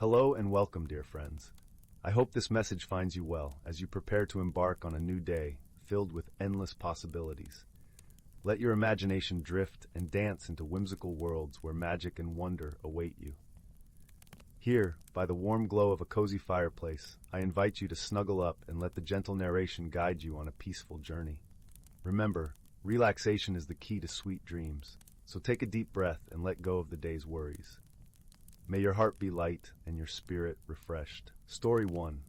Hello and welcome, dear friends. I hope this message finds you well as you prepare to embark on a new day filled with endless possibilities. Let your imagination drift and dance into whimsical worlds where magic and wonder await you. Here, by the warm glow of a cozy fireplace, I invite you to snuggle up and let the gentle narration guide you on a peaceful journey. Remember, relaxation is the key to sweet dreams, so take a deep breath and let go of the day's worries. May your heart be light and your spirit refreshed. Story 1.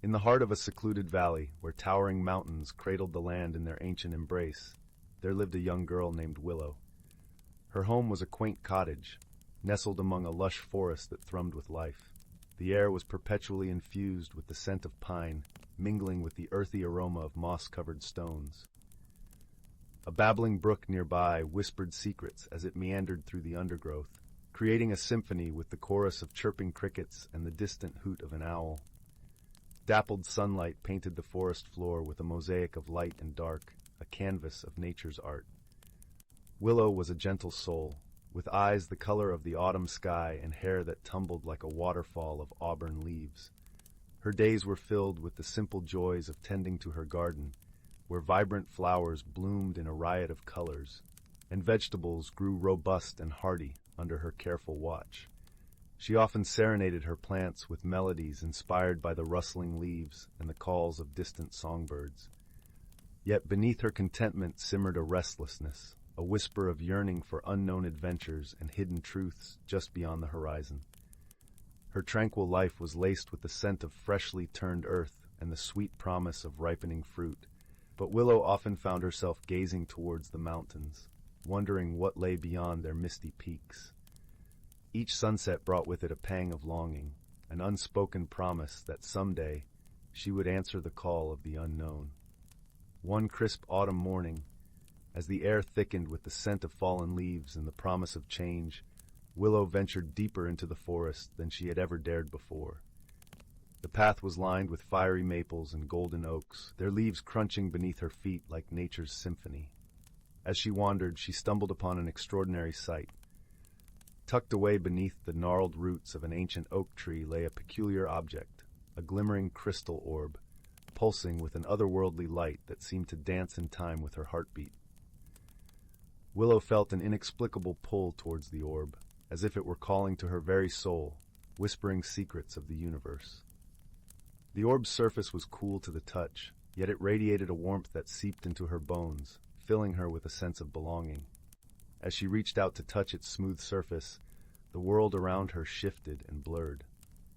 In the heart of a secluded valley, where towering mountains cradled the land in their ancient embrace, there lived a young girl named Willow. Her home was a quaint cottage, nestled among a lush forest that thrummed with life. The air was perpetually infused with the scent of pine, mingling with the earthy aroma of moss-covered stones. A babbling brook nearby whispered secrets as it meandered through the undergrowth, creating a symphony with the chorus of chirping crickets and the distant hoot of an owl. Dappled sunlight painted the forest floor with a mosaic of light and dark, a canvas of nature's art. Willow was a gentle soul, with eyes the color of the autumn sky and hair that tumbled like a waterfall of auburn leaves. Her days were filled with the simple joys of tending to her garden, where vibrant flowers bloomed in a riot of colors, and vegetables grew robust and hardy under her careful watch. She often serenaded her plants with melodies inspired by the rustling leaves and the calls of distant songbirds. Yet beneath her contentment simmered a restlessness, a whisper of yearning for unknown adventures and hidden truths just beyond the horizon. Her tranquil life was laced with the scent of freshly turned earth and the sweet promise of ripening fruit, but Willow often found herself gazing towards the mountains, wondering what lay beyond their misty peaks. Each sunset brought with it a pang of longing, an unspoken promise that someday she would answer the call of the unknown. One crisp autumn morning, as the air thickened with the scent of fallen leaves and the promise of change, Willow ventured deeper into the forest than she had ever dared before. The path was lined with fiery maples and golden oaks, their leaves crunching beneath her feet like nature's symphony. As she wandered, she stumbled upon an extraordinary sight. Tucked away beneath the gnarled roots of an ancient oak tree lay a peculiar object, a glimmering crystal orb, pulsing with an otherworldly light that seemed to dance in time with her heartbeat. Willow felt an inexplicable pull towards the orb, as if it were calling to her very soul, whispering secrets of the universe. The orb's surface was cool to the touch, yet it radiated a warmth that seeped into her bones, filling her with a sense of belonging. As she reached out to touch its smooth surface, the world around her shifted and blurred.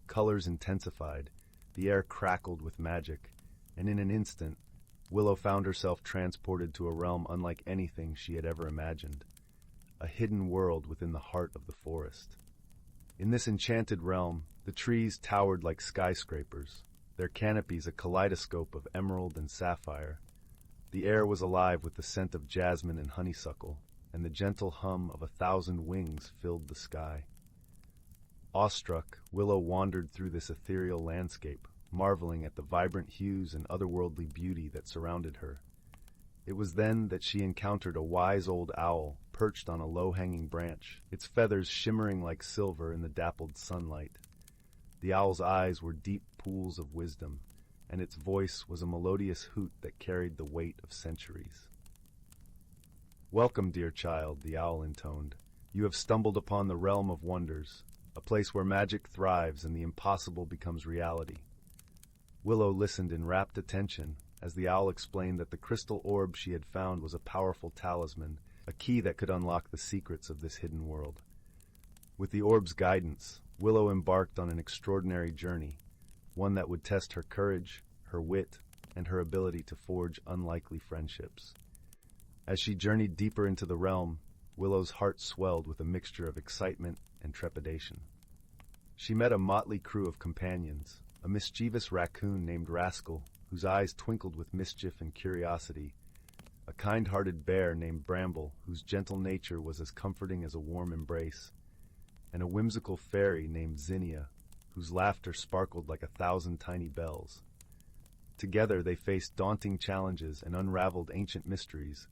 Colors intensified, the air crackled with magic, and in an instant, Willow found herself transported to a realm unlike anything she had ever imagined, a hidden world within the heart of the forest. In this enchanted realm, the trees towered like skyscrapers, their canopies a kaleidoscope of emerald and sapphire. The air was alive with the scent of jasmine and honeysuckle, and the gentle hum of 1,000 wings filled the sky. Awestruck, Willow wandered through this ethereal landscape, marveling at the vibrant hues and otherworldly beauty that surrounded her. It was then that she encountered a wise old owl perched on a low-hanging branch, its feathers shimmering like silver in the dappled sunlight. The owl's eyes were deep pools of wisdom, and its voice was a melodious hoot that carried the weight of centuries. "Welcome, dear child," the owl intoned. "You have stumbled upon the realm of wonders, a place where magic thrives and the impossible becomes reality." Willow listened in rapt attention as the owl explained that the crystal orb she had found was a powerful talisman, a key that could unlock the secrets of this hidden world. With the orb's guidance, Willow embarked on an extraordinary journey, one that would test her courage, her wit, and her ability to forge unlikely friendships. As she journeyed deeper into the realm, Willow's heart swelled with a mixture of excitement and trepidation. She met a motley crew of companions, a mischievous raccoon named Rascal, whose eyes twinkled with mischief and curiosity, a kind-hearted bear named Bramble, whose gentle nature was as comforting as a warm embrace, and a whimsical fairy named Zinnia, whose laughter sparkled like 1,000 tiny bells. Together they faced daunting challenges and unraveled ancient mysteries,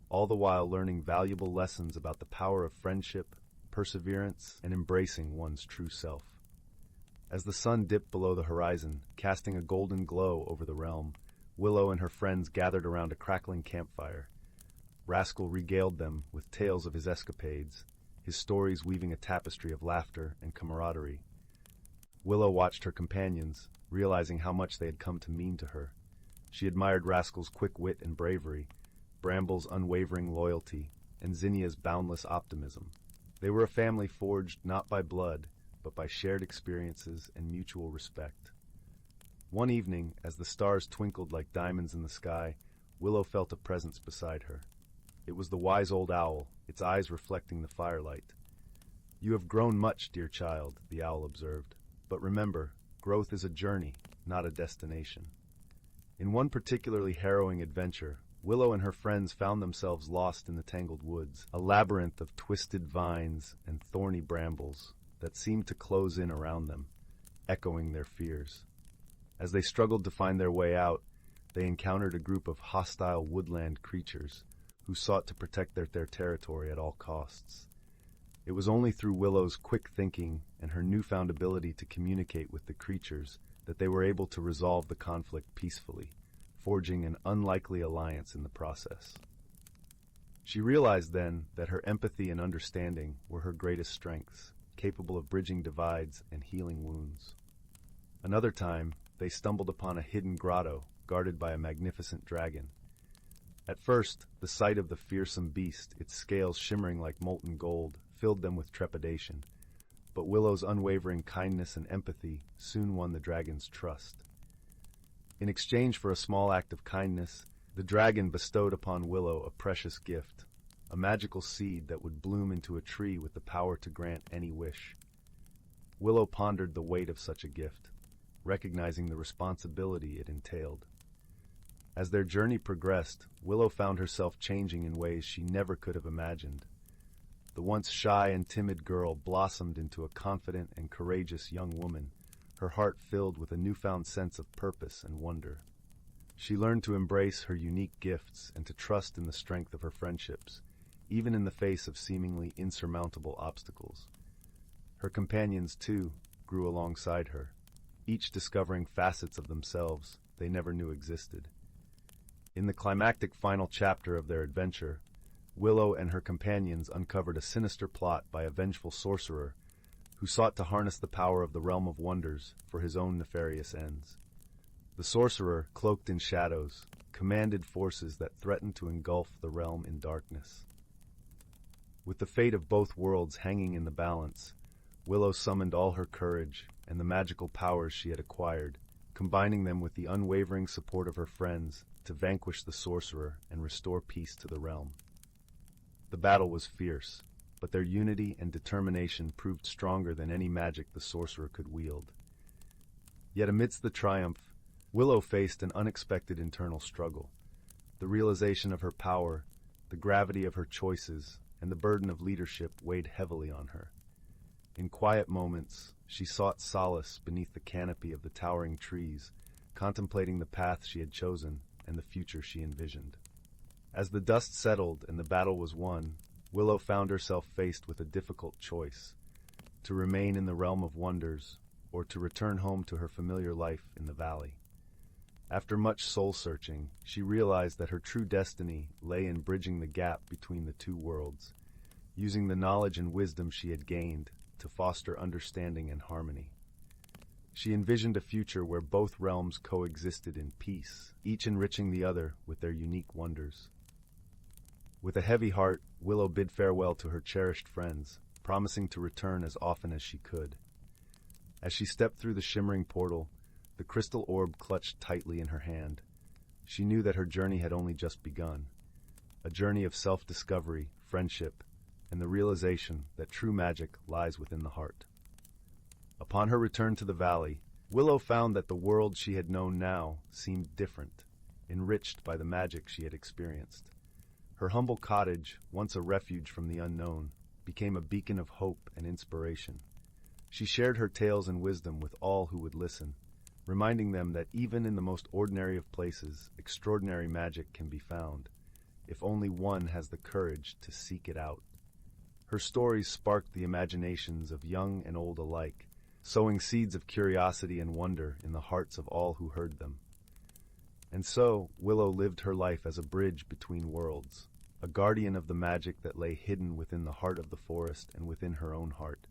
all the while learning valuable lessons about the power of friendship, perseverance, and embracing one's true self. As the sun dipped below the horizon, casting a golden glow over the realm, Willow and her friends gathered around a crackling campfire. Rascal regaled them with tales of his escapades, his stories weaving a tapestry of laughter and camaraderie. Willow watched her companions, realizing how much they had come to mean to her. She admired Rascal's quick wit and bravery, Bramble's unwavering loyalty, and Zinnia's boundless optimism. They were a family forged not by blood, but by shared experiences and mutual respect. One evening, as the stars twinkled like diamonds in the sky, Willow felt a presence beside her. It was the wise old owl, its eyes reflecting the firelight. "You have grown much, dear child," the owl observed. "But remember, growth is a journey, not a destination." In one particularly harrowing adventure, Willow and her friends found themselves lost in the tangled woods, a labyrinth of twisted vines and thorny brambles that seemed to close in around them, echoing their fears. As they struggled to find their way out, they encountered a group of hostile woodland creatures who sought to protect their territory at all costs. It was only through Willow's quick thinking and her newfound ability to communicate with the creatures that they were able to resolve the conflict peacefully, forging an unlikely alliance in the process. She realized then that her empathy and understanding were her greatest strengths, capable of bridging divides and healing wounds. Another time, they stumbled upon a hidden grotto guarded by a magnificent dragon. At first, the sight of the fearsome beast, its scales shimmering like molten gold, filled them with trepidation. But Willow's unwavering kindness and empathy soon won the dragon's trust. In exchange for a small act of kindness, the dragon bestowed upon Willow a precious gift, a magical seed that would bloom into a tree with the power to grant any wish. Willow pondered the weight of such a gift, recognizing the responsibility it entailed. As their journey progressed, Willow found herself changing in ways she never could have imagined. The once shy and timid girl blossomed into a confident and courageous young woman, her heart filled with a newfound sense of purpose and wonder. She learned to embrace her unique gifts and to trust in the strength of her friendships, even in the face of seemingly insurmountable obstacles. Her companions, too, grew alongside her, each discovering facets of themselves they never knew existed. In the climactic final chapter of their adventure, Willow and her companions uncovered a sinister plot by a vengeful sorcerer who sought to harness the power of the realm of wonders for his own nefarious ends. The sorcerer, cloaked in shadows, commanded forces that threatened to engulf the realm in darkness. With the fate of both worlds hanging in the balance, Willow summoned all her courage and the magical powers she had acquired, combining them with the unwavering support of her friends to vanquish the sorcerer and restore peace to the realm. The battle was fierce, but their unity and determination proved stronger than any magic the sorcerer could wield. Yet amidst the triumph, Willow faced an unexpected internal struggle. The realization of her power, the gravity of her choices, and the burden of leadership weighed heavily on her. In quiet moments, she sought solace beneath the canopy of the towering trees, contemplating the path she had chosen and the future she envisioned. As the dust settled and the battle was won, Willow found herself faced with a difficult choice: to remain in the realm of wonders or to return home to her familiar life in the valley. After much soul-searching, she realized that her true destiny lay in bridging the gap between the two worlds, using the knowledge and wisdom she had gained to foster understanding and harmony. She envisioned a future where both realms coexisted in peace, each enriching the other with their unique wonders. With a heavy heart, Willow bid farewell to her cherished friends, promising to return as often as she could. As she stepped through the shimmering portal, the crystal orb clutched tightly in her hand. She knew that her journey had only just begun, a journey of self-discovery, friendship, and the realization that true magic lies within the heart. Upon her return to the valley, Willow found that the world she had known now seemed different, enriched by the magic she had experienced. Her humble cottage, once a refuge from the unknown, became a beacon of hope and inspiration. She shared her tales and wisdom with all who would listen, reminding them that even in the most ordinary of places, extraordinary magic can be found, if only one has the courage to seek it out. Her stories sparked the imaginations of young and old alike, sowing seeds of curiosity and wonder in the hearts of all who heard them. And so, Willow lived her life as a bridge between worlds, a guardian of the magic that lay hidden within the heart of the forest and within her own heart.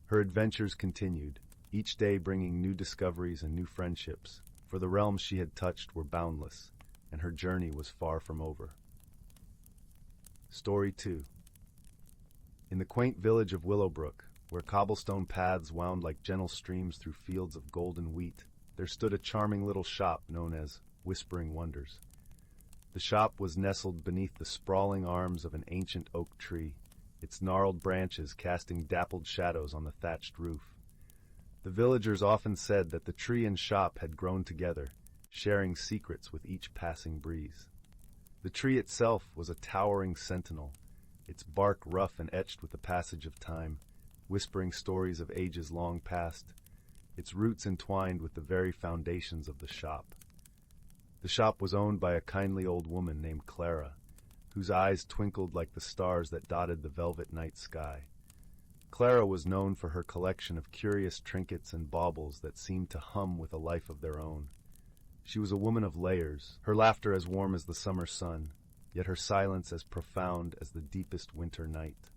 Her adventures continued, each day bringing new discoveries and new friendships, for the realms she had touched were boundless, and her journey was far from over. Story 2. In the quaint village of Willowbrook, where cobblestone paths wound like gentle streams through fields of golden wheat, there stood a charming little shop known as Whispering Wonders. The shop was nestled beneath the sprawling arms of an ancient oak tree, its gnarled branches casting dappled shadows on the thatched roof. The villagers often said that the tree and shop had grown together, sharing secrets with each passing breeze. The tree itself was a towering sentinel, its bark rough and etched with the passage of time, whispering stories of ages long past, its roots entwined with the very foundations of the shop. The shop was owned by a kindly old woman named Clara, whose eyes twinkled like the stars that dotted the velvet night sky. Clara was known for her collection of curious trinkets and baubles that seemed to hum with a life of their own. She was a woman of layers, her laughter as warm as the summer sun, yet her silence as profound as the deepest winter night.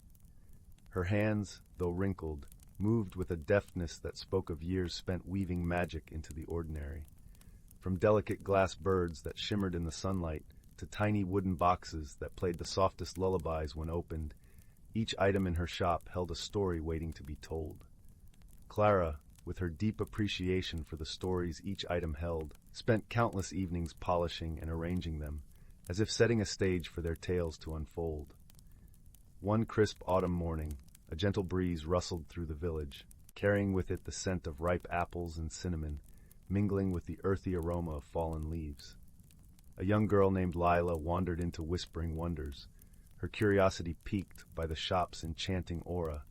Her hands, though wrinkled, moved with a deftness that spoke of years spent weaving magic into the ordinary. From delicate glass birds that shimmered in the sunlight to tiny wooden boxes that played the softest lullabies when opened, each item in her shop held a story waiting to be told. Clara, with her deep appreciation for the stories each item held, spent countless evenings polishing and arranging them, as if setting a stage for their tales to unfold. One crisp autumn morning, a gentle breeze rustled through the village, carrying with it the scent of ripe apples and cinnamon, mingling with the earthy aroma of fallen leaves. A young girl named Lila wandered into Whispering Wonders, her curiosity piqued by the shop's enchanting aura.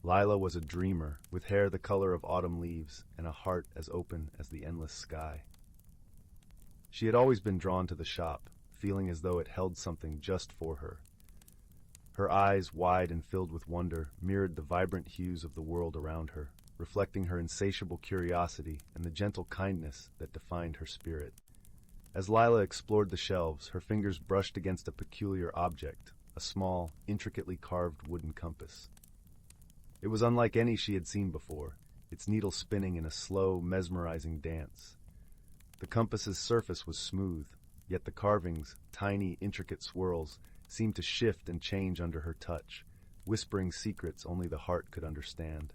Lila was a dreamer, with hair the color of autumn leaves and a heart as open as the endless sky. She had always been drawn to the shop, feeling as though it held something just for her. Her eyes, wide and filled with wonder, mirrored the vibrant hues of the world around her, reflecting her insatiable curiosity and the gentle kindness that defined her spirit. As Lila explored the shelves, her fingers brushed against a peculiar object, a small, intricately carved wooden compass. It was unlike any she had seen before, its needle spinning in a slow, mesmerizing dance. The compass's surface was smooth, yet the carving's tiny, intricate swirls seemed to shift and change under her touch, whispering secrets only the heart could understand.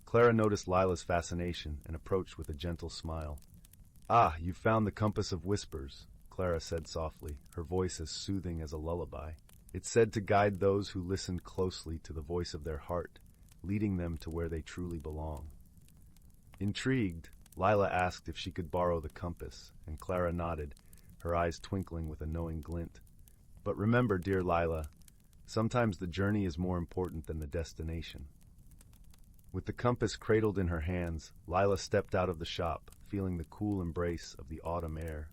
Clara noticed Lila's fascination and approached with a gentle smile. "Ah, you've found the compass of whispers," Clara said softly, her voice as soothing as a lullaby. "It's said to guide those who listen closely to the voice of their heart, leading them to where they truly belong." Intrigued, Lila asked if she could borrow the compass, and Clara nodded, her eyes twinkling with a knowing glint. "But remember, dear Lila, sometimes the journey is more important than the destination." With the compass cradled in her hands, Lila stepped out of the shop, feeling the cool embrace of the autumn air.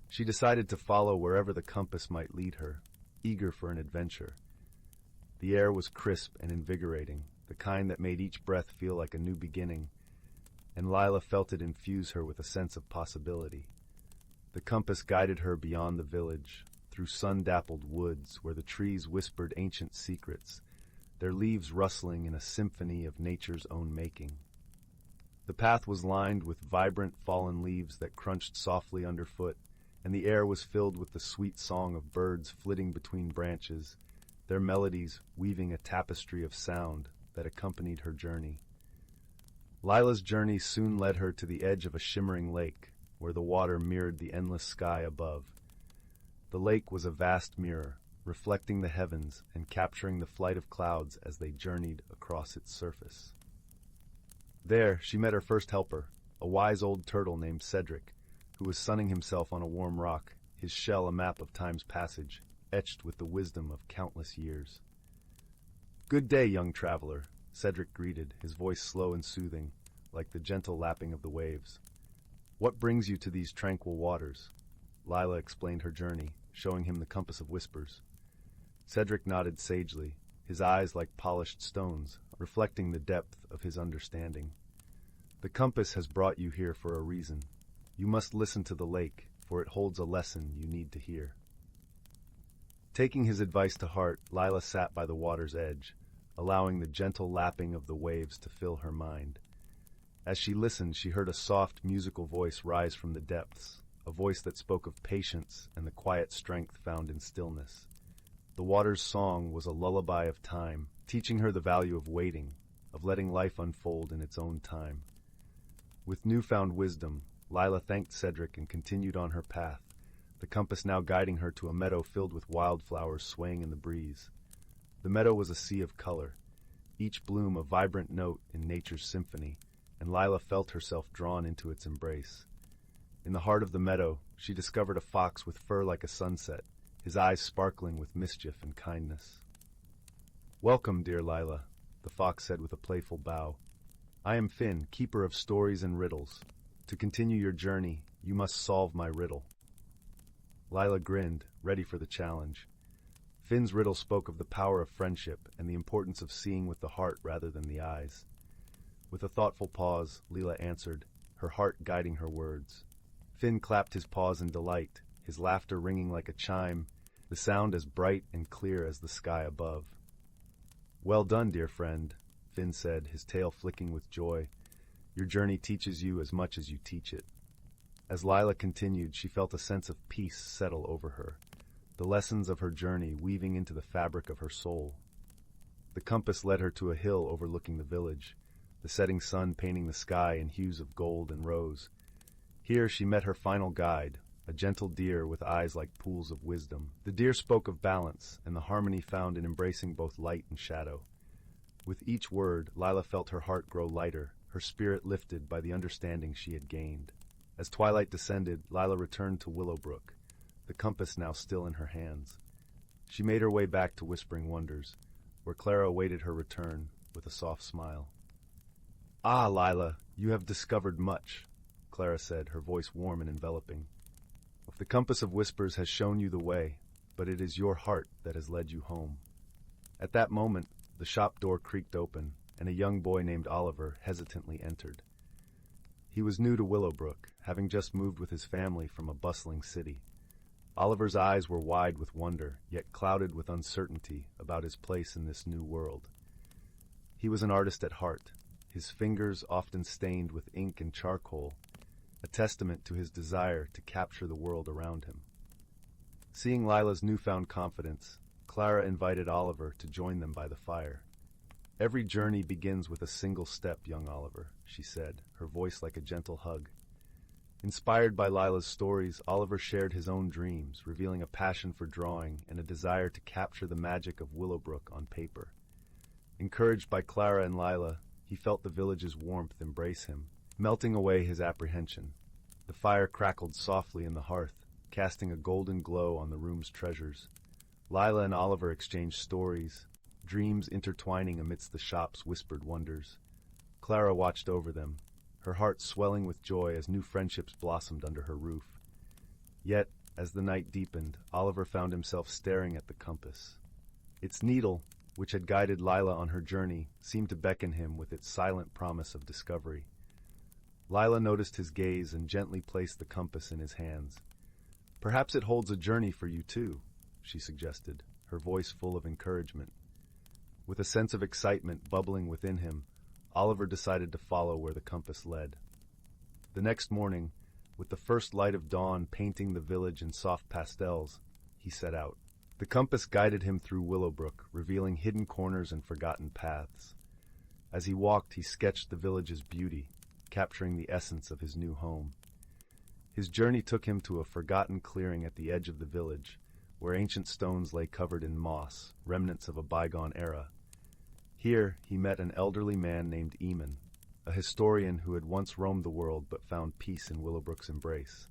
She decided to follow wherever the compass might lead her, eager for an adventure. The air was crisp and invigorating, the kind that made each breath feel like a new beginning, and Lila felt it infuse her with a sense of possibility. The compass guided her beyond the village, through sun-dappled woods where the trees whispered ancient secrets, their leaves rustling in a symphony of nature's own making. The path was lined with vibrant fallen leaves that crunched softly underfoot, and the air was filled with the sweet song of birds flitting between branches, their melodies weaving a tapestry of sound that accompanied her journey. Lila's journey soon led her to the edge of a shimmering lake, where the water mirrored the endless sky above. The lake was a vast mirror, reflecting the heavens and capturing the flight of clouds as they journeyed across its surface. There, she met her first helper, a wise old turtle named Cedric, who was sunning himself on a warm rock, his shell a map of time's passage, etched with the wisdom of countless years. "Good day, young traveler," Cedric greeted, his voice slow and soothing, like the gentle lapping of the waves. "What brings you to these tranquil waters?" Lila explained her journey, showing him the compass of whispers. Cedric nodded sagely, his eyes like polished stones, reflecting the depth of his understanding. The compass has brought you here for a reason. You must listen to the lake, for it holds a lesson you need to hear. Taking his advice to heart, Lila sat by the water's edge, allowing the gentle lapping of the waves to fill her mind. As she listened, she heard a soft, musical voice rise from the depths, a voice that spoke of patience and the quiet strength found in stillness. The water's song was a lullaby of time, teaching her the value of waiting, of letting life unfold in its own time. With newfound wisdom, Lila thanked Cedric and continued on her path, the compass now guiding her to a meadow filled with wildflowers swaying in the breeze. The meadow was a sea of color, each bloom a vibrant note in nature's symphony, and Lila felt herself drawn into its embrace. In the heart of the meadow, she discovered a fox with fur like a sunset, his eyes sparkling with mischief and kindness. "Welcome, dear Lila," the fox said with a playful bow. "I am Finn, keeper of stories and riddles. To continue your journey, you must solve my riddle." Lila grinned, ready for the challenge. Finn's riddle spoke of the power of friendship and the importance of seeing with the heart rather than the eyes. With a thoughtful pause, Lila answered, her heart guiding her words. Finn clapped his paws in delight, his laughter ringing like a chime, the sound as bright and clear as the sky above. "Well done, dear friend," Finn said, his tail flicking with joy. "Your journey teaches you as much as you teach it." As Lila continued, she felt a sense of peace settle over her, the lessons of her journey weaving into the fabric of her soul. The compass led her to a hill overlooking the village, the setting sun painting the sky in hues of gold and rose. Here she met her final guide, a gentle deer with eyes like pools of wisdom. The deer spoke of balance and the harmony found in embracing both light and shadow. With each word, Lila felt her heart grow lighter, her spirit lifted by the understanding she had gained. As twilight descended, Lila returned to Willowbrook, the compass now still in her hands. She made her way back to Whispering Wonders, where Clara awaited her return with a soft smile. "Ah, Lila, you have discovered much," Clara said, her voice warm and enveloping. "The compass of whispers has shown you the way, but it is your heart that has led you home." At that moment, the shop door creaked open, and a young boy named Oliver hesitantly entered. He was new to Willowbrook, having just moved with his family from a bustling city. Oliver's eyes were wide with wonder, yet clouded with uncertainty about his place in this new world. He was an artist at heart, his fingers often stained with ink and charcoal, a testament to his desire to capture the world around him. Seeing Lila's newfound confidence, Clara invited Oliver to join them by the fire. "Every journey begins with a single step, young Oliver," she said, her voice like a gentle hug. Inspired by Lila's stories, Oliver shared his own dreams, revealing a passion for drawing and a desire to capture the magic of Willowbrook on paper. Encouraged by Clara and Lila, he felt the village's warmth embrace him, melting away his apprehension. The fire crackled softly in the hearth, casting a golden glow on the room's treasures. Lila and Oliver exchanged stories, dreams intertwining amidst the shop's whispered wonders. Clara watched over them, her heart swelling with joy as new friendships blossomed under her roof. Yet, as the night deepened, Oliver found himself staring at the compass. Its needle, which had guided Lila on her journey, seemed to beckon him with its silent promise of discovery. Lila noticed his gaze and gently placed the compass in his hands. "Perhaps it holds a journey for you too," she suggested, her voice full of encouragement. With a sense of excitement bubbling within him, Oliver decided to follow where the compass led. The next morning, with the first light of dawn painting the village in soft pastels, he set out. The compass guided him through Willowbrook, revealing hidden corners and forgotten paths. As he walked, he sketched the village's beauty, capturing the essence of his new home. His journey took him to a forgotten clearing at the edge of the village, where ancient stones lay covered in moss, remnants of a bygone era. Here, he met an elderly man named Eamon, a historian who had once roamed the world but found peace in Willowbrook's embrace.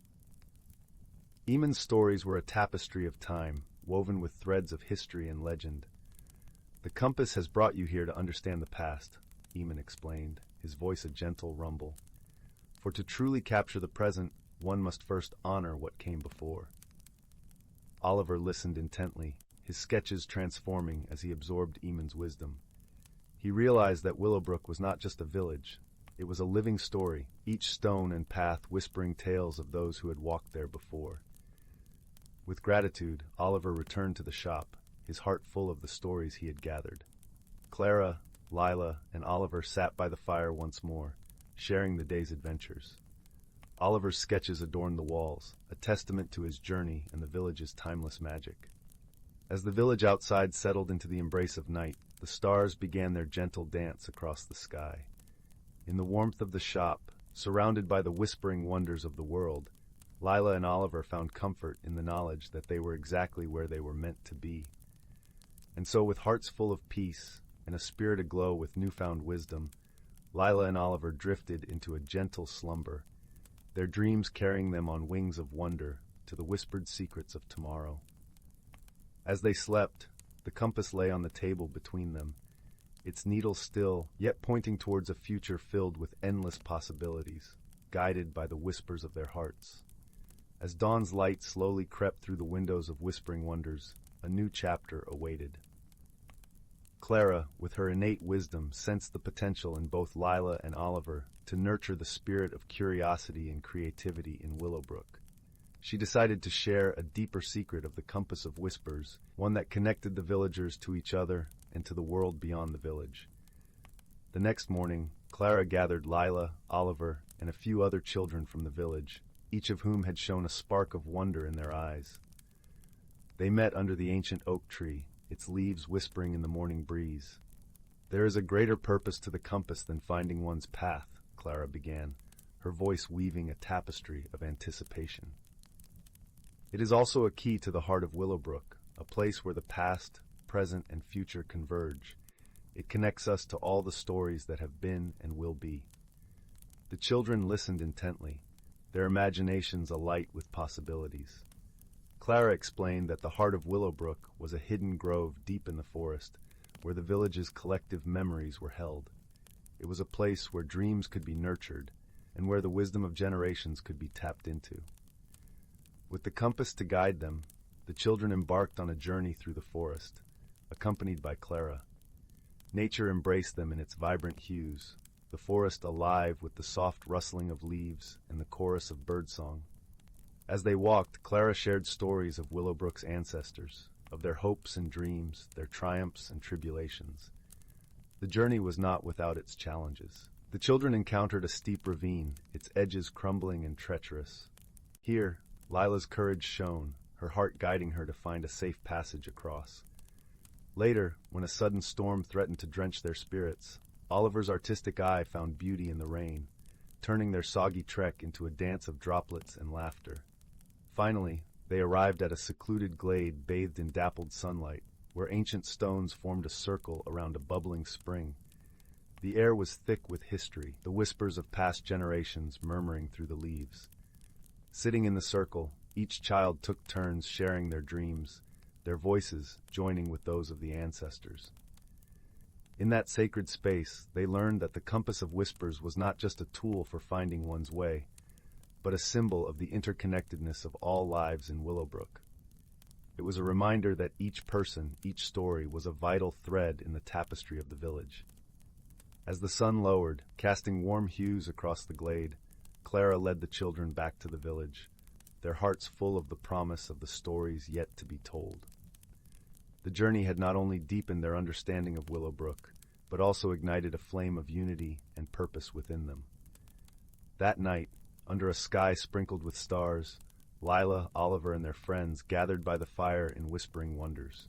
Eamon's stories were a tapestry of time, woven with threads of history and legend. "The compass has brought you here to understand the past," Eamon explained, his voice a gentle rumble. "For to truly capture the present, one must first honor what came before." Oliver listened intently, his sketches transforming as he absorbed Eamon's wisdom. He realized that Willowbrook was not just a village. It was a living story, each stone and path whispering tales of those who had walked there before. With gratitude, Oliver returned to the shop, his heart full of the stories he had gathered. Clara, Lila, and Oliver sat by the fire once more, sharing the day's adventures. Oliver's sketches adorned the walls, a testament to his journey and the village's timeless magic. As the village outside settled into the embrace of night, the stars began their gentle dance across the sky. In the warmth of the shop, surrounded by the whispering wonders of the world, Lila and Oliver found comfort in the knowledge that they were exactly where they were meant to be. And so, with hearts full of peace and a spirit aglow with newfound wisdom, Lila and Oliver drifted into a gentle slumber, their dreams carrying them on wings of wonder to the whispered secrets of tomorrow. As they slept, the compass lay on the table between them, its needle still, yet pointing towards a future filled with endless possibilities, guided by the whispers of their hearts. As dawn's light slowly crept through the windows of whispering wonders, a new chapter awaited. Clara, with her innate wisdom, sensed the potential in both Lila and Oliver to nurture the spirit of curiosity and creativity in Willowbrook. She decided to share a deeper secret of the Compass of Whispers, one that connected the villagers to each other and to the world beyond the village. The next morning, Clara gathered Lila, Oliver, and a few other children from the village, each of whom had shown a spark of wonder in their eyes. They met under the ancient oak tree, its leaves whispering in the morning breeze. "There is a greater purpose to the compass than finding one's path," Clara began, her voice weaving a tapestry of anticipation. "It is also a key to the heart of Willowbrook, a place where the past, present, and future converge. It connects us to all the stories that have been and will be." The children listened intently, their imaginations alight with possibilities. Clara explained that the heart of Willowbrook was a hidden grove deep in the forest, where the village's collective memories were held. It was a place where dreams could be nurtured, and where the wisdom of generations could be tapped into. With the compass to guide them, the children embarked on a journey through the forest, accompanied by Clara. Nature embraced them in its vibrant hues, the forest alive with the soft rustling of leaves and the chorus of birdsong. As they walked, Clara shared stories of Willowbrook's ancestors, of their hopes and dreams, their triumphs and tribulations. The journey was not without its challenges. The children encountered a steep ravine, its edges crumbling and treacherous. Here, Lila's courage shone, her heart guiding her to find a safe passage across. Later, when a sudden storm threatened to drench their spirits, Oliver's artistic eye found beauty in the rain, turning their soggy trek into a dance of droplets and laughter. Finally, they arrived at a secluded glade bathed in dappled sunlight, where ancient stones formed a circle around a bubbling spring. The air was thick with history, the whispers of past generations murmuring through the leaves. Sitting in the circle, each child took turns sharing their dreams, their voices joining with those of the ancestors. In that sacred space, they learned that the Compass of Whispers was not just a tool for finding one's way, but a symbol of the interconnectedness of all lives in Willowbrook. It was a reminder that each person, each story, was a vital thread in the tapestry of the village. As the sun lowered, casting warm hues across the glade, Clara led the children back to the village, their hearts full of the promise of the stories yet to be told. The journey had not only deepened their understanding of Willowbrook, but also ignited a flame of unity and purpose within them. That night, under a sky sprinkled with stars, Lila, Oliver, and their friends gathered by the fire in whispering wonders.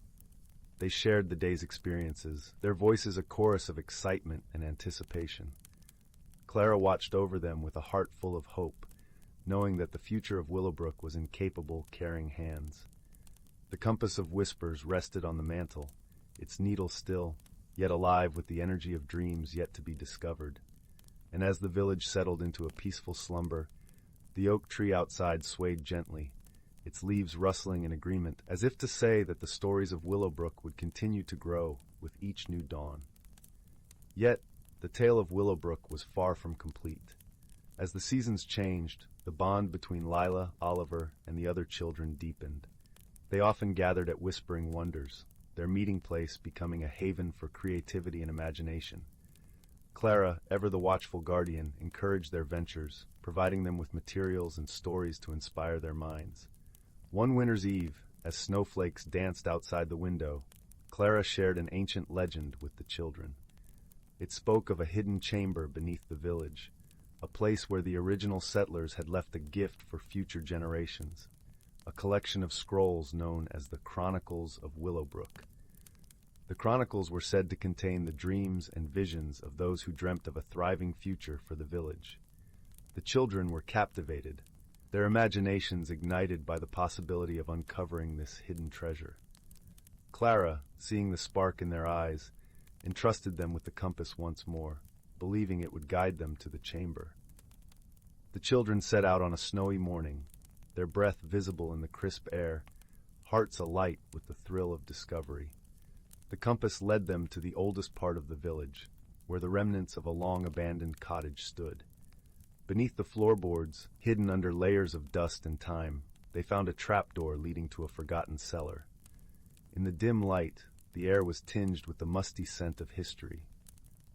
They shared the day's experiences, their voices a chorus of excitement and anticipation. Clara watched over them with a heart full of hope, knowing that the future of Willowbrook was in capable, caring hands. The Compass of Whispers rested on the mantel, its needle still, yet alive with the energy of dreams yet to be discovered. And as the village settled into a peaceful slumber, the oak tree outside swayed gently, its leaves rustling in agreement, as if to say that the stories of Willowbrook would continue to grow with each new dawn. Yet, the tale of Willowbrook was far from complete. As the seasons changed, the bond between Lila, Oliver, and the other children deepened. They often gathered at Whispering Wonders, their meeting place becoming a haven for creativity and imagination. Clara, ever the watchful guardian, encouraged their ventures, providing them with materials and stories to inspire their minds. One winter's eve, as snowflakes danced outside the window, Clara shared an ancient legend with the children. It spoke of a hidden chamber beneath the village, a place where the original settlers had left a gift for future generations, a collection of scrolls known as the Chronicles of Willowbrook. The chronicles were said to contain the dreams and visions of those who dreamt of a thriving future for the village. The children were captivated, their imaginations ignited by the possibility of uncovering this hidden treasure. Clara, seeing the spark in their eyes, entrusted them with the compass once more, believing it would guide them to the chamber. The children set out on a snowy morning, their breath visible in the crisp air, hearts alight with the thrill of discovery. The compass led them to the oldest part of the village, where the remnants of a long-abandoned cottage stood. Beneath the floorboards, hidden under layers of dust and time, they found a trapdoor leading to a forgotten cellar. In the dim light, the air was tinged with the musty scent of history.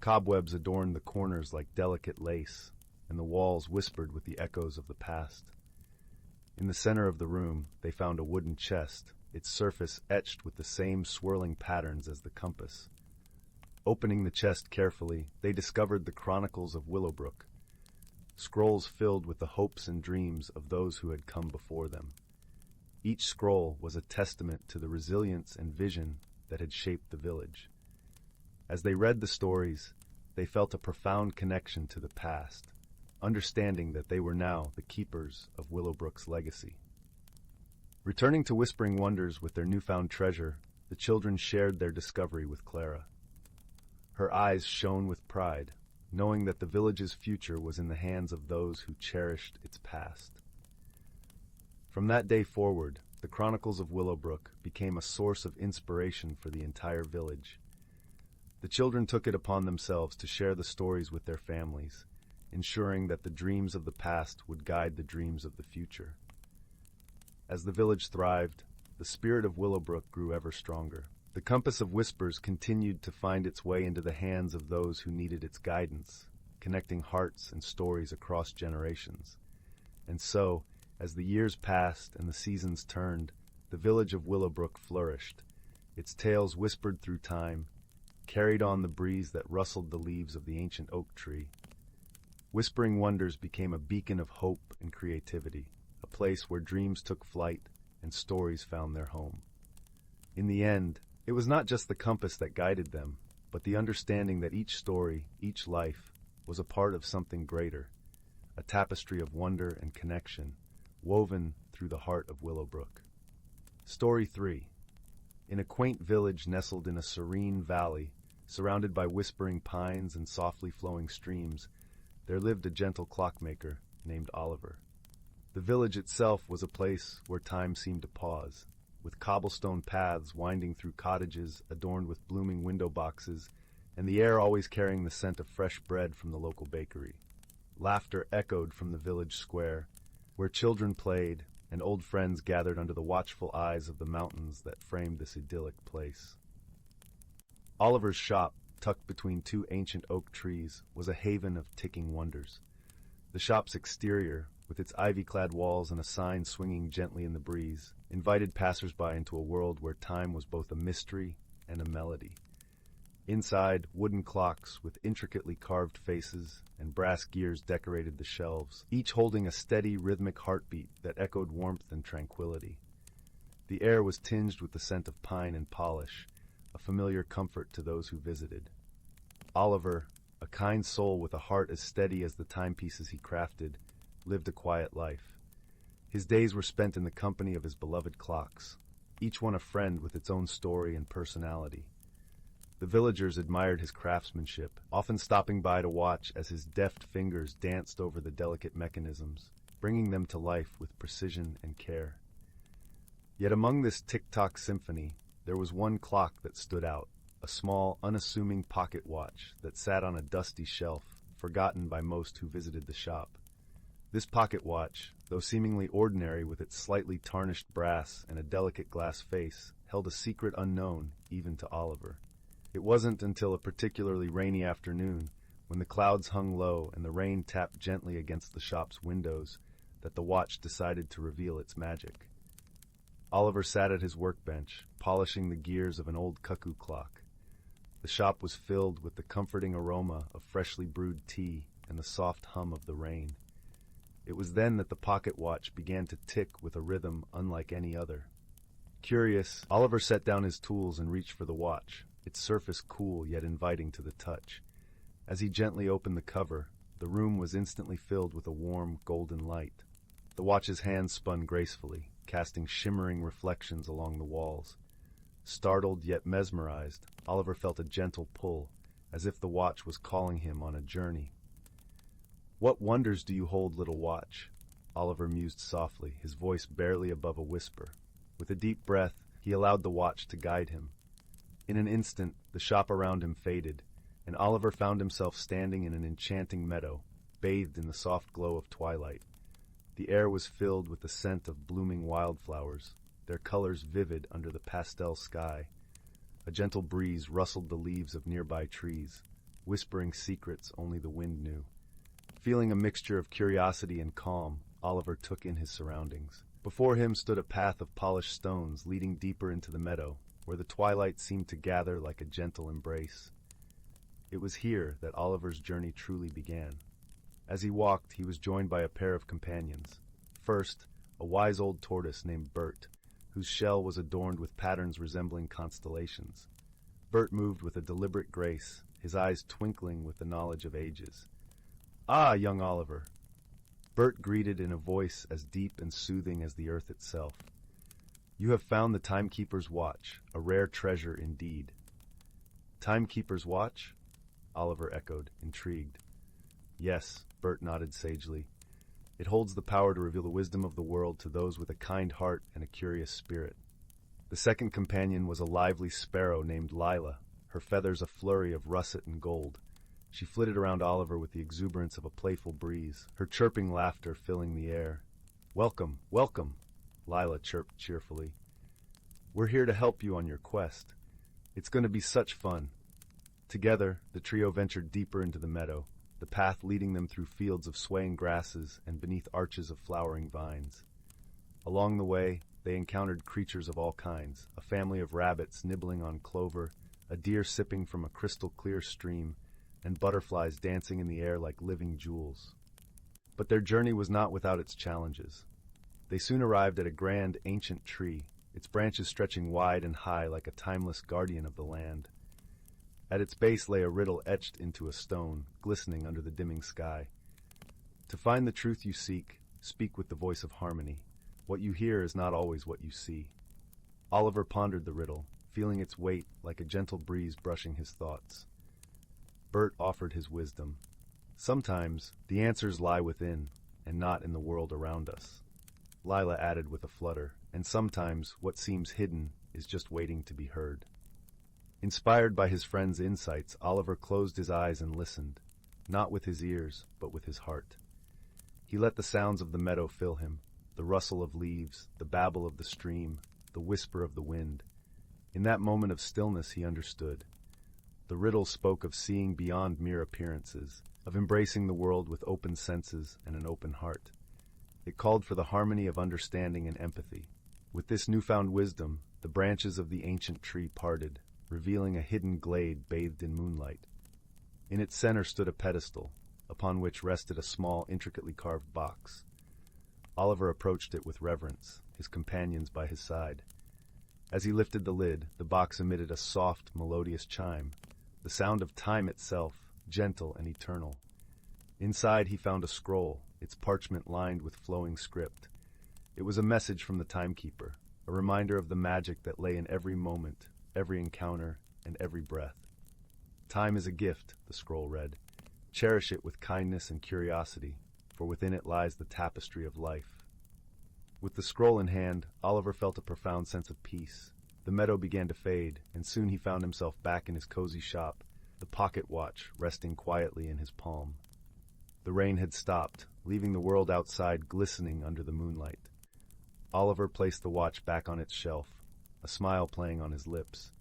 Cobwebs adorned the corners like delicate lace, and the walls whispered with the echoes of the past. In the center of the room, they found a wooden chest, its surface etched with the same swirling patterns as the compass. Opening the chest carefully, they discovered the Chronicles of Willowbrook, scrolls filled with the hopes and dreams of those who had come before them. Each scroll was a testament to the resilience and vision that had shaped the village. As they read the stories, they felt a profound connection to the past, understanding that they were now the keepers of Willowbrook's legacy. Returning to Whispering Wonders with their newfound treasure, the children shared their discovery with Clara. Her eyes shone with pride, knowing that the village's future was in the hands of those who cherished its past. From that day forward, the Chronicles of Willowbrook became a source of inspiration for the entire village. The children took it upon themselves to share the stories with their families, ensuring that the dreams of the past would guide the dreams of the future. As the village thrived, the spirit of Willowbrook grew ever stronger. The compass of whispers continued to find its way into the hands of those who needed its guidance, connecting hearts and stories across generations. And so, as the years passed and the seasons turned, the village of Willowbrook flourished. Its tales whispered through time, carried on the breeze that rustled the leaves of the ancient oak tree. Whispering Wonders became a beacon of hope and creativity, a place where dreams took flight and stories found their home. In the end, it was not just the compass that guided them, but the understanding that each story, each life, was a part of something greater, a tapestry of wonder and connection, woven through the heart of Willowbrook. Story 3. In a quaint village nestled in a serene valley, surrounded by whispering pines and softly flowing streams, there lived a gentle clockmaker named Oliver. The village itself was a place where time seemed to pause, with cobblestone paths winding through cottages adorned with blooming window boxes, and the air always carrying the scent of fresh bread from the local bakery. Laughter echoed from the village square, where children played and old friends gathered under the watchful eyes of the mountains that framed this idyllic place. Oliver's shop, tucked between two ancient oak trees, was a haven of ticking wonders. The shop's exterior, with its ivy-clad walls and a sign swinging gently in the breeze, invited passers-by into a world where time was both a mystery and a melody. Inside, wooden clocks with intricately carved faces and brass gears decorated the shelves, each holding a steady, rhythmic heartbeat that echoed warmth and tranquility. The air was tinged with the scent of pine and polish, a familiar comfort to those who visited. Oliver, a kind soul with a heart as steady as the timepieces he crafted, lived a quiet life. His days were spent in the company of his beloved clocks, each one a friend with its own story and personality. The villagers admired his craftsmanship, often stopping by to watch as his deft fingers danced over the delicate mechanisms, bringing them to life with precision and care. Yet among this tick-tock symphony, there was one clock that stood out, a small, unassuming pocket watch that sat on a dusty shelf, forgotten by most who visited the shop. This pocket watch, though seemingly ordinary with its slightly tarnished brass and a delicate glass face, held a secret unknown even to Oliver. It wasn't until a particularly rainy afternoon, when the clouds hung low and the rain tapped gently against the shop's windows, that the watch decided to reveal its magic. Oliver sat at his workbench, polishing the gears of an old cuckoo clock. The shop was filled with the comforting aroma of freshly brewed tea and the soft hum of the rain. It was then that the pocket watch began to tick with a rhythm unlike any other. Curious, Oliver set down his tools and reached for the watch, its surface cool yet inviting to the touch. As he gently opened the cover, the room was instantly filled with a warm, golden light. The watch's hands spun gracefully, casting shimmering reflections along the walls. Startled yet mesmerized, Oliver felt a gentle pull, as if the watch was calling him on a journey. "What wonders do you hold, little watch?" Oliver mused softly, his voice barely above a whisper. With a deep breath, he allowed the watch to guide him. In an instant, the shop around him faded, and Oliver found himself standing in an enchanting meadow, bathed in the soft glow of twilight. The air was filled with the scent of blooming wildflowers, their colors vivid under the pastel sky. A gentle breeze rustled the leaves of nearby trees, whispering secrets only the wind knew. Feeling a mixture of curiosity and calm, Oliver took in his surroundings. Before him stood a path of polished stones leading deeper into the meadow, where the twilight seemed to gather like a gentle embrace. It was here that Oliver's journey truly began. As he walked, he was joined by a pair of companions. First, a wise old tortoise named Bert, whose shell was adorned with patterns resembling constellations. Bert moved with a deliberate grace, his eyes twinkling with the knowledge of ages. "Ah, young Oliver!" Bert greeted in a voice as deep and soothing as the earth itself. "You have found the timekeeper's watch, a rare treasure indeed." "Timekeeper's watch?" Oliver echoed, intrigued. "Yes," Bert nodded sagely. "It holds the power to reveal the wisdom of the world to those with a kind heart and a curious spirit." The second companion was a lively sparrow named Lila, her feathers a flurry of russet and gold. She flitted around Oliver with the exuberance of a playful breeze, her chirping laughter filling the air. "Welcome, welcome," Lila chirped cheerfully. "We're here to help you on your quest. It's going to be such fun." Together, the trio ventured deeper into the meadow, the path leading them through fields of swaying grasses and beneath arches of flowering vines. Along the way, they encountered creatures of all kinds, a family of rabbits nibbling on clover, a deer sipping from a crystal-clear stream, and butterflies dancing in the air like living jewels. But their journey was not without its challenges. They soon arrived at a grand, ancient tree, its branches stretching wide and high like a timeless guardian of the land. At its base lay a riddle etched into a stone, glistening under the dimming sky. "To find the truth you seek, speak with the voice of harmony. What you hear is not always what you see." Oliver pondered the riddle, feeling its weight like a gentle breeze brushing his thoughts. Bert offered his wisdom. "Sometimes the answers lie within, and not in the world around us." Lila added with a flutter, "And sometimes what seems hidden is just waiting to be heard." Inspired by his friend's insights, Oliver closed his eyes and listened, not with his ears, but with his heart. He let the sounds of the meadow fill him, the rustle of leaves, the babble of the stream, the whisper of the wind. In that moment of stillness he understood. The riddle spoke of seeing beyond mere appearances, of embracing the world with open senses and an open heart. It called for the harmony of understanding and empathy. With this newfound wisdom, the branches of the ancient tree parted, revealing a hidden glade bathed in moonlight. In its center stood a pedestal, upon which rested a small, intricately carved box. Oliver approached it with reverence, his companions by his side. As he lifted the lid, the box emitted a soft, melodious chime, the sound of time itself, gentle and eternal. Inside he found a scroll, its parchment lined with flowing script. It was a message from the timekeeper, a reminder of the magic that lay in every moment, every encounter, and every breath. "Time is a gift," the scroll read. "Cherish it with kindness and curiosity, for within it lies the tapestry of life." With the scroll in hand, Oliver felt a profound sense of peace. The meadow began to fade, and soon he found himself back in his cozy shop, the pocket watch resting quietly in his palm. The rain had stopped, leaving the world outside glistening under the moonlight. Oliver placed the watch back on its shelf, a smile playing on his lips.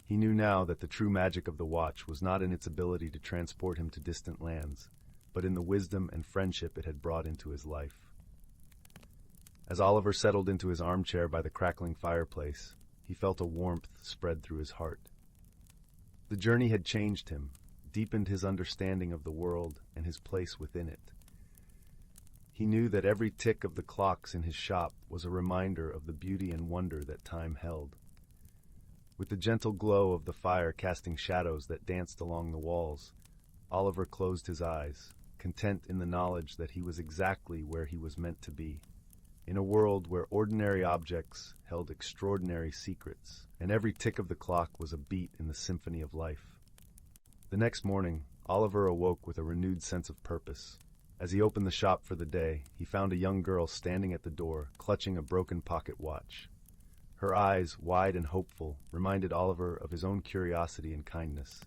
He knew now that the true magic of the watch was not in its ability to transport him to distant lands, but in the wisdom and friendship it had brought into his life. As Oliver settled into his armchair by the crackling fireplace, he felt a warmth spread through his heart. The journey had changed him, deepened his understanding of the world and his place within it. He knew that every tick of the clocks in his shop was a reminder of the beauty and wonder that time held. With the gentle glow of the fire casting shadows that danced along the walls, Oliver closed his eyes, content in the knowledge that he was exactly where he was meant to be, in a world where ordinary objects held extraordinary secrets, and every tick of the clock was a beat in the symphony of life. The next morning, Oliver awoke with a renewed sense of purpose. As he opened the shop for the day, he found a young girl standing at the door, clutching a broken pocket watch. Her eyes, wide and hopeful, reminded Oliver of his own curiosity and kindness.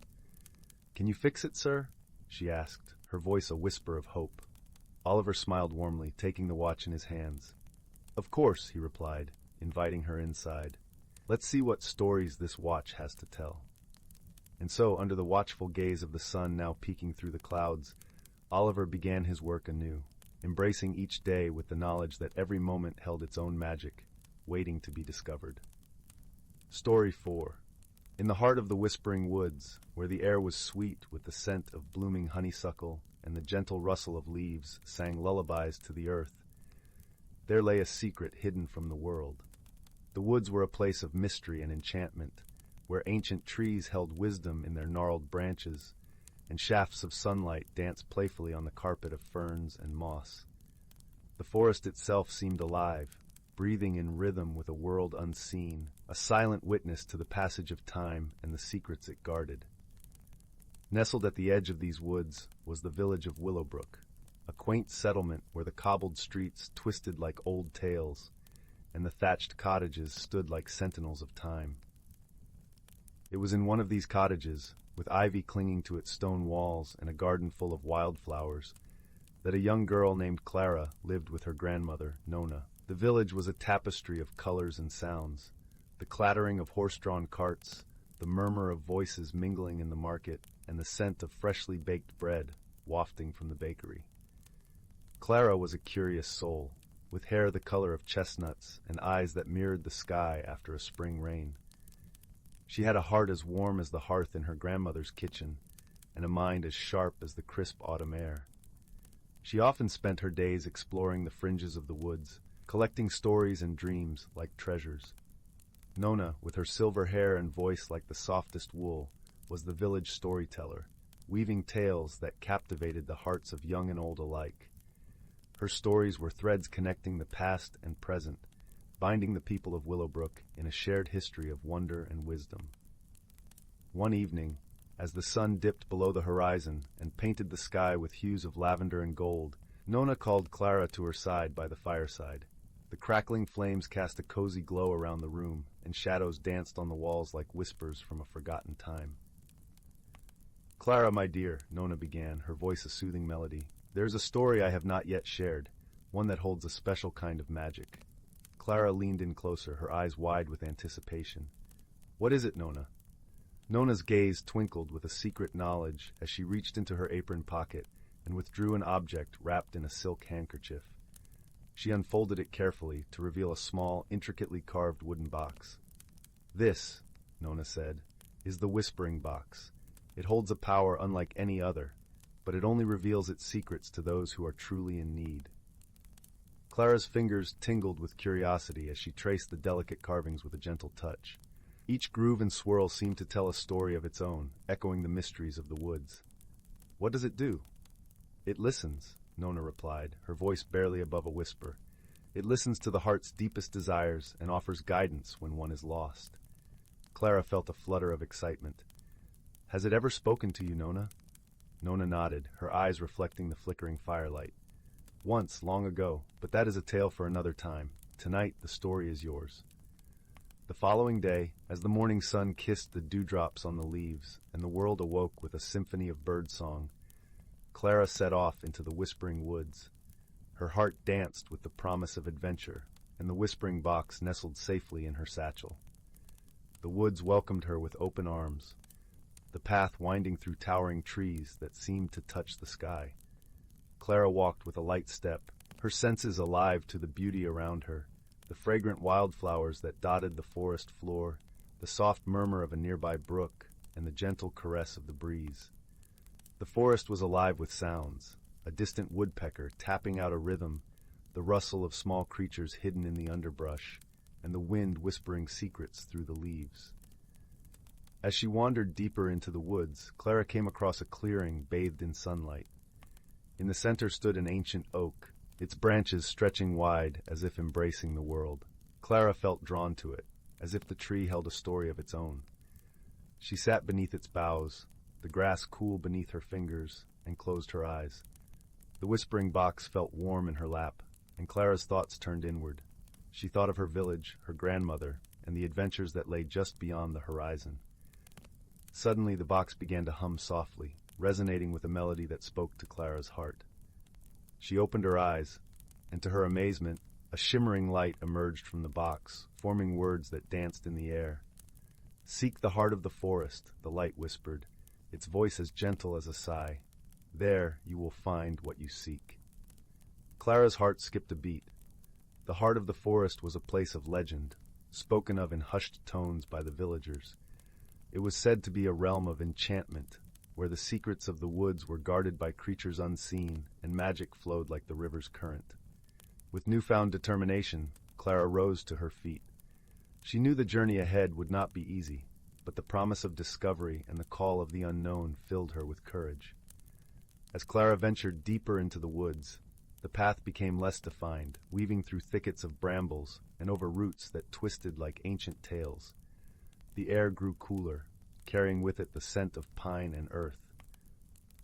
"Can you fix it, sir?" she asked, her voice a whisper of hope. Oliver smiled warmly, taking the watch in his hands. "Of course," he replied, inviting her inside. "Let's see what stories this watch has to tell." And so, under the watchful gaze of the sun now peeking through the clouds, Oliver began his work anew, embracing each day with the knowledge that every moment held its own magic, waiting to be discovered. Story 4. In the heart of the whispering woods, where the air was sweet with the scent of blooming honeysuckle and the gentle rustle of leaves sang lullabies to the earth, there lay a secret hidden from the world. The woods were a place of mystery and enchantment, where ancient trees held wisdom in their gnarled branches, and shafts of sunlight danced playfully on the carpet of ferns and moss. The forest itself seemed alive, breathing in rhythm with a world unseen, a silent witness to the passage of time and the secrets it guarded. Nestled at the edge of these woods was the village of Willowbrook, a quaint settlement where the cobbled streets twisted like old tales, and the thatched cottages stood like sentinels of time. It was in one of these cottages, with ivy clinging to its stone walls and a garden full of wildflowers, that a young girl named Clara lived with her grandmother, Nona. The village was a tapestry of colors and sounds, the clattering of horse-drawn carts, the murmur of voices mingling in the market, and the scent of freshly baked bread wafting from the bakery. Clara was a curious soul, with hair the color of chestnuts and eyes that mirrored the sky after a spring rain. She had a heart as warm as the hearth in her grandmother's kitchen, and a mind as sharp as the crisp autumn air. She often spent her days exploring the fringes of the woods, collecting stories and dreams like treasures. Nona, with her silver hair and voice like the softest wool, was the village storyteller, weaving tales that captivated the hearts of young and old alike. Her stories were threads connecting the past and present, binding the people of Willowbrook in a shared history of wonder and wisdom. One evening, as the sun dipped below the horizon and painted the sky with hues of lavender and gold, Nona called Clara to her side by the fireside. The crackling flames cast a cozy glow around the room, and shadows danced on the walls like whispers from a forgotten time. "Clara, my dear," Nona began, her voice a soothing melody, "there's a story I have not yet shared, one that holds a special kind of magic." Clara leaned in closer, her eyes wide with anticipation. "What is it, Nona?" Nona's gaze twinkled with a secret knowledge as she reached into her apron pocket and withdrew an object wrapped in a silk handkerchief. She unfolded it carefully to reveal a small, intricately carved wooden box. "This," Nona said, "is the Whispering Box. It holds a power unlike any other, but it only reveals its secrets to those who are truly in need." Clara's fingers tingled with curiosity as she traced the delicate carvings with a gentle touch. Each groove and swirl seemed to tell a story of its own, echoing the mysteries of the woods. "What does it do?" "It listens," Nona replied, her voice barely above a whisper. "It listens to the heart's deepest desires and offers guidance when one is lost." Clara felt a flutter of excitement. "Has it ever spoken to you, Nona?" Nona nodded, her eyes reflecting the flickering firelight. "Once, long ago, but that is a tale for another time. Tonight, the story is yours." The following day, as the morning sun kissed the dewdrops on the leaves and the world awoke with a symphony of bird song, Clara set off into the whispering woods. Her heart danced with the promise of adventure, and the whispering box nestled safely in her satchel. The woods welcomed her with open arms, the path winding through towering trees that seemed to touch the sky. Clara walked with a light step, her senses alive to the beauty around her, the fragrant wildflowers that dotted the forest floor, the soft murmur of a nearby brook, and the gentle caress of the breeze. The forest was alive with sounds, a distant woodpecker tapping out a rhythm, the rustle of small creatures hidden in the underbrush, and the wind whispering secrets through the leaves. As she wandered deeper into the woods, Clara came across a clearing bathed in sunlight. In the center stood an ancient oak, its branches stretching wide as if embracing the world. Clara felt drawn to it, as if the tree held a story of its own. She sat beneath its boughs, the grass cool beneath her fingers, and closed her eyes. The whispering box felt warm in her lap, and Clara's thoughts turned inward. She thought of her village, her grandmother, and the adventures that lay just beyond the horizon. Suddenly the box began to hum softly, resonating with a melody that spoke to Clara's heart. She opened her eyes, and to her amazement, a shimmering light emerged from the box, forming words that danced in the air. "Seek the heart of the forest," the light whispered, its voice as gentle as a sigh. "There you will find what you seek." Clara's heart skipped a beat. The heart of the forest was a place of legend, spoken of in hushed tones by the villagers. It was said to be a realm of enchantment, where the secrets of the woods were guarded by creatures unseen, and magic flowed like the river's current. With newfound determination, Clara rose to her feet. She knew the journey ahead would not be easy, but the promise of discovery and the call of the unknown filled her with courage. As Clara ventured deeper into the woods, the path became less defined, weaving through thickets of brambles and over roots that twisted like ancient tales. The air grew cooler, carrying with it the scent of pine and earth.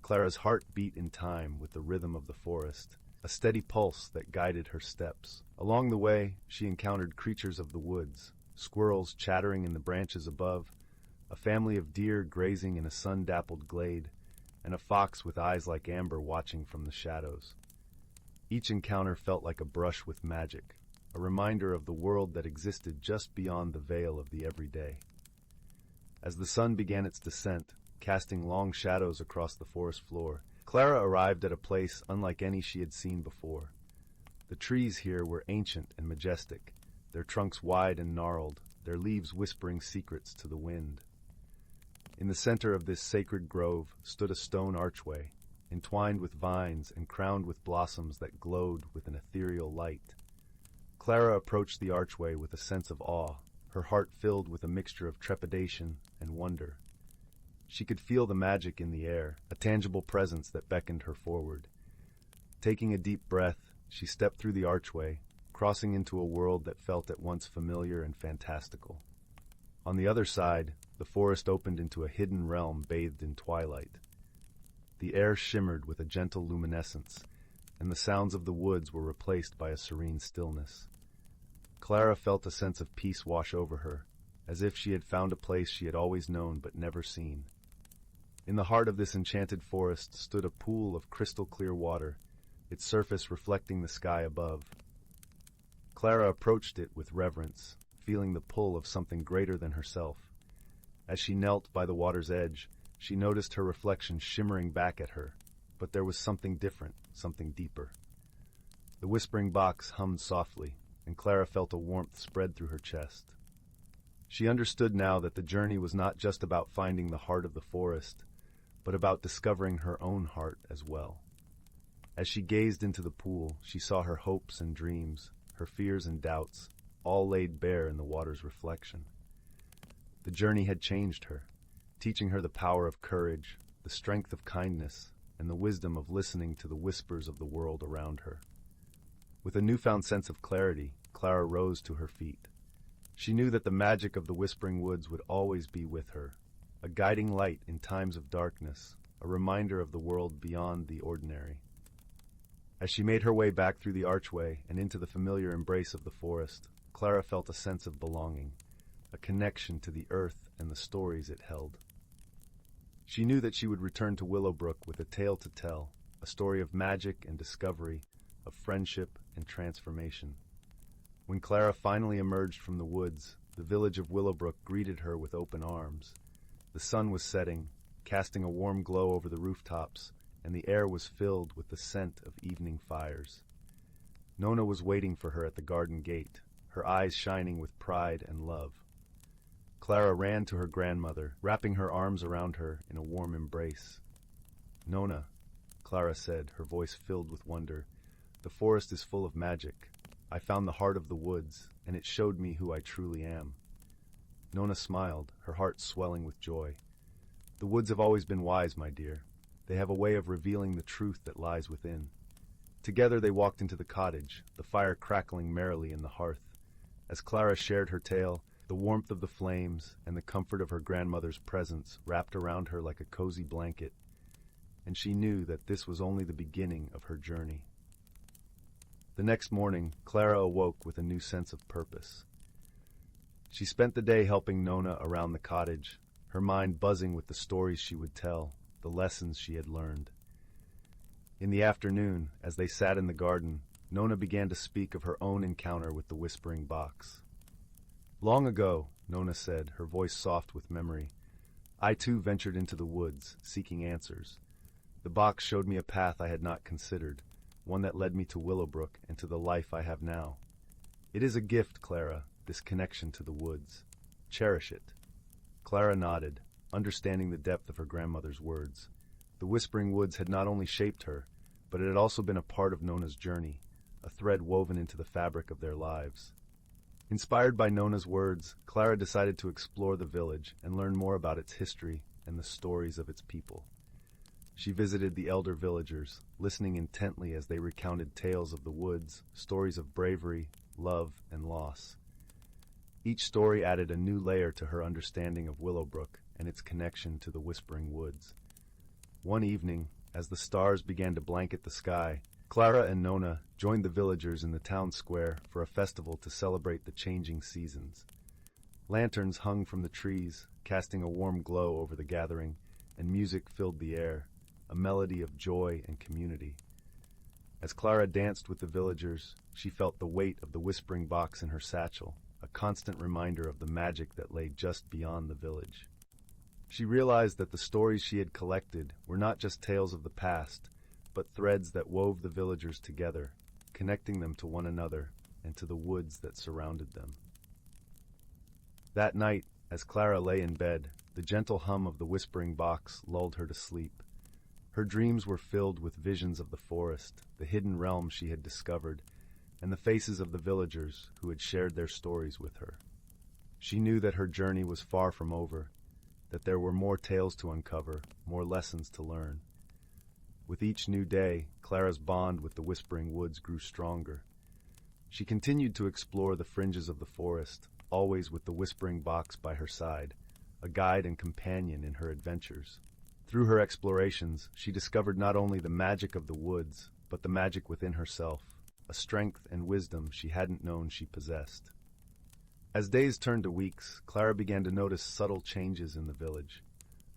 Clara's heart beat in time with the rhythm of the forest, a steady pulse that guided her steps. Along the way, she encountered creatures of the woods, squirrels chattering in the branches above, a family of deer grazing in a sun-dappled glade, and a fox with eyes like amber watching from the shadows. Each encounter felt like a brush with magic, a reminder of the world that existed just beyond the veil of the everyday. As the sun began its descent, casting long shadows across the forest floor, Clara arrived at a place unlike any she had seen before. The trees here were ancient and majestic, their trunks wide and gnarled, their leaves whispering secrets to the wind. In the center of this sacred grove stood a stone archway, entwined with vines and crowned with blossoms that glowed with an ethereal light. Clara approached the archway with a sense of awe, her heart filled with a mixture of trepidation and wonder. She could feel the magic in the air, a tangible presence that beckoned her forward. Taking a deep breath, she stepped through the archway, crossing into a world that felt at once familiar and fantastical. On the other side, the forest opened into a hidden realm bathed in twilight. The air shimmered with a gentle luminescence, and the sounds of the woods were replaced by a serene stillness. Clara felt a sense of peace wash over her, as if she had found a place she had always known but never seen. In the heart of this enchanted forest stood a pool of crystal-clear water, its surface reflecting the sky above. Clara approached it with reverence, feeling the pull of something greater than herself. As she knelt by the water's edge, she noticed her reflection shimmering back at her, but there was something different, something deeper. The whispering box hummed softly, and Clara felt a warmth spread through her chest. She understood now that the journey was not just about finding the heart of the forest, but about discovering her own heart as well. As she gazed into the pool, she saw her hopes and dreams, her fears and doubts, all laid bare in the water's reflection. The journey had changed her, teaching her the power of courage, the strength of kindness, and the wisdom of listening to the whispers of the world around her. With a newfound sense of clarity, Clara rose to her feet. She knew that the magic of the whispering woods would always be with her, a guiding light in times of darkness, a reminder of the world beyond the ordinary. As she made her way back through the archway and into the familiar embrace of the forest, Clara felt a sense of belonging, a connection to the earth and the stories it held. She knew that she would return to Willowbrook with a tale to tell, a story of magic and discovery, of friendship and transformation. When Clara finally emerged from the woods, the village of Willowbrook greeted her with open arms. The sun was setting, casting a warm glow over the rooftops, and the air was filled with the scent of evening fires. Nona was waiting for her at the garden gate, her eyes shining with pride and love. Clara ran to her grandmother, wrapping her arms around her in a warm embrace. "Nona," Clara said, her voice filled with wonder, "the forest is full of magic. I found the heart of the woods, and it showed me who I truly am." Nona smiled, her heart swelling with joy. "The woods have always been wise, my dear. They have a way of revealing the truth that lies within." Together they walked into the cottage, the fire crackling merrily in the hearth. As Clara shared her tale, the warmth of the flames and the comfort of her grandmother's presence wrapped around her like a cozy blanket, and she knew that this was only the beginning of her journey. The next morning, Clara awoke with a new sense of purpose. She spent the day helping Nona around the cottage, her mind buzzing with the stories she would tell, the lessons she had learned. In the afternoon, as they sat in the garden, Nona began to speak of her own encounter with the whispering box. "Long ago," Nona said, her voice soft with memory, "I too ventured into the woods, seeking answers. The box showed me a path I had not considered, one that led me to Willowbrook and to the life I have now. It is a gift, Clara, this connection to the woods. Cherish it." Clara nodded, understanding the depth of her grandmother's words. The Whispering Woods had not only shaped her, but it had also been a part of Nona's journey, a thread woven into the fabric of their lives. Inspired by Nona's words, Clara decided to explore the village and learn more about its history and the stories of its people. She visited the elder villagers, listening intently as they recounted tales of the woods, stories of bravery, love, and loss. Each story added a new layer to her understanding of Willowbrook and its connection to the Whispering Woods. One evening, as the stars began to blanket the sky, Clara and Nona joined the villagers in the town square for a festival to celebrate the changing seasons. Lanterns hung from the trees, casting a warm glow over the gathering, and music filled the air, a melody of joy and community. As Clara danced with the villagers, she felt the weight of the whispering box in her satchel, a constant reminder of the magic that lay just beyond the village. She realized that the stories she had collected were not just tales of the past, but threads that wove the villagers together, connecting them to one another and to the woods that surrounded them. That night, as Clara lay in bed, the gentle hum of the whispering box lulled her to sleep. Her dreams were filled with visions of the forest, the hidden realm she had discovered, and the faces of the villagers who had shared their stories with her. She knew that her journey was far from over, that there were more tales to uncover, more lessons to learn. With each new day, Clara's bond with the Whispering Woods grew stronger. She continued to explore the fringes of the forest, always with the whispering box by her side, a guide and companion in her adventures. Through her explorations, she discovered not only the magic of the woods, but the magic within herself, a strength and wisdom she hadn't known she possessed. As days turned to weeks, Clara began to notice subtle changes in the village,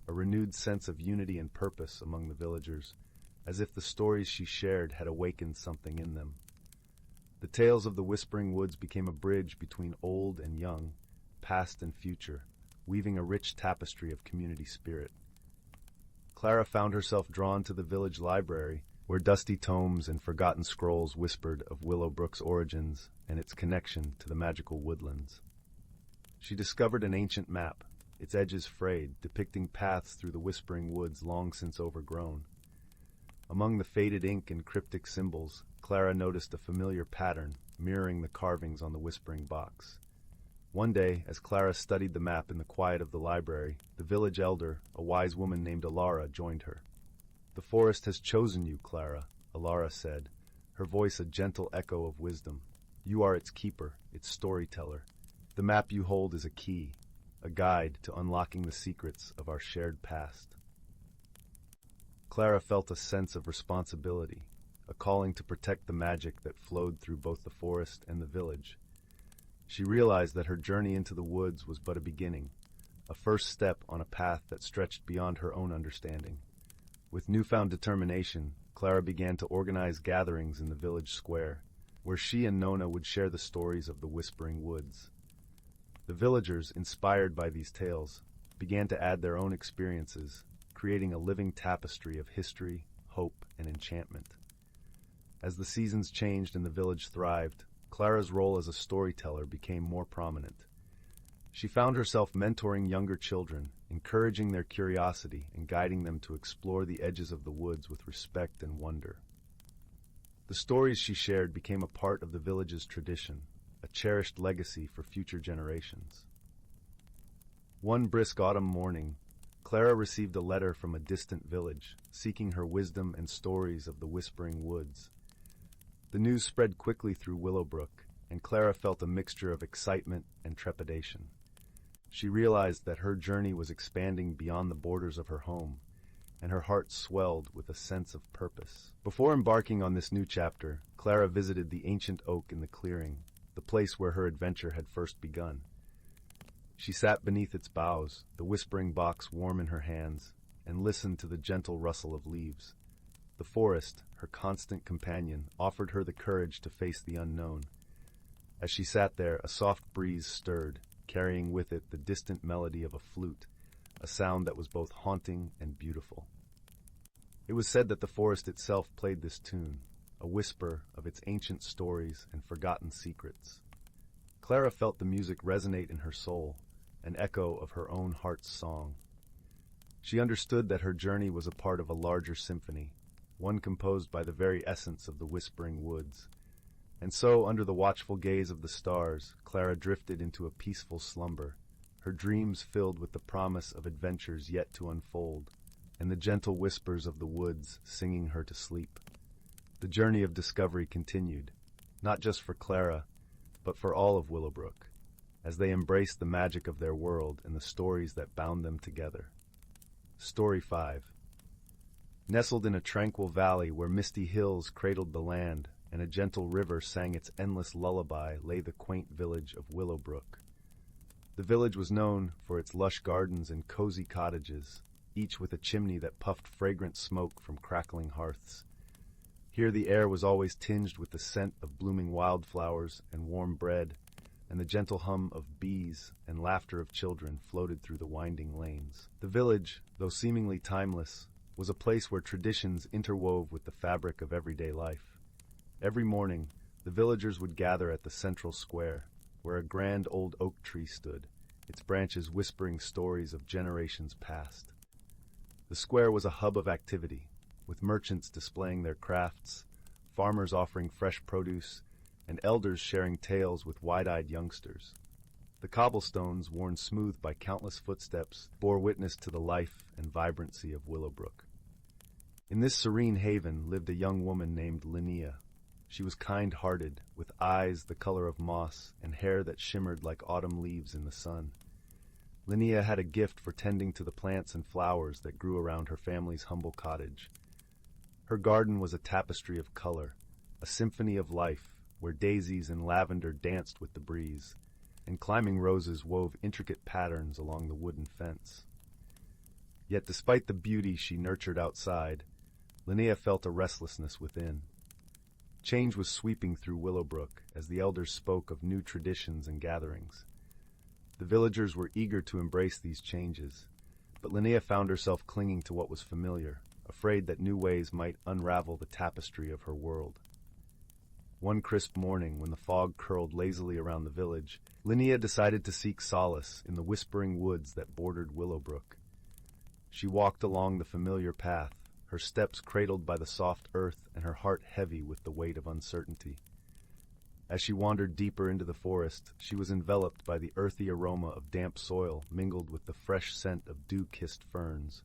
a renewed sense of unity and purpose among the villagers, as if the stories she shared had awakened something in them. The tales of the Whispering Woods became a bridge between old and young, past and future, weaving a rich tapestry of community spirit. Clara found herself drawn to the village library, where dusty tomes and forgotten scrolls whispered of Willowbrook's origins and its connection to the magical woodlands. She discovered an ancient map, its edges frayed, depicting paths through the Whispering Woods long since overgrown. Among the faded ink and cryptic symbols, Clara noticed a familiar pattern, mirroring the carvings on the whispering box. One day, as Clara studied the map in the quiet of the library, the village elder, a wise woman named Alara, joined her. "The forest has chosen you, Clara," Alara said, her voice a gentle echo of wisdom. "You are its keeper, its storyteller. The map you hold is a key, a guide to unlocking the secrets of our shared past." Clara felt a sense of responsibility, a calling to protect the magic that flowed through both the forest and the village. She realized that her journey into the woods was but a beginning, a first step on a path that stretched beyond her own understanding. With newfound determination, Clara began to organize gatherings in the village square, where she and Nona would share the stories of the Whispering Woods. The villagers, inspired by these tales, began to add their own experiences, creating a living tapestry of history, hope, and enchantment. As the seasons changed and the village thrived, Clara's role as a storyteller became more prominent. She found herself mentoring younger children, encouraging their curiosity and guiding them to explore the edges of the woods with respect and wonder. The stories she shared became a part of the village's tradition, a cherished legacy for future generations. One brisk autumn morning, Clara received a letter from a distant village, seeking her wisdom and stories of the Whispering Woods. The news spread quickly through Willowbrook, and Clara felt a mixture of excitement and trepidation. She realized that her journey was expanding beyond the borders of her home, and her heart swelled with a sense of purpose. Before embarking on this new chapter, Clara visited the ancient oak in the clearing, the place where her adventure had first begun. She sat beneath its boughs, the whispering box warm in her hands, and listened to the gentle rustle of leaves. The forest, her constant companion, offered her the courage to face the unknown. As she sat there, a soft breeze stirred, carrying with it the distant melody of a flute, a sound that was both haunting and beautiful. It was said that the forest itself played this tune, a whisper of its ancient stories and forgotten secrets. Clara felt the music resonate in her soul, an echo of her own heart's song. She understood that her journey was a part of a larger symphony, one composed by the very essence of the Whispering Woods. And so, under the watchful gaze of the stars, Clara drifted into a peaceful slumber, her dreams filled with the promise of adventures yet to unfold, and the gentle whispers of the woods singing her to sleep. The journey of discovery continued, not just for Clara, but for all of Willowbrook, as they embraced the magic of their world and the stories that bound them together. Story 5. Nestled in a tranquil valley where misty hills cradled the land and a gentle river sang its endless lullaby lay the quaint village of Willowbrook. The village was known for its lush gardens and cozy cottages, each with a chimney that puffed fragrant smoke from crackling hearths. Here the air was always tinged with the scent of blooming wildflowers and warm bread, and the gentle hum of bees and laughter of children floated through the winding lanes. The village, though seemingly timeless, was a place where traditions interwove with the fabric of everyday life. Every morning, the villagers would gather at the central square, where a grand old oak tree stood, its branches whispering stories of generations past. The square was a hub of activity, with merchants displaying their crafts, farmers offering fresh produce, and elders sharing tales with wide-eyed youngsters. The cobblestones, worn smooth by countless footsteps, bore witness to the life and vibrancy of Willowbrook. In this serene haven lived a young woman named Linnea. She was kind-hearted, with eyes the color of moss and hair that shimmered like autumn leaves in the sun. Linnea had a gift for tending to the plants and flowers that grew around her family's humble cottage. Her garden was a tapestry of color, a symphony of life, where daisies and lavender danced with the breeze, and climbing roses wove intricate patterns along the wooden fence. Yet despite the beauty she nurtured outside, Linnea felt a restlessness within. Change was sweeping through Willowbrook as the elders spoke of new traditions and gatherings. The villagers were eager to embrace these changes, but Linnea found herself clinging to what was familiar, afraid that new ways might unravel the tapestry of her world. One crisp morning, when the fog curled lazily around the village, Linnea decided to seek solace in the whispering woods that bordered Willowbrook. She walked along the familiar path, her steps cradled by the soft earth and her heart heavy with the weight of uncertainty. As she wandered deeper into the forest, she was enveloped by the earthy aroma of damp soil mingled with the fresh scent of dew-kissed ferns.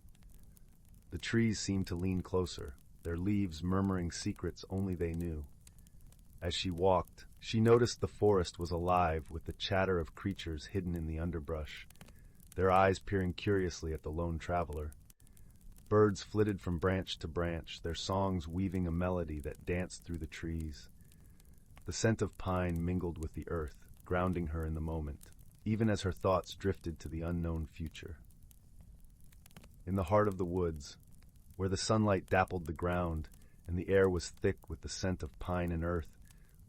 The trees seemed to lean closer, their leaves murmuring secrets only they knew. As she walked, she noticed the forest was alive with the chatter of creatures hidden in the underbrush, their eyes peering curiously at the lone traveler. Birds flitted from branch to branch, their songs weaving a melody that danced through the trees. The scent of pine mingled with the earth, grounding her in the moment, even as her thoughts drifted to the unknown future. In the heart of the woods, where the sunlight dappled the ground and the air was thick with the scent of pine and earth,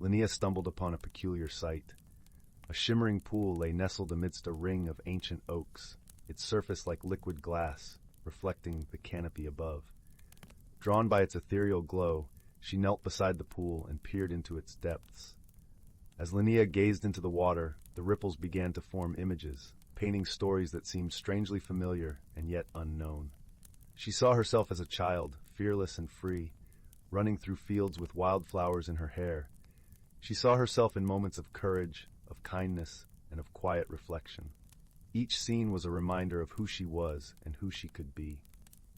Linnea stumbled upon a peculiar sight. A shimmering pool lay nestled amidst a ring of ancient oaks, its surface like liquid glass, reflecting the canopy above. Drawn by its ethereal glow, she knelt beside the pool and peered into its depths. As Linnea gazed into the water, the ripples began to form images, painting stories that seemed strangely familiar and yet unknown. She saw herself as a child, fearless and free, running through fields with wildflowers in her hair. She saw herself in moments of courage, of kindness, and of quiet reflection. Each scene was a reminder of who she was and who she could be.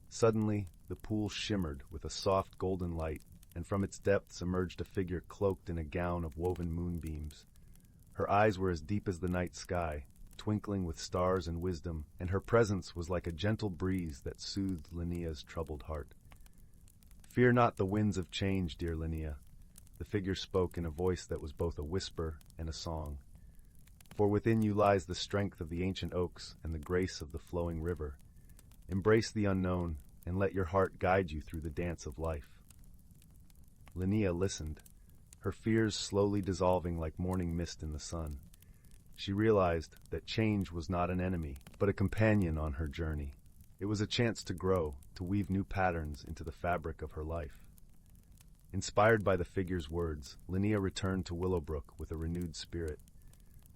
Suddenly, the pool shimmered with a soft golden light, and from its depths emerged a figure cloaked in a gown of woven moonbeams. Her eyes were as deep as the night sky, twinkling with stars and wisdom, and her presence was like a gentle breeze that soothed Linnea's troubled heart. "Fear not the winds of change, dear Linnea," the figure spoke in a voice that was both a whisper and a song. "For within you lies the strength of the ancient oaks and the grace of the flowing river. Embrace the unknown, and let your heart guide you through the dance of life." Linnea listened, her fears slowly dissolving like morning mist in the sun. She realized that change was not an enemy, but a companion on her journey. It was a chance to grow, to weave new patterns into the fabric of her life. Inspired by the figure's words, Linnea returned to Willowbrook with a renewed spirit.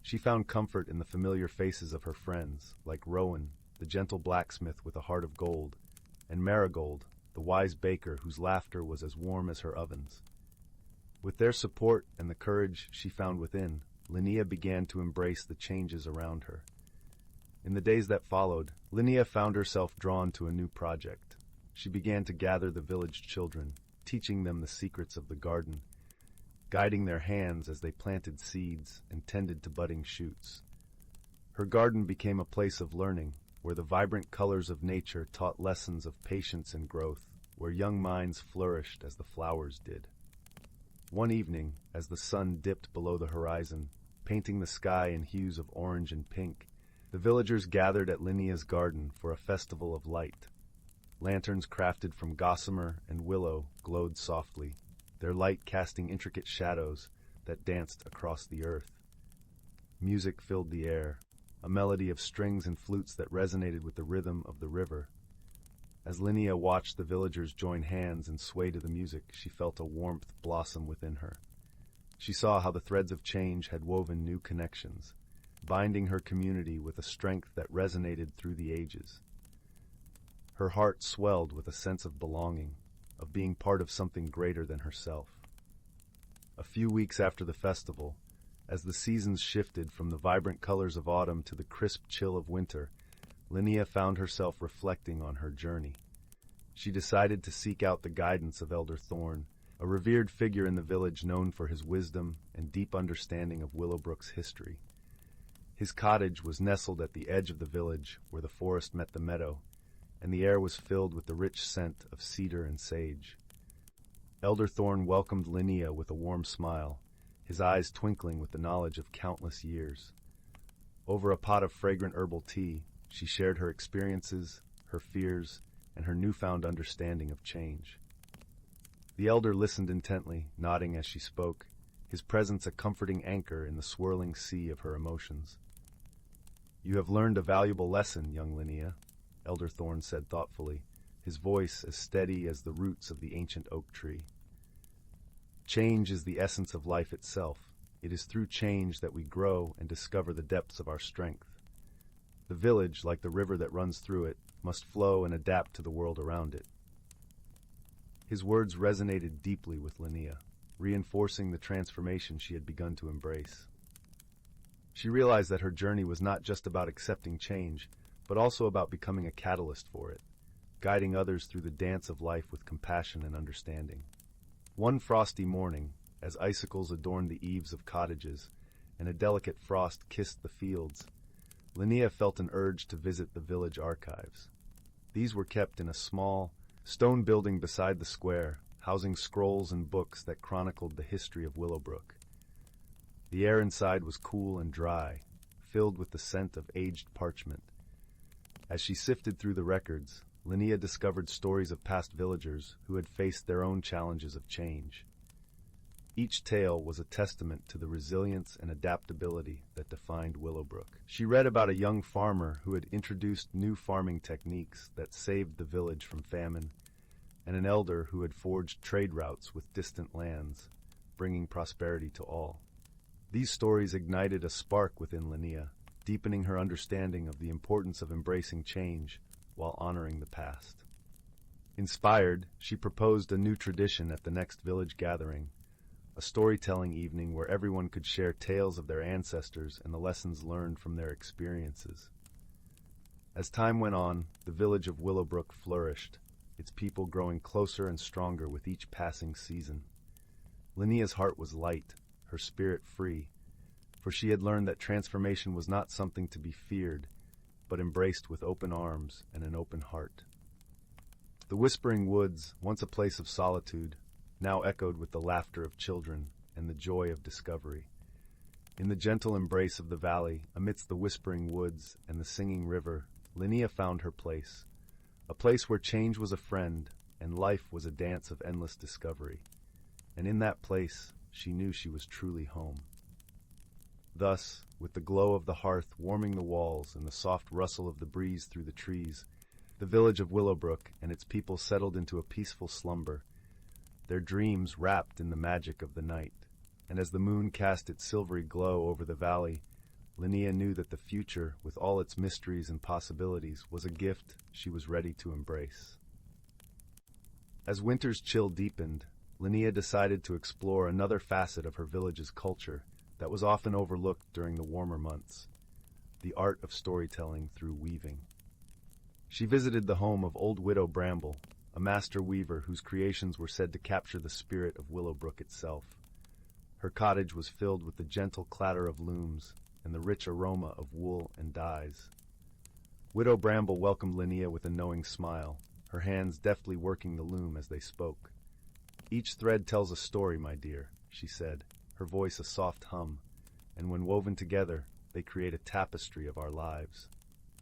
She found comfort in the familiar faces of her friends, like Rowan, the gentle blacksmith with a heart of gold, and Marigold, the wise baker whose laughter was as warm as her ovens. With their support and the courage she found within, Linnea began to embrace the changes around her. In the days that followed, Linnea found herself drawn to a new project. She began to gather the village children, teaching them the secrets of the garden, guiding their hands as they planted seeds and tended to budding shoots. Her garden became a place of learning, where the vibrant colors of nature taught lessons of patience and growth, where young minds flourished as the flowers did. One evening, as the sun dipped below the horizon, painting the sky in hues of orange and pink, the villagers gathered at Linnea's garden for a festival of light. Lanterns crafted from gossamer and willow glowed softly, their light casting intricate shadows that danced across the earth. Music filled the air, a melody of strings and flutes that resonated with the rhythm of the river. As Linnea watched the villagers join hands and sway to the music, she felt a warmth blossom within her. She saw how the threads of change had woven new connections, binding her community with a strength that resonated through the ages. Her heart swelled with a sense of belonging, of being part of something greater than herself. A few weeks after the festival, as the seasons shifted from the vibrant colors of autumn to the crisp chill of winter, Linnea found herself reflecting on her journey. She decided to seek out the guidance of Elder Thorn, a revered figure in the village known for his wisdom and deep understanding of Willowbrook's history. His cottage was nestled at the edge of the village where the forest met the meadow, and the air was filled with the rich scent of cedar and sage. Elder Thorn welcomed Linnea with a warm smile, his eyes twinkling with the knowledge of countless years. Over a pot of fragrant herbal tea, she shared her experiences, her fears, and her newfound understanding of change. The elder listened intently, nodding as she spoke, his presence a comforting anchor in the swirling sea of her emotions. "You have learned a valuable lesson, young Linnea," Elder Thorn said thoughtfully, his voice as steady as the roots of the ancient oak tree. "Change is the essence of life itself. It is through change that we grow and discover the depths of our strength. The village, like the river that runs through it, must flow and adapt to the world around it." His words resonated deeply with Linnea, reinforcing the transformation she had begun to embrace. She realized that her journey was not just about accepting change, but also about becoming a catalyst for it, guiding others through the dance of life with compassion and understanding. One frosty morning, as icicles adorned the eaves of cottages and a delicate frost kissed the fields, Linnea felt an urge to visit the village archives. These were kept in a small, stone building beside the square, housing scrolls and books that chronicled the history of Willowbrook. The air inside was cool and dry, filled with the scent of aged parchment. As she sifted through the records, Linnea discovered stories of past villagers who had faced their own challenges of change. Each tale was a testament to the resilience and adaptability that defined Willowbrook. She read about a young farmer who had introduced new farming techniques that saved the village from famine, and an elder who had forged trade routes with distant lands, bringing prosperity to all. These stories ignited a spark within Linnea, deepening her understanding of the importance of embracing change while honoring the past. Inspired, she proposed a new tradition at the next village gathering, a storytelling evening where everyone could share tales of their ancestors and the lessons learned from their experiences. As time went on, the village of Willowbrook flourished, its people growing closer and stronger with each passing season. Linnea's heart was light, her spirit free, for she had learned that transformation was not something to be feared, but embraced with open arms and an open heart. The Whispering Woods, once a place of solitude, now echoed with the laughter of children and the joy of discovery. In the gentle embrace of the valley, amidst the whispering woods and the singing river, Linnea found her place, a place where change was a friend and life was a dance of endless discovery. And in that place, she knew she was truly home. Thus, with the glow of the hearth warming the walls and the soft rustle of the breeze through the trees, the village of Willowbrook and its people settled into a peaceful slumber, their dreams wrapped in the magic of the night. And as the moon cast its silvery glow over the valley, Linnea knew that the future, with all its mysteries and possibilities, was a gift she was ready to embrace. As winter's chill deepened, Linnea decided to explore another facet of her village's culture that was often overlooked during the warmer months: the art of storytelling through weaving. She visited the home of old Widow Bramble, a master weaver whose creations were said to capture the spirit of Willowbrook itself. Her cottage was filled with the gentle clatter of looms and the rich aroma of wool and dyes. Widow Bramble welcomed Linnea with a knowing smile, her hands deftly working the loom as they spoke. "Each thread tells a story, my dear," she said, her voice a soft hum, "and when woven together, they create a tapestry of our lives."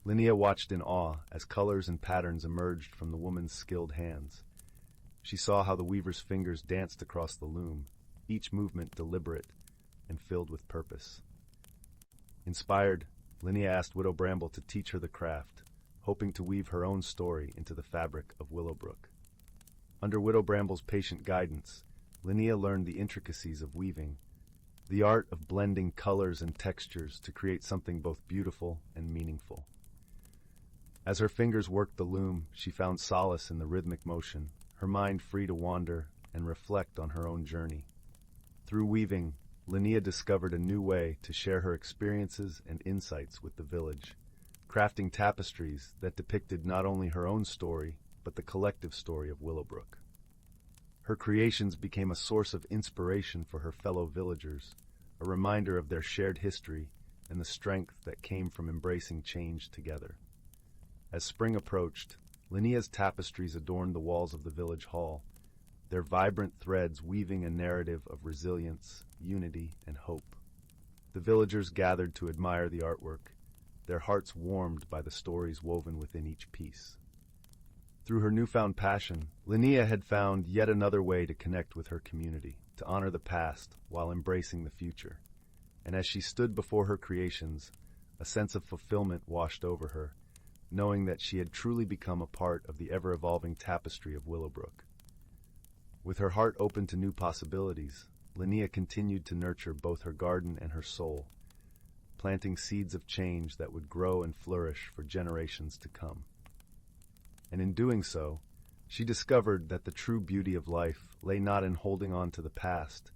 Linnea watched in awe as colors and patterns emerged from the woman's skilled hands. She saw how the weaver's fingers danced across the loom, each movement deliberate and filled with purpose. Inspired, Linnea asked Widow Bramble to teach her the craft, hoping to weave her own story into the fabric of Willowbrook. Under Widow Bramble's patient guidance, Linnea learned the intricacies of weaving, the art of blending colors and textures to create something both beautiful and meaningful. As her fingers worked the loom, she found solace in the rhythmic motion, her mind free to wander and reflect on her own journey. Through weaving, Linnea discovered a new way to share her experiences and insights with the village, crafting tapestries that depicted not only her own story, but the collective story of Willowbrook. Her creations became a source of inspiration for her fellow villagers, a reminder of their shared history and the strength that came from embracing change together. As spring approached, Linnea's tapestries adorned the walls of the village hall, their vibrant threads weaving a narrative of resilience, unity, and hope. The villagers gathered to admire the artwork, their hearts warmed by the stories woven within each piece. Through her newfound passion, Linnea had found yet another way to connect with her community, to honor the past while embracing the future. And as she stood before her creations, a sense of fulfillment washed over her, knowing that she had truly become a part of the ever-evolving tapestry of Willowbrook. With her heart open to new possibilities, Linnea continued to nurture both her garden and her soul, planting seeds of change that would grow and flourish for generations to come. And in doing so, she discovered that the true beauty of life lay not in holding on to the past,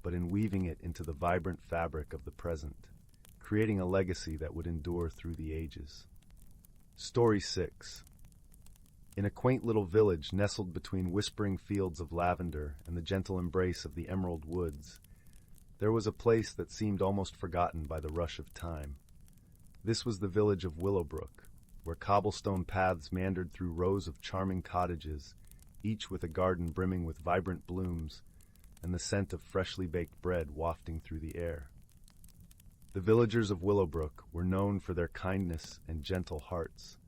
but in weaving it into the vibrant fabric of the present, creating a legacy that would endure through the ages. Story 6. In a quaint little village nestled between whispering fields of lavender and the gentle embrace of the emerald woods, there was a place that seemed almost forgotten by the rush of time. This was the village of Willowbrook, where cobblestone paths meandered through rows of charming cottages, each with a garden brimming with vibrant blooms and the scent of freshly baked bread wafting through the air. The villagers of Willowbrook were known for their kindness and gentle hearts,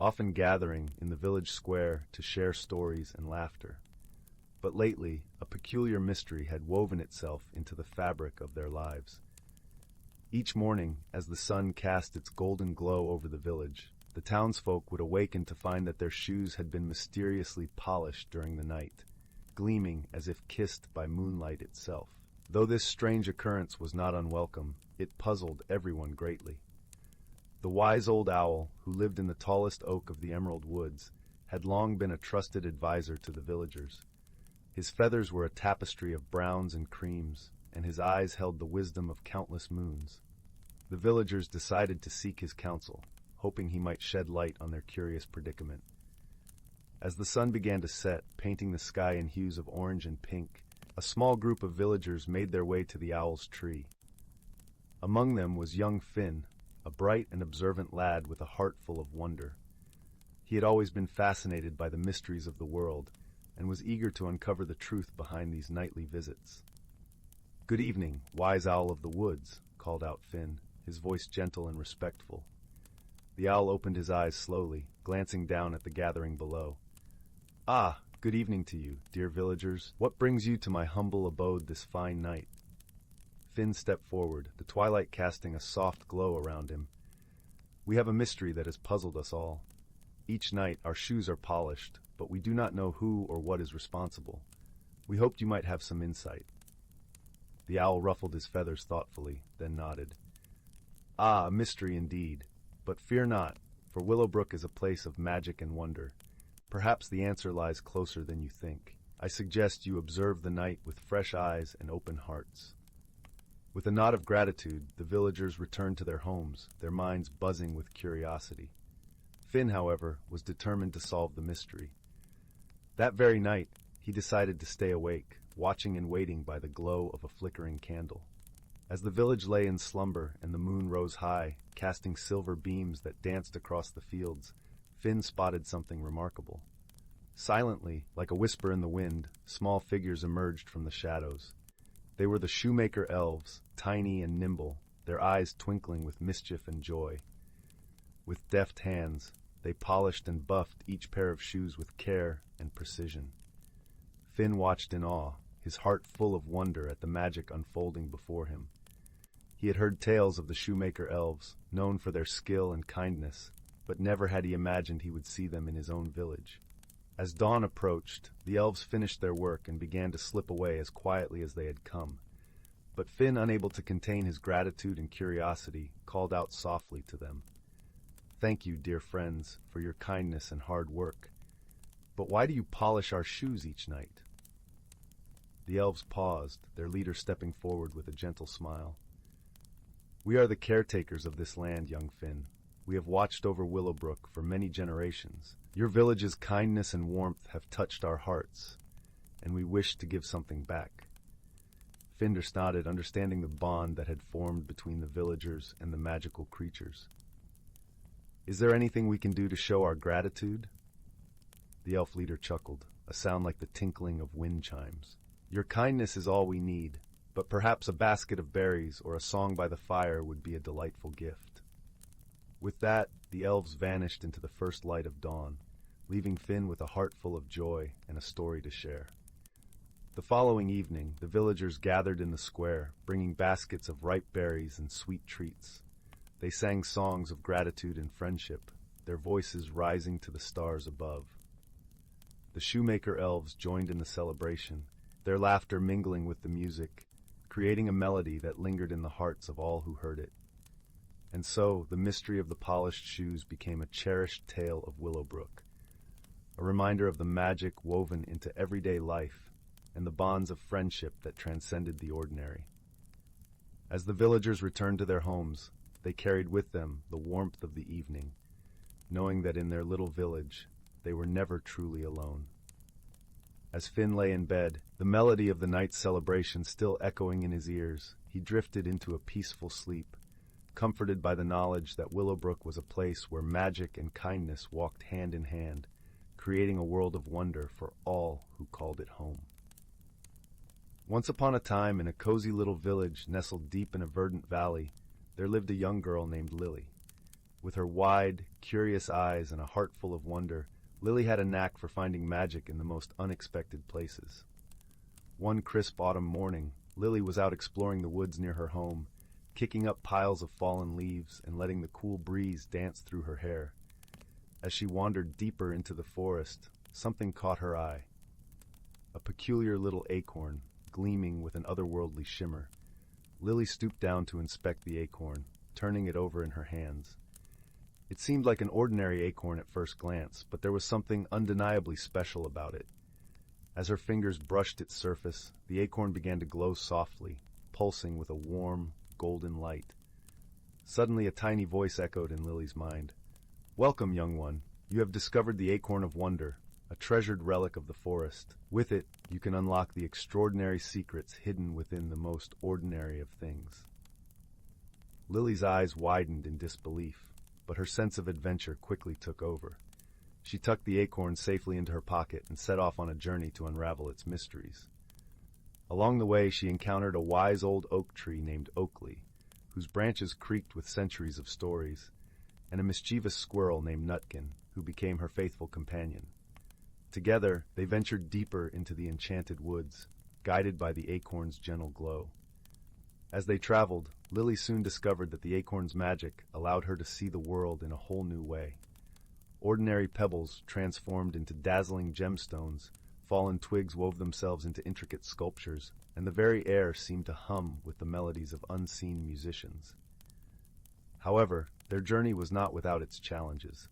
often gathering in the village square to share stories and laughter. But lately, a peculiar mystery had woven itself into the fabric of their lives. Each morning, as the sun cast its golden glow over the village, the townsfolk would awaken to find that their shoes had been mysteriously polished during the night, gleaming as if kissed by moonlight itself. Though this strange occurrence was not unwelcome, it puzzled everyone greatly. The wise old owl, who lived in the tallest oak of the Emerald Woods, had long been a trusted advisor to the villagers. His feathers were a tapestry of browns and creams, and his eyes held the wisdom of countless moons. The villagers decided to seek his counsel, hoping he might shed light on their curious predicament. As the sun began to set, painting the sky in hues of orange and pink, a small group of villagers made their way to the owl's tree. Among them was young Finn, a bright and observant lad with a heart full of wonder. He had always been fascinated by the mysteries of the world, and was eager to uncover the truth behind these nightly visits. "Good evening, wise owl of the woods," called out Finn, his voice gentle and respectful. The owl opened his eyes slowly, glancing down at the gathering below. "Ah, good evening to you, dear villagers. What brings you to my humble abode this fine night?" Finn stepped forward, the twilight casting a soft glow around him. "We have a mystery that has puzzled us all. Each night our shoes are polished, but we do not know who or what is responsible. We hoped you might have some insight." The owl ruffled his feathers thoughtfully, then nodded. "Ah, a mystery indeed. But fear not, for Willowbrook is a place of magic and wonder. Perhaps the answer lies closer than you think. I suggest you observe the night with fresh eyes and open hearts." With a nod of gratitude, the villagers returned to their homes, their minds buzzing with curiosity. Finn, however, was determined to solve the mystery. That very night, he decided to stay awake, watching and waiting by the glow of a flickering candle. As the village lay in slumber and the moon rose high, casting silver beams that danced across the fields, Finn spotted something remarkable. Silently, like a whisper in the wind, small figures emerged from the shadows. They were the shoemaker elves, tiny and nimble, their eyes twinkling with mischief and joy. With deft hands, they polished and buffed each pair of shoes with care and precision. Finn watched in awe, his heart full of wonder at the magic unfolding before him. He had heard tales of the shoemaker elves, known for their skill and kindness, but never had he imagined he would see them in his own village. As dawn approached, the elves finished their work and began to slip away as quietly as they had come. But Finn, unable to contain his gratitude and curiosity, called out softly to them. "Thank you, dear friends, for your kindness and hard work. But why do you polish our shoes each night?" The elves paused, their leader stepping forward with a gentle smile. "We are the caretakers of this land, young Finn. We have watched over Willowbrook for many generations. Your village's kindness and warmth have touched our hearts, and we wish to give something back." Finn nodded, understanding the bond that had formed between the villagers and the magical creatures. "Is there anything we can do to show our gratitude?" The elf leader chuckled, a sound like the tinkling of wind chimes. "Your kindness is all we need, but perhaps a basket of berries or a song by the fire would be a delightful gift." With that, the elves vanished into the first light of dawn, leaving Finn with a heart full of joy and a story to share. The following evening, the villagers gathered in the square, bringing baskets of ripe berries and sweet treats. They sang songs of gratitude and friendship, their voices rising to the stars above. The shoemaker elves joined in the celebration, their laughter mingling with the music, creating a melody that lingered in the hearts of all who heard it. And so, the mystery of the polished shoes became a cherished tale of Willowbrook, a reminder of the magic woven into everyday life and the bonds of friendship that transcended the ordinary. As the villagers returned to their homes, they carried with them the warmth of the evening, knowing that in their little village, they were never truly alone. As Finn lay in bed, the melody of the night's celebration still echoing in his ears, he drifted into a peaceful sleep, comforted by the knowledge that Willowbrook was a place where magic and kindness walked hand in hand, creating a world of wonder for all who called it home. Once upon a time, in a cozy little village nestled deep in a verdant valley, there lived a young girl named Lily. With her wide, curious eyes and a heart full of wonder, Lily had a knack for finding magic in the most unexpected places. One crisp autumn morning, Lily was out exploring the woods near her home, kicking up piles of fallen leaves and letting the cool breeze dance through her hair. As she wandered deeper into the forest, something caught her eye. A peculiar little acorn, gleaming with an otherworldly shimmer. Lily stooped down to inspect the acorn, turning it over in her hands. It seemed like an ordinary acorn at first glance, but there was something undeniably special about it. As her fingers brushed its surface, the acorn began to glow softly, pulsing with a warm, golden light. Suddenly a tiny voice echoed in Lily's mind. "Welcome, young one. You have discovered the acorn of wonder, a treasured relic of the forest. With it, you can unlock the extraordinary secrets hidden within the most ordinary of things." Lily's eyes widened in disbelief, but her sense of adventure quickly took over. She tucked the acorn safely into her pocket and set off on a journey to unravel its mysteries. Along the way, she encountered a wise old oak tree named Oakley, whose branches creaked with centuries of stories, and a mischievous squirrel named Nutkin, who became her faithful companion. Together, they ventured deeper into the enchanted woods, guided by the acorn's gentle glow. As they traveled, Lily soon discovered that the acorn's magic allowed her to see the world in a whole new way. Ordinary pebbles transformed into dazzling gemstones, fallen twigs wove themselves into intricate sculptures, and the very air seemed to hum with the melodies of unseen musicians. However, their journey was not without its challenges.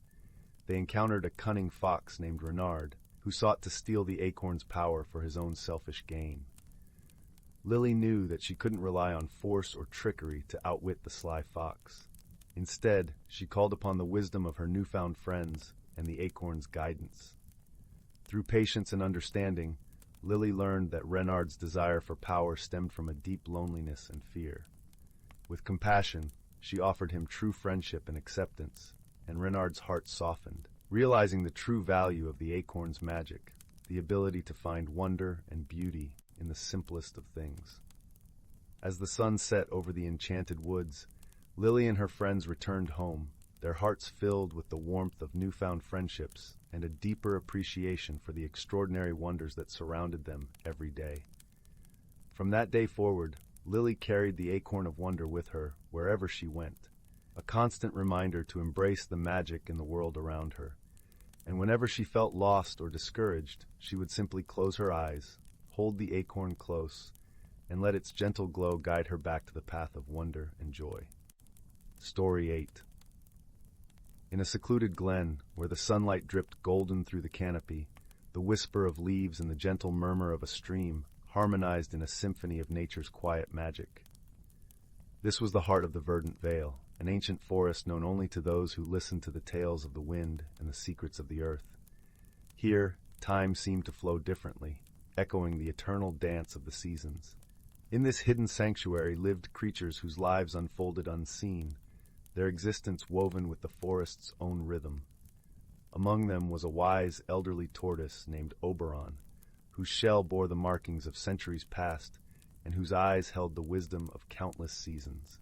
They encountered a cunning fox named Renard, who sought to steal the acorn's power for his own selfish gain. Lily knew that she couldn't rely on force or trickery to outwit the sly fox. Instead, she called upon the wisdom of her newfound friends and the acorn's guidance. Through patience and understanding, Lily learned that Renard's desire for power stemmed from a deep loneliness and fear. With compassion, she offered him true friendship and acceptance, and Renard's heart softened, realizing the true value of the acorn's magic, the ability to find wonder and beauty in the simplest of things. As the sun set over the enchanted woods, Lily and her friends returned home, their hearts filled with the warmth of newfound friendships and a deeper appreciation for the extraordinary wonders that surrounded them every day. From that day forward, Lily carried the acorn of wonder with her wherever she went, a constant reminder to embrace the magic in the world around her. And whenever she felt lost or discouraged, she would simply close her eyes, hold the acorn close, and let its gentle glow guide her back to the path of wonder and joy. Story 8. In a secluded glen, where the sunlight dripped golden through the canopy, the whisper of leaves and the gentle murmur of a stream harmonized in a symphony of nature's quiet magic. This was the heart of the verdant vale, an ancient forest known only to those who listen to the tales of the wind and the secrets of the earth. Here, time seemed to flow differently, echoing the eternal dance of the seasons. In this hidden sanctuary lived creatures whose lives unfolded unseen, their existence woven with the forest's own rhythm. Among them was a wise, elderly tortoise named Oberon, whose shell bore the markings of centuries past and whose eyes held the wisdom of countless seasons.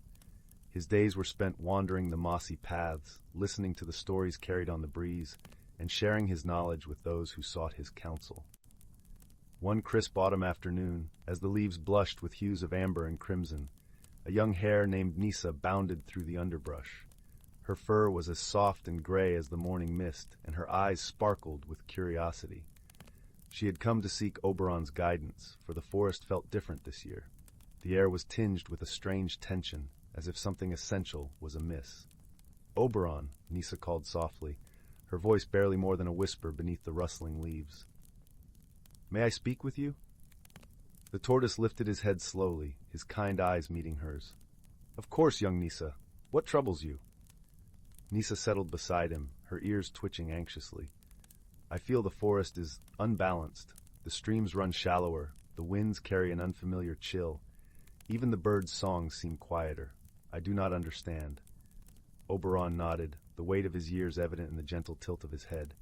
His days were spent wandering the mossy paths, listening to the stories carried on the breeze, and sharing his knowledge with those who sought his counsel. One crisp autumn afternoon, as the leaves blushed with hues of amber and crimson, a young hare named Nisa bounded through the underbrush. Her fur was as soft and gray as the morning mist, and her eyes sparkled with curiosity. She had come to seek Oberon's guidance, for the forest felt different this year. The air was tinged with a strange tension, as if something essential was amiss. "Oberon," Nisa called softly, her voice barely more than a whisper beneath the rustling leaves. "May I speak with you?" The tortoise lifted his head slowly, his kind eyes meeting hers. "Of course, young Nisa. What troubles you?" Nisa settled beside him, her ears twitching anxiously. "I feel the forest is unbalanced. The streams run shallower, the winds carry an unfamiliar chill. Even the birds' songs seem quieter. I do not understand." Oberon nodded, the weight of his years evident in the gentle tilt of his head.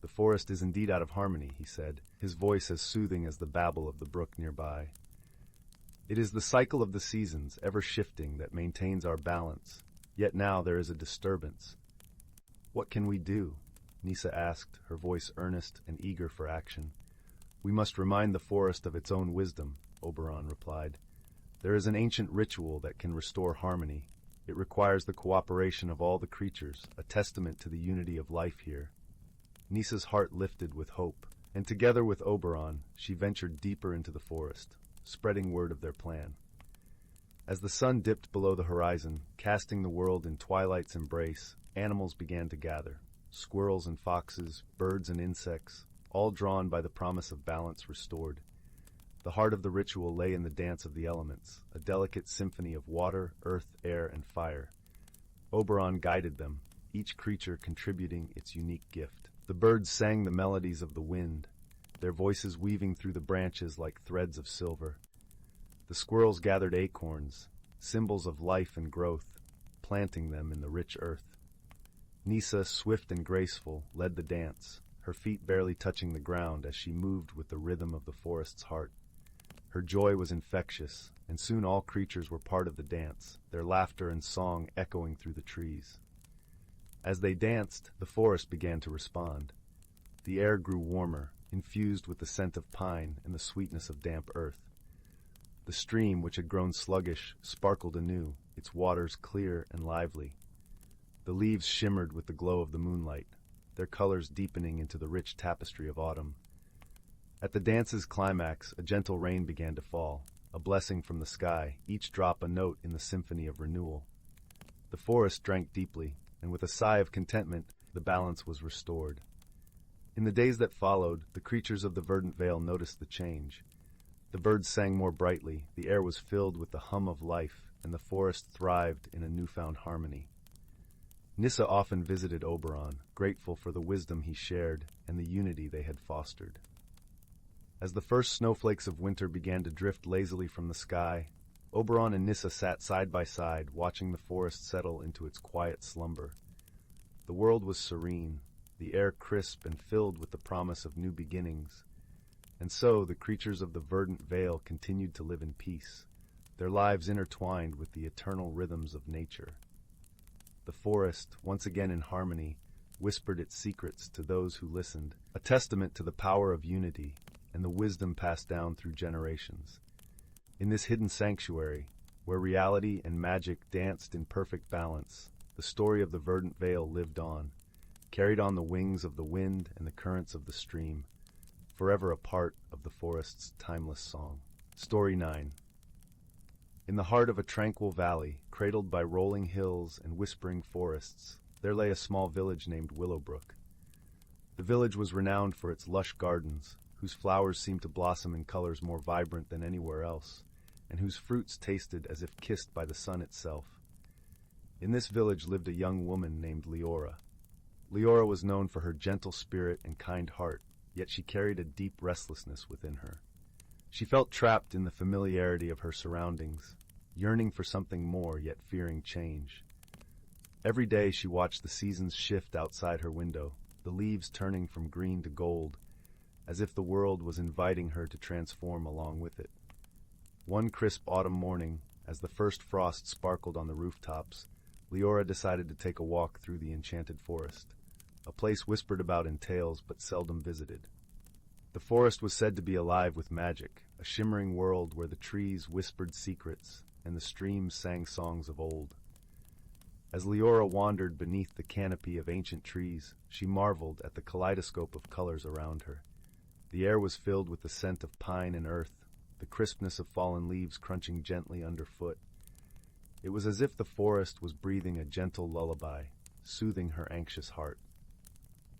"The forest is indeed out of harmony," he said, his voice as soothing as the babble of the brook nearby. "It is the cycle of the seasons, ever shifting, that maintains our balance. Yet now there is a disturbance, What can we do? Nisa asked, her voice earnest and eager for action. We must remind the forest of its own wisdom, Oberon replied. There is an ancient ritual that can restore harmony. It requires the cooperation of all the creatures, a testament to the unity of life here. Nisa's heart lifted with hope, and together with Oberon, she ventured deeper into the forest, spreading word of their plan. As the sun dipped below the horizon, casting the world in twilight's embrace, animals began to gather. Squirrels and foxes, birds and insects, all drawn by the promise of balance restored. The heart of the ritual lay in the dance of the elements, a delicate symphony of water, earth, air, and fire. Oberon guided them, each creature contributing its unique gift. The birds sang the melodies of the wind, their voices weaving through the branches like threads of silver. The squirrels gathered acorns, symbols of life and growth, planting them in the rich earth. Nisa, swift and graceful, led the dance, her feet barely touching the ground as she moved with the rhythm of the forest's heart. Her joy was infectious, and soon all creatures were part of the dance, their laughter and song echoing through the trees. As they danced, the forest began to respond. The air grew warmer, infused with the scent of pine and the sweetness of damp earth. The stream, which had grown sluggish, sparkled anew, its waters clear and lively. The leaves shimmered with the glow of the moonlight, their colors deepening into the rich tapestry of autumn. At the dance's climax, a gentle rain began to fall, a blessing from the sky, each drop a note in the symphony of renewal. The forest drank deeply, and with a sigh of contentment, the balance was restored. In the days that followed, the creatures of the verdant vale noticed the change. The birds sang more brightly, the air was filled with the hum of life, and the forest thrived in a newfound harmony. Nissa often visited Oberon, grateful for the wisdom he shared and the unity they had fostered. As the first snowflakes of winter began to drift lazily from the sky, Oberon and Nissa sat side by side, watching the forest settle into its quiet slumber. The world was serene, the air crisp and filled with the promise of new beginnings. And so the creatures of the verdant vale continued to live in peace, their lives intertwined with the eternal rhythms of nature. The forest, once again in harmony, whispered its secrets to those who listened, a testament to the power of unity and the wisdom passed down through generations. In this hidden sanctuary, where reality and magic danced in perfect balance, the story of the verdant vale lived on, carried on the wings of the wind and the currents of the stream, forever a part of the forest's timeless song. Story 9. In the heart of a tranquil valley, cradled by rolling hills and whispering forests, there lay a small village named Willowbrook. The village was renowned for its lush gardens, whose flowers seemed to blossom in colors more vibrant than anywhere else, and whose fruits tasted as if kissed by the sun itself. In this village lived a young woman named Leora. Leora was known for her gentle spirit and kind heart, yet she carried a deep restlessness within her. She felt trapped in the familiarity of her surroundings, yearning for something more yet fearing change. Every day she watched the seasons shift outside her window, the leaves turning from green to gold, as if the world was inviting her to transform along with it. One crisp autumn morning, as the first frost sparkled on the rooftops, Leora decided to take a walk through the enchanted forest, a place whispered about in tales but seldom visited. The forest was said to be alive with magic, a shimmering world where the trees whispered secrets and the streams sang songs of old. As Leora wandered beneath the canopy of ancient trees, she marveled at the kaleidoscope of colors around her. The air was filled with the scent of pine and earth, the crispness of fallen leaves crunching gently underfoot. It was as if the forest was breathing a gentle lullaby, soothing her anxious heart.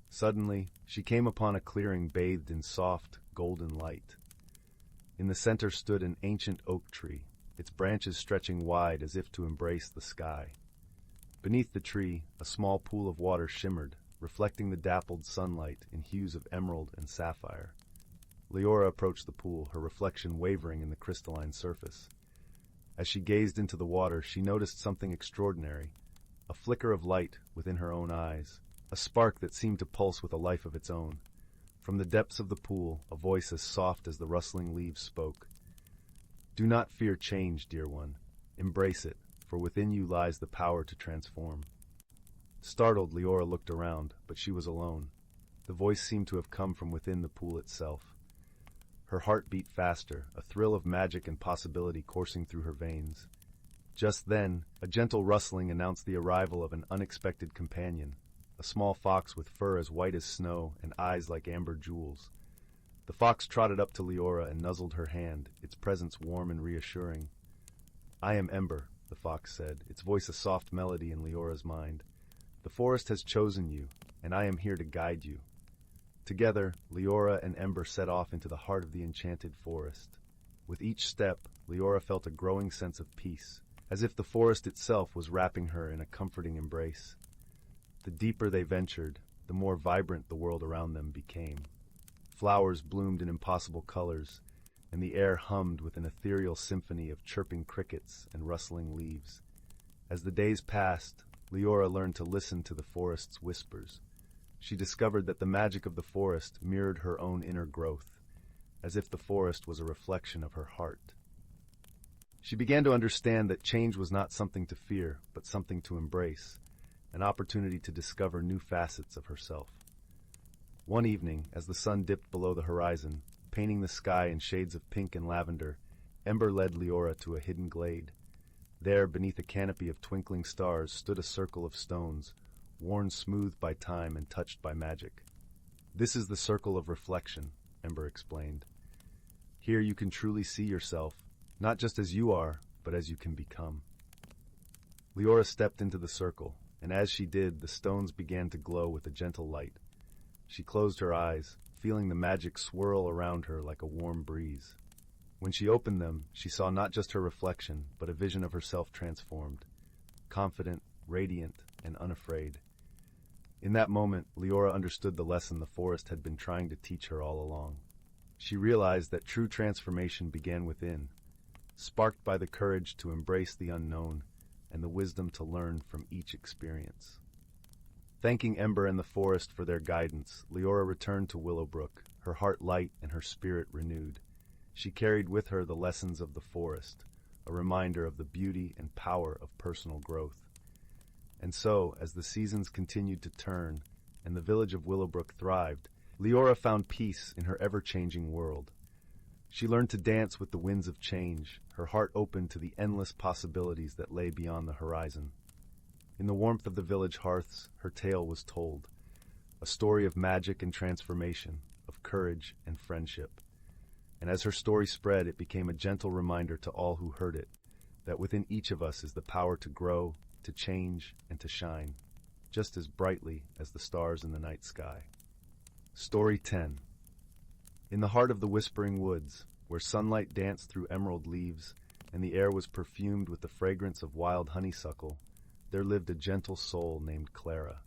Suddenly, she came upon a clearing bathed in soft, golden light. In the center stood an ancient oak tree, its branches stretching wide as if to embrace the sky. Beneath the tree, a small pool of water shimmered, reflecting the dappled sunlight in hues of emerald and sapphire. Leora approached the pool, her reflection wavering in the crystalline surface. As she gazed into the water, she noticed something extraordinary, a flicker of light within her own eyes, a spark that seemed to pulse with a life of its own. From the depths of the pool, a voice as soft as the rustling leaves spoke. "Do not fear change, dear one. Embrace it, for within you lies the power to transform." Startled, Leora looked around, but she was alone. The voice seemed to have come from within the pool itself. Her heart beat faster, a thrill of magic and possibility coursing through her veins. Just then, a gentle rustling announced the arrival of an unexpected companion, a small fox with fur as white as snow and eyes like amber jewels. The fox trotted up to Leora and nuzzled her hand, its presence warm and reassuring. "I am Ember," the fox said, its voice a soft melody in Leora's mind. "The forest has chosen you, and I am here to guide you." Together, Leora and Ember set off into the heart of the enchanted forest. With each step, Leora felt a growing sense of peace, as if the forest itself was wrapping her in a comforting embrace. The deeper they ventured, the more vibrant the world around them became. Flowers bloomed in impossible colors, and the air hummed with an ethereal symphony of chirping crickets and rustling leaves. As the days passed, Leora learned to listen to the forest's whispers. She discovered that the magic of the forest mirrored her own inner growth, as if the forest was a reflection of her heart. She began to understand that change was not something to fear, but something to embrace, an opportunity to discover new facets of herself. One evening, as the sun dipped below the horizon, painting the sky in shades of pink and lavender, Ember led Leora to a hidden glade. There, beneath a canopy of twinkling stars, stood a circle of stones, worn smooth by time and touched by magic. "This is the circle of reflection," Ember explained. "Here you can truly see yourself, not just as you are, but as you can become." Leora stepped into the circle, and as she did, the stones began to glow with a gentle light. She closed her eyes, feeling the magic swirl around her like a warm breeze. When she opened them, she saw not just her reflection, but a vision of herself transformed, confident, radiant, and unafraid. In that moment, Leora understood the lesson the forest had been trying to teach her all along. She realized that true transformation began within, sparked by the courage to embrace the unknown and the wisdom to learn from each experience. Thanking Ember and the forest for their guidance, Leora returned to Willowbrook, her heart light and her spirit renewed. She carried with her the lessons of the forest, a reminder of the beauty and power of personal growth. And so, as the seasons continued to turn and the village of Willowbrook thrived, Leora found peace in her ever-changing world. She learned to dance with the winds of change, her heart open to the endless possibilities that lay beyond the horizon. In the warmth of the village hearths, her tale was told, a story of magic and transformation, of courage and friendship. And as her story spread, it became a gentle reminder to all who heard it, that within each of us is the power to grow, to change, and to shine, just as brightly as the stars in the night sky. Story 10. In the heart of the whispering woods, where sunlight danced through emerald leaves and the air was perfumed with the fragrance of wild honeysuckle, there lived a gentle soul named Clara.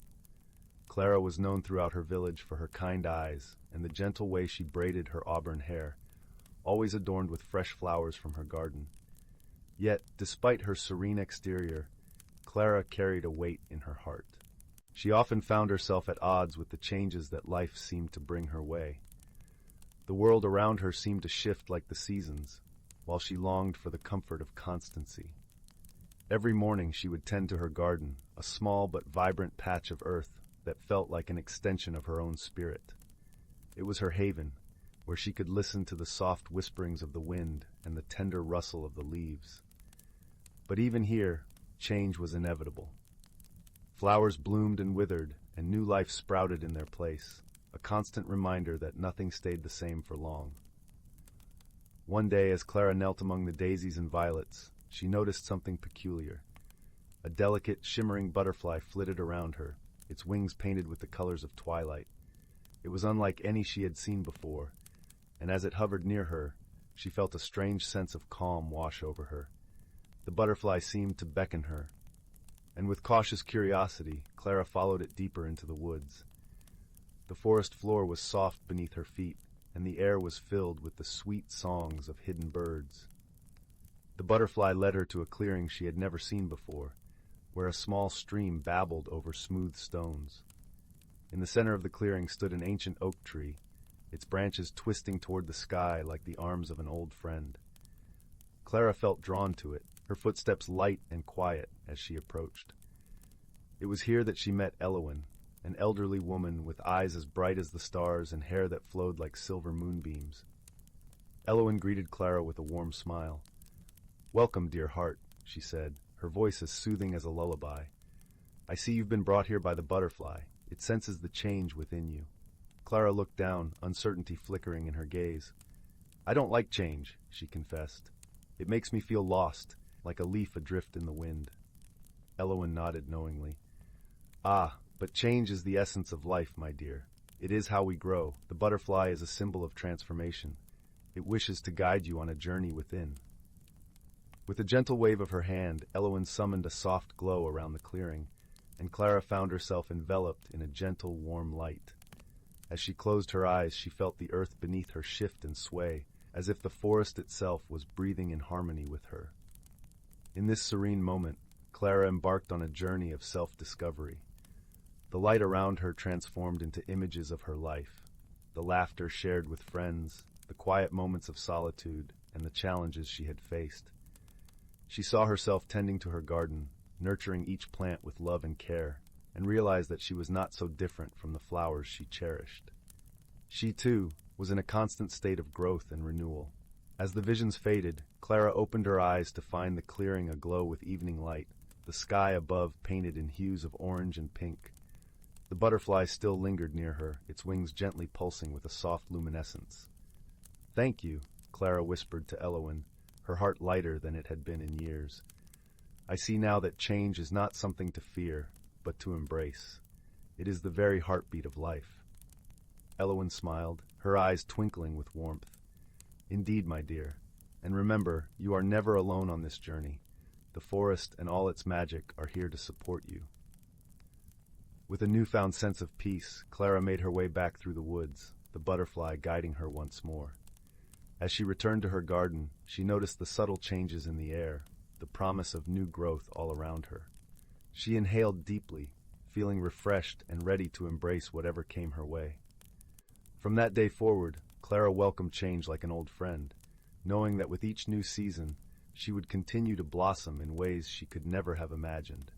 Clara was known throughout her village for her kind eyes and the gentle way she braided her auburn hair, always adorned with fresh flowers from her garden. Yet, despite her serene exterior, Clara carried a weight in her heart. She often found herself at odds with the changes that life seemed to bring her way. The world around her seemed to shift like the seasons, while she longed for the comfort of constancy. Every morning she would tend to her garden, a small but vibrant patch of earth that felt like an extension of her own spirit. It was her haven, where she could listen to the soft whisperings of the wind and the tender rustle of the leaves. But even here, change was inevitable. Flowers bloomed and withered, and new life sprouted in their place, a constant reminder that nothing stayed the same for long. One day, as Clara knelt among the daisies and violets, she noticed something peculiar. A delicate, shimmering butterfly flitted around her, its wings painted with the colors of twilight. It was unlike any she had seen before, and as it hovered near her, she felt a strange sense of calm wash over her. The butterfly seemed to beckon her, and with cautious curiosity, Clara followed it deeper into the woods. The forest floor was soft beneath her feet, and the air was filled with the sweet songs of hidden birds. The butterfly led her to a clearing she had never seen before, where a small stream babbled over smooth stones. In the center of the clearing stood an ancient oak tree, its branches twisting toward the sky like the arms of an old friend. Clara felt drawn to it, her footsteps light and quiet as she approached. It was here that she met Elowin, an elderly woman with eyes as bright as the stars and hair that flowed like silver moonbeams. Elowin greeted Clara with a warm smile. "Welcome, dear heart," she said, her voice as soothing as a lullaby. "I see you've been brought here by the butterfly. It senses the change within you." Clara looked down, uncertainty flickering in her gaze. "I don't like change," she confessed. "It makes me feel lost, like a leaf adrift in the wind." Elowin nodded knowingly. "Ah, but change is the essence of life, my dear. It is how we grow. The butterfly is a symbol of transformation. It wishes to guide you on a journey within." With a gentle wave of her hand, Elowin summoned a soft glow around the clearing, and Clara found herself enveloped in a gentle, warm light. As she closed her eyes, she felt the earth beneath her shift and sway, as if the forest itself was breathing in harmony with her. In this serene moment, Clara embarked on a journey of self-discovery. The light around her transformed into images of her life, the laughter shared with friends, the quiet moments of solitude, and the challenges she had faced. She saw herself tending to her garden, nurturing each plant with love and care, and realized that she was not so different from the flowers she cherished. She, too, was in a constant state of growth and renewal. As the visions faded, Clara opened her eyes to find the clearing aglow with evening light, the sky above painted in hues of orange and pink. The butterfly still lingered near her, its wings gently pulsing with a soft luminescence. "Thank you," Clara whispered to Elowin, her heart lighter than it had been in years. "I see now that change is not something to fear, but to embrace. It is the very heartbeat of life." Elowin smiled, her eyes twinkling with warmth. "Indeed, my dear. And remember, you are never alone on this journey. The forest and all its magic are here to support you." With a newfound sense of peace, Clara made her way back through the woods, the butterfly guiding her once more. As she returned to her garden, she noticed the subtle changes in the air, the promise of new growth all around her. She inhaled deeply, feeling refreshed and ready to embrace whatever came her way. From that day forward, Clara welcomed change like an old friend, knowing that with each new season, she would continue to blossom in ways she could never have imagined.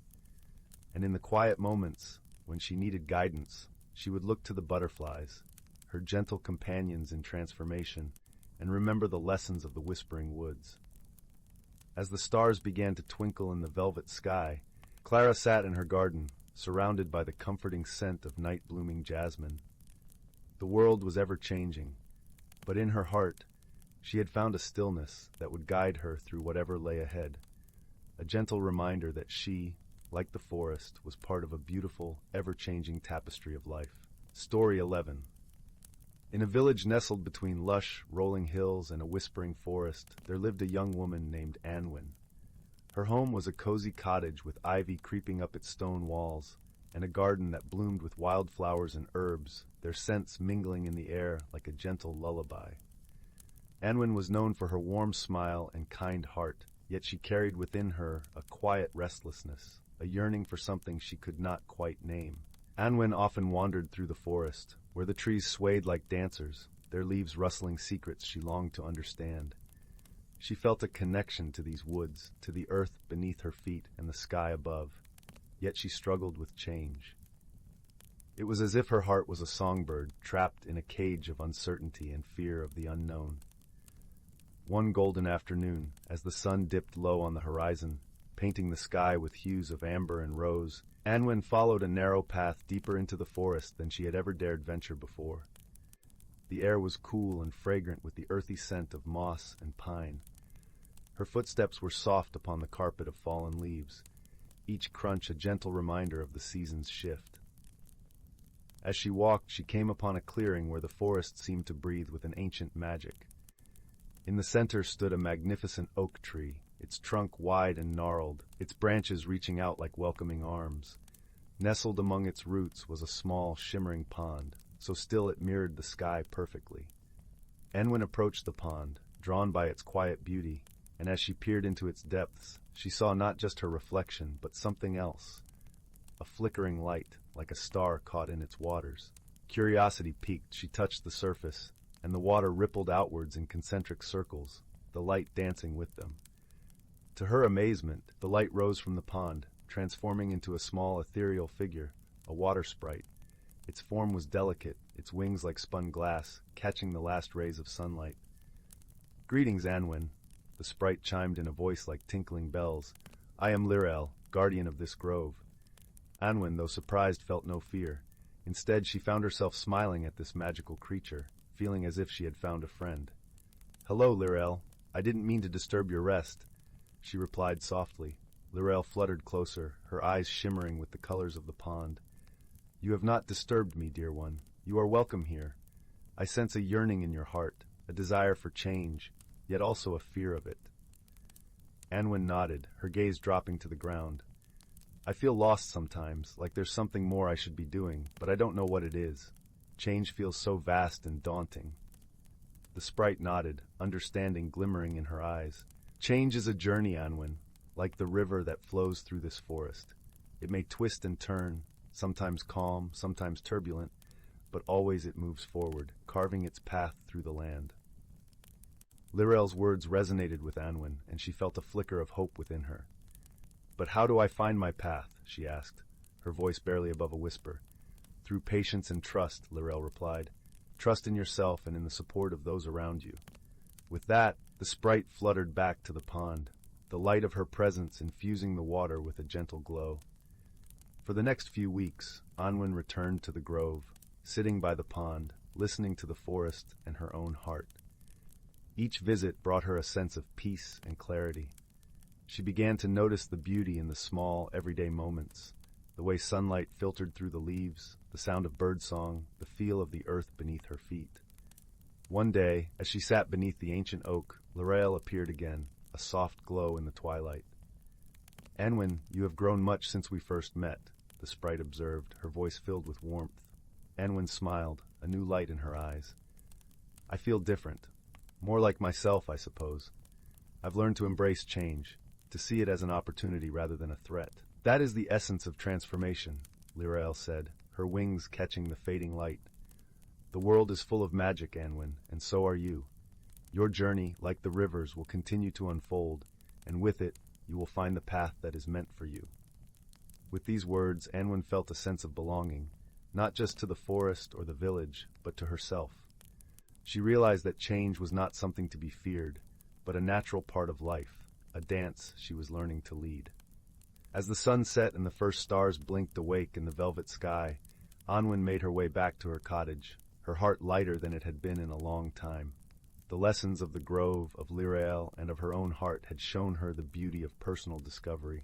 And in the quiet moments, when she needed guidance, she would look to the butterflies, her gentle companions in transformation, and remember the lessons of the whispering woods. As the stars began to twinkle in the velvet sky, Clara sat in her garden, surrounded by the comforting scent of night-blooming jasmine. The world was ever-changing, but in her heart, she had found a stillness that would guide her through whatever lay ahead, a gentle reminder that she, like the forest, was part of a beautiful, ever-changing tapestry of life. Story 11. In a village nestled between lush, rolling hills and a whispering forest, there lived a young woman named Anwin. Her home was a cozy cottage with ivy creeping up its stone walls, and a garden that bloomed with wildflowers and herbs, their scents mingling in the air like a gentle lullaby. Anwin was known for her warm smile and kind heart, yet she carried within her a quiet restlessness, a yearning for something she could not quite name. Anwin often wandered through the forest, where the trees swayed like dancers, their leaves rustling secrets she longed to understand. She felt a connection to these woods, to the earth beneath her feet and the sky above, yet she struggled with change. It was as if her heart was a songbird trapped in a cage of uncertainty and fear of the unknown. One golden afternoon, as the sun dipped low on the horizon, painting the sky with hues of amber and rose, Anwin followed a narrow path deeper into the forest than she had ever dared venture before. The air was cool and fragrant with the earthy scent of moss and pine. Her footsteps were soft upon the carpet of fallen leaves, each crunch a gentle reminder of the season's shift. As she walked, she came upon a clearing where the forest seemed to breathe with an ancient magic. In the center stood a magnificent oak tree, its trunk wide and gnarled, its branches reaching out like welcoming arms. Nestled among its roots was a small, shimmering pond, so still it mirrored the sky perfectly. Anwin approached the pond, drawn by its quiet beauty, and as she peered into its depths, she saw not just her reflection, but something else. A flickering light, like a star caught in its waters. Curiosity piqued, she touched the surface, and the water rippled outwards in concentric circles, the light dancing with them. To her amazement, the light rose from the pond, transforming into a small ethereal figure, a water sprite. Its form was delicate, its wings like spun glass, catching the last rays of sunlight. "Greetings, Anwen," the sprite chimed in a voice like tinkling bells. "I am Lirel, guardian of this grove." Anwen, though surprised, felt no fear. Instead, she found herself smiling at this magical creature, feeling as if she had found a friend. "Hello, Lirel. I didn't mean to disturb your rest," she replied softly. Lirel fluttered closer, her eyes shimmering with the colors of the pond. "You have not disturbed me, dear one. You are welcome here. I sense a yearning in your heart, a desire for change, yet also a fear of it." Anwen nodded, her gaze dropping to the ground. "I feel lost sometimes, like there's something more I should be doing, but I don't know what it is. Change feels so vast and daunting." The sprite nodded, understanding glimmering in her eyes. "Change is a journey, Anwen, like the river that flows through this forest. It may twist and turn, sometimes calm, sometimes turbulent, but always it moves forward, carving its path through the land." Lirel's words resonated with Anwen, and she felt a flicker of hope within her. "But how do I find my path?" she asked, her voice barely above a whisper. "Through patience and trust," Lirel replied. "Trust in yourself and in the support of those around you." With that, the sprite fluttered back to the pond, the light of her presence infusing the water with a gentle glow. For the next few weeks, Anwen returned to the grove, sitting by the pond, listening to the forest and her own heart. Each visit brought her a sense of peace and clarity. She began to notice the beauty in the small, everyday moments, the way sunlight filtered through the leaves, the sound of birdsong, the feel of the earth beneath her feet. One day, as she sat beneath the ancient oak, Lirel appeared again, a soft glow in the twilight. "Anwen, you have grown much since we first met," the sprite observed, her voice filled with warmth. Anwen smiled, a new light in her eyes. "I feel different. More like myself, I suppose. I've learned to embrace change, to see it as an opportunity rather than a threat." "That is the essence of transformation," Lirel said, her wings catching the fading light. "The world is full of magic, Anwen, and so are you. Your journey, like the rivers, will continue to unfold, and with it, you will find the path that is meant for you." With these words, Anwen felt a sense of belonging, not just to the forest or the village, but to herself. She realized that change was not something to be feared, but a natural part of life, a dance she was learning to lead. As the sun set and the first stars blinked awake in the velvet sky, Anwen made her way back to her cottage, her heart lighter than it had been in a long time. The lessons of the grove, of Lirel, and of her own heart had shown her the beauty of personal discovery.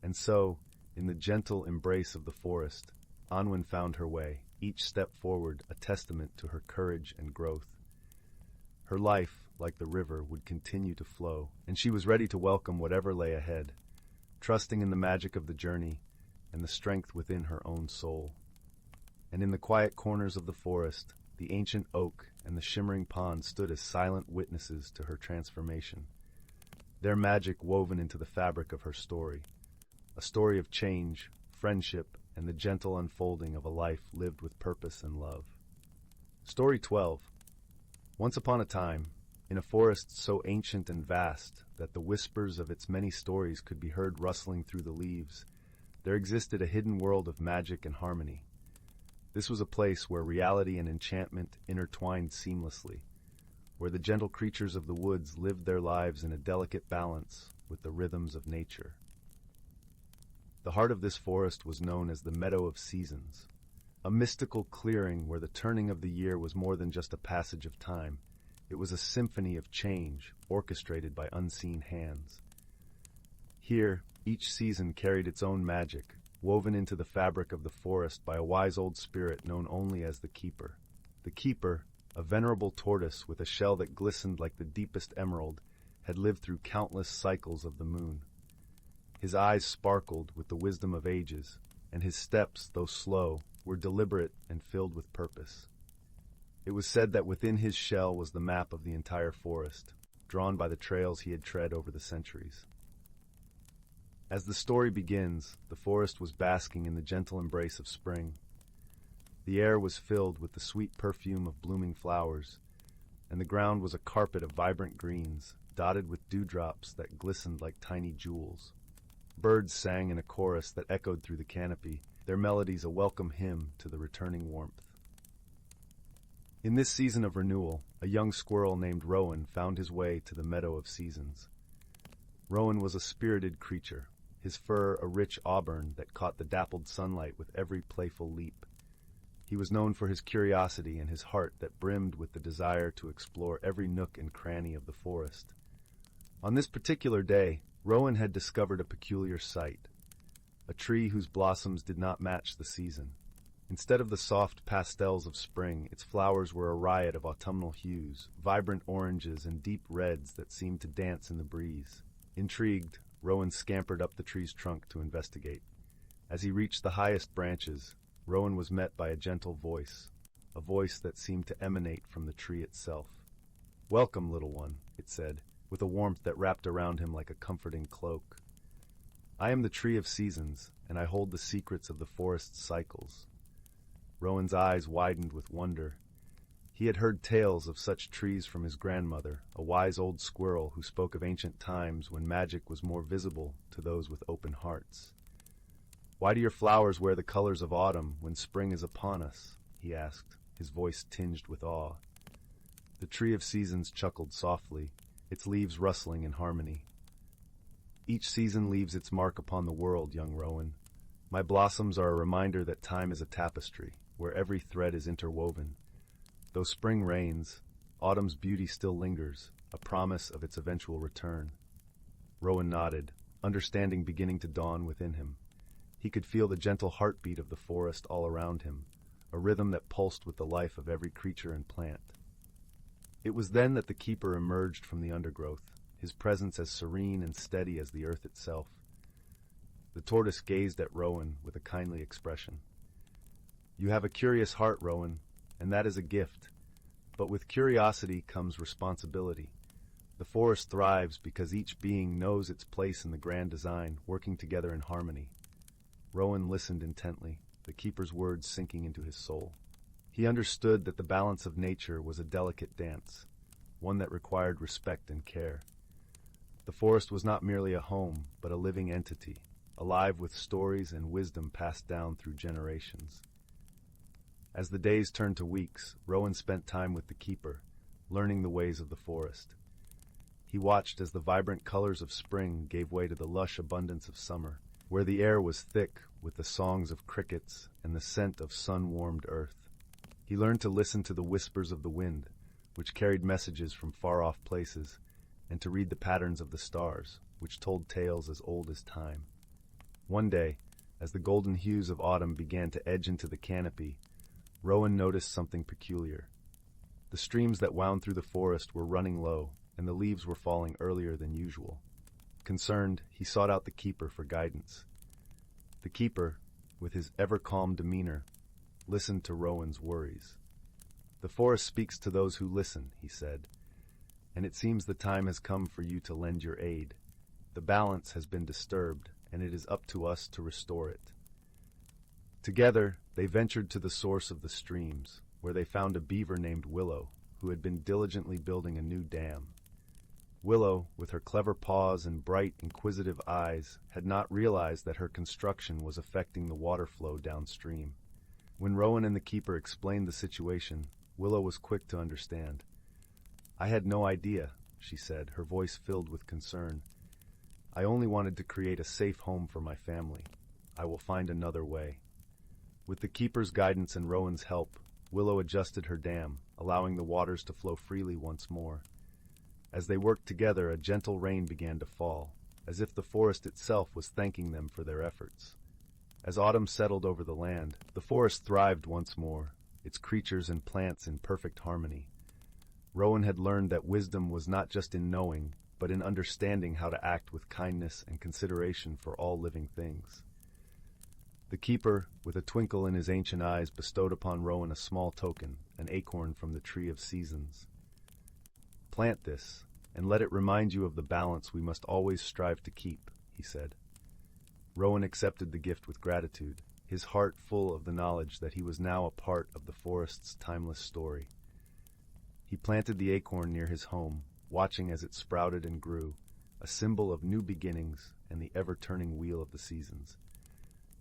And so, in the gentle embrace of the forest, Anwen found her way, each step forward a testament to her courage and growth. Her life, like the river, would continue to flow, and she was ready to welcome whatever lay ahead, trusting in the magic of the journey and the strength within her own soul. And in the quiet corners of the forest, the ancient oak and the shimmering pond stood as silent witnesses to her transformation, their magic woven into the fabric of her story, a story of change, friendship, and the gentle unfolding of a life lived with purpose and love. Story 12. Once upon a time, in a forest so ancient and vast that the whispers of its many stories could be heard rustling through the leaves, there existed a hidden world of magic and harmony. This was a place where reality and enchantment intertwined seamlessly, where the gentle creatures of the woods lived their lives in a delicate balance with the rhythms of nature. The heart of this forest was known as the Meadow of Seasons, a mystical clearing where the turning of the year was more than just a passage of time. It was a symphony of change, orchestrated by unseen hands. Here, each season carried its own magic, woven into the fabric of the forest by a wise old spirit known only as the Keeper. The Keeper, a venerable tortoise with a shell that glistened like the deepest emerald, had lived through countless cycles of the moon. His eyes sparkled with the wisdom of ages, and his steps, though slow, were deliberate and filled with purpose. It was said that within his shell was the map of the entire forest, drawn by the trails he had tread over the centuries. As the story begins, the forest was basking in the gentle embrace of spring. The air was filled with the sweet perfume of blooming flowers, and the ground was a carpet of vibrant greens, dotted with dewdrops that glistened like tiny jewels. Birds sang in a chorus that echoed through the canopy, their melodies a welcome hymn to the returning warmth. In this season of renewal, a young squirrel named Rowan found his way to the Meadow of Seasons. Rowan was a spirited creature, his fur a rich auburn that caught the dappled sunlight with every playful leap. He was known for his curiosity and his heart that brimmed with the desire to explore every nook and cranny of the forest. On this particular day, Rowan had discovered a peculiar sight, a tree whose blossoms did not match the season. Instead of the soft pastels of spring, its flowers were a riot of autumnal hues, vibrant oranges and deep reds that seemed to dance in the breeze. Intrigued, Rowan scampered up the tree's trunk to investigate. As he reached the highest branches, Rowan was met by a gentle voice, a voice that seemed to emanate from the tree itself. "Welcome, little one," it said, with a warmth that wrapped around him like a comforting cloak. "I am the Tree of Seasons, and I hold the secrets of the forest's cycles." Rowan's eyes widened with wonder. He had heard tales of such trees from his grandmother, a wise old squirrel who spoke of ancient times when magic was more visible to those with open hearts. "Why do your flowers wear the colors of autumn when spring is upon us?" he asked, his voice tinged with awe. The Tree of Seasons chuckled softly, its leaves rustling in harmony. "Each season leaves its mark upon the world, young Rowan. My blossoms are a reminder that time is a tapestry, where every thread is interwoven. Though spring reigns, autumn's beauty still lingers, a promise of its eventual return." Rowan nodded, understanding beginning to dawn within him. He could feel the gentle heartbeat of the forest all around him, a rhythm that pulsed with the life of every creature and plant. It was then that the keeper emerged from the undergrowth, his presence as serene and steady as the earth itself. The tortoise gazed at Rowan with a kindly expression. "You have a curious heart, Rowan, and that is a gift. But with curiosity comes responsibility. The forest thrives because each being knows its place in the grand design, working together in harmony." Rowan listened intently, the keeper's words sinking into his soul. He understood that the balance of nature was a delicate dance, one that required respect and care. The forest was not merely a home, but a living entity, alive with stories and wisdom passed down through generations. As the days turned to weeks, Rowan spent time with the keeper, learning the ways of the forest. He watched as the vibrant colors of spring gave way to the lush abundance of summer, where the air was thick with the songs of crickets and the scent of sun-warmed earth. He learned to listen to the whispers of the wind, which carried messages from far-off places, and to read the patterns of the stars, which told tales as old as time. One day, as the golden hues of autumn began to edge into the canopy, Rowan noticed something peculiar. The streams that wound through the forest were running low, and the leaves were falling earlier than usual. Concerned, he sought out the keeper for guidance. The keeper, with his ever-calm demeanor, listened to Rowan's worries. "The forest speaks to those who listen," he said, "and it seems the time has come for you to lend your aid. The balance has been disturbed, and it is up to us to restore it." Together, they ventured to the source of the streams, where they found a beaver named Willow, who had been diligently building a new dam. Willow, with her clever paws and bright, inquisitive eyes, had not realized that her construction was affecting the water flow downstream. When Rowan and the keeper explained the situation, Willow was quick to understand. "I had no idea," she said, her voice filled with concern. "I only wanted to create a safe home for my family. I will find another way." With the keeper's guidance and Rowan's help, Willow adjusted her dam, allowing the waters to flow freely once more. As they worked together, a gentle rain began to fall, as if the forest itself was thanking them for their efforts. As autumn settled over the land, the forest thrived once more, its creatures and plants in perfect harmony. Rowan had learned that wisdom was not just in knowing, but in understanding how to act with kindness and consideration for all living things. The keeper, with a twinkle in his ancient eyes, bestowed upon Rowan a small token, an acorn from the Tree of Seasons. "Plant this, and let it remind you of the balance we must always strive to keep," he said. Rowan accepted the gift with gratitude, his heart full of the knowledge that he was now a part of the forest's timeless story. He planted the acorn near his home, watching as it sprouted and grew, a symbol of new beginnings and the ever-turning wheel of the seasons.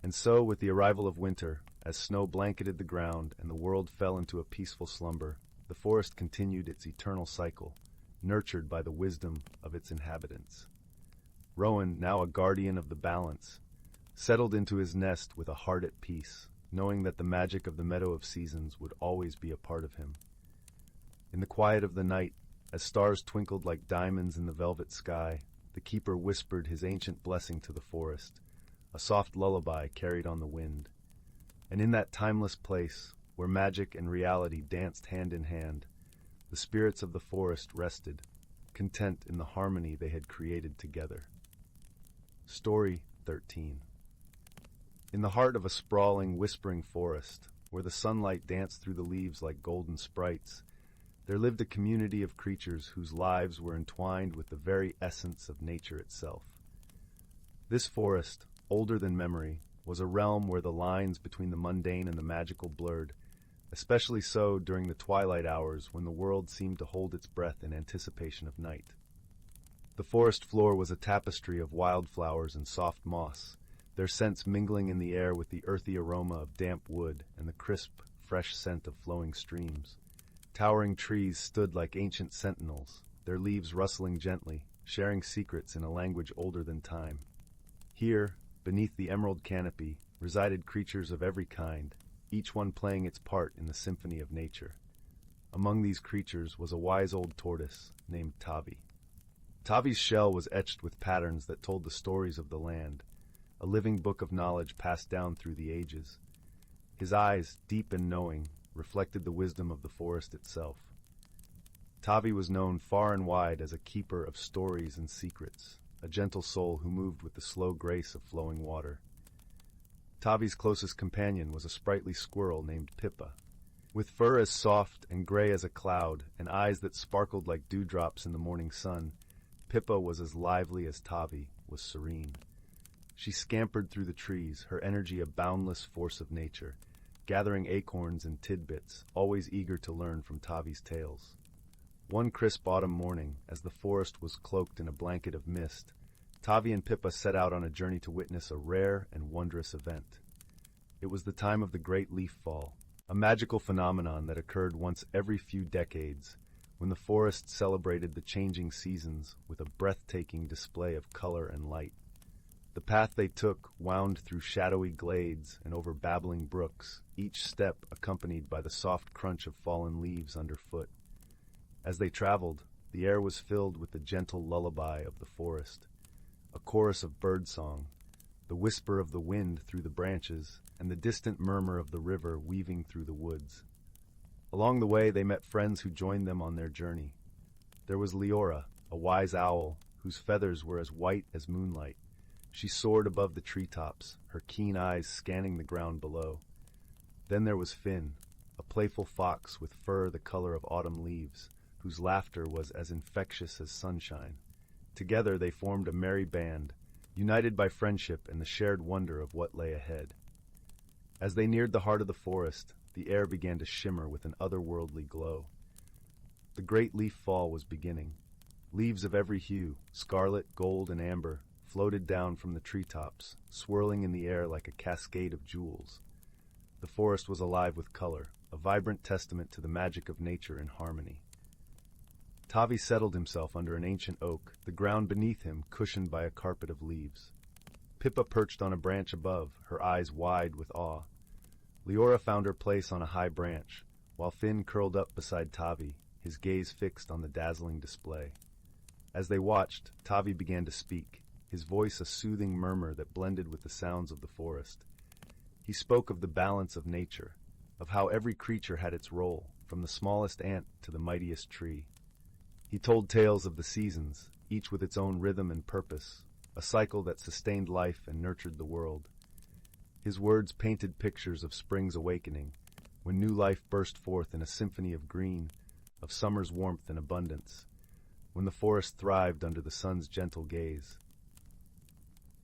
And so, with the arrival of winter, as snow blanketed the ground and the world fell into a peaceful slumber, the forest continued its eternal cycle, nurtured by the wisdom of its inhabitants. Rowan, now a guardian of the balance, settled into his nest with a heart at peace, knowing that the magic of the Meadow of Seasons would always be a part of him. In the quiet of the night, as stars twinkled like diamonds in the velvet sky, the keeper whispered his ancient blessing to the forest, a soft lullaby carried on the wind. And in that timeless place, where magic and reality danced hand in hand, the spirits of the forest rested, content in the harmony they had created together. Story 13. In the heart of a sprawling, whispering forest, where the sunlight danced through the leaves like golden sprites, there lived a community of creatures whose lives were entwined with the very essence of nature itself. This forest, older than memory, was a realm where the lines between the mundane and the magical blurred, especially so during the twilight hours when the world seemed to hold its breath in anticipation of night. The forest floor was a tapestry of wildflowers and soft moss, their scents mingling in the air with the earthy aroma of damp wood and the crisp, fresh scent of flowing streams. Towering trees stood like ancient sentinels, their leaves rustling gently, sharing secrets in a language older than time. Here, beneath the emerald canopy, resided creatures of every kind, each one playing its part in the symphony of nature. Among these creatures was a wise old tortoise named Tavi. Tavi's shell was etched with patterns that told the stories of the land, a living book of knowledge passed down through the ages. His eyes, deep and knowing, reflected the wisdom of the forest itself. Tavi was known far and wide as a keeper of stories and secrets, a gentle soul who moved with the slow grace of flowing water. Tavi's closest companion was a sprightly squirrel named Pippa. With fur as soft and gray as a cloud and eyes that sparkled like dewdrops in the morning sun, Pippa was as lively as Tavi was serene. She scampered through the trees, her energy a boundless force of nature, gathering acorns and tidbits, always eager to learn from Tavi's tales. One crisp autumn morning, as the forest was cloaked in a blanket of mist, Tavi and Pippa set out on a journey to witness a rare and wondrous event. It was the time of the Great Leaf Fall, a magical phenomenon that occurred once every few decades, when the forest celebrated the changing seasons with a breathtaking display of color and light. The path they took wound through shadowy glades and over babbling brooks, each step accompanied by the soft crunch of fallen leaves underfoot. As they traveled, the air was filled with the gentle lullaby of the forest, a chorus of birdsong, the whisper of the wind through the branches, and the distant murmur of the river weaving through the woods. Along the way, they met friends who joined them on their journey. There was Leora, a wise owl, whose feathers were as white as moonlight. She soared above the treetops, her keen eyes scanning the ground below. Then there was Finn, a playful fox with fur the color of autumn leaves, whose laughter was as infectious as sunshine. Together they formed a merry band, united by friendship and the shared wonder of what lay ahead. As they neared the heart of the forest, the air began to shimmer with an otherworldly glow. The great leaf fall was beginning. Leaves of every hue, scarlet, gold, and amber, floated down from the treetops, swirling in the air like a cascade of jewels. The forest was alive with color, a vibrant testament to the magic of nature in harmony. Tavi settled himself under an ancient oak, the ground beneath him cushioned by a carpet of leaves. Pippa perched on a branch above, her eyes wide with awe. Leora found her place on a high branch, while Finn curled up beside Tavi, his gaze fixed on the dazzling display. As they watched, Tavi began to speak, his voice a soothing murmur that blended with the sounds of the forest. He spoke of the balance of nature, of how every creature had its role, from the smallest ant to the mightiest tree. He told tales of the seasons, each with its own rhythm and purpose, a cycle that sustained life and nurtured the world. His words painted pictures of spring's awakening, when new life burst forth in a symphony of green, of summer's warmth and abundance, when the forest thrived under the sun's gentle gaze.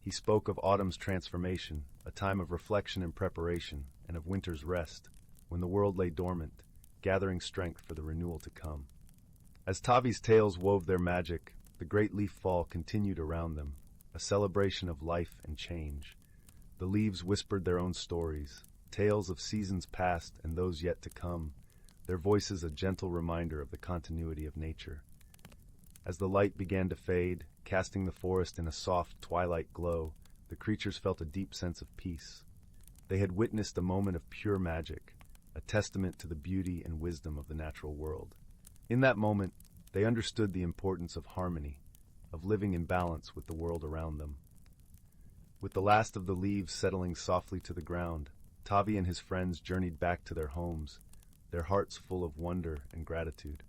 He spoke of autumn's transformation, a time of reflection and preparation, and of winter's rest, when the world lay dormant, gathering strength for the renewal to come. As Tavi's tales wove their magic, The great leaf fall continued around them, a celebration of life and change. The leaves whispered their own stories, tales of seasons past and those yet to come, their voices a gentle reminder of the continuity of nature. As the light began to fade, casting the forest in a soft twilight glow, the creatures felt a deep sense of peace. They had witnessed a moment of pure magic, a testament to the beauty and wisdom of the natural world. In that moment, they understood the importance of harmony, of living in balance with the world around them. With the last of the leaves settling softly to the ground, Tavi and his friends journeyed back to their homes, their hearts full of wonder and gratitude.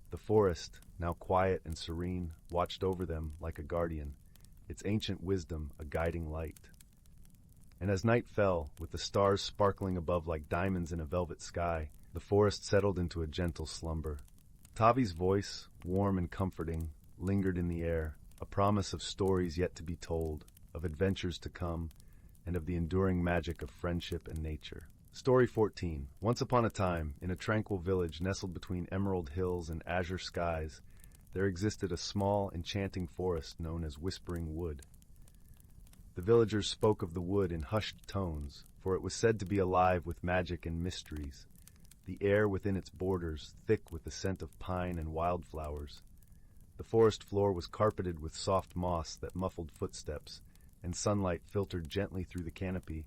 The forest, now quiet and serene, watched over them like a guardian, its ancient wisdom a guiding light. And as night fell, with the stars sparkling above like diamonds in a velvet sky, the forest settled into a gentle slumber. Tavi's voice, warm and comforting, lingered in the air, a promise of stories yet to be told, of adventures to come, and of the enduring magic of friendship and nature. Story 14. Once upon a time, in a tranquil village nestled between emerald hills and azure skies, there existed a small, enchanting forest known as Whispering Wood. The villagers spoke of the wood in hushed tones, for it was said to be alive with magic and mysteries, the air within its borders thick with the scent of pine and wildflowers. The forest floor was carpeted with soft moss that muffled footsteps, and sunlight filtered gently through the canopy,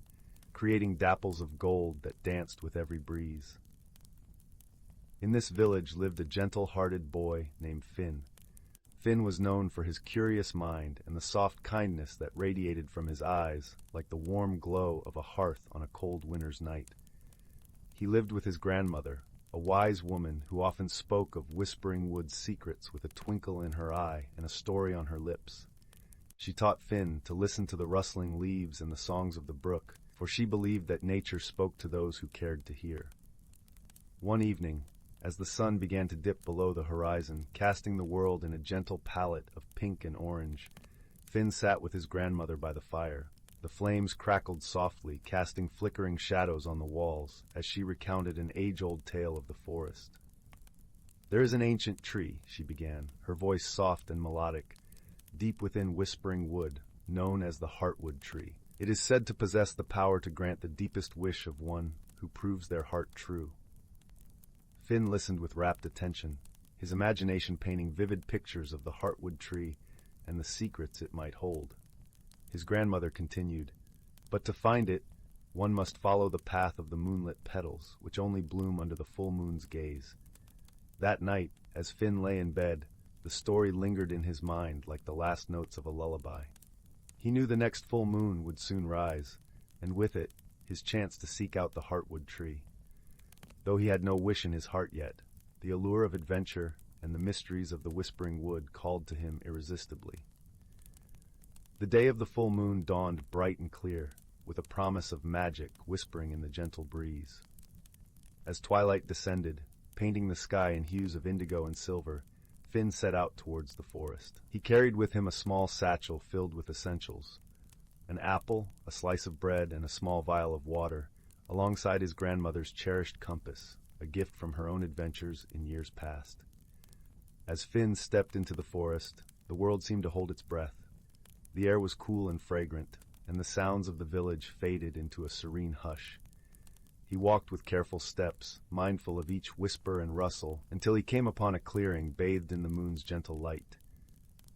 creating dapples of gold that danced with every breeze. In this village lived a gentle-hearted boy named Finn. Finn was known for his curious mind and the soft kindness that radiated from his eyes like the warm glow of a hearth on a cold winter's night. He lived with his grandmother, a wise woman who often spoke of Whispering Wood's secrets with a twinkle in her eye and a story on her lips. She taught Finn to listen to the rustling leaves and the songs of the brook, for she believed that nature spoke to those who cared to hear. One evening, as the sun began to dip below the horizon, casting the world in a gentle palette of pink and orange, Finn sat with his grandmother by the fire. The flames crackled softly, casting flickering shadows on the walls, as she recounted an age-old tale of the forest. "There is an ancient tree," she began, her voice soft and melodic, "deep within Whispering Wood, known as the Heartwood Tree. It is said to possess the power to grant the deepest wish of one who proves their heart true." Finn listened with rapt attention, his imagination painting vivid pictures of the Heartwood Tree and the secrets it might hold. His grandmother continued, "But to find it, one must follow the path of the moonlit petals, which only bloom under the full moon's gaze." That night, as Finn lay in bed, the story lingered in his mind like the last notes of a lullaby. He knew the next full moon would soon rise, and with it, his chance to seek out the Heartwood Tree. Though he had no wish in his heart yet, the allure of adventure and the mysteries of the Whispering Wood called to him irresistibly. The day of the full moon dawned bright and clear, with a promise of magic whispering in the gentle breeze. As twilight descended, painting the sky in hues of indigo and silver, Finn set out towards the forest. He carried with him a small satchel filled with essentials, an apple, a slice of bread, and a small vial of water, alongside his grandmother's cherished compass, a gift from her own adventures in years past. As Finn stepped into the forest, the world seemed to hold its breath. The air was cool and fragrant, and the sounds of the village faded into a serene hush. He walked with careful steps, mindful of each whisper and rustle, until he came upon a clearing bathed in the moon's gentle light.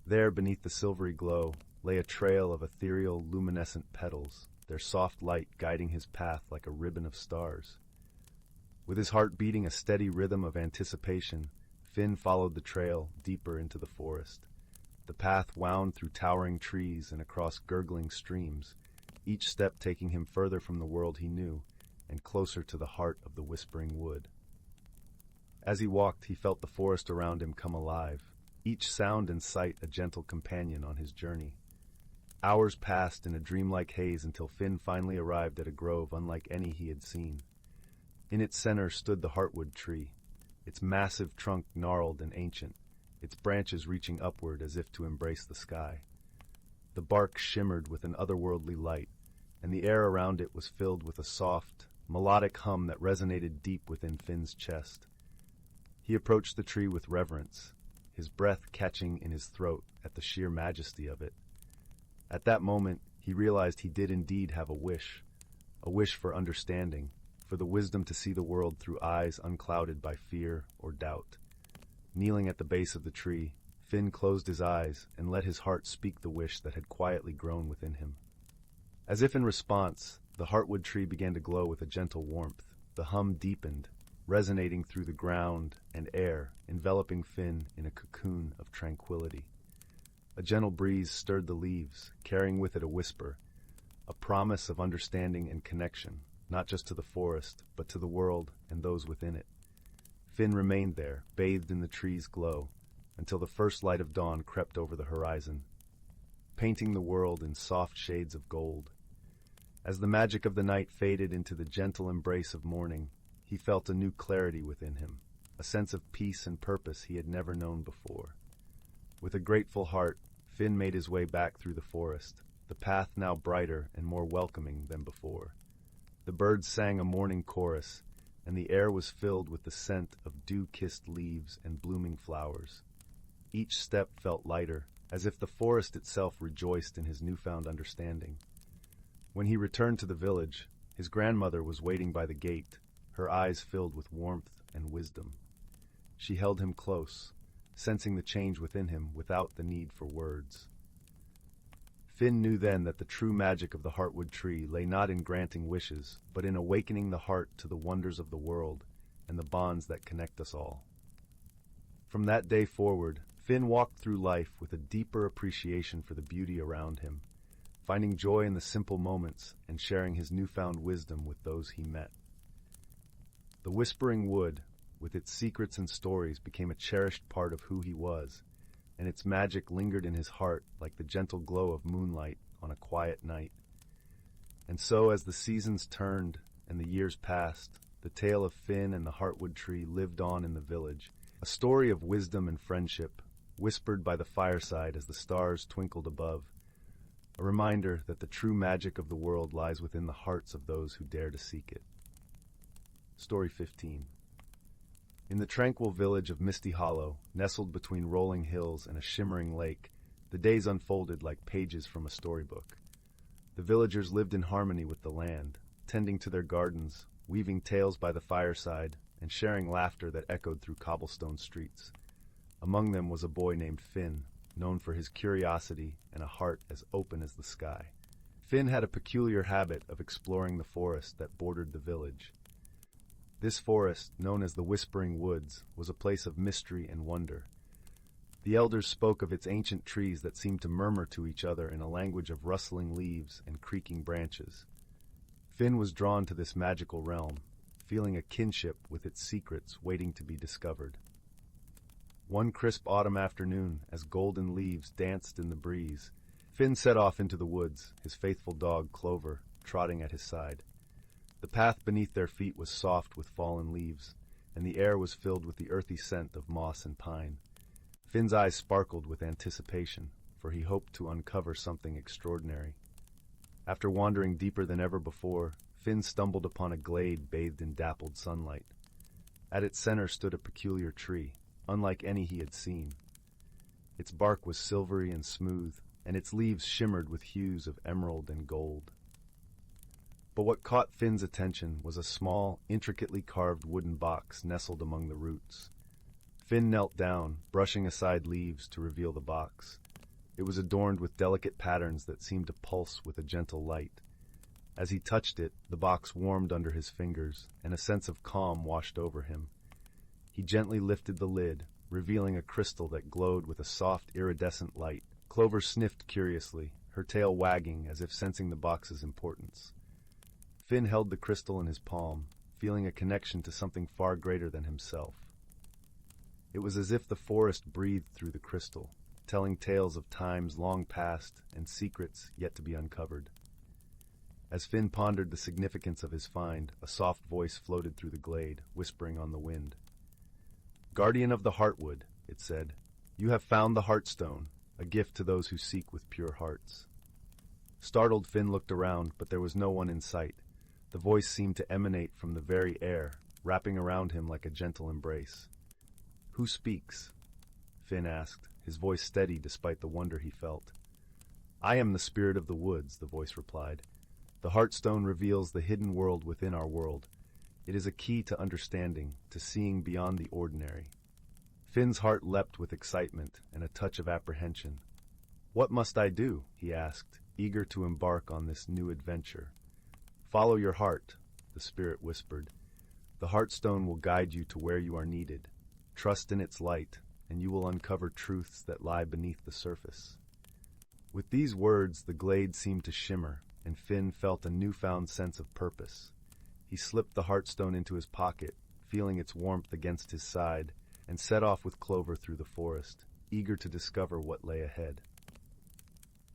There, beneath the silvery glow, lay a trail of ethereal, luminescent petals, their soft light guiding his path like a ribbon of stars. With his heart beating a steady rhythm of anticipation, Finn followed the trail deeper into the forest. The path wound through towering trees and across gurgling streams, each step taking him further from the world he knew and closer to the heart of the Whispering Wood. As he walked, he felt the forest around him come alive, each sound and sight a gentle companion on his journey. Hours passed in a dreamlike haze until Finn finally arrived at a grove unlike any he had seen. In its center stood the Heartwood Tree, its massive trunk gnarled and ancient, its branches reaching upward as if to embrace the sky. The bark shimmered with an otherworldly light, and the air around it was filled with a soft, melodic hum that resonated deep within Finn's chest. He approached the tree with reverence, his breath catching in his throat at the sheer majesty of it. At that moment, he realized he did indeed have a wish for understanding, for the wisdom to see the world through eyes unclouded by fear or doubt. Kneeling at the base of the tree, Finn closed his eyes and let his heart speak the wish that had quietly grown within him. As if in response, the heartwood tree began to glow with a gentle warmth. The hum deepened, resonating through the ground and air, enveloping Finn in a cocoon of tranquility. A gentle breeze stirred the leaves, carrying with it a whisper, a promise of understanding and connection, not just to the forest, but to the world and those within it. Finn remained there, bathed in the tree's glow, until the first light of dawn crept over the horizon, painting the world in soft shades of gold. As the magic of the night faded into the gentle embrace of morning, he felt a new clarity within him, a sense of peace and purpose he had never known before. With a grateful heart, Finn made his way back through the forest, the path now brighter and more welcoming than before. The birds sang a morning chorus, and the air was filled with the scent of dew-kissed leaves and blooming flowers. Each step felt lighter, as if the forest itself rejoiced in his newfound understanding. When he returned to the village, his grandmother was waiting by the gate, her eyes filled with warmth and wisdom. She held him close, sensing the change within him without the need for words. Finn knew then that the true magic of the heartwood tree lay not in granting wishes, but in awakening the heart to the wonders of the world and the bonds that connect us all. From that day forward, Finn walked through life with a deeper appreciation for the beauty around him, finding joy in the simple moments and sharing his newfound wisdom with those he met. The whispering wood, with its secrets and stories, became a cherished part of who he was, and its magic lingered in his heart like the gentle glow of moonlight on a quiet night. And so, as the seasons turned and the years passed, the tale of Finn and the heartwood tree lived on in the village, a story of wisdom and friendship, whispered by the fireside as the stars twinkled above, a reminder that the true magic of the world lies within the hearts of those who dare to seek it. Story 15. In the tranquil village of Misty Hollow, nestled between rolling hills and a shimmering lake, the days unfolded like pages from a storybook. The villagers lived in harmony with the land, tending to their gardens, weaving tales by the fireside, and sharing laughter that echoed through cobblestone streets. Among them was a boy named Finn, known for his curiosity and a heart as open as the sky. Finn had a peculiar habit of exploring the forest that bordered the village. This forest, known as the Whispering Woods, was a place of mystery and wonder. The elders spoke of its ancient trees that seemed to murmur to each other in a language of rustling leaves and creaking branches. Finn was drawn to this magical realm, feeling a kinship with its secrets waiting to be discovered. One crisp autumn afternoon, as golden leaves danced in the breeze, Finn set off into the woods, his faithful dog Clover trotting at his side. The path beneath their feet was soft with fallen leaves, and the air was filled with the earthy scent of moss and pine. Finn's eyes sparkled with anticipation, for he hoped to uncover something extraordinary. After wandering deeper than ever before, Finn stumbled upon a glade bathed in dappled sunlight. At its center stood a peculiar tree, unlike any he had seen. Its bark was silvery and smooth, and its leaves shimmered with hues of emerald and gold. But what caught Finn's attention was a small, intricately carved wooden box nestled among the roots. Finn knelt down, brushing aside leaves to reveal the box. It was adorned with delicate patterns that seemed to pulse with a gentle light. As he touched it, the box warmed under his fingers, and a sense of calm washed over him. He gently lifted the lid, revealing a crystal that glowed with a soft, iridescent light. Clover sniffed curiously, her tail wagging as if sensing the box's importance. Finn held the crystal in his palm, feeling a connection to something far greater than himself. It was as if the forest breathed through the crystal, telling tales of times long past and secrets yet to be uncovered. As Finn pondered the significance of his find, a soft voice floated through the glade, whispering on the wind. "Guardian of the Heartwood," it said, "you have found the Heartstone, a gift to those who seek with pure hearts." Startled, Finn looked around, but there was no one in sight. The voice seemed to emanate from the very air, wrapping around him like a gentle embrace. "Who speaks?" Finn asked, his voice steady despite the wonder he felt. I am the spirit of the woods, the voice replied. The Heartstone reveals the hidden world within our world. It is a key to understanding, to seeing beyond the ordinary. Finn's heart leapt with excitement and a touch of apprehension. What must I do? He asked, eager to embark on this new adventure. Follow your heart, the spirit whispered. The Heartstone will guide you to where you are needed. Trust in its light, and you will uncover truths that lie beneath the surface. With these words, the glade seemed to shimmer, and Finn felt a newfound sense of purpose. He slipped the Heartstone into his pocket, feeling its warmth against his side, and set off with Clover through the forest, eager to discover what lay ahead.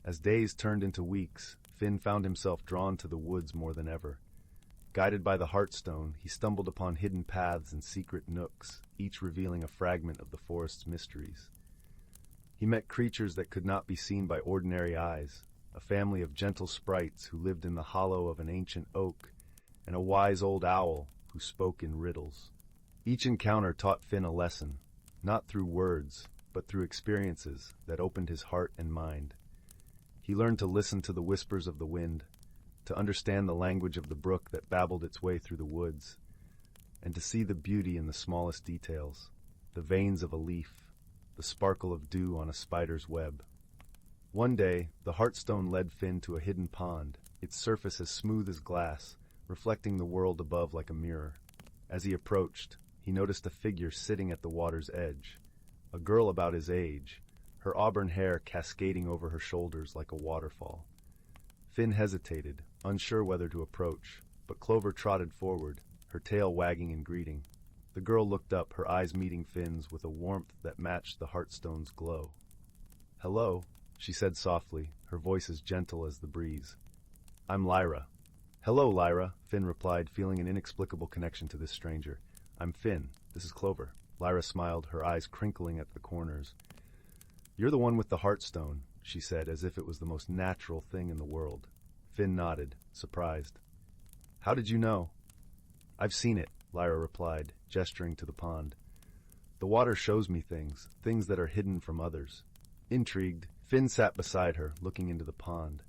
As days turned into weeks, Finn found himself drawn to the woods more than ever. Guided by the Heartstone, he stumbled upon hidden paths and secret nooks, each revealing a fragment of the forest's mysteries. He met creatures that could not be seen by ordinary eyes, a family of gentle sprites who lived in the hollow of an ancient oak, and a wise old owl who spoke in riddles. Each encounter taught Finn a lesson, not through words, but through experiences that opened his heart and mind. He learned to listen to the whispers of the wind, to understand the language of the brook that babbled its way through the woods, and to see the beauty in the smallest details, the veins of a leaf, the sparkle of dew on a spider's web. One day, the Heartstone led Finn to a hidden pond, its surface as smooth as glass, reflecting the world above like a mirror. As he approached, he noticed a figure sitting at the water's edge, a girl about his age, her auburn hair cascading over her shoulders like a waterfall. Finn hesitated, unsure whether to approach, but Clover trotted forward, her tail wagging in greeting. The girl looked up, her eyes meeting Finn's with a warmth that matched the Heartstone's glow. "Hello," she said softly, her voice as gentle as the breeze. "I'm Lyra." "Hello, Lyra," Finn replied, feeling an inexplicable connection to this stranger. "I'm Finn. This is Clover." Lyra smiled, her eyes crinkling at the corners. "You're the one with the Heartstone," she said, as if it was the most natural thing in the world. Finn nodded, surprised. "How did you know?" "I've seen it," Lyra replied, gesturing to the pond. "The water shows me things that are hidden from others." Intrigued, Finn sat beside her, looking into the pond.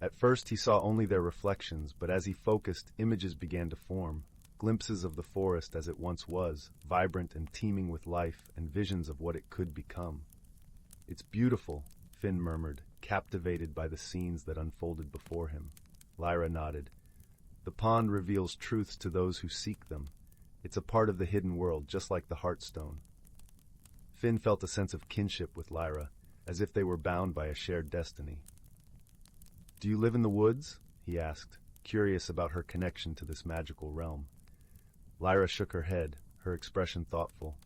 At first he saw only their reflections, but as he focused, images began to form, glimpses of the forest as it once was, vibrant and teeming with life, and visions of what it could become. "It's beautiful," Finn murmured, captivated by the scenes that unfolded before him. Lyra nodded. "The pond reveals truths to those who seek them. It's a part of the hidden world, just like the Heartstone." Finn felt a sense of kinship with Lyra, as if they were bound by a shared destiny. "Do you live in the woods?" he asked, curious about her connection to this magical realm. Lyra shook her head, her expression thoughtful.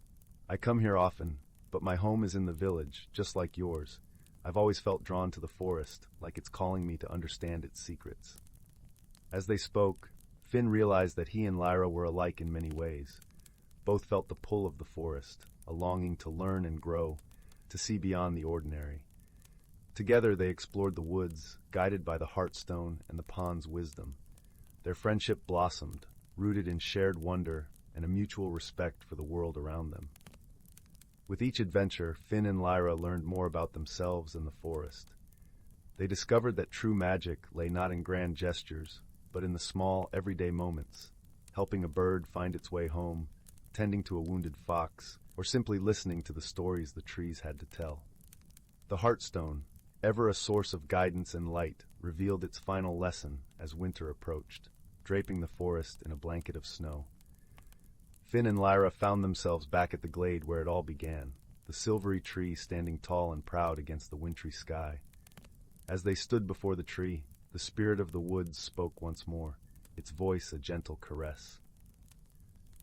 "I come here often, but my home is in the village, just like yours. I've always felt drawn to the forest, like it's calling me to understand its secrets." As they spoke, Finn realized that he and Lyra were alike in many ways. Both felt the pull of the forest, a longing to learn and grow, to see beyond the ordinary. Together they explored the woods, guided by the Heartstone and the pond's wisdom. Their friendship blossomed, rooted in shared wonder and a mutual respect for the world around them. With each adventure, Finn and Lyra learned more about themselves and the forest. They discovered that true magic lay not in grand gestures, but in the small, everyday moments, helping a bird find its way home, tending to a wounded fox, or simply listening to the stories the trees had to tell. The Heartstone, ever a source of guidance and light, revealed its final lesson as winter approached, draping the forest in a blanket of snow. Finn and Lyra found themselves back at the glade where it all began, the silvery tree standing tall and proud against the wintry sky. As they stood before the tree, the spirit of the woods spoke once more, its voice a gentle caress.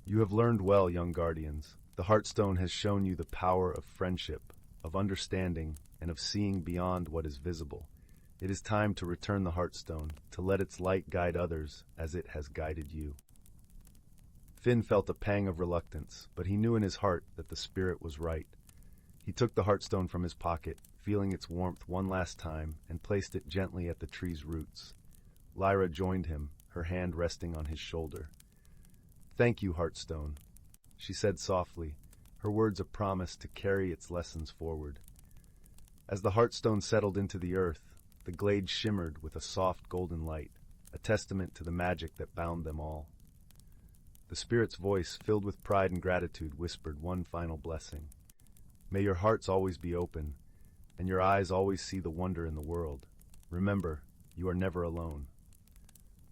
"You have learned well, young guardians. The Heartstone has shown you the power of friendship, of understanding, and of seeing beyond what is visible. It is time to return the Heartstone, to let its light guide others as it has guided you." Finn felt a pang of reluctance, but he knew in his heart that the spirit was right. He took the Heartstone from his pocket, feeling its warmth one last time, and placed it gently at the tree's roots. Lyra joined him, her hand resting on his shoulder. "Thank you, Heartstone," she said softly, her words a promise to carry its lessons forward. As the Heartstone settled into the earth, the glade shimmered with a soft golden light, a testament to the magic that bound them all. The spirit's voice, filled with pride and gratitude, whispered one final blessing. May your hearts always be open, and your eyes always see the wonder in the world. Remember, you are never alone.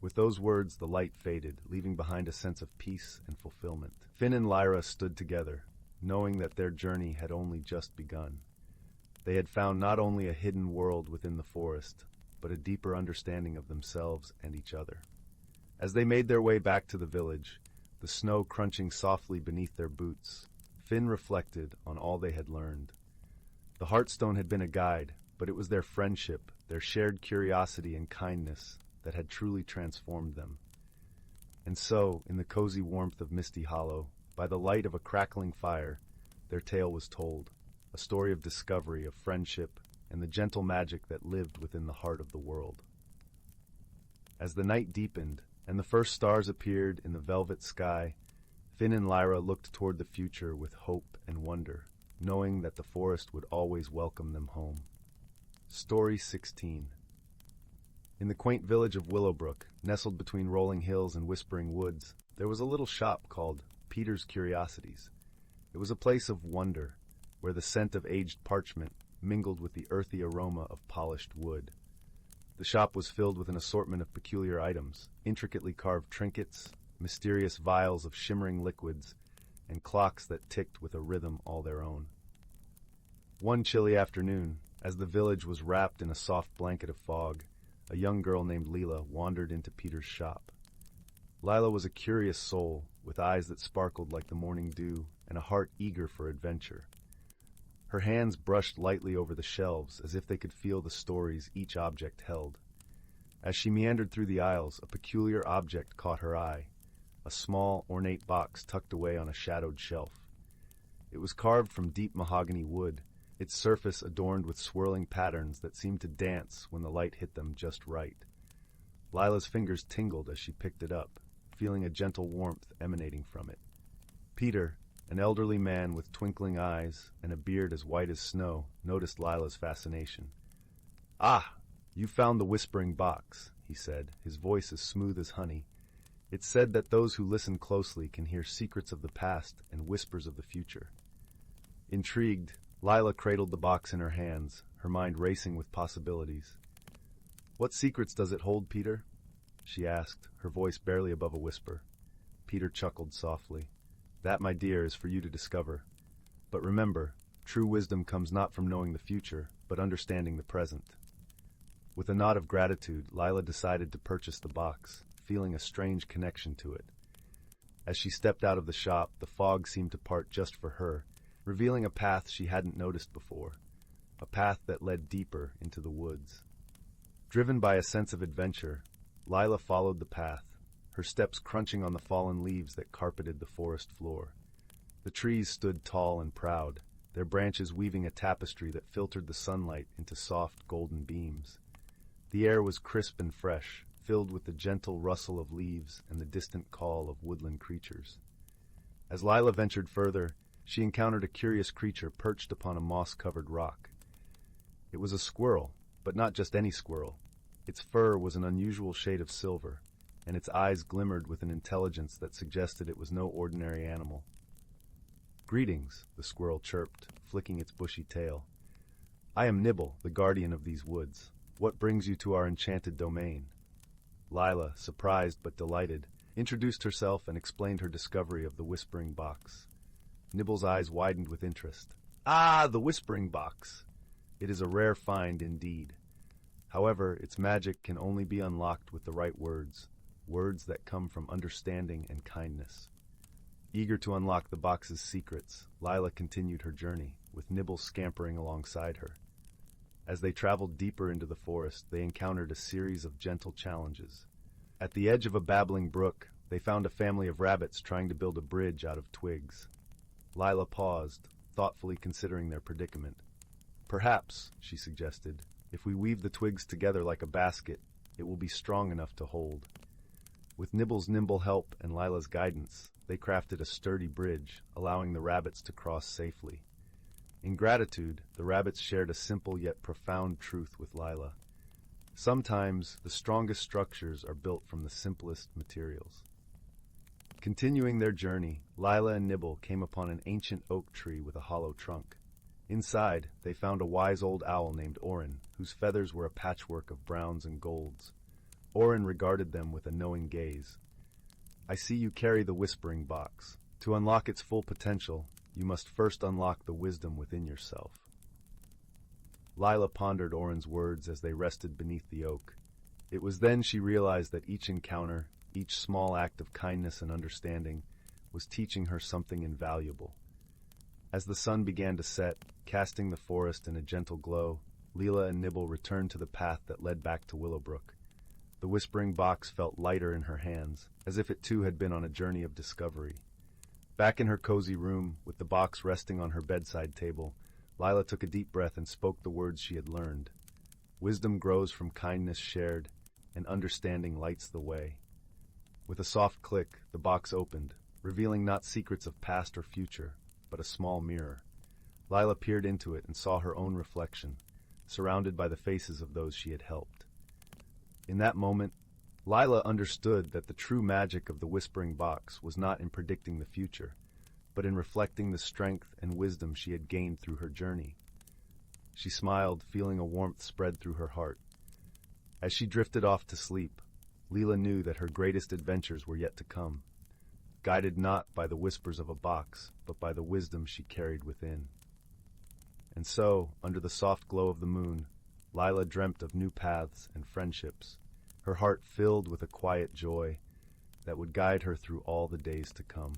With those words, the light faded, leaving behind a sense of peace and fulfillment. Finn and Lyra stood together, knowing that their journey had only just begun. They had found not only a hidden world within the forest, but a deeper understanding of themselves and each other. As they made their way back to the village, the snow crunching softly beneath their boots, Finn reflected on all they had learned. The Heartstone had been a guide, but it was their friendship, their shared curiosity and kindness that had truly transformed them. And so, in the cozy warmth of Misty Hollow, by the light of a crackling fire, their tale was told, a story of discovery, of friendship, and the gentle magic that lived within the heart of the world. As the night deepened, and the first stars appeared in the velvet sky, Finn and Lyra looked toward the future with hope and wonder, knowing that the forest would always welcome them home. Story 16. In the quaint village of Willowbrook, nestled between rolling hills and whispering woods, there was a little shop called Peter's Curiosities. It was a place of wonder, where the scent of aged parchment mingled with the earthy aroma of polished wood. The shop was filled with an assortment of peculiar items, intricately carved trinkets, mysterious vials of shimmering liquids, and clocks that ticked with a rhythm all their own. One chilly afternoon, as the village was wrapped in a soft blanket of fog, a young girl named Lila wandered into Peter's shop. Lila was a curious soul, with eyes that sparkled like the morning dew and a heart eager for adventure. Her hands brushed lightly over the shelves as if they could feel the stories each object held. As she meandered through the aisles, a peculiar object caught her eye, a small, ornate box tucked away on a shadowed shelf. It was carved from deep mahogany wood, its surface adorned with swirling patterns that seemed to dance when the light hit them just right. Lila's fingers tingled as she picked it up, feeling a gentle warmth emanating from it. Peter, an elderly man with twinkling eyes and a beard as white as snow, noticed Lila's fascination. "Ah, you found the whispering box," he said, his voice as smooth as honey. "It's said that those who listen closely can hear secrets of the past and whispers of the future." Intrigued, Lila cradled the box in her hands, her mind racing with possibilities. "What secrets does it hold, Peter?" she asked, her voice barely above a whisper. Peter chuckled softly. "That, my dear, is for you to discover. But remember, true wisdom comes not from knowing the future, but understanding the present." With a nod of gratitude, Lila decided to purchase the box, feeling a strange connection to it. As she stepped out of the shop, the fog seemed to part just for her, revealing a path she hadn't noticed before, a path that led deeper into the woods. Driven by a sense of adventure, Lila followed the path, her steps crunching on the fallen leaves that carpeted the forest floor. The trees stood tall and proud, their branches weaving a tapestry that filtered the sunlight into soft golden beams. The air was crisp and fresh, filled with the gentle rustle of leaves and the distant call of woodland creatures. As Lila ventured further, she encountered a curious creature perched upon a moss-covered rock. It was a squirrel, but not just any squirrel. Its fur was an unusual shade of silver, and its eyes glimmered with an intelligence that suggested it was no ordinary animal. "Greetings," the squirrel chirped, flicking its bushy tail. "I am Nibble, the guardian of these woods. What brings you to our enchanted domain?" Lila, surprised but delighted, introduced herself and explained her discovery of the whispering box. Nibble's eyes widened with interest. "Ah, the whispering box! It is a rare find indeed. However, its magic can only be unlocked with the right words, words that come from understanding and kindness." Eager to unlock the box's secrets, Lila continued her journey, with Nibble scampering alongside her. As they traveled deeper into the forest, they encountered a series of gentle challenges. At the edge of a babbling brook, they found a family of rabbits trying to build a bridge out of twigs. Lila paused, thoughtfully considering their predicament. "Perhaps," she suggested, "if we weave the twigs together like a basket, it will be strong enough to hold." With Nibble's nimble help and Lila's guidance, they crafted a sturdy bridge, allowing the rabbits to cross safely. In gratitude, the rabbits shared a simple yet profound truth with Lila. Sometimes, the strongest structures are built from the simplest materials. Continuing their journey, Lila and Nibble came upon an ancient oak tree with a hollow trunk. Inside, they found a wise old owl named Orin, whose feathers were a patchwork of browns and golds. Orin regarded them with a knowing gaze. "I see you carry the whispering box. To unlock its full potential, you must first unlock the wisdom within yourself." Lila pondered Orin's words as they rested beneath the oak. It was then she realized that each encounter, each small act of kindness and understanding, was teaching her something invaluable. As the sun began to set, casting the forest in a gentle glow, Lila and Nibble returned to the path that led back to Willowbrook. The whispering box felt lighter in her hands, as if it too had been on a journey of discovery. Back in her cozy room, with the box resting on her bedside table, Lila took a deep breath and spoke the words she had learned. Wisdom grows from kindness shared, and understanding lights the way. With a soft click, the box opened, revealing not secrets of past or future, but a small mirror. Lila peered into it and saw her own reflection, surrounded by the faces of those she had helped. In that moment, Lila understood that the true magic of the whispering box was not in predicting the future, but in reflecting the strength and wisdom she had gained through her journey. She smiled, feeling a warmth spread through her heart. As she drifted off to sleep, Lila knew that her greatest adventures were yet to come, guided not by the whispers of a box, but by the wisdom she carried within. And so, under the soft glow of the moon, Lila dreamt of new paths and friendships, her heart filled with a quiet joy that would guide her through all the days to come.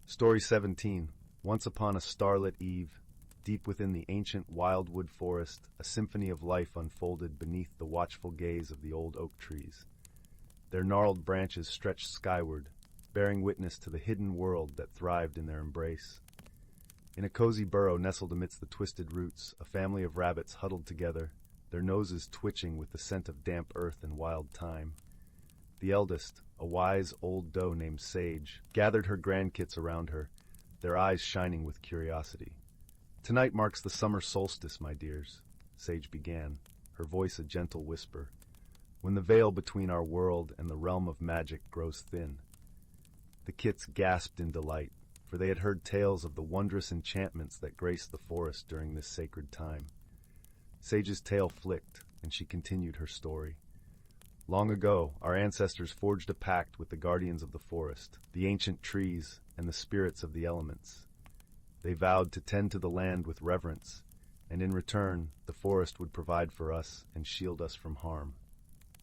Story 17. Once upon a starlit eve, deep within the ancient wildwood forest, a symphony of life unfolded beneath the watchful gaze of the old oak trees. Their gnarled branches stretched skyward, bearing witness to the hidden world that thrived in their embrace. In a cozy burrow nestled amidst the twisted roots, a family of rabbits huddled together, their noses twitching with the scent of damp earth and wild thyme. The eldest, a wise old doe named Sage, gathered her grandkits around her, their eyes shining with curiosity. "Tonight marks the summer solstice, my dears," Sage began, her voice a gentle whisper, "when the veil between our world and the realm of magic grows thin." The kits gasped in delight, for they had heard tales of the wondrous enchantments that graced the forest during this sacred time. Sage's tail flicked, and she continued her story. "Long ago, our ancestors forged a pact with the guardians of the forest, the ancient trees, and the spirits of the elements. They vowed to tend to the land with reverence, and in return, the forest would provide for us and shield us from harm."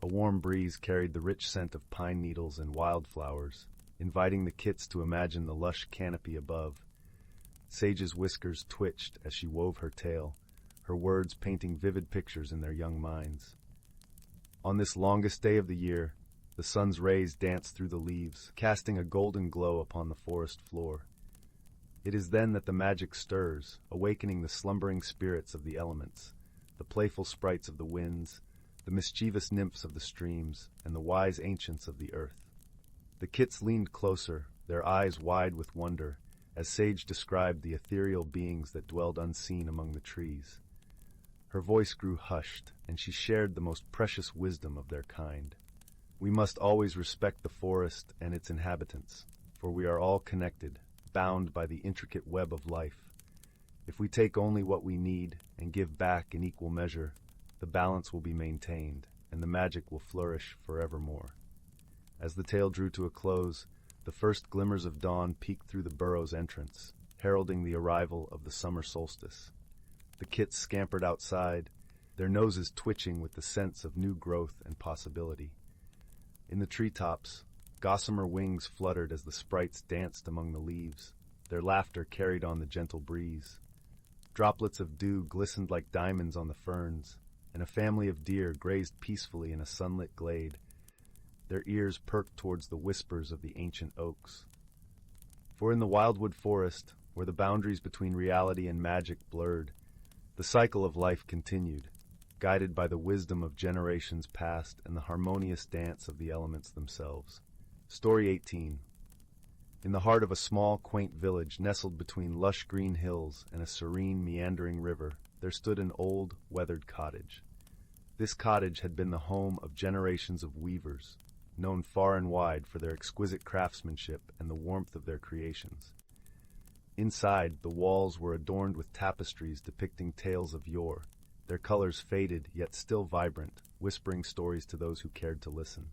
A warm breeze carried the rich scent of pine needles and wildflowers, inviting the kits to imagine the lush canopy above. Sage's whiskers twitched as she wove her tale, her words painting vivid pictures in their young minds. On this longest day of the year, the sun's rays dance through the leaves, casting a golden glow upon the forest floor. It is then that the magic stirs, awakening the slumbering spirits of the elements, the playful sprites of the winds, the mischievous nymphs of the streams, and the wise ancients of the earth. The kits leaned closer, their eyes wide with wonder, as Sage described the ethereal beings that dwelled unseen among the trees. Her voice grew hushed, and she shared the most precious wisdom of their kind. "We must always respect the forest and its inhabitants, for we are all connected, bound by the intricate web of life. If we take only what we need and give back in equal measure, the balance will be maintained, and the magic will flourish forevermore." As the tale drew to a close, the first glimmers of dawn peeked through the burrow's entrance, heralding the arrival of the summer solstice. The kits scampered outside, their noses twitching with the sense of new growth and possibility. In the treetops, gossamer wings fluttered as the sprites danced among the leaves, their laughter carried on the gentle breeze. Droplets of dew glistened like diamonds on the ferns, and a family of deer grazed peacefully in a sunlit glade, their ears perked towards the whispers of the ancient oaks. For in the wildwood forest, where the boundaries between reality and magic blurred, the cycle of life continued, guided by the wisdom of generations past and the harmonious dance of the elements themselves. Story 18. In the heart of a small, quaint village nestled between lush green hills and a serene, meandering river, there stood an old, weathered cottage. This cottage had been the home of generations of weavers, known far and wide for their exquisite craftsmanship and the warmth of their creations. Inside, the walls were adorned with tapestries depicting tales of yore, their colors faded yet still vibrant, whispering stories to those who cared to listen.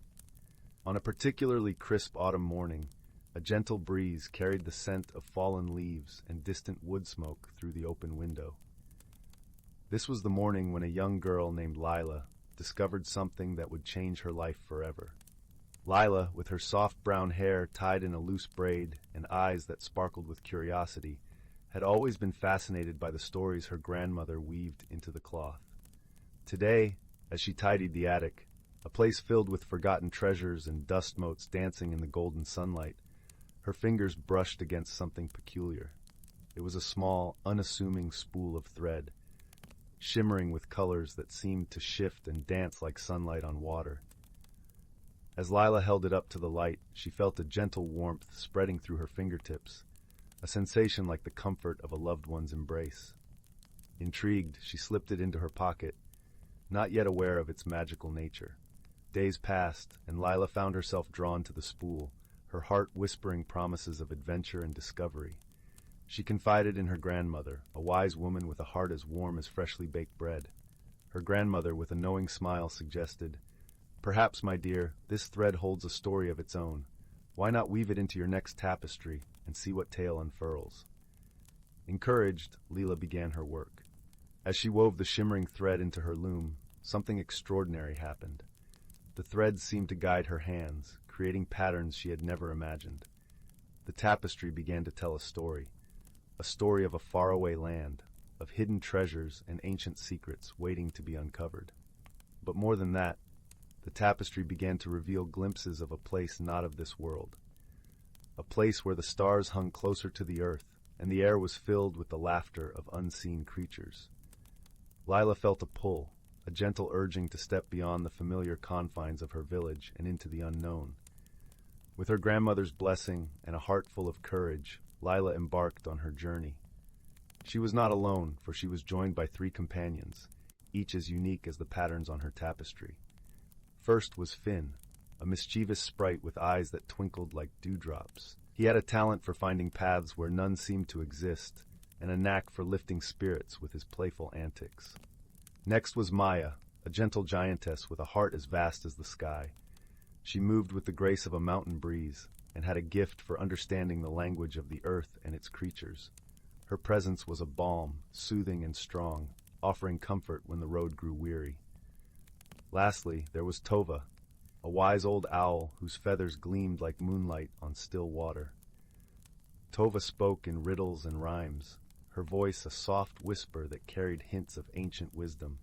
On a particularly crisp autumn morning, a gentle breeze carried the scent of fallen leaves and distant wood smoke through the open window. This was the morning when a young girl named Lila discovered something that would change her life forever. Lila, with her soft brown hair tied in a loose braid and eyes that sparkled with curiosity, had always been fascinated by the stories her grandmother weaved into the cloth. Today, as she tidied the attic, a place filled with forgotten treasures and dust motes dancing in the golden sunlight, her fingers brushed against something peculiar. It was a small, unassuming spool of thread, shimmering with colors that seemed to shift and dance like sunlight on water. As Lila held it up to the light, she felt a gentle warmth spreading through her fingertips, a sensation like the comfort of a loved one's embrace. Intrigued, she slipped it into her pocket, not yet aware of its magical nature. Days passed, and Lila found herself drawn to the spool, her heart whispering promises of adventure and discovery. She confided in her grandmother, a wise woman with a heart as warm as freshly baked bread. Her grandmother, with a knowing smile, suggested, "Perhaps, my dear, this thread holds a story of its own. Why not weave it into your next tapestry and see what tale unfurls?" Encouraged, Lila began her work. As she wove the shimmering thread into her loom, something extraordinary happened. The threads seemed to guide her hands, creating patterns she had never imagined. The tapestry began to tell a story of a faraway land, of hidden treasures and ancient secrets waiting to be uncovered. But more than that, the tapestry began to reveal glimpses of a place not of this world, a place where the stars hung closer to the earth and the air was filled with the laughter of unseen creatures. Lila felt a pull, a gentle urging to step beyond the familiar confines of her village and into the unknown. With her grandmother's blessing and a heart full of courage, Lila embarked on her journey. She was not alone, for she was joined by 3 companions, each as unique as the patterns on her tapestry. First was Finn, a mischievous sprite with eyes that twinkled like dewdrops. He had a talent for finding paths where none seemed to exist, and a knack for lifting spirits with his playful antics. Next was Maya, a gentle giantess with a heart as vast as the sky. She moved with the grace of a mountain breeze, and had a gift for understanding the language of the earth and its creatures. Her presence was a balm, soothing and strong, offering comfort when the road grew weary. Lastly, there was Tova, a wise old owl whose feathers gleamed like moonlight on still water. Tova spoke in riddles and rhymes, her voice a soft whisper that carried hints of ancient wisdom.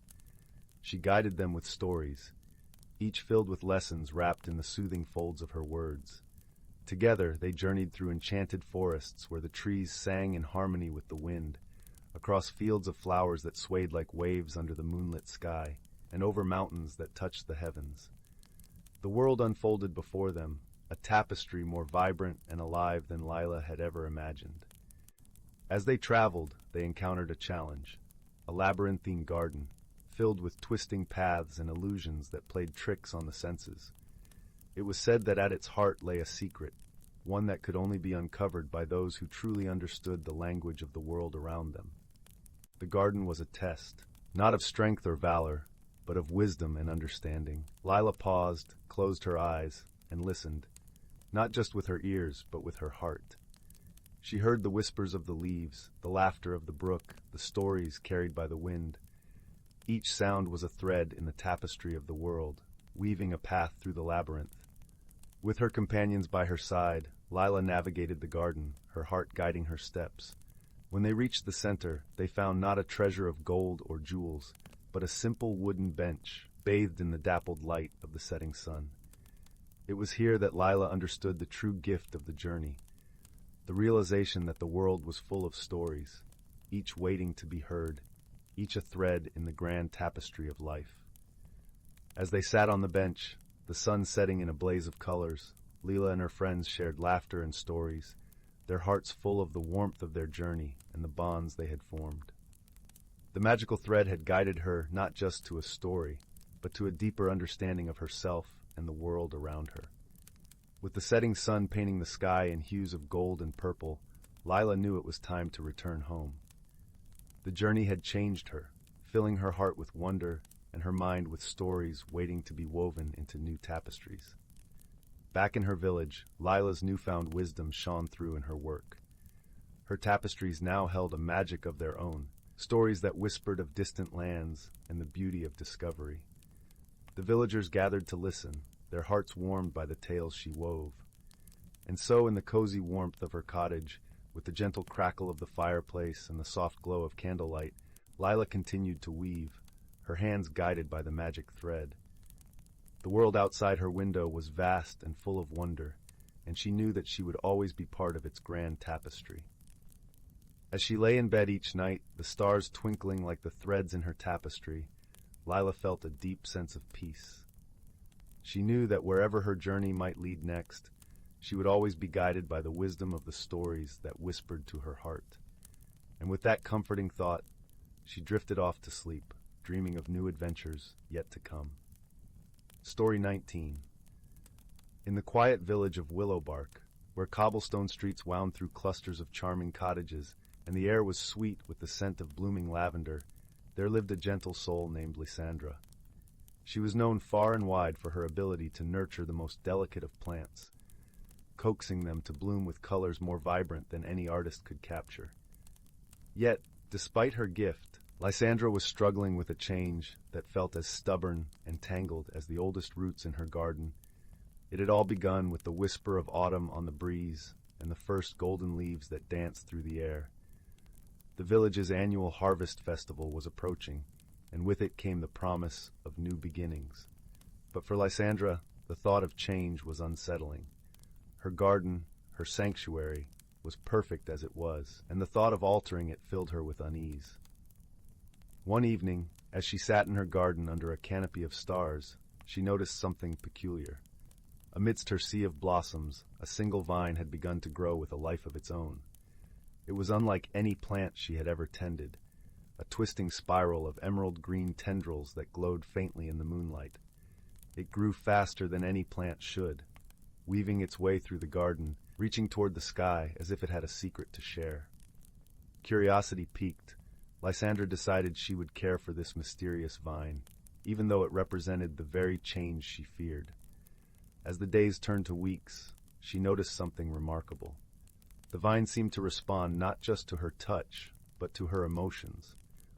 She guided them with stories, each filled with lessons wrapped in the soothing folds of her words. Together they journeyed through enchanted forests where the trees sang in harmony with the wind, across fields of flowers that swayed like waves under the moonlit sky, and over mountains that touched the heavens. The world unfolded before them, a tapestry more vibrant and alive than Lila had ever imagined. As they traveled, they encountered a challenge, a labyrinthine garden, filled with twisting paths and illusions that played tricks on the senses. It was said that at its heart lay a secret, one that could only be uncovered by those who truly understood the language of the world around them. The garden was a test, not of strength or valor, but of wisdom and understanding. Lila paused, closed her eyes, and listened, not just with her ears, but with her heart. She heard the whispers of the leaves, the laughter of the brook, the stories carried by the wind. Each sound was a thread in the tapestry of the world, weaving a path through the labyrinth. With her companions by her side, Lila navigated the garden, her heart guiding her steps. When they reached the center, they found not a treasure of gold or jewels, but a simple wooden bench, bathed in the dappled light of the setting sun. It was here that Lila understood the true gift of the journey, the realization that the world was full of stories, each waiting to be heard, each a thread in the grand tapestry of life. As they sat on the bench, the sun setting in a blaze of colors, Leela and her friends shared laughter and stories, their hearts full of the warmth of their journey and the bonds they had formed. The magical thread had guided her not just to a story, but to a deeper understanding of herself and the world around her. With the setting sun painting the sky in hues of gold and purple, Lila knew it was time to return home. The journey had changed her, filling her heart with wonder and her mind with stories waiting to be woven into new tapestries. Back in her village, Lila's newfound wisdom shone through in her work. Her tapestries now held a magic of their own, stories that whispered of distant lands and the beauty of discovery. The villagers gathered to listen, their hearts warmed by the tales she wove. And so, in the cozy warmth of her cottage, with the gentle crackle of the fireplace and the soft glow of candlelight, Lila continued to weave, her hands guided by the magic thread. The world outside her window was vast and full of wonder, and she knew that she would always be part of its grand tapestry. As she lay in bed each night, the stars twinkling like the threads in her tapestry, Lila felt a deep sense of peace. She knew that wherever her journey might lead next, she would always be guided by the wisdom of the stories that whispered to her heart. And with that comforting thought, she drifted off to sleep, dreaming of new adventures yet to come. Story 19. In the quiet village of Willow, where cobblestone streets wound through clusters of charming cottages, and the air was sweet with the scent of blooming lavender, there lived a gentle soul named Lysandra. She was known far and wide for her ability to nurture the most delicate of plants, coaxing them to bloom with colors more vibrant than any artist could capture. Yet, despite her gift, Lysandra was struggling with a change that felt as stubborn and tangled as the oldest roots in her garden. It had all begun with the whisper of autumn on the breeze and the first golden leaves that danced through the air. The village's annual harvest festival was approaching, and with it came the promise of new beginnings. But for Lysandra, the thought of change was unsettling. Her garden, her sanctuary, was perfect as it was, and the thought of altering it filled her with unease. One evening, as she sat in her garden under a canopy of stars, she noticed something peculiar. Amidst her sea of blossoms, a single vine had begun to grow with a life of its own. It was unlike any plant she had ever tended, a twisting spiral of emerald-green tendrils that glowed faintly in the moonlight. It grew faster than any plant should, weaving its way through the garden, reaching toward the sky as if it had a secret to share. Curiosity piqued, Lysandra decided she would care for this mysterious vine, even though it represented the very change she feared. As the days turned to weeks, she noticed something remarkable. The vine seemed to respond not just to her touch, but to her emotions,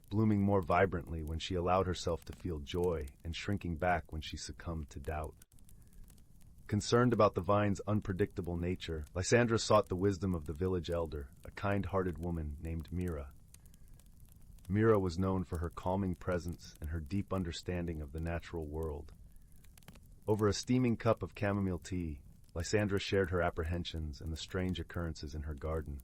blooming more vibrantly when she allowed herself to feel joy and shrinking back when she succumbed to doubt. Concerned about the vine's unpredictable nature, Lysandra sought the wisdom of the village elder, a kind-hearted woman named Mira. Mira was known for her calming presence and her deep understanding of the natural world. Over a steaming cup of chamomile tea, Lysandra shared her apprehensions and the strange occurrences in her garden.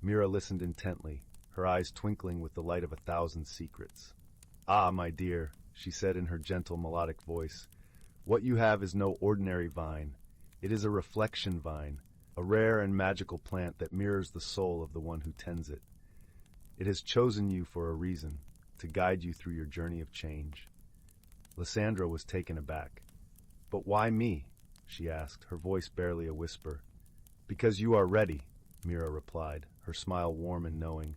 Mira listened intently, her eyes twinkling with the light of 1,000 secrets. "Ah, my dear," she said in her gentle melodic voice, "what you have is no ordinary vine. It is a reflection vine, a rare and magical plant that mirrors the soul of the one who tends it. It has chosen you for a reason, to guide you through your journey of change." Lysandra was taken aback. "But why me?" she asked, her voice barely a whisper. "Because you are ready," Mira replied, her smile warm and knowing.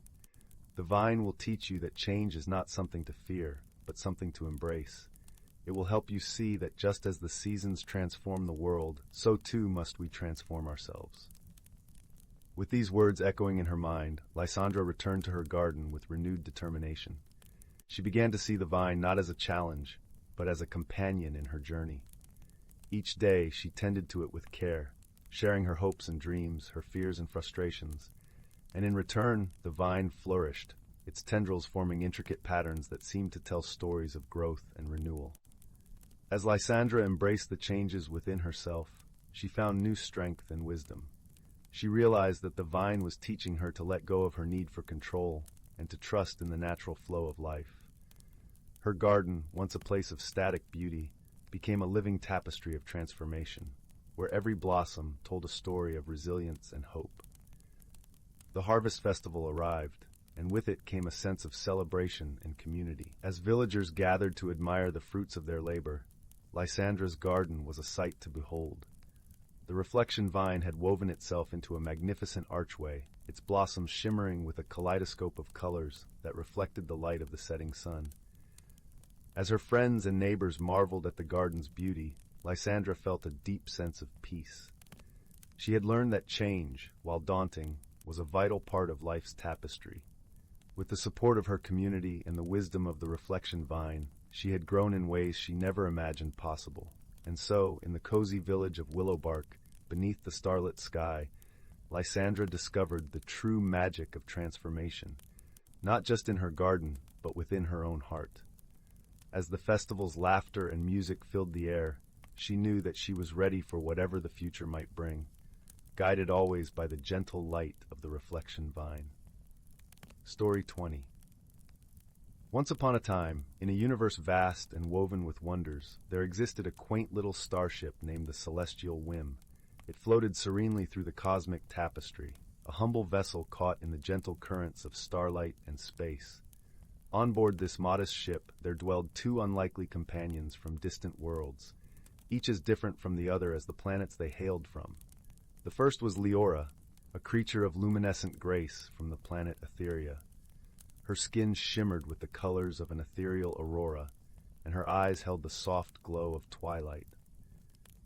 "The vine will teach you that change is not something to fear, but something to embrace. It will help you see that just as the seasons transform the world, so too must we transform ourselves." With these words echoing in her mind, Lysandra returned to her garden with renewed determination. She began to see the vine not as a challenge, but as a companion in her journey. Each day she tended to it with care, sharing her hopes and dreams, her fears and frustrations. And in return, the vine flourished, its tendrils forming intricate patterns that seemed to tell stories of growth and renewal. As Lysandra embraced the changes within herself, she found new strength and wisdom. She realized that the vine was teaching her to let go of her need for control and to trust in the natural flow of life. Her garden, once a place of static beauty, became a living tapestry of transformation. where every blossom told a story of resilience and hope. The harvest festival arrived, and with it came a sense of celebration and community. As villagers gathered to admire the fruits of their labor, Lysandra's garden was a sight to behold. The reflection vine had woven itself into a magnificent archway, its blossoms shimmering with a kaleidoscope of colors that reflected the light of the setting sun. As her friends and neighbors marveled at the garden's beauty, Lysandra felt a deep sense of peace. She had learned that change, while daunting, was a vital part of life's tapestry. With the support of her community and the wisdom of the reflection vine, she had grown in ways she never imagined possible. And so, in the cozy village of Willowbark, beneath the starlit sky, Lysandra discovered the true magic of transformation, not just in her garden, but within her own heart. As the festival's laughter and music filled the air, she knew that she was ready for whatever the future might bring, guided always by the gentle light of the reflection vine. Story 20. Once upon a time, in a universe vast and woven with wonders, there existed a quaint little starship named the Celestial Whim. It floated serenely through the cosmic tapestry, a humble vessel caught in the gentle currents of starlight and space. On board this modest ship, there dwelled two unlikely companions from distant worlds, each as different from the other as the planets they hailed from. The first was Leora, a creature of luminescent grace from the planet Etheria. Her skin shimmered with the colors of an ethereal aurora, and her eyes held the soft glow of twilight.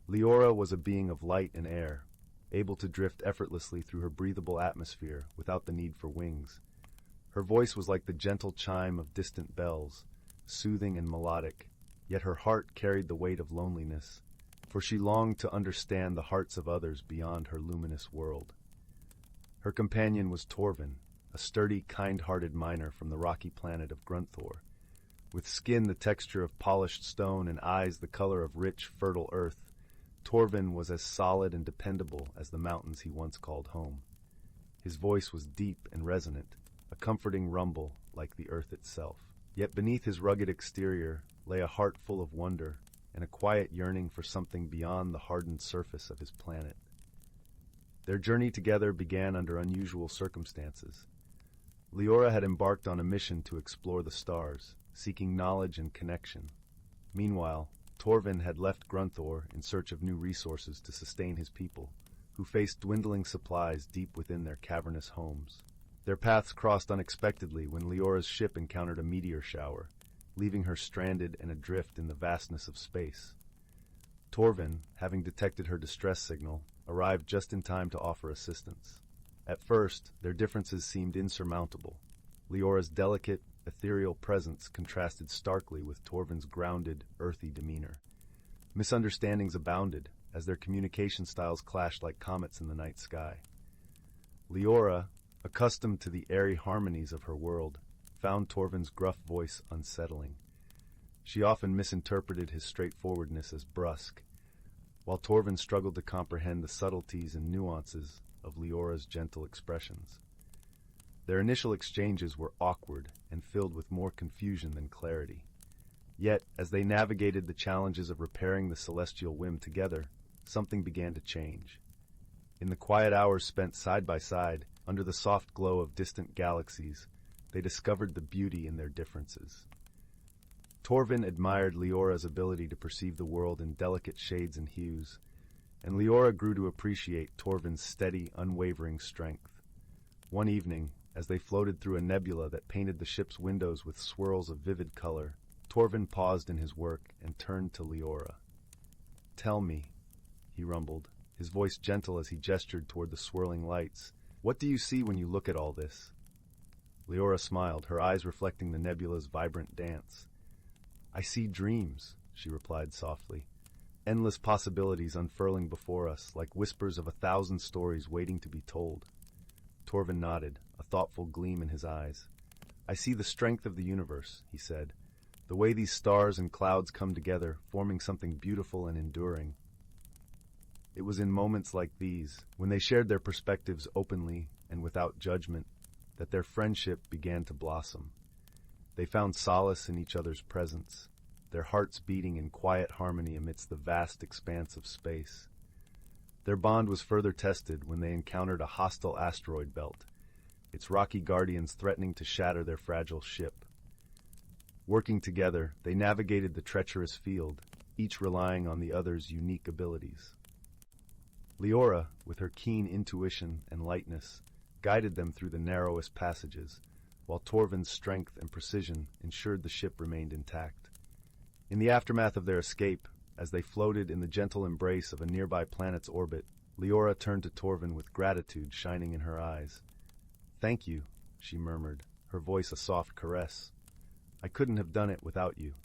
Leora was a being of light and air, able to drift effortlessly through her breathable atmosphere without the need for wings. Her voice was like the gentle chime of distant bells, soothing and melodic, yet her heart carried the weight of loneliness, for she longed to understand the hearts of others beyond her luminous world. Her companion was Torvin, a sturdy, kind-hearted miner from the rocky planet of Grunthor. With skin the texture of polished stone and eyes the color of rich, fertile earth, Torvin was as solid and dependable as the mountains he once called home. His voice was deep and resonant, a comforting rumble like the earth itself. Yet beneath his rugged exterior lay a heart full of wonder and a quiet yearning for something beyond the hardened surface of his planet. Their journey together began under unusual circumstances. Leora had embarked on a mission to explore the stars, seeking knowledge and connection. Meanwhile, Torvin had left Grunthor in search of new resources to sustain his people, who faced dwindling supplies deep within their cavernous homes. Their paths crossed unexpectedly when Leora's ship encountered a meteor shower, leaving her stranded and adrift in the vastness of space. Torvin, having detected her distress signal, arrived just in time to offer assistance. At first, their differences seemed insurmountable. Leora's delicate, ethereal presence contrasted starkly with Torvin's grounded, earthy demeanor. Misunderstandings abounded, as their communication styles clashed like comets in the night sky. Leora, accustomed to the airy harmonies of her world, found Torvin's gruff voice unsettling. She often misinterpreted his straightforwardness as brusque, while Torvin struggled to comprehend the subtleties and nuances of Leora's gentle expressions. Their initial exchanges were awkward and filled with more confusion than clarity. Yet, as they navigated the challenges of repairing the Celestial Whim together, something began to change. In the quiet hours spent side by side, under the soft glow of distant galaxies, they discovered the beauty in their differences. Torvin admired Leora's ability to perceive the world in delicate shades and hues, and Leora grew to appreciate Torvin's steady, unwavering strength. One evening, as they floated through a nebula that painted the ship's windows with swirls of vivid color, Torvin paused in his work and turned to Leora. "Tell me," he rumbled, his voice gentle as he gestured toward the swirling lights, "what do you see when you look at all this?" Leora smiled, her eyes reflecting the nebula's vibrant dance. "I see dreams," she replied softly. "Endless possibilities unfurling before us, like whispers of 1,000 stories waiting to be told." Torvin nodded, a thoughtful gleam in his eyes. "I see the strength of the universe," he said, "the way these stars and clouds come together, forming something beautiful and enduring." It was in moments like these, when they shared their perspectives openly and without judgment, that their friendship began to blossom. They found solace in each other's presence, their hearts beating in quiet harmony amidst the vast expanse of space. Their bond was further tested when they encountered a hostile asteroid belt, its rocky guardians threatening to shatter their fragile ship. Working together, they navigated the treacherous field, each relying on the other's unique abilities. Leora, with her keen intuition and lightness, guided them through the narrowest passages, while Torvin's strength and precision ensured the ship remained intact. In the aftermath of their escape, as they floated in the gentle embrace of a nearby planet's orbit, Leora turned to Torvin with gratitude shining in her eyes. "Thank you," she murmured, her voice a soft caress. "I couldn't have done it without you."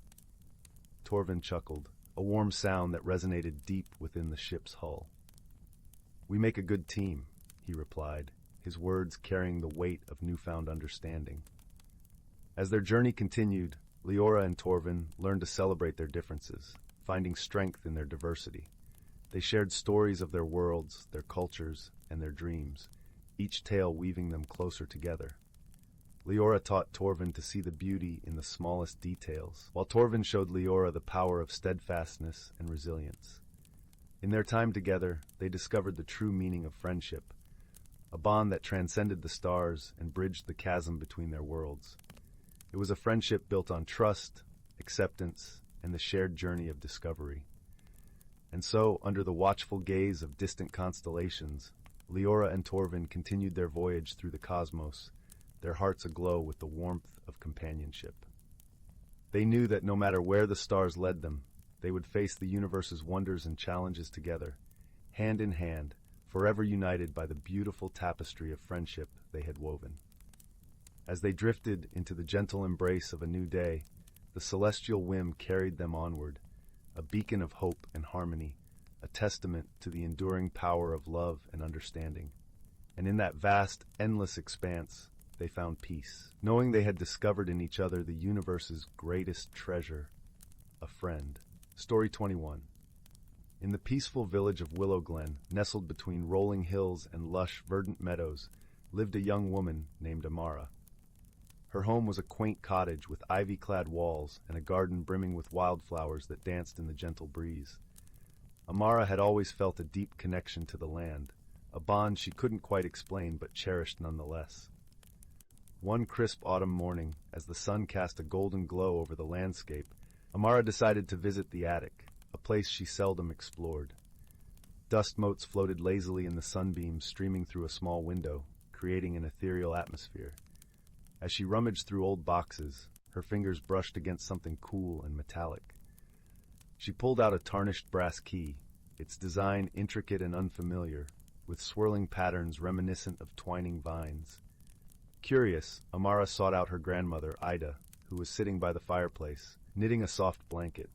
Torvin chuckled, a warm sound that resonated deep within the ship's hull. "We make a good team," he replied, his words carrying the weight of newfound understanding. As their journey continued, Leora and Torvin learned to celebrate their differences, finding strength in their diversity. They shared stories of their worlds, their cultures, and their dreams, each tale weaving them closer together. Leora taught Torvin to see the beauty in the smallest details, while Torvin showed Leora the power of steadfastness and resilience. In their time together, they discovered the true meaning of friendship, a bond that transcended the stars and bridged the chasm between their worlds. It was a friendship built on trust, acceptance, and the shared journey of discovery. And so, under the watchful gaze of distant constellations, Leora and Torvin continued their voyage through the cosmos, their hearts aglow with the warmth of companionship. They knew that no matter where the stars led them, they would face the universe's wonders and challenges together, hand in hand, forever united by the beautiful tapestry of friendship they had woven. As they drifted into the gentle embrace of a new day, the celestial whim carried them onward, a beacon of hope and harmony, a testament to the enduring power of love and understanding. And in that vast, endless expanse, they found peace, knowing they had discovered in each other the universe's greatest treasure, a friend. Story 21. In the peaceful village of Willow Glen, nestled between rolling hills and lush, verdant meadows, lived a young woman named Amara. Her home was a quaint cottage with ivy-clad walls and a garden brimming with wildflowers that danced in the gentle breeze. Amara had always felt a deep connection to the land, a bond she couldn't quite explain but cherished nonetheless. One crisp autumn morning, as the sun cast a golden glow over the landscape, Amara decided to visit the attic, a place she seldom explored. Dust motes floated lazily in the sunbeams streaming through a small window, creating an ethereal atmosphere. As she rummaged through old boxes, her fingers brushed against something cool and metallic. She pulled out a tarnished brass key, its design intricate and unfamiliar, with swirling patterns reminiscent of twining vines. Curious, Amara sought out her grandmother, Ida, who was sitting by the fireplace, knitting a soft blanket.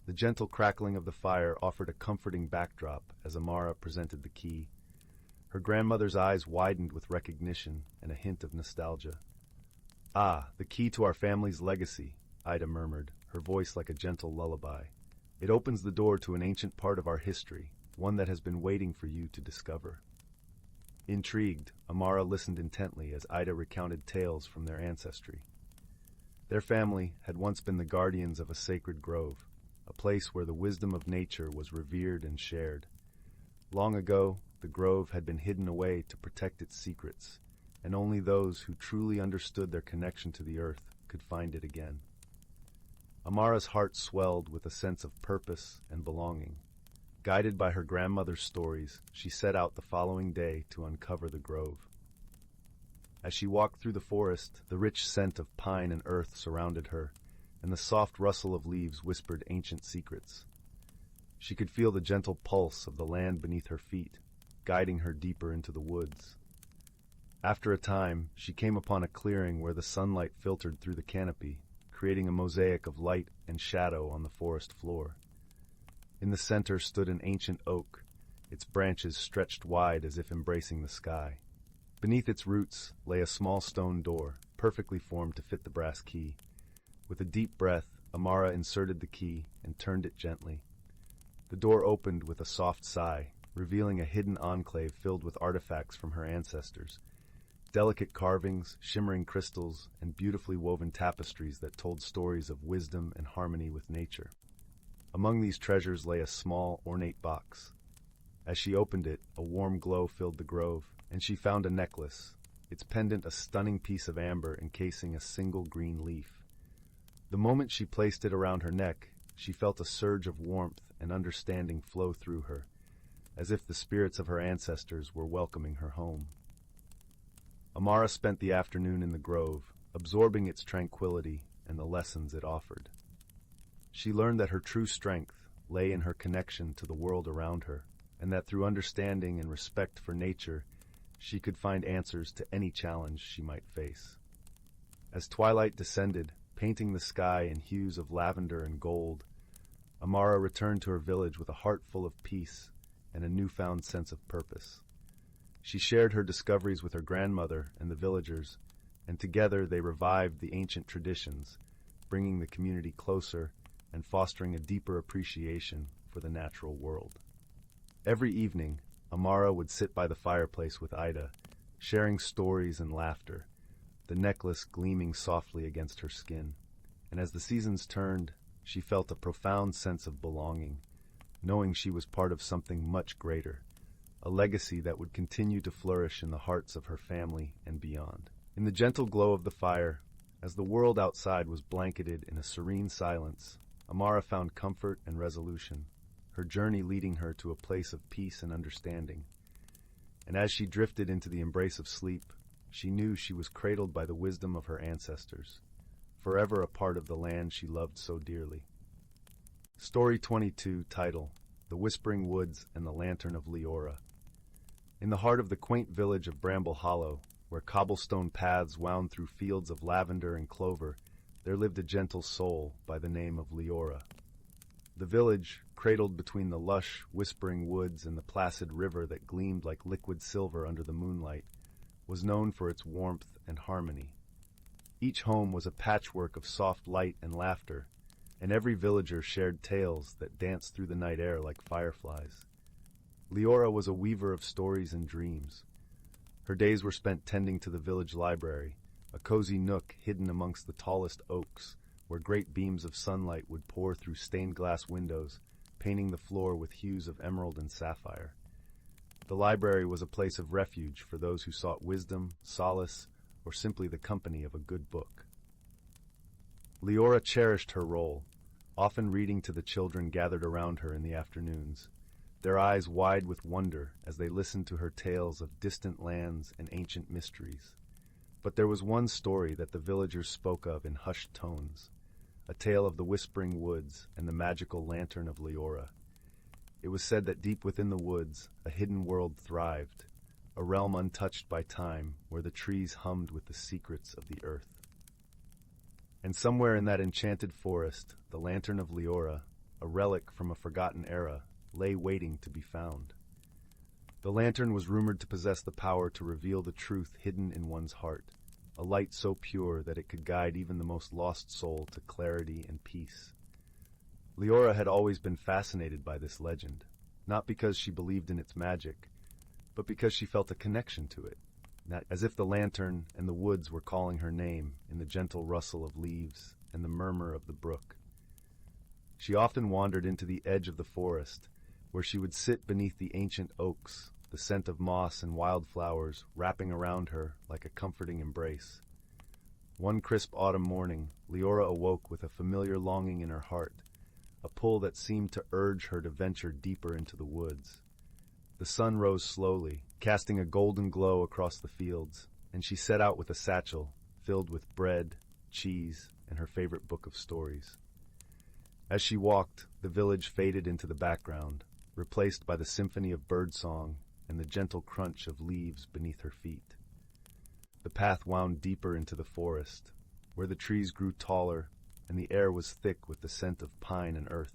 The gentle crackling of the fire offered a comforting backdrop as Amara presented the key. Her grandmother's eyes widened with recognition and a hint of nostalgia. "Ah, the key to our family's legacy," Ida murmured, her voice like a gentle lullaby. "It opens the door to an ancient part of our history, one that has been waiting for you to discover." Intrigued, Amara listened intently as Ida recounted tales from their ancestry. Their family had once been the guardians of a sacred grove, a place where the wisdom of nature was revered and shared. Long ago, the grove had been hidden away to protect its secrets, and only those who truly understood their connection to the earth could find it again. Amara's heart swelled with a sense of purpose and belonging. Guided by her grandmother's stories, she set out the following day to uncover the grove. As she walked through the forest, the rich scent of pine and earth surrounded her, and the soft rustle of leaves whispered ancient secrets. She could feel the gentle pulse of the land beneath her feet, guiding her deeper into the woods. After a time, she came upon a clearing where the sunlight filtered through the canopy, creating a mosaic of light and shadow on the forest floor. In the center stood an ancient oak, its branches stretched wide as if embracing the sky. Beneath its roots lay a small stone door, perfectly formed to fit the brass key. With a deep breath, Amara inserted the key and turned it gently. The door opened with a soft sigh, revealing a hidden enclave filled with artifacts from her ancestors. Delicate carvings, shimmering crystals, and beautifully woven tapestries that told stories of wisdom and harmony with nature. Among these treasures lay a small, ornate box. As she opened it, a warm glow filled the grove, and she found a necklace, its pendant a stunning piece of amber encasing a single green leaf. The moment she placed it around her neck, she felt a surge of warmth and understanding flow through her, as if the spirits of her ancestors were welcoming her home. Amara spent the afternoon in the grove, absorbing its tranquility and the lessons it offered. She learned that her true strength lay in her connection to the world around her, and that through understanding and respect for nature, she could find answers to any challenge she might face. As twilight descended, painting the sky in hues of lavender and gold, Amara returned to her village with a heart full of peace and a newfound sense of purpose. She shared her discoveries with her grandmother and the villagers, and together they revived the ancient traditions, bringing the community closer and fostering a deeper appreciation for the natural world. Every evening, Amara would sit by the fireplace with Ida, sharing stories and laughter, the necklace gleaming softly against her skin. And as the seasons turned, she felt a profound sense of belonging, knowing she was part of something much greater, a legacy that would continue to flourish in the hearts of her family and beyond. In the gentle glow of the fire, as the world outside was blanketed in a serene silence, Amara found comfort and resolution, her journey leading her to a place of peace and understanding. And as she drifted into the embrace of sleep, she knew she was cradled by the wisdom of her ancestors, forever a part of the land she loved so dearly. Story 22, title: The Whispering Woods and the Lantern of Leora. In the heart of the quaint village of Bramble Hollow, where cobblestone paths wound through fields of lavender and clover, there lived a gentle soul by the name of Leora. The village, cradled between the lush, whispering woods and the placid river that gleamed like liquid silver under the moonlight, was known for its warmth and harmony. Each home was a patchwork of soft light and laughter, and every villager shared tales that danced through the night air like fireflies. Leora was a weaver of stories and dreams. Her days were spent tending to the village library, a cozy nook hidden amongst the tallest oaks, where great beams of sunlight would pour through stained glass windows, painting the floor with hues of emerald and sapphire. The library was a place of refuge for those who sought wisdom, solace, or simply the company of a good book. Leora cherished her role, often reading to the children gathered around her in the afternoons, their eyes wide with wonder as they listened to her tales of distant lands and ancient mysteries. But there was one story that the villagers spoke of in hushed tones, a tale of the whispering woods and the magical lantern of Leora. It was said that deep within the woods, a hidden world thrived, a realm untouched by time where the trees hummed with the secrets of the earth. And somewhere in that enchanted forest, the lantern of Leora, a relic from a forgotten era, lay waiting to be found. The lantern was rumored to possess the power to reveal the truth hidden in one's heart, a light so pure that it could guide even the most lost soul to clarity and peace. Leora had always been fascinated by this legend, not because she believed in its magic, but because she felt a connection to it, as if the lantern and the woods were calling her name in the gentle rustle of leaves and the murmur of the brook. She often wandered into the edge of the forest, where she would sit beneath the ancient oaks, the scent of moss and wildflowers wrapping around her like a comforting embrace. One crisp autumn morning, Leora awoke with a familiar longing in her heart, a pull that seemed to urge her to venture deeper into the woods. The sun rose slowly, casting a golden glow across the fields, and she set out with a satchel filled with bread, cheese, and her favorite book of stories. As she walked, the village faded into the background, replaced by the symphony of birdsong and the gentle crunch of leaves beneath her feet. The path wound deeper into the forest, where the trees grew taller and the air was thick with the scent of pine and earth.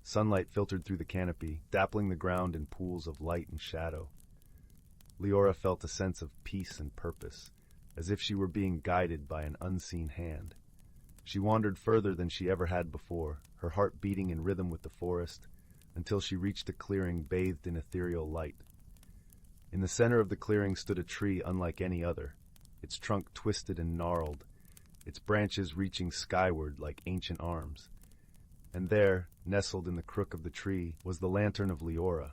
Sunlight filtered through the canopy, dappling the ground in pools of light and shadow. Leora felt a sense of peace and purpose, as if she were being guided by an unseen hand. She wandered further than she ever had before, her heart beating in rhythm with the forest, until she reached a clearing bathed in ethereal light. In the center of the clearing stood a tree unlike any other, its trunk twisted and gnarled, its branches reaching skyward like ancient arms. And there, nestled in the crook of the tree, was the lantern of Leora.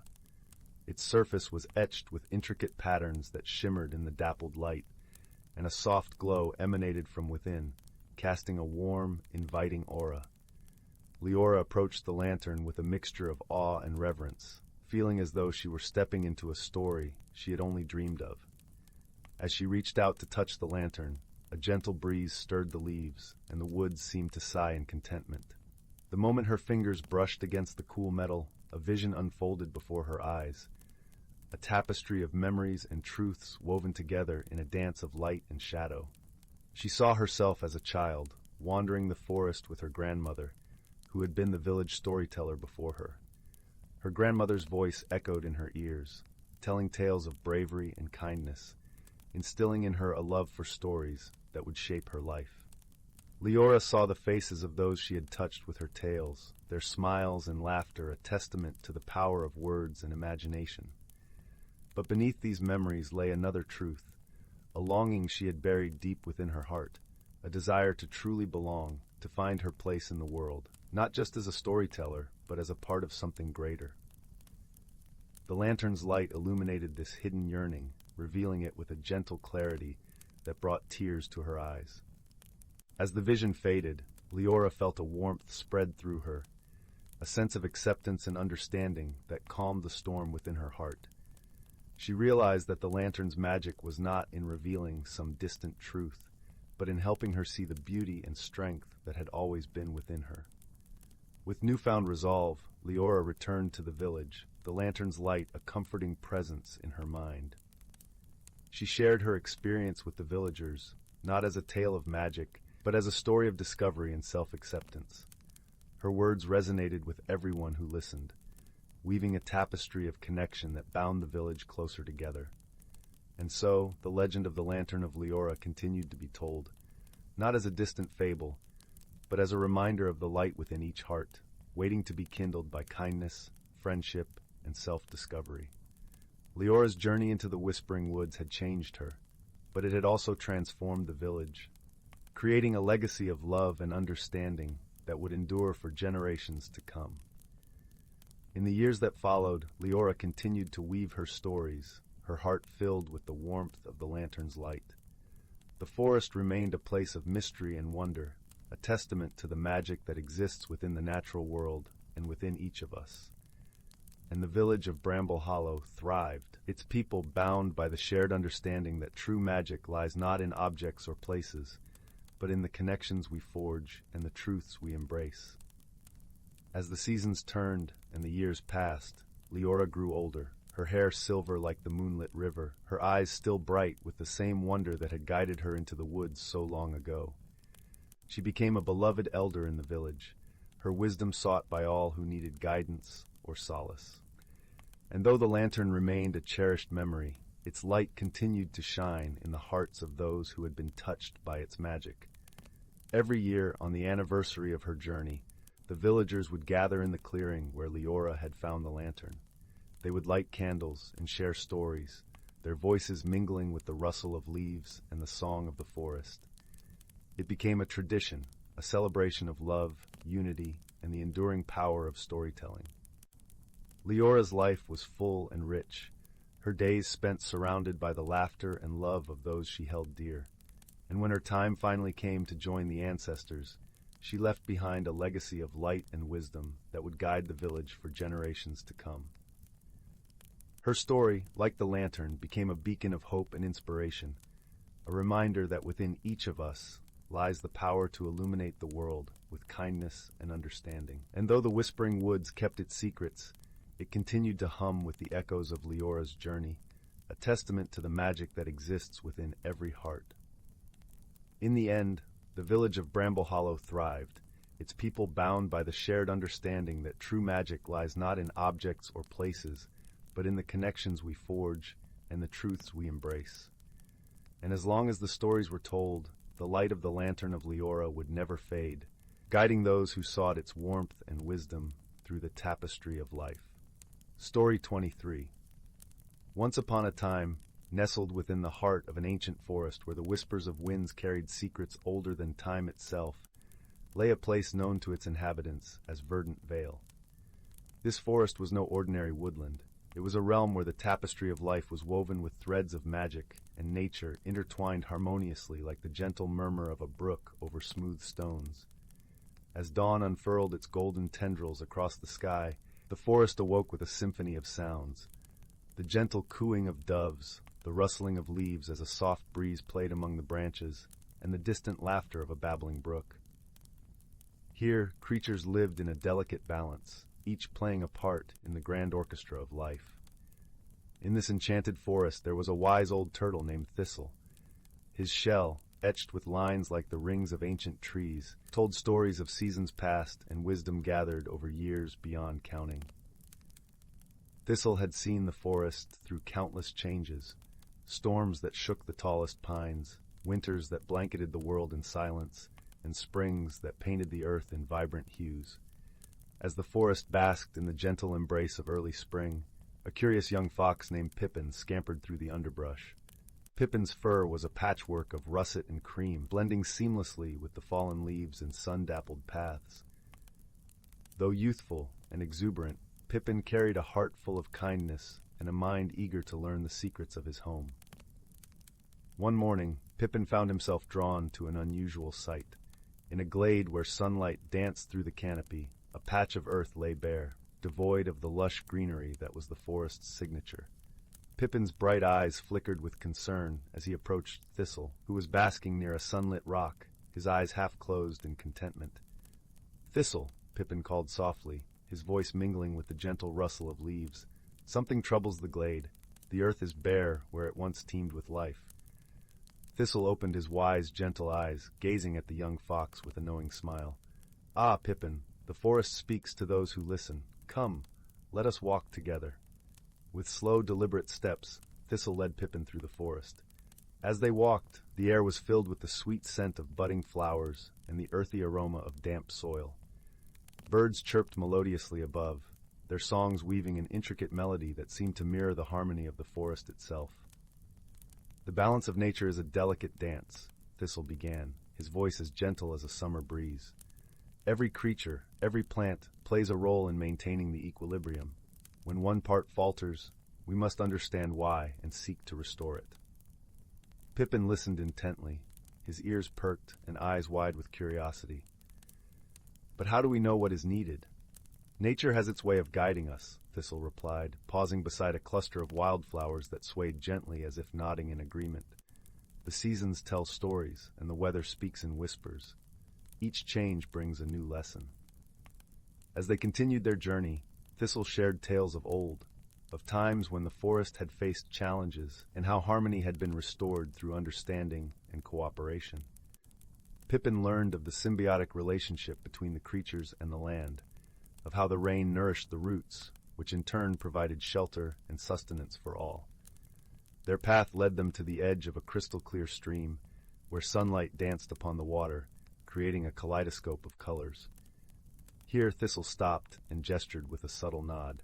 Its surface was etched with intricate patterns that shimmered in the dappled light, and a soft glow emanated from within, casting a warm, inviting aura. Leora approached the lantern with a mixture of awe and reverence, feeling as though she were stepping into a story she had only dreamed of. As she reached out to touch the lantern, a gentle breeze stirred the leaves, and the woods seemed to sigh in contentment. The moment her fingers brushed against the cool metal, a vision unfolded before her eyes, a tapestry of memories and truths woven together in a dance of light and shadow. She saw herself as a child, wandering the forest with her grandmother, who had been the village storyteller before her. Her grandmother's voice echoed in her ears, telling tales of bravery and kindness, instilling in her a love for stories that would shape her life. Leora saw the faces of those she had touched with her tales, their smiles and laughter a testament to the power of words and imagination. But beneath these memories lay another truth, a longing she had buried deep within her heart, a desire to truly belong, to find her place in the world, not just as a storyteller, but as a part of something greater. The lantern's light illuminated this hidden yearning, revealing it with a gentle clarity that brought tears to her eyes. As the vision faded, Leora felt a warmth spread through her, a sense of acceptance and understanding that calmed the storm within her heart. She realized that the lantern's magic was not in revealing some distant truth, but in helping her see the beauty and strength that had always been within her. With newfound resolve, Leora returned to the village, the lantern's light a comforting presence in her mind. She shared her experience with the villagers, not as a tale of magic, but as a story of discovery and self-acceptance. Her words resonated with everyone who listened, weaving a tapestry of connection that bound the village closer together. And so, the legend of the Lantern of Leora continued to be told, not as a distant fable, but as a reminder of the light within each heart, waiting to be kindled by kindness, friendship, and self-discovery. Leora's journey into the Whispering Woods had changed her, but it had also transformed the village, creating a legacy of love and understanding that would endure for generations to come. In the years that followed, Leora continued to weave her stories, her heart filled with the warmth of the lantern's light. The forest remained a place of mystery and wonder, a testament to the magic that exists within the natural world and within each of us. And the village of Bramble Hollow thrived, its people bound by the shared understanding that true magic lies not in objects or places, but in the connections we forge and the truths we embrace. As the seasons turned and the years passed, Leora grew older, her hair silver like the moonlit river, her eyes still bright with the same wonder that had guided her into the woods so long ago. She became a beloved elder in the village, her wisdom sought by all who needed guidance or solace. And though the lantern remained a cherished memory, its light continued to shine in the hearts of those who had been touched by its magic. Every year, on the anniversary of her journey, the villagers would gather in the clearing where Leora had found the lantern. They would light candles and share stories, their voices mingling with the rustle of leaves and the song of the forest. It became a tradition, a celebration of love, unity, and the enduring power of storytelling. Leora's life was full and rich, her days spent surrounded by the laughter and love of those she held dear. And when her time finally came to join the ancestors, she left behind a legacy of light and wisdom that would guide the village for generations to come. Her story, like the lantern, became a beacon of hope and inspiration, a reminder that within each of us lies the power to illuminate the world with kindness and understanding. And though the Whispering Woods kept its secrets, it continued to hum with the echoes of Leora's journey, a testament to the magic that exists within every heart. In the end, the village of Bramble Hollow thrived, its people bound by the shared understanding that true magic lies not in objects or places, but in the connections we forge and the truths we embrace. And as long as the stories were told, the light of the Lantern of Leora would never fade, guiding those who sought its warmth and wisdom through the tapestry of life. Story 23. Once upon a time, nestled within the heart of an ancient forest where the whispers of winds carried secrets older than time itself, lay a place known to its inhabitants as Verdant Vale. This forest was no ordinary woodland. It was a realm where the tapestry of life was woven with threads of magic, and nature intertwined harmoniously like the gentle murmur of a brook over smooth stones. As dawn unfurled its golden tendrils across the sky, the forest awoke with a symphony of sounds. The gentle cooing of doves, the rustling of leaves as a soft breeze played among the branches, and the distant laughter of a babbling brook. Here, creatures lived in a delicate balance, each playing a part in the grand orchestra of life. In this enchanted forest there was a wise old turtle named Thistle. His shell, etched with lines like the rings of ancient trees, told stories of seasons past and wisdom gathered over years beyond counting. Thistle had seen the forest through countless changes, storms that shook the tallest pines, winters that blanketed the world in silence, and springs that painted the earth in vibrant hues. As the forest basked in the gentle embrace of early spring, a curious young fox named Pippin scampered through the underbrush. Pippin's fur was a patchwork of russet and cream, blending seamlessly with the fallen leaves and sun-dappled paths. Though youthful and exuberant, Pippin carried a heart full of kindness and a mind eager to learn the secrets of his home. One morning, Pippin found himself drawn to an unusual sight. In a glade where sunlight danced through the canopy, a patch of earth lay bare, devoid of the lush greenery that was the forest's signature. Pippin's bright eyes flickered with concern as he approached Thistle, who was basking near a sunlit rock, his eyes half closed in contentment. "Thistle," Pippin called softly, his voice mingling with the gentle rustle of leaves. "Something troubles the glade. The earth is bare where it once teemed with life." Thistle opened his wise, gentle eyes, gazing at the young fox with a knowing smile. "Ah, Pippin, the forest speaks to those who listen. Come, let us walk together." With slow, deliberate steps, Thistle led Pippin through the forest. As they walked, the air was filled with the sweet scent of budding flowers and the earthy aroma of damp soil. Birds chirped melodiously above, their songs weaving an intricate melody that seemed to mirror the harmony of the forest itself. "The balance of nature is a delicate dance," Thistle began, his voice as gentle as a summer breeze. "Every creature, every plant, plays a role in maintaining the equilibrium. When one part falters, we must understand why and seek to restore it." Pippin listened intently, his ears perked and eyes wide with curiosity. "But how do we know what is needed?" "Nature has its way of guiding us," Thistle replied, pausing beside a cluster of wildflowers that swayed gently as if nodding in agreement. "The seasons tell stories, and the weather speaks in whispers. Each change brings a new lesson." As they continued their journey, Thistle shared tales of old, of times when the forest had faced challenges and how harmony had been restored through understanding and cooperation. Pippin learned of the symbiotic relationship between the creatures and the land, of how the rain nourished the roots, which in turn provided shelter and sustenance for all. Their path led them to the edge of a crystal-clear stream, where sunlight danced upon the water, creating a kaleidoscope of colors. Here Thistle stopped and gestured with a subtle nod.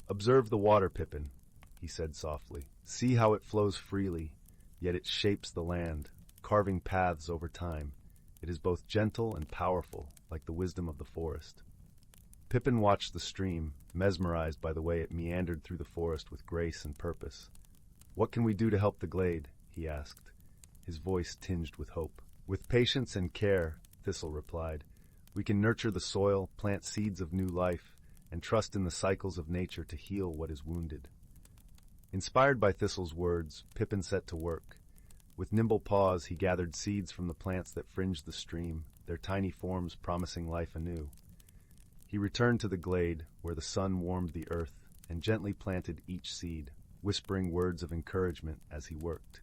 "Observe the water, Pippin," he said softly. "See how it flows freely, yet it shapes the land, carving paths over time. It is both gentle and powerful, like the wisdom of the forest." Pippin watched the stream, mesmerized by the way it meandered through the forest with grace and purpose. "What can we do to help the glade?" he asked, his voice tinged with hope. "With patience and care," Thistle replied. "We can nurture the soil, plant seeds of new life, and trust in the cycles of nature to heal what is wounded." Inspired by Thistle's words, Pippin set to work. With nimble paws, he gathered seeds from the plants that fringed the stream, their tiny forms promising life anew. He returned to the glade, where the sun warmed the earth, and gently planted each seed, whispering words of encouragement as he worked.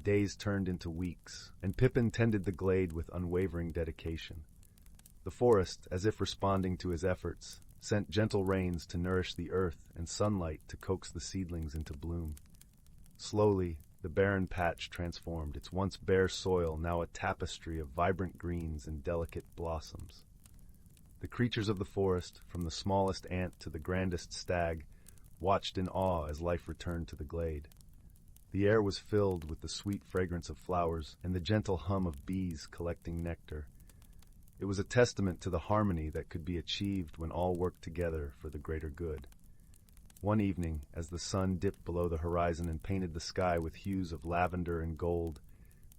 Days turned into weeks, and Pippin tended the glade with unwavering dedication. The forest, as if responding to his efforts, sent gentle rains to nourish the earth and sunlight to coax the seedlings into bloom. Slowly, the barren patch transformed, its once bare soil now a tapestry of vibrant greens and delicate blossoms. The creatures of the forest, from the smallest ant to the grandest stag, watched in awe as life returned to the glade. The air was filled with the sweet fragrance of flowers and the gentle hum of bees collecting nectar. It was a testament to the harmony that could be achieved when all worked together for the greater good. One evening, as the sun dipped below the horizon and painted the sky with hues of lavender and gold,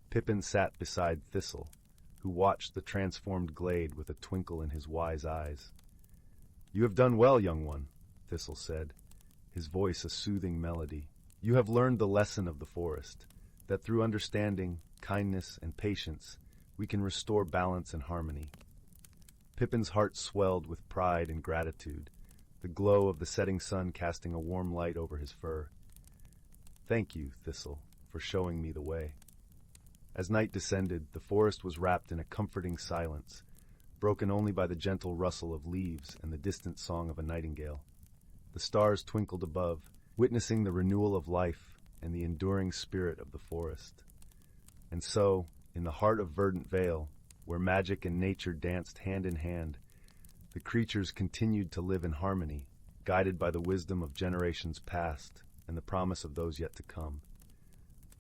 Pippin sat beside Thistle, who watched the transformed glade with a twinkle in his wise eyes. "You have done well, young one," Thistle said, his voice a soothing melody. "You have learned the lesson of the forest, that through understanding, kindness, and patience, we can restore balance and harmony." Pippin's heart swelled with pride and gratitude, the glow of the setting sun casting a warm light over his fur. "Thank you, Thistle, for showing me the way." As night descended, the forest was wrapped in a comforting silence, broken only by the gentle rustle of leaves and the distant song of a nightingale. The stars twinkled above, witnessing the renewal of life and the enduring spirit of the forest. And so, in the heart of verdant vale, where magic and nature danced hand in hand, the creatures continued to live in harmony, guided by the wisdom of generations past and the promise of those yet to come.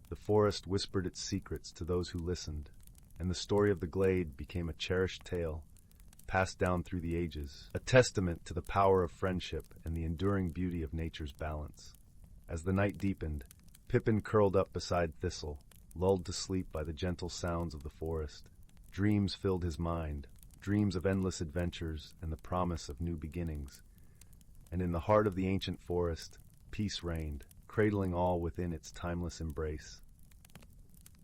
The forest whispered its secrets to those who listened, and the story of the glade became a cherished tale, passed down through the ages, a testament to the power of friendship and the enduring beauty of nature's balance. As the night deepened, Pippin curled up beside Thistle, lulled to sleep by the gentle sounds of the forest. Dreams filled his mind, dreams of endless adventures and the promise of new beginnings. And in the heart of the ancient forest, peace reigned, cradling all within its timeless embrace.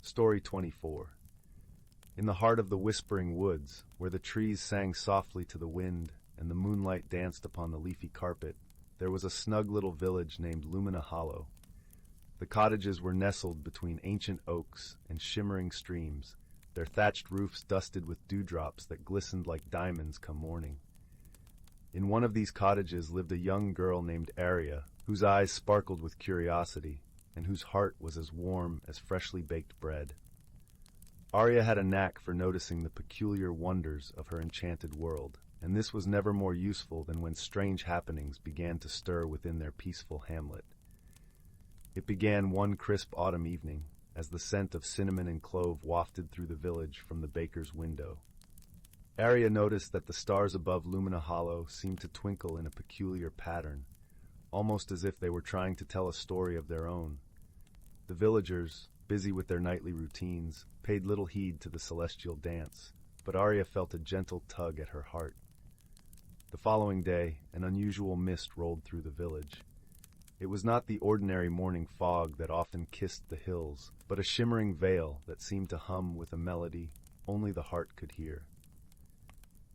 Story 24. In the heart of the whispering woods, where the trees sang softly to the wind and the moonlight danced upon the leafy carpet, there was a snug little village named Lumina Hollow. The cottages were nestled between ancient oaks and shimmering streams, their thatched roofs dusted with dewdrops that glistened like diamonds come morning. In one of these cottages lived a young girl named Arya, whose eyes sparkled with curiosity, and whose heart was as warm as freshly baked bread. Arya had a knack for noticing the peculiar wonders of her enchanted world, and this was never more useful than when strange happenings began to stir within their peaceful hamlet. It began one crisp autumn evening, as the scent of cinnamon and clove wafted through the village from the baker's window. Arya noticed that the stars above Lumina Hollow seemed to twinkle in a peculiar pattern, almost as if they were trying to tell a story of their own. The villagers, busy with their nightly routines, paid little heed to the celestial dance, but Arya felt a gentle tug at her heart. The following day, an unusual mist rolled through the village. It was not the ordinary morning fog that often kissed the hills, but a shimmering veil that seemed to hum with a melody only the heart could hear.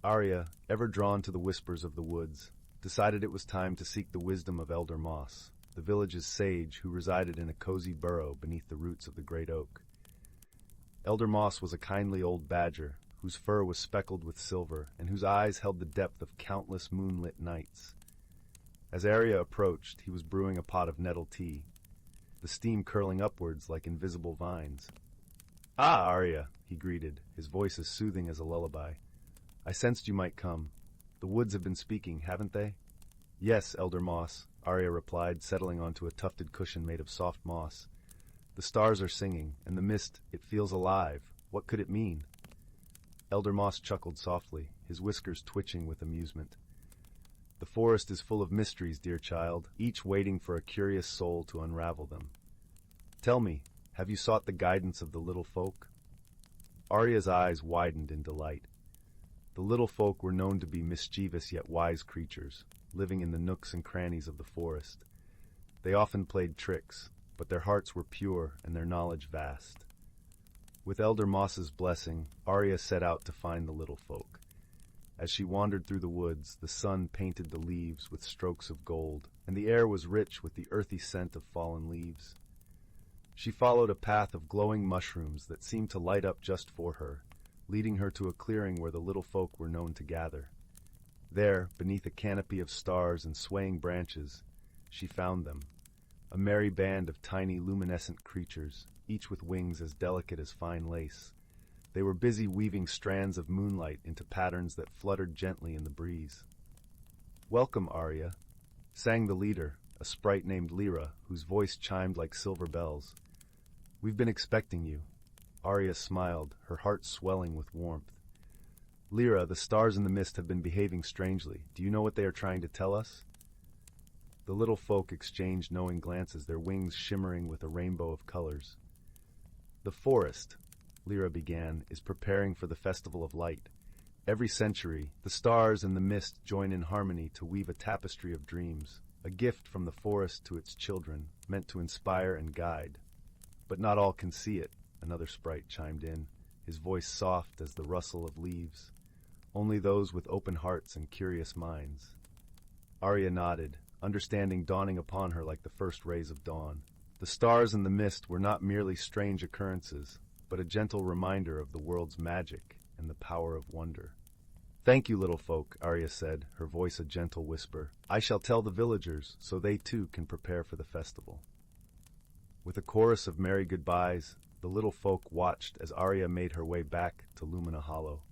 Arya, ever drawn to the whispers of the woods, decided it was time to seek the wisdom of Elder Moss, the village's sage who resided in a cozy burrow beneath the roots of the great oak. Elder Moss was a kindly old badger, whose fur was speckled with silver and whose eyes held the depth of countless moonlit nights. As Arya approached, he was brewing a pot of nettle tea, the steam curling upwards like invisible vines. "Ah, Arya," he greeted, his voice as soothing as a lullaby. "I sensed you might come. The woods have been speaking, haven't they?" "Yes, Elder Moss," Arya replied, settling onto a tufted cushion made of soft moss. "The stars are singing, and the mist, it feels alive. What could it mean?" Elder Moss chuckled softly, his whiskers twitching with amusement. "The forest is full of mysteries, dear child, each waiting for a curious soul to unravel them. Tell me, have you sought the guidance of the little folk?" Arya's eyes widened in delight. The little folk were known to be mischievous yet wise creatures, living in the nooks and crannies of the forest. They often played tricks, but their hearts were pure and their knowledge vast. With Elder Moss's blessing, Arya set out to find the little folk. As she wandered through the woods, the sun painted the leaves with strokes of gold, and the air was rich with the earthy scent of fallen leaves. She followed a path of glowing mushrooms that seemed to light up just for her, leading her to a clearing where the little folk were known to gather. There, beneath a canopy of stars and swaying branches, she found them, a merry band of tiny luminescent creatures, each with wings as delicate as fine lace. They were busy weaving strands of moonlight into patterns that fluttered gently in the breeze. "Welcome, Arya," sang the leader, a sprite named Lyra, whose voice chimed like silver bells. "We've been expecting you." Arya smiled, her heart swelling with warmth. "Lyra, the stars in the mist have been behaving strangely. Do you know what they are trying to tell us?" The little folk exchanged knowing glances, their wings shimmering with a rainbow of colors. The forest, Lyra began, is preparing for the Festival of Light. Every century, the stars and the mist join in harmony to weave a tapestry of dreams, a gift from the forest to its children, meant to inspire and guide. But not all can see it, another sprite chimed in, his voice soft as the rustle of leaves. Only those with open hearts and curious minds. Arya nodded, understanding dawning upon her like the first rays of dawn. The stars and the mist were not merely strange occurrences, but a gentle reminder of the world's magic and the power of wonder. Thank you, little folk, Arya said, her voice a gentle whisper. I shall tell the villagers so they too can prepare for the festival. With a chorus of merry goodbyes, the little folk watched as Arya made her way back to Lumina Hollow.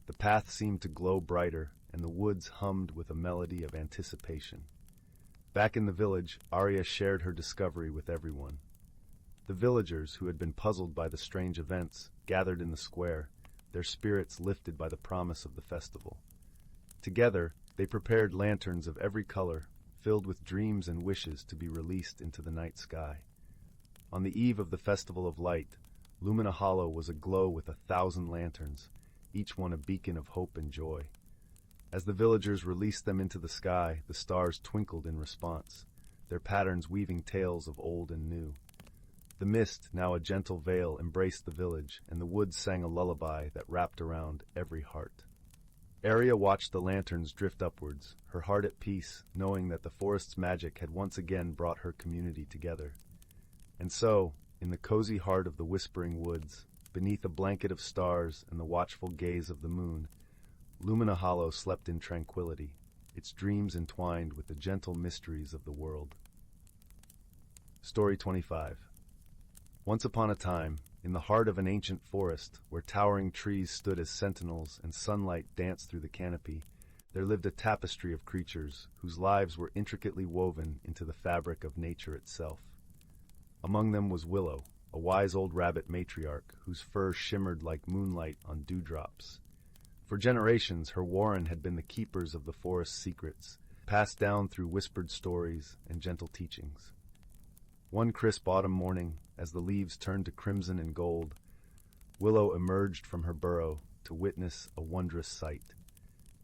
The path seemed to glow brighter, and the woods hummed with a melody of anticipation. Back in the village, Arya shared her discovery with everyone. The villagers, who had been puzzled by the strange events, gathered in the square, their spirits lifted by the promise of the festival. Together, they prepared lanterns of every color, filled with dreams and wishes to be released into the night sky. On the eve of the Festival of Light, Lumina Hollow was aglow with 1,000 lanterns, each one a beacon of hope and joy. As the villagers released them into the sky, the stars twinkled in response, their patterns weaving tales of old and new. The mist, now a gentle veil, embraced the village, and the woods sang a lullaby that wrapped around every heart. Arya watched the lanterns drift upwards, her heart at peace, knowing that the forest's magic had once again brought her community together. And so, in the cozy heart of the whispering woods, beneath a blanket of stars and the watchful gaze of the moon, Lumina Hollow slept in tranquility, its dreams entwined with the gentle mysteries of the world. Story 25. Once upon a time, in the heart of an ancient forest, where towering trees stood as sentinels and sunlight danced through the canopy, there lived a tapestry of creatures whose lives were intricately woven into the fabric of nature itself. Among them was Willow, a wise old rabbit matriarch whose fur shimmered like moonlight on dewdrops. For generations, her warren had been the keepers of the forest's secrets, passed down through whispered stories and gentle teachings. One crisp autumn morning, as the leaves turned to crimson and gold, Willow emerged from her burrow to witness a wondrous sight.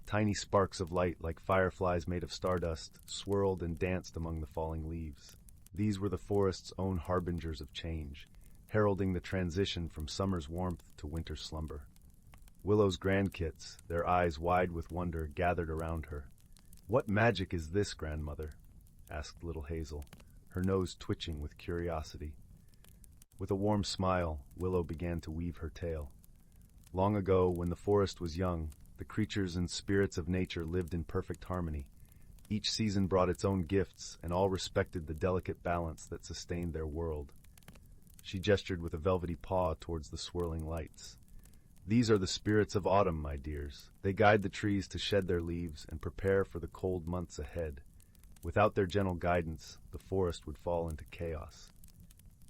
Tiny sparks of light, like fireflies made of stardust, swirled and danced among the falling leaves. These were the forest's own harbingers of change, heralding the transition from summer's warmth to winter's slumber. Willow's grandkits, their eyes wide with wonder, gathered around her. "What magic is this, grandmother?" asked little Hazel, her nose twitching with curiosity. With a warm smile, Willow began to weave her tale. Long ago, when the forest was young, the creatures and spirits of nature lived in perfect harmony. Each season brought its own gifts, and all respected the delicate balance that sustained their world. She gestured with a velvety paw towards the swirling lights. "These are the spirits of autumn, my dears. They guide the trees to shed their leaves and prepare for the cold months ahead. Without their gentle guidance, the forest would fall into chaos."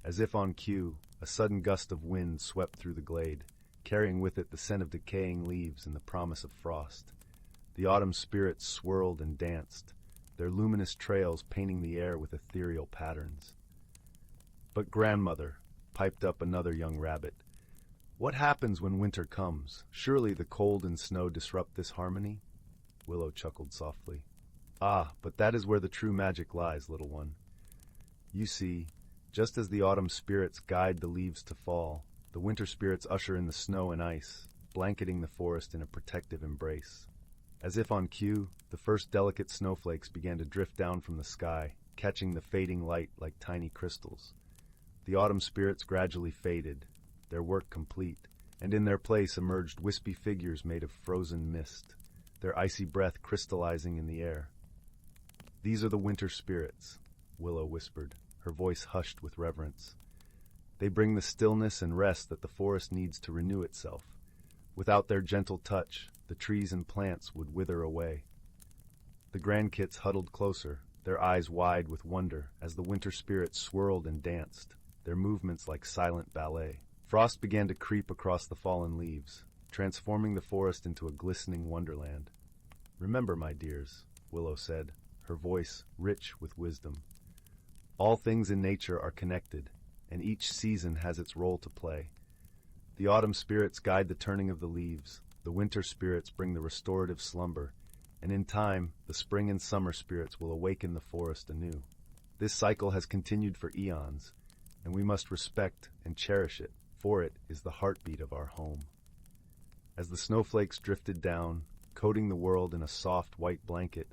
As if on cue, a sudden gust of wind swept through the glade, carrying with it the scent of decaying leaves and the promise of frost. The autumn spirits swirled and danced, their luminous trails painting the air with ethereal patterns. "But grandmother," piped up another young rabbit, "what happens when winter comes? Surely the cold and snow disrupt this harmony?" Willow chuckled softly. "Ah, but that is where the true magic lies, little one. You see, just as the autumn spirits guide the leaves to fall, the winter spirits usher in the snow and ice, blanketing the forest in a protective embrace." As if on cue, the first delicate snowflakes began to drift down from the sky, catching the fading light like tiny crystals. The autumn spirits gradually faded, their work complete, and in their place emerged wispy figures made of frozen mist, their icy breath crystallizing in the air. "These are the winter spirits," Willow whispered, her voice hushed with reverence. "They bring the stillness and rest that the forest needs to renew itself. Without their gentle touch, the trees and plants would wither away." The grandkits huddled closer, their eyes wide with wonder as the winter spirits swirled and danced, their movements like silent ballet. Frost began to creep across the fallen leaves, transforming the forest into a glistening wonderland. "Remember, my dears," Willow said, her voice rich with wisdom. All things in nature are connected, and each season has its role to play. The autumn spirits guide the turning of the leaves, the winter spirits bring the restorative slumber, and in time, the spring and summer spirits will awaken the forest anew. This cycle has continued for eons, and we must respect and cherish it, for it is the heartbeat of our home. As the snowflakes drifted down, coating the world in a soft white blanket,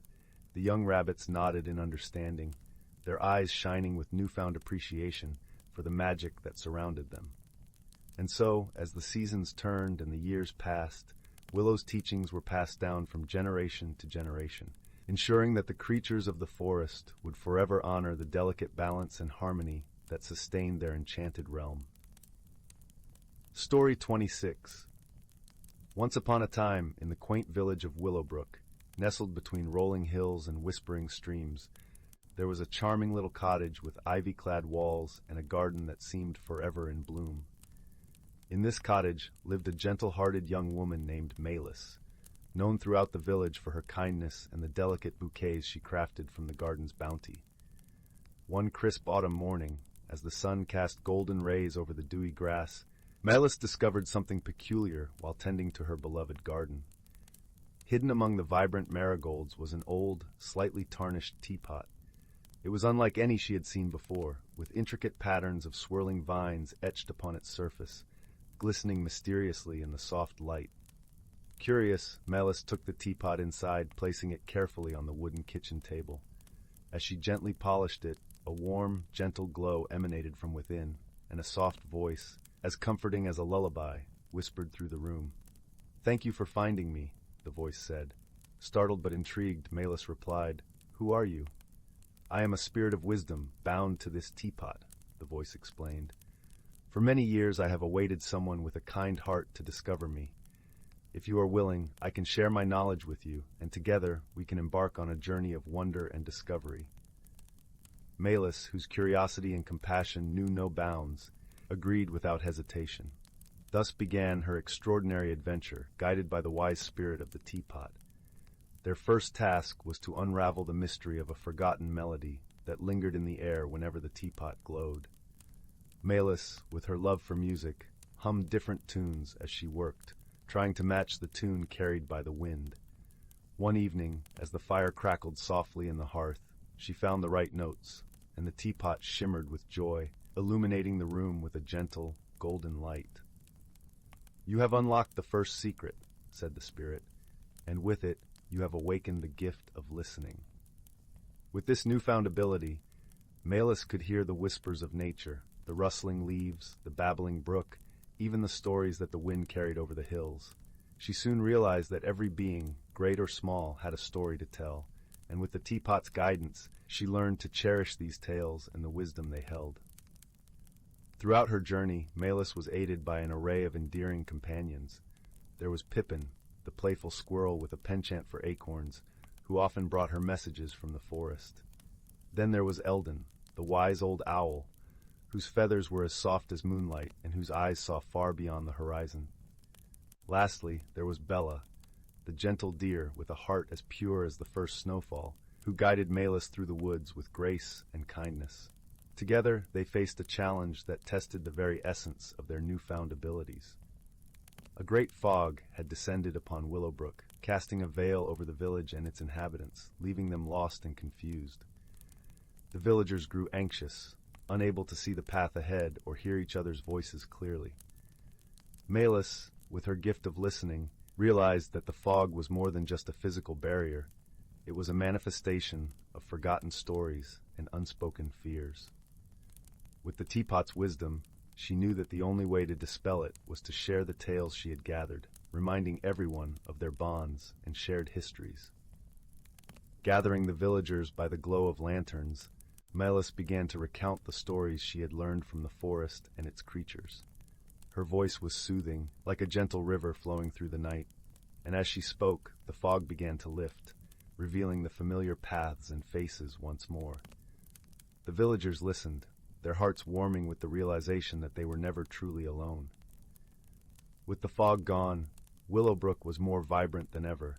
the young rabbits nodded in understanding, their eyes shining with newfound appreciation for the magic that surrounded them. And so, as the seasons turned and the years passed, Willow's teachings were passed down from generation to generation, ensuring that the creatures of the forest would forever honor the delicate balance and harmony that sustained their enchanted realm. Story 26. Once upon a time, in the quaint village of Willowbrook, nestled between rolling hills and whispering streams, there was a charming little cottage with ivy-clad walls and a garden that seemed forever in bloom. In this cottage lived a gentle-hearted young woman named Malus, known throughout the village for her kindness and the delicate bouquets she crafted from the garden's bounty. One crisp autumn morning, as the sun cast golden rays over the dewy grass, Malus discovered something peculiar while tending to her beloved garden. Hidden among the vibrant marigolds was an old, slightly tarnished teapot. It was unlike any she had seen before, with intricate patterns of swirling vines etched upon its surface, glistening mysteriously in the soft light. Curious, Malus took the teapot inside, placing it carefully on the wooden kitchen table. As she gently polished it, a warm, gentle glow emanated from within, and a soft voice, as comforting as a lullaby, whispered through the room. "Thank you for finding me," the voice said. Startled but intrigued, Malus replied, "Who are you?" "I am a spirit of wisdom, bound to this teapot," the voice explained. "For many years I have awaited someone with a kind heart to discover me. If you are willing, I can share my knowledge with you, and together we can embark on a journey of wonder and discovery." Malus, whose curiosity and compassion knew no bounds, agreed without hesitation. Thus began her extraordinary adventure, guided by the wise spirit of the teapot. Their first task was to unravel the mystery of a forgotten melody that lingered in the air whenever the teapot glowed. Malus, with her love for music, hummed different tunes as she worked, trying to match the tune carried by the wind. One evening, as the fire crackled softly in the hearth, she found the right notes, and the teapot shimmered with joy, illuminating the room with a gentle, golden light. "You have unlocked the first secret," said the spirit, "and with it you have awakened the gift of listening." With this newfound ability, Malus could hear the whispers of nature, the rustling leaves, the babbling brook, even the stories that the wind carried over the hills. She soon realized that every being, great or small, had a story to tell, and with the teapot's guidance, she learned to cherish these tales and the wisdom they held. Throughout her journey, Malus was aided by an array of endearing companions. There was Pippin, the playful squirrel with a penchant for acorns, who often brought her messages from the forest. Then there was Eldon, the wise old owl, whose feathers were as soft as moonlight and whose eyes saw far beyond the horizon. Lastly, there was Bella, the gentle deer with a heart as pure as the first snowfall, who guided Malus through the woods with grace and kindness. Together, they faced a challenge that tested the very essence of their newfound abilities. A great fog had descended upon Willowbrook, casting a veil over the village and its inhabitants, leaving them lost and confused. The villagers grew anxious, unable to see the path ahead or hear each other's voices clearly. Malus, with her gift of listening, realized that the fog was more than just a physical barrier. It was a manifestation of forgotten stories and unspoken fears. With the teapot's wisdom, she knew that the only way to dispel it was to share the tales she had gathered, reminding everyone of their bonds and shared histories. Gathering the villagers by the glow of lanterns, Malus began to recount the stories she had learned from the forest and its creatures. Her voice was soothing, like a gentle river flowing through the night, and as she spoke, the fog began to lift, revealing the familiar paths and faces once more. The villagers listened, their hearts warming with the realization that they were never truly alone. With the fog gone, Willowbrook was more vibrant than ever,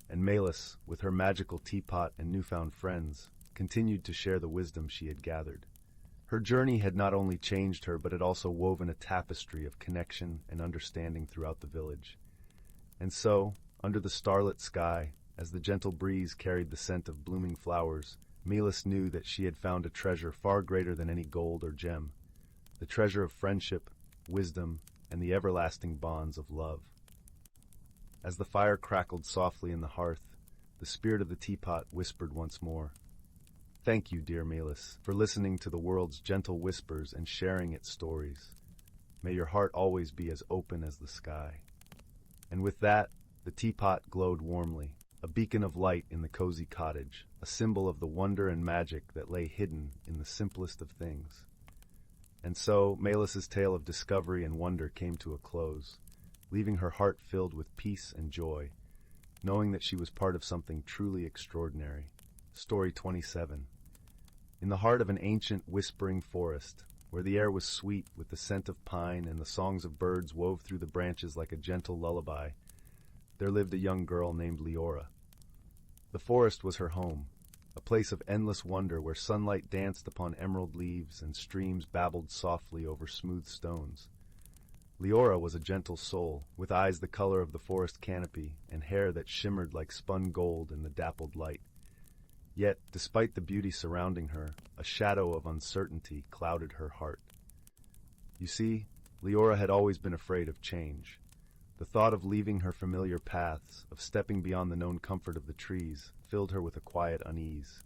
and Malus, with her magical teapot and newfound friends, continued to share the wisdom she had gathered. Her journey had not only changed her, but had also woven a tapestry of connection and understanding throughout the village. And so, under the starlit sky, as the gentle breeze carried the scent of blooming flowers, Malus knew that she had found a treasure far greater than any gold or gem, the treasure of friendship, wisdom, and the everlasting bonds of love. As the fire crackled softly in the hearth, the spirit of the teapot whispered once more, "Thank you, dear Malus, for listening to the world's gentle whispers and sharing its stories. May your heart always be as open as the sky." And with that, the teapot glowed warmly, a beacon of light in the cozy cottage, a symbol of the wonder and magic that lay hidden in the simplest of things. And so, Malus's tale of discovery and wonder came to a close, leaving her heart filled with peace and joy, knowing that she was part of something truly extraordinary. Story 27. In the heart of an ancient, whispering forest, where the air was sweet with the scent of pine and the songs of birds wove through the branches like a gentle lullaby, there lived a young girl named Leora. The forest was her home, a place of endless wonder where sunlight danced upon emerald leaves and streams babbled softly over smooth stones. Leora was a gentle soul, with eyes the color of the forest canopy and hair that shimmered like spun gold in the dappled light. Yet, despite the beauty surrounding her, a shadow of uncertainty clouded her heart. You see, Leora had always been afraid of change. The thought of leaving her familiar paths, of stepping beyond the known comfort of the trees, filled her with a quiet unease.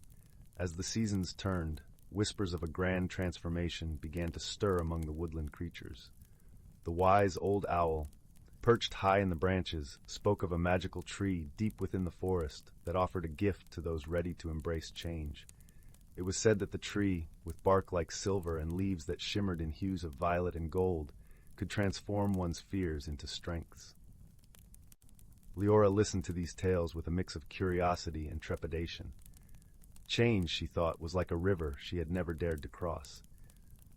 As the seasons turned, whispers of a grand transformation began to stir among the woodland creatures. The wise old owl, perched high in the branches, spoke of a magical tree deep within the forest that offered a gift to those ready to embrace change. It was said that the tree, with bark like silver and leaves that shimmered in hues of violet and gold, could transform one's fears into strengths. Leora listened to these tales with a mix of curiosity and trepidation. Change, she thought, was like a river she had never dared to cross.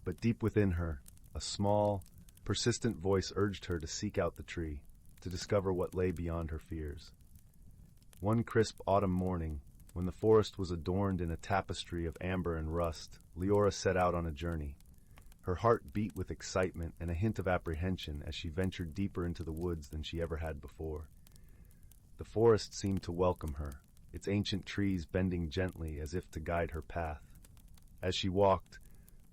But deep within her, a small, persistent voice urged her to seek out the tree, to discover what lay beyond her fears. One crisp autumn morning, when the forest was adorned in a tapestry of amber and rust, Leora set out on a journey. Her heart beat with excitement and a hint of apprehension as she ventured deeper into the woods than she ever had before. The forest seemed to welcome her, its ancient trees bending gently as if to guide her path. As she walked,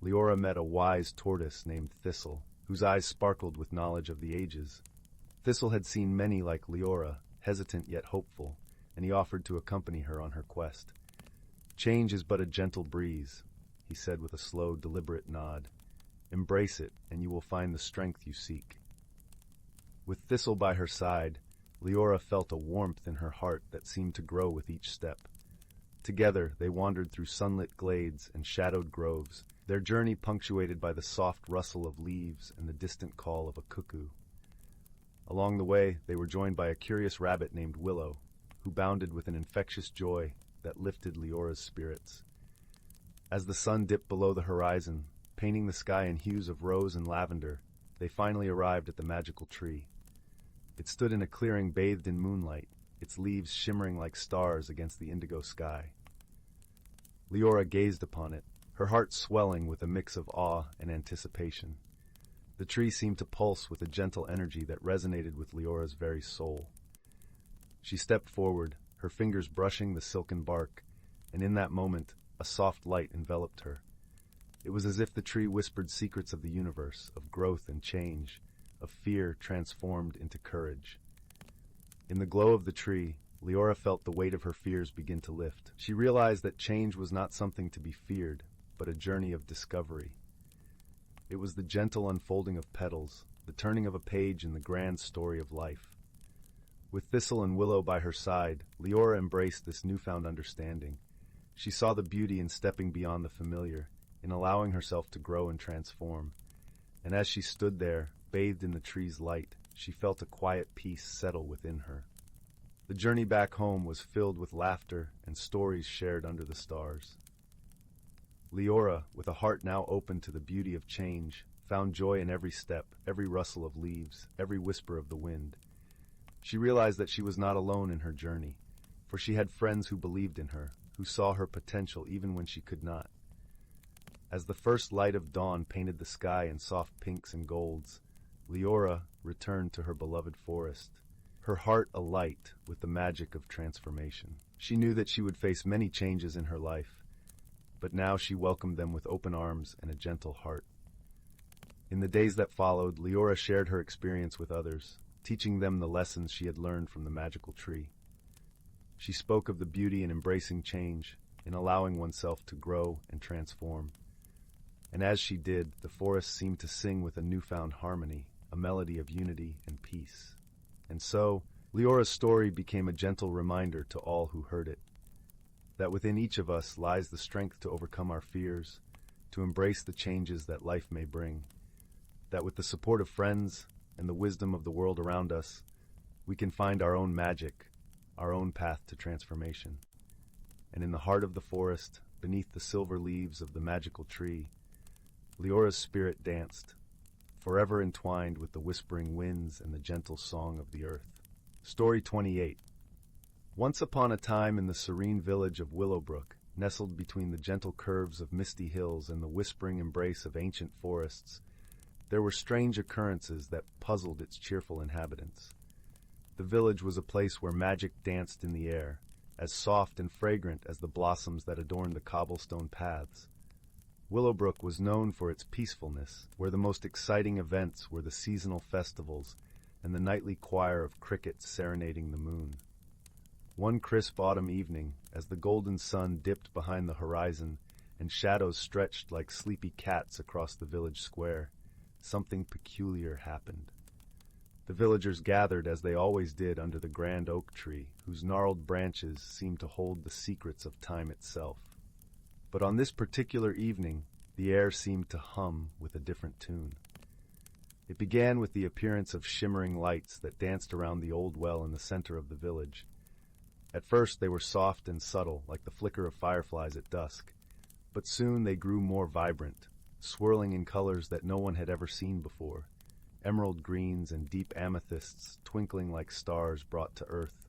Leora met a wise tortoise named Thistle, whose eyes sparkled with knowledge of the ages. Thistle had seen many like Leora, hesitant yet hopeful, and he offered to accompany her on her quest. "Change is but a gentle breeze," he said with a slow, deliberate nod. "Embrace it, and you will find the strength you seek." With Thistle by her side, Leora felt a warmth in her heart that seemed to grow with each step. Together, they wandered through sunlit glades and shadowed groves, their journey punctuated by the soft rustle of leaves and the distant call of a cuckoo. Along the way, they were joined by a curious rabbit named Willow, who bounded with an infectious joy that lifted Leora's spirits. As the sun dipped below the horizon, painting the sky in hues of rose and lavender, they finally arrived at the magical tree. It stood in a clearing bathed in moonlight, its leaves shimmering like stars against the indigo sky. Leora gazed upon it, her heart swelling with a mix of awe and anticipation. The tree seemed to pulse with a gentle energy that resonated with Leora's very soul. She stepped forward, her fingers brushing the silken bark, and in that moment, a soft light enveloped her. It was as if the tree whispered secrets of the universe, of growth and change, of fear transformed into courage. In the glow of the tree, Leora felt the weight of her fears begin to lift. She realized that change was not something to be feared, but a journey of discovery. It was the gentle unfolding of petals, the turning of a page in the grand story of life. With Thistle and Willow by her side, Leora embraced this newfound understanding. She saw the beauty in stepping beyond the familiar, in allowing herself to grow and transform. And as she stood there, bathed in the tree's light, she felt a quiet peace settle within her. The journey back home was filled with laughter and stories shared under the stars. Leora, with a heart now open to the beauty of change, found joy in every step, every rustle of leaves, every whisper of the wind. She realized that she was not alone in her journey. for she had friends who believed in her, who saw her potential even when she could not. As the first light of dawn painted the sky in soft pinks and golds, Leora returned to her beloved forest, her heart alight with the magic of transformation. She knew that she would face many changes in her life, but now she welcomed them with open arms and a gentle heart. In the days that followed, Leora shared her experience with others, teaching them the lessons she had learned from the magical tree. She spoke of the beauty in embracing change, in allowing oneself to grow and transform. And as she did, the forest seemed to sing with a newfound harmony, a melody of unity and peace. And so, Leora's story became a gentle reminder to all who heard it, that within each of us lies the strength to overcome our fears, to embrace the changes that life may bring, that with the support of friends and the wisdom of the world around us, we can find our own magic, our own path to transformation. And in the heart of the forest, beneath the silver leaves of the magical tree, Leora's spirit danced, forever entwined with the whispering winds and the gentle song of the earth. Story 28. Once upon a time in the serene village of Willowbrook, nestled between the gentle curves of misty hills and the whispering embrace of ancient forests, there were strange occurrences that puzzled its cheerful inhabitants. The village was a place where magic danced in the air, as soft and fragrant as the blossoms that adorned the cobblestone paths. Willowbrook was known for its peacefulness, where the most exciting events were the seasonal festivals and the nightly choir of crickets serenading the moon. One crisp autumn evening, as the golden sun dipped behind the horizon and shadows stretched like sleepy cats across the village square, something peculiar happened. The villagers gathered as they always did under the grand oak tree, whose gnarled branches seemed to hold the secrets of time itself. But on this particular evening, the air seemed to hum with a different tune. It began with the appearance of shimmering lights that danced around the old well in the center of the village. At first they were soft and subtle, like the flicker of fireflies at dusk, but soon they grew more vibrant, swirling in colors that no one had ever seen before, emerald greens and deep amethysts twinkling like stars brought to earth.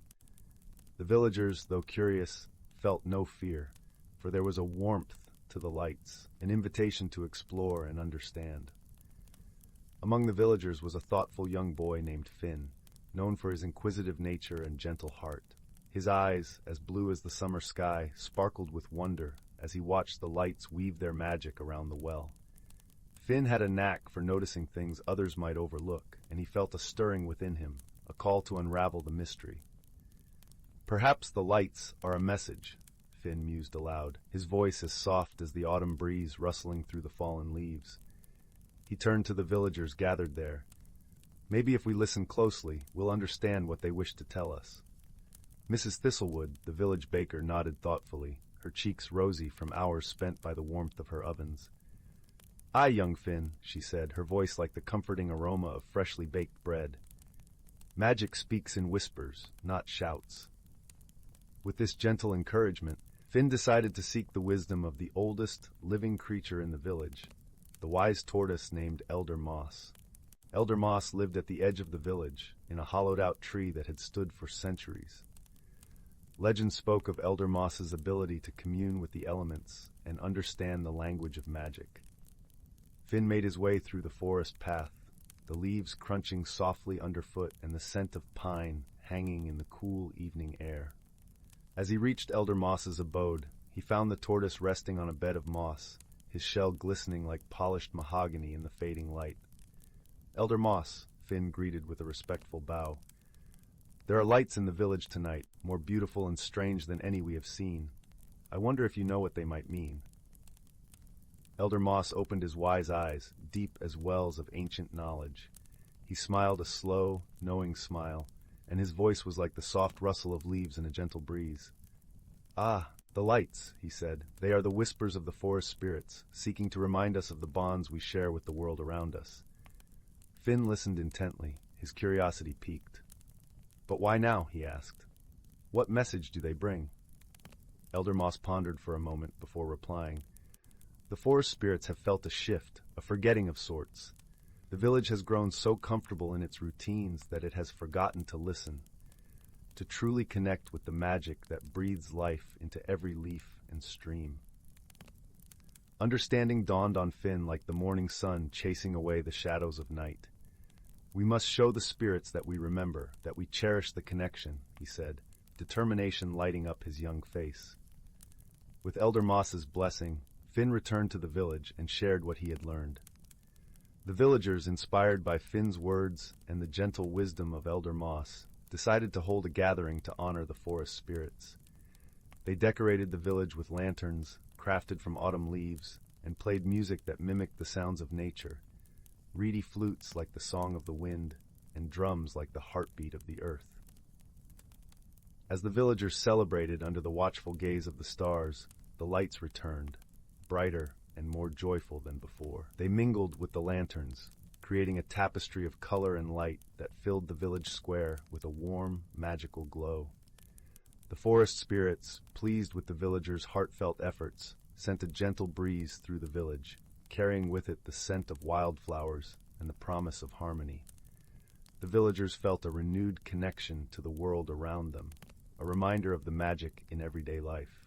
The villagers, though curious, felt no fear, for there was a warmth to the lights, an invitation to explore and understand. Among the villagers was a thoughtful young boy named Finn, known for his inquisitive nature and gentle heart. His eyes, as blue as the summer sky, sparkled with wonder as he watched the lights weave their magic around the well. Finn had a knack for noticing things others might overlook, and he felt a stirring within him, a call to unravel the mystery. "Perhaps the lights are a message," Finn mused aloud, his voice as soft as the autumn breeze rustling through the fallen leaves. He turned to the villagers gathered there. "Maybe if we listen closely, we'll understand what they wish to tell us." Mrs. Thistlewood, the village baker, nodded thoughtfully, her cheeks rosy from hours spent by the warmth of her ovens. "Aye, young Finn," she said, her voice like the comforting aroma of freshly baked bread. "Magic speaks in whispers, not shouts." With this gentle encouragement, Finn decided to seek the wisdom of the oldest living creature in the village, the wise tortoise named Elder Moss. Elder Moss lived at the edge of the village, in a hollowed-out tree that had stood for centuries. Legend spoke of Elder Moss's ability to commune with the elements and understand the language of magic. Finn made his way through the forest path, the leaves crunching softly underfoot and the scent of pine hanging in the cool evening air. As he reached Elder Moss's abode, he found the tortoise resting on a bed of moss, his shell glistening like polished mahogany in the fading light. "Elder Moss," Finn greeted with a respectful bow. "There are lights in the village tonight, more beautiful and strange than any we have seen. I wonder if you know what they might mean." Elder Moss opened his wise eyes, deep as wells of ancient knowledge. He smiled a slow, knowing smile, and his voice was like the soft rustle of leaves in a gentle breeze. "Ah, the lights," he said. "They are the whispers of the forest spirits, seeking to remind us of the bonds we share with the world around us." Finn listened intently, his curiosity piqued. "But why now?" he asked. "What message do they bring?" Elder Moss pondered for a moment before replying. "The forest spirits have felt a shift, a forgetting of sorts. The village has grown so comfortable in its routines that it has forgotten to listen. to truly connect with the magic that breathes life into every leaf and stream. Understanding dawned on Finn like the morning sun chasing away the shadows of night. "We must show the spirits that we remember, that we cherish the connection," he said, determination lighting up his young face. With Elder Moss's blessing, Finn returned to the village and shared what he had learned. The villagers, inspired by Finn's words and the gentle wisdom of Elder Moss, decided to hold a gathering to honor the forest spirits. They decorated the village with lanterns, crafted from autumn leaves, and played music that mimicked the sounds of nature, reedy flutes like the song of the wind, and drums like the heartbeat of the earth. As the villagers celebrated under the watchful gaze of the stars, the lights returned, brighter and more joyful than before. They mingled with the lanterns, creating a tapestry of color and light that filled the village square with a warm, magical glow. The forest spirits, pleased with the villagers' heartfelt efforts, sent a gentle breeze through the village, carrying with it the scent of wildflowers and the promise of harmony. The villagers felt a renewed connection to the world around them, a reminder of the magic in everyday life.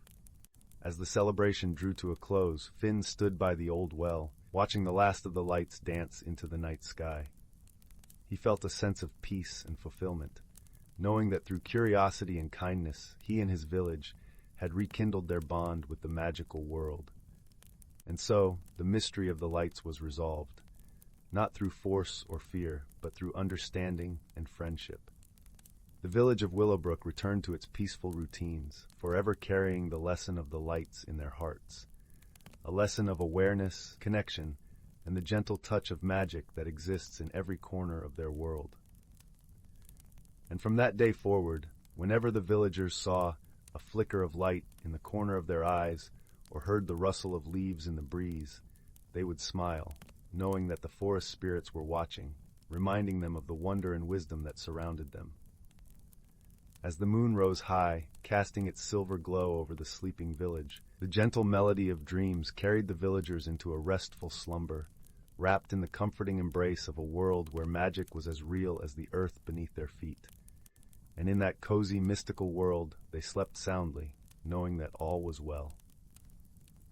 As the celebration drew to a close, Finn stood by the old well, watching the last of the lights dance into the night sky. He felt a sense of peace and fulfillment, knowing that through curiosity and kindness, he and his village had rekindled their bond with the magical world. And so, the mystery of the lights was resolved, not through force or fear, but through understanding and friendship. The village of Willowbrook returned to its peaceful routines, forever carrying the lesson of the lights in their hearts, a lesson of awareness, connection, and the gentle touch of magic that exists in every corner of their world. And from that day forward, whenever the villagers saw a flicker of light in the corner of their eyes or heard the rustle of leaves in the breeze, they would smile, knowing that the forest spirits were watching, reminding them of the wonder and wisdom that surrounded them. As the moon rose high, casting its silver glow over the sleeping village, the gentle melody of dreams carried the villagers into a restful slumber, wrapped in the comforting embrace of a world where magic was as real as the earth beneath their feet. And in that cozy, mystical world, they slept soundly, knowing that all was well.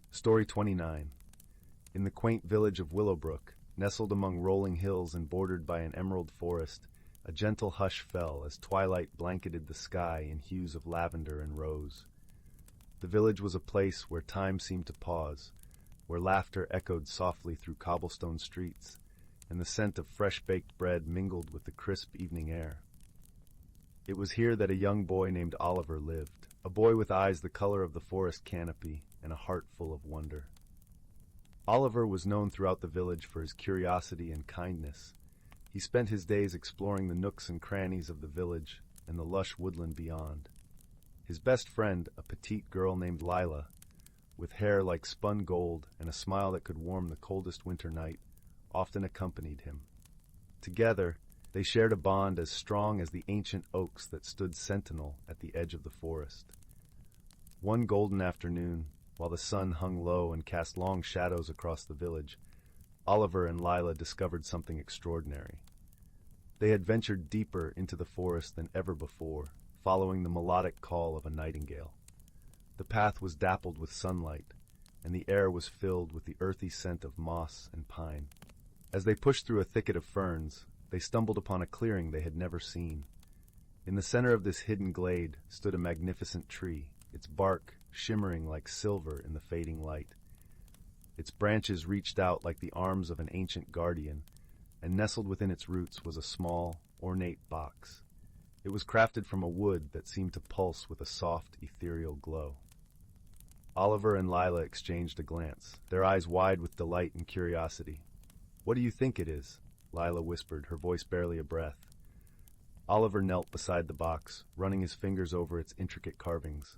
Story 29. In the quaint village of Willowbrook, nestled among rolling hills and bordered by an emerald forest, a gentle hush fell as twilight blanketed the sky in hues of lavender and rose. The village was a place where time seemed to pause, where laughter echoed softly through cobblestone streets, and the scent of fresh-baked bread mingled with the crisp evening air. It was here that a young boy named Oliver lived, a boy with eyes the color of the forest canopy and a heart full of wonder. Oliver was known throughout the village for his curiosity and kindness. He spent his days exploring the nooks and crannies of the village and the lush woodland beyond. His best friend, a petite girl named Lila, with hair like spun gold and a smile that could warm the coldest winter night, often accompanied him. Together, they shared a bond as strong as the ancient oaks that stood sentinel at the edge of the forest. One golden afternoon, while the sun hung low and cast long shadows across the village, Oliver and Lila discovered something extraordinary. They had ventured deeper into the forest than ever before, following the melodic call of a nightingale. The path was dappled with sunlight, and the air was filled with the earthy scent of moss and pine. As they pushed through a thicket of ferns, they stumbled upon a clearing they had never seen. In the center of this hidden glade stood a magnificent tree, its bark shimmering like silver in the fading light. Its branches reached out like the arms of an ancient guardian, and nestled within its roots was a small, ornate box. It was crafted from a wood that seemed to pulse with a soft, ethereal glow. Oliver and Lila exchanged a glance, their eyes wide with delight and curiosity. "What do you think it is?" Lila whispered, her voice barely a breath. Oliver knelt beside the box, running his fingers over its intricate carvings.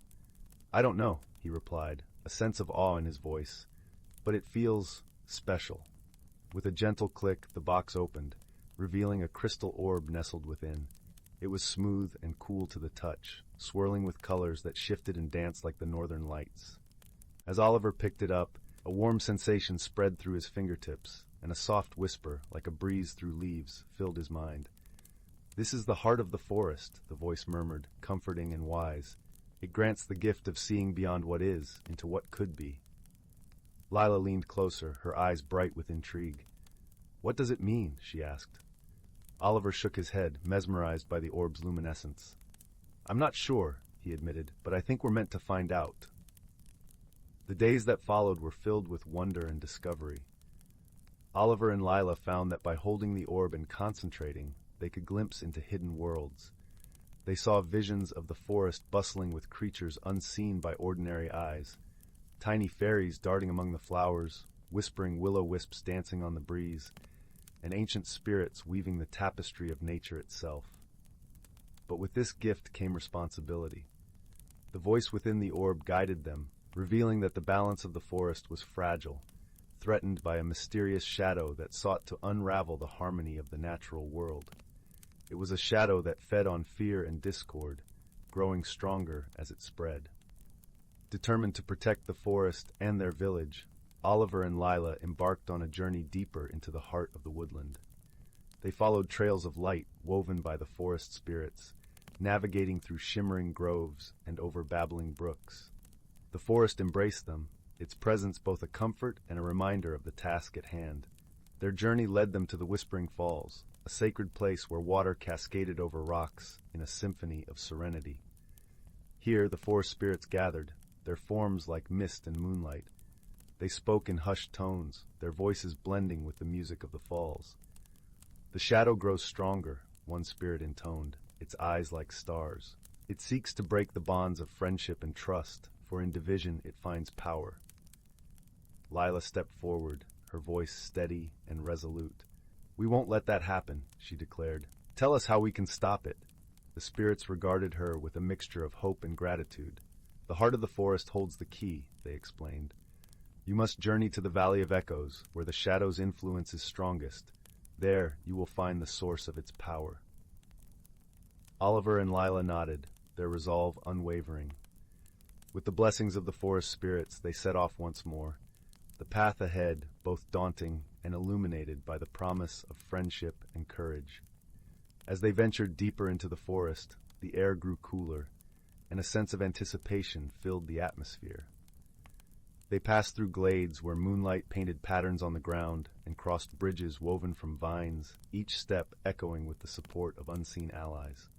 "I don't know," he replied, a sense of awe in his voice, "but it feels special." With a gentle click, the box opened, revealing a crystal orb nestled within. It was smooth and cool to the touch, swirling with colors that shifted and danced like the northern lights. As Oliver picked it up, a warm sensation spread through his fingertips, and a soft whisper, like a breeze through leaves, filled his mind. "This is the heart of the forest," the voice murmured, comforting and wise. "It grants the gift of seeing beyond what is into what could be." Lila leaned closer, her eyes bright with intrigue. "What does it mean?" she asked. Oliver shook his head, mesmerized by the orb's luminescence. "I'm not sure," he admitted, "but I think we're meant to find out." The days that followed were filled with wonder and discovery. Oliver and Lila found that by holding the orb and concentrating, they could glimpse into hidden worlds. They saw visions of the forest bustling with creatures unseen by ordinary eyes, tiny fairies darting among the flowers, whispering will-o-wisps dancing on the breeze, and ancient spirits weaving the tapestry of nature itself. But with this gift came responsibility. The voice within the orb guided them, revealing that the balance of the forest was fragile, threatened by a mysterious shadow that sought to unravel the harmony of the natural world. It was a shadow that fed on fear and discord, growing stronger as it spread. Determined to protect the forest and their village, Oliver and Lila embarked on a journey deeper into the heart of the woodland. They followed trails of light woven by the forest spirits, navigating through shimmering groves and over babbling brooks. The forest embraced them, its presence both a comfort and a reminder of the task at hand. Their journey led them to the Whispering Falls, a sacred place where water cascaded over rocks in a symphony of serenity. Here the forest spirits gathered, their forms like mist and moonlight. They spoke in hushed tones, their voices blending with the music of the falls. "The shadow grows stronger," one spirit intoned, its eyes like stars. "It seeks to break the bonds of friendship and trust, for in division it finds power." Lila stepped forward, her voice steady and resolute. "We won't let that happen," she declared. "Tell us how we can stop it." The spirits regarded her with a mixture of hope and gratitude. "The heart of the forest holds the key," they explained. "You must journey to the Valley of Echoes, where the shadow's influence is strongest. There you will find the source of its power." Oliver and Lila nodded, their resolve unwavering. With the blessings of the forest spirits, they set off once more. The path ahead, both daunting and illuminated by the promise of friendship and courage. As they ventured deeper into the forest, the air grew cooler, and a sense of anticipation filled the atmosphere. They passed through glades where moonlight painted patterns on the ground and crossed bridges woven from vines, each step echoing with the support of unseen allies.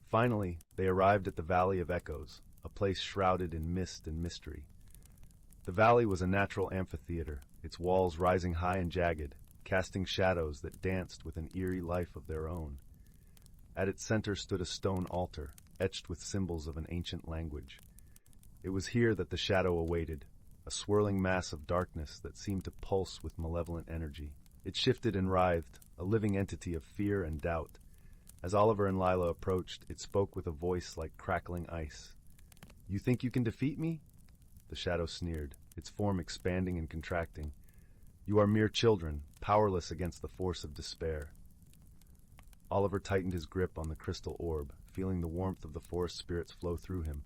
Finally, they arrived at the Valley of Echoes, a place shrouded in mist and mystery. The valley was a natural amphitheater, its walls rising high and jagged, casting shadows that danced with an eerie life of their own. At its center stood a stone altar, etched with symbols of an ancient language. It was here that the shadow awaited, a swirling mass of darkness that seemed to pulse with malevolent energy. It shifted and writhed, a living entity of fear and doubt. As Oliver and Lila approached, it spoke with a voice like crackling ice. "You think you can defeat me?" The shadow sneered, its form expanding and contracting. "You are mere children, powerless against the force of despair." Oliver tightened his grip on the crystal orb, feeling the warmth of the forest spirits flow through him.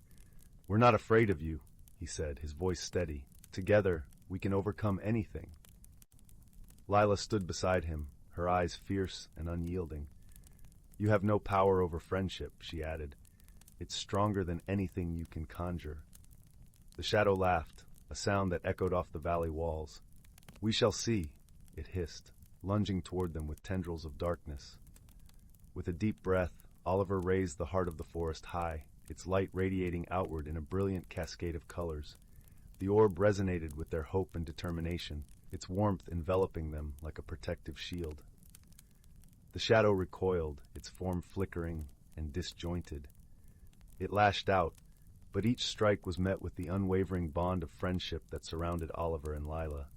"We're not afraid of you," he said, his voice steady. "Together, we can overcome anything." Lila stood beside him, her eyes fierce and unyielding. "You have no power over friendship," she added. "It's stronger than anything you can conjure." The shadow laughed, a sound that echoed off the valley walls. "We shall see," it hissed, lunging toward them with tendrils of darkness. With a deep breath, Oliver raised the heart of the forest high, its light radiating outward in a brilliant cascade of colors. The orb resonated with their hope and determination, its warmth enveloping them like a protective shield. The shadow recoiled, its form flickering and disjointed. It lashed out, but each strike was met with the unwavering bond of friendship that surrounded Oliver and Lila.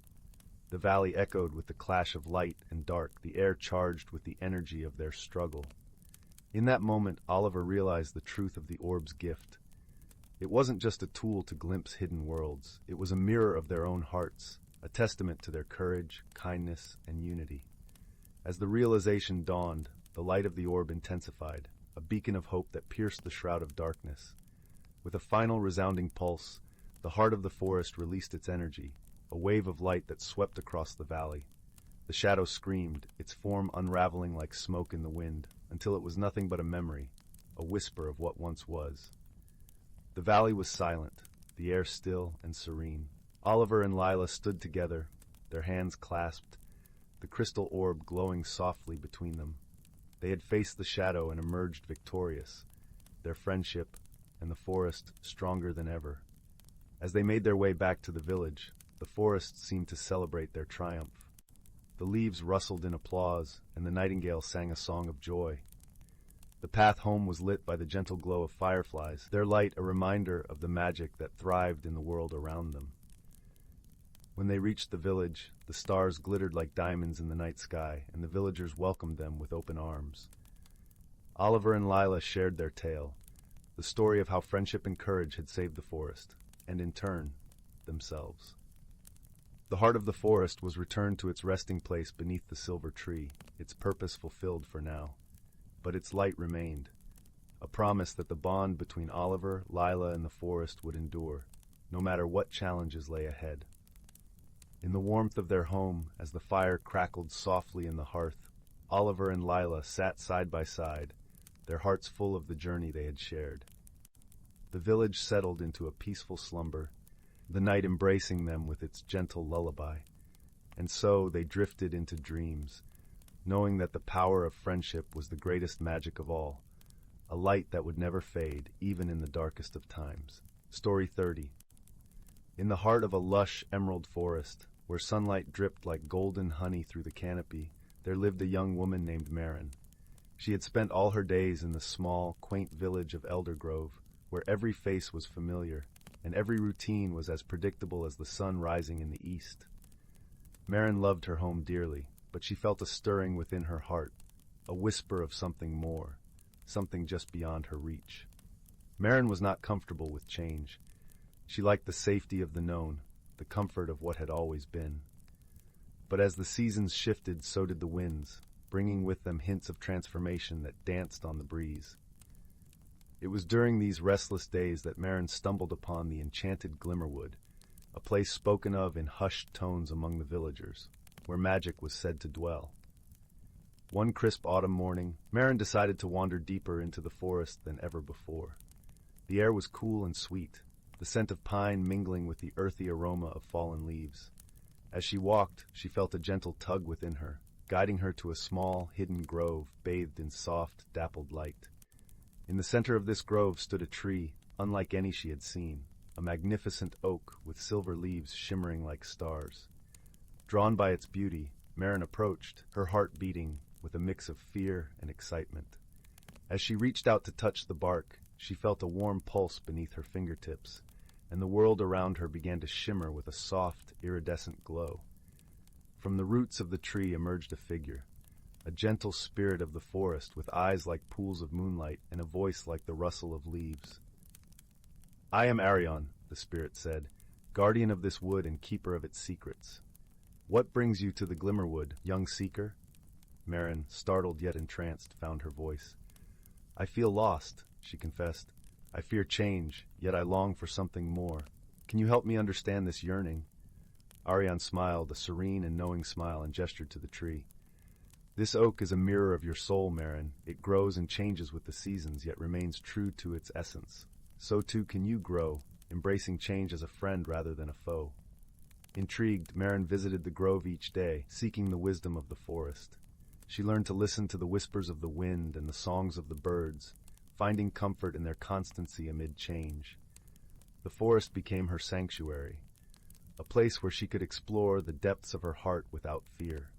The valley echoed with the clash of light and dark, the air charged with the energy of their struggle. In that moment, Oliver realized the truth of the orb's gift. It wasn't just a tool to glimpse hidden worlds. It was a mirror of their own hearts, a testament to their courage, kindness, and unity. As the realization dawned, the light of the orb intensified, a beacon of hope that pierced the shroud of darkness. With a final resounding pulse, the heart of the forest released its energy, a wave of light that swept across the valley. The shadow screamed, its form unraveling like smoke in the wind, until it was nothing but a memory, a whisper of what once was. The valley was silent, the air still and serene. Oliver and Lila stood together, their hands clasped, the crystal orb glowing softly between them. They had faced the shadow and emerged victorious, their friendship and the forest stronger than ever. As they made their way back to the village, the forest seemed to celebrate their triumph. The leaves rustled in applause, and the nightingale sang a song of joy. The path home was lit by the gentle glow of fireflies, their light a reminder of the magic that thrived in the world around them. When they reached the village, the stars glittered like diamonds in the night sky, and the villagers welcomed them with open arms. Oliver and Lila shared their tale, the story of how friendship and courage had saved the forest, and in turn, themselves. The heart of the forest was returned to its resting place beneath the silver tree, its purpose fulfilled for now. But its light remained, a promise that the bond between Oliver, Lila, and the forest would endure, no matter what challenges lay ahead. In the warmth of their home, as the fire crackled softly in the hearth, Oliver and Lila sat side by side, their hearts full of the journey they had shared. The village settled into a peaceful slumber, the night embracing them with its gentle lullaby. And so they drifted into dreams, knowing that the power of friendship was the greatest magic of all, a light that would never fade, even in the darkest of times. Story 30. In the heart of a lush emerald forest, where sunlight dripped like golden honey through the canopy, there lived a young woman named Marin. She had spent all her days in the small, quaint village of Eldergrove, where every face was familiar, and every routine was as predictable as the sun rising in the east. Marin loved her home dearly, but she felt a stirring within her heart, a whisper of something more, something just beyond her reach. Marin was not comfortable with change. She liked the safety of the known, the comfort of what had always been. But as the seasons shifted, so did the winds, bringing with them hints of transformation that danced on the breeze. It was during these restless days that Marin stumbled upon the enchanted Glimmerwood, a place spoken of in hushed tones among the villagers, where magic was said to dwell. One crisp autumn morning, Marin decided to wander deeper into the forest than ever before. The air was cool and sweet, the scent of pine mingling with the earthy aroma of fallen leaves. As she walked, she felt a gentle tug within her, guiding her to a small, hidden grove bathed in soft, dappled light. In the center of this grove stood a tree, unlike any she had seen, a magnificent oak with silver leaves shimmering like stars. Drawn by its beauty, Marin approached, her heart beating with a mix of fear and excitement. As she reached out to touch the bark, she felt a warm pulse beneath her fingertips, and the world around her began to shimmer with a soft, iridescent glow. From the roots of the tree emerged a figure, a gentle spirit of the forest with eyes like pools of moonlight and a voice like the rustle of leaves. "I am Arion," the spirit said, "guardian of this wood and keeper of its secrets. What brings you to the Glimmerwood, young seeker?" Marin, startled yet entranced, found her voice. "I feel lost," she confessed. "I fear change, yet I long for something more. Can you help me understand this yearning?" Arion smiled, a serene and knowing smile, and gestured to the tree. "This oak is a mirror of your soul, Marin. It grows and changes with the seasons, yet remains true to its essence. So too can you grow, embracing change as a friend rather than a foe." Intrigued, Marin visited the grove each day, seeking the wisdom of the forest. She learned to listen to the whispers of the wind and the songs of the birds, finding comfort in their constancy amid change. The forest became her sanctuary, a place where she could explore the depths of her heart without fear.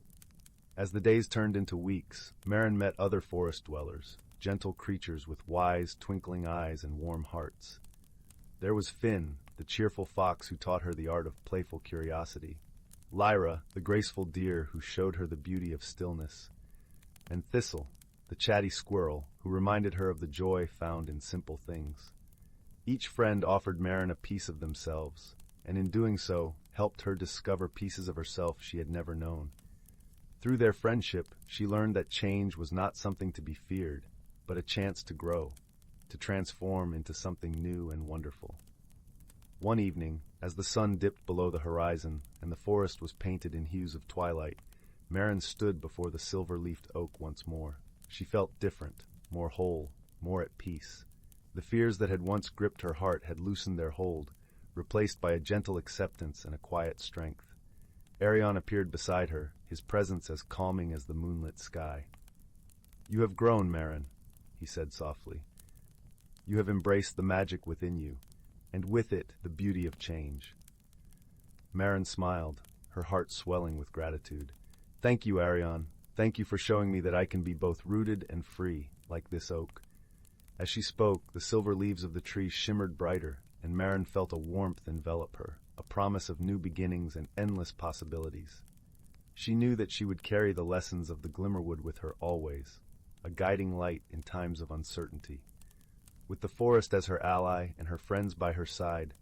As the days turned into weeks, Marin met other forest dwellers, gentle creatures with wise, twinkling eyes and warm hearts. There was Finn, the cheerful fox who taught her the art of playful curiosity, Lyra, the graceful deer who showed her the beauty of stillness, and Thistle, the chatty squirrel who reminded her of the joy found in simple things. Each friend offered Marin a piece of themselves, and in doing so, helped her discover pieces of herself she had never known. Through their friendship, she learned that change was not something to be feared, but a chance to grow, to transform into something new and wonderful. One evening, as the sun dipped below the horizon and the forest was painted in hues of twilight, Marin stood before the silver-leafed oak once more. She felt different, more whole, more at peace. The fears that had once gripped her heart had loosened their hold, replaced by a gentle acceptance and a quiet strength. Arion appeared beside her, his presence as calming as the moonlit sky. "You have grown, Marin," he said softly. "You have embraced the magic within you, and with it the beauty of change." Marin smiled, her heart swelling with gratitude. "Thank you, Arion. Thank you for showing me that I can be both rooted and free, like this oak." As she spoke, the silver leaves of the tree shimmered brighter, and Marin felt a warmth envelop her, a promise of new beginnings and endless possibilities. She knew that she would carry the lessons of the Glimmerwood with her always, a guiding light in times of uncertainty. With the forest as her ally and her friends by her side,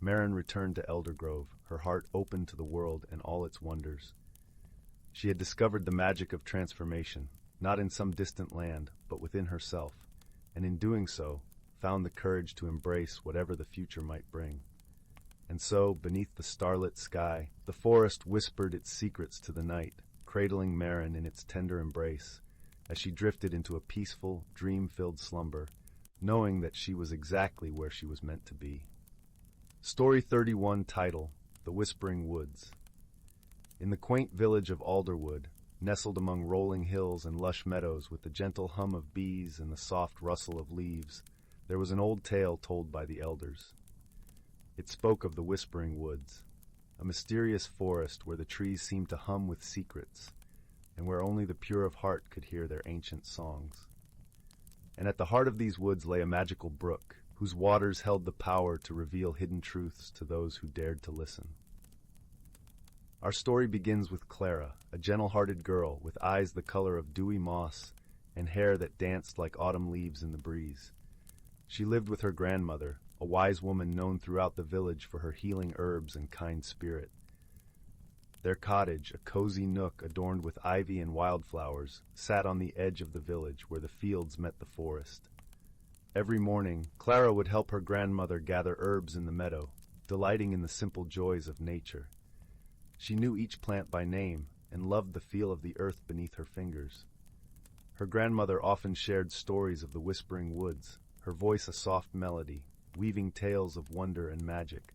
Marin returned to Eldergrove, her heart open to the world and all its wonders. She had discovered the magic of transformation, not in some distant land, but within herself, and in doing so, found the courage to embrace whatever the future might bring. And so, beneath the starlit sky, the forest whispered its secrets to the night, cradling Marin in its tender embrace, as she drifted into a peaceful, dream-filled slumber, knowing that she was exactly where she was meant to be. Story 31, title, The Whispering Woods. In the quaint village of Alderwood, nestled among rolling hills and lush meadows with the gentle hum of bees and the soft rustle of leaves, there was an old tale told by the elders. It spoke of the Whispering Woods, a mysterious forest where the trees seemed to hum with secrets, and where only the pure of heart could hear their ancient songs. And at the heart of these woods lay a magical brook, whose waters held the power to reveal hidden truths to those who dared to listen. Our story begins with Clara, a gentle-hearted girl with eyes the color of dewy moss and hair that danced like autumn leaves in the breeze. She lived with her grandmother, a wise woman known throughout the village for her healing herbs and kind spirit. Their cottage, a cozy nook adorned with ivy and wildflowers, sat on the edge of the village where the fields met the forest. Every morning, Clara would help her grandmother gather herbs in the meadow, delighting in the simple joys of nature. She knew each plant by name and loved the feel of the earth beneath her fingers. Her grandmother often shared stories of the Whispering Woods, her voice a soft melody, weaving tales of wonder and magic.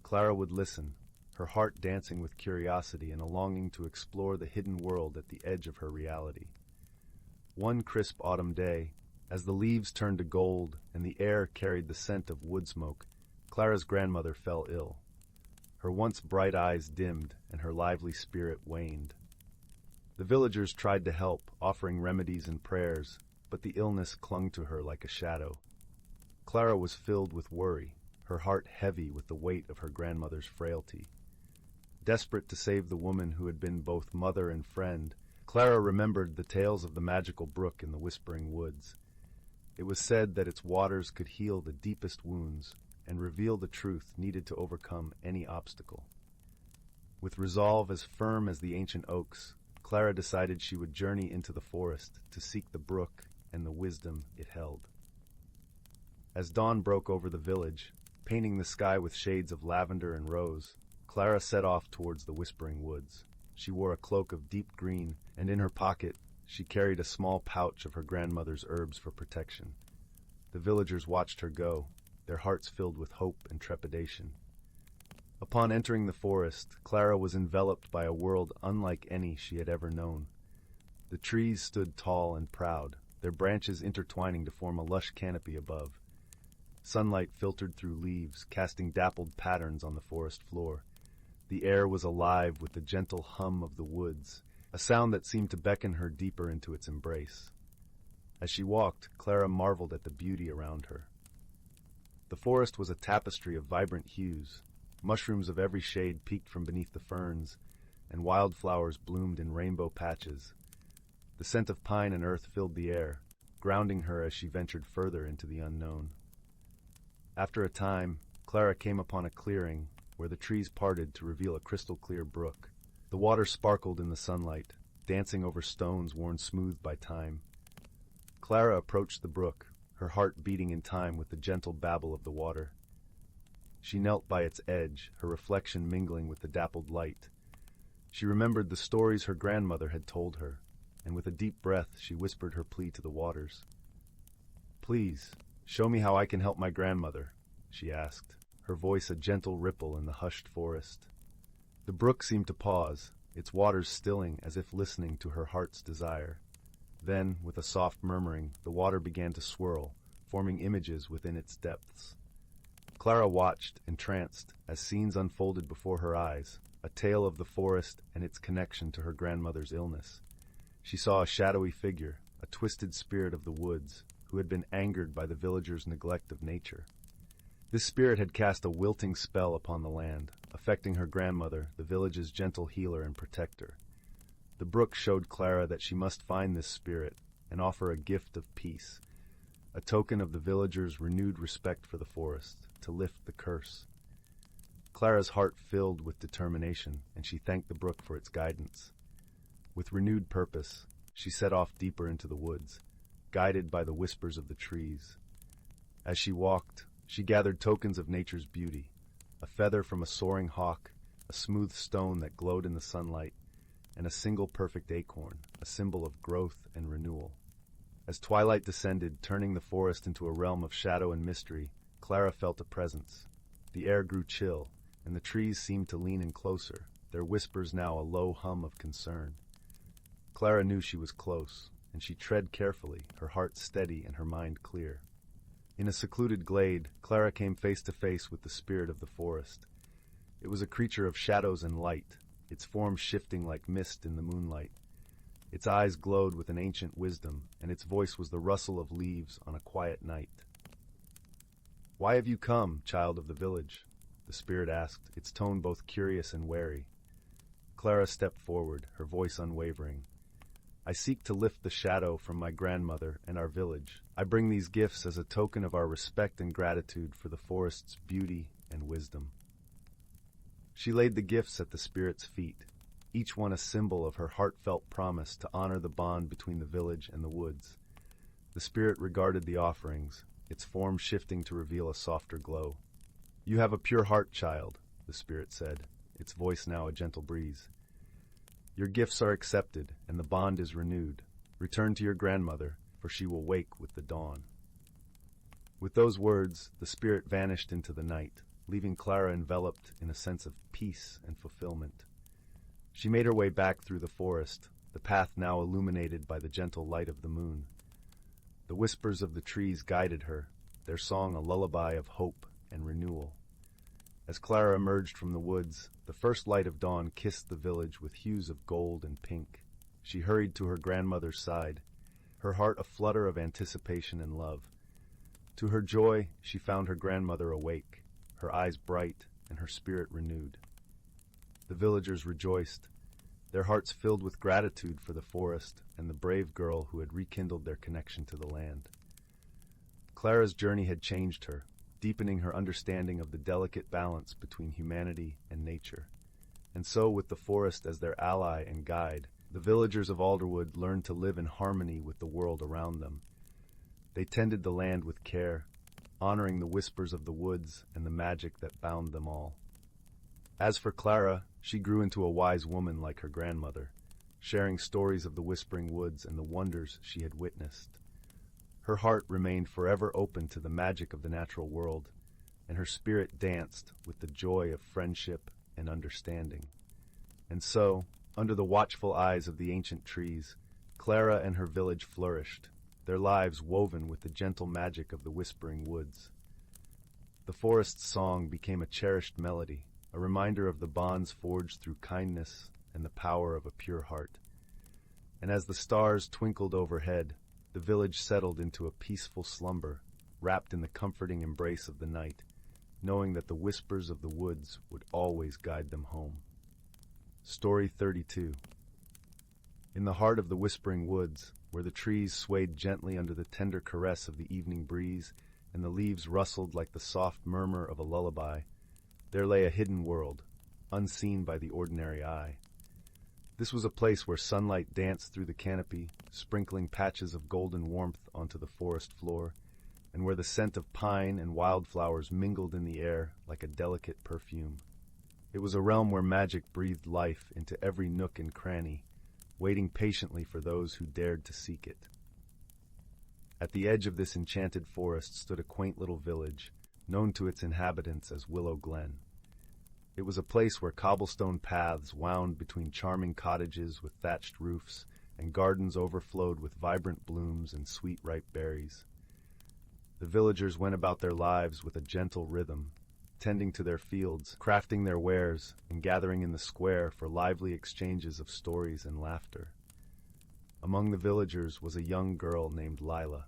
Clara would listen, her heart dancing with curiosity and a longing to explore the hidden world at the edge of her reality. One crisp autumn day, as the leaves turned to gold and the air carried the scent of wood smoke, Clara's grandmother fell ill. Her once bright eyes dimmed and her lively spirit waned. The villagers tried to help, offering remedies and prayers, but the illness clung to her like a shadow. Clara was filled with worry, her heart heavy with the weight of her grandmother's frailty. Desperate to save the woman who had been both mother and friend, Clara remembered the tales of the magical brook in the Whispering Woods. It was said that its waters could heal the deepest wounds and reveal the truth needed to overcome any obstacle. With resolve as firm as the ancient oaks, Clara decided she would journey into the forest to seek the brook and the wisdom it held. As dawn broke over the village, painting the sky with shades of lavender and rose, Clara set off towards the Whispering Woods. She wore a cloak of deep green, and in her pocket she carried a small pouch of her grandmother's herbs for protection. The villagers watched her go, their hearts filled with hope and trepidation. Upon entering the forest, Clara was enveloped by a world unlike any she had ever known. The trees stood tall and proud, their branches intertwining to form a lush canopy above. Sunlight filtered through leaves, casting dappled patterns on the forest floor. The air was alive with the gentle hum of the woods, a sound that seemed to beckon her deeper into its embrace. As she walked, Clara marveled at the beauty around her. The forest was a tapestry of vibrant hues. Mushrooms of every shade peeked from beneath the ferns, and wildflowers bloomed in rainbow patches. The scent of pine and earth filled the air, grounding her as she ventured further into the unknown. After a time, Clara came upon a clearing where the trees parted to reveal a crystal-clear brook. The water sparkled in the sunlight, dancing over stones worn smooth by time. Clara approached the brook, her heart beating in time with the gentle babble of the water. She knelt by its edge, her reflection mingling with the dappled light. She remembered the stories her grandmother had told her, and with a deep breath she whispered her plea to the waters. "Please, show me how I can help my grandmother," she asked, her voice a gentle ripple in the hushed forest. The brook seemed to pause, its waters stilling as if listening to her heart's desire. Then, with a soft murmuring, the water began to swirl, forming images within its depths. Clara watched, entranced, as scenes unfolded before her eyes, a tale of the forest and its connection to her grandmother's illness. She saw a shadowy figure, a twisted spirit of the woods, who had been angered by the villagers' neglect of nature. This spirit had cast a wilting spell upon the land, affecting her grandmother, the village's gentle healer and protector. The brook showed Clara that she must find this spirit and offer a gift of peace, a token of the villagers' renewed respect for the forest, to lift the curse. Clara's heart filled with determination, and she thanked the brook for its guidance. With renewed purpose, she set off deeper into the woods, guided by the whispers of the trees. As she walked, she gathered tokens of nature's beauty, a feather from a soaring hawk, a smooth stone that glowed in the sunlight, and a single perfect acorn, a symbol of growth and renewal. As twilight descended, turning the forest into a realm of shadow and mystery, Clara felt a presence. The air grew chill, and the trees seemed to lean in closer, their whispers now a low hum of concern. Clara knew she was close, and she tread carefully, her heart steady and her mind clear. In a secluded glade, Clara came face to face with the spirit of the forest. It was a creature of shadows and light, its form shifting like mist in the moonlight. Its eyes glowed with an ancient wisdom, and its voice was the rustle of leaves on a quiet night. "Why have you come, child of the village?" the spirit asked, its tone both curious and wary. Clara stepped forward, her voice unwavering. "I seek to lift the shadow from my grandmother and our village. I bring these gifts as a token of our respect and gratitude for the forest's beauty and wisdom." She laid the gifts at the spirit's feet, each one a symbol of her heartfelt promise to honor the bond between the village and the woods. The spirit regarded the offerings, its form shifting to reveal a softer glow. "You have a pure heart, child," the spirit said, its voice now a gentle breeze. "Your gifts are accepted, and the bond is renewed. Return to your grandmother, for she will wake with the dawn." With those words, the spirit vanished into the night, leaving Clara enveloped in a sense of peace and fulfillment. She made her way back through the forest, the path now illuminated by the gentle light of the moon. The whispers of the trees guided her, their song a lullaby of hope and renewal. As Clara emerged from the woods, the first light of dawn kissed the village with hues of gold and pink. She hurried to her grandmother's side, her heart a flutter of anticipation and love. To her joy, she found her grandmother awake, her eyes bright and her spirit renewed. The villagers rejoiced, their hearts filled with gratitude for the forest and the brave girl who had rekindled their connection to the land. Clara's journey had changed her, deepening her understanding of the delicate balance between humanity and nature. And so, with the forest as their ally and guide, the villagers of Alderwood learned to live in harmony with the world around them. They tended the land with care, honoring the whispers of the woods and the magic that bound them all. As for Clara, she grew into a wise woman like her grandmother, sharing stories of the whispering woods and the wonders she had witnessed. Her heart remained forever open to the magic of the natural world, and her spirit danced with the joy of friendship and understanding. And so, under the watchful eyes of the ancient trees, Clara and her village flourished, their lives woven with the gentle magic of the whispering woods. The forest's song became a cherished melody, a reminder of the bonds forged through kindness and the power of a pure heart. And as the stars twinkled overhead, the village settled into a peaceful slumber, wrapped in the comforting embrace of the night, knowing that the whispers of the woods would always guide them home. Story 32. In the heart of the whispering woods, where the trees swayed gently under the tender caress of the evening breeze and the leaves rustled like the soft murmur of a lullaby, there lay a hidden world, unseen by the ordinary eye. This was a place where sunlight danced through the canopy, sprinkling patches of golden warmth onto the forest floor, and where the scent of pine and wildflowers mingled in the air like a delicate perfume. It was a realm where magic breathed life into every nook and cranny, waiting patiently for those who dared to seek it. At the edge of this enchanted forest stood a quaint little village, known to its inhabitants as Willow Glen. It was a place where cobblestone paths wound between charming cottages with thatched roofs and gardens overflowed with vibrant blooms and sweet ripe berries. The villagers went about their lives with a gentle rhythm, tending to their fields, crafting their wares, and gathering in the square for lively exchanges of stories and laughter. Among the villagers was a young girl named Lila.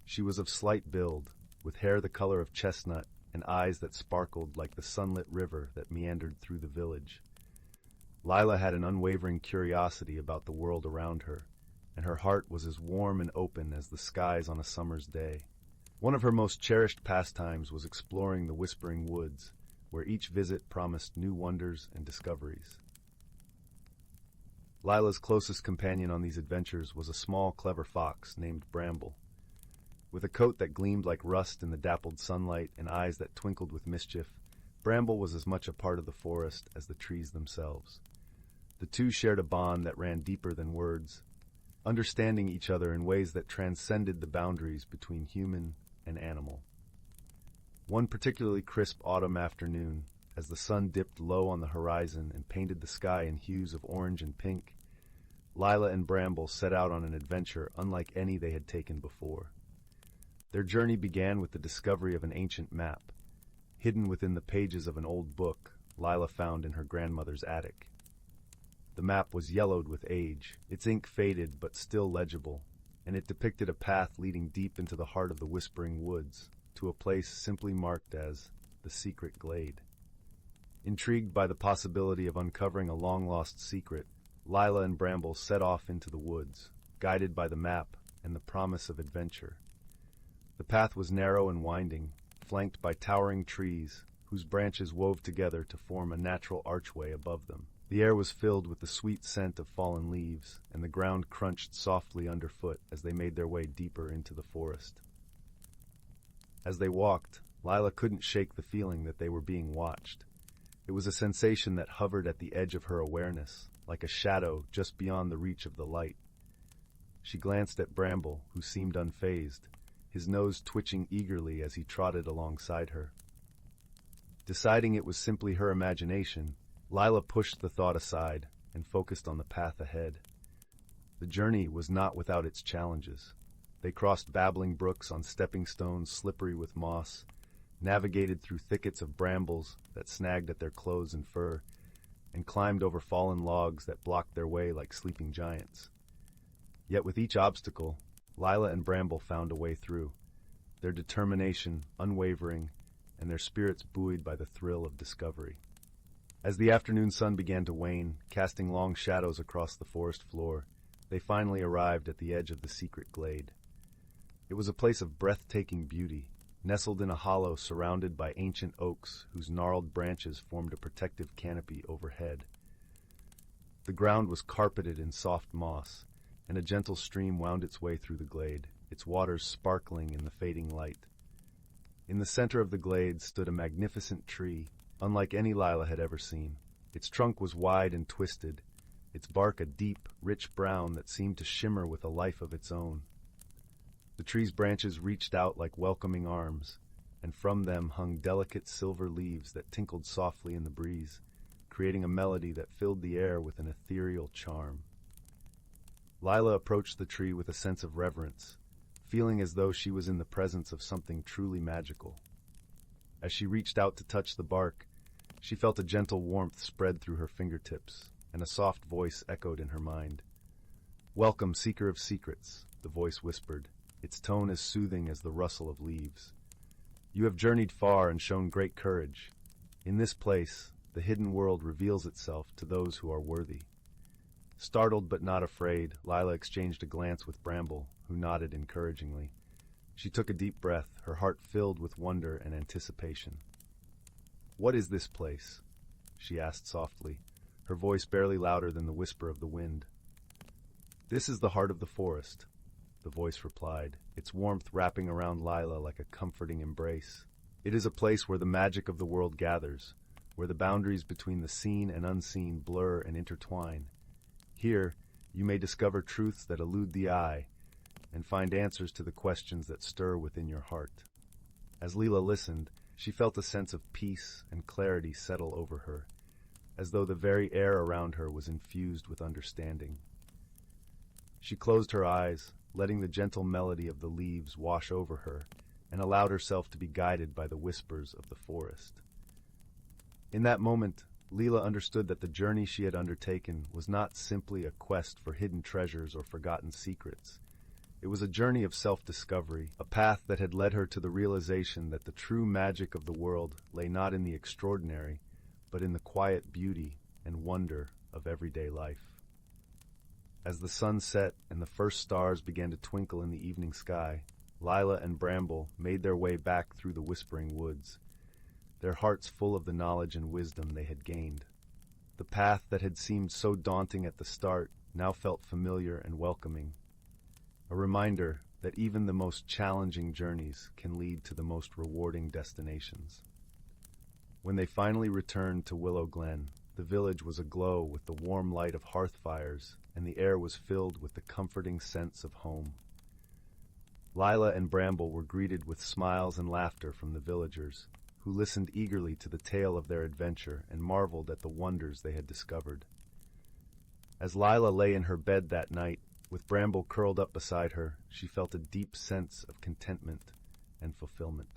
She was of slight build, with hair the color of chestnut and eyes that sparkled like the sunlit river that meandered through the village. Lila had an unwavering curiosity about the world around her, and her heart was as warm and open as the skies on a summer's day. One of her most cherished pastimes was exploring the whispering woods, where each visit promised new wonders and discoveries. Lila's closest companion on these adventures was a small, clever fox named Bramble. With a coat that gleamed like rust in the dappled sunlight and eyes that twinkled with mischief, Bramble was as much a part of the forest as the trees themselves. The two shared a bond that ran deeper than words, understanding each other in ways that transcended the boundaries between human and animal. One particularly crisp autumn afternoon, as the sun dipped low on the horizon and painted the sky in hues of orange and pink, Lila and Bramble set out on an adventure unlike any they had taken before. Their journey began with the discovery of an ancient map, hidden within the pages of an old book Lila found in her grandmother's attic. The map was yellowed with age, its ink faded but still legible, and it depicted a path leading deep into the heart of the whispering woods, to a place simply marked as the secret glade. Intrigued by the possibility of uncovering a long-lost secret, Lila and Bramble set off into the woods, guided by the map and the promise of adventure. The path was narrow and winding, flanked by towering trees, whose branches wove together to form a natural archway above them. The air was filled with the sweet scent of fallen leaves, and the ground crunched softly underfoot as they made their way deeper into the forest. As they walked, Lila couldn't shake the feeling that they were being watched. It was a sensation that hovered at the edge of her awareness, like a shadow just beyond the reach of the light. She glanced at Bramble, who seemed unfazed, his nose twitching eagerly as he trotted alongside her. Deciding it was simply her imagination, Lila pushed the thought aside and focused on the path ahead. The journey was not without its challenges. They crossed babbling brooks on stepping stones slippery with moss, navigated through thickets of brambles that snagged at their clothes and fur, and climbed over fallen logs that blocked their way like sleeping giants. Yet with each obstacle, Lila and Bramble found a way through, their determination unwavering and their spirits buoyed by the thrill of discovery. As the afternoon sun began to wane, casting long shadows across the forest floor, they finally arrived at the edge of the secret glade. It was a place of breathtaking beauty, nestled in a hollow surrounded by ancient oaks whose gnarled branches formed a protective canopy overhead. The ground was carpeted in soft moss, and a gentle stream wound its way through the glade, its waters sparkling in the fading light. In the center of the glade stood a magnificent tree, unlike any Lila had ever seen. Its trunk was wide and twisted, its bark a deep, rich brown that seemed to shimmer with a life of its own. The tree's branches reached out like welcoming arms, and from them hung delicate silver leaves that tinkled softly in the breeze, creating a melody that filled the air with an ethereal charm. Lila approached the tree with a sense of reverence, feeling as though she was in the presence of something truly magical. As she reached out to touch the bark, she felt a gentle warmth spread through her fingertips, and a soft voice echoed in her mind. "Welcome, seeker of secrets," the voice whispered, its tone as soothing as the rustle of leaves. "You have journeyed far and shown great courage. In this place, the hidden world reveals itself to those who are worthy." Startled but not afraid, Lila exchanged a glance with Bramble, who nodded encouragingly. She took a deep breath, her heart filled with wonder and anticipation. "What is this place?" she asked softly, her voice barely louder than the whisper of the wind. "This is the heart of the forest," the voice replied, its warmth wrapping around Lila like a comforting embrace. "It is a place where the magic of the world gathers, where the boundaries between the seen and unseen blur and intertwine. Here, you may discover truths that elude the eye and find answers to the questions that stir within your heart. As Leela listened, she felt a sense of peace and clarity settle over her, as though the very air around her was infused with understanding. She closed her eyes, letting the gentle melody of the leaves wash over her, and allowed herself to be guided by the whispers of the forest. In that moment, Leela understood that the journey she had undertaken was not simply a quest for hidden treasures or forgotten secrets. It was a journey of self-discovery, a path that had led her to the realization that the true magic of the world lay not in the extraordinary, but in the quiet beauty and wonder of everyday life. As the sun set and the first stars began to twinkle in the evening sky, Lila and Bramble made their way back through the whispering woods, their hearts full of the knowledge and wisdom they had gained. The path that had seemed so daunting at the start now felt familiar and welcoming, a reminder that even the most challenging journeys can lead to the most rewarding destinations. When they finally returned to Willow Glen, the village was aglow with the warm light of hearth fires, and the air was filled with the comforting sense of home. Lila and Bramble were greeted with smiles and laughter from the villagers, who listened eagerly to the tale of their adventure and marveled at the wonders they had discovered. As Lila lay in her bed that night, with Bramble curled up beside her, she felt a deep sense of contentment and fulfillment.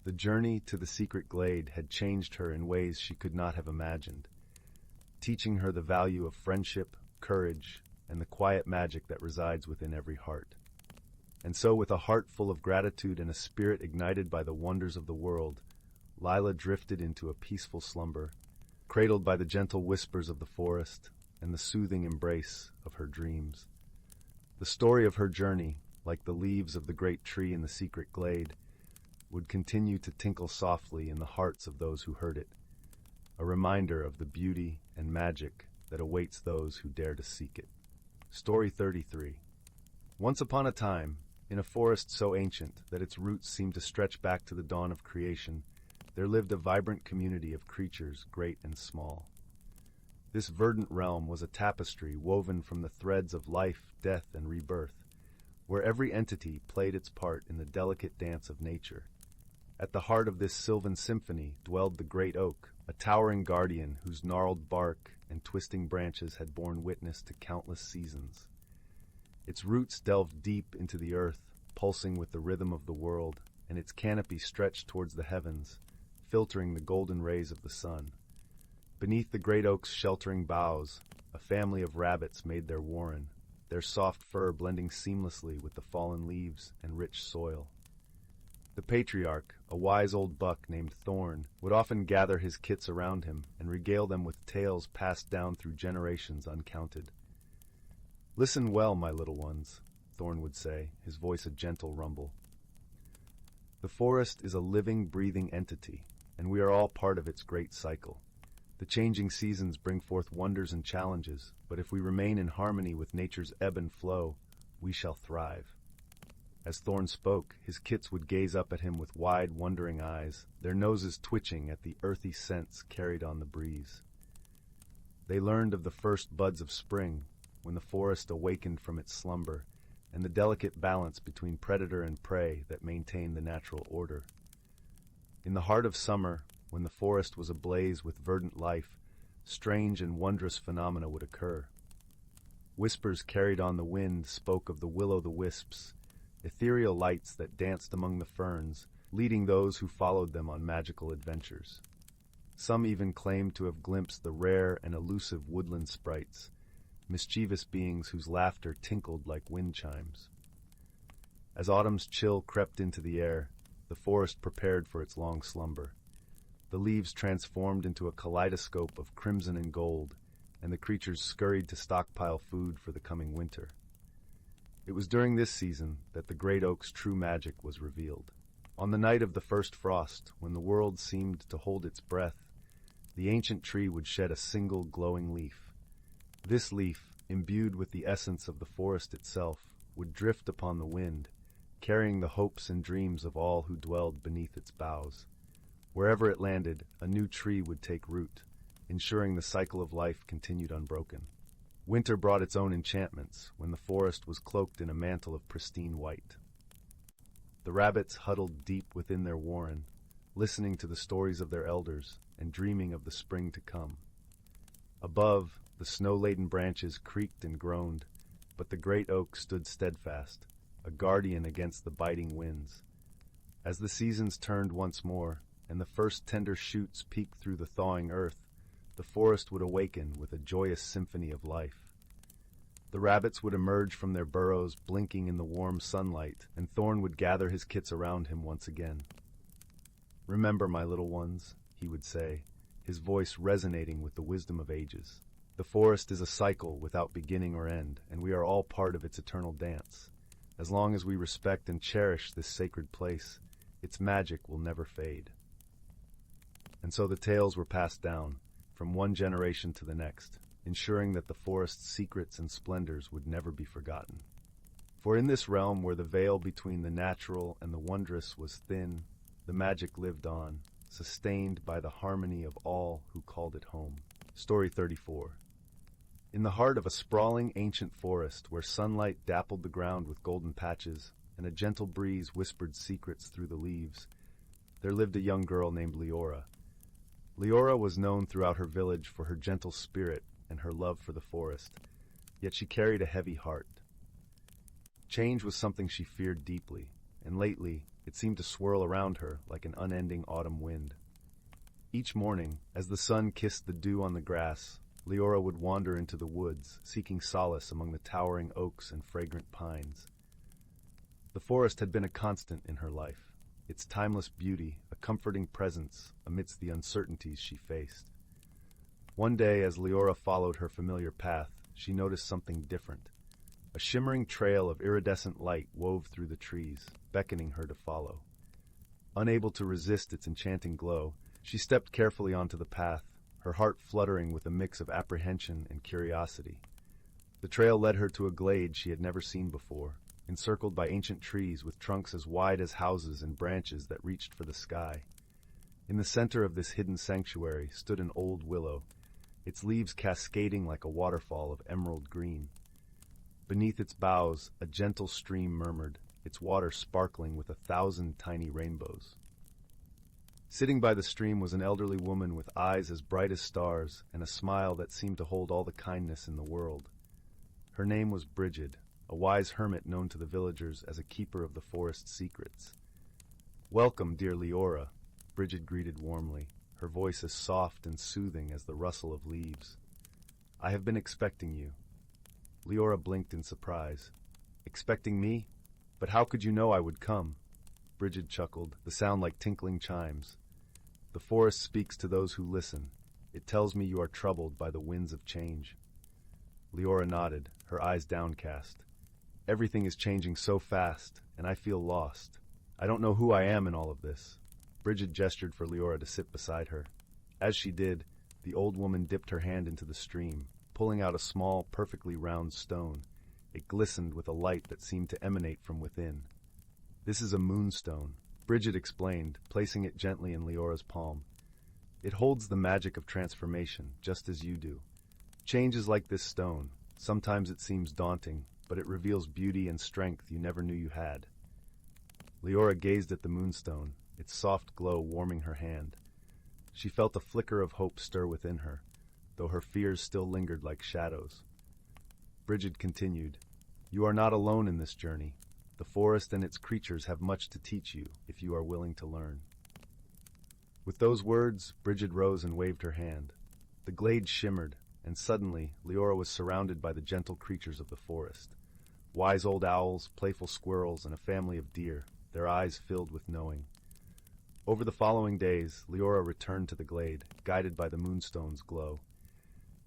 The journey to the secret glade had changed her in ways she could not have imagined, teaching her the value of friendship, courage, and the quiet magic that resides within every heart. And so, with a heart full of gratitude and a spirit ignited by the wonders of the world, Lila drifted into a peaceful slumber, cradled by the gentle whispers of the forest and the soothing embrace of her dreams. The story of her journey, like the leaves of the great tree in the secret glade, would continue to tinkle softly in the hearts of those who heard it, a reminder of the beauty and magic that awaits those who dare to seek it. Story 33. Once upon a time, in a forest so ancient that its roots seemed to stretch back to the dawn of creation, there lived a vibrant community of creatures, great and small. This verdant realm was a tapestry woven from the threads of life, death, and rebirth, where every entity played its part in the delicate dance of nature. At the heart of this sylvan symphony dwelled the great oak, a towering guardian whose gnarled bark and twisting branches had borne witness to countless seasons. Its roots delved deep into the earth, pulsing with the rhythm of the world, and its canopy stretched towards the heavens, filtering the golden rays of the sun. Beneath the great oak's sheltering boughs, a family of rabbits made their warren, their soft fur blending seamlessly with the fallen leaves and rich soil. The patriarch, a wise old buck named Thorn, would often gather his kits around him and regale them with tales passed down through generations uncounted. "Listen well, my little ones," Thorn would say, his voice a gentle rumble. "The forest is a living, breathing entity, and we are all part of its great cycle. The changing seasons bring forth wonders and challenges, but if we remain in harmony with nature's ebb and flow, we shall thrive." As Thorn spoke, his kits would gaze up at him with wide, wondering eyes, their noses twitching at the earthy scents carried on the breeze. They learned of the first buds of spring, when the forest awakened from its slumber, and the delicate balance between predator and prey that maintained the natural order. In the heart of summer, when the forest was ablaze with verdant life, strange and wondrous phenomena would occur. Whispers carried on the wind spoke of the will-o'-the-wisps, ethereal lights that danced among the ferns, leading those who followed them on magical adventures. Some even claimed to have glimpsed the rare and elusive woodland sprites, mischievous beings whose laughter tinkled like wind chimes. As autumn's chill crept into the air, the forest prepared for its long slumber. The leaves transformed into a kaleidoscope of crimson and gold, and the creatures scurried to stockpile food for the coming winter. It was during this season that the great oak's true magic was revealed. On the night of the first frost, when the world seemed to hold its breath, the ancient tree would shed a single glowing leaf. This leaf, imbued with the essence of the forest itself, would drift upon the wind, carrying the hopes and dreams of all who dwelled beneath its boughs. Wherever it landed, a new tree would take root, ensuring the cycle of life continued unbroken. Winter brought its own enchantments when the forest was cloaked in a mantle of pristine white. The rabbits huddled deep within their warren, listening to the stories of their elders and dreaming of the spring to come. Above, the snow-laden branches creaked and groaned, but the great oak stood steadfast, a guardian against the biting winds. As the seasons turned once more, and the first tender shoots peeked through the thawing earth, the forest would awaken with a joyous symphony of life. The rabbits would emerge from their burrows, blinking in the warm sunlight, and Thorn would gather his kits around him once again. "Remember, my little ones," he would say, his voice resonating with the wisdom of ages. "The forest is a cycle without beginning or end, and we are all part of its eternal dance. As long as we respect and cherish this sacred place, its magic will never fade." And so the tales were passed down, from one generation to the next, ensuring that the forest's secrets and splendors would never be forgotten. For in this realm where the veil between the natural and the wondrous was thin, the magic lived on, sustained by the harmony of all who called it home. Story 34. In the heart of a sprawling ancient forest where sunlight dappled the ground with golden patches and a gentle breeze whispered secrets through the leaves, there lived a young girl named Leora. Leora was known throughout her village for her gentle spirit and her love for the forest, yet she carried a heavy heart. Change was something she feared deeply, and lately it seemed to swirl around her like an unending autumn wind. Each morning, as the sun kissed the dew on the grass, Leora would wander into the woods, seeking solace among the towering oaks and fragrant pines. The forest had been a constant in her life, its timeless beauty a comforting presence amidst the uncertainties she faced. One day, as Leora followed her familiar path, she noticed something different. A shimmering trail of iridescent light wove through the trees, beckoning her to follow. Unable to resist its enchanting glow, she stepped carefully onto the path, her heart fluttering with a mix of apprehension and curiosity. The trail led her to a glade she had never seen before, encircled by ancient trees with trunks as wide as houses and branches that reached for the sky. In the center of this hidden sanctuary stood an old willow, its leaves cascading like a waterfall of emerald green. Beneath its boughs, a gentle stream murmured, its water sparkling with 1,000 tiny rainbows. Sitting by the stream was an elderly woman with eyes as bright as stars and a smile that seemed to hold all the kindness in the world. Her name was Brigid, a wise hermit known to the villagers as a keeper of the forest's secrets. "Welcome, dear Leora," Brigid greeted warmly, her voice as soft and soothing as the rustle of leaves. "I have been expecting you." Leora blinked in surprise. "Expecting me? But how could you know I would come?" Brigid chuckled, the sound like tinkling chimes. "The forest speaks to those who listen. It tells me you are troubled by the winds of change." Leora nodded, her eyes downcast. "Everything is changing so fast, and I feel lost. I don't know who I am in all of this." Brigid gestured for Leora to sit beside her. As she did, the old woman dipped her hand into the stream, pulling out a small, perfectly round stone. It glistened with a light that seemed to emanate from within. "This is a moonstone," Brigid explained, placing it gently in Leora's palm. "It holds the magic of transformation, just as you do. Change is like this stone. Sometimes it seems daunting, but it reveals beauty and strength you never knew you had." Leora gazed at the moonstone, its soft glow warming her hand. She felt a flicker of hope stir within her, though her fears still lingered like shadows. Brigid continued, "You are not alone in this journey. The forest and its creatures have much to teach you if you are willing to learn." With those words, Brigid rose and waved her hand. The glade shimmered, and suddenly Leora was surrounded by the gentle creatures of the forest. Wise old owls, playful squirrels, and a family of deer, their eyes filled with knowing. Over the following days, Leora returned to the glade, guided by the moonstone's glow.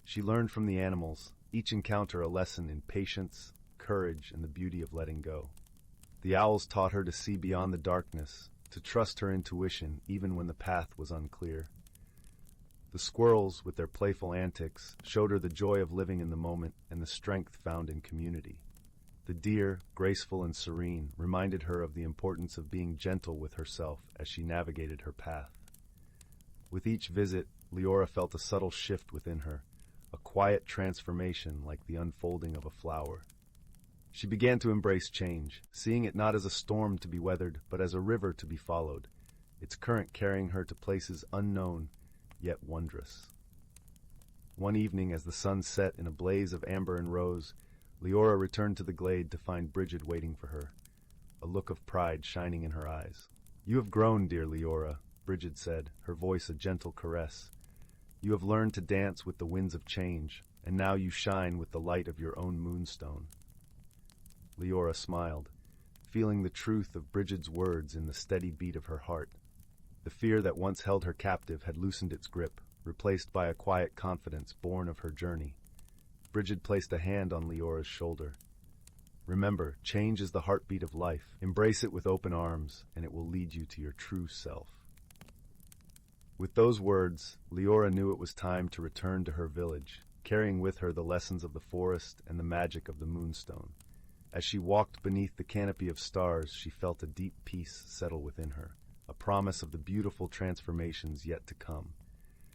She learned from the animals, each encounter a lesson in patience, courage, and the beauty of letting go. The owls taught her to see beyond the darkness, to trust her intuition even when the path was unclear. The squirrels, with their playful antics, showed her the joy of living in the moment and the strength found in community. The deer, graceful and serene, reminded her of the importance of being gentle with herself as she navigated her path. With each visit, Leora felt a subtle shift within her, a quiet transformation like the unfolding of a flower. She began to embrace change, seeing it not as a storm to be weathered, but as a river to be followed, its current carrying her to places unknown, yet wondrous. One evening, as the sun set in a blaze of amber and rose, Leora returned to the glade to find Brigid waiting for her, a look of pride shining in her eyes. "You have grown, dear Leora," Brigid said, her voice a gentle caress. "You have learned to dance with the winds of change, and now you shine with the light of your own moonstone." Leora smiled, feeling the truth of Brigid's words in the steady beat of her heart. The fear that once held her captive had loosened its grip, replaced by a quiet confidence born of her journey. Brigid placed a hand on Leora's shoulder. "Remember, change is the heartbeat of life. Embrace it with open arms, and it will lead you to your true self." With those words, Leora knew it was time to return to her village, carrying with her the lessons of the forest and the magic of the moonstone. As she walked beneath the canopy of stars, she felt a deep peace settle within her, a promise of the beautiful transformations yet to come.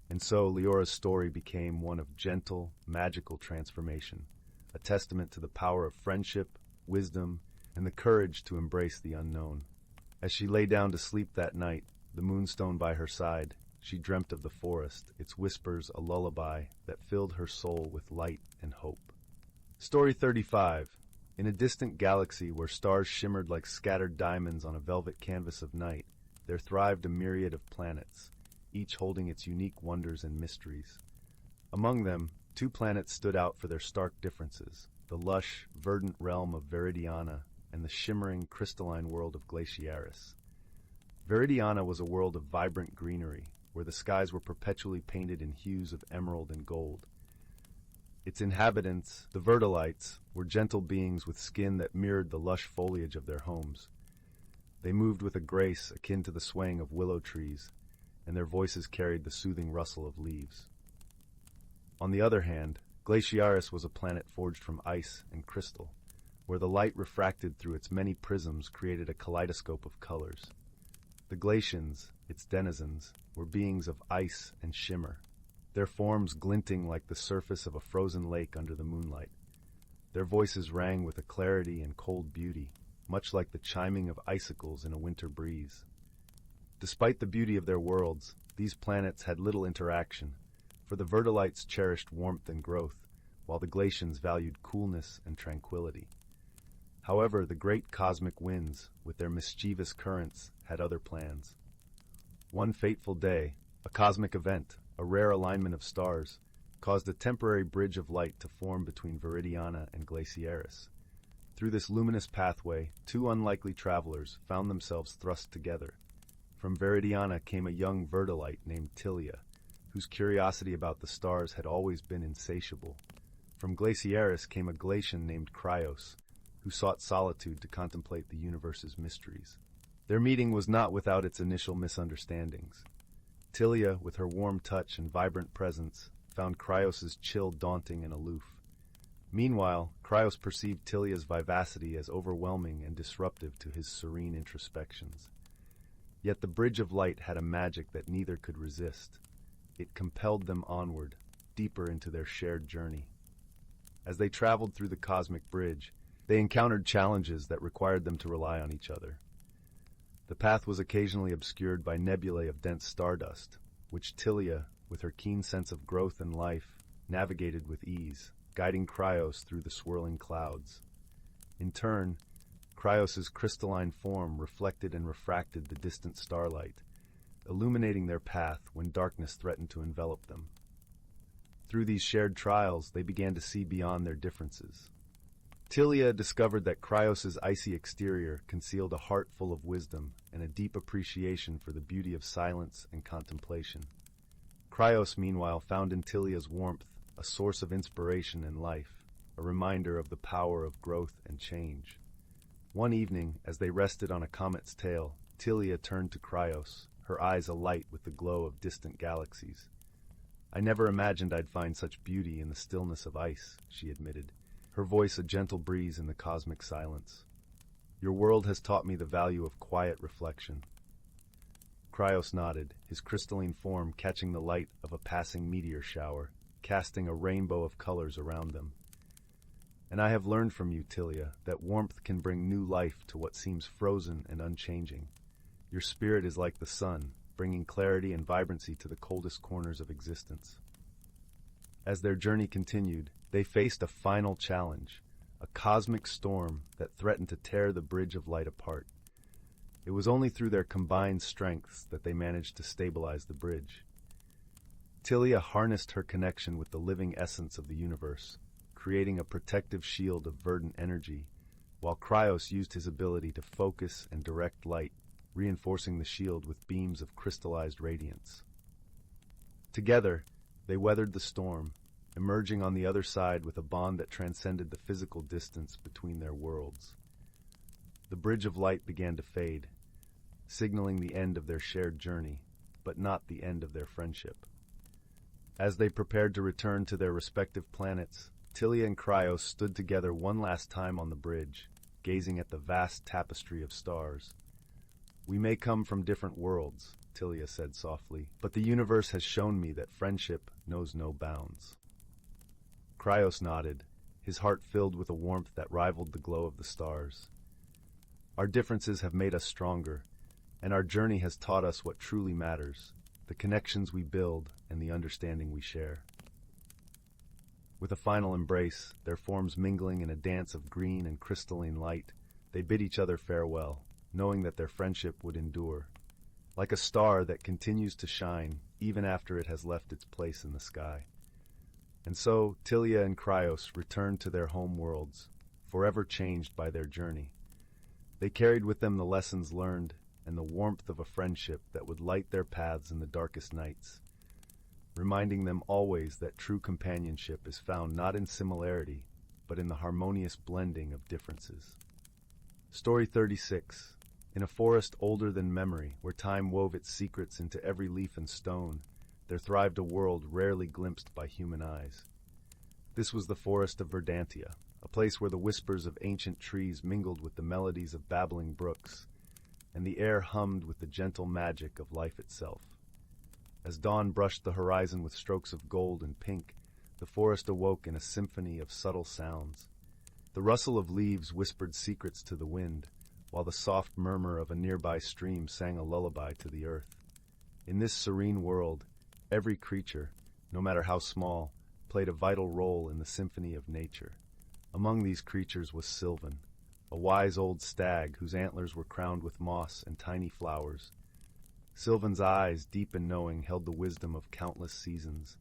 And so Leora's story became one of gentle, magical transformation, a testament to the power of friendship, wisdom, and the courage to embrace the unknown. As she lay down to sleep that night, the moonstone by her side, she dreamt of the forest, its whispers a lullaby that filled her soul with light and hope. Story 35. In a distant galaxy where stars shimmered like scattered diamonds on a velvet canvas of night, there thrived a myriad of planets, each holding its unique wonders and mysteries. Among them, 2 planets stood out for their stark differences: the lush, verdant realm of Viridiana and the shimmering, crystalline world of Glaciaris. Viridiana was a world of vibrant greenery, where the skies were perpetually painted in hues of emerald and gold. Its inhabitants, the Verdalites, were gentle beings with skin that mirrored the lush foliage of their homes. They moved with a grace akin to the swaying of willow trees, and their voices carried the soothing rustle of leaves. On the other hand, Glaciaris was a planet forged from ice and crystal, where the light refracted through its many prisms created a kaleidoscope of colors. The Glacians, its denizens, were beings of ice and shimmer, their forms glinting like the surface of a frozen lake under the moonlight. Their voices rang with a clarity and cold beauty, much like the chiming of icicles in a winter breeze. Despite the beauty of their worlds, these planets had little interaction, for the Verdalites cherished warmth and growth, while the Glacians valued coolness and tranquility. However, the great cosmic winds, with their mischievous currents, had other plans. One fateful day, a cosmic event, a rare alignment of stars, caused a temporary bridge of light to form between Viridiana and Glaciaris. Through this luminous pathway, 2 unlikely travelers found themselves thrust together. From Viridiana came a young Verdalite named Tilia, whose curiosity about the stars had always been insatiable. From Glaciaris came a Glacian named Cryos, who sought solitude to contemplate the universe's mysteries. Their meeting was not without its initial misunderstandings. Tilia, with her warm touch and vibrant presence, found Cryos's chill daunting and aloof. Meanwhile, Cryos perceived Tilia's vivacity as overwhelming and disruptive to his serene introspections. Yet the bridge of light had a magic that neither could resist. It compelled them onward, deeper into their shared journey. As they traveled through the cosmic bridge, they encountered challenges that required them to rely on each other. The path was occasionally obscured by nebulae of dense stardust, which Tilia, with her keen sense of growth and life, navigated with ease, guiding Cryos through the swirling clouds. In turn, Cryos's crystalline form reflected and refracted the distant starlight, illuminating their path when darkness threatened to envelop them. Through these shared trials, they began to see beyond their differences. Tilia discovered that Cryos's icy exterior concealed a heart full of wisdom and a deep appreciation for the beauty of silence and contemplation. Cryos, meanwhile, found in Tilia's warmth a source of inspiration and life, a reminder of the power of growth and change. One evening, as they rested on a comet's tail, Tilia turned to Cryos, her eyes alight with the glow of distant galaxies. "I never imagined I'd find such beauty in the stillness of ice," she admitted, her voice a gentle breeze in the cosmic silence. "Your world has taught me the value of quiet reflection." Cryos nodded, his crystalline form catching the light of a passing meteor shower, casting a rainbow of colors around them. And I have learned from you, Tilia, that warmth can bring new life to what seems frozen and unchanging. Your spirit is like the sun, bringing clarity and vibrancy to the coldest corners of existence. As their journey continued, they faced a final challenge, a cosmic storm that threatened to tear the bridge of light apart. It was only through their combined strengths that they managed to stabilize the bridge. Tilia harnessed her connection with the living essence of the universe, creating a protective shield of verdant energy, while Cryos used his ability to focus and direct light, reinforcing the shield with beams of crystallized radiance. Together, they weathered the storm, emerging on the other side with a bond that transcended the physical distance between their worlds. The bridge of light began to fade, signaling the end of their shared journey, but not the end of their friendship. As they prepared to return to their respective planets, Tilia and Cryos stood together one last time on the bridge, gazing at the vast tapestry of stars. "We may come from different worlds," Tilia said softly, "but the universe has shown me that friendship knows no bounds." Cryos nodded, his heart filled with a warmth that rivaled the glow of the stars. "Our differences have made us stronger, and our journey has taught us what truly matters, the connections we build and the understanding we share." With a final embrace, their forms mingling in a dance of green and crystalline light, they bid each other farewell, knowing that their friendship would endure, like a star that continues to shine even after it has left its place in the sky. And so, Tilia and Cryos returned to their home worlds, forever changed by their journey. They carried with them the lessons learned and the warmth of a friendship that would light their paths in the darkest nights, reminding them always that true companionship is found not in similarity, but in the harmonious blending of differences. Story 36. In a forest older than memory, where time wove its secrets into every leaf and stone, there thrived a world rarely glimpsed by human eyes. This was the forest of Verdantia, a place where the whispers of ancient trees mingled with the melodies of babbling brooks, and the air hummed with the gentle magic of life itself. As dawn brushed the horizon with strokes of gold and pink, the forest awoke in a symphony of subtle sounds. The rustle of leaves whispered secrets to the wind, while the soft murmur of a nearby stream sang a lullaby to the earth. In this serene world, every creature, no matter how small, played a vital role in the symphony of nature. Among these creatures was Sylvan, a wise old stag whose antlers were crowned with moss and tiny flowers. Sylvan's eyes, deep and knowing, held the wisdom of countless seasons.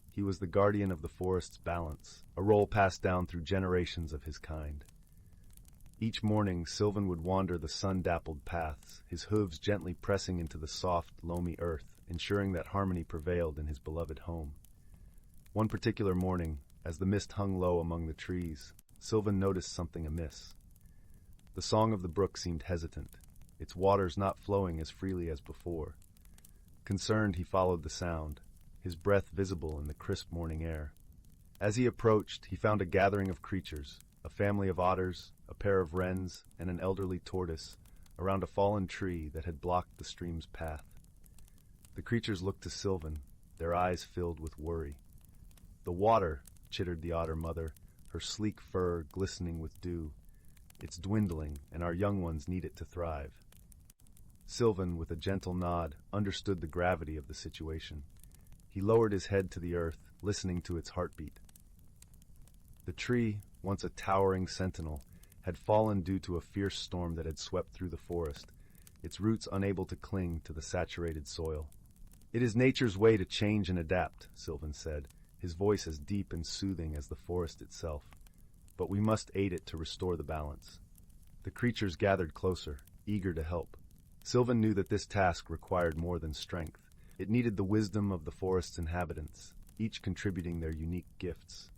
He was the guardian of the forest's balance, a role passed down through generations of his kind. Each morning, Sylvan would wander the sun-dappled paths, his hooves gently pressing into the soft, loamy earth, ensuring that harmony prevailed in his beloved home. One particular morning, as the mist hung low among the trees, Sylvan noticed something amiss. The song of the brook seemed hesitant, its waters not flowing as freely as before. Concerned, he followed the sound, his breath visible in the crisp morning air. As he approached, he found a gathering of creatures, a family of otters, a pair of wrens, and an elderly tortoise, around a fallen tree that had blocked the stream's path. The creatures looked to Sylvan, their eyes filled with worry. "The water," chittered the otter mother, her sleek fur glistening with dew. "It's dwindling, and our young ones need it to thrive." Sylvan, with a gentle nod, understood the gravity of the situation. He lowered his head to the earth, listening to its heartbeat. The tree, once a towering sentinel, had fallen due to a fierce storm that had swept through the forest, its roots unable to cling to the saturated soil. "It is nature's way to change and adapt," Sylvan said, his voice as deep and soothing as the forest itself. "But we must aid it to restore the balance." The creatures gathered closer, eager to help. Sylvan knew that this task required more than strength. It needed the wisdom of the forest's inhabitants, each contributing their unique gifts.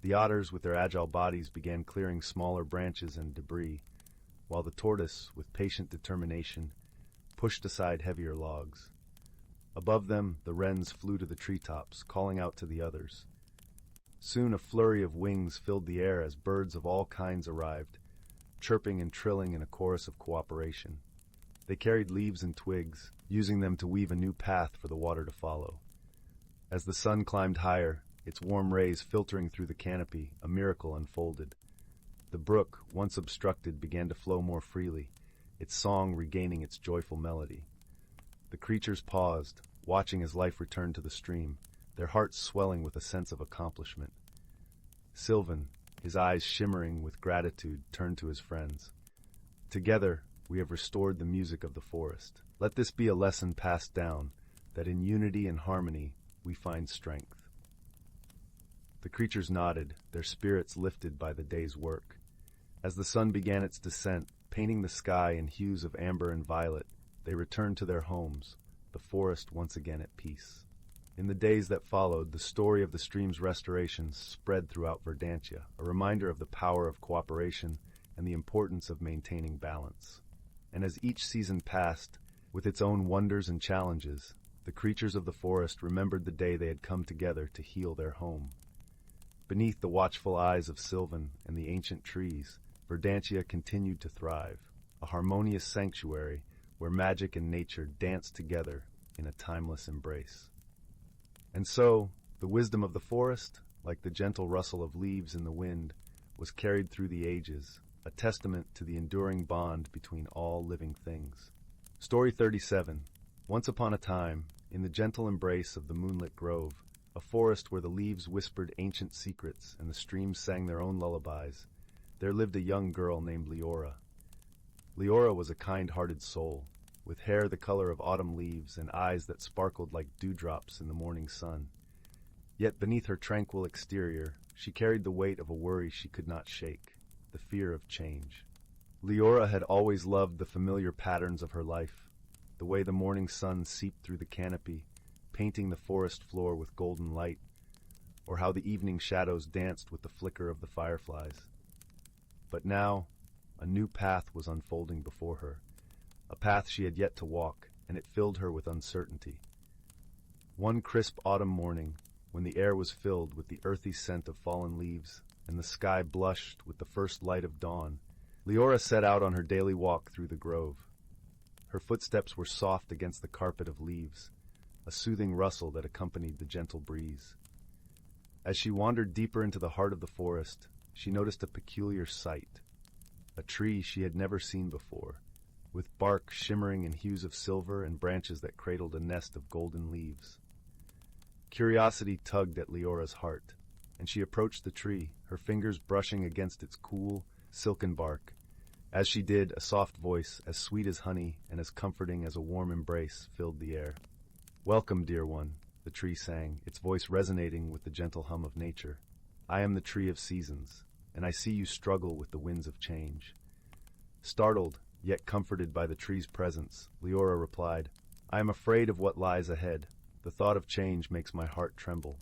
The otters, with their agile bodies, began clearing smaller branches and debris, while the tortoise, with patient determination, pushed aside heavier logs. Above them, the wrens flew to the treetops, calling out to the others. Soon a flurry of wings filled the air as birds of all kinds arrived, chirping and trilling in a chorus of cooperation. They carried leaves and twigs, using them to weave a new path for the water to follow. As the sun climbed higher, its warm rays filtering through the canopy, a miracle unfolded. The brook, once obstructed, began to flow more freely, its song regaining its joyful melody. The creatures paused, watching as life returned to the stream, their hearts swelling with a sense of accomplishment. Sylvan, his eyes shimmering with gratitude, turned to his friends. Together, we have restored the music of the forest. Let this be a lesson passed down, that in unity and harmony we find strength. The creatures nodded, their spirits lifted by the day's work. As the sun began its descent, painting the sky in hues of amber and violet, they returned to their homes, the forest once again at peace. In the days that followed, the story of the stream's restoration spread throughout Verdantia, a reminder of the power of cooperation and the importance of maintaining balance. And as each season passed, with its own wonders and challenges, the creatures of the forest remembered the day they had come together to heal their home. Beneath the watchful eyes of Sylvan and the ancient trees, Verdantia continued to thrive, a harmonious sanctuary where magic and nature danced together in a timeless embrace. And so, the wisdom of the forest, like the gentle rustle of leaves in the wind, was carried through the ages, a testament to the enduring bond between all living things. Story 37. Once upon a time, in the gentle embrace of the moonlit grove, a forest where the leaves whispered ancient secrets and the streams sang their own lullabies, there lived a young girl named Leora. Leora was a kind-hearted soul, with hair the color of autumn leaves and eyes that sparkled like dewdrops in the morning sun. Yet beneath her tranquil exterior, she carried the weight of a worry she could not shake, the fear of change. Leora had always loved the familiar patterns of her life, the way the morning sun seeped through the canopy, painting the forest floor with golden light, or how the evening shadows danced with the flicker of the fireflies. But now, a new path was unfolding before her, a path she had yet to walk, and it filled her with uncertainty. One crisp autumn morning, when the air was filled with the earthy scent of fallen leaves, and the sky blushed with the first light of dawn, Leora set out on her daily walk through the grove. Her footsteps were soft against the carpet of leaves, a soothing rustle that accompanied the gentle breeze. As she wandered deeper into the heart of the forest, she noticed a peculiar sight, a tree she had never seen before, with bark shimmering in hues of silver and branches that cradled a nest of golden leaves. Curiosity tugged at Leora's heart, and she approached the tree, her fingers brushing against its cool, silken bark. As she did, a soft voice, as sweet as honey and as comforting as a warm embrace, filled the air. "Welcome, dear one," the tree sang, its voice resonating with the gentle hum of nature. "I am the tree of seasons, and I see you struggle with the winds of change." Startled, yet comforted by the tree's presence, Leora replied, "I am afraid of what lies ahead. The thought of change makes my heart tremble."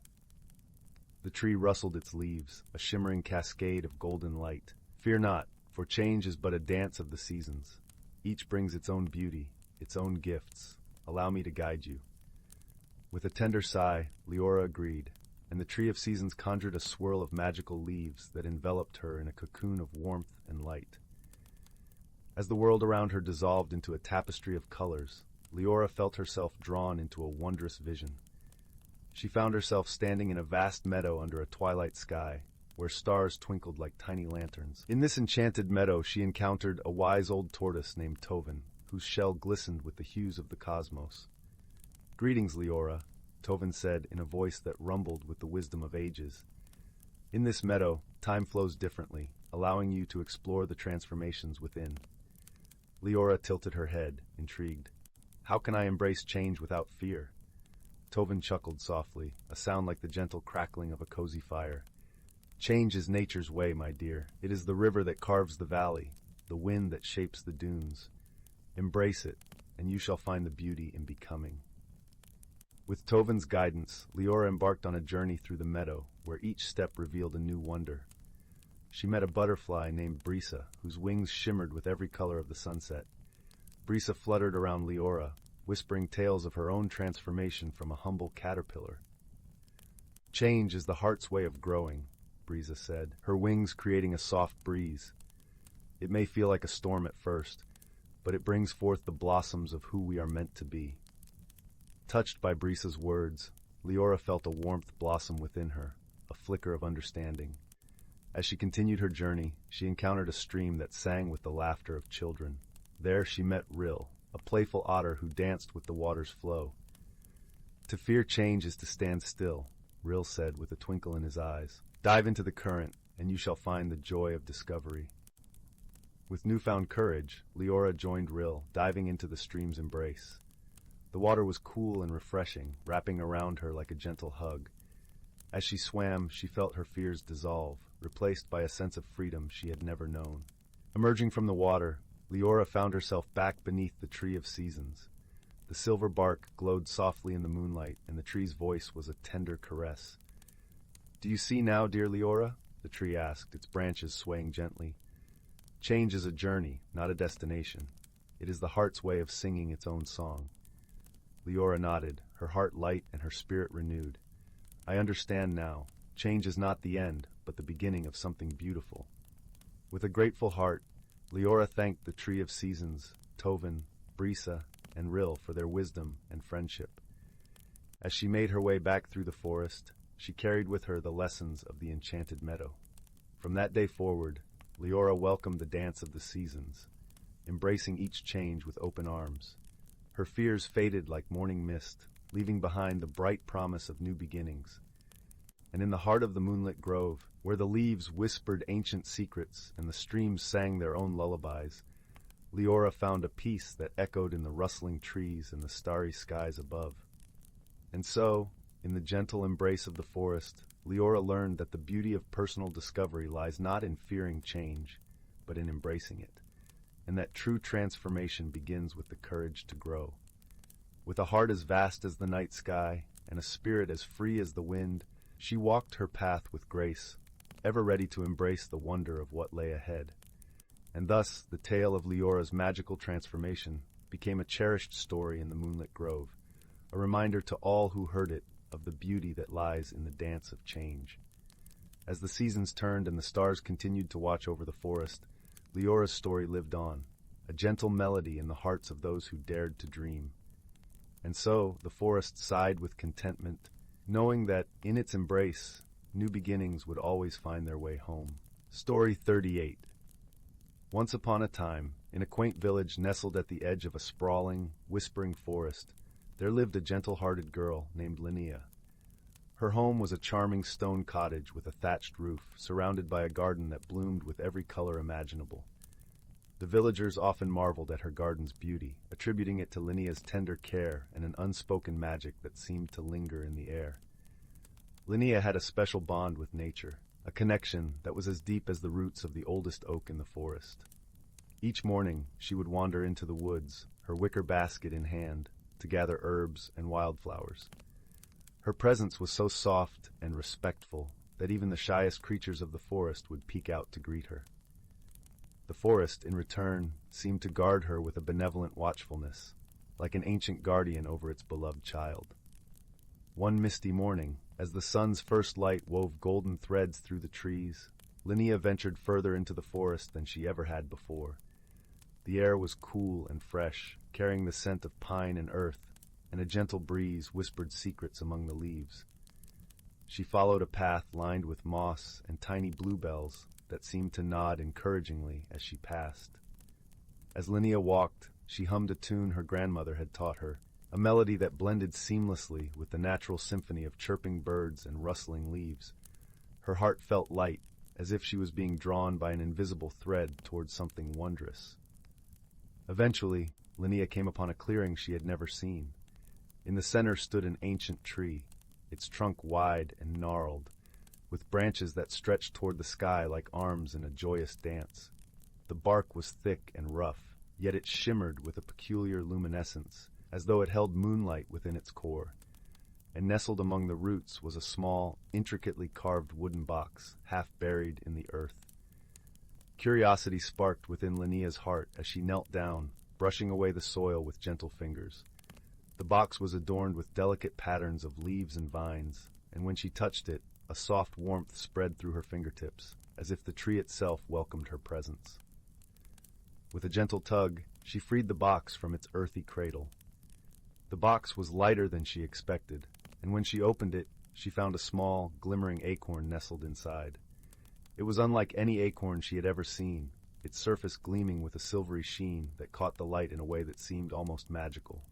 The tree rustled its leaves, a shimmering cascade of golden light. "Fear not, for change is but a dance of the seasons. Each brings its own beauty, its own gifts. Allow me to guide you." With a tender sigh, Leora agreed, and the tree of seasons conjured a swirl of magical leaves that enveloped her in a cocoon of warmth and light. As the world around her dissolved into a tapestry of colors, Leora felt herself drawn into a wondrous vision. She found herself standing in a vast meadow under a twilight sky, where stars twinkled like tiny lanterns. In this enchanted meadow she encountered a wise old tortoise named Tovin, whose shell glistened with the hues of the cosmos. "Greetings, Leora," Tovin said in a voice that rumbled with the wisdom of ages. "In this meadow, time flows differently, allowing you to explore the transformations within." Leora tilted her head, intrigued. "How can I embrace change without fear?" Tovin chuckled softly, a sound like the gentle crackling of a cozy fire. "Change is nature's way, my dear. It is the river that carves the valley, the wind that shapes the dunes. Embrace it, and you shall find the beauty in becoming." With Tovin's guidance, Leora embarked on a journey through the meadow, where each step revealed a new wonder. She met a butterfly named Brisa, whose wings shimmered with every color of the sunset. Brisa fluttered around Leora, whispering tales of her own transformation from a humble caterpillar. "Change is the heart's way of growing," Brisa said, her wings creating a soft breeze. "It may feel like a storm at first, but it brings forth the blossoms of who we are meant to be." Touched by Brisa's words, Leora felt a warmth blossom within her, a flicker of understanding. As she continued her journey, she encountered a stream that sang with the laughter of children. There she met Rill, a playful otter who danced with the water's flow. "To fear change is to stand still," Rill said with a twinkle in his eyes. "Dive into the current, and you shall find the joy of discovery." With newfound courage, Leora joined Rill, diving into the stream's embrace. The water was cool and refreshing, wrapping around her like a gentle hug. As she swam, she felt her fears dissolve, replaced by a sense of freedom she had never known. Emerging from the water, Leora found herself back beneath the Tree of Seasons. The silver bark glowed softly in the moonlight, and the tree's voice was a tender caress. "Do you see now, dear Leora?" the tree asked, its branches swaying gently. "Change is a journey, not a destination. It is the heart's way of singing its own song." Leora nodded, her heart light and her spirit renewed. "I understand now. Change is not the end, but the beginning of something beautiful." With a grateful heart, Leora thanked the Tree of Seasons, Tovin, Brisa, and Rill for their wisdom and friendship. As she made her way back through the forest, she carried with her the lessons of the enchanted meadow. From that day forward, Leora welcomed the dance of the seasons, embracing each change with open arms. Her fears faded like morning mist, leaving behind the bright promise of new beginnings. And in the heart of the moonlit grove, where the leaves whispered ancient secrets and the streams sang their own lullabies, Leora found a peace that echoed in the rustling trees and the starry skies above. And so, in the gentle embrace of the forest, Leora learned that the beauty of personal discovery lies not in fearing change, but in embracing it, and that true transformation begins with the courage to grow. With a heart as vast as the night sky and a spirit as free as the wind, she walked her path with grace, ever ready to embrace the wonder of what lay ahead. And thus, the tale of Leora's magical transformation became a cherished story in the moonlit grove, a reminder to all who heard it of the beauty that lies in the dance of change. As the seasons turned and the stars continued to watch over the forest, Leora's story lived on, a gentle melody in the hearts of those who dared to dream. And so, the forest sighed with contentment, knowing that, in its embrace, new beginnings would always find their way home. Story 38. Once upon a time, in a quaint village nestled at the edge of a sprawling, whispering forest, there lived a gentle-hearted girl named Linnea. Her home was a charming stone cottage with a thatched roof, surrounded by a garden that bloomed with every color imaginable. The villagers often marveled at her garden's beauty, attributing it to Linnea's tender care and an unspoken magic that seemed to linger in the air. Linnea had a special bond with nature, a connection that was as deep as the roots of the oldest oak in the forest. Each morning, she would wander into the woods, her wicker basket in hand, to gather herbs and wildflowers. Her presence was so soft and respectful that even the shyest creatures of the forest would peek out to greet her. The forest, in return, seemed to guard her with a benevolent watchfulness, like an ancient guardian over its beloved child. One misty morning, as the sun's first light wove golden threads through the trees, Linnea ventured further into the forest than she ever had before. The air was cool and fresh, carrying the scent of pine and earth, and a gentle breeze whispered secrets among the leaves. She followed a path lined with moss and tiny bluebells that seemed to nod encouragingly as she passed. As Linnea walked, she hummed a tune her grandmother had taught her, a melody that blended seamlessly with the natural symphony of chirping birds and rustling leaves. Her heart felt light, as if she was being drawn by an invisible thread towards something wondrous. Eventually, Linnea came upon a clearing she had never seen. In the center stood an ancient tree, its trunk wide and gnarled, with branches that stretched toward the sky like arms in a joyous dance. The bark was thick and rough, yet it shimmered with a peculiar luminescence, as though it held moonlight within its core. And nestled among the roots was a small, intricately carved wooden box, half buried in the earth. Curiosity sparked within Linnea's heart as she knelt down, brushing away the soil with gentle fingers. The box was adorned with delicate patterns of leaves and vines, and when she touched it, a soft warmth spread through her fingertips, as if the tree itself welcomed her presence. With a gentle tug, she freed the box from its earthy cradle. The box was lighter than she expected, and when she opened it, she found a small, glimmering acorn nestled inside. It was unlike any acorn she had ever seen, its surface gleaming with a silvery sheen that caught the light in a way that seemed almost magical.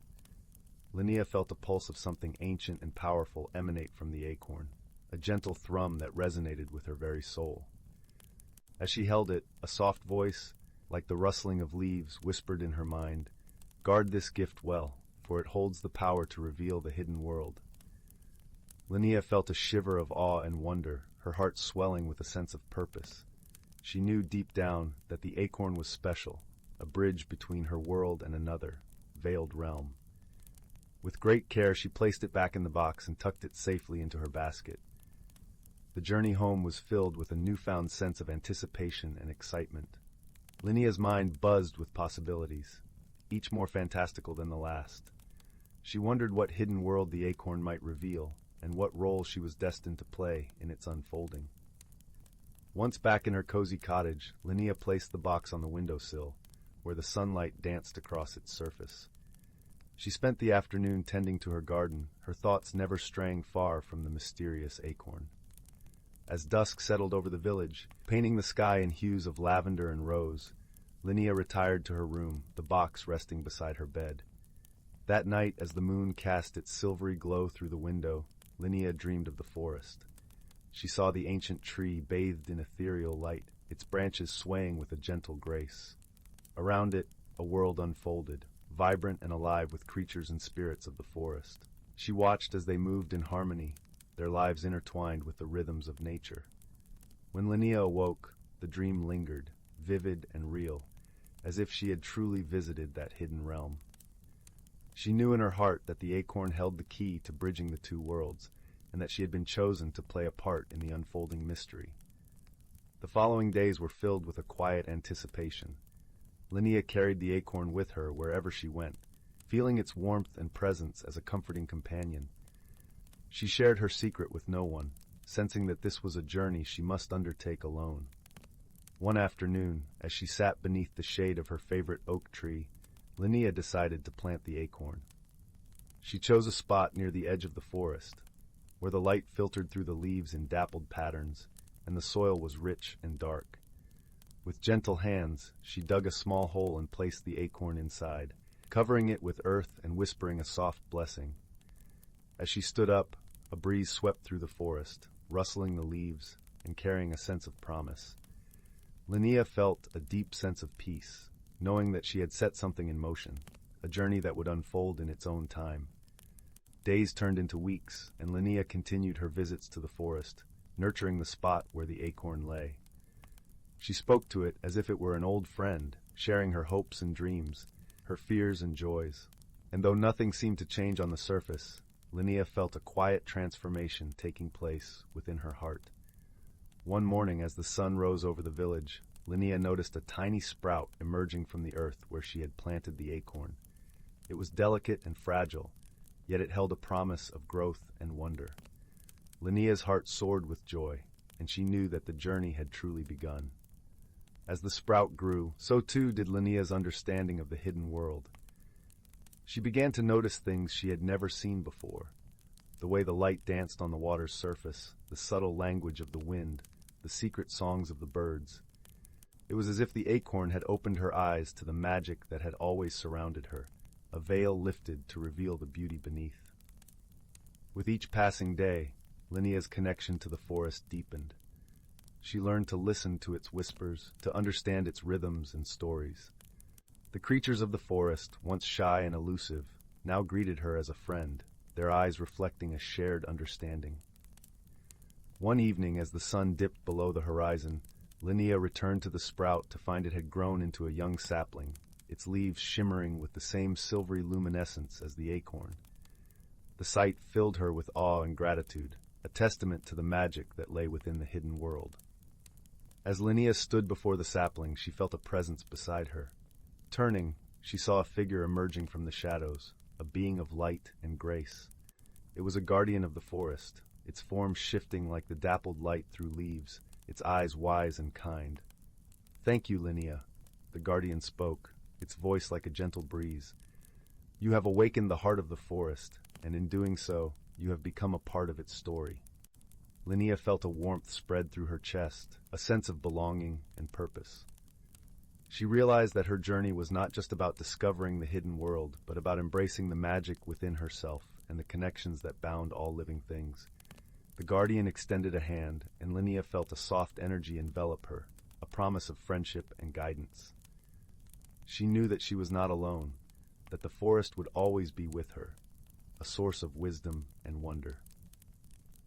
Linnea felt a pulse of something ancient and powerful emanate from the acorn, a gentle thrum that resonated with her very soul. As she held it, a soft voice, like the rustling of leaves, whispered in her mind, "Guard this gift well, for it holds the power to reveal the hidden world." Linnea felt a shiver of awe and wonder, her heart swelling with a sense of purpose. She knew deep down that the acorn was special, a bridge between her world and another, veiled realm. With great care, she placed it back in the box and tucked it safely into her basket. The journey home was filled with a newfound sense of anticipation and excitement. Linnea's mind buzzed with possibilities, each more fantastical than the last. She wondered what hidden world the acorn might reveal, and what role she was destined to play in its unfolding. Once back in her cozy cottage, Linnea placed the box on the windowsill, where the sunlight danced across its surface. She spent the afternoon tending to her garden, her thoughts never straying far from the mysterious acorn. As dusk settled over the village, painting the sky in hues of lavender and rose, Linnea retired to her room, the box resting beside her bed. That night, as the moon cast its silvery glow through the window, Linnea dreamed of the forest. She saw the ancient tree bathed in ethereal light, its branches swaying with a gentle grace. Around it, a world unfolded, vibrant and alive with creatures and spirits of the forest. She watched as they moved in harmony, their lives intertwined with the rhythms of nature. When Linnea awoke, the dream lingered, vivid and real, as if she had truly visited that hidden realm. She knew in her heart that the acorn held the key to bridging the two worlds, and that she had been chosen to play a part in the unfolding mystery. The following days were filled with a quiet anticipation. Linnea carried the acorn with her wherever she went, feeling its warmth and presence as a comforting companion. She shared her secret with no one, sensing that this was a journey she must undertake alone. One afternoon, as she sat beneath the shade of her favorite oak tree, Linnea decided to plant the acorn. She chose a spot near the edge of the forest, where the light filtered through the leaves in dappled patterns, and the soil was rich and dark. With gentle hands, she dug a small hole and placed the acorn inside, covering it with earth and whispering a soft blessing. As she stood up, a breeze swept through the forest, rustling the leaves and carrying a sense of promise. Linnea felt a deep sense of peace, knowing that she had set something in motion, a journey that would unfold in its own time. Days turned into weeks, and Linnea continued her visits to the forest, nurturing the spot where the acorn lay. She spoke to it as if it were an old friend, sharing her hopes and dreams, her fears and joys. And though nothing seemed to change on the surface, Linnea felt a quiet transformation taking place within her heart. One morning, as the sun rose over the village, Linnea noticed a tiny sprout emerging from the earth where she had planted the acorn. It was delicate and fragile, yet it held a promise of growth and wonder. Linnea's heart soared with joy, and she knew that the journey had truly begun. As the sprout grew, so too did Linnea's understanding of the hidden world. She began to notice things she had never seen before. The way the light danced on the water's surface, the subtle language of the wind, the secret songs of the birds. It was as if the acorn had opened her eyes to the magic that had always surrounded her, a veil lifted to reveal the beauty beneath. With each passing day, Linnea's connection to the forest deepened. She learned to listen to its whispers, to understand its rhythms and stories. The creatures of the forest, once shy and elusive, now greeted her as a friend, their eyes reflecting a shared understanding. One evening, as the sun dipped below the horizon, Linnea returned to the sprout to find it had grown into a young sapling, its leaves shimmering with the same silvery luminescence as the acorn. The sight filled her with awe and gratitude, a testament to the magic that lay within the hidden world. As Linnea stood before the sapling, she felt a presence beside her. Turning, she saw a figure emerging from the shadows, a being of light and grace. It was a guardian of the forest, its form shifting like the dappled light through leaves, its eyes wise and kind. "Thank you, Linnea," the guardian spoke, its voice like a gentle breeze. "You have awakened the heart of the forest, and in doing so, you have become a part of its story. Linnea felt a warmth spread through her chest, a sense of belonging and purpose. She realized that her journey was not just about discovering the hidden world, but about embracing the magic within herself and the connections that bound all living things. The guardian extended a hand, and Linnea felt a soft energy envelop her, a promise of friendship and guidance. She knew that she was not alone, that the forest would always be with her, a source of wisdom and wonder.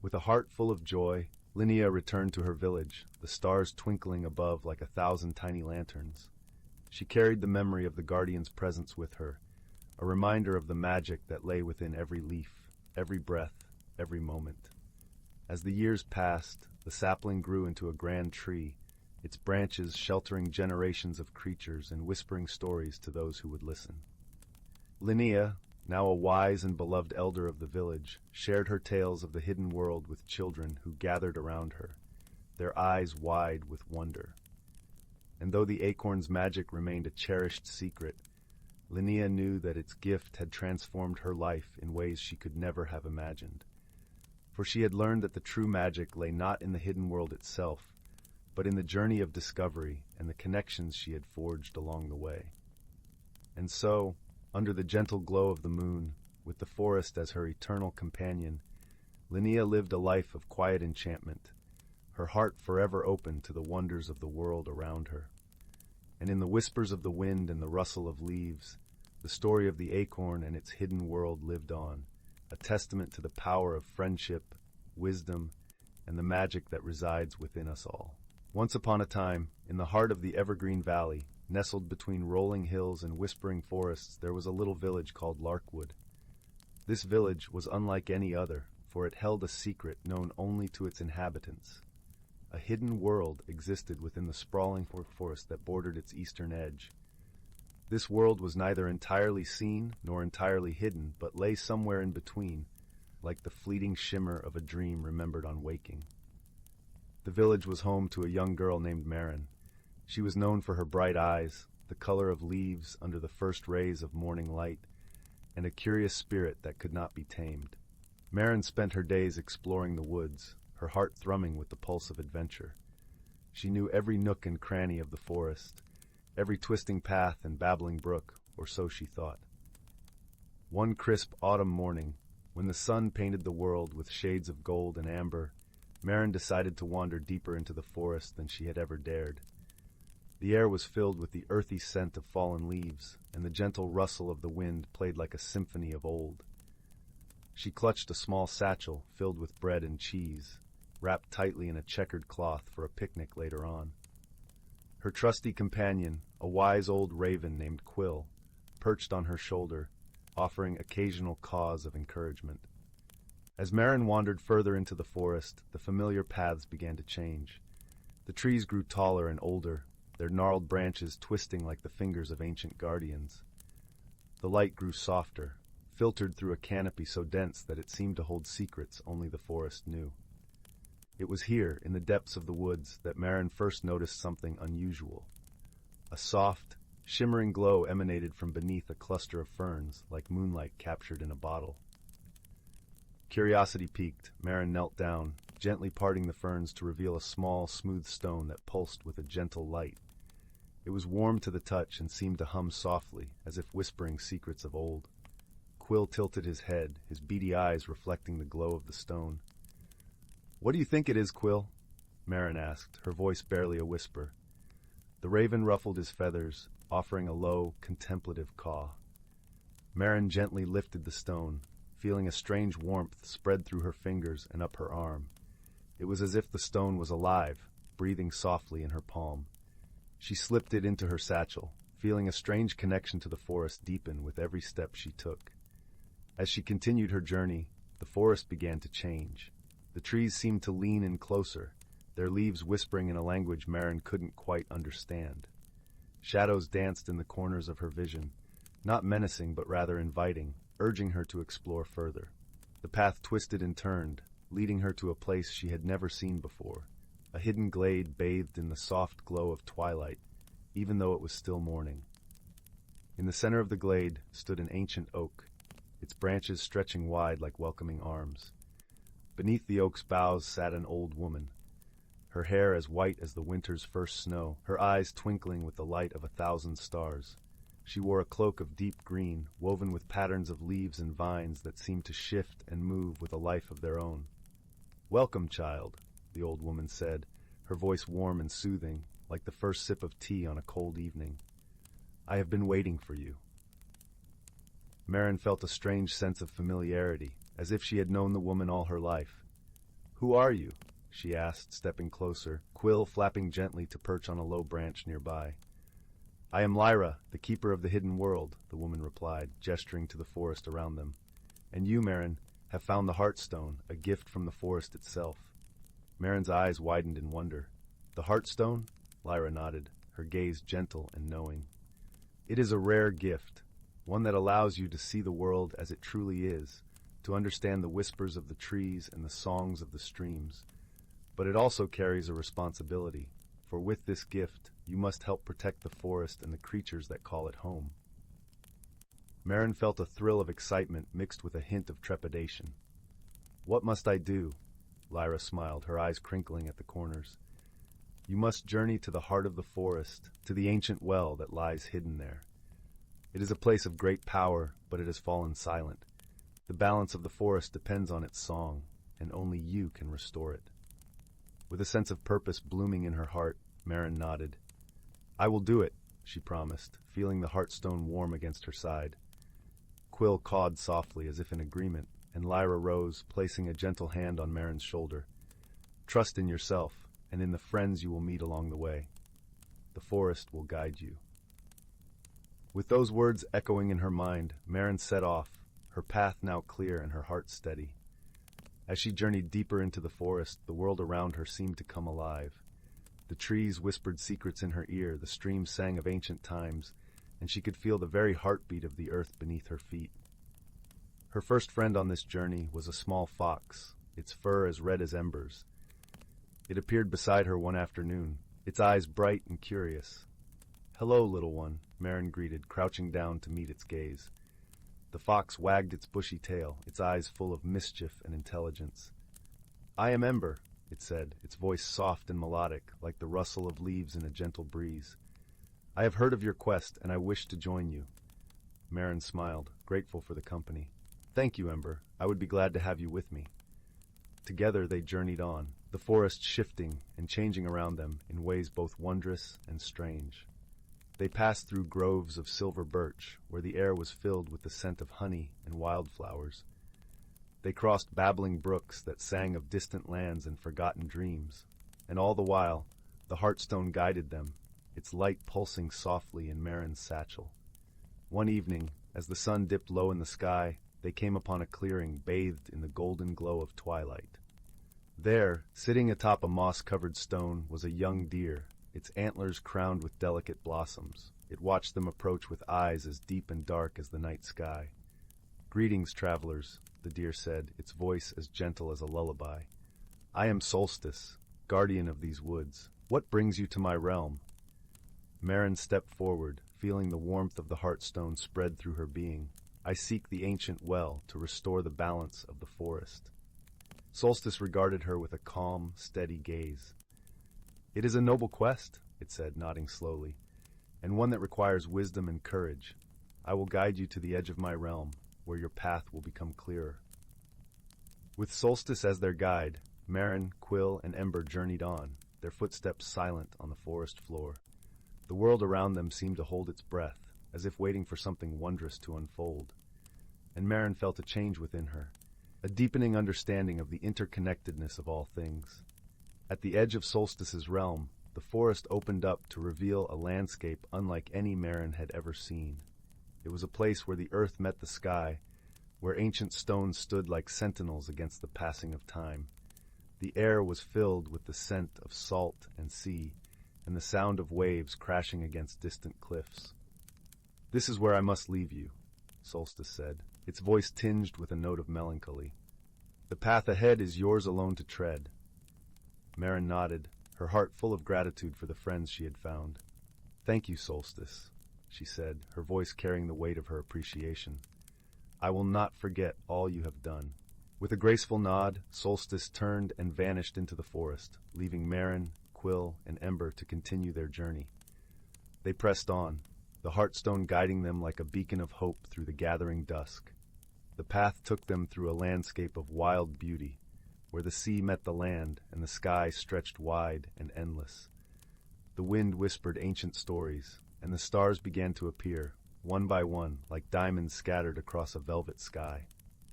With a heart full of joy, Linnea returned to her village, the stars twinkling above like 1,000 tiny lanterns. She carried the memory of the guardian's presence with her, a reminder of the magic that lay within every leaf, every breath, every moment. As the years passed, the sapling grew into a grand tree, its branches sheltering generations of creatures and whispering stories to those who would listen. Linnea, now a wise and beloved elder of the village, shared her tales of the hidden world with children who gathered around her, their eyes wide with wonder. And though the acorn's magic remained a cherished secret, Linnea knew that its gift had transformed her life in ways she could never have imagined. For she had learned that the true magic lay not in the hidden world itself, but in the journey of discovery and the connections she had forged along the way. And so, under the gentle glow of the moon, with the forest as her eternal companion, Linnea lived a life of quiet enchantment, her heart forever open to the wonders of the world around her. And in the whispers of the wind and the rustle of leaves, the story of the acorn and its hidden world lived on, a testament to the power of friendship, wisdom, and the magic that resides within us all. Once upon a time, in the heart of the evergreen valley, nestled between rolling hills and whispering forests, there was a little village called Larkwood. This village was unlike any other, for it held a secret known only to its inhabitants. A hidden world existed within the sprawling forest that bordered its eastern edge. This world was neither entirely seen nor entirely hidden, but lay somewhere in between, like the fleeting shimmer of a dream remembered on waking. The village was home to a young girl named Marin. She was known for her bright eyes, the color of leaves under the first rays of morning light, and a curious spirit that could not be tamed. Marin spent her days exploring the woods, her heart thrumming with the pulse of adventure. She knew every nook and cranny of the forest, every twisting path and babbling brook, or so she thought. One crisp autumn morning, when the sun painted the world with shades of gold and amber, Marin decided to wander deeper into the forest than she had ever dared. The air was filled with the earthy scent of fallen leaves, and the gentle rustle of the wind played like a symphony of old. She clutched a small satchel filled with bread and cheese, wrapped tightly in a checkered cloth for a picnic later on. Her trusty companion, a wise old raven named Quill, perched on her shoulder, offering occasional caws of encouragement. As Marin wandered further into the forest, the familiar paths began to change. The trees grew taller and older, their gnarled branches twisting like the fingers of ancient guardians. The light grew softer, filtered through a canopy so dense that it seemed to hold secrets only the forest knew. It was here, in the depths of the woods, that Marin first noticed something unusual. A soft, shimmering glow emanated from beneath a cluster of ferns, like moonlight captured in a bottle. Curiosity piqued, Marin knelt down, gently parting the ferns to reveal a small, smooth stone that pulsed with a gentle light. It was warm to the touch and seemed to hum softly, as if whispering secrets of old. Quill tilted his head, his beady eyes reflecting the glow of the stone. "What do you think it is, Quill?" Marin asked, her voice barely a whisper. The raven ruffled his feathers, offering a low, contemplative caw. Marin gently lifted the stone, feeling a strange warmth spread through her fingers and up her arm. It was as if the stone was alive, breathing softly in her palm. She slipped it into her satchel, feeling a strange connection to the forest deepen with every step she took. As she continued her journey, the forest began to change. The trees seemed to lean in closer, their leaves whispering in a language Marin couldn't quite understand. Shadows danced in the corners of her vision, not menacing but rather inviting, urging her to explore further. The path twisted and turned, leading her to a place she had never seen before, a hidden glade bathed in the soft glow of twilight, even though it was still morning. In the center of the glade stood an ancient oak, its branches stretching wide like welcoming arms. Beneath the oak's boughs sat an old woman, her hair as white as the winter's first snow, her eyes twinkling with the light of 1,000 stars. She wore a cloak of deep green, woven with patterns of leaves and vines that seemed to shift and move with a life of their own. "Welcome, child," the old woman said, her voice warm and soothing, like the first sip of tea on a cold evening. "I have been waiting for you." Marin felt a strange sense of familiarity, as if she had known the woman all her life. "Who are you?" she asked, stepping closer, quill flapping gently to perch on a low branch nearby. "I am Lyra, the keeper of the hidden world," the woman replied, gesturing to the forest around them. "And you, Marin, have found the Heartstone, a gift from the forest itself." Marin's eyes widened in wonder. "The Heartstone?" Lyra nodded, her gaze gentle and knowing. "It is a rare gift, one that allows you to see the world as it truly is, to understand the whispers of the trees and the songs of the streams. But it also carries a responsibility, for with this gift, you must help protect the forest and the creatures that call it home." Marin felt a thrill of excitement mixed with a hint of trepidation. "What must I do?" Lyra smiled, her eyes crinkling at the corners. "You must journey to the heart of the forest, to the ancient well that lies hidden there. It is a place of great power, but it has fallen silent. The balance of the forest depends on its song, and only you can restore it." With a sense of purpose blooming in her heart, Marin nodded. "I will do it," she promised, feeling the Heartstone warm against her side. Quill cawed softly as if in agreement, and Lyra rose, placing a gentle hand on Marin's shoulder. "Trust in yourself, and in the friends you will meet along the way. The forest will guide you." With those words echoing in her mind, Marin set off, her path now clear and her heart steady. As she journeyed deeper into the forest, the world around her seemed to come alive. The trees whispered secrets in her ear, the streams sang of ancient times, and she could feel the very heartbeat of the earth beneath her feet. Her first friend on this journey was a small fox, its fur as red as embers. It appeared beside her one afternoon, its eyes bright and curious. "Hello, little one," Marin greeted, crouching down to meet its gaze. The fox wagged its bushy tail, its eyes full of mischief and intelligence. "I am Ember," it said, its voice soft and melodic, like the rustle of leaves in a gentle breeze. "I have heard of your quest, and I wish to join you." Marin smiled, grateful for the company. "Thank you, Ember. I would be glad to have you with me." Together they journeyed on, the forest shifting and changing around them in ways both wondrous and strange. They passed through groves of silver birch, where the air was filled with the scent of honey and wildflowers. They crossed babbling brooks that sang of distant lands and forgotten dreams, and all the while, the Heartstone guided them, its light pulsing softly in Marin's satchel. One evening, as the sun dipped low in the sky, they came upon a clearing bathed in the golden glow of twilight. There, sitting atop a moss-covered stone, was a young deer, its antlers crowned with delicate blossoms. It watched them approach with eyes as deep and dark as the night sky. "Greetings, travelers," the deer said, its voice as gentle as a lullaby. "I am Solstice, guardian of these woods. What brings you to my realm?" Marin stepped forward, feeling the warmth of the Heartstone spread through her being. "I seek the ancient well to restore the balance of the forest." Solstice regarded her with a calm, steady gaze. "It is a noble quest," it said, nodding slowly, "and one that requires wisdom and courage. I will guide you to the edge of my realm, where your path will become clearer." With Solstice as their guide, Marin, Quill, and Ember journeyed on, their footsteps silent on the forest floor. The world around them seemed to hold its breath, as if waiting for something wondrous to unfold. And Marin felt a change within her, a deepening understanding of the interconnectedness of all things. At the edge of Solstice's realm, the forest opened up to reveal a landscape unlike any Marin had ever seen. It was a place where the earth met the sky, where ancient stones stood like sentinels against the passing of time. The air was filled with the scent of salt and sea, and the sound of waves crashing against distant cliffs. "This is where I must leave you," Solstice said, its voice tinged with a note of melancholy. "The path ahead is yours alone to tread." Marin nodded, her heart full of gratitude for the friends she had found. "Thank you, Solstice," she said, her voice carrying the weight of her appreciation. I will not forget all you have done." With a graceful nod, Solstice turned and vanished into the forest, leaving Marin, Quill, and Ember to continue their journey. They pressed on, the Heartstone guiding them like a beacon of hope through the gathering dusk. The path took them through a landscape of wild beauty, where the sea met the land and the sky stretched wide and endless. The wind whispered ancient stories, and the stars began to appear, one by one, like diamonds scattered across a velvet sky.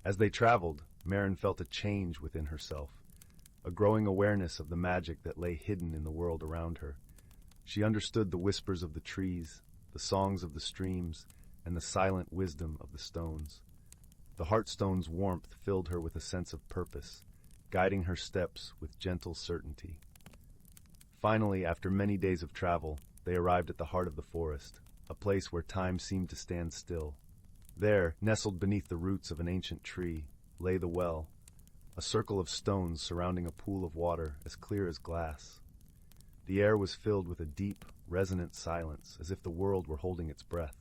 As they traveled, Marin felt a change within herself, a growing awareness of the magic that lay hidden in the world around her. She understood the whispers of the trees, the songs of the streams, and the silent wisdom of the stones. The Heartstone's warmth filled her with a sense of purpose, guiding her steps with gentle certainty. Finally, after many days of travel, they arrived at the heart of the forest, a place where time seemed to stand still. There, nestled beneath the roots of an ancient tree, lay the well, a circle of stones surrounding a pool of water as clear as glass. The air was filled with a deep, resonant silence, as if the world were holding its breath.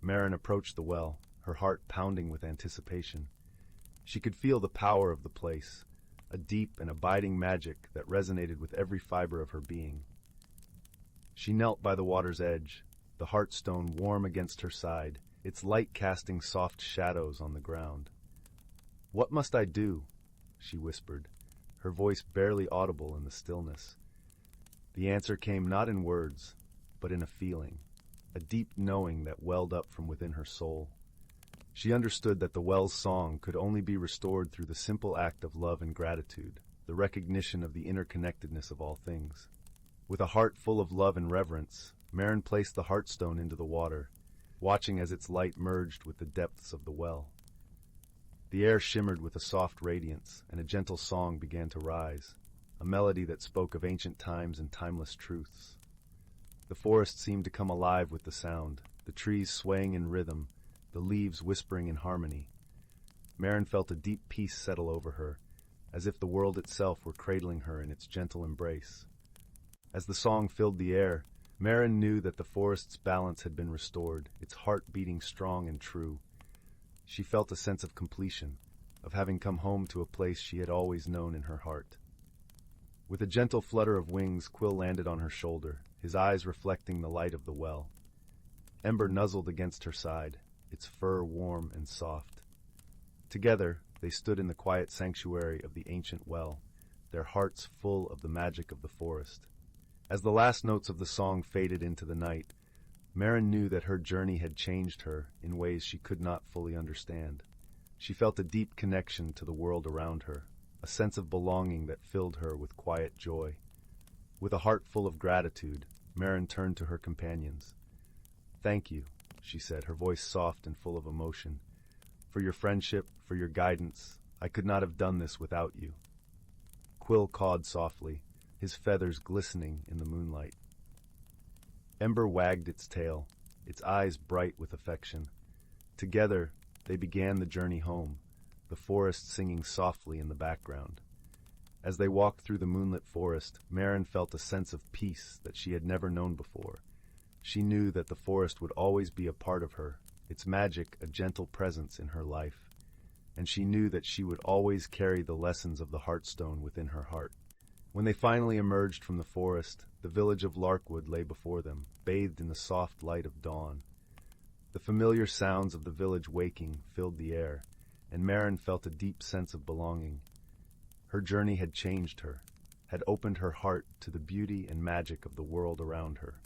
Marin approached the well, her heart pounding with anticipation. She could feel the power of the place, a deep and abiding magic that resonated with every fiber of her being. She knelt by the water's edge, the Heartstone warm against her side, its light casting soft shadows on the ground. "What must I do?" she whispered, her voice barely audible in the stillness. The answer came not in words, but in a feeling, a deep knowing that welled up from within her soul. She understood that the well's song could only be restored through the simple act of love and gratitude, the recognition of the interconnectedness of all things. With a heart full of love and reverence, Marin placed the Heartstone into the water, watching as its light merged with the depths of the well. The air shimmered with a soft radiance, and a gentle song began to rise, a melody that spoke of ancient times and timeless truths. The forest seemed to come alive with the sound, the trees swaying in rhythm, the leaves whispering in harmony. Marin felt a deep peace settle over her, as if the world itself were cradling her in its gentle embrace. As the song filled the air, Marin knew that the forest's balance had been restored, its heart beating strong and true. She felt a sense of completion, of having come home to a place she had always known in her heart. With a gentle flutter of wings, Quill landed on her shoulder, his eyes reflecting the light of the well. Ember nuzzled against her side, its fur warm and soft. Together, they stood in the quiet sanctuary of the ancient well, their hearts full of the magic of the forest. As the last notes of the song faded into the night, Marin knew that her journey had changed her in ways she could not fully understand. She felt a deep connection to the world around her, a sense of belonging that filled her with quiet joy. With a heart full of gratitude, Marin turned to her companions. "Thank you," she said, her voice soft and full of emotion. "For your friendship, for your guidance. I could not have done this without you." Quill cawed softly, his feathers glistening in the moonlight. Ember wagged its tail, its eyes bright with affection. Together, they began the journey home, the forest singing softly in the background. As they walked through the moonlit forest, Marin felt a sense of peace that she had never known before. She knew that the forest would always be a part of her, its magic a gentle presence in her life. And she knew that she would always carry the lessons of the Heartstone within her heart. When they finally emerged from the forest, the village of Larkwood lay before them, bathed in the soft light of dawn. The familiar sounds of the village waking filled the air, and Marin felt a deep sense of belonging. Her journey had changed her, had opened her heart to the beauty and magic of the world around her.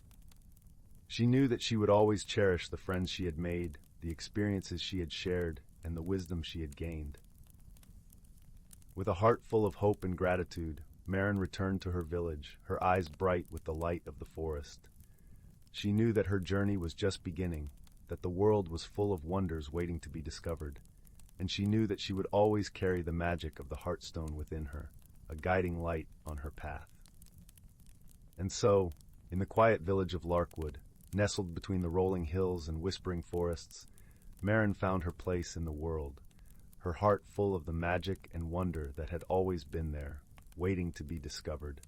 She knew that she would always cherish the friends she had made, the experiences she had shared, and the wisdom she had gained. With a heart full of hope and gratitude, Marin returned to her village, her eyes bright with the light of the forest. She knew that her journey was just beginning, that the world was full of wonders waiting to be discovered, and she knew that she would always carry the magic of the Heartstone within her, a guiding light on her path. And so, in the quiet village of Larkwood, nestled between the rolling hills and whispering forests, Marin found her place in the world, her heart full of the magic and wonder that had always been there, waiting to be discovered.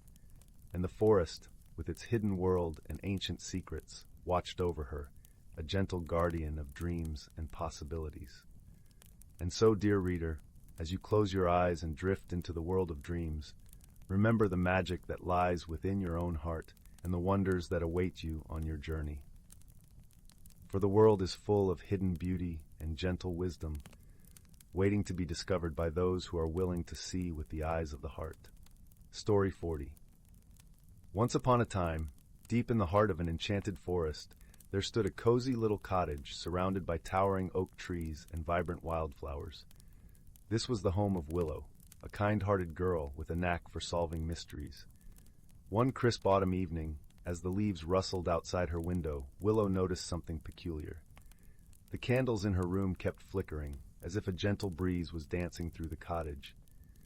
And the forest, with its hidden world and ancient secrets, watched over her, a gentle guardian of dreams and possibilities. And so, dear reader, as you close your eyes and drift into the world of dreams, remember the magic that lies within your own heart and the wonders that await you on your journey. For the world is full of hidden beauty and gentle wisdom, waiting to be discovered by those who are willing to see with the eyes of the heart. Story 40. Once upon a time, deep in the heart of an enchanted forest, there stood a cozy little cottage surrounded by towering oak trees and vibrant wildflowers. This was the home of Willow, a kind-hearted girl with a knack for solving mysteries. One crisp autumn evening, as the leaves rustled outside her window, Willow noticed something peculiar. The candles in her room kept flickering, as if a gentle breeze was dancing through the cottage.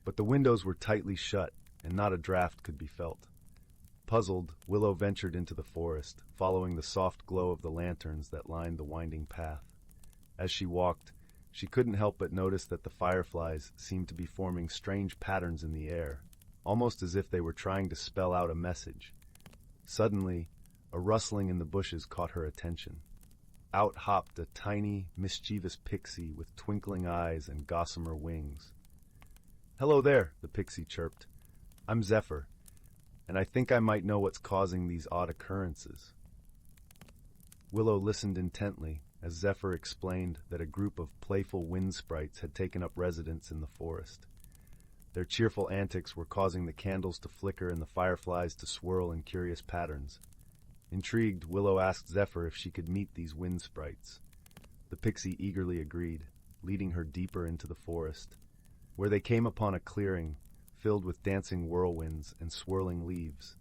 But the windows were tightly shut, and not a draft could be felt. Puzzled, Willow ventured into the forest, following the soft glow of the lanterns that lined the winding path. As she walked, she couldn't help but notice that the fireflies seemed to be forming strange patterns in the air, almost as if they were trying to spell out a message. Suddenly, a rustling in the bushes caught her attention. Out hopped a tiny, mischievous pixie with twinkling eyes and gossamer wings. "Hello there," the pixie chirped. "I'm Zephyr, and I think I might know what's causing these odd occurrences." Willow listened intently as Zephyr explained that a group of playful wind sprites had taken up residence in the forest. Their cheerful antics were causing the candles to flicker and the fireflies to swirl in curious patterns. Intrigued, Willow asked Zephyr if she could meet these wind sprites. The pixie eagerly agreed, leading her deeper into the forest, where they came upon a clearing filled with dancing whirlwinds and swirling leaves.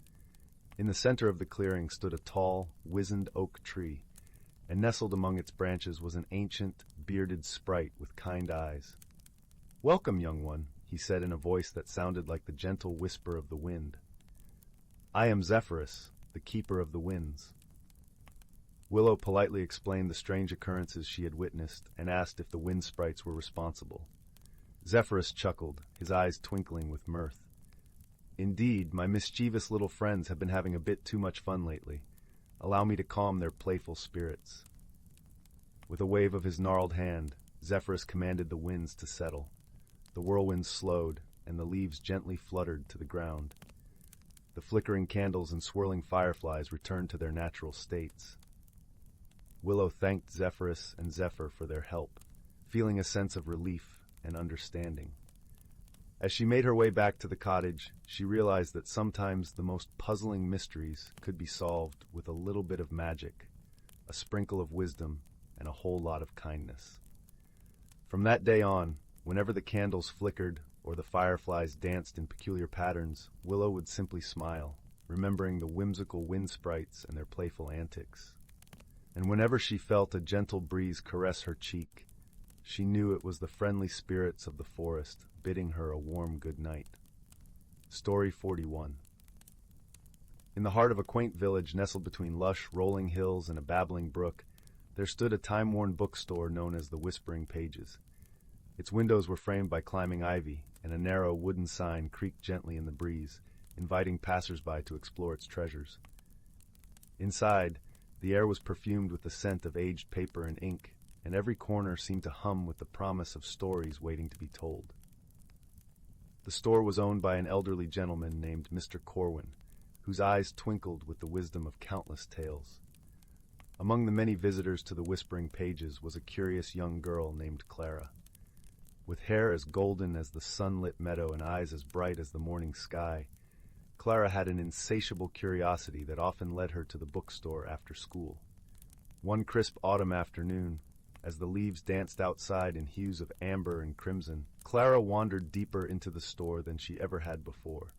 In the center of the clearing stood a tall, wizened oak tree, and nestled among its branches was an ancient, bearded sprite with kind eyes. "Welcome, young one," he said in a voice that sounded like the gentle whisper of the wind. "I am Zephyrus, the keeper of the winds." Willow politely explained the strange occurrences she had witnessed and asked if the wind sprites were responsible. Zephyrus chuckled, his eyes twinkling with mirth. "Indeed, my mischievous little friends have been having a bit too much fun lately. Allow me to calm their playful spirits." With a wave of his gnarled hand, Zephyrus commanded the winds to settle. The whirlwinds slowed, and the leaves gently fluttered to the ground. The flickering candles and swirling fireflies returned to their natural states. Willow thanked Zephyrus and Zephyr for their help, feeling a sense of relief and understanding. As she made her way back to the cottage, she realized that sometimes the most puzzling mysteries could be solved with a little bit of magic, a sprinkle of wisdom, and a whole lot of kindness. From that day on, whenever the candles flickered or the fireflies danced in peculiar patterns, Willow would simply smile, remembering the whimsical wind sprites and their playful antics. And whenever she felt a gentle breeze caress her cheek, she knew it was the friendly spirits of the forest bidding her a warm good night. Story 41. In the heart of a quaint village nestled between lush, rolling hills and a babbling brook, there stood a time-worn bookstore known as the Whispering Pages. Its windows were framed by climbing ivy, and a narrow wooden sign creaked gently in the breeze, inviting passers-by to explore its treasures. Inside, the air was perfumed with the scent of aged paper and ink, and every corner seemed to hum with the promise of stories waiting to be told. The store was owned by an elderly gentleman named Mr. Corwin, whose eyes twinkled with the wisdom of countless tales. Among the many visitors to the Whispering Pages was a curious young girl named Clara. With hair as golden as the sunlit meadow and eyes as bright as the morning sky, Clara had an insatiable curiosity that often led her to the bookstore after school. One crisp autumn afternoon, as the leaves danced outside in hues of amber and crimson, Clara wandered deeper into the store than she ever had before.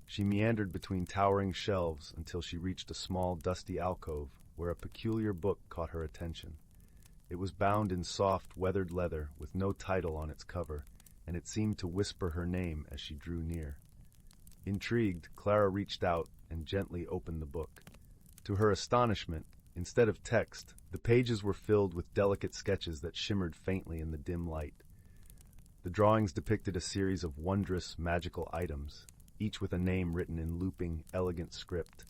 She meandered between towering shelves until she reached a small, dusty alcove where a peculiar book caught her attention. It was bound in soft, weathered leather with no title on its cover, and it seemed to whisper her name as she drew near. Intrigued, Clara reached out and gently opened the book. To her astonishment, instead of text, the pages were filled with delicate sketches that shimmered faintly in the dim light. The drawings depicted a series of wondrous, magical items, each with a name written in looping, elegant script.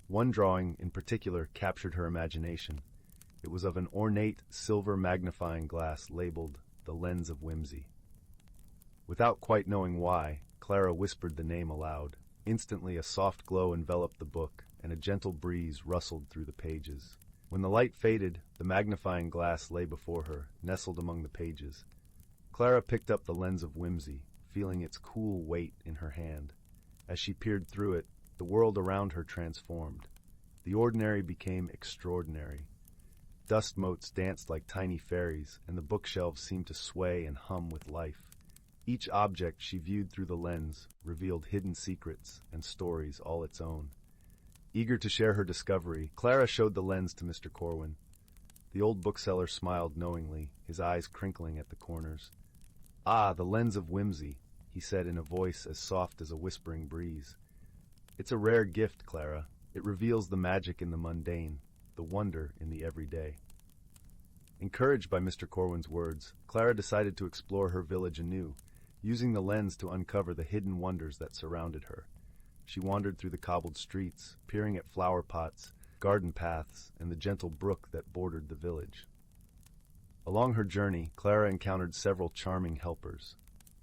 One drawing, in particular, captured her imagination. It was of an ornate, silver magnifying glass labeled the lens of whimsy. Without quite knowing why, Clara whispered the name aloud. Instantly, a soft glow enveloped the book, and a gentle breeze rustled through the pages. When the light faded, the magnifying glass lay before her, nestled among the pages. Clara picked up the lens of whimsy, feeling its cool weight in her hand. As she peered through it, the world around her transformed. The ordinary became extraordinary. Dust motes danced like tiny fairies, and the bookshelves seemed to sway and hum with life. Each object she viewed through the lens revealed hidden secrets and stories all its own. Eager to share her discovery, Clara showed the lens to Mr. Corwin. The old bookseller smiled knowingly, his eyes crinkling at the corners. "Ah, the lens of whimsy," he said in a voice as soft as a whispering breeze. "It's a rare gift, Clara. It reveals the magic in the mundane, the wonder in the everyday." Encouraged by Mr. Corwin's words, Clara decided to explore her village anew, using the lens to uncover the hidden wonders that surrounded her. She wandered through the cobbled streets, peering at flower pots, garden paths, and the gentle brook that bordered the village. Along her journey, Clara encountered several charming helpers.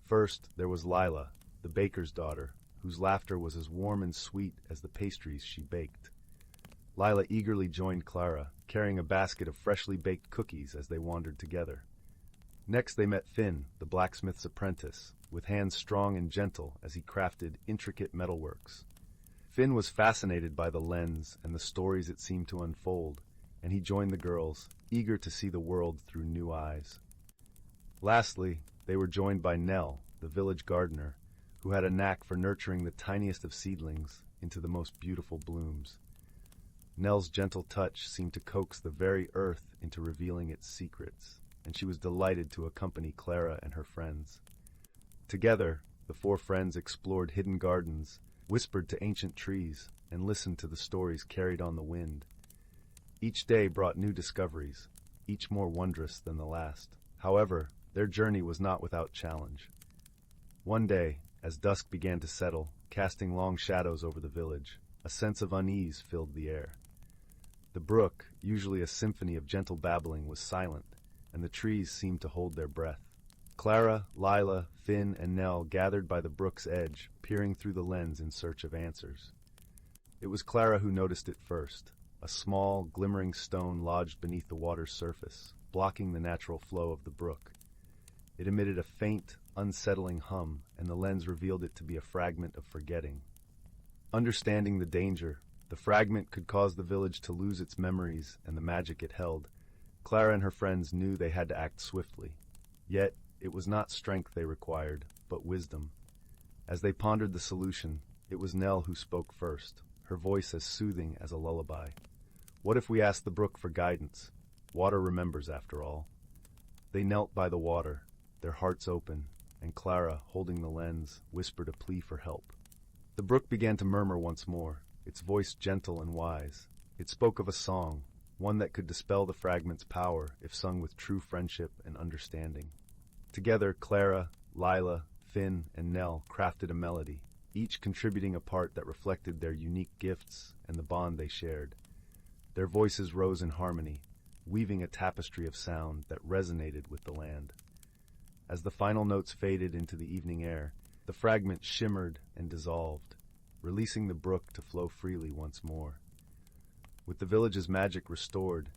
First, there was Lila, the baker's daughter, whose laughter was as warm and sweet as the pastries she baked. Lila eagerly joined Clara, carrying a basket of freshly baked cookies as they wandered together. Next they met Finn, the blacksmith's apprentice, with hands strong and gentle as he crafted intricate metalworks. Finn was fascinated by the lens and the stories it seemed to unfold, and he joined the girls, eager to see the world through new eyes. Lastly, they were joined by Nell, the village gardener, who had a knack for nurturing the tiniest of seedlings into the most beautiful blooms. Nell's gentle touch seemed to coax the very earth into revealing its secrets, and she was delighted to accompany Clara and her friends. Together, the four friends explored hidden gardens, whispered to ancient trees, and listened to the stories carried on the wind. Each day brought new discoveries, each more wondrous than the last. However, their journey was not without challenge. One day, as dusk began to settle, casting long shadows over the village, a sense of unease filled the air. The brook, usually a symphony of gentle babbling, was silent, and the trees seemed to hold their breath. Clara, Lila, Finn, and Nell gathered by the brook's edge, peering through the lens in search of answers. It was Clara who noticed it first, a small, glimmering stone lodged beneath the water's surface, blocking the natural flow of the brook. It emitted a faint, unsettling hum, and the lens revealed it to be a fragment of forgetting. Understanding the danger, the fragment could cause the village to lose its memories and the magic it held. Clara and her friends knew they had to act swiftly. Yet, it was not strength they required, but wisdom. As they pondered the solution, it was Nell who spoke first, her voice as soothing as a lullaby. "What if we ask the brook for guidance? Water remembers, after all." They knelt by the water, their hearts open, and Clara, holding the lens, whispered a plea for help. The brook began to murmur once more, its voice gentle and wise. It spoke of a song, one that could dispel the fragment's power if sung with true friendship and understanding. Together, Clara, Lila, Finn, and Nell crafted a melody, each contributing a part that reflected their unique gifts and the bond they shared. Their voices rose in harmony, weaving a tapestry of sound that resonated with the land. As the final notes faded into the evening air, the fragment shimmered and dissolved, releasing the brook to flow freely once more. With the village's magic restored,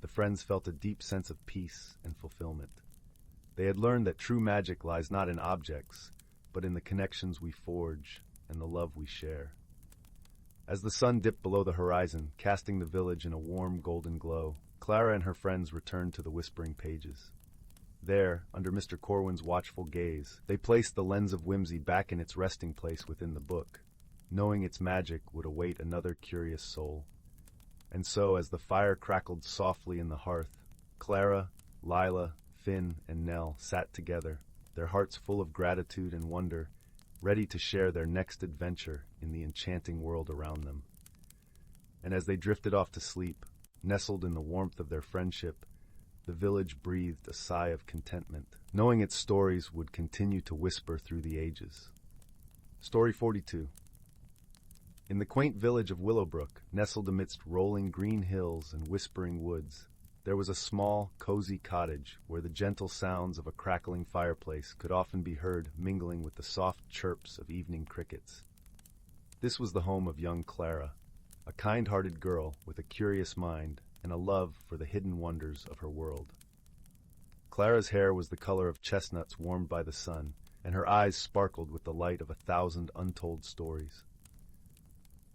the friends felt a deep sense of peace and fulfillment. They had learned that true magic lies not in objects, but in the connections we forge and the love we share. As the sun dipped below the horizon, casting the village in a warm golden glow, Clara and her friends returned to the whispering pages. There, under Mr. Corwin's watchful gaze, they placed the lens of whimsy back in its resting place within the book, knowing its magic would await another curious soul. And so, as the fire crackled softly in the hearth, Clara, Lila, Finn, and Nell sat together, their hearts full of gratitude and wonder, ready to share their next adventure in the enchanting world around them. And as they drifted off to sleep, nestled in the warmth of their friendship, the village breathed a sigh of contentment, knowing its stories would continue to whisper through the ages. Story 42. In the quaint village of Willowbrook, nestled amidst rolling green hills and whispering woods, there was a small, cozy cottage where the gentle sounds of a crackling fireplace could often be heard mingling with the soft chirps of evening crickets. This was the home of young Clara, a kind-hearted girl with a curious mind and a love for the hidden wonders of her world. Clara's hair was the color of chestnuts warmed by the sun, and her eyes sparkled with the light of 1,000 untold stories.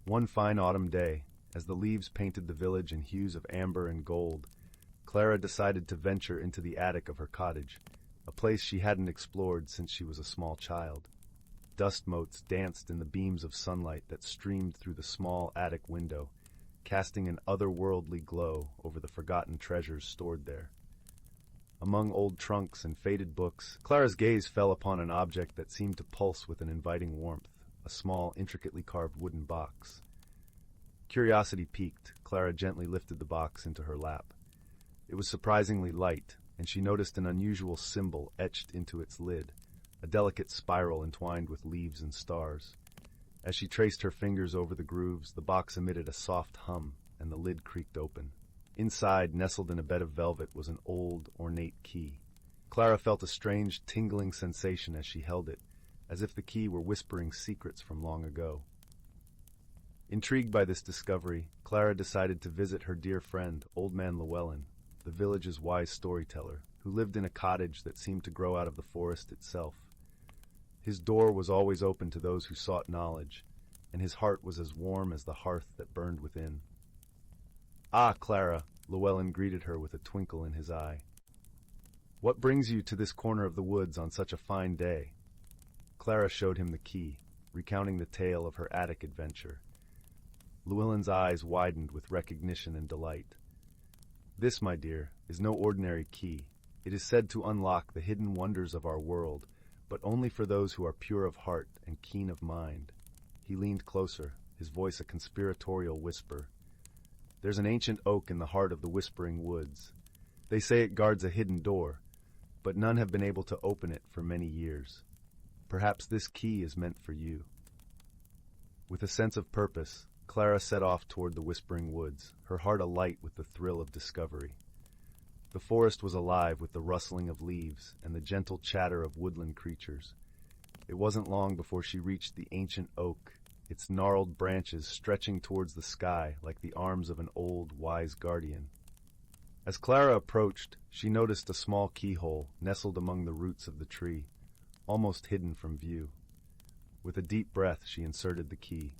One fine autumn day, as the leaves painted the village in hues of amber and gold, Clara decided to venture into the attic of her cottage, a place she hadn't explored since she was a small child. Dust motes danced in the beams of sunlight that streamed through the small attic window, casting an otherworldly glow over the forgotten treasures stored there. Among old trunks and faded books, Clara's gaze fell upon an object that seemed to pulse with an inviting warmth, a small, intricately carved wooden box. Curiosity piqued, Clara gently lifted the box into her lap. It was surprisingly light, and she noticed an unusual symbol etched into its lid, a delicate spiral entwined with leaves and stars. As she traced her fingers over the grooves, the box emitted a soft hum, and the lid creaked open. Inside, nestled in a bed of velvet, was an old, ornate key. Clara felt a strange, tingling sensation as she held it, as if the key were whispering secrets from long ago. Intrigued by this discovery, Clara decided to visit her dear friend, Old Man Llewellyn, the village's wise storyteller, who lived in a cottage that seemed to grow out of the forest itself. His door was always open to those who sought knowledge, and his heart was as warm as the hearth that burned within. "Ah, Clara," Llewellyn greeted her with a twinkle in his eye. "What brings you to this corner of the woods on such a fine day?" Clara showed him the key, recounting the tale of her attic adventure. Llewellyn's eyes widened with recognition and delight. "This, my dear, is no ordinary key. It is said to unlock the hidden wonders of our world, but only for those who are pure of heart and keen of mind." He leaned closer, his voice a conspiratorial whisper. "There's an ancient oak in the heart of the whispering woods. They say it guards a hidden door, but none have been able to open it for many years. Perhaps this key is meant for you." With a sense of purpose, Clara set off toward the whispering woods, her heart alight with the thrill of discovery. The forest was alive with the rustling of leaves and the gentle chatter of woodland creatures. It wasn't long before she reached the ancient oak, its gnarled branches stretching towards the sky like the arms of an old, wise guardian. As Clara approached, she noticed a small keyhole nestled among the roots of the tree, almost hidden from view. With a deep breath, she inserted the key.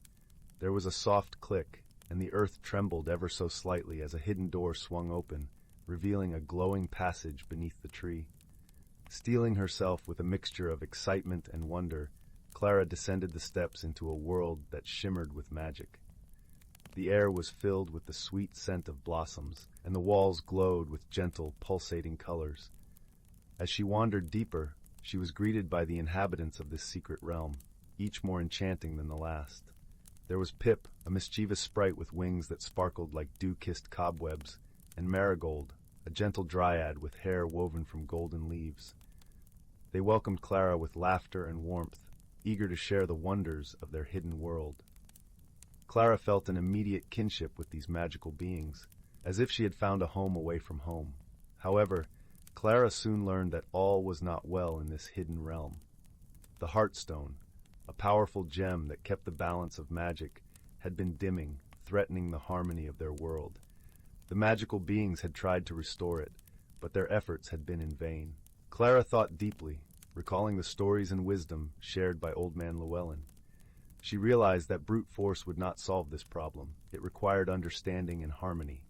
There was a soft click, and the earth trembled ever so slightly as a hidden door swung open, revealing a glowing passage beneath the tree. Steeling herself with a mixture of excitement and wonder, Clara descended the steps into a world that shimmered with magic. The air was filled with the sweet scent of blossoms, and the walls glowed with gentle, pulsating colors. As she wandered deeper, she was greeted by the inhabitants of this secret realm, each more enchanting than the last. There was Pip, a mischievous sprite with wings that sparkled like dew-kissed cobwebs, and Marigold, a gentle dryad with hair woven from golden leaves. They welcomed Clara with laughter and warmth, eager to share the wonders of their hidden world. Clara felt an immediate kinship with these magical beings, as if she had found a home away from home. However, Clara soon learned that all was not well in this hidden realm. The Heartstone, a powerful gem that kept the balance of magic, had been dimming, threatening the harmony of their world. The magical beings had tried to restore it, but their efforts had been in vain. Clara thought deeply, recalling the stories and wisdom shared by Old Man Llewellyn. She realized that brute force would not solve this problem. It required understanding and harmony.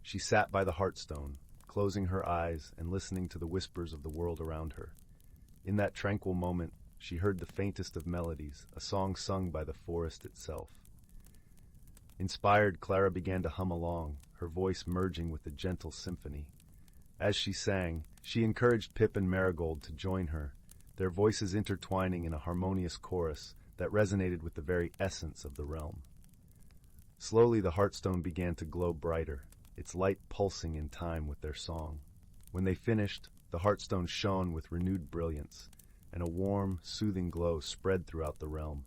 She sat by the Heartstone, closing her eyes and listening to the whispers of the world around her. In that tranquil moment, she heard the faintest of melodies, a song sung by the forest itself. Inspired, Clara began to hum along, her voice merging with the gentle symphony. As she sang, she encouraged Pip and Marigold to join her, their voices intertwining in a harmonious chorus that resonated with the very essence of the realm. Slowly the Heartstone began to glow brighter, its light pulsing in time with their song. When they finished, the Heartstone shone with renewed brilliance, and a warm, soothing glow spread throughout the realm.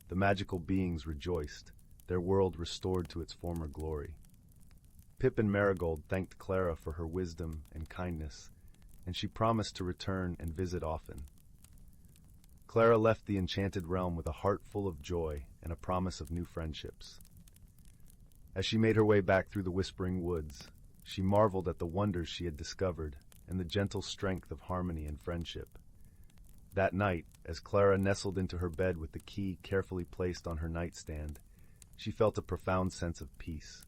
The magical beings rejoiced, their world restored to its former glory. Pip and Marigold thanked Clara for her wisdom and kindness, and she promised to return and visit often. Clara left the enchanted realm with a heart full of joy and a promise of new friendships. As she made her way back through the whispering woods, she marveled at the wonders she had discovered and the gentle strength of harmony and friendship. That night, as Clara nestled into her bed with the key carefully placed on her nightstand, she felt a profound sense of peace.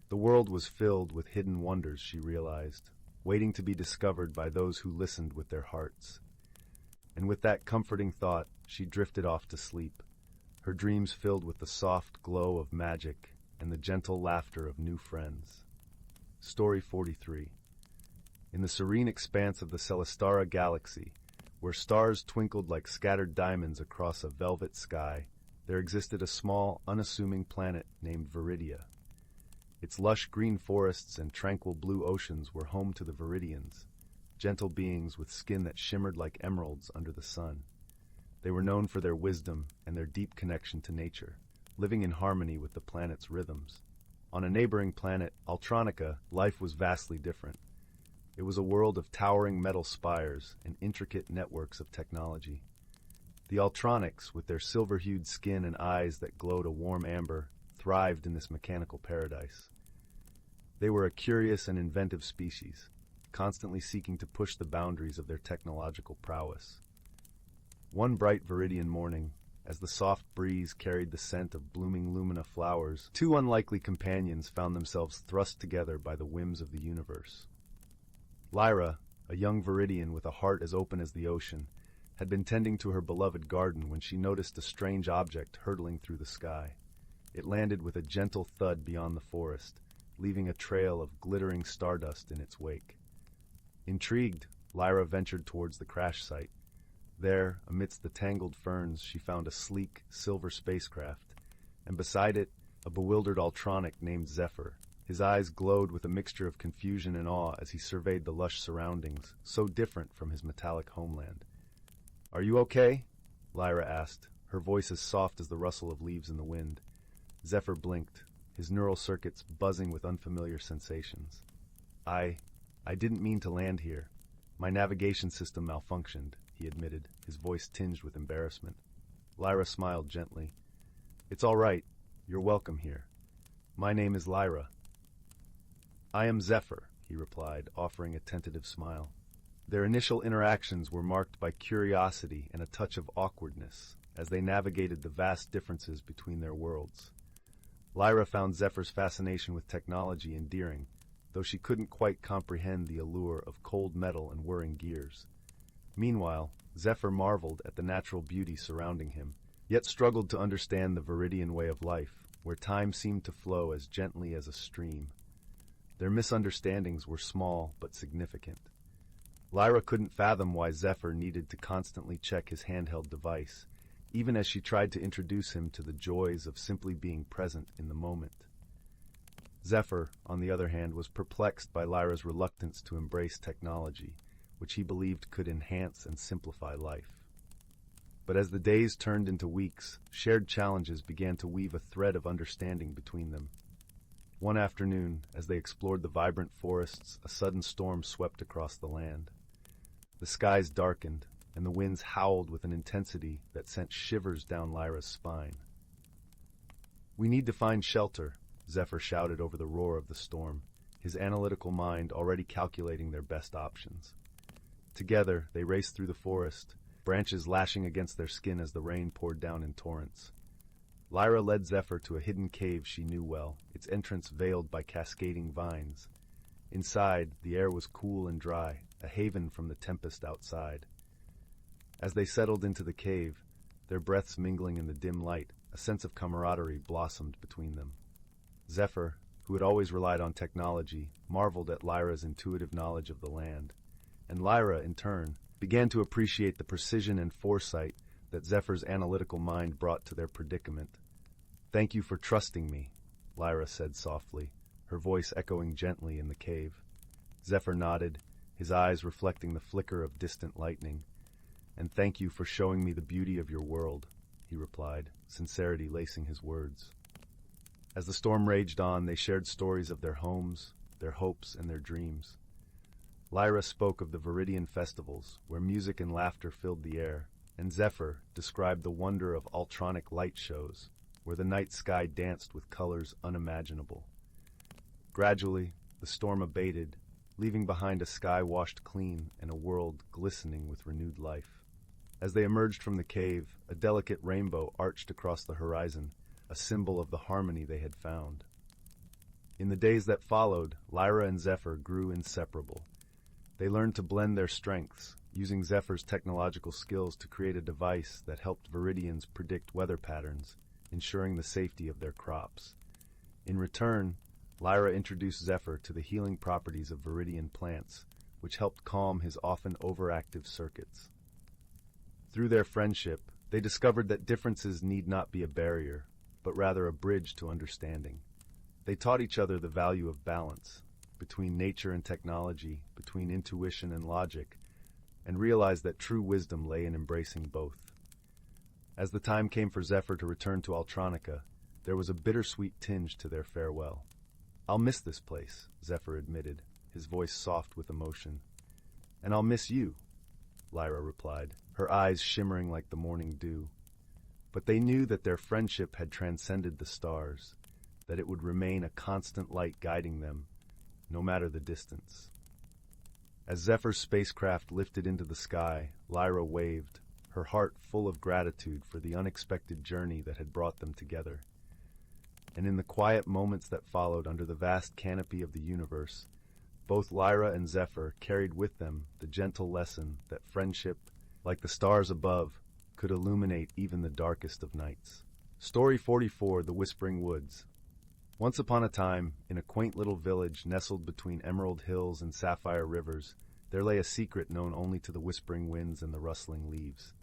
The world was filled with hidden wonders, she realized, waiting to be discovered by those who listened with their hearts. And with that comforting thought, she drifted off to sleep, her dreams filled with the soft glow of magic and the gentle laughter of new friends. Story 43. In the serene expanse of the Celestara galaxy, where stars twinkled like scattered diamonds across a velvet sky, there existed a small, unassuming planet named Viridia. Its lush green forests and tranquil blue oceans were home to the Viridians, gentle beings with skin that shimmered like emeralds under the sun. They were known for their wisdom and their deep connection to nature, living in harmony with the planet's rhythms. On a neighboring planet, Altronica, life was vastly different. It was a world of towering metal spires and intricate networks of technology. The Altronics, with their silver-hued skin and eyes that glowed a warm amber, thrived in this mechanical paradise. They were a curious and inventive species, constantly seeking to push the boundaries of their technological prowess. One bright Viridian morning, as the soft breeze carried the scent of blooming lumina flowers, two unlikely companions found themselves thrust together by the whims of the universe. Lyra, a young Viridian with a heart as open as the ocean, had been tending to her beloved garden when she noticed a strange object hurtling through the sky. It landed with a gentle thud beyond the forest, leaving a trail of glittering stardust in its wake. Intrigued, Lyra ventured towards the crash site. There, amidst the tangled ferns, she found a sleek, silver spacecraft, and beside it, a bewildered Altronic named Zephyr. His eyes glowed with a mixture of confusion and awe as he surveyed the lush surroundings, so different from his metallic homeland. "Are you okay?" Lyra asked, her voice as soft as the rustle of leaves in the wind. Zephyr blinked, his neural circuits buzzing with unfamiliar sensations. I didn't mean to land here. My navigation system malfunctioned," he admitted, his voice tinged with embarrassment. Lyra smiled gently. "It's all right. You're welcome here. My name is Lyra." "I am Zephyr," he replied, offering a tentative smile. Their initial interactions were marked by curiosity and a touch of awkwardness as they navigated the vast differences between their worlds. Lyra found Zephyr's fascination with technology endearing, though she couldn't quite comprehend the allure of cold metal and whirring gears. Meanwhile, Zephyr marveled at the natural beauty surrounding him, yet struggled to understand the Viridian way of life, where time seemed to flow as gently as a stream. Their misunderstandings were small but significant. Lyra couldn't fathom why Zephyr needed to constantly check his handheld device, even as she tried to introduce him to the joys of simply being present in the moment. Zephyr, on the other hand, was perplexed by Lyra's reluctance to embrace technology, which he believed could enhance and simplify life. But as the days turned into weeks, shared challenges began to weave a thread of understanding between them. One afternoon, as they explored the vibrant forests, a sudden storm swept across the land. The skies darkened, and the winds howled with an intensity that sent shivers down Lyra's spine. "We need to find shelter," Zephyr shouted over the roar of the storm, his analytical mind already calculating their best options. Together, they raced through the forest, branches lashing against their skin as the rain poured down in torrents. Lyra led Zephyr to a hidden cave she knew well, its entrance veiled by cascading vines. Inside, the air was cool and dry, a haven from the tempest outside. As they settled into the cave, their breaths mingling in the dim light, a sense of camaraderie blossomed between them. Zephyr, who had always relied on technology, marveled at Lyra's intuitive knowledge of the land, and Lyra, in turn, began to appreciate the precision and foresight that Zephyr's analytical mind brought to their predicament. "Thank you for trusting me," Lyra said softly, her voice echoing gently in the cave. Zephyr nodded, his eyes reflecting the flicker of distant lightning. "And thank you for showing me the beauty of your world," he replied, sincerity lacing his words. As the storm raged on, they shared stories of their homes, their hopes, and their dreams. Lyra spoke of the Viridian festivals, where music and laughter filled the air, and Zephyr described the wonder of ultronic light shows, where the night sky danced with colors unimaginable. Gradually, the storm abated, leaving behind a sky washed clean and a world glistening with renewed life. As they emerged from the cave, a delicate rainbow arched across the horizon, a symbol of the harmony they had found. In the days that followed, Lyra and Zephyr grew inseparable. They learned to blend their strengths, using Zephyr's technological skills to create a device that helped Viridians predict weather patterns, ensuring the safety of their crops. In return, Lyra introduced Zephyr to the healing properties of Viridian plants, which helped calm his often overactive circuits. Through their friendship, they discovered that differences need not be a barrier, but rather a bridge to understanding. They taught each other the value of balance, between nature and technology, between intuition and logic, and realized that true wisdom lay in embracing both. As the time came for Zephyr to return to Altronica, there was a bittersweet tinge to their farewell. "I'll miss this place," Zephyr admitted, his voice soft with emotion. "And I'll miss you," Lyra replied, her eyes shimmering like the morning dew. But they knew that their friendship had transcended the stars, that it would remain a constant light guiding them, no matter the distance. As Zephyr's spacecraft lifted into the sky, Lyra waved, her heart full of gratitude for the unexpected journey that had brought them together. And in the quiet moments that followed under the vast canopy of the universe, both Lyra and Zephyr carried with them the gentle lesson that friendship, like the stars above, could illuminate even the darkest of nights. Story 44, The Whispering Woods. Once upon a time, in a quaint little village nestled between emerald hills and sapphire rivers, there lay a secret known only to the whispering winds and the rustling leaves.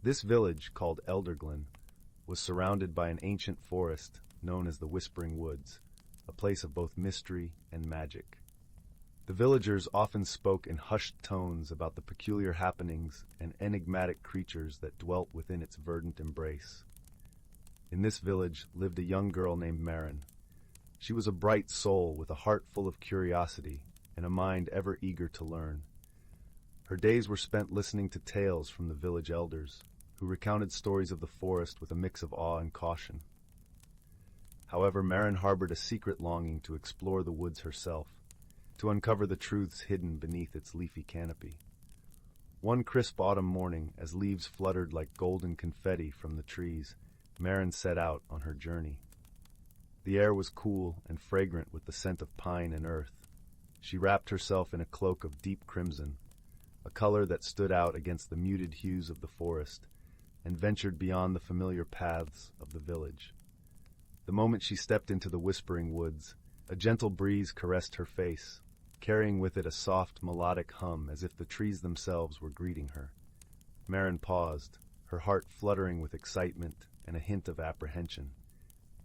This village, called Elderglen, was surrounded by an ancient forest known as the Whispering Woods, a place of both mystery and magic. The villagers often spoke in hushed tones about the peculiar happenings and enigmatic creatures that dwelt within its verdant embrace. In this village lived a young girl named Marin. She was a bright soul with a heart full of curiosity and a mind ever eager to learn. Her days were spent listening to tales from the village elders, who recounted stories of the forest with a mix of awe and caution. However, Marin harbored a secret longing to explore the woods herself, to uncover the truths hidden beneath its leafy canopy. One crisp autumn morning, as leaves fluttered like golden confetti from the trees, Marin set out on her journey. The air was cool and fragrant with the scent of pine and earth. She wrapped herself in a cloak of deep crimson, a color that stood out against the muted hues of the forest, and ventured beyond the familiar paths of the village. The moment she stepped into the Whispering Woods, a gentle breeze caressed her face, carrying with it a soft, melodic hum as if the trees themselves were greeting her. Marin paused, her heart fluttering with excitement and a hint of apprehension.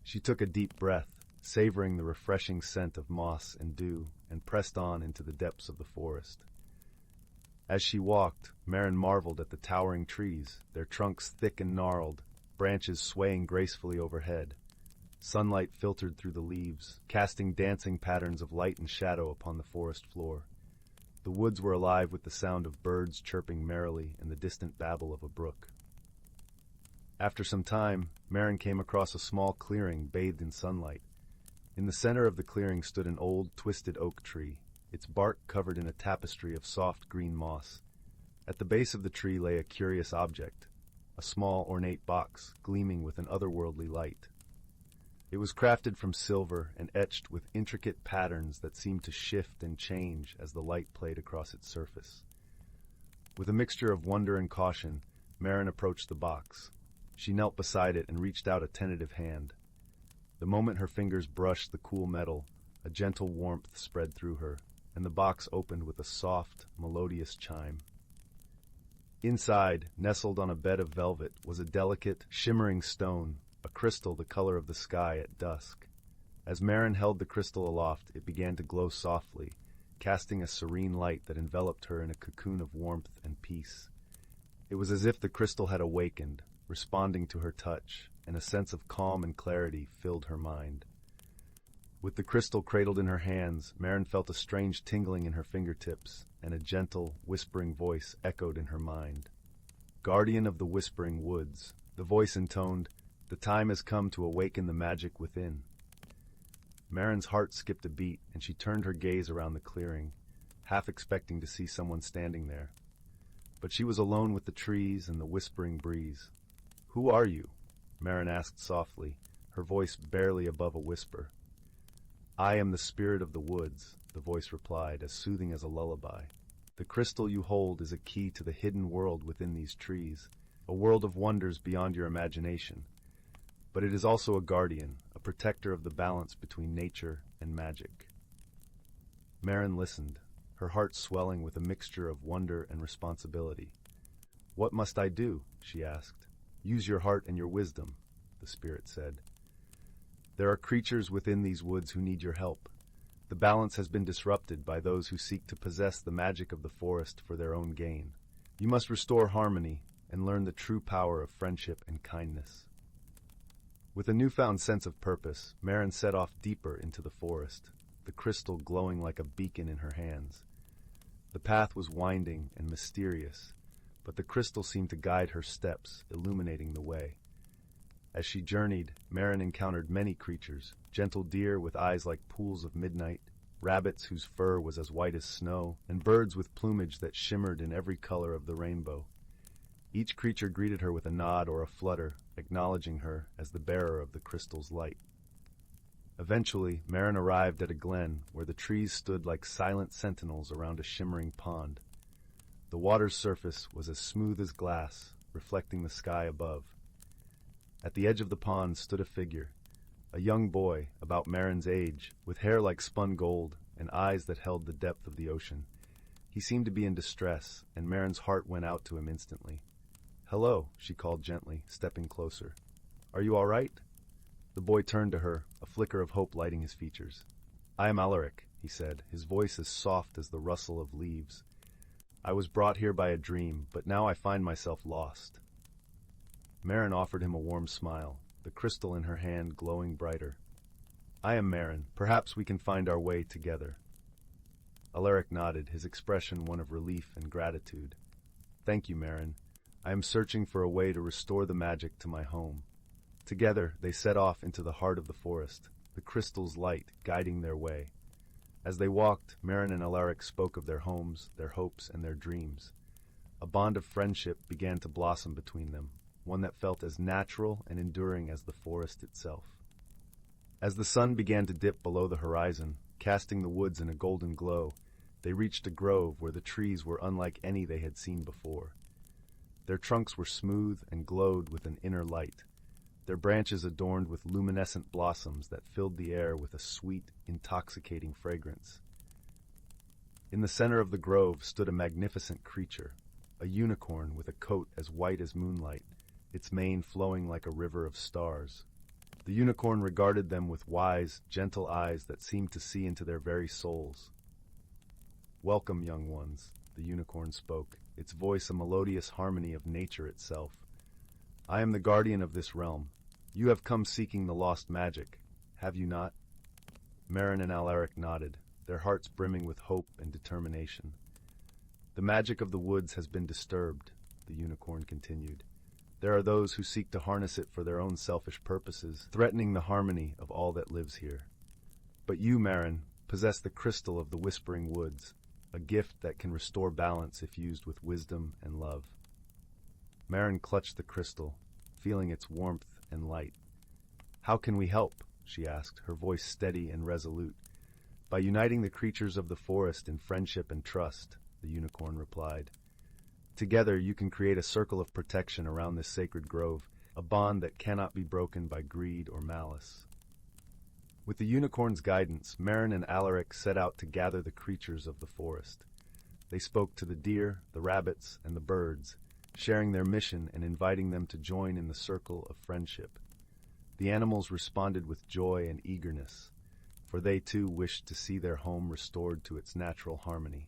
She took a deep breath, savoring the refreshing scent of moss and dew, and pressed on into the depths of the forest. As she walked, Marin marveled at the towering trees, their trunks thick and gnarled, branches swaying gracefully overhead. Sunlight filtered through the leaves, casting dancing patterns of light and shadow upon the forest floor. The woods were alive with the sound of birds chirping merrily and the distant babble of a brook. After some time, Marin came across a small clearing bathed in sunlight. In the center of the clearing stood an old, twisted oak tree, its bark covered in a tapestry of soft green moss. At the base of the tree lay a curious object, a small, ornate box gleaming with an otherworldly light. It was crafted from silver and etched with intricate patterns that seemed to shift and change as the light played across its surface. With a mixture of wonder and caution, Marin approached the box. She knelt beside it and reached out a tentative hand. The moment her fingers brushed the cool metal, a gentle warmth spread through her, and the box opened with a soft, melodious chime. Inside, nestled on a bed of velvet, was a delicate, shimmering stone, a crystal the color of the sky at dusk. As Marin held the crystal aloft, it began to glow softly, casting a serene light that enveloped her in a cocoon of warmth and peace. It was as if the crystal had awakened, responding to her touch, and a sense of calm and clarity filled her mind. With the crystal cradled in her hands, Marin felt a strange tingling in her fingertips, and a gentle, whispering voice echoed in her mind. "Guardian of the whispering woods," the voice intoned, "the time has come to awaken the magic within." Marin's heart skipped a beat, and she turned her gaze around the clearing, half expecting to see someone standing there. But she was alone with the trees and the whispering breeze. "Who are you?" Marin asked softly, her voice barely above a whisper. "I am the spirit of the woods," the voice replied, as soothing as a lullaby. "The crystal you hold is a key to the hidden world within these trees, a world of wonders beyond your imagination. But it is also a guardian, a protector of the balance between nature and magic." Marin listened, her heart swelling with a mixture of wonder and responsibility. "What must I do?" she asked. "Use your heart and your wisdom," the spirit said. "There are creatures within these woods who need your help. The balance has been disrupted by those who seek to possess the magic of the forest for their own gain. You must restore harmony and learn the true power of friendship and kindness." With a newfound sense of purpose, Marin set off deeper into the forest, the crystal glowing like a beacon in her hands. The path was winding and mysterious, but the crystal seemed to guide her steps, illuminating the way. As she journeyed, Marin encountered many creatures, gentle deer with eyes like pools of midnight, rabbits whose fur was as white as snow, and birds with plumage that shimmered in every color of the rainbow. Each creature greeted her with a nod or a flutter, acknowledging her as the bearer of the crystal's light. Eventually, Marin arrived at a glen where the trees stood like silent sentinels around a shimmering pond. The water's surface was as smooth as glass, reflecting the sky above. At the edge of the pond stood a figure, a young boy about Marin's age, with hair like spun gold and eyes that held the depth of the ocean. He seemed to be in distress, and Marin's heart went out to him instantly. "Hello," she called gently, stepping closer. "Are you all right?" The boy turned to her, a flicker of hope lighting his features. "I am Alaric," he said, his voice as soft as the rustle of leaves. "I was brought here by a dream, but now I find myself lost." Marin offered him a warm smile, the crystal in her hand glowing brighter. "I am Marin. Perhaps we can find our way together." Alaric nodded, his expression one of relief and gratitude. "Thank you, Marin. I am searching for a way to restore the magic to my home." Together, they set off into the heart of the forest, the crystal's light guiding their way. As they walked, Marin and Alaric spoke of their homes, their hopes, and their dreams. A bond of friendship began to blossom between them, one that felt as natural and enduring as the forest itself. As the sun began to dip below the horizon, casting the woods in a golden glow, they reached a grove where the trees were unlike any they had seen before. Their trunks were smooth and glowed with an inner light, their branches adorned with luminescent blossoms that filled the air with a sweet, intoxicating fragrance. In the center of the grove stood a magnificent creature, a unicorn with a coat as white as moonlight, its mane flowing like a river of stars. The unicorn regarded them with wise, gentle eyes that seemed to see into their very souls. "Welcome, young ones," the unicorn spoke, its voice a melodious harmony of nature itself. "I am the guardian of this realm. You have come seeking the lost magic, have you not?" Marin and Alaric nodded, their hearts brimming with hope and determination. "The magic of the woods has been disturbed," the unicorn continued. "There are those who seek to harness it for their own selfish purposes, threatening the harmony of all that lives here. But you, Marin, possess the crystal of the whispering woods, a gift that can restore balance if used with wisdom and love." Marin clutched the crystal, feeling its warmth and light. "How can we help?" she asked, her voice steady and resolute. "By uniting the creatures of the forest in friendship and trust," the unicorn replied. "Together you can create a circle of protection around this sacred grove, a bond that cannot be broken by greed or malice." With the unicorn's guidance, Marin and Alaric set out to gather the creatures of the forest. They spoke to the deer, the rabbits, and the birds, sharing their mission and inviting them to join in the circle of friendship. The animals responded with joy and eagerness, for they too wished to see their home restored to its natural harmony.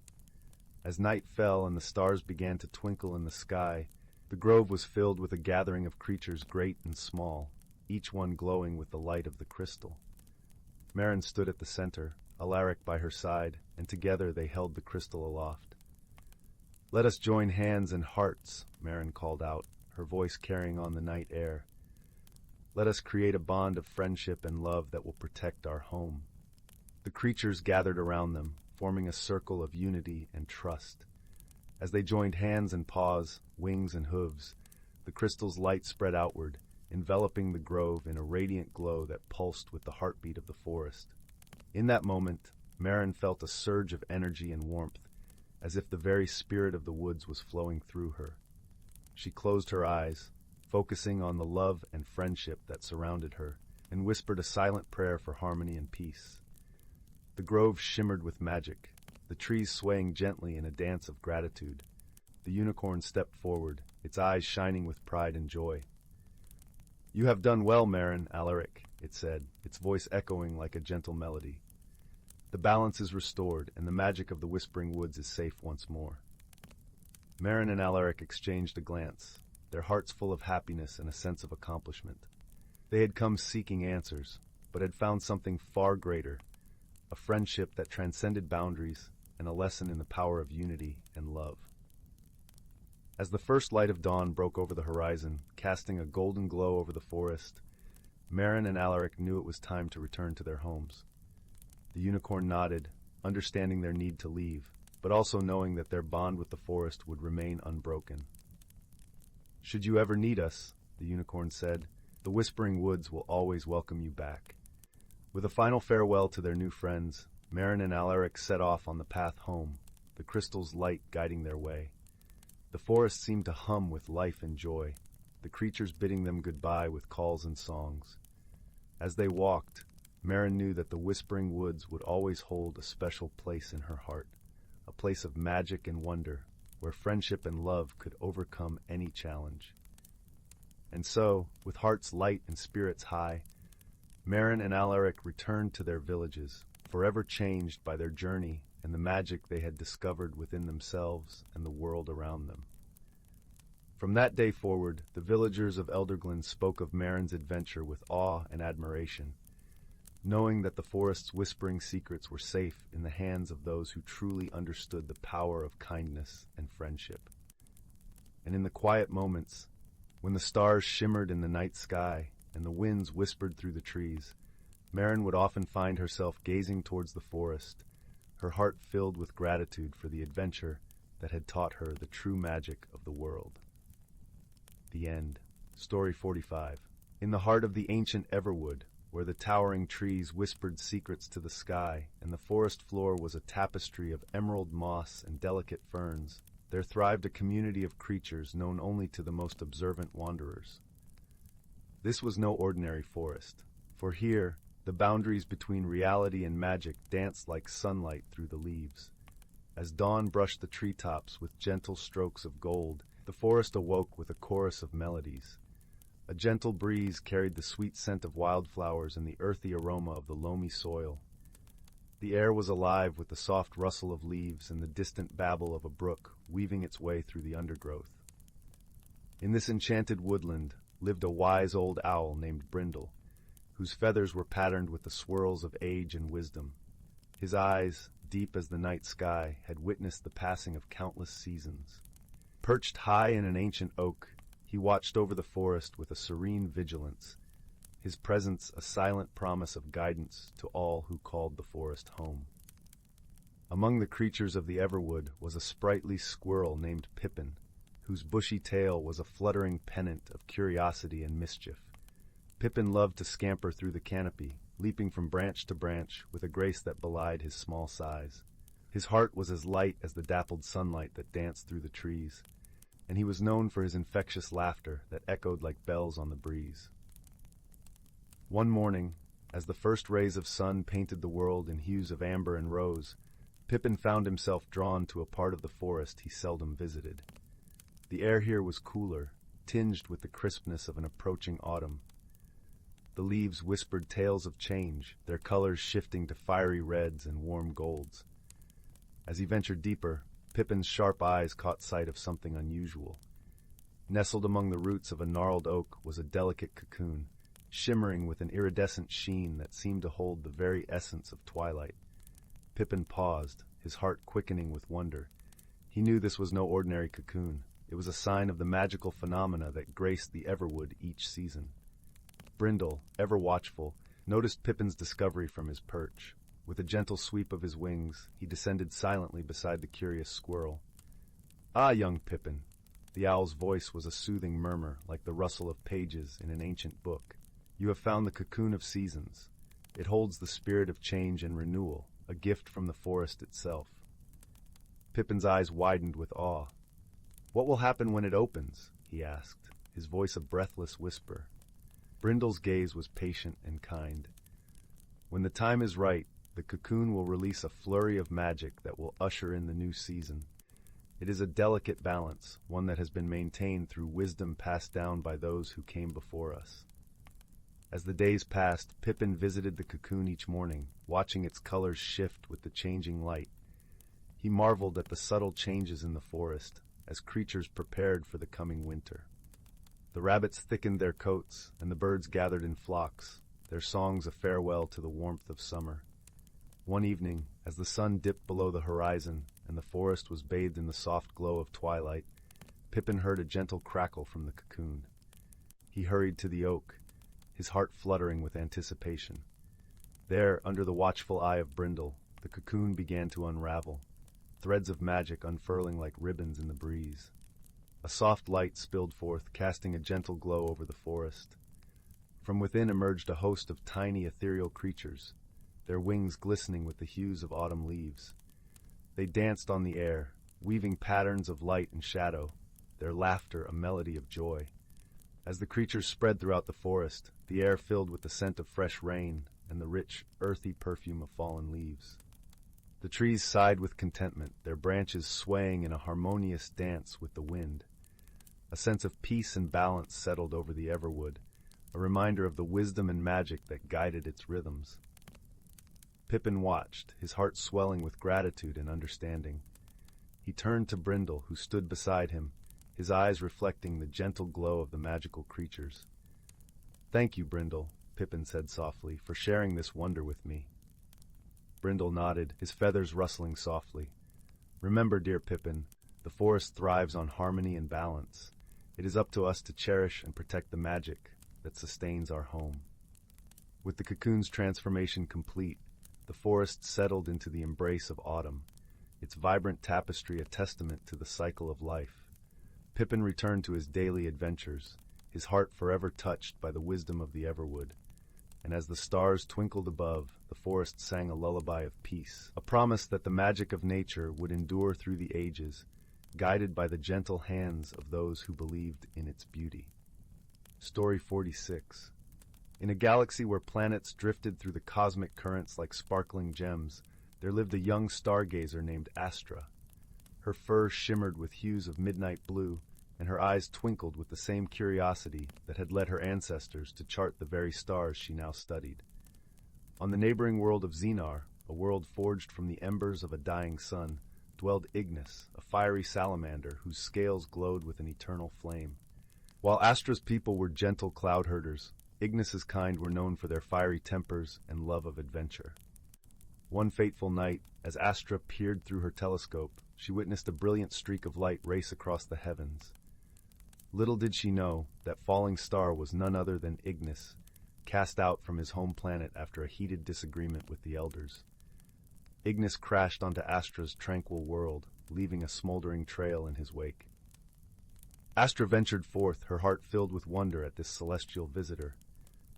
As night fell and the stars began to twinkle in the sky, the grove was filled with a gathering of creatures great and small, each one glowing with the light of the crystal. Marin stood at the center, Alaric by her side, and together they held the crystal aloft. "Let us join hands and hearts," Marin called out, her voice carrying on the night air. "Let us create a bond of friendship and love that will protect our home." The creatures gathered around them, forming a circle of unity and trust. As they joined hands and paws, wings and hooves, the crystal's light spread outward, enveloping the grove in a radiant glow that pulsed with the heartbeat of the forest. In that moment, Marin felt a surge of energy and warmth, as if the very spirit of the woods was flowing through her. She closed her eyes, focusing on the love and friendship that surrounded her, and whispered a silent prayer for harmony and peace. The grove shimmered with magic, the trees swaying gently in a dance of gratitude. The unicorn stepped forward, its eyes shining with pride and joy. "You have done well, Marin, Alaric," it said, its voice echoing like a gentle melody. "The balance is restored, and the magic of the Whispering Woods is safe once more." Marin and Alaric exchanged a glance, their hearts full of happiness and a sense of accomplishment. They had come seeking answers, but had found something far greater, a friendship that transcended boundaries and a lesson in the power of unity and love. As the first light of dawn broke over the horizon, casting a golden glow over the forest, Marin and Alaric knew it was time to return to their homes. The unicorn nodded, understanding their need to leave, but also knowing that their bond with the forest would remain unbroken. "Should you ever need us," the unicorn said, "the Whispering Woods will always welcome you back." With a final farewell to their new friends, Marin and Alaric set off on the path home, the crystal's light guiding their way. The forest seemed to hum with life and joy, the creatures bidding them goodbye with calls and songs. As they walked, Marin knew that the Whispering Woods would always hold a special place in her heart, a place of magic and wonder, where friendship and love could overcome any challenge. And so, with hearts light and spirits high, Marin and Alaric returned to their villages, forever changed by their journey and the magic they had discovered within themselves and the world around them. From that day forward, the villagers of Elderglen spoke of Marin's adventure with awe and admiration, knowing that the forest's whispering secrets were safe in the hands of those who truly understood the power of kindness and friendship. And in the quiet moments, when the stars shimmered in the night sky and the winds whispered through the trees, Marin would often find herself gazing towards the forest, her heart filled with gratitude for the adventure that had taught her the true magic of the world. The end. Story 45. In the heart of the ancient Everwood, where the towering trees whispered secrets to the sky and the forest floor was a tapestry of emerald moss and delicate ferns, there thrived a community of creatures known only to the most observant wanderers. This was no ordinary forest, for here, the boundaries between reality and magic danced like sunlight through the leaves. As dawn brushed the treetops with gentle strokes of gold, the forest awoke with a chorus of melodies. A gentle breeze carried the sweet scent of wildflowers and the earthy aroma of the loamy soil. The air was alive with the soft rustle of leaves and the distant babble of a brook weaving its way through the undergrowth. In this enchanted woodland lived a wise old owl named Brindle, whose feathers were patterned with the swirls of age and wisdom. His eyes, deep as the night sky, had witnessed the passing of countless seasons. Perched high in an ancient oak, he watched over the forest with a serene vigilance, his presence a silent promise of guidance to all who called the forest home. Among the creatures of the Everwood was a sprightly squirrel named Pippin, whose bushy tail was a fluttering pennant of curiosity and mischief. Pippin loved to scamper through the canopy, leaping from branch to branch with a grace that belied his small size. His heart was as light as the dappled sunlight that danced through the trees, and he was known for his infectious laughter that echoed like bells on the breeze. One morning, as the first rays of sun painted the world in hues of amber and rose, Pippin found himself drawn to a part of the forest he seldom visited. The air here was cooler, tinged with the crispness of an approaching autumn. The leaves whispered tales of change, their colors shifting to fiery reds and warm golds. As he ventured deeper, Pippin's sharp eyes caught sight of something unusual. Nestled among the roots of a gnarled oak was a delicate cocoon, shimmering with an iridescent sheen that seemed to hold the very essence of twilight. Pippin paused, his heart quickening with wonder. He knew this was no ordinary cocoon. It was a sign of the magical phenomena that graced the Everwood each season. Brindle, ever watchful, noticed Pippin's discovery from his perch. With a gentle sweep of his wings, he descended silently beside the curious squirrel. "Ah, young Pippin." The owl's voice was a soothing murmur, like the rustle of pages in an ancient book. "You have found the cocoon of seasons. It holds the spirit of change and renewal, a gift from the forest itself." Pippin's eyes widened with awe. "What will happen when it opens?" he asked, his voice a breathless whisper. Brindle's gaze was patient and kind. "When the time is right, the cocoon will release a flurry of magic that will usher in the new season. It is a delicate balance, one that has been maintained through wisdom passed down by those who came before us." As the days passed, Pippin visited the cocoon each morning, watching its colors shift with the changing light. He marveled at the subtle changes in the forest, as creatures prepared for the coming winter. The rabbits thickened their coats, and the birds gathered in flocks, their songs a farewell to the warmth of summer. One evening, as the sun dipped below the horizon and the forest was bathed in the soft glow of twilight, Pippin heard a gentle crackle from the cocoon. He hurried to the oak, his heart fluttering with anticipation. There, under the watchful eye of Brindle, the cocoon began to unravel, threads of magic unfurling like ribbons in the breeze. A soft light spilled forth, casting a gentle glow over the forest. From within emerged a host of tiny ethereal creatures, their wings glistening with the hues of autumn leaves. They danced on the air, weaving patterns of light and shadow, their laughter a melody of joy. As the creatures spread throughout the forest, the air filled with the scent of fresh rain and the rich, earthy perfume of fallen leaves. The trees sighed with contentment, their branches swaying in a harmonious dance with the wind. A sense of peace and balance settled over the Everwood, a reminder of the wisdom and magic that guided its rhythms. Pippin watched, his heart swelling with gratitude and understanding. He turned to Brindle, who stood beside him, his eyes reflecting the gentle glow of the magical creatures. "Thank you, Brindle," Pippin said softly, "for sharing this wonder with me." Brindle nodded, his feathers rustling softly. "Remember, dear Pippin, the forest thrives on harmony and balance. It is up to us to cherish and protect the magic that sustains our home." With the cocoon's transformation complete, the forest settled into the embrace of autumn, its vibrant tapestry a testament to the cycle of life. Pippin returned to his daily adventures, his heart forever touched by the wisdom of the Everwood. And as the stars twinkled above, the forest sang a lullaby of peace, a promise that the magic of nature would endure through the ages, guided by the gentle hands of those who believed in its beauty. Story 46. In a galaxy where planets drifted through the cosmic currents like sparkling gems, there lived a young stargazer named Astra. Her fur shimmered with hues of midnight blue, and her eyes twinkled with the same curiosity that had led her ancestors to chart the very stars she now studied. On the neighboring world of Xenar, a world forged from the embers of a dying sun, dwelled Ignis, a fiery salamander whose scales glowed with an eternal flame. While Astra's people were gentle cloud herders, Ignis's kind were known for their fiery tempers and love of adventure. One fateful night, as Astra peered through her telescope, she witnessed a brilliant streak of light race across the heavens. Little did she know that falling star was none other than Ignis, cast out from his home planet after a heated disagreement with the elders. Ignis crashed onto Astra's tranquil world, leaving a smoldering trail in his wake. Astra ventured forth, her heart filled with wonder at this celestial visitor.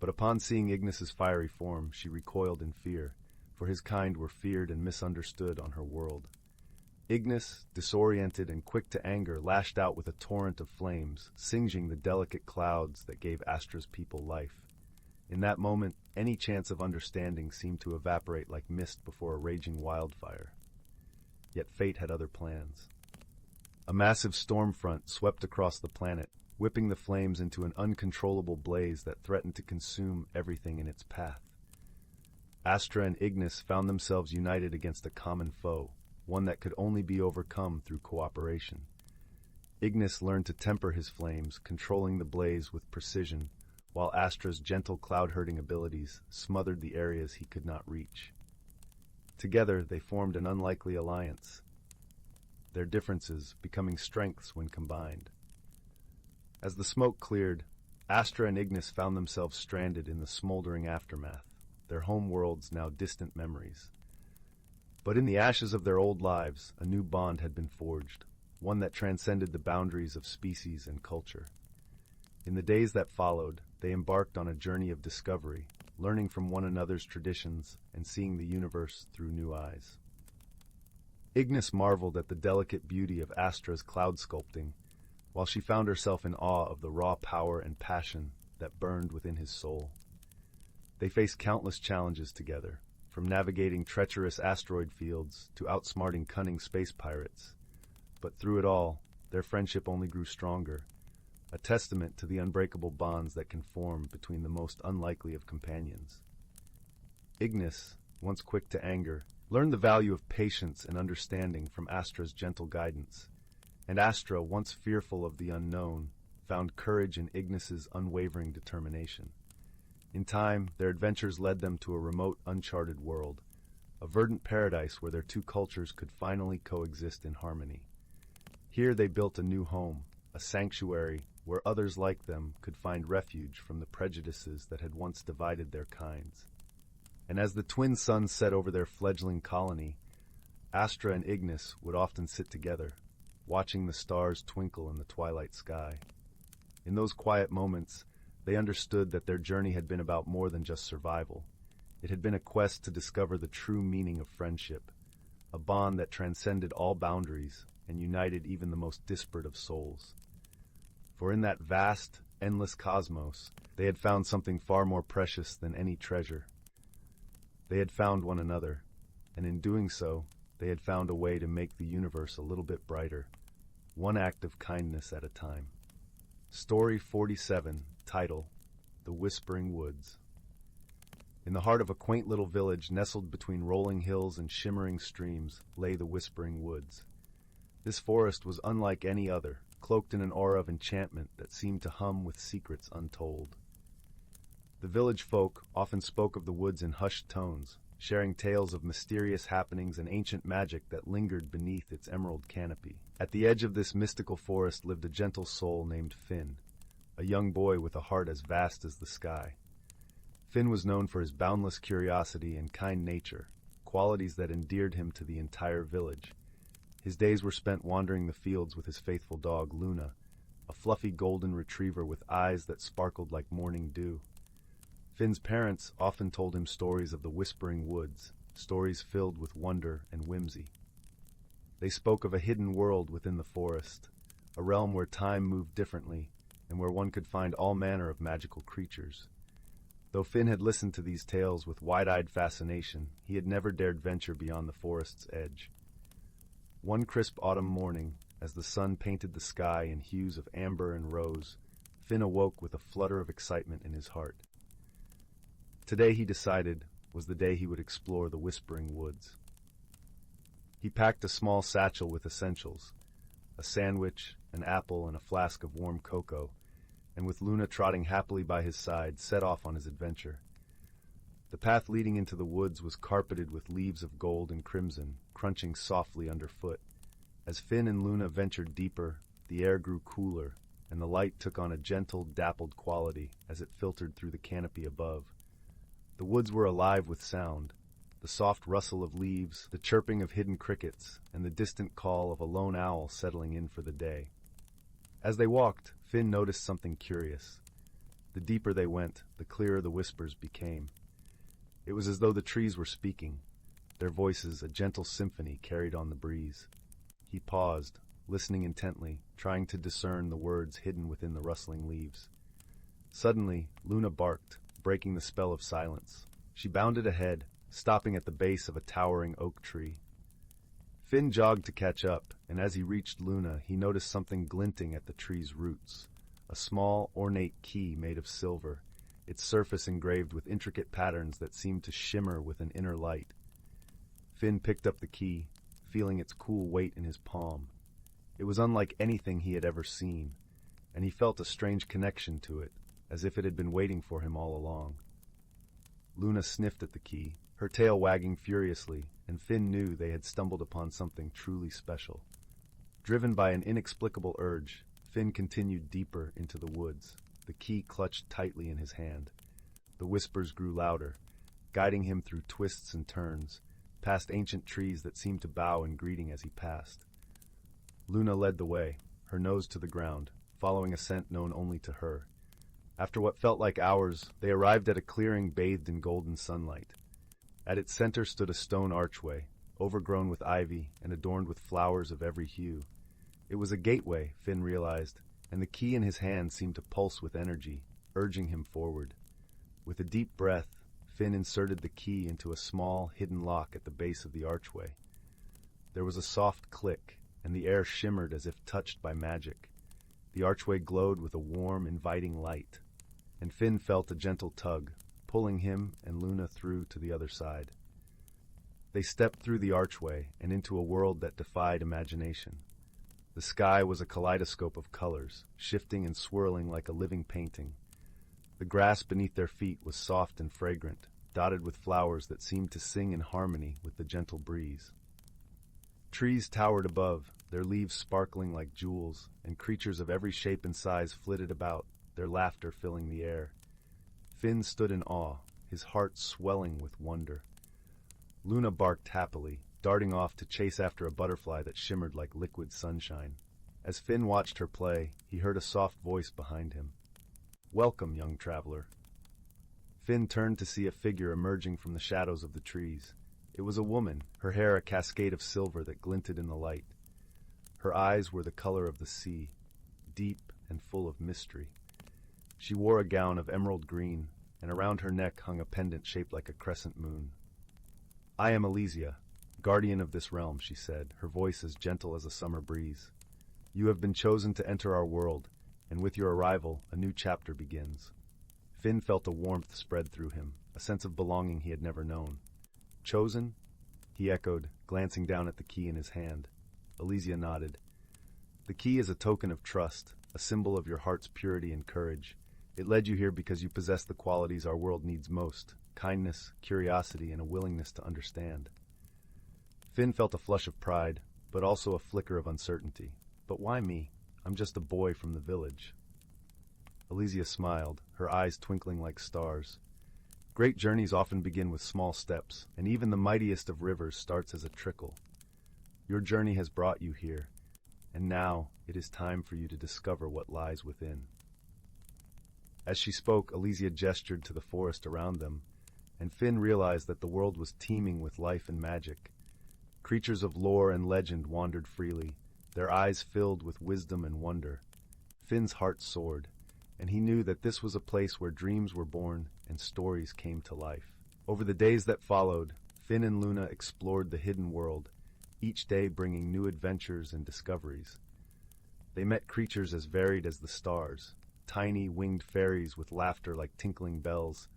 But upon seeing Ignis's fiery form, she recoiled in fear, for his kind were feared and misunderstood on her world. Ignis, disoriented and quick to anger, lashed out with a torrent of flames, singeing the delicate clouds that gave Astra's people life. In that moment, any chance of understanding seemed to evaporate like mist before a raging wildfire. Yet fate had other plans. A massive storm front swept across the planet, whipping the flames into an uncontrollable blaze that threatened to consume everything in its path. Astra and Ignis found themselves united against a common foe, one that could only be overcome through cooperation. Ignis learned to temper his flames, controlling the blaze with precision, while Astra's gentle cloud-herding abilities smothered the areas he could not reach. Together, they formed an unlikely alliance, their differences becoming strengths when combined. As the smoke cleared, Astra and Ignis found themselves stranded in the smoldering aftermath, their home worlds now distant memories. But in the ashes of their old lives, a new bond had been forged, one that transcended the boundaries of species and culture. In the days that followed, they embarked on a journey of discovery, learning from one another's traditions and seeing the universe through new eyes. Ignis marveled at the delicate beauty of Astra's cloud sculpting, while she found herself in awe of the raw power and passion that burned within his soul. They faced countless challenges together, from navigating treacherous asteroid fields to outsmarting cunning space pirates. But through it all, their friendship only grew stronger, a testament to the unbreakable bonds that can form between the most unlikely of companions. Ignis, once quick to anger, learned the value of patience and understanding from Astra's gentle guidance, and Astra, once fearful of the unknown, found courage in Ignis's unwavering determination. In time, their adventures led them to a remote, uncharted world, a verdant paradise where their two cultures could finally coexist in harmony. Here they built a new home, a sanctuary where others like them could find refuge from the prejudices that had once divided their kinds. And as the twin suns set over their fledgling colony, Astra and Ignis would often sit together, watching the stars twinkle in the twilight sky. In those quiet moments, they understood that their journey had been about more than just survival. It had been a quest to discover the true meaning of friendship, a bond that transcended all boundaries and united even the most disparate of souls. For in that vast, endless cosmos, they had found something far more precious than any treasure. They had found one another, and in doing so, they had found a way to make the universe a little bit brighter, one act of kindness at a time. Story 47, title, The Whispering Woods. In the heart of a quaint little village nestled between rolling hills and shimmering streams lay the Whispering Woods. This forest was unlike any other, cloaked in an aura of enchantment that seemed to hum with secrets untold. The village folk often spoke of the woods in hushed tones, sharing tales of mysterious happenings and ancient magic that lingered beneath its emerald canopy. At the edge of this mystical forest lived a gentle soul named Finn, a young boy with a heart as vast as the sky. Finn was known for his boundless curiosity and kind nature, qualities that endeared him to the entire village. His days were spent wandering the fields with his faithful dog, Luna, a fluffy golden retriever with eyes that sparkled like morning dew. Finn's parents often told him stories of the Whispering Woods, stories filled with wonder and whimsy. They spoke of a hidden world within the forest, a realm where time moved differently, and where one could find all manner of magical creatures. Though Finn had listened to these tales with wide-eyed fascination, he had never dared venture beyond the forest's edge. One crisp autumn morning, as the sun painted the sky in hues of amber and rose, Finn awoke with a flutter of excitement in his heart. Today, he decided, was the day he would explore the Whispering Woods. He packed a small satchel with essentials, a sandwich, an apple, and a flask of warm cocoa, and with Luna trotting happily by his side, set off on his adventure. The path leading into the woods was carpeted with leaves of gold and crimson, crunching softly underfoot. As Finn and Luna ventured deeper, the air grew cooler, and the light took on a gentle, dappled quality as it filtered through the canopy above. The woods were alive with sound, the soft rustle of leaves, the chirping of hidden crickets, and the distant call of a lone owl settling in for the day. As they walked, Finn noticed something curious. The deeper they went, the clearer the whispers became. It was as though the trees were speaking, their voices a gentle symphony carried on the breeze. He paused, listening intently, trying to discern the words hidden within the rustling leaves. Suddenly, Luna barked, breaking the spell of silence. She bounded ahead, stopping at the base of a towering oak tree. Finn jogged to catch up, and as he reached Luna, he noticed something glinting at the tree's roots, a small, ornate key made of silver, its surface engraved with intricate patterns that seemed to shimmer with an inner light. Finn picked up the key, feeling its cool weight in his palm. It was unlike anything he had ever seen, and he felt a strange connection to it, as if it had been waiting for him all along. Luna sniffed at the key, her tail wagging furiously, and Finn knew they had stumbled upon something truly special. Driven by an inexplicable urge, Finn continued deeper into the woods, the key clutched tightly in his hand. The whispers grew louder, guiding him through twists and turns, past ancient trees that seemed to bow in greeting as he passed. Luna led the way, her nose to the ground, following a scent known only to her. After what felt like hours, they arrived at a clearing bathed in golden sunlight. At its center stood a stone archway, overgrown with ivy and adorned with flowers of every hue. It was a gateway, Finn realized, and the key in his hand seemed to pulse with energy, urging him forward. With a deep breath, Finn inserted the key into a small, hidden lock at the base of the archway. There was a soft click, and the air shimmered as if touched by magic. The archway glowed with a warm, inviting light, and Finn felt a gentle tug, pulling him and Luna through to the other side. They stepped through the archway and into a world that defied imagination. The sky was a kaleidoscope of colors, shifting and swirling like a living painting. The grass beneath their feet was soft and fragrant, dotted with flowers that seemed to sing in harmony with the gentle breeze. Trees towered above, their leaves sparkling like jewels, and creatures of every shape and size flitted about, their laughter filling the air. Finn stood in awe, his heart swelling with wonder. Luna barked happily, darting off to chase after a butterfly that shimmered like liquid sunshine. As Finn watched her play, he heard a soft voice behind him. "Welcome, young traveler." Finn turned to see a figure emerging from the shadows of the trees. It was a woman, her hair a cascade of silver that glinted in the light. Her eyes were the color of the sea, deep and full of mystery. She wore a gown of emerald green, and around her neck hung a pendant shaped like a crescent moon. "I am Elysia, guardian of this realm," she said, her voice as gentle as a summer breeze. "You have been chosen to enter our world, and with your arrival, a new chapter begins." Finn felt a warmth spread through him, a sense of belonging he had never known. "Chosen?" he echoed, glancing down at the key in his hand. Elysia nodded. "The key is a token of trust, a symbol of your heart's purity and courage. It led you here because you possess the qualities our world needs most: kindness, curiosity, and a willingness to understand." Finn felt a flush of pride, but also a flicker of uncertainty. "But why me? I'm just a boy from the village." Elysia smiled, her eyes twinkling like stars. "Great journeys often begin with small steps, and even the mightiest of rivers starts as a trickle. Your journey has brought you here, and now it is time for you to discover what lies within." As she spoke, Elysia gestured to the forest around them, and Finn realized that the world was teeming with life and magic. Creatures of lore and legend wandered freely, their eyes filled with wisdom and wonder. Finn's heart soared, and he knew that this was a place where dreams were born and stories came to life. Over the days that followed, Finn and Luna explored the hidden world, each day bringing new adventures and discoveries. They met creatures as varied as the stars, tiny winged fairies with laughter like tinkling bells,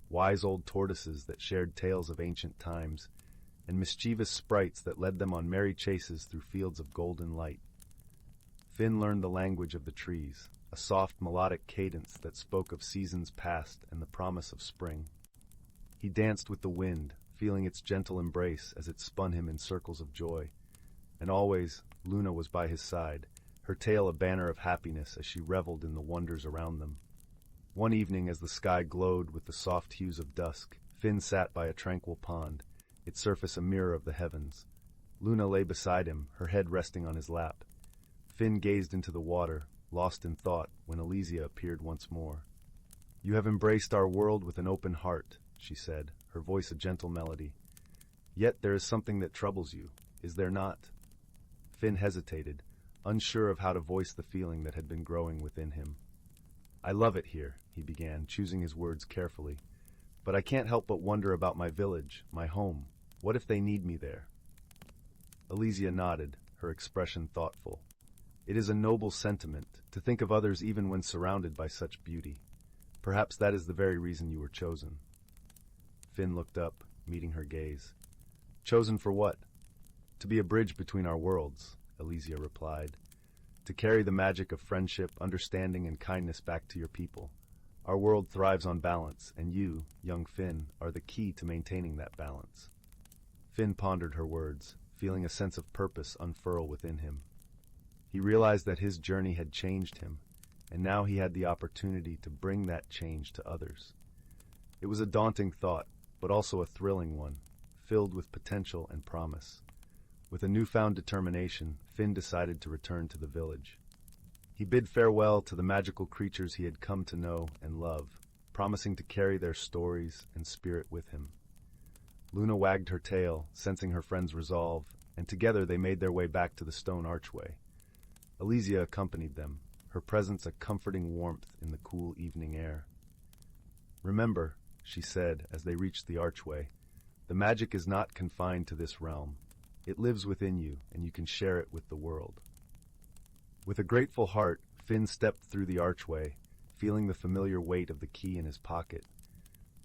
wise old tortoises that shared tales of ancient times, and mischievous sprites that led them on merry chases through fields of golden light. Finn learned the language of the trees, a soft melodic cadence that spoke of seasons past and the promise of spring. He danced with the wind, feeling its gentle embrace as it spun him in circles of joy. And always, Luna was by his side, her tail a banner of happiness as she reveled in the wonders around them. One evening, as the sky glowed with the soft hues of dusk, Finn sat by a tranquil pond, its surface a mirror of the heavens. Luna lay beside him, her head resting on his lap. Finn gazed into the water, lost in thought, when Elysia appeared once more. "You have embraced our world with an open heart," she said, her voice a gentle melody. "Yet there is something that troubles you, is there not?" Finn hesitated, unsure of how to voice the feeling that had been growing within him. "I love it here," he began, choosing his words carefully. "But I can't help but wonder about my village, my home. What if they need me there?" Elysia nodded, her expression thoughtful. "It is a noble sentiment, to think of others even when surrounded by such beauty. Perhaps that is the very reason you were chosen." Finn looked up, meeting her gaze. "Chosen for what?" "To be a bridge between our worlds," Elysia replied. "To carry the magic of friendship, understanding, and kindness back to your people. Our world thrives on balance, and you, young Finn, are the key to maintaining that balance. Finn pondered her words, feeling a sense of purpose unfurl within him. He realized that his journey had changed him, and now he had the opportunity to bring that change to others. It was a daunting thought, but also a thrilling one, filled with potential and promise. With a newfound determination, Finn decided to return to the village. He bid farewell to the magical creatures he had come to know and love, promising to carry their stories and spirit with him. Luna wagged her tail, sensing her friend's resolve, and together they made their way back to the stone archway. Elysia accompanied them, her presence a comforting warmth in the cool evening air. "Remember," she said as they reached the archway, "the magic is not confined to this realm. It lives within you, and you can share it with the world." With a grateful heart, Finn stepped through the archway, feeling the familiar weight of the key in his pocket.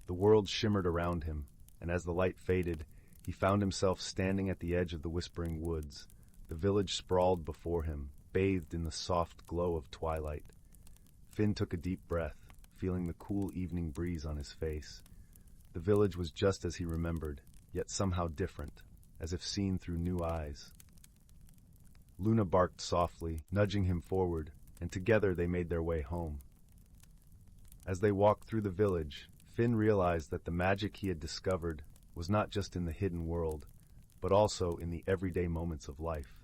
The world shimmered around him, and as the light faded, he found himself standing at the edge of the whispering woods. The village sprawled before him, bathed in the soft glow of twilight. Finn took a deep breath, feeling the cool evening breeze on his face. The village was just as he remembered, yet somehow different, as if seen through new eyes. Luna barked softly, nudging him forward, and together they made their way home. As they walked through the village, Finn realized that the magic he had discovered was not just in the hidden world, but also in the everyday moments of life.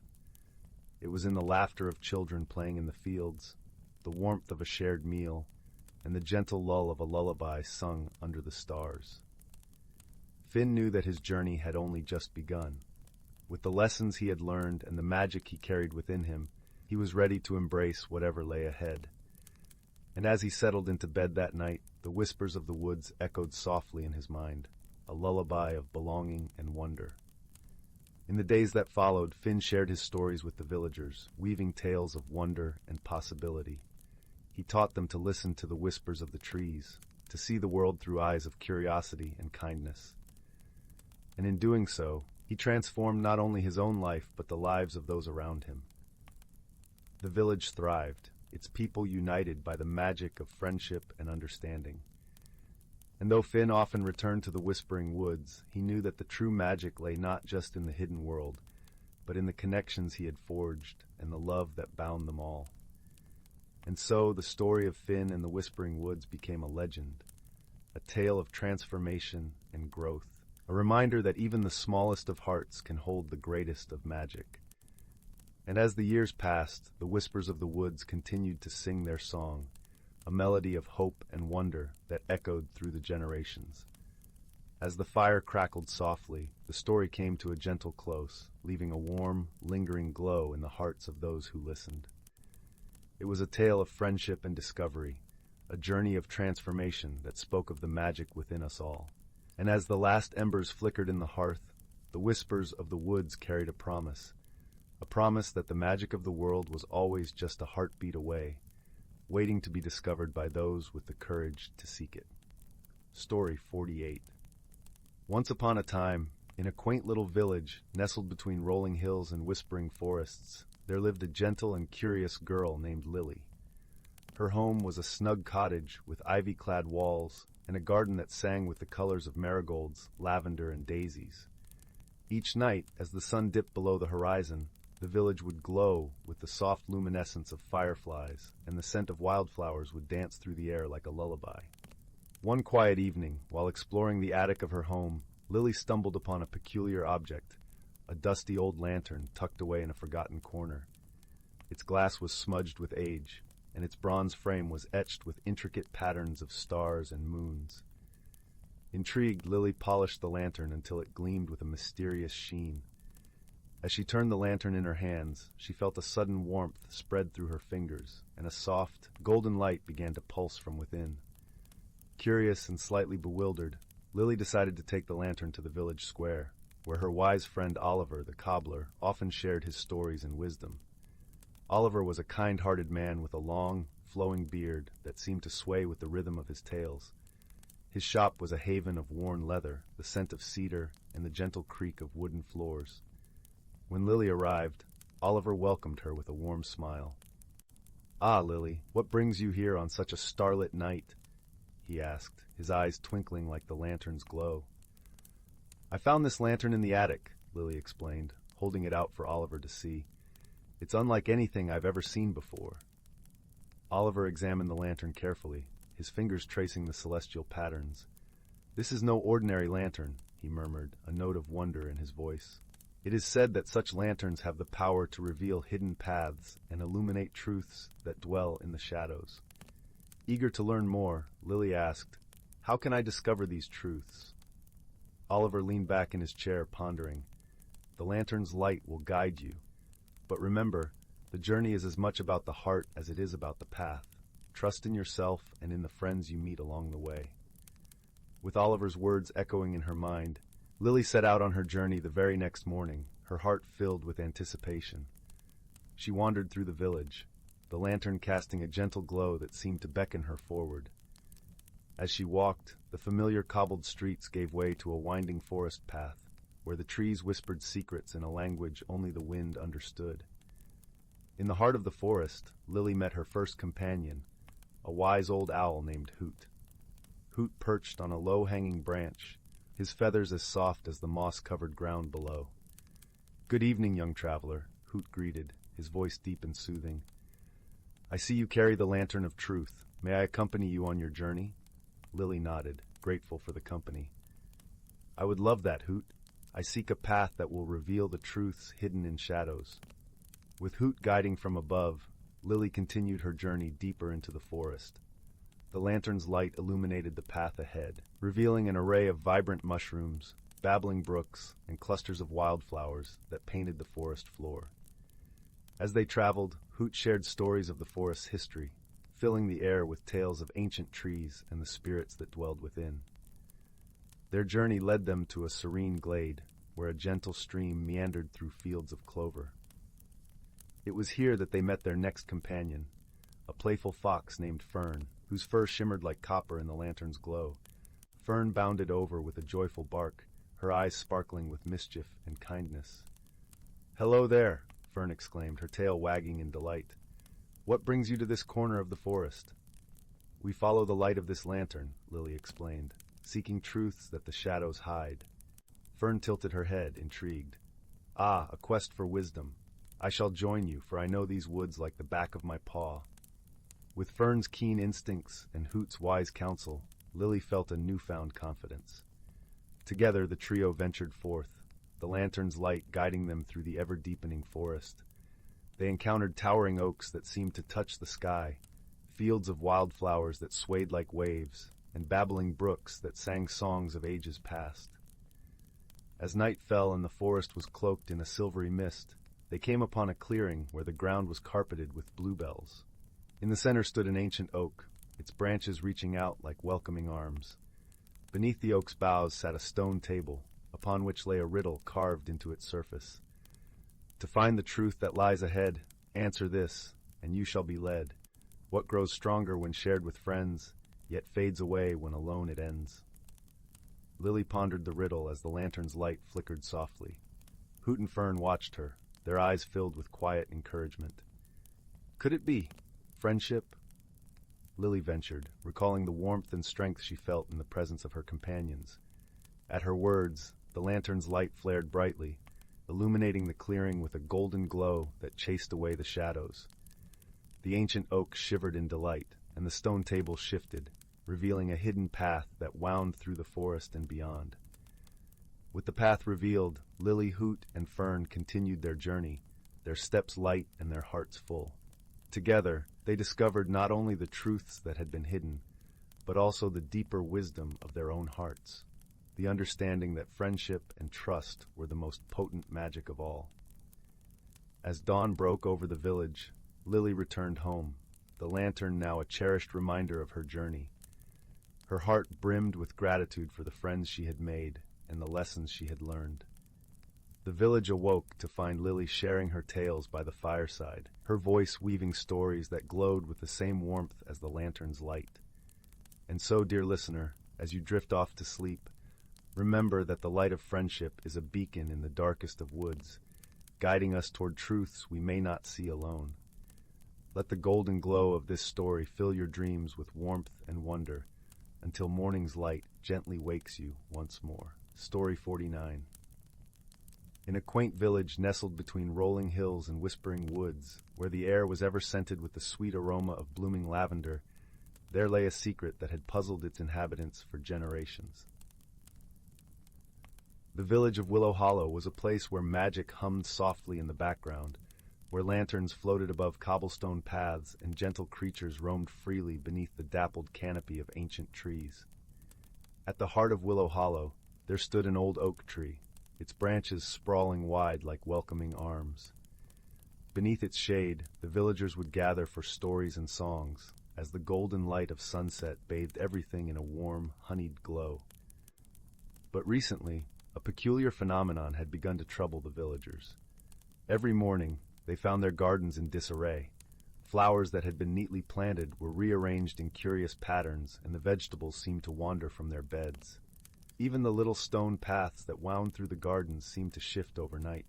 It was in the laughter of children playing in the fields, the warmth of a shared meal, and the gentle lull of a lullaby sung under the stars. Finn knew that his journey had only just begun. With the lessons he had learned and the magic he carried within him, he was ready to embrace whatever lay ahead. And as he settled into bed that night, the whispers of the woods echoed softly in his mind, a lullaby of belonging and wonder. In the days that followed, Finn shared his stories with the villagers, weaving tales of wonder and possibility. He taught them to listen to the whispers of the trees, to see the world through eyes of curiosity and kindness. And in doing so, he transformed not only his own life, but the lives of those around him. The village thrived, its people united by the magic of friendship and understanding. And though Finn often returned to the Whispering Woods, he knew that the true magic lay not just in the hidden world, but in the connections he had forged and the love that bound them all. And so the story of Finn and the Whispering Woods became a legend, a tale of transformation and growth. A reminder that even the smallest of hearts can hold the greatest of magic. And as the years passed, the whispers of the woods continued to sing their song, a melody of hope and wonder that echoed through the generations. As the fire crackled softly, the story came to a gentle close, leaving a warm, lingering glow in the hearts of those who listened. It was a tale of friendship and discovery, a journey of transformation that spoke of the magic within us all. And as the last embers flickered in the hearth, the whispers of the woods carried a promise that the magic of the world was always just a heartbeat away, waiting to be discovered by those with the courage to seek it. Story 48. Once upon a time, in a quaint little village nestled between rolling hills and whispering forests, there lived a gentle and curious girl named Lily. Her home was a snug cottage with ivy-clad walls and a garden that sang with the colors of marigolds, lavender, and daisies. Each night, as the sun dipped below the horizon, the village would glow with the soft luminescence of fireflies, and the scent of wildflowers would dance through the air like a lullaby. One quiet evening, while exploring the attic of her home, Lily stumbled upon a peculiar object, a dusty old lantern tucked away in a forgotten corner. Its glass was smudged with age, and its bronze frame was etched with intricate patterns of stars and moons. Intrigued, Lily polished the lantern until it gleamed with a mysterious sheen. As she turned the lantern in her hands, she felt a sudden warmth spread through her fingers, and a soft, golden light began to pulse from within. Curious and slightly bewildered, Lily decided to take the lantern to the village square, where her wise friend Oliver, the cobbler, often shared his stories and wisdom. Oliver was a kind-hearted man with a long, flowing beard that seemed to sway with the rhythm of his tales. His shop was a haven of worn leather, the scent of cedar, and the gentle creak of wooden floors. When Lily arrived, Oliver welcomed her with a warm smile. "Ah, Lily, what brings you here on such a starlit night? he asked, his eyes twinkling like the lantern's glow. I found this lantern in the attic, Lily explained, holding it out for Oliver to see. It's unlike anything I've ever seen before. Oliver examined the lantern carefully, his fingers tracing the celestial patterns. This is no ordinary lantern, he murmured, a note of wonder in his voice. It is said that such lanterns have the power to reveal hidden paths and illuminate truths that dwell in the shadows. Eager to learn more, Lily asked, "How can I discover these truths?" Oliver leaned back in his chair, pondering. The lantern's light will guide you. But remember, the journey is as much about the heart as it is about the path. Trust in yourself and in the friends you meet along the way. With Oliver's words echoing in her mind, Lily set out on her journey the very next morning, her heart filled with anticipation. She wandered through the village, the lantern casting a gentle glow that seemed to beckon her forward. As she walked, the familiar cobbled streets gave way to a winding forest path, where the trees whispered secrets in a language only the wind understood. In the heart of the forest, Lily met her first companion, a wise old owl named Hoot. Hoot perched on a low-hanging branch, his feathers as soft as the moss-covered ground below. "Good evening, young traveler," Hoot greeted, his voice deep and soothing. "I see you carry the lantern of truth. May I accompany you on your journey?" Lily nodded, grateful for the company. "I would love that, Hoot. I seek a path that will reveal the truths hidden in shadows." With Hoot guiding from above, Lily continued her journey deeper into the forest. The lantern's light illuminated the path ahead, revealing an array of vibrant mushrooms, babbling brooks, and clusters of wildflowers that painted the forest floor. As they traveled, Hoot shared stories of the forest's history, filling the air with tales of ancient trees and the spirits that dwelled within. Their journey led them to a serene glade, where a gentle stream meandered through fields of clover. It was here that they met their next companion, a playful fox named Fern, whose fur shimmered like copper in the lantern's glow. Fern bounded over with a joyful bark, her eyes sparkling with mischief and kindness. "Hello there," Fern exclaimed, her tail wagging in delight. "What brings you to this corner of the forest?" "We follow the light of this lantern," Lily explained, "seeking truths that the shadows hide." Fern tilted her head, intrigued. "Ah, a quest for wisdom. I shall join you, for I know these woods like the back of my paw." With Fern's keen instincts and Hoot's wise counsel, Lily felt a newfound confidence. Together the trio ventured forth, the lantern's light guiding them through the ever-deepening forest. They encountered towering oaks that seemed to touch the sky, fields of wildflowers that swayed like waves, and babbling brooks that sang songs of ages past. As night fell and the forest was cloaked in a silvery mist, they came upon a clearing where the ground was carpeted with bluebells. In the center stood an ancient oak, its branches reaching out like welcoming arms. Beneath the oak's boughs sat a stone table, upon which lay a riddle carved into its surface. "To find the truth that lies ahead, answer this, and you shall be led. What grows stronger when shared with friends, yet fades away when alone it ends." Lily pondered the riddle as the lantern's light flickered softly. Hoot and Fern watched her, their eyes filled with quiet encouragement. "Could it be friendship?" Lily ventured, recalling the warmth and strength she felt in the presence of her companions. At her words, the lantern's light flared brightly, illuminating the clearing with a golden glow that chased away the shadows. The ancient oak shivered in delight, and the stone table shifted, revealing a hidden path that wound through the forest and beyond. With the path revealed, Lily, Hoot, and Fern continued their journey, their steps light and their hearts full. Together, they discovered not only the truths that had been hidden, but also the deeper wisdom of their own hearts, the understanding that friendship and trust were the most potent magic of all. As dawn broke over the village, Lily returned home, the lantern now a cherished reminder of her journey. Her heart brimmed with gratitude for the friends she had made and the lessons she had learned. The village awoke to find Lily sharing her tales by the fireside, her voice weaving stories that glowed with the same warmth as the lantern's light. And so, dear listener, as you drift off to sleep, remember that the light of friendship is a beacon in the darkest of woods, guiding us toward truths we may not see alone. Let the golden glow of this story fill your dreams with warmth and wonder, until morning's light gently wakes you once more. Story 49. In a quaint village nestled between rolling hills and whispering woods, where the air was ever scented with the sweet aroma of blooming lavender, there lay a secret that had puzzled its inhabitants for generations. The village of Willow Hollow was a place where magic hummed softly in the background, where lanterns floated above cobblestone paths and gentle creatures roamed freely beneath the dappled canopy of ancient trees. At the heart of Willow Hollow, there stood an old oak tree, its branches sprawling wide like welcoming arms. Beneath its shade, the villagers would gather for stories and songs, as the golden light of sunset bathed everything in a warm, honeyed glow. But recently, a peculiar phenomenon had begun to trouble the villagers. Every morning, they found their gardens in disarray. Flowers that had been neatly planted were rearranged in curious patterns, and the vegetables seemed to wander from their beds. Even the little stone paths that wound through the gardens seemed to shift overnight.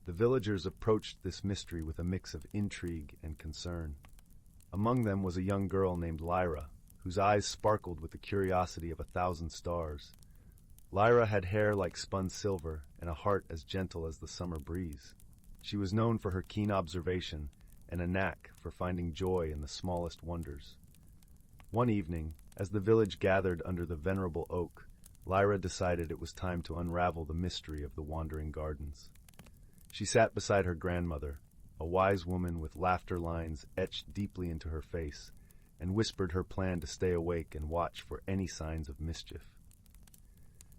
The villagers approached this mystery with a mix of intrigue and concern. Among them was a young girl named Lyra, whose eyes sparkled with the curiosity of 1,000 stars. Lyra had hair like spun silver and a heart as gentle as the summer breeze. She was known for her keen observation and a knack for finding joy in the smallest wonders. One evening, as the village gathered under the venerable oak, Lyra decided it was time to unravel the mystery of the wandering gardens. She sat beside her grandmother, a wise woman with laughter lines etched deeply into her face, and whispered her plan to stay awake and watch for any signs of mischief.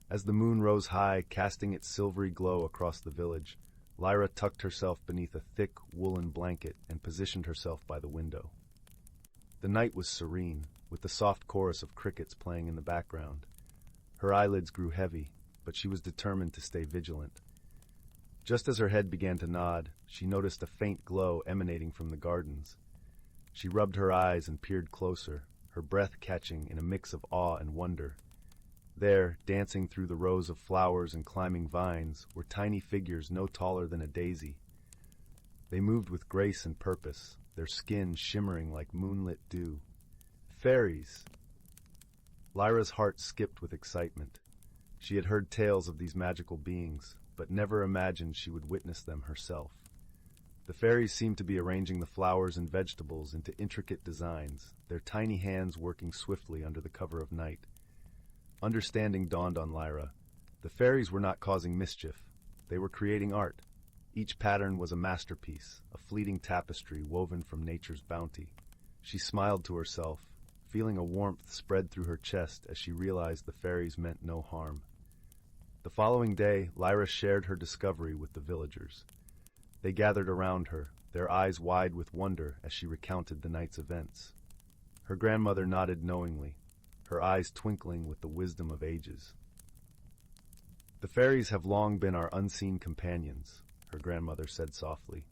As the moon rose high, casting its silvery glow across the village, Lyra tucked herself beneath a thick woolen blanket and positioned herself by the window. The night was serene, with the soft chorus of crickets playing in the background. Her eyelids grew heavy, but she was determined to stay vigilant. Just as her head began to nod, she noticed a faint glow emanating from the gardens. She rubbed her eyes and peered closer, her breath catching in a mix of awe and wonder. There, dancing through the rows of flowers and climbing vines, were tiny figures no taller than a daisy. They moved with grace and purpose, their skin shimmering like moonlit dew. Fairies! Lyra's heart skipped with excitement. She had heard tales of these magical beings, but never imagined she would witness them herself. The fairies seemed to be arranging the flowers and vegetables into intricate designs, their tiny hands working swiftly under the cover of night. Understanding dawned on Lyra. The fairies were not causing mischief. They were creating art. Each pattern was a masterpiece, a fleeting tapestry woven from nature's bounty. She smiled to herself, feeling a warmth spread through her chest as she realized the fairies meant no harm. The following day, Lyra shared her discovery with the villagers. They gathered around her, their eyes wide with wonder as she recounted the night's events. Her grandmother nodded knowingly, her eyes twinkling with the wisdom of ages. "The fairies have long been our unseen companions," her grandmother said softly.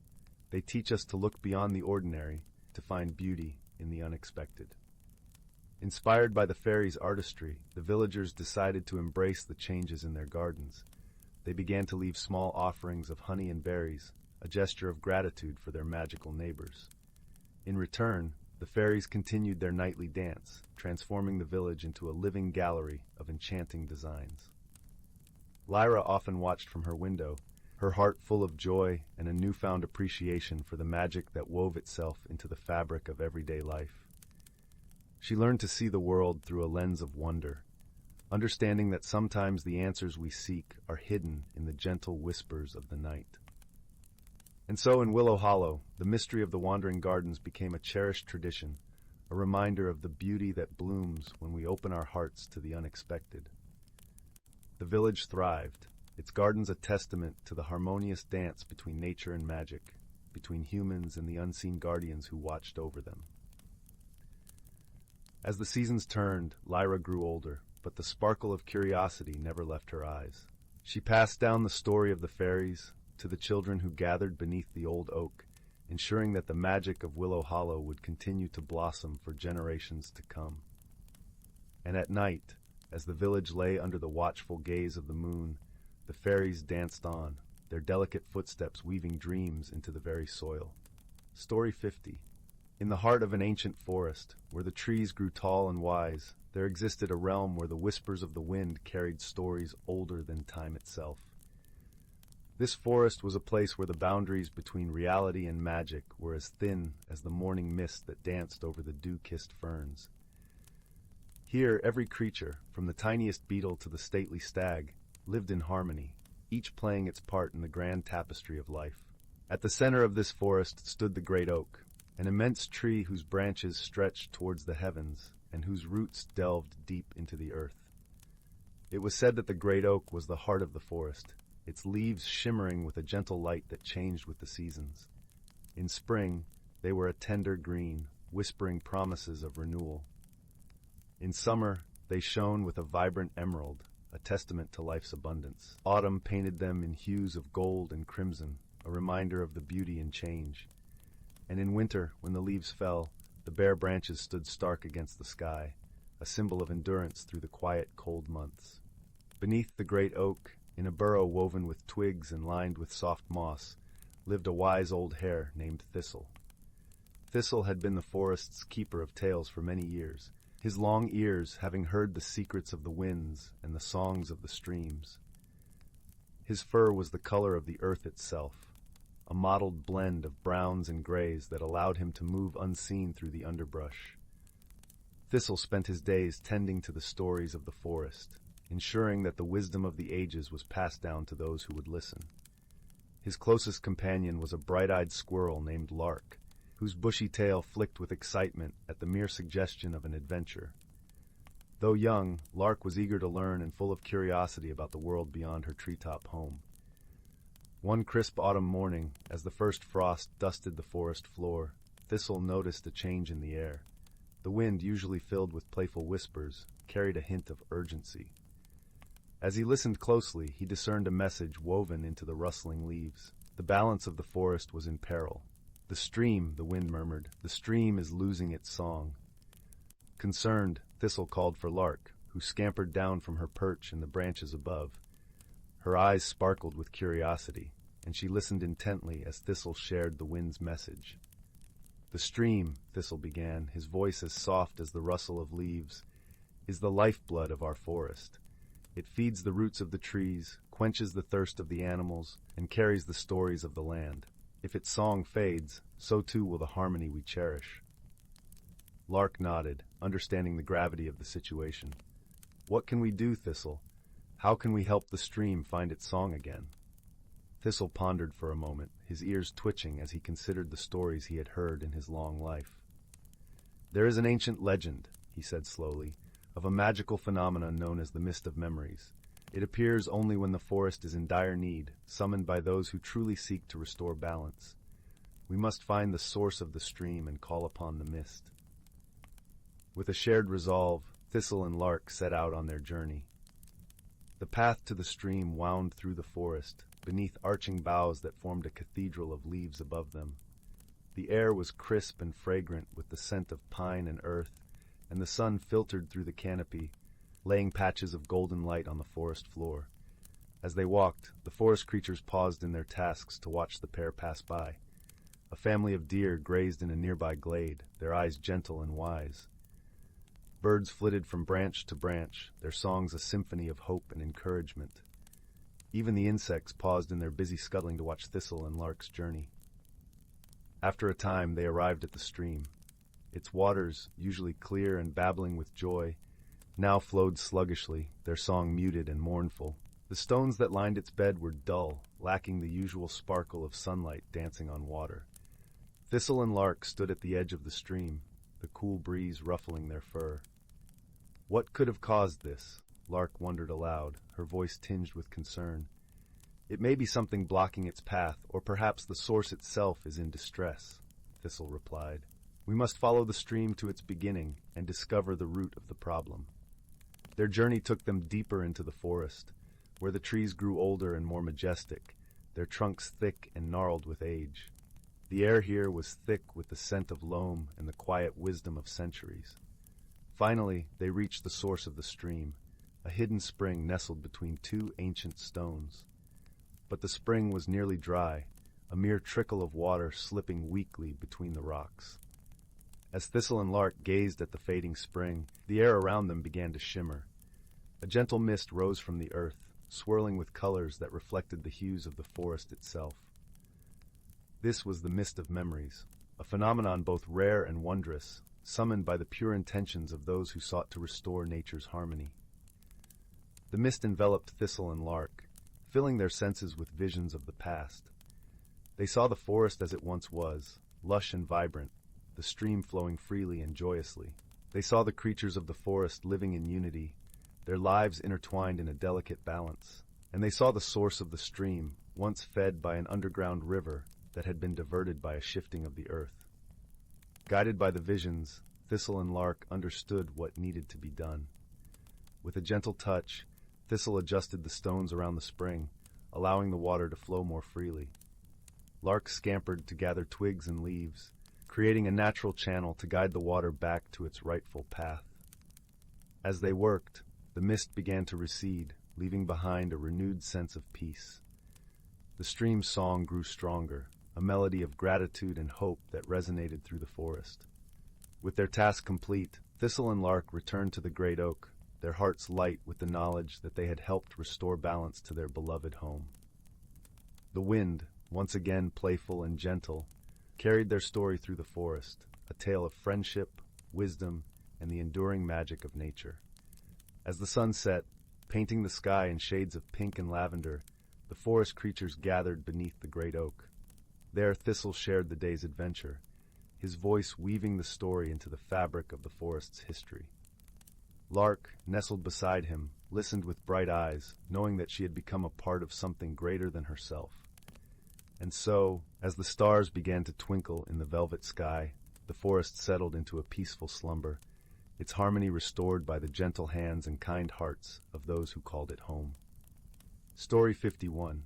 "They teach us to look beyond the ordinary, to find beauty in the unexpected." Inspired by the fairies' artistry, the villagers decided to embrace the changes in their gardens. They began to leave small offerings of honey and berries, a gesture of gratitude for their magical neighbors. In return, the fairies continued their nightly dance, transforming the village into a living gallery of enchanting designs. Lyra often watched from her window, her heart full of joy and a newfound appreciation for the magic that wove itself into the fabric of everyday life. She learned to see the world through a lens of wonder, understanding that sometimes the answers we seek are hidden in the gentle whispers of the night. And so in Willow Hollow, the mystery of the wandering gardens became a cherished tradition, a reminder of the beauty that blooms when we open our hearts to the unexpected. The village thrived, its gardens a testament to the harmonious dance between nature and magic, between humans and the unseen guardians who watched over them. As the seasons turned, Lyra grew older, but the sparkle of curiosity never left her eyes. She passed down the story of the fairies to the children who gathered beneath the old oak, ensuring that the magic of Willow Hollow would continue to blossom for generations to come. And at night, as the village lay under the watchful gaze of the moon, the fairies danced on, their delicate footsteps weaving dreams into the very soil. Story 50. In the heart of an ancient forest, where the trees grew tall and wise, there existed a realm where the whispers of the wind carried stories older than time itself. This forest was a place where the boundaries between reality and magic were as thin as the morning mist that danced over the dew-kissed ferns. Here, every creature, from the tiniest beetle to the stately stag, lived in harmony, each playing its part in the grand tapestry of life. At the center of this forest stood the great oak, an immense tree whose branches stretched towards the heavens and whose roots delved deep into the earth. It was said that the great oak was the heart of the forest, its leaves shimmering with a gentle light that changed with the seasons. In spring, they were a tender green, whispering promises of renewal. In summer, they shone with a vibrant emerald, a testament to life's abundance. Autumn painted them in hues of gold and crimson, a reminder of the beauty in change. And in winter, when the leaves fell, the bare branches stood stark against the sky, a symbol of endurance through the quiet, cold months. Beneath the great oak, in a burrow woven with twigs and lined with soft moss, lived a wise old hare named Thistle. Thistle had been the forest's keeper of tales for many years, his long ears having heard the secrets of the winds and the songs of the streams. His fur was the color of the earth itself, a mottled blend of browns and grays that allowed him to move unseen through the underbrush. Thistle spent his days tending to the stories of the forest, ensuring that the wisdom of the ages was passed down to those who would listen. His closest companion was a bright-eyed squirrel named Lark, whose bushy tail flicked with excitement at the mere suggestion of an adventure. Though young, Lark was eager to learn and full of curiosity about the world beyond her treetop home. One crisp autumn morning, as the first frost dusted the forest floor, Thistle noticed a change in the air. The wind, usually filled with playful whispers, carried a hint of urgency. As he listened closely, he discerned a message woven into the rustling leaves. The balance of the forest was in peril. "The stream," the wind murmured, "the stream is losing its song." Concerned, Thistle called for Lark, who scampered down from her perch in the branches above. Her eyes sparkled with curiosity, and she listened intently as Thistle shared the wind's message. "The stream," Thistle began, his voice as soft as the rustle of leaves, "is the lifeblood of our forest. It feeds the roots of the trees, quenches the thirst of the animals, and carries the stories of the land. If its song fades, so too will the harmony we cherish." Lark nodded, understanding the gravity of the situation. "What can we do, Thistle? How can we help the stream find its song again?" Thistle pondered for a moment, his ears twitching as he considered the stories he had heard in his long life. "There is an ancient legend," he said slowly, "of a magical phenomenon known as the Mist of Memories. It appears only when the forest is in dire need, summoned by those who truly seek to restore balance. We must find the source of the stream and call upon the mist." With a shared resolve, Thistle and Lark set out on their journey. The path to the stream wound through the forest, beneath arching boughs that formed a cathedral of leaves above them. The air was crisp and fragrant with the scent of pine and earth, and the sun filtered through the canopy, laying patches of golden light on the forest floor. As they walked, the forest creatures paused in their tasks to watch the pair pass by. A family of deer grazed in a nearby glade, their eyes gentle and wise. Birds flitted from branch to branch, their songs a symphony of hope and encouragement. Even the insects paused in their busy scuttling to watch Thistle and Lark's journey. After a time, they arrived at the stream. Its waters, usually clear and babbling with joy, now flowed sluggishly, their song muted and mournful. The stones that lined its bed were dull, lacking the usual sparkle of sunlight dancing on water. Thistle and Lark stood at the edge of the stream, the cool breeze ruffling their fur. What could have caused this? Lark wondered aloud, her voice tinged with concern. It may be something blocking its path, or perhaps the source itself is in distress, Thistle replied. We must follow the stream to its beginning and discover the root of the problem. Their journey took them deeper into the forest, where the trees grew older and more majestic, their trunks thick and gnarled with age. The air here was thick with the scent of loam and the quiet wisdom of centuries. Finally, they reached the source of the stream, a hidden spring nestled between two ancient stones. But the spring was nearly dry, a mere trickle of water slipping weakly between the rocks. As Thistle and Lark gazed at the fading spring, the air around them began to shimmer. A gentle mist rose from the earth, swirling with colors that reflected the hues of the forest itself. This was the mist of memories, a phenomenon both rare and wondrous, summoned by the pure intentions of those who sought to restore nature's harmony. The mist enveloped Thistle and Lark, filling their senses with visions of the past. They saw the forest as it once was, lush and vibrant, the stream flowing freely and joyously. They saw the creatures of the forest living in unity, their lives intertwined in a delicate balance. And they saw the source of the stream, once fed by an underground river that had been diverted by a shifting of the earth. Guided by the visions, Thistle and Lark understood what needed to be done. With a gentle touch, Thistle adjusted the stones around the spring, allowing the water to flow more freely. Lark scampered to gather twigs and leaves, creating a natural channel to guide the water back to its rightful path. As they worked, the mist began to recede, leaving behind a renewed sense of peace. The stream's song grew stronger, a melody of gratitude and hope that resonated through the forest. With their task complete, Thistle and Lark returned to the great oak, their hearts light with the knowledge that they had helped restore balance to their beloved home. The wind, once again playful and gentle, carried their story through the forest, a tale of friendship, wisdom, and the enduring magic of nature. As the sun set, painting the sky in shades of pink and lavender, the forest creatures gathered beneath the great oak. There Thistle shared the day's adventure, his voice weaving the story into the fabric of the forest's history. Lark, nestled beside him, listened with bright eyes, knowing that she had become a part of something greater than herself. And so, as the stars began to twinkle in the velvet sky, the forest settled into a peaceful slumber, its harmony restored by the gentle hands and kind hearts of those who called it home. Story 51.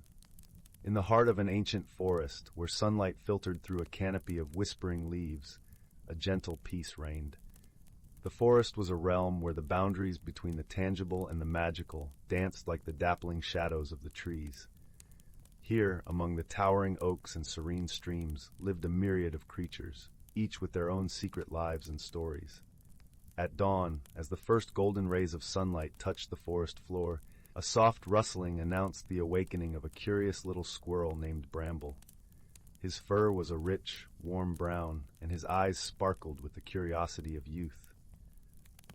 In the heart of an ancient forest, where sunlight filtered through a canopy of whispering leaves, a gentle peace reigned. The forest was a realm where the boundaries between the tangible and the magical danced like the dappling shadows of the trees. Here, among the towering oaks and serene streams, lived a myriad of creatures, each with their own secret lives and stories. At dawn, as the first golden rays of sunlight touched the forest floor, a soft rustling announced the awakening of a curious little squirrel named Bramble. His fur was a rich, warm brown, and his eyes sparkled with the curiosity of youth.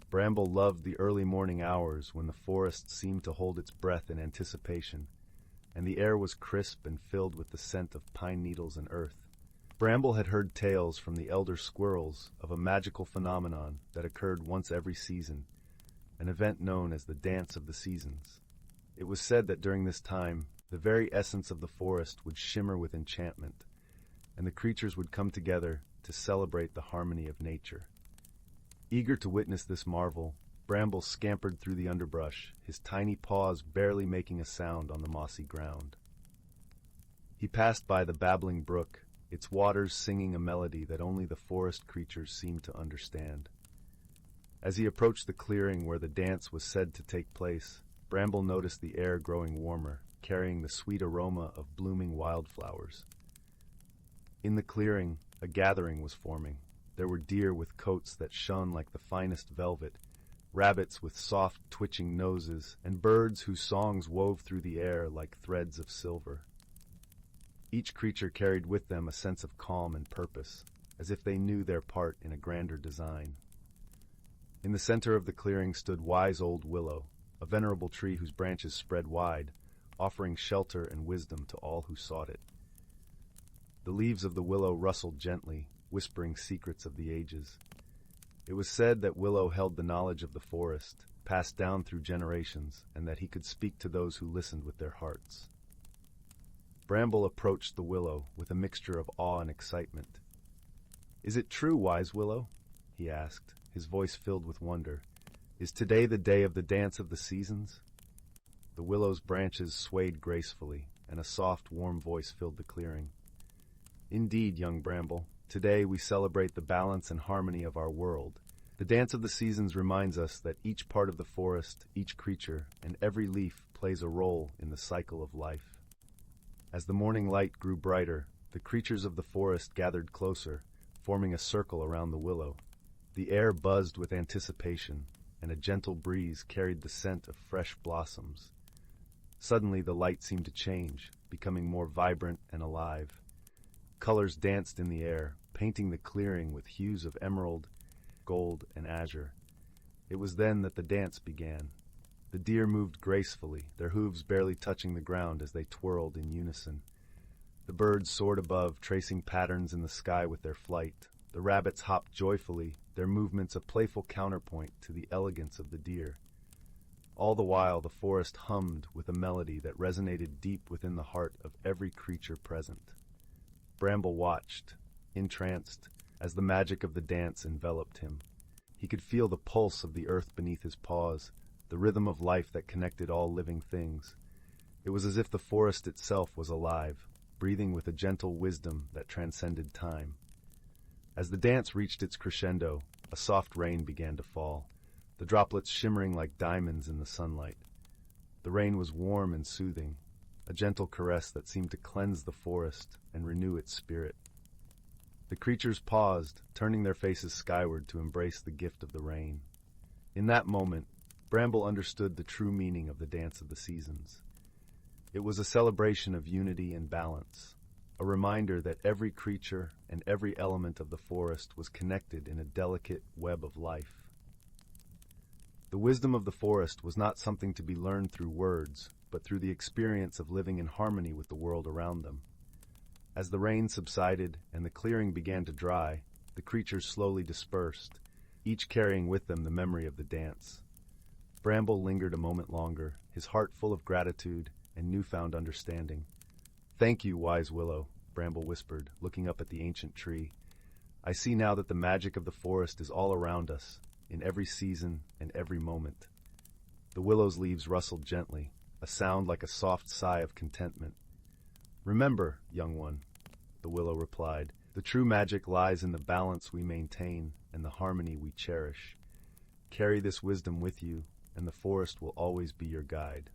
Bramble loved the early morning hours when the forest seemed to hold its breath in anticipation, and the air was crisp and filled with the scent of pine needles and earth. Bramble had heard tales from the elder squirrels of a magical phenomenon that occurred once every season, an event known as the Dance of the Seasons. It was said that during this time, the very essence of the forest would shimmer with enchantment, and the creatures would come together to celebrate the harmony of nature. Eager to witness this marvel, Bramble scampered through the underbrush, his tiny paws barely making a sound on the mossy ground. He passed by the babbling brook, its waters singing a melody that only the forest creatures seemed to understand. As he approached the clearing where the dance was said to take place, Bramble noticed the air growing warmer, carrying the sweet aroma of blooming wildflowers. In the clearing, a gathering was forming. There were deer with coats that shone like the finest velvet, rabbits with soft, twitching noses, and birds whose songs wove through the air like threads of silver. Each creature carried with them a sense of calm and purpose, as if they knew their part in a grander design. In the center of the clearing stood wise old Willow, a venerable tree whose branches spread wide, offering shelter and wisdom to all who sought it. The leaves of the willow rustled gently, whispering secrets of the ages. It was said that Willow held the knowledge of the forest, passed down through generations, and that he could speak to those who listened with their hearts. Bramble approached the willow with a mixture of awe and excitement. "Is it true, wise Willow?" he asked, his voice filled with wonder. "Is today the day of the Dance of the Seasons?" The willow's branches swayed gracefully, and a soft, warm voice filled the clearing. "Indeed, young Bramble, today we celebrate the balance and harmony of our world. The Dance of the Seasons reminds us that each part of the forest, each creature, and every leaf plays a role in the cycle of life." As the morning light grew brighter, the creatures of the forest gathered closer, forming a circle around the willow. The air buzzed with anticipation, and a gentle breeze carried the scent of fresh blossoms. Suddenly the light seemed to change, becoming more vibrant and alive. Colors danced in the air, painting the clearing with hues of emerald, gold, and azure. It was then that the dance began. The deer moved gracefully, their hooves barely touching the ground as they twirled in unison. The birds soared above, tracing patterns in the sky with their flight. The rabbits hopped joyfully, their movements a playful counterpoint to the elegance of the deer. All the while, the forest hummed with a melody that resonated deep within the heart of every creature present. Bramble watched, entranced, as the magic of the dance enveloped him. He could feel the pulse of the earth beneath his paws, the rhythm of life that connected all living things. It was as if the forest itself was alive, breathing with a gentle wisdom that transcended time. As the dance reached its crescendo, a soft rain began to fall, the droplets shimmering like diamonds in the sunlight. The rain was warm and soothing, a gentle caress that seemed to cleanse the forest and renew its spirit. The creatures paused, turning their faces skyward to embrace the gift of the rain. In that moment, Bramble understood the true meaning of the Dance of the Seasons. It was a celebration of unity and balance, a reminder that every creature and every element of the forest was connected in a delicate web of life. The wisdom of the forest was not something to be learned through words, but through the experience of living in harmony with the world around them. As the rain subsided and the clearing began to dry, the creatures slowly dispersed, each carrying with them the memory of the dance. Bramble lingered a moment longer, his heart full of gratitude and newfound understanding. "Thank you, wise willow," Bramble whispered, looking up at the ancient tree. "I see now that the magic of the forest is all around us, in every season and every moment." The willow's leaves rustled gently, a sound like a soft sigh of contentment. "Remember, young one," the willow replied, "the true magic lies in the balance we maintain and the harmony we cherish. Carry this wisdom with you, and the forest will always be your guide."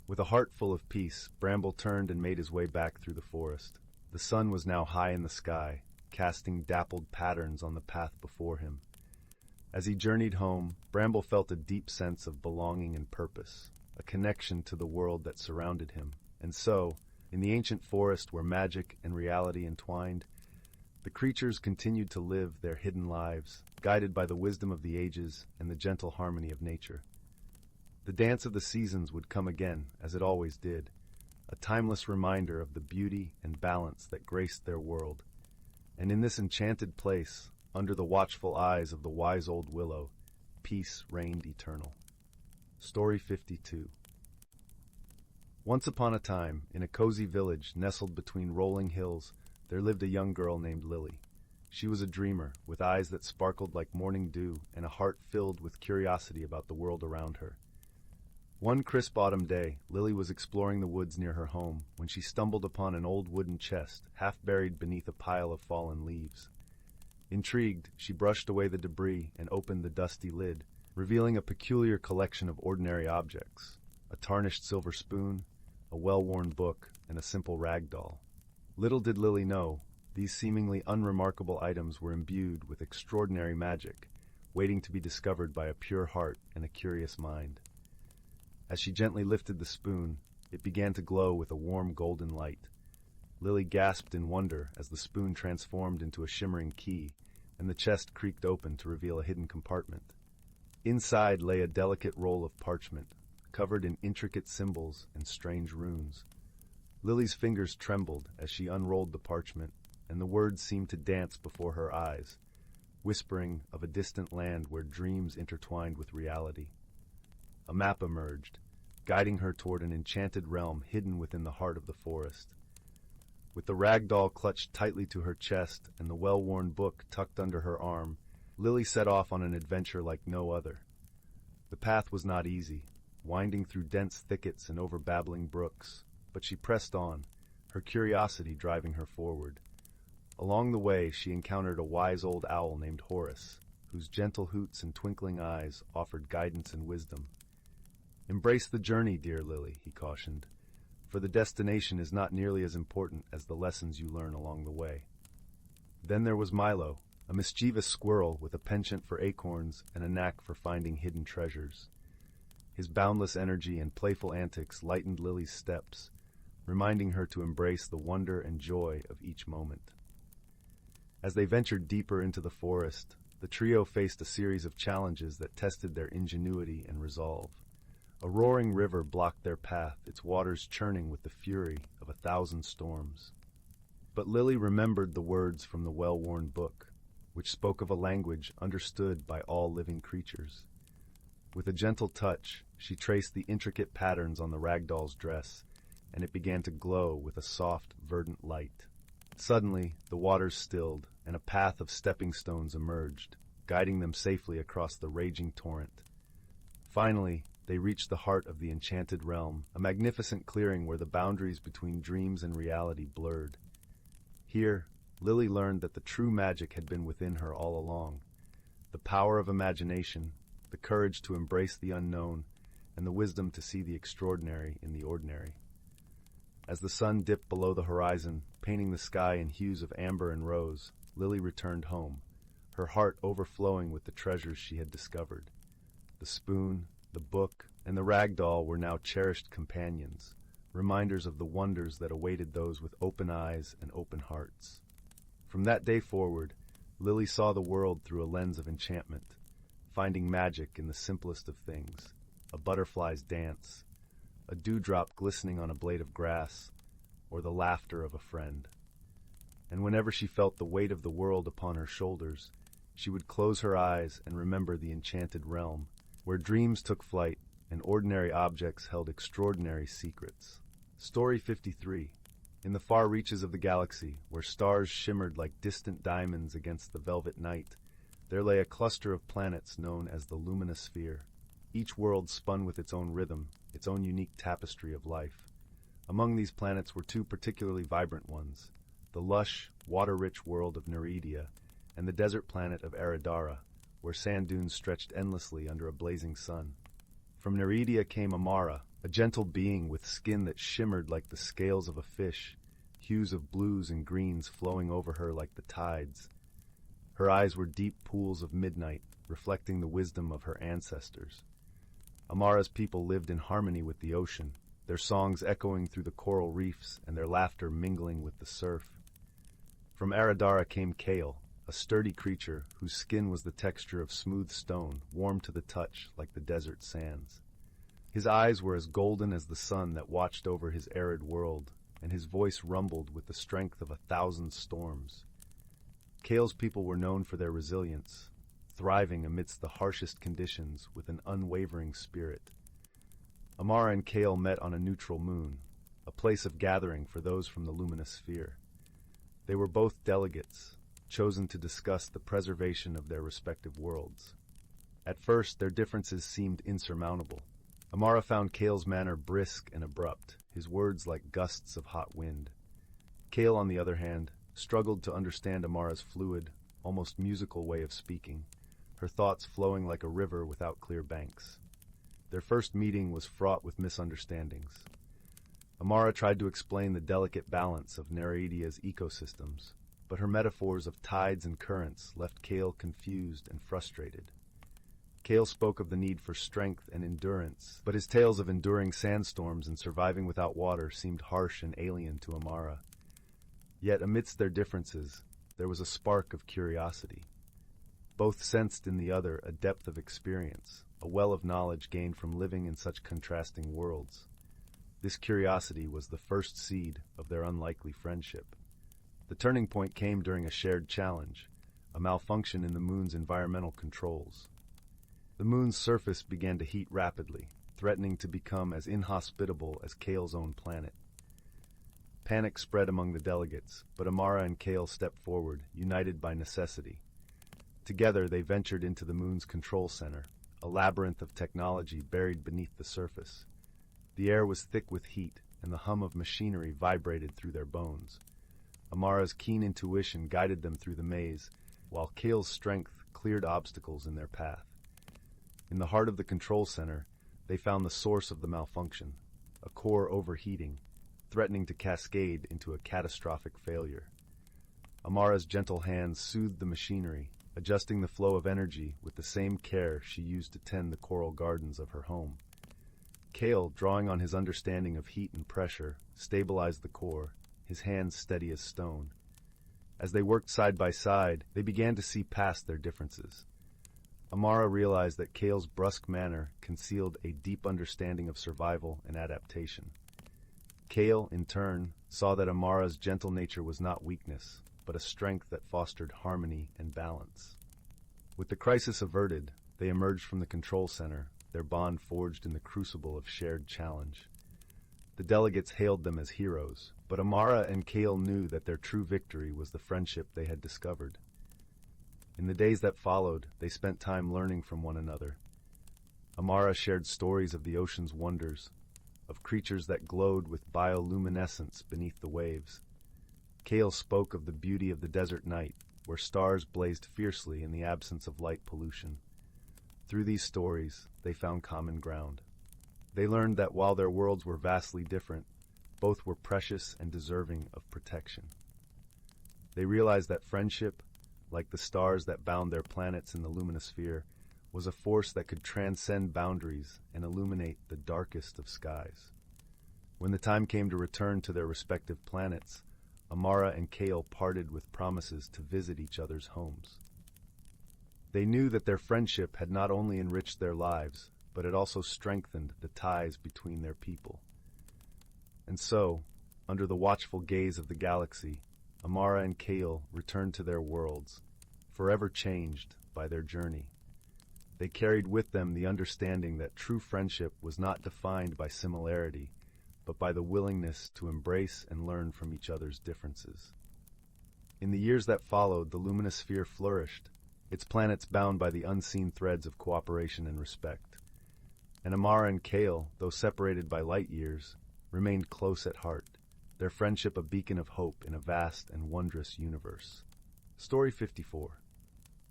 With a heart full of peace, Bramble turned and made his way back through the forest. The sun was now high in the sky, casting dappled patterns on the path before him. As he journeyed home, Bramble felt a deep sense of belonging and purpose, a connection to the world that surrounded him. And so, in the ancient forest where magic and reality entwined, the creatures continued to live their hidden lives, guided by the wisdom of the ages and the gentle harmony of nature. The Dance of the Seasons would come again, as it always did, a timeless reminder of the beauty and balance that graced their world. And in this enchanted place, under the watchful eyes of the wise old willow, peace reigned eternal. Story 52. Once upon a time, in a cozy village nestled between rolling hills, there lived a young girl named Lily. She was a dreamer, with eyes that sparkled like morning dew and a heart filled with curiosity about the world around her. One crisp autumn day, Lily was exploring the woods near her home when she stumbled upon an old wooden chest, half buried beneath a pile of fallen leaves. Intrigued, she brushed away the debris and opened the dusty lid, revealing a peculiar collection of ordinary objects: a tarnished silver spoon, a well-worn book, and a simple rag doll. Little did Lily know, these seemingly unremarkable items were imbued with extraordinary magic, waiting to be discovered by a pure heart and a curious mind. As she gently lifted the spoon, it began to glow with a warm golden light. Lily gasped in wonder as the spoon transformed into a shimmering key, and the chest creaked open to reveal a hidden compartment. Inside lay a delicate roll of parchment, covered in intricate symbols and strange runes. Lily's fingers trembled as she unrolled the parchment, and the words seemed to dance before her eyes, whispering of a distant land where dreams intertwined with reality. A map emerged, guiding her toward an enchanted realm hidden within the heart of the forest. With the rag doll clutched tightly to her chest and the well-worn book tucked under her arm, Lily set off on an adventure like no other. The path was not easy, winding through dense thickets and over babbling brooks, but she pressed on, her curiosity driving her forward. Along the way, she encountered a wise old owl named Horace, whose gentle hoots and twinkling eyes offered guidance and wisdom. "Embrace the journey, dear Lily," he cautioned, "for the destination is not nearly as important as the lessons you learn along the way." Then there was Milo, a mischievous squirrel with a penchant for acorns and a knack for finding hidden treasures. His boundless energy and playful antics lightened Lily's steps, reminding her to embrace the wonder and joy of each moment. As they ventured deeper into the forest, the trio faced a series of challenges that tested their ingenuity and resolve. A roaring river blocked their path, its waters churning with the fury of 1,000 storms. But Lily remembered the words from the well-worn book, which spoke of a language understood by all living creatures. With a gentle touch, she traced the intricate patterns on the ragdoll's dress, and it began to glow with a soft, verdant light. Suddenly, the waters stilled, and a path of stepping stones emerged, guiding them safely across the raging torrent. Finally, they reached the heart of the enchanted realm, a magnificent clearing where the boundaries between dreams and reality blurred. Here, Lily learned that the true magic had been within her all along. The power of imagination, the courage to embrace the unknown, and the wisdom to see the extraordinary in the ordinary. As the sun dipped below the horizon, painting the sky in hues of amber and rose, Lily returned home, her heart overflowing with the treasures she had discovered. The spoon, the book, and the rag doll were now cherished companions, reminders of the wonders that awaited those with open eyes and open hearts. From that day forward, Lily saw the world through a lens of enchantment, finding magic in the simplest of things, a butterfly's dance, a dewdrop glistening on a blade of grass, or the laughter of a friend. And whenever she felt the weight of the world upon her shoulders, she would close her eyes and remember the enchanted realm, where dreams took flight and ordinary objects held extraordinary secrets. Story 53. In the far reaches of the galaxy, where stars shimmered like distant diamonds against the velvet night, there lay a cluster of planets known as the luminous sphere. Each world spun with its own rhythm, its own unique tapestry of life. Among these planets were two particularly vibrant ones, the lush, water-rich world of Nereidia and the desert planet of Aradara, where sand dunes stretched endlessly under a blazing sun. From Nereidia came Amara, a gentle being with skin that shimmered like the scales of a fish, hues of blues and greens flowing over her like the tides. Her eyes were deep pools of midnight, reflecting the wisdom of her ancestors. Amara's people lived in harmony with the ocean, their songs echoing through the coral reefs and their laughter mingling with the surf. From Aradara came Kale, a sturdy creature whose skin was the texture of smooth stone, warm to the touch like the desert sands. His eyes were as golden as the sun that watched over his arid world, and his voice rumbled with the strength of 1,000 storms. Kale's people were known for their resilience, thriving amidst the harshest conditions with an unwavering spirit. Amara and Kale met on a neutral moon, a place of gathering for those from the luminous sphere. They were both delegates, chosen to discuss the preservation of their respective worlds. At first, their differences seemed insurmountable. Amara found Kale's manner brisk and abrupt, his words like gusts of hot wind. Kale, on the other hand, struggled to understand Amara's fluid, almost musical way of speaking, her thoughts flowing like a river without clear banks. Their first meeting was fraught with misunderstandings. Amara tried to explain the delicate balance of Nereidia's ecosystems, but her metaphors of tides and currents left Kale confused and frustrated. Kale spoke of the need for strength and endurance, but his tales of enduring sandstorms and surviving without water seemed harsh and alien to Amara. Yet amidst their differences, there was a spark of curiosity. Both sensed in the other a depth of experience, a well of knowledge gained from living in such contrasting worlds. This curiosity was the first seed of their unlikely friendship. The turning point came during a shared challenge, a malfunction in the moon's environmental controls. The moon's surface began to heat rapidly, threatening to become as inhospitable as Kale's own planet. Panic spread among the delegates, but Amara and Kale stepped forward, united by necessity. Together they ventured into the moon's control center, a labyrinth of technology buried beneath the surface. The air was thick with heat, and the hum of machinery vibrated through their bones. Amara's keen intuition guided them through the maze, while Kale's strength cleared obstacles in their path. In the heart of the control center, they found the source of the malfunction, a core overheating, threatening to cascade into a catastrophic failure. Amara's gentle hands soothed the machinery, adjusting the flow of energy with the same care she used to tend the coral gardens of her home. Kale, drawing on his understanding of heat and pressure, stabilized the core, his hands steady as stone. As they worked side by side, they began to see past their differences. Amara realized that Kale's brusque manner concealed a deep understanding of survival and adaptation. Kale, in turn, saw that Amara's gentle nature was not weakness, but a strength that fostered harmony and balance. With the crisis averted, they emerged from the control center, their bond forged in the crucible of shared challenge. The delegates hailed them as heroes, but Amara and Kale knew that their true victory was the friendship they had discovered. In the days that followed, they spent time learning from one another. Amara shared stories of the ocean's wonders, of creatures that glowed with bioluminescence beneath the waves. Kale spoke of the beauty of the desert night, where stars blazed fiercely in the absence of light pollution. Through these stories, they found common ground. They learned that while their worlds were vastly different, both were precious and deserving of protection. They realized that friendship, like the stars that bound their planets in the luminosphere, was a force that could transcend boundaries and illuminate the darkest of skies. When the time came to return to their respective planets, Amara and Kale parted with promises to visit each other's homes. They knew that their friendship had not only enriched their lives, but it also strengthened the ties between their people. And so, under the watchful gaze of the galaxy, Amara and Kale returned to their worlds, forever changed by their journey. They carried with them the understanding that true friendship was not defined by similarity, but by the willingness to embrace and learn from each other's differences. In the years that followed, the luminosphere flourished, its planets bound by the unseen threads of cooperation and respect. And Amara and Kale, though separated by light years, remained close at heart, their friendship a beacon of hope in a vast and wondrous universe. Story 54.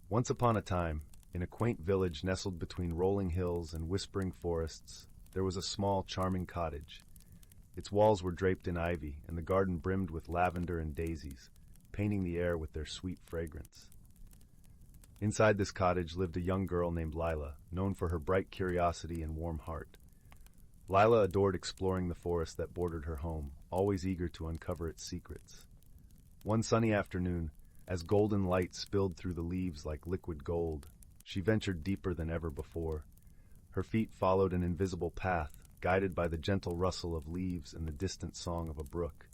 Once upon a time, in a quaint village nestled between rolling hills and whispering forests, there was a small, charming cottage. Its walls were draped in ivy, and the garden brimmed with lavender and daisies, painting the air with their sweet fragrance. Inside this cottage lived a young girl named Lila, known for her bright curiosity and warm heart. Lila adored exploring the forest that bordered her home, always eager to uncover its secrets. One sunny afternoon, as golden light spilled through the leaves like liquid gold, she ventured deeper than ever before. Her feet followed an invisible path, guided by the gentle rustle of leaves and the distant song of a brook.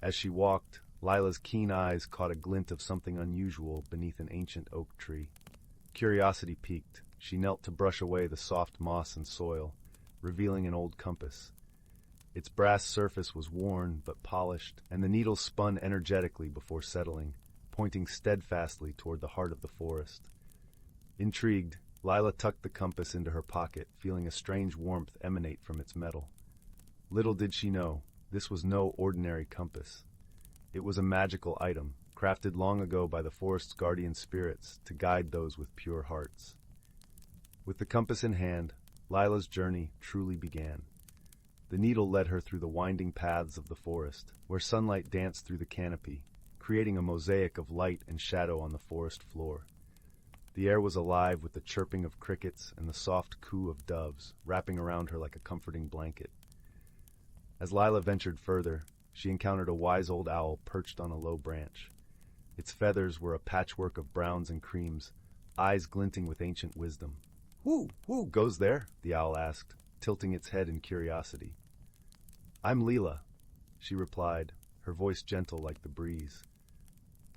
As she walked, Lila's keen eyes caught a glint of something unusual beneath an ancient oak tree. Curiosity piqued, she knelt to brush away the soft moss and soil, revealing an old compass. Its brass surface was worn but polished, and the needle spun energetically before settling, pointing steadfastly toward the heart of the forest. Intrigued, Lila tucked the compass into her pocket, feeling a strange warmth emanate from its metal. Little did she know, this was no ordinary compass. It was a magical item, crafted long ago by the forest's guardian spirits to guide those with pure hearts. With the compass in hand, Lila's journey truly began. The needle led her through the winding paths of the forest, where sunlight danced through the canopy, creating a mosaic of light and shadow on the forest floor. The air was alive with the chirping of crickets and the soft coo of doves, wrapping around her like a comforting blanket. As Lila ventured further, she encountered a wise old owl perched on a low branch. Its feathers were a patchwork of browns and creams, eyes glinting with ancient wisdom. Who goes there?" the owl asked, tilting its head in curiosity. "I'm Leela," she replied, her voice gentle like the breeze.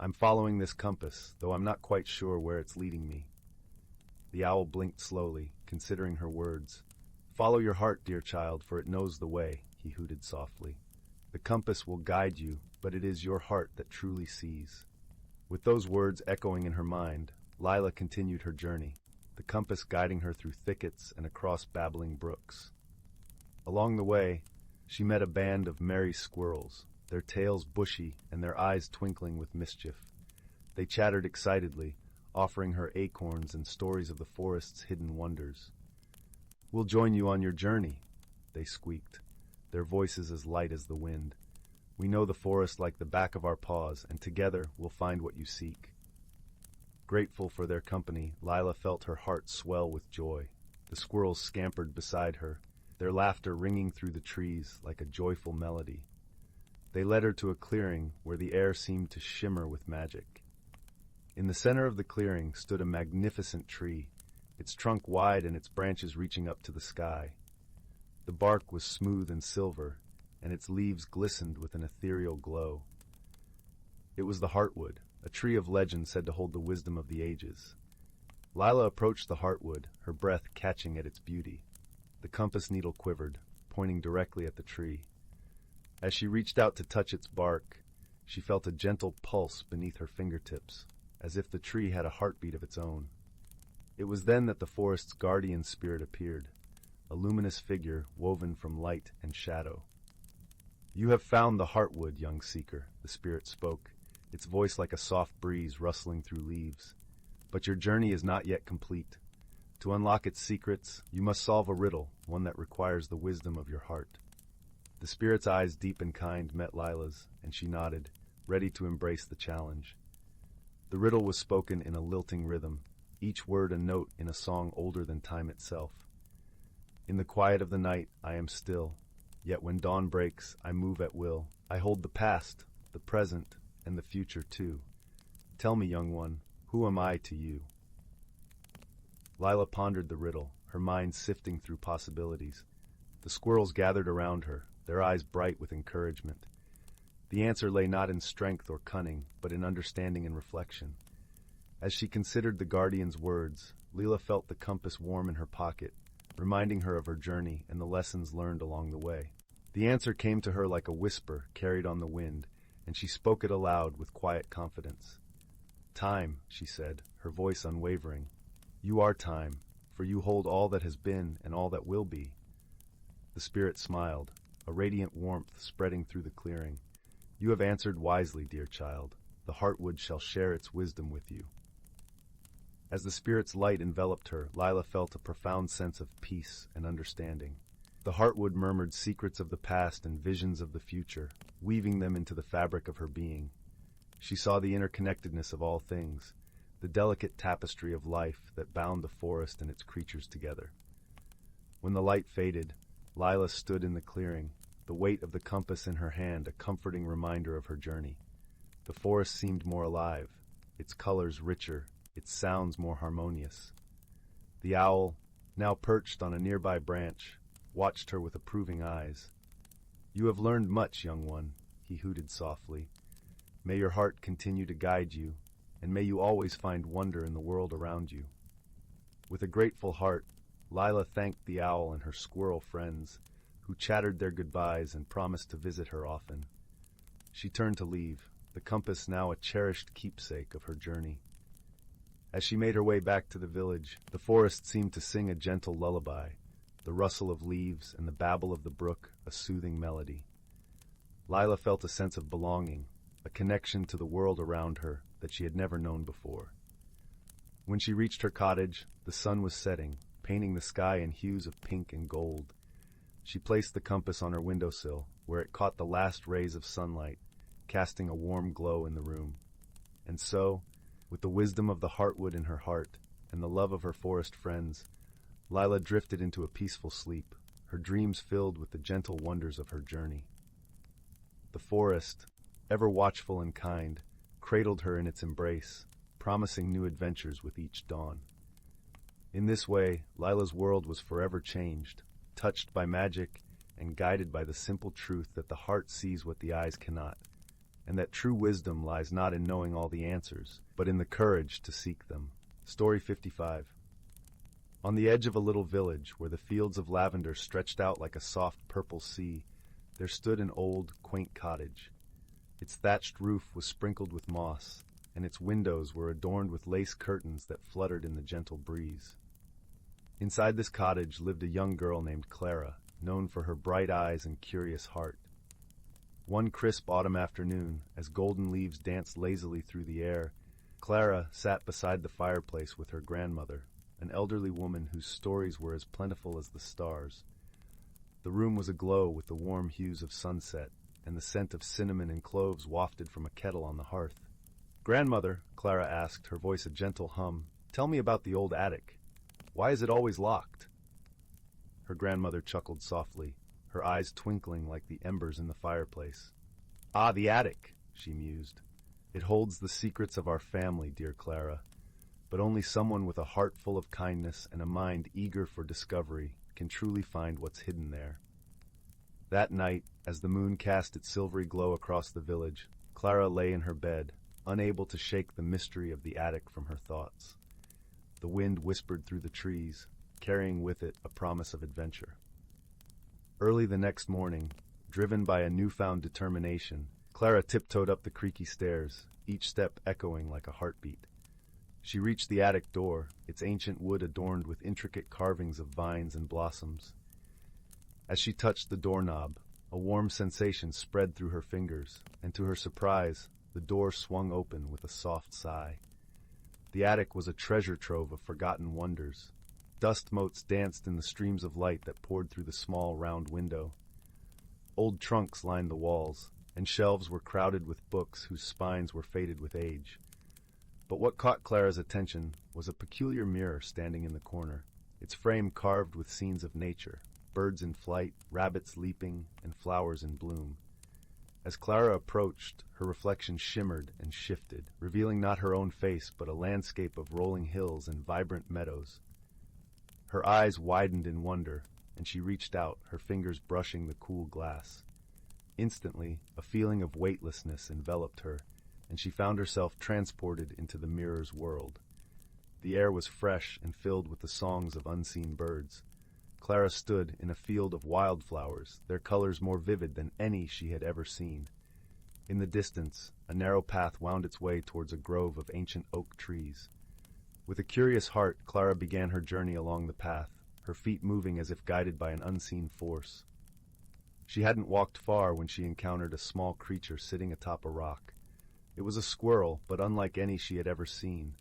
"I'm following this compass, though I'm not quite sure where it's leading me." The owl blinked slowly, considering her words. "Follow your heart, dear child, for it knows the way," he hooted softly. "The compass will guide you, but it is your heart that truly sees." With those words echoing in her mind, Lila continued her journey, the compass guiding her through thickets and across babbling brooks. Along the way, she met a band of merry squirrels, their tails bushy and their eyes twinkling with mischief. They chattered excitedly, offering her acorns and stories of the forest's hidden wonders. "We'll join you on your journey," they squeaked, their voices as light as the wind. We know the forest like the back of our paws, and together we'll find what you seek." Grateful for their company, Lila felt her heart swell with joy. The squirrels scampered beside her, their laughter ringing through the trees like a joyful melody. They led her to a clearing where the air seemed to shimmer with magic. In the center of the clearing stood a magnificent tree, its trunk wide and its branches reaching up to the sky. The bark was smooth and silver, and its leaves glistened with an ethereal glow. It was the heartwood, a tree of legend said to hold the wisdom of the ages. Lila approached the heartwood, her breath catching at its beauty. The compass needle quivered, pointing directly at the tree. As she reached out to touch its bark, she felt a gentle pulse beneath her fingertips, as if the tree had a heartbeat of its own. It was then that the forest's guardian spirit appeared, a luminous figure woven from light and shadow. "You have found the heartwood, young seeker," the spirit spoke, its voice like a soft breeze rustling through leaves. "But your journey is not yet complete. To unlock its secrets, you must solve a riddle, one that requires the wisdom of your heart." The spirit's eyes, deep and kind, met Lila's, and she nodded, ready to embrace the challenge. The riddle was spoken in a lilting rhythm, each word a note in a song older than time itself. "In the quiet of the night, I am still. Yet when dawn breaks, I move at will. I hold the past, the present, and the future too. Tell me, young one, who am I to you?" Lila pondered the riddle, her mind sifting through possibilities. The squirrels gathered around her, their eyes bright with encouragement. The answer lay not in strength or cunning, but in understanding and reflection. As she considered the guardian's words, Lila felt the compass warm in her pocket, reminding her of her journey and the lessons learned along the way. The answer came to her like a whisper carried on the wind, and she spoke it aloud with quiet confidence. "Time," she said, her voice unwavering. "You are time, for you hold all that has been and all that will be." The spirit smiled, a radiant warmth spreading through the clearing. "You have answered wisely, dear child. The heartwood shall share its wisdom with you." As the spirit's light enveloped her, Lila felt a profound sense of peace and understanding. The heartwood murmured secrets of the past and visions of the future, weaving them into the fabric of her being. She saw the interconnectedness of all things, the delicate tapestry of life that bound the forest and its creatures together. When the light faded, Lila stood in the clearing, the weight of the compass in her hand a comforting reminder of her journey. The forest seemed more alive, its colors richer, its sounds more harmonious. The owl, now perched on a nearby branch, watched her with approving eyes. "You have learned much, young one," he hooted softly. "May your heart continue to guide you, and may you always find wonder in the world around you." With a grateful heart, Lila thanked the owl and her squirrel friends, who chattered their goodbyes and promised to visit her often. She turned to leave, the compass now a cherished keepsake of her journey. As she made her way back to the village, the forest seemed to sing a gentle lullaby, the rustle of leaves and the babble of the brook a soothing melody. Lila felt a sense of belonging, a connection to the world around her that she had never known before. When she reached her cottage, the sun was setting, painting the sky in hues of pink and gold. She placed the compass on her windowsill, where it caught the last rays of sunlight, casting a warm glow in the room. And so, with the wisdom of the heartwood in her heart and the love of her forest friends, Lila drifted into a peaceful sleep, her dreams filled with the gentle wonders of her journey. The forest, ever watchful and kind, cradled her in its embrace, promising new adventures with each dawn. In this way, Lila's world was forever changed, touched by magic and guided by the simple truth that the heart sees what the eyes cannot, and that true wisdom lies not in knowing all the answers, but in the courage to seek them. Story 55. On the edge of a little village, where the fields of lavender stretched out like a soft purple sea, there stood an old, quaint cottage. Its thatched roof was sprinkled with moss, and its windows were adorned with lace curtains that fluttered in the gentle breeze. Inside this cottage lived a young girl named Clara, known for her bright eyes and curious heart. One crisp autumn afternoon, as golden leaves danced lazily through the air, Clara sat beside the fireplace with her grandmother, an elderly woman whose stories were as plentiful as the stars. The room was aglow with the warm hues of sunset, and the scent of cinnamon and cloves wafted from a kettle on the hearth. "Grandmother," Clara asked, her voice a gentle hum, "tell me about the old attic. Why is it always locked?" Her grandmother chuckled softly, her eyes twinkling like the embers in the fireplace. "Ah, the attic," she mused. "It holds the secrets of our family, dear Clara, but only someone with a heart full of kindness and a mind eager for discovery can truly find what's hidden there." That night, as the moon cast its silvery glow across the village, Clara lay in her bed, unable to shake the mystery of the attic from her thoughts. The wind whispered through the trees, carrying with it a promise of adventure. Early the next morning, driven by a newfound determination, Clara tiptoed up the creaky stairs, each step echoing like a heartbeat. She reached the attic door, its ancient wood adorned with intricate carvings of vines and blossoms. As she touched the doorknob, a warm sensation spread through her fingers, and to her surprise, the door swung open with a soft sigh. The attic was a treasure trove of forgotten wonders. Dust motes danced in the streams of light that poured through the small, round window. Old trunks lined the walls, and shelves were crowded with books whose spines were faded with age. But what caught Clara's attention was a peculiar mirror standing in the corner, its frame carved with scenes of nature, birds in flight, rabbits leaping, and flowers in bloom. As Clara approached, her reflection shimmered and shifted, revealing not her own face but a landscape of rolling hills and vibrant meadows. Her eyes widened in wonder, and she reached out, her fingers brushing the cool glass. Instantly, a feeling of weightlessness enveloped her, and she found herself transported into the mirror's world. The air was fresh and filled with the songs of unseen birds. Clara stood in a field of wildflowers, their colors more vivid than any she had ever seen. In the distance, a narrow path wound its way towards a grove of ancient oak trees. With a curious heart, Clara began her journey along the path, her feet moving as if guided by an unseen force. She hadn't walked far when she encountered a small creature sitting atop a rock. It was a squirrel, but unlike any she had ever seen.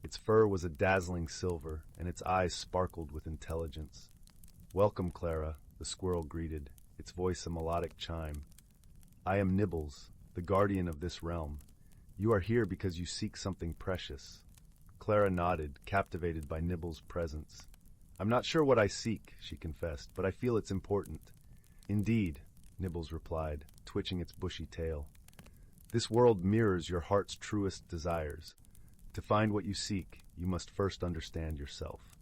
Its fur was a dazzling silver, and its eyes sparkled with intelligence. "Welcome, Clara," the squirrel greeted, its voice a melodic chime. "I am Nibbles, the guardian of this realm. You are here because you seek something precious." Clara nodded, captivated by Nibbles' presence. "I'm not sure what I seek," she confessed, "but I feel it's important." "Indeed," Nibbles replied, twitching its bushy tail. "This world mirrors your heart's truest desires. To find what you seek, you must first understand yourself."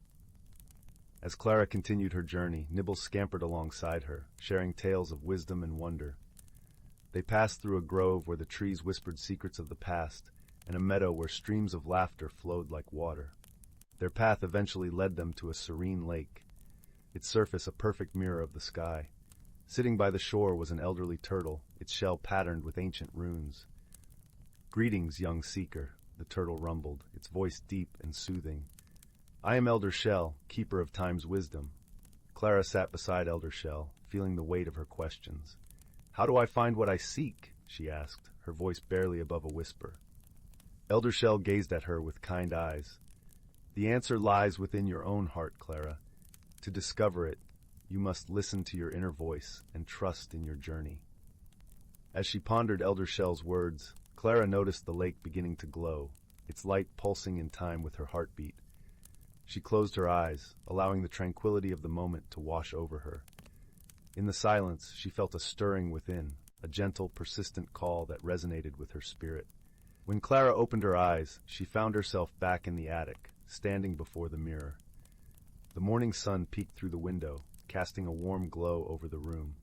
As Clara continued her journey, Nibbles scampered alongside her, sharing tales of wisdom and wonder. They passed through a grove where the trees whispered secrets of the past, and a meadow where streams of laughter flowed like water. Their path eventually led them to a serene lake, its surface a perfect mirror of the sky. Sitting by the shore was an elderly turtle, its shell patterned with ancient runes. "Greetings, young seeker," the turtle rumbled, its voice deep and soothing. "I am Elder Shell, keeper of time's wisdom." Clara sat beside Elder Shell, feeling the weight of her questions. "How do I find what I seek?" she asked, her voice barely above a whisper. Elder Shell gazed at her with kind eyes. "The answer lies within your own heart, Clara. To discover it, you must listen to your inner voice and trust in your journey." As she pondered Elder Shell's words, Clara noticed the lake beginning to glow, its light pulsing in time with her heartbeat. She closed her eyes, allowing the tranquility of the moment to wash over her. In the silence, she felt a stirring within, a gentle, persistent call that resonated with her spirit. When Clara opened her eyes, she found herself back in the attic, standing before the mirror. The morning sun peeked through the window, casting a warm glow over the room.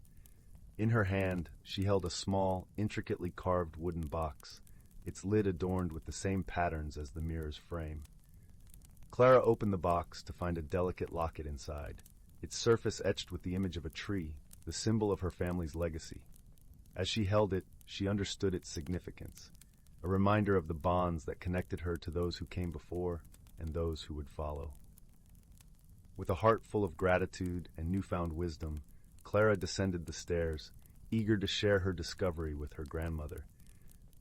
In her hand, she held a small, intricately carved wooden box, its lid adorned with the same patterns as the mirror's frame. Clara opened the box to find a delicate locket inside, its surface etched with the image of a tree, the symbol of her family's legacy. As she held it, she understood its significance, a reminder of the bonds that connected her to those who came before and those who would follow. With a heart full of gratitude and newfound wisdom, Clara descended the stairs, eager to share her discovery with her grandmother.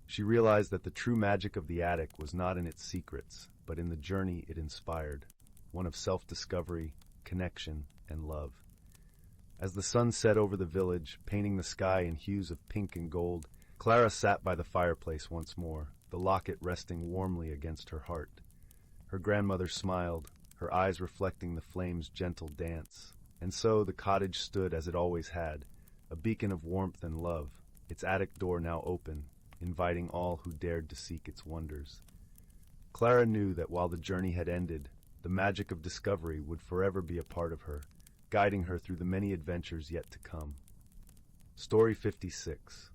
She realized that the true magic of the attic was not in its secrets, but in the journey it inspired, one of self-discovery, connection, and love. As the sun set over the village, painting the sky in hues of pink and gold, Clara sat by the fireplace once more, the locket resting warmly against her heart. Her grandmother smiled, her eyes reflecting the flame's gentle dance. And so the cottage stood as it always had, a beacon of warmth and love, its attic door now open, inviting all who dared to seek its wonders. Clara knew that while the journey had ended, the magic of discovery would forever be a part of her, guiding her through the many adventures yet to come. Story 56.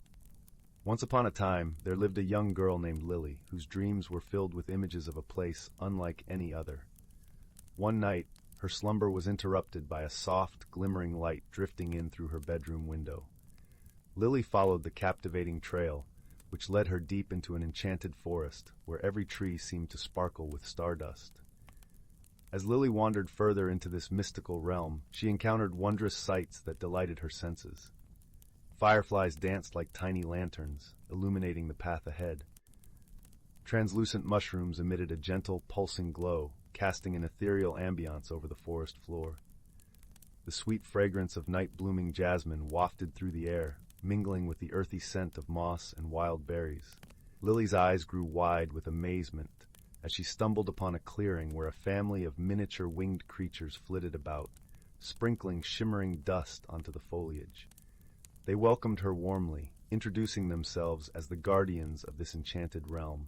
Once upon a time, there lived a young girl named Lily, whose dreams were filled with images of a place unlike any other. One night, her slumber was interrupted by a soft, glimmering light drifting in through her bedroom window. Lily followed the captivating trail, which led her deep into an enchanted forest, where every tree seemed to sparkle with stardust. As Lily wandered further into this mystical realm, she encountered wondrous sights that delighted her senses. Fireflies danced like tiny lanterns, illuminating the path ahead. Translucent mushrooms emitted a gentle, pulsing glow, casting an ethereal ambiance over the forest floor. The sweet fragrance of night-blooming jasmine wafted through the air, mingling with the earthy scent of moss and wild berries. Lily's eyes grew wide with amazement as she stumbled upon a clearing where a family of miniature winged creatures flitted about, sprinkling shimmering dust onto the foliage. They welcomed her warmly, introducing themselves as the guardians of this enchanted realm.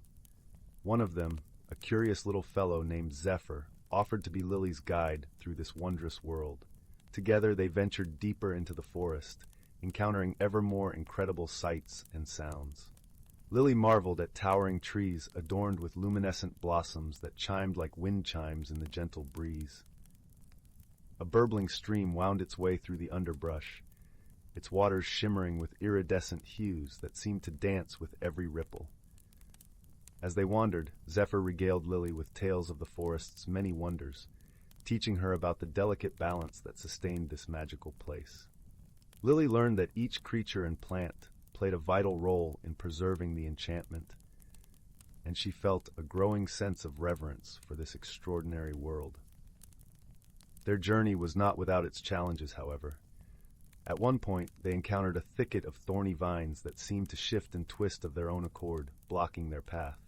One of them, a curious little fellow named Zephyr, offered to be Lily's guide through this wondrous world. Together they ventured deeper into the forest, encountering ever more incredible sights and sounds. Lily marveled at towering trees adorned with luminescent blossoms that chimed like wind chimes in the gentle breeze. A burbling stream wound its way through the underbrush, its waters shimmering with iridescent hues that seemed to dance with every ripple. As they wandered, Zephyr regaled Lily with tales of the forest's many wonders, teaching her about the delicate balance that sustained this magical place. Lily learned that each creature and plant played a vital role in preserving the enchantment, and she felt a growing sense of reverence for this extraordinary world. Their journey was not without its challenges, however. At one point, they encountered a thicket of thorny vines that seemed to shift and twist of their own accord, blocking their path.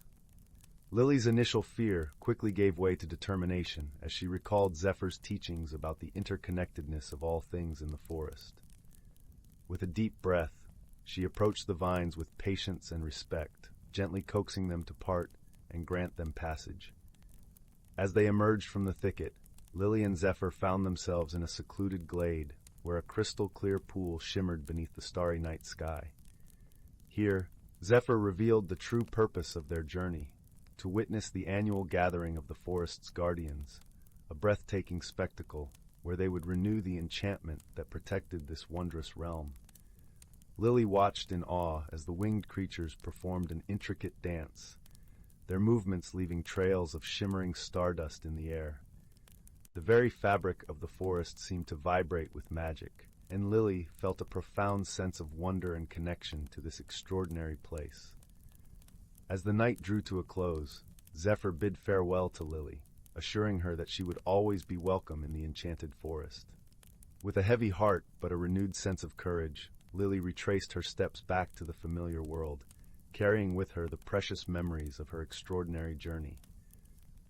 Lily's initial fear quickly gave way to determination as she recalled Zephyr's teachings about the interconnectedness of all things in the forest. With a deep breath, she approached the vines with patience and respect, gently coaxing them to part and grant them passage. As they emerged from the thicket, Lily and Zephyr found themselves in a secluded glade where a crystal-clear pool shimmered beneath the starry night sky. Here, Zephyr revealed the true purpose of their journey, to witness the annual gathering of the forest's guardians, a breathtaking spectacle where they would renew the enchantment that protected this wondrous realm. Lily watched in awe as the winged creatures performed an intricate dance, their movements leaving trails of shimmering stardust in the air. The very fabric of the forest seemed to vibrate with magic, and Lily felt a profound sense of wonder and connection to this extraordinary place. As the night drew to a close, Zephyr bid farewell to Lily, assuring her that she would always be welcome in the enchanted forest. With a heavy heart but a renewed sense of courage, Lily retraced her steps back to the familiar world, carrying with her the precious memories of her extraordinary journey.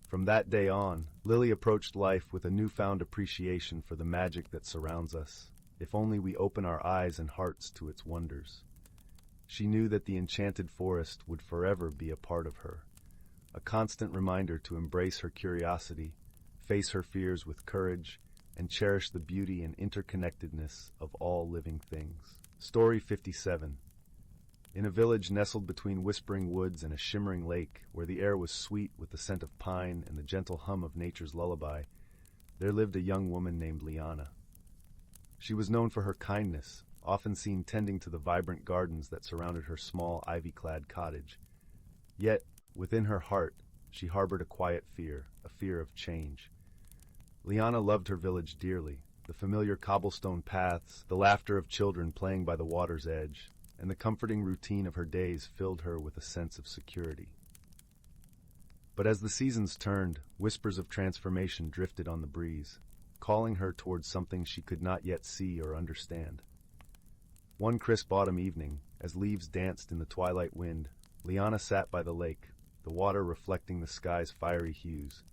From that day on, Lily approached life with a newfound appreciation for the magic that surrounds us, if only we open our eyes and hearts to its wonders. She knew that the enchanted forest would forever be a part of her, a constant reminder to embrace her curiosity, face her fears with courage, and cherish the beauty and interconnectedness of all living things. Story 57. In a village nestled between whispering woods and a shimmering lake, where the air was sweet with the scent of pine and the gentle hum of nature's lullaby, there lived a young woman named Liana. She was known for her kindness, often seen tending to the vibrant gardens that surrounded her small ivy-clad cottage. Yet, within her heart, she harbored a quiet fear, a fear of change. Liana loved her village dearly, the familiar cobblestone paths, the laughter of children playing by the water's edge, and the comforting routine of her days filled her with a sense of security. But as the seasons turned, whispers of transformation drifted on the breeze. calling her towards something she could not yet see or understand. One crisp autumn evening, as leaves danced in the twilight wind, Liana sat by the lake, the water reflecting the sky's fiery hues.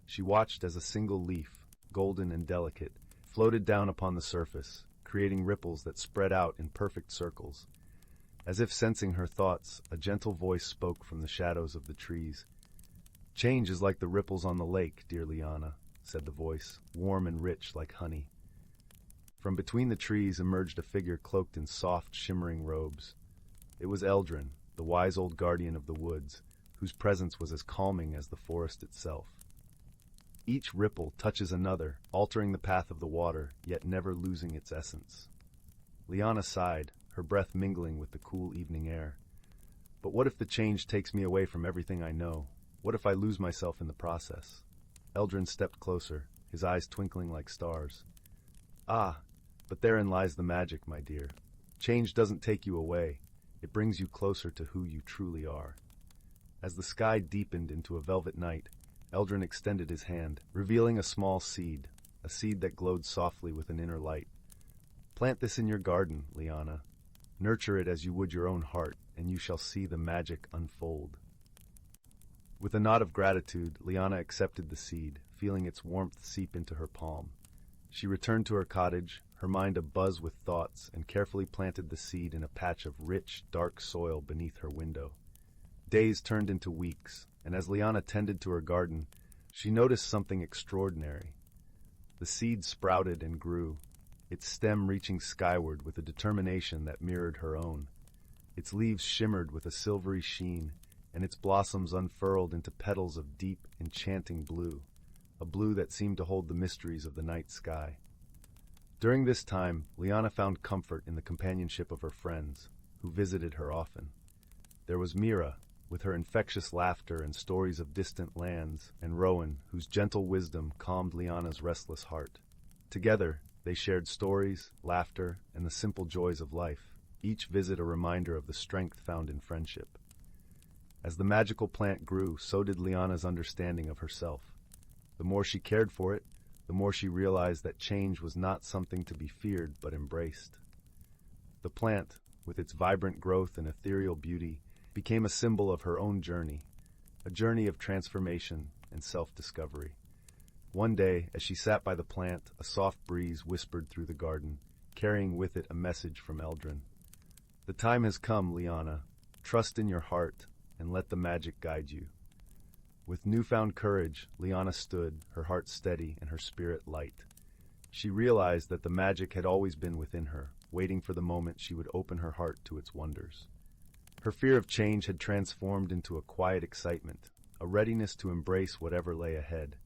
She watched as a single leaf, golden and delicate, floated down upon the surface, creating ripples that spread out in perfect circles. As if sensing her thoughts, a gentle voice spoke from the shadows of the trees. "Change is like the ripples on the lake, dear Liana," said the voice, warm and rich like honey. From between the trees emerged a figure cloaked in soft, shimmering robes. It was Eldrin, the wise old guardian of the woods, whose presence was as calming as the forest itself. Each ripple touches another, altering the path of the water, yet never losing its essence. Liana sighed, her breath mingling with the cool evening air. But what if the change takes me away from everything I know? What if I lose myself in the process? Eldrin stepped closer, his eyes twinkling like stars. "Ah, but therein lies the magic, my dear. Change doesn't take you away. It brings you closer to who you truly are." As the sky deepened into a velvet night, Eldrin extended his hand, revealing a small seed, a seed that glowed softly with an inner light. "Plant this in your garden, Liana. Nurture it as you would your own heart, and you shall see the magic unfold." With a nod of gratitude, Liana accepted the seed, feeling its warmth seep into her palm. She returned to her cottage, her mind abuzz with thoughts, and carefully planted the seed in a patch of rich, dark soil beneath her window. Days turned into weeks, and as Liana tended to her garden, she noticed something extraordinary. The seed sprouted and grew, its stem reaching skyward with a determination that mirrored her own. Its leaves shimmered with a silvery sheen, and its blossoms unfurled into petals of deep, enchanting blue, a blue that seemed to hold the mysteries of the night sky. During this time, Liana found comfort in the companionship of her friends, who visited her often. There was Mira, with her infectious laughter and stories of distant lands, and Rowan, whose gentle wisdom calmed Liana's restless heart. Together, they shared stories, laughter, and the simple joys of life, each visit a reminder of the strength found in friendship. As the magical plant grew, so did Liana's understanding of herself. The more she cared for it, the more she realized that change was not something to be feared but embraced. The plant, with its vibrant growth and ethereal beauty, became a symbol of her own journey, a journey of transformation and self-discovery. One day, as she sat by the plant, a soft breeze whispered through the garden, carrying with it a message from Eldrin. "The time has come, Liana. Trust in your heart, and let the magic guide you." With newfound courage, Liana stood, her heart steady and her spirit light. She realized that the magic had always been within her, waiting for the moment she would open her heart to its wonders. Her fear of change had transformed into a quiet excitement, a readiness to embrace whatever lay ahead.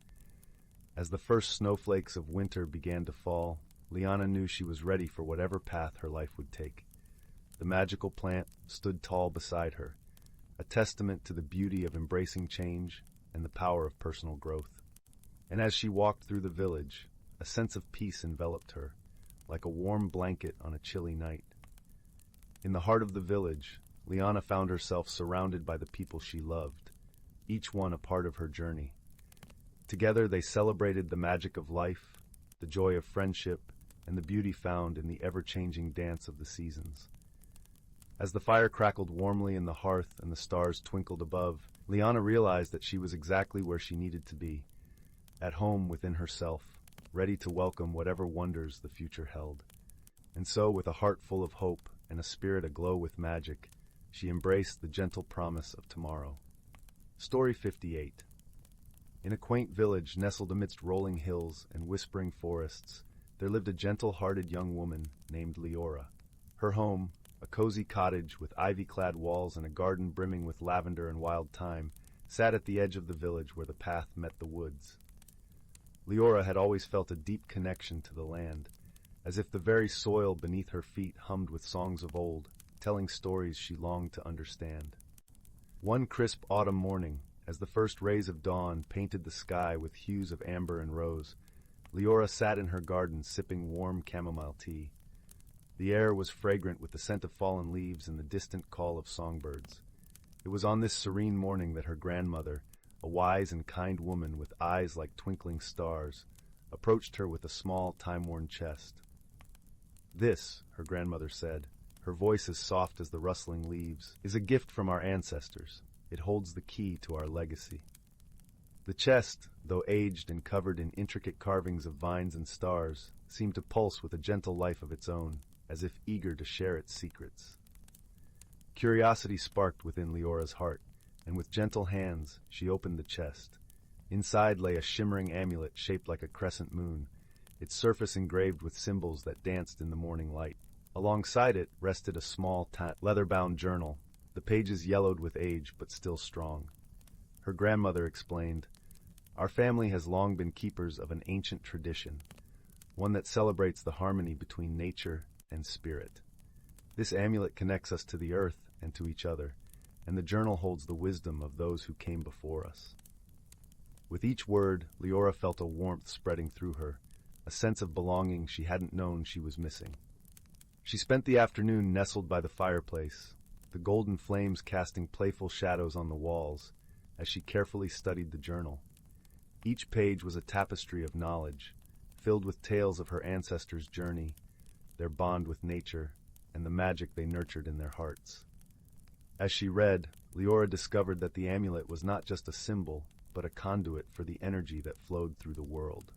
As the first snowflakes of winter began to fall, Liana knew she was ready for whatever path her life would take. The magical plant stood tall beside her, a testament to the beauty of embracing change and the power of personal growth. And as she walked through the village, a sense of peace enveloped her, like a warm blanket on a chilly night. In the heart of the village, Liana found herself surrounded by the people she loved, each one a part of her journey. Together they celebrated the magic of life, the joy of friendship, and the beauty found in the ever-changing dance of the seasons. As the fire crackled warmly in the hearth and the stars twinkled above, Liana realized that she was exactly where she needed to be, at home within herself, ready to welcome whatever wonders the future held. And so, with a heart full of hope and a spirit aglow with magic, she embraced the gentle promise of tomorrow. Story 58. In a quaint village nestled amidst rolling hills and whispering forests, there lived a gentle-hearted young woman named Leora. Her home, a cozy cottage with ivy-clad walls and a garden brimming with lavender and wild thyme, sat at the edge of the village where the path met the woods. Leora had always felt a deep connection to the land, as if the very soil beneath her feet hummed with songs of old, telling stories she longed to understand. One crisp autumn morning, as the first rays of dawn painted the sky with hues of amber and rose, Leora sat in her garden sipping warm chamomile tea. The air was fragrant with the scent of fallen leaves and the distant call of songbirds. It was on this serene morning that her grandmother, a wise and kind woman with eyes like twinkling stars, approached her with a small, time-worn chest. "This," her grandmother said, her voice as soft as the rustling leaves, "is a gift from our ancestors. It holds the key to our legacy." The chest, though aged and covered in intricate carvings of vines and stars, seemed to pulse with a gentle life of its own, as if eager to share its secrets. Curiosity sparked within Leora's heart, and with gentle hands she opened the chest. Inside lay a shimmering amulet shaped like a crescent moon, its surface engraved with symbols that danced in the morning light. Alongside it rested a small, leather-bound journal, the pages yellowed with age but still strong. Her grandmother explained, "Our family has long been keepers of an ancient tradition, one that celebrates the harmony between nature and spirit. This amulet connects us to the earth and to each other, and the journal holds the wisdom of those who came before us." With each word, Leora felt a warmth spreading through her, a sense of belonging she hadn't known she was missing. She spent the afternoon nestled by the fireplace, the golden flames casting playful shadows on the walls, as she carefully studied the journal. Each page was a tapestry of knowledge, filled with tales of her ancestors' journey, their bond with nature, and the magic they nurtured in their hearts. As she read, Leora discovered that the amulet was not just a symbol, but a conduit for the energy that flowed through the world.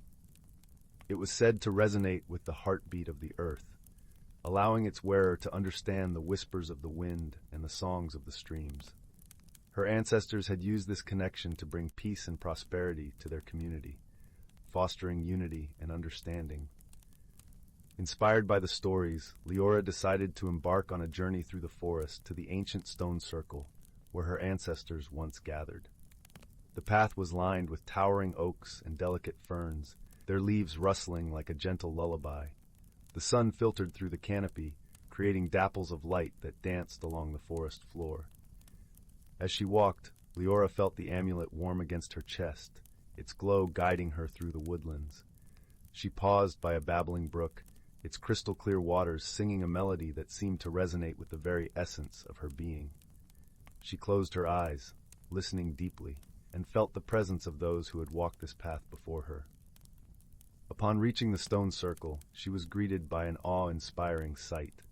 It was said to resonate with the heartbeat of the earth, allowing its wearer to understand the whispers of the wind and the songs of the streams. Her ancestors had used this connection to bring peace and prosperity to their community, fostering unity and understanding. Inspired by the stories, Leora decided to embark on a journey through the forest to the ancient stone circle, where her ancestors once gathered. The path was lined with towering oaks and delicate ferns, their leaves rustling like a gentle lullaby. The sun filtered through the canopy, creating dapples of light that danced along the forest floor. As she walked, Leora felt the amulet warm against her chest, its glow guiding her through the woodlands. She paused by a babbling brook, its crystal-clear waters singing a melody that seemed to resonate with the very essence of her being. She closed her eyes, listening deeply, and felt the presence of those who had walked this path before her. Upon reaching the stone circle, she was greeted by an awe-inspiring sight.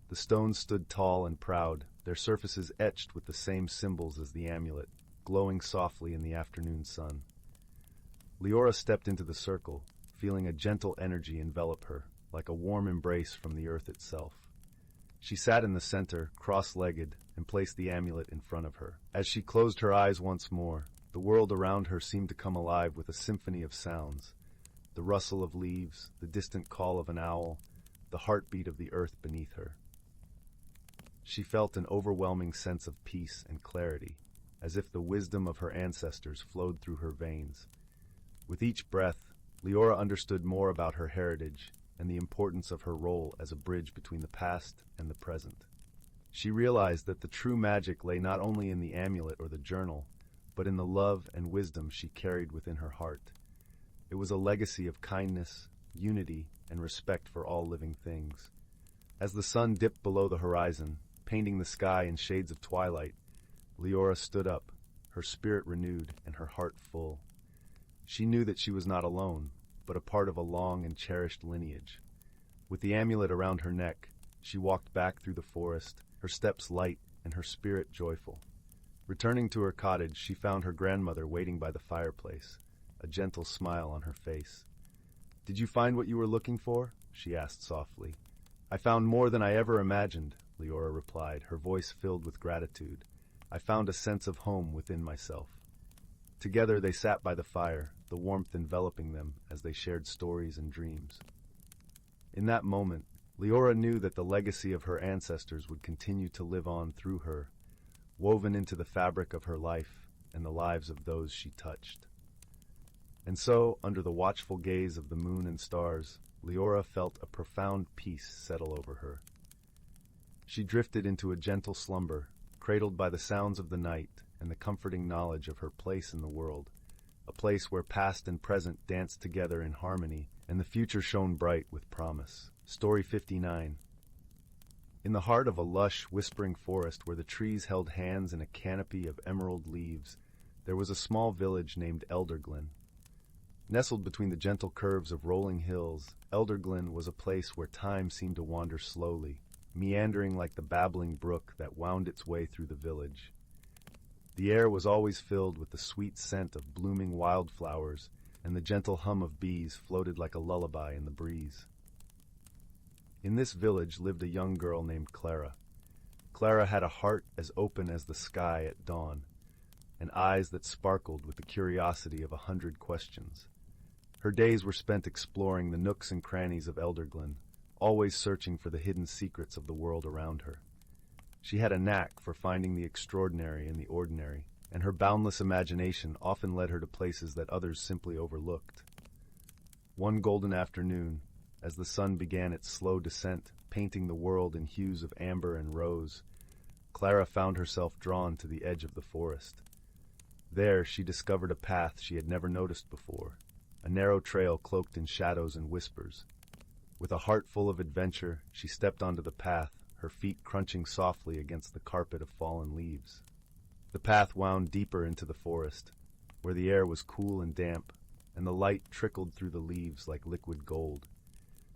The stones stood tall and proud, their surfaces etched with the same symbols as the amulet, glowing softly in the afternoon sun. Leora stepped into the circle, feeling a gentle energy envelop her, like a warm embrace from the earth itself. She sat in the center, cross-legged, and placed the amulet in front of her. As she closed her eyes once more, the world around her seemed to come alive with a symphony of sounds. The rustle of leaves, the distant call of an owl, the heartbeat of the earth beneath her. She felt an overwhelming sense of peace and clarity, as if the wisdom of her ancestors flowed through her veins. With each breath, Leora understood more about her heritage and the importance of her role as a bridge between the past and the present. She realized that the true magic lay not only in the amulet or the journal, but in the love and wisdom she carried within her heart. It was a legacy of kindness, unity, and respect for all living things. As the sun dipped below the horizon, painting the sky in shades of twilight, Leora stood up, her spirit renewed and her heart full. She knew that she was not alone, but a part of a long and cherished lineage. With the amulet around her neck, she walked back through the forest, her steps light and her spirit joyful. Returning to her cottage, she found her grandmother waiting by the fireplace, a gentle smile on her face. "Did you find what you were looking for?" she asked softly. "I found more than I ever imagined," Leora replied, her voice filled with gratitude. "I found a sense of home within myself." Together they sat by the fire, the warmth enveloping them as they shared stories and dreams. In that moment, Leora knew that the legacy of her ancestors would continue to live on through her, woven into the fabric of her life and the lives of those she touched. And so, under the watchful gaze of the moon and stars, Leora felt a profound peace settle over her. She drifted into a gentle slumber, cradled by the sounds of the night and the comforting knowledge of her place in the world, a place where past and present danced together in harmony and the future shone bright with promise. Story 59. In the heart of a lush, whispering forest where the trees held hands in a canopy of emerald leaves, there was a small village named Elderglen. Nestled between the gentle curves of rolling hills, Elderglen was a place where time seemed to wander slowly, meandering like the babbling brook that wound its way through the village. The air was always filled with the sweet scent of blooming wildflowers, and the gentle hum of bees floated like a lullaby in the breeze. In this village lived a young girl named Clara. Clara had a heart as open as the sky at dawn, and eyes that sparkled with the curiosity of 100 questions. Her days were spent exploring the nooks and crannies of Elderglen, always searching for the hidden secrets of the world around her. She had a knack for finding the extraordinary in the ordinary, and her boundless imagination often led her to places that others simply overlooked. One golden afternoon, as the sun began its slow descent, painting the world in hues of amber and rose, Clara found herself drawn to the edge of the forest. There she discovered a path she had never noticed before, a narrow trail cloaked in shadows and whispers. With a heart full of adventure, she stepped onto the path, her feet crunching softly against the carpet of fallen leaves. The path wound deeper into the forest, where the air was cool and damp, and the light trickled through the leaves like liquid gold.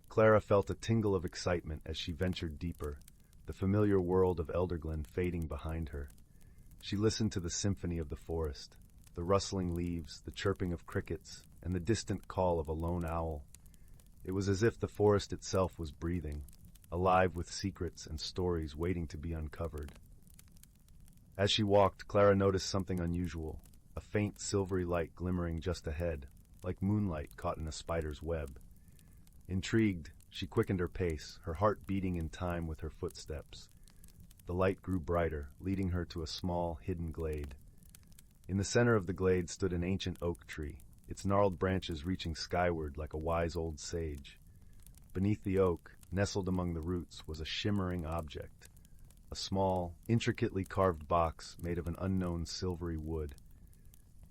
Clara felt a tingle of excitement as she ventured deeper, the familiar world of Elderglen fading behind her. She listened to the symphony of the forest, the rustling leaves, the chirping of crickets, and the distant call of a lone owl. It was as if the forest itself was breathing, alive with secrets and stories waiting to be uncovered. As she walked, Clara noticed something unusual, a faint silvery light glimmering just ahead, like moonlight caught in a spider's web. Intrigued, she quickened her pace, her heart beating in time with her footsteps. The light grew brighter, leading her to a small, hidden glade. In the center of the glade stood an ancient oak tree, its gnarled branches reaching skyward like a wise old sage. Beneath the oak, nestled among the roots, was a shimmering object, a small, intricately carved box made of an unknown silvery wood.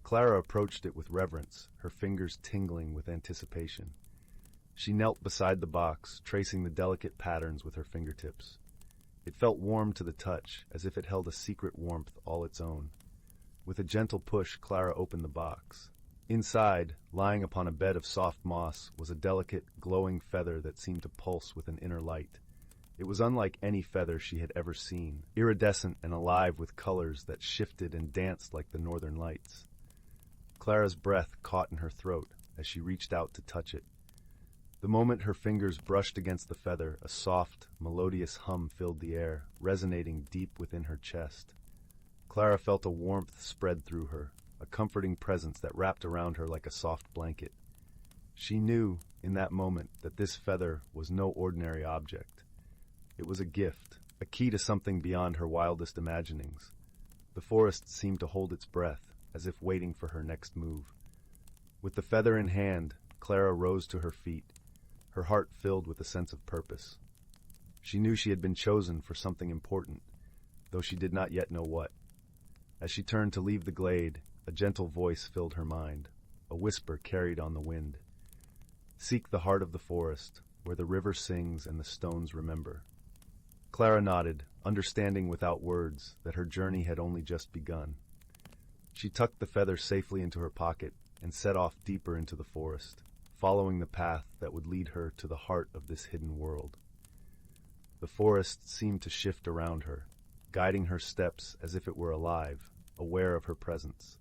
Clara approached it with reverence, her fingers tingling with anticipation. She knelt beside the box, tracing the delicate patterns with her fingertips. It felt warm to the touch, as if it held a secret warmth all its own. With a gentle push, Clara opened the box. Inside, lying upon a bed of soft moss, was a delicate, glowing feather that seemed to pulse with an inner light. It was unlike any feather she had ever seen, iridescent and alive with colors that shifted and danced like the northern lights. Clara's breath caught in her throat as she reached out to touch it. The moment her fingers brushed against the feather, a soft, melodious hum filled the air, resonating deep within her chest. Clara felt a warmth spread through her, a comforting presence that wrapped around her like a soft blanket. She knew, in that moment, that this feather was no ordinary object. It was a gift, a key to something beyond her wildest imaginings. The forest seemed to hold its breath, as if waiting for her next move. With the feather in hand, Clara rose to her feet, her heart filled with a sense of purpose. She knew she had been chosen for something important, though she did not yet know what. As she turned to leave the glade, a gentle voice filled her mind, a whisper carried on the wind. "Seek the heart of the forest, where the river sings and the stones remember." Clara nodded, understanding without words that her journey had only just begun. She tucked the feather safely into her pocket and set off deeper into the forest, following the path that would lead her to the heart of this hidden world. The forest seemed to shift around her, guiding her steps as if it were alive, aware of her presence.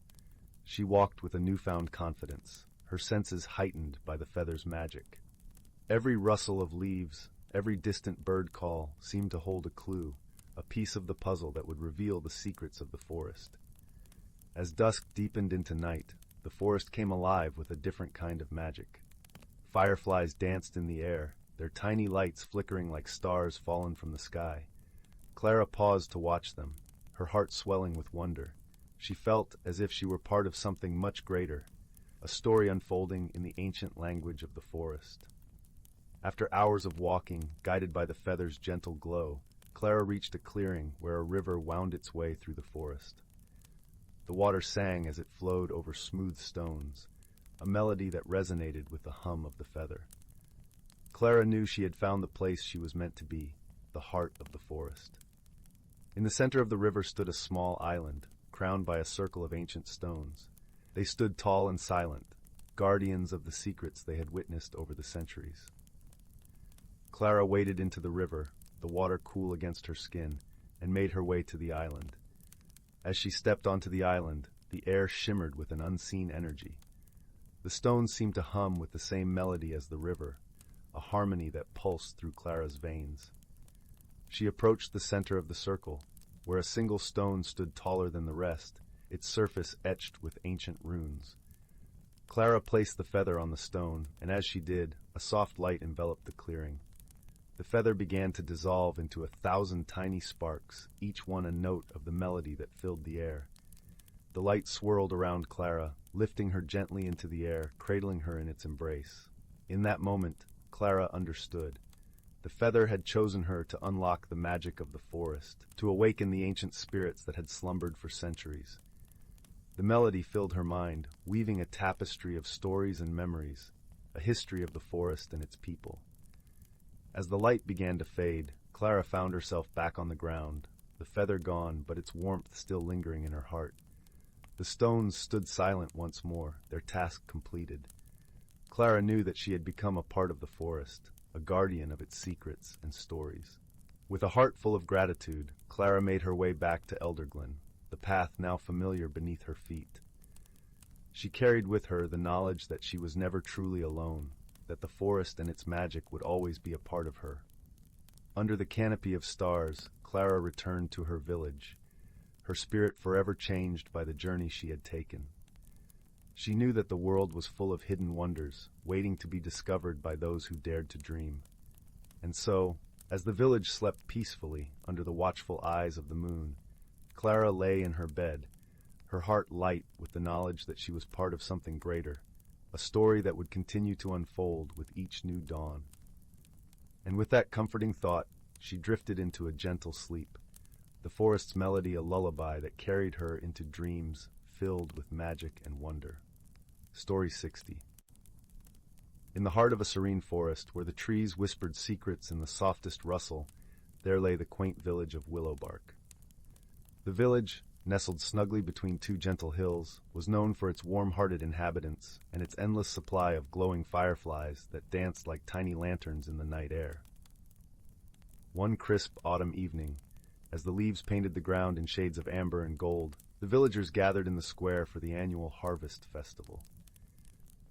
She walked with a newfound confidence, her senses heightened by the feather's magic. Every rustle of leaves, every distant bird call seemed to hold a clue, a piece of the puzzle that would reveal the secrets of the forest. As dusk deepened into night, the forest came alive with a different kind of magic. Fireflies danced in the air, their tiny lights flickering like stars fallen from the sky. Clara paused to watch them, her heart swelling with wonder. She felt as if she were part of something much greater, a story unfolding in the ancient language of the forest. After hours of walking, guided by the feather's gentle glow, Clara reached a clearing where a river wound its way through the forest. The water sang as it flowed over smooth stones, a melody that resonated with the hum of the feather. Clara knew she had found the place she was meant to be, the heart of the forest. In the center of the river stood a small island, crowned by a circle of ancient stones. They stood tall and silent, guardians of the secrets they had witnessed over the centuries. Clara waded into the river, the water cool against her skin, and made her way to the island. As she stepped onto the island, the air shimmered with an unseen energy. The stones seemed to hum with the same melody as the river, a harmony that pulsed through Clara's veins. She approached the center of the circle, where a single stone stood taller than the rest, its surface etched with ancient runes. Clara placed the feather on the stone, and as she did, a soft light enveloped the clearing. The feather began to dissolve into 1,000 tiny sparks, each one a note of the melody that filled the air. The light swirled around Clara, lifting her gently into the air, cradling her in its embrace. In that moment, Clara understood. The feather had chosen her to unlock the magic of the forest, to awaken the ancient spirits that had slumbered for centuries. The melody filled her mind, weaving a tapestry of stories and memories, a history of the forest and its people. As the light began to fade, Clara found herself back on the ground, the feather gone, but its warmth still lingering in her heart. The stones stood silent once more, their task completed. Clara knew that she had become a part of the forest, a guardian of its secrets and stories. With a heart full of gratitude, Clara made her way back to Elderglen, the path now familiar beneath her feet. She carried with her the knowledge that she was never truly alone, that the forest and its magic would always be a part of her. Under the canopy of stars, Clara returned to her village, her spirit forever changed by the journey she had taken. She knew that the world was full of hidden wonders, waiting to be discovered by those who dared to dream. And so, as the village slept peacefully under the watchful eyes of the moon, Clara lay in her bed, her heart light with the knowledge that she was part of something greater, a story that would continue to unfold with each new dawn. And with that comforting thought, she drifted into a gentle sleep, the forest's melody a lullaby that carried her into dreams filled with magic and wonder. Story 60. In the heart of a serene forest, where the trees whispered secrets in the softest rustle, there lay the quaint village of Willow. The village, nestled snugly between two gentle hills, was known for its warm-hearted inhabitants and its endless supply of glowing fireflies that danced like tiny lanterns in the night air. One crisp autumn evening, as the leaves painted the ground in shades of amber and gold, the villagers gathered in the square for the annual harvest festival.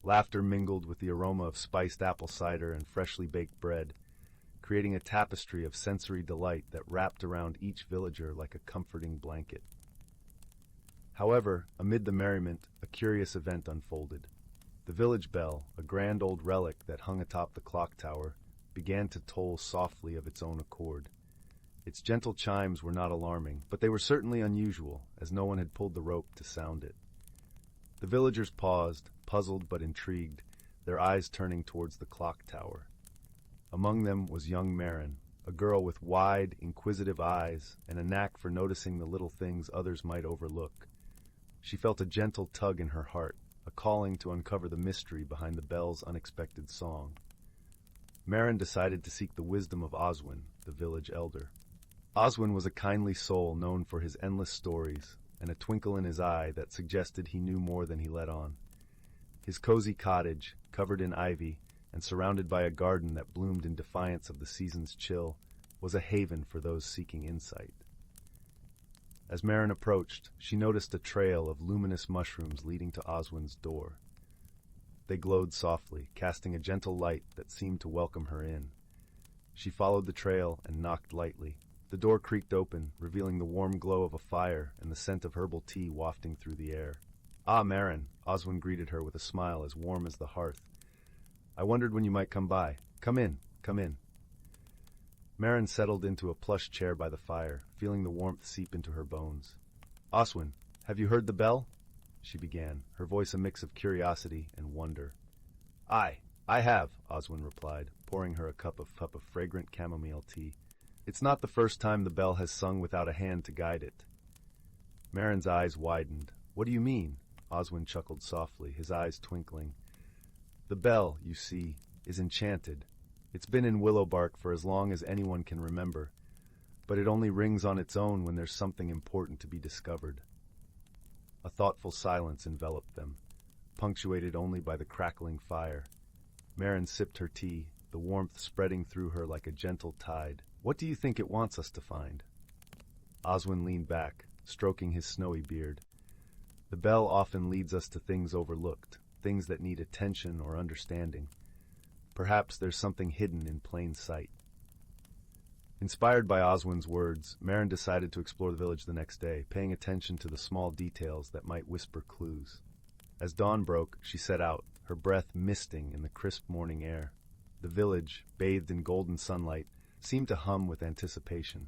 Laughter mingled with the aroma of spiced apple cider and freshly baked bread, creating a tapestry of sensory delight that wrapped around each villager like a comforting blanket. However, amid the merriment, a curious event unfolded. The village bell, a grand old relic that hung atop the clock tower, began to toll softly of its own accord. Its gentle chimes were not alarming, but they were certainly unusual, as no one had pulled the rope to sound it. The villagers paused, puzzled but intrigued, their eyes turning towards the clock tower. Among them was young Marin, a girl with wide, inquisitive eyes and a knack for noticing the little things others might overlook. She felt a gentle tug in her heart, a calling to uncover the mystery behind the bell's unexpected song. Marin decided to seek the wisdom of Oswin, the village elder. Oswin was a kindly soul known for his endless stories, and a twinkle in his eye that suggested he knew more than he let on. His cozy cottage, covered in ivy and surrounded by a garden that bloomed in defiance of the season's chill, was a haven for those seeking insight. As Marin approached, she noticed a trail of luminous mushrooms leading to Oswin's door. They glowed softly, casting a gentle light that seemed to welcome her in. She followed the trail and knocked lightly. The door creaked open, revealing the warm glow of a fire and the scent of herbal tea wafting through the air. "Ah, Marin," Oswin greeted her with a smile as warm as the hearth. "I wondered when you might come by. Come in, come in." Marin settled into a plush chair by the fire, feeling the warmth seep into her bones. "Oswin, have you heard the bell?" she began, her voice a mix of curiosity and wonder. "Aye, I have," Oswin replied, pouring her a cup of fragrant chamomile tea. "It's not the first time the bell has sung without a hand to guide it." Marin's eyes widened. "What do you mean?" Oswin chuckled softly, his eyes twinkling. "The bell, you see, is enchanted. It's been in Willowbark for as long as anyone can remember, but it only rings on its own when there's something important to be discovered." A thoughtful silence enveloped them. punctuated only by the crackling fire. Marin sipped her tea, the warmth spreading through her like a gentle tide. "What do you think it wants us to find?" Oswin leaned back, stroking his snowy beard. "The bell often leads us to things overlooked, things that need attention or understanding. Perhaps there's something hidden in plain sight." Inspired by Oswin's words, Marin decided to explore the village the next day, paying attention to the small details that might whisper clues. As dawn broke, she set out, her breath misting in the crisp morning air. The village, bathed in golden sunlight, seemed to hum with anticipation.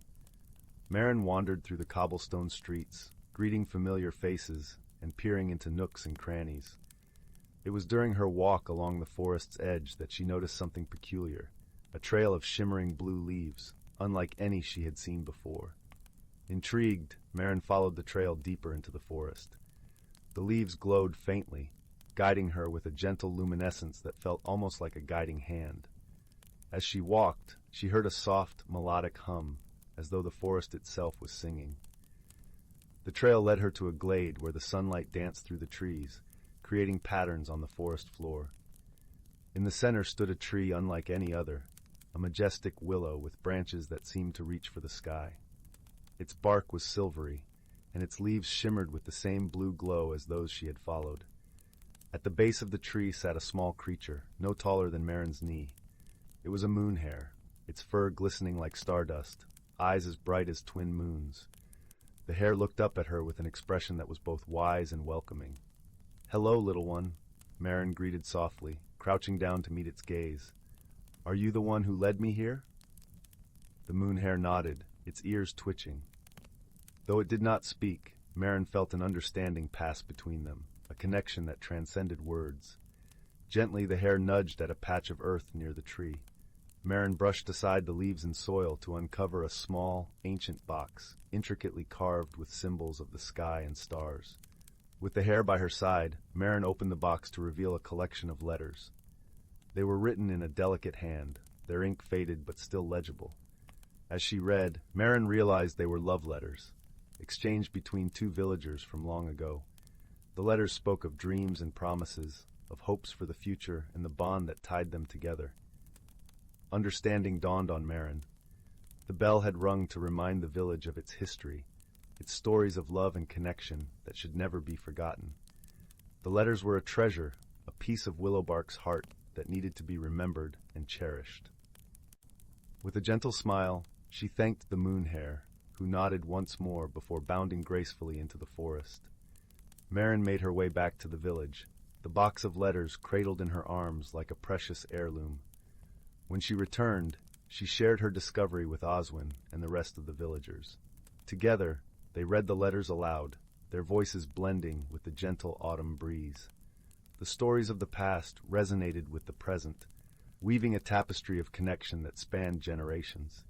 Marin wandered through the cobblestone streets, greeting familiar faces and peering into nooks and crannies. It was during her walk along the forest's edge that she noticed something peculiar, a trail of shimmering blue leaves, unlike any she had seen before. Intrigued, Marin followed the trail deeper into the forest. The leaves glowed faintly, guiding her with a gentle luminescence that felt almost like a guiding hand. As she walked, she heard a soft, melodic hum, as though the forest itself was singing. The trail led her to a glade where the sunlight danced through the trees, creating patterns on the forest floor. In the center stood a tree unlike any other, a majestic willow with branches that seemed to reach for the sky. Its bark was silvery, and its leaves shimmered with the same blue glow as those she had followed. At the base of the tree sat a small creature, no taller than Marin's knee. It was a moon hare, its fur glistening like stardust, eyes as bright as twin moons. The hare looked up at her with an expression that was both wise and welcoming. "Hello, little one," Marin greeted softly, crouching down to meet its gaze. "Are you the one who led me here?" The moon hare nodded, its ears twitching. Though it did not speak, Marin felt an understanding pass between them, a connection that transcended words. Gently the hare nudged at a patch of earth near the tree. Marin brushed aside the leaves and soil to uncover a small, ancient box, intricately carved with symbols of the sky and stars. With the hare by her side, Marin opened the box to reveal a collection of letters. They were written in a delicate hand, their ink faded but still legible. As she read, Marin realized they were love letters, exchanged between two villagers from long ago. The letters spoke of dreams and promises, of hopes for the future and the bond that tied them together. Understanding dawned on Marin. The bell had rung to remind the village of its history, its stories of love and connection that should never be forgotten. The letters were a treasure, a piece of Willowbark's heart that needed to be remembered and cherished. With a gentle smile, she thanked the moon hare, who nodded once more before bounding gracefully into the forest. Marin made her way back to the village, the box of letters cradled in her arms like a precious heirloom. When she returned, she shared her discovery with Oswin and the rest of the villagers. Together, they read the letters aloud, their voices blending with the gentle autumn breeze. The stories of the past resonated with the present, weaving a tapestry of connection that spanned generations.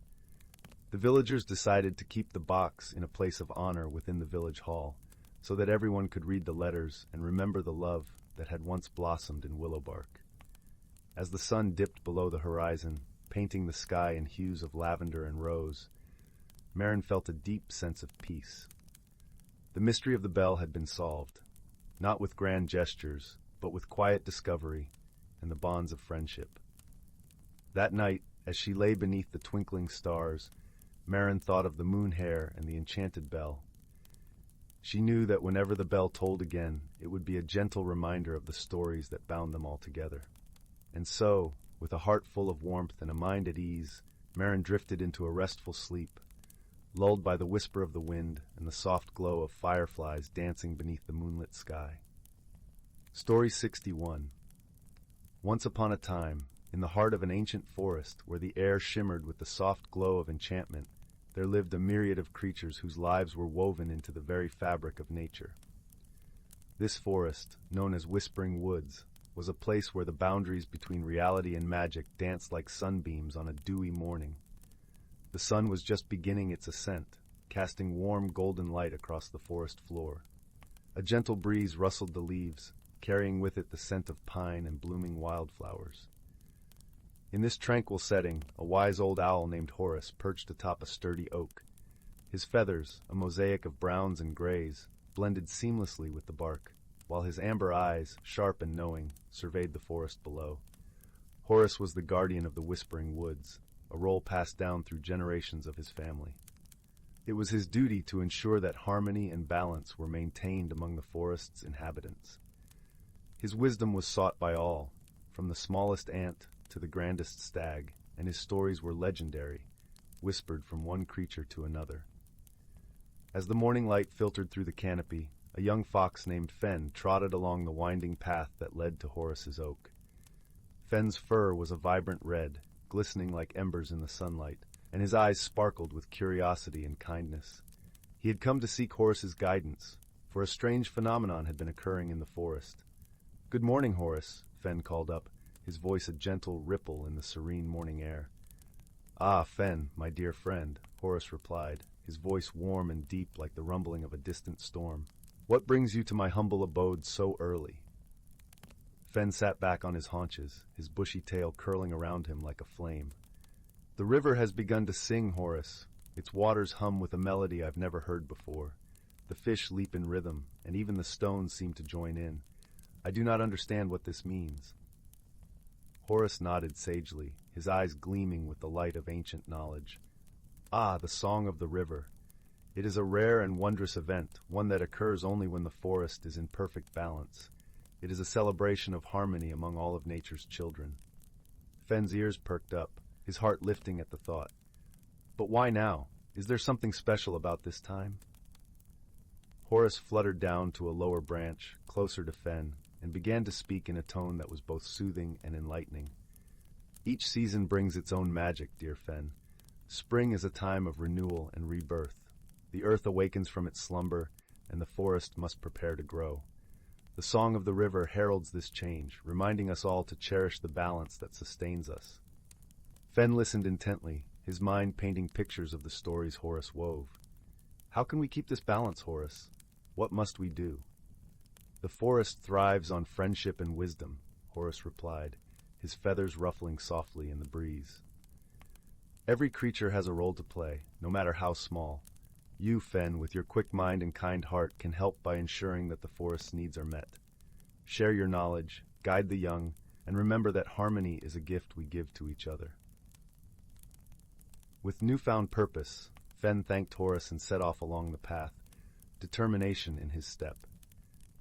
The villagers decided to keep the box in a place of honor within the village hall, so that everyone could read the letters and remember the love that had once blossomed in Willowbark. As the sun dipped below the horizon, painting the sky in hues of lavender and rose, Marin felt a deep sense of peace. The mystery of the bell had been solved, not with grand gestures, but with quiet discovery and the bonds of friendship. That night, as she lay beneath the twinkling stars, Marin thought of the moon hare and the enchanted bell. She knew that whenever the bell tolled again, it would be a gentle reminder of the stories that bound them all together. And so, with a heart full of warmth and a mind at ease, Marin drifted into a restful sleep, lulled by the whisper of the wind and the soft glow of fireflies dancing beneath the moonlit sky. Story 61. Once upon a time, in the heart of an ancient forest where the air shimmered with the soft glow of enchantment, there lived a myriad of creatures whose lives were woven into the very fabric of nature. This forest, known as Whispering Woods, was a place where the boundaries between reality and magic danced like sunbeams on a dewy morning. The sun was just beginning its ascent, casting warm golden light across the forest floor. A gentle breeze rustled the leaves, carrying with it the scent of pine and blooming wildflowers. In this tranquil setting, a wise old owl named Horace perched atop a sturdy oak. His feathers, a mosaic of browns and grays, blended seamlessly with the bark. while his amber eyes, sharp and knowing, surveyed the forest below. Horace was the guardian of the whispering woods, a role passed down through generations of his family. It was his duty to ensure that harmony and balance were maintained among the forest's inhabitants. His wisdom was sought by all, from the smallest ant to the grandest stag, and his stories were legendary, whispered from one creature to another. As the morning light filtered through the canopy, a young fox named Fen trotted along the winding path that led to Horace's oak. Fen's fur was a vibrant red, glistening like embers in the sunlight, and his eyes sparkled with curiosity and kindness. He had come to seek Horace's guidance, for a strange phenomenon had been occurring in the forest. "Good morning, Horace," Fen called up, his voice a gentle ripple in the serene morning air. "Ah, Fen, my dear friend," Horace replied, his voice warm and deep like the rumbling of a distant storm. "What brings you to my humble abode so early?" Fen sat back on his haunches, his bushy tail curling around him like a flame. "The river has begun to sing, Horace. Its waters hum with a melody I've never heard before. The fish leap in rhythm, and even the stones seem to join in. I do not understand what this means." Horace nodded sagely, his eyes gleaming with the light of ancient knowledge. "Ah, the song of the river. It is a rare and wondrous event, one that occurs only when the forest is in perfect balance. It is a celebration of harmony among all of nature's children." Fen's ears perked up, his heart lifting at the thought. "But why now? Is there something special about this time?" Horace fluttered down to a lower branch, closer to Fen, and began to speak in a tone that was both soothing and enlightening. "Each season brings its own magic, dear Fen. Spring is a time of renewal and rebirth. The earth awakens from its slumber, and the forest must prepare to grow. The song of the river heralds this change, reminding us all to cherish the balance that sustains us." Fen listened intently, his mind painting pictures of the stories Horace wove. "How can we keep this balance, Horace? What must we do?" "The forest thrives on friendship and wisdom," Horace replied, his feathers ruffling softly in the breeze. "Every creature has a role to play, no matter how small. You, Fen, with your quick mind and kind heart, can help by ensuring that the forest's needs are met. Share your knowledge, guide the young, and remember that harmony is a gift we give to each other." With newfound purpose, Fen thanked Horace and set off along the path, determination in his step.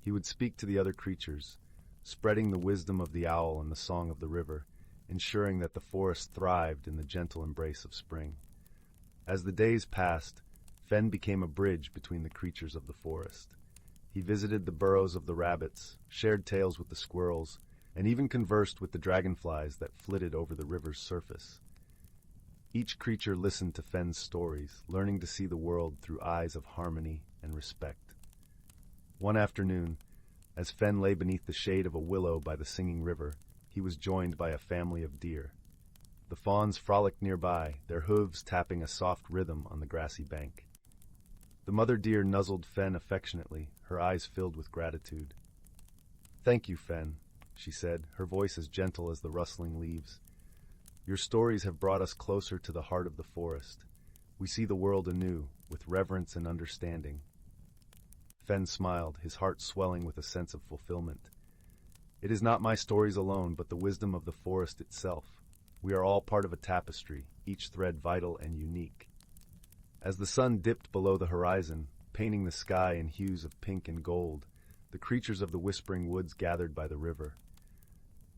He would speak to the other creatures, spreading the wisdom of the owl and the song of the river, ensuring that the forest thrived in the gentle embrace of spring. As the days passed, Fen became a bridge between the creatures of the forest. He visited the burrows of the rabbits, shared tales with the squirrels, and even conversed with the dragonflies that flitted over the river's surface. Each creature listened to Fen's stories, learning to see the world through eyes of harmony and respect. One afternoon, as Fen lay beneath the shade of a willow by the singing river, he was joined by a family of deer. The fawns frolicked nearby, their hooves tapping a soft rhythm on the grassy bank. The mother deer nuzzled Fen affectionately, her eyes filled with gratitude. "Thank you, Fen," she said, her voice as gentle as the rustling leaves. "Your stories have brought us closer to the heart of the forest. We see the world anew, with reverence and understanding." Fen smiled, his heart swelling with a sense of fulfillment. "It is not my stories alone, but the wisdom of the forest itself. We are all part of a tapestry, each thread vital and unique." As the sun dipped below the horizon, painting the sky in hues of pink and gold, the creatures of the whispering woods gathered by the river.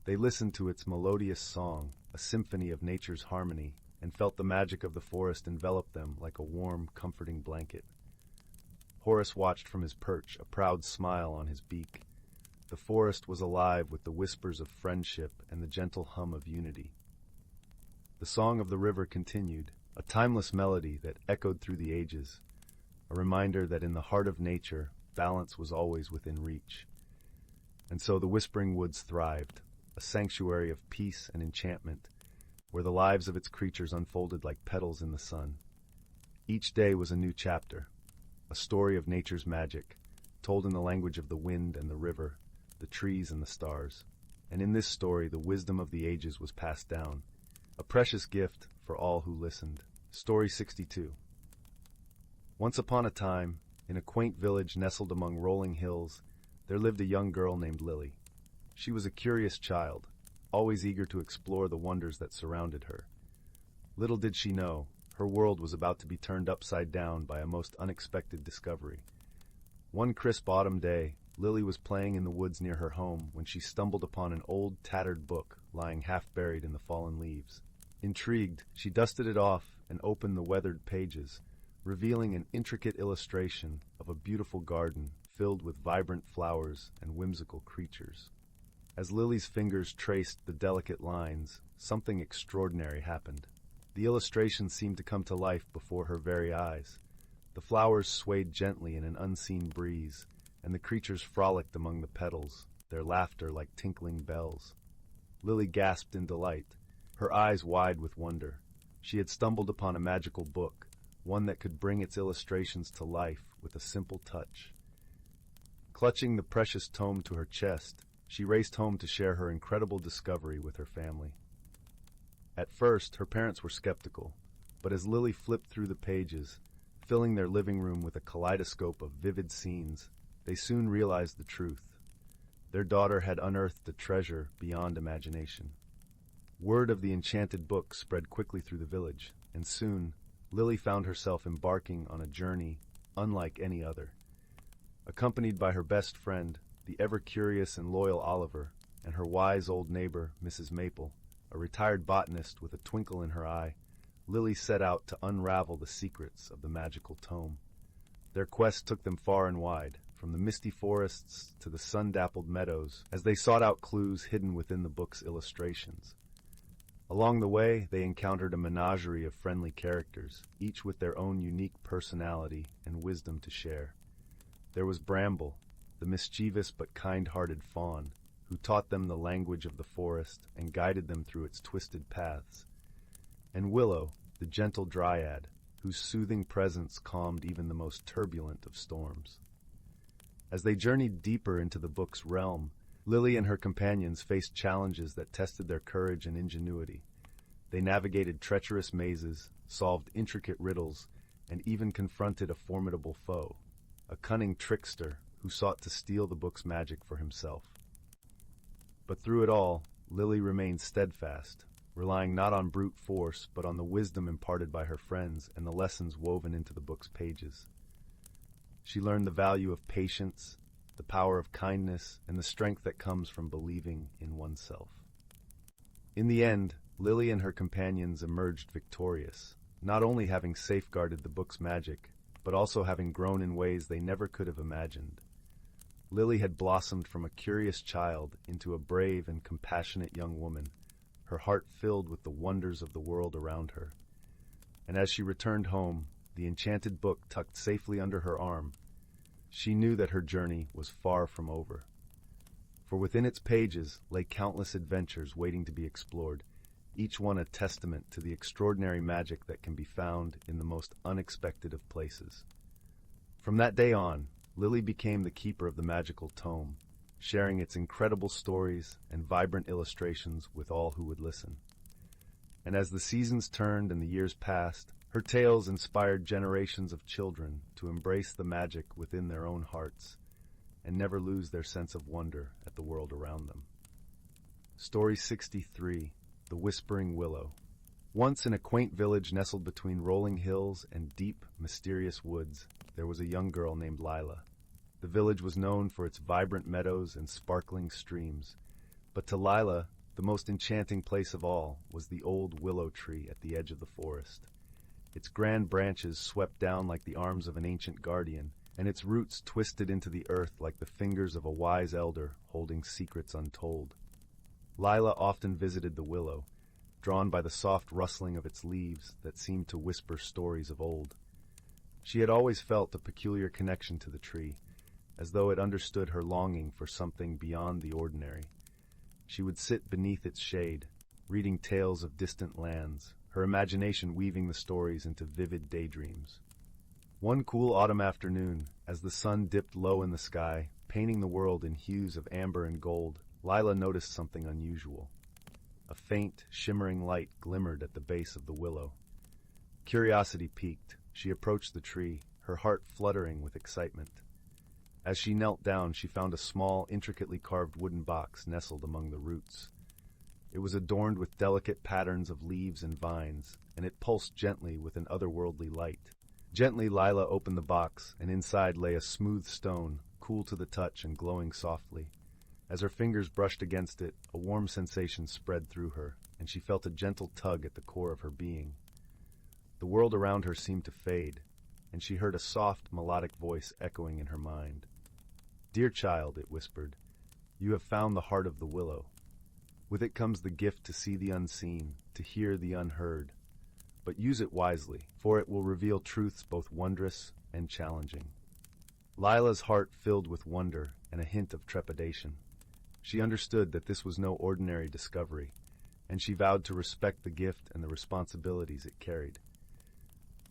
They listened to its melodious song, a symphony of nature's harmony, and felt the magic of the forest envelop them like a warm, comforting blanket. Horace watched from his perch, a proud smile on his beak. The forest was alive with the whispers of friendship and the gentle hum of unity. The song of the river continued, a timeless melody that echoed through the ages, a reminder that in the heart of nature, balance was always within reach. And so the whispering woods thrived, a sanctuary of peace and enchantment, where the lives of its creatures unfolded like petals in the sun. Each day was a new chapter, a story of nature's magic, told in the language of the wind and the river, the trees and the stars. And in this story, the wisdom of the ages was passed down, a precious gift for all who listened. Story 62. Once upon a time, in a quaint village nestled among rolling hills, there lived a young girl named Lily. She was a curious child, always eager to explore the wonders that surrounded her. Little did she know, her world was about to be turned upside down by a most unexpected discovery. One crisp autumn day, Lily was playing in the woods near her home when she stumbled upon an old, tattered book lying half-buried in the fallen leaves. Intrigued, she dusted it off and opened the weathered pages, revealing an intricate illustration of a beautiful garden filled with vibrant flowers and whimsical creatures. As Lily's fingers traced the delicate lines, something extraordinary happened. The illustration seemed to come to life before her very eyes. The flowers swayed gently in an unseen breeze, and the creatures frolicked among the petals, their laughter like tinkling bells. Lily gasped in delight, her eyes wide with wonder. She had stumbled upon a magical book, one that could bring its illustrations to life with a simple touch. Clutching the precious tome to her chest, she raced home to share her incredible discovery with her family. At first, her parents were skeptical, but as Lily flipped through the pages, filling their living room with a kaleidoscope of vivid scenes, they soon realized the truth. Their daughter had unearthed a treasure beyond imagination. Word of the enchanted book spread quickly through the village, and soon, Lily found herself embarking on a journey unlike any other. Accompanied by her best friend, the ever-curious and loyal Oliver, and her wise old neighbor, Mrs. Maple, a retired botanist with a twinkle in her eye, Lily set out to unravel the secrets of the magical tome. Their quest took them far and wide, from the misty forests to the sun-dappled meadows, as they sought out clues hidden within the book's illustrations. Along the way, they encountered a menagerie of friendly characters, each with their own unique personality and wisdom to share. There was Bramble, the mischievous but kind-hearted fawn, who taught them the language of the forest and guided them through its twisted paths, and Willow, the gentle dryad, whose soothing presence calmed even the most turbulent of storms. As they journeyed deeper into the book's realm, Lily and her companions faced challenges that tested their courage and ingenuity. They navigated treacherous mazes, solved intricate riddles, and even confronted a formidable foe, a cunning trickster who sought to steal the book's magic for himself. But through it all, Lily remained steadfast, relying not on brute force but on the wisdom imparted by her friends and the lessons woven into the book's pages. She learned the value of patience, the power of kindness, and the strength that comes from believing in oneself. In the end, Lily and her companions emerged victorious, not only having safeguarded the book's magic, but also having grown in ways they never could have imagined. Lily had blossomed from a curious child into a brave and compassionate young woman, her heart filled with the wonders of the world around her. And as she returned home, the enchanted book tucked safely under her arm, she knew that her journey was far from over. For within its pages lay countless adventures waiting to be explored, each one a testament to the extraordinary magic that can be found in the most unexpected of places. From that day on, Lily became the keeper of the magical tome, sharing its incredible stories and vibrant illustrations with all who would listen. And as the seasons turned and the years passed, her tales inspired generations of children to embrace the magic within their own hearts and never lose their sense of wonder at the world around them. Story 63, The Whispering Willow. Once in a quaint village nestled between rolling hills and deep, mysterious woods, there was a young girl named Lila. The village was known for its vibrant meadows and sparkling streams, but to Lila, the most enchanting place of all was the old willow tree at the edge of the forest. Its grand branches swept down like the arms of an ancient guardian, and its roots twisted into the earth like the fingers of a wise elder holding secrets untold. Lila often visited the willow, drawn by the soft rustling of its leaves that seemed to whisper stories of old. She had always felt a peculiar connection to the tree, as though it understood her longing for something beyond the ordinary. She would sit beneath its shade, reading tales of distant lands, her imagination weaving the stories into vivid daydreams. One cool autumn afternoon, as the sun dipped low in the sky, painting the world in hues of amber and gold, Lila noticed something unusual. A faint, shimmering light glimmered at the base of the willow. Curiosity piqued, she approached the tree, her heart fluttering with excitement. As she knelt down, she found a small, intricately carved wooden box nestled among the roots. It was adorned with delicate patterns of leaves and vines, and it pulsed gently with an otherworldly light. Gently, Lila opened the box, and inside lay a smooth stone, cool to the touch and glowing softly. As her fingers brushed against it, a warm sensation spread through her, and she felt a gentle tug at the core of her being. The world around her seemed to fade, and she heard a soft, melodic voice echoing in her mind. "Dear child," it whispered, "you have found the heart of the willow. With it comes the gift to see the unseen, to hear the unheard. But use it wisely, for it will reveal truths both wondrous and challenging." Lila's heart filled with wonder and a hint of trepidation. She understood that this was no ordinary discovery, and she vowed to respect the gift and the responsibilities it carried.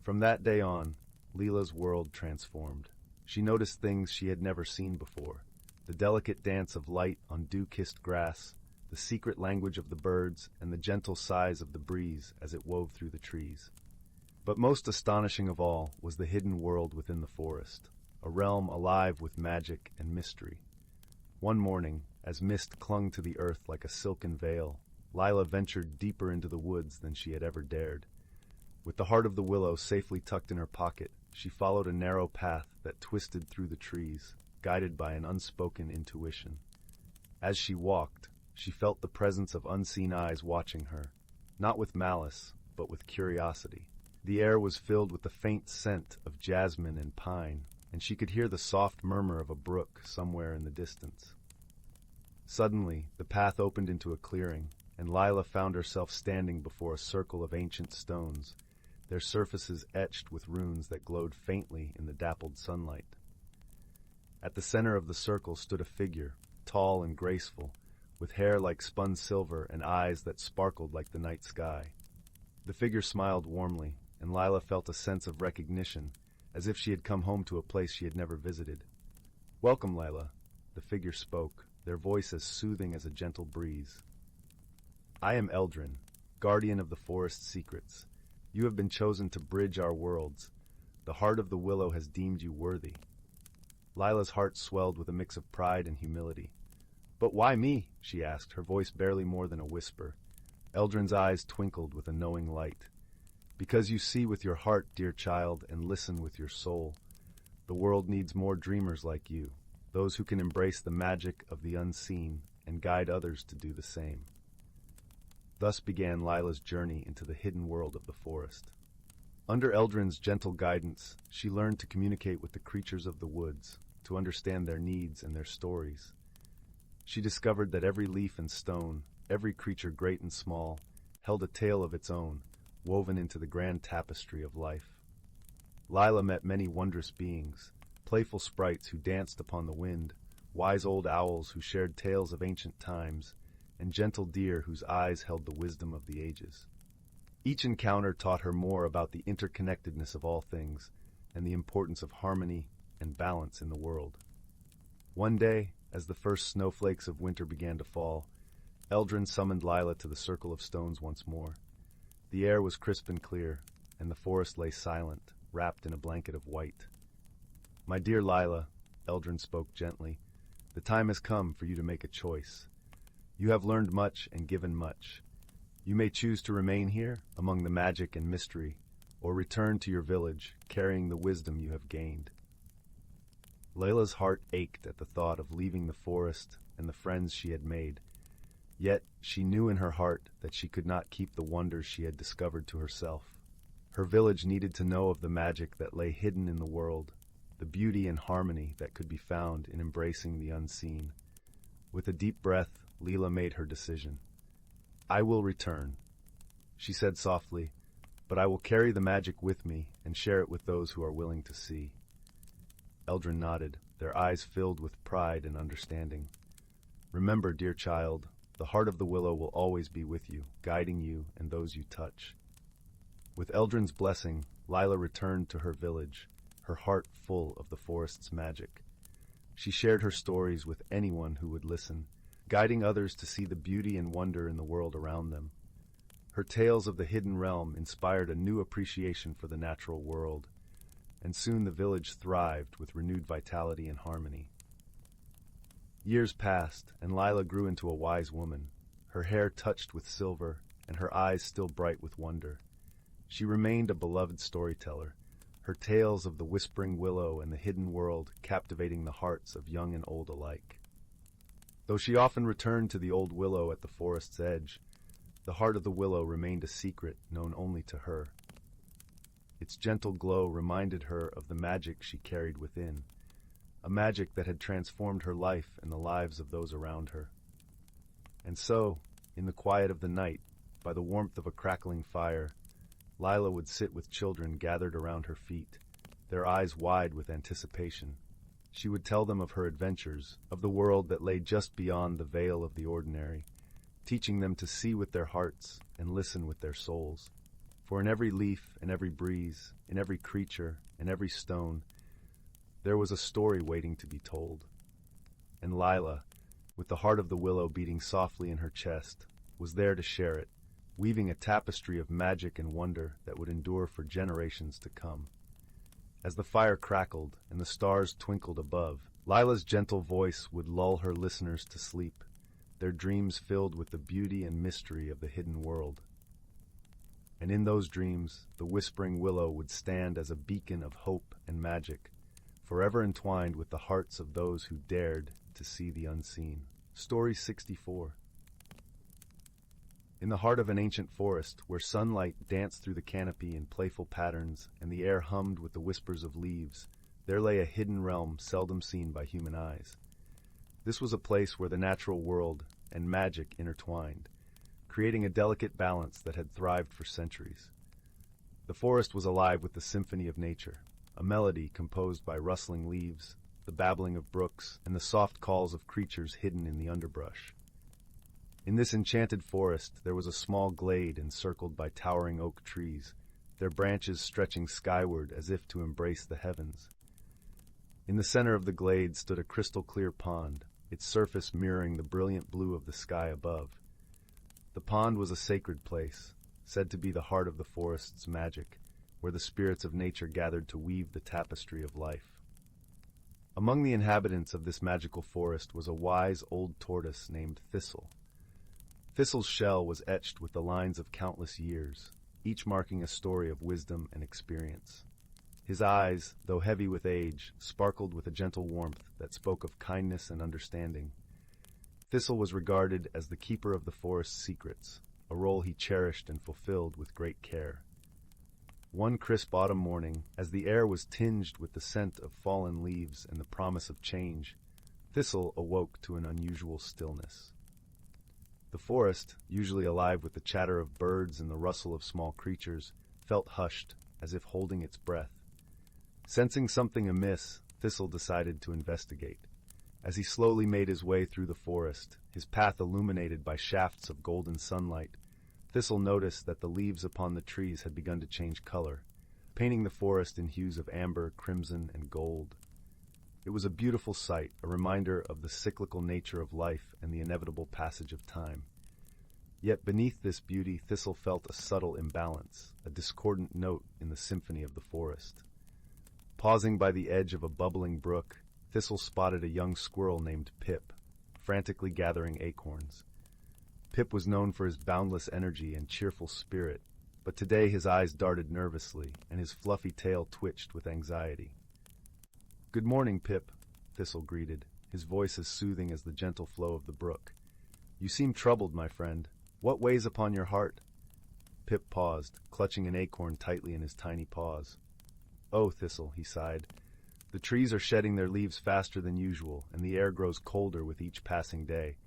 From that day on, Lila's world transformed. She noticed things she had never seen before: the delicate dance of light on dew-kissed grass, the secret language of the birds, and the gentle sighs of the breeze as it wove through the trees. But most astonishing of all was the hidden world within the forest, a realm alive with magic and mystery. One morning, as mist clung to the earth like a silken veil, Lila ventured deeper into the woods than she had ever dared. With the heart of the willow safely tucked in her pocket, she followed a narrow path that twisted through the trees, guided by an unspoken intuition. As she walked, she felt the presence of unseen eyes watching her, not with malice, but with curiosity. The air was filled with the faint scent of jasmine and pine, and she could hear the soft murmur of a brook somewhere in the distance. Suddenly, the path opened into a clearing, and Lila found herself standing before a circle of ancient stones, their surfaces etched with runes that glowed faintly in the dappled sunlight. At the center of the circle stood a figure, tall and graceful, with hair like spun silver and eyes that sparkled like the night sky. The figure smiled warmly, and Lila felt a sense of recognition, as if she had come home to a place she had never visited. "Welcome, Lila," the figure spoke, their voice as soothing as a gentle breeze. "I am Eldrin, guardian of the forest's secrets. You have been chosen to bridge our worlds. The heart of the willow has deemed you worthy." Lila's heart swelled with a mix of pride and humility. "But why me?" she asked, her voice barely more than a whisper. Eldrin's eyes twinkled with a knowing light. "Because you see with your heart, dear child, and listen with your soul. The world needs more dreamers like you, those who can embrace the magic of the unseen and guide others to do the same." Thus began Lila's journey into the hidden world of the forest. Under Eldrin's gentle guidance, she learned to communicate with the creatures of the woods, to understand their needs and their stories. She discovered that every leaf and stone, every creature great and small, held a tale of its own, woven into the grand tapestry of life. Lila met many wondrous beings, playful sprites who danced upon the wind, wise old owls who shared tales of ancient times, and gentle deer whose eyes held the wisdom of the ages. Each encounter taught her more about the interconnectedness of all things and the importance of harmony and balance in the world. One day, as the first snowflakes of winter began to fall, Eldrin summoned Lila to the circle of stones once more. The air was crisp and clear, and the forest lay silent, wrapped in a blanket of white. "My dear Lila," Eldrin spoke gently, "the time has come for you to make a choice. You have learned much and given much. You may choose to remain here, among the magic and mystery, or return to your village, carrying the wisdom you have gained." Layla's heart ached at the thought of leaving the forest and the friends she had made. Yet she knew in her heart that she could not keep the wonders she had discovered to herself. Her village needed to know of the magic that lay hidden in the world, the beauty and harmony that could be found in embracing the unseen. With a deep breath, Lila made her decision. "I will return," she said softly, "but I will carry the magic with me and share it with those who are willing to see." Eldrin nodded, their eyes filled with pride and understanding. "Remember, dear child, the heart of the willow will always be with you, guiding you and those you touch." With Eldrin's blessing, Lila returned to her village, her heart full of the forest's magic. She shared her stories with anyone who would listen, guiding others to see the beauty and wonder in the world around them. Her tales of the hidden realm inspired a new appreciation for the natural world. and soon the village thrived with renewed vitality and harmony. Years passed, and Lila grew into a wise woman, her hair touched with silver and her eyes still bright with wonder. She remained a beloved storyteller, her tales of the whispering willow and the hidden world captivating the hearts of young and old alike. Though she often returned to the old willow at the forest's edge, the heart of the willow remained a secret known only to her. Its gentle glow reminded her of the magic she carried within, a magic that had transformed her life and the lives of those around her. And so, in the quiet of the night, by the warmth of a crackling fire, Lila would sit with children gathered around her feet, their eyes wide with anticipation. She would tell them of her adventures, of the world that lay just beyond the veil of the ordinary, teaching them to see with their hearts and listen with their souls. For in every leaf and every breeze, in every creature and every stone, there was a story waiting to be told. And Lila, with the heart of the willow beating softly in her chest, was there to share it, weaving a tapestry of magic and wonder that would endure for generations to come. As the fire crackled and the stars twinkled above, Lila's gentle voice would lull her listeners to sleep, their dreams filled with the beauty and mystery of the hidden world. And in those dreams, the whispering willow would stand as a beacon of hope and magic, forever entwined with the hearts of those who dared to see the unseen. Story 64. In the heart of an ancient forest, where sunlight danced through the canopy in playful patterns and the air hummed with the whispers of leaves, there lay a hidden realm seldom seen by human eyes. This was a place where the natural world and magic intertwined, creating a delicate balance that had thrived for centuries. The forest was alive with the symphony of nature, a melody composed by rustling leaves, the babbling of brooks, and the soft calls of creatures hidden in the underbrush. In this enchanted forest there was a small glade encircled by towering oak trees, their branches stretching skyward as if to embrace the heavens. In the center of the glade stood a crystal-clear pond, its surface mirroring the brilliant blue of the sky above. The pond was a sacred place, said to be the heart of the forest's magic, where the spirits of nature gathered to weave the tapestry of life. Among the inhabitants of this magical forest was a wise old tortoise named Thistle. Thistle's shell was etched with the lines of countless years, each marking a story of wisdom and experience. His eyes, though heavy with age, sparkled with a gentle warmth that spoke of kindness and understanding. Thistle was regarded as the keeper of the forest's secrets, a role he cherished and fulfilled with great care. One crisp autumn morning, as the air was tinged with the scent of fallen leaves and the promise of change, Thistle awoke to an unusual stillness. The forest, usually alive with the chatter of birds and the rustle of small creatures, felt hushed, as if holding its breath. Sensing something amiss, Thistle decided to investigate. As he slowly made his way through the forest, his path illuminated by shafts of golden sunlight, Thistle noticed that the leaves upon the trees had begun to change color, painting the forest in hues of amber, crimson, and gold. It was a beautiful sight, a reminder of the cyclical nature of life and the inevitable passage of time. Yet beneath this beauty, Thistle felt a subtle imbalance, a discordant note in the symphony of the forest. Pausing by the edge of a bubbling brook, Thistle spotted a young squirrel named Pip, frantically gathering acorns. Pip was known for his boundless energy and cheerful spirit, but today his eyes darted nervously and his fluffy tail twitched with anxiety. "Good morning, Pip," Thistle greeted, his voice as soothing as the gentle flow of the brook. "You seem troubled, my friend. What weighs upon your heart?" Pip paused, clutching an acorn tightly in his tiny paws. "Oh, Thistle," he sighed. "The trees are shedding their leaves faster than usual, and the air grows colder with each passing day.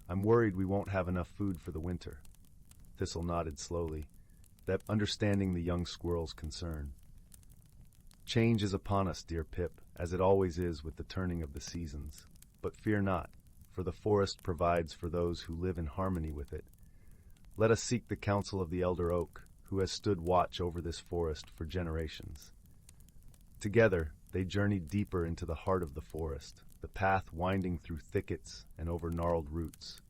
I'm worried we won't have enough food for the winter." Thistle nodded slowly, that understanding the young squirrel's concern. "Change is upon us, dear Pip, as it always is with the turning of the seasons. But fear not, for the forest provides for those who live in harmony with it. Let us seek the counsel of the elder oak, who has stood watch over this forest for generations." Together, they journeyed deeper into the heart of the forest, the path winding through thickets and over gnarled roots.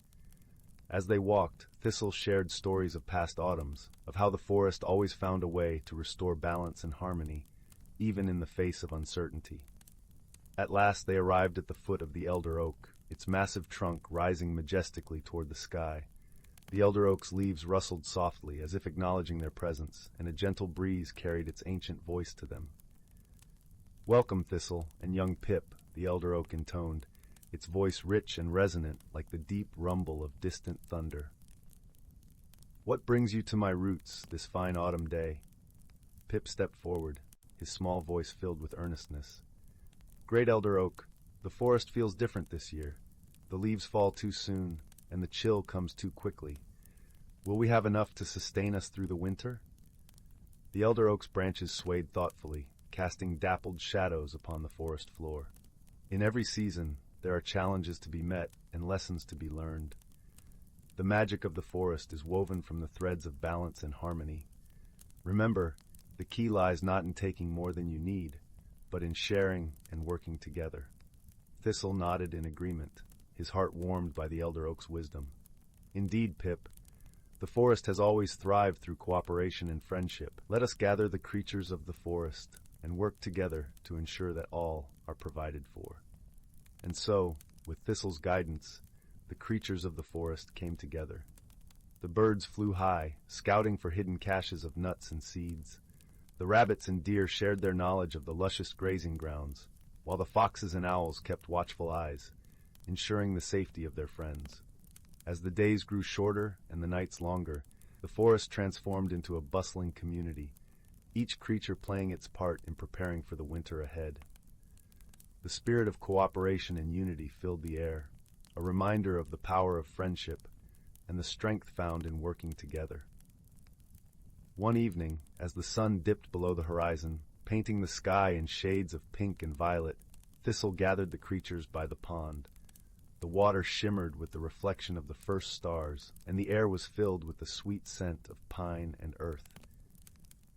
As they walked, Thistle shared stories of past autumns, of how the forest always found a way to restore balance and harmony, even in the face of uncertainty. At last they arrived at the foot of the elder oak, its massive trunk rising majestically toward the sky. The elder oak's leaves rustled softly, as if acknowledging their presence, and a gentle breeze carried its ancient voice to them. "Welcome, Thistle, and young Pip," the elder oak intoned, its voice rich and resonant like the deep rumble of distant thunder. "What brings you to my roots this fine autumn day?" Pip stepped forward, his small voice filled with earnestness. "Great elder oak, the forest feels different this year. The leaves fall too soon, and the chill comes too quickly. Will we have enough to sustain us through the winter?" The elder oak's branches swayed thoughtfully, casting dappled shadows upon the forest floor. In every season, there are challenges to be met and lessons to be learned. The magic of the forest is woven from the threads of balance and harmony. Remember, the key lies not in taking more than you need, but in sharing and working together. Thistle nodded in agreement, his heart warmed by the elder oak's wisdom. "Indeed, Pip, the forest has always thrived through cooperation and friendship. Let us gather the creatures of the forest and work together to ensure that all are provided for." And so, with Thistle's guidance, the creatures of the forest came together. The birds flew high, scouting for hidden caches of nuts and seeds. The rabbits and deer shared their knowledge of the luscious grazing grounds, while the foxes and owls kept watchful eyes, ensuring the safety of their friends. As the days grew shorter and the nights longer, the forest transformed into a bustling community, each creature playing its part in preparing for the winter ahead. The spirit of cooperation and unity filled the air, a reminder of the power of friendship and the strength found in working together. One evening, as the sun dipped below the horizon, painting the sky in shades of pink and violet, Thistle gathered the creatures by the pond. The water shimmered with the reflection of the first stars, and the air was filled with the sweet scent of pine and earth.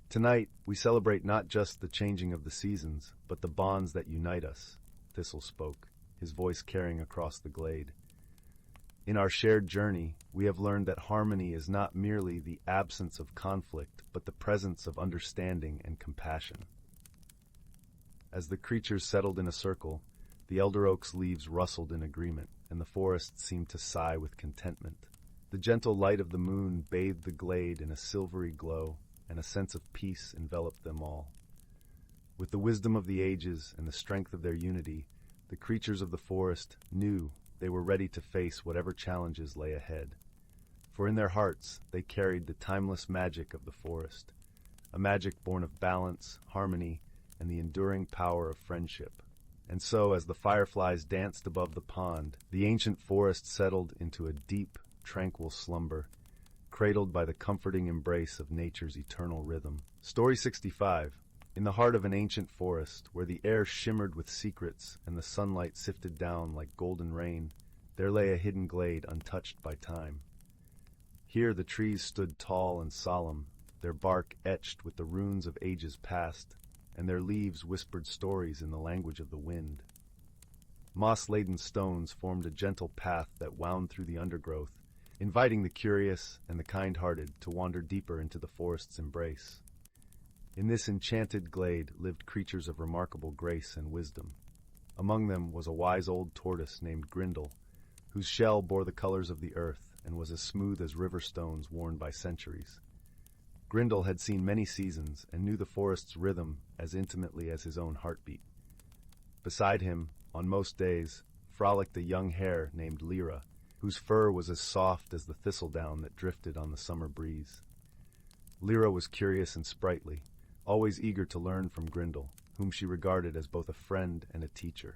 "Tonight, we celebrate not just the changing of the seasons, but the bonds that unite us," Thistle spoke, his voice carrying across the glade. "In our shared journey, we have learned that harmony is not merely the absence of conflict, but the presence of understanding and compassion." As the creatures settled in a circle, the elder oak's leaves rustled in agreement, and the forest seemed to sigh with contentment. The gentle light of the moon bathed the glade in a silvery glow, and a sense of peace enveloped them all. With the wisdom of the ages and the strength of their unity, the creatures of the forest knew they were ready to face whatever challenges lay ahead. For in their hearts, they carried the timeless magic of the forest, a magic born of balance, harmony, and the enduring power of friendship. And so, as the fireflies danced above the pond, the ancient forest settled into a deep, tranquil slumber, cradled by the comforting embrace of nature's eternal rhythm. Story 65. In the heart of an ancient forest, where the air shimmered with secrets and the sunlight sifted down like golden rain, there lay a hidden glade untouched by time. Here the trees stood tall and solemn, their bark etched with the runes of ages past, and their leaves whispered stories in the language of the wind. Moss-laden stones formed a gentle path that wound through the undergrowth, inviting the curious and the kind-hearted to wander deeper into the forest's embrace. In this enchanted glade lived creatures of remarkable grace and wisdom. Among them was a wise old tortoise named Grindle, whose shell bore the colors of the earth and was as smooth as river stones worn by centuries. Grindle had seen many seasons and knew the forest's rhythm as intimately as his own heartbeat. Beside him, on most days, frolicked a young hare named Lyra, whose fur was as soft as the thistledown that drifted on the summer breeze. Lyra was curious and sprightly, always eager to learn from Grindle, whom she regarded as both a friend and a teacher.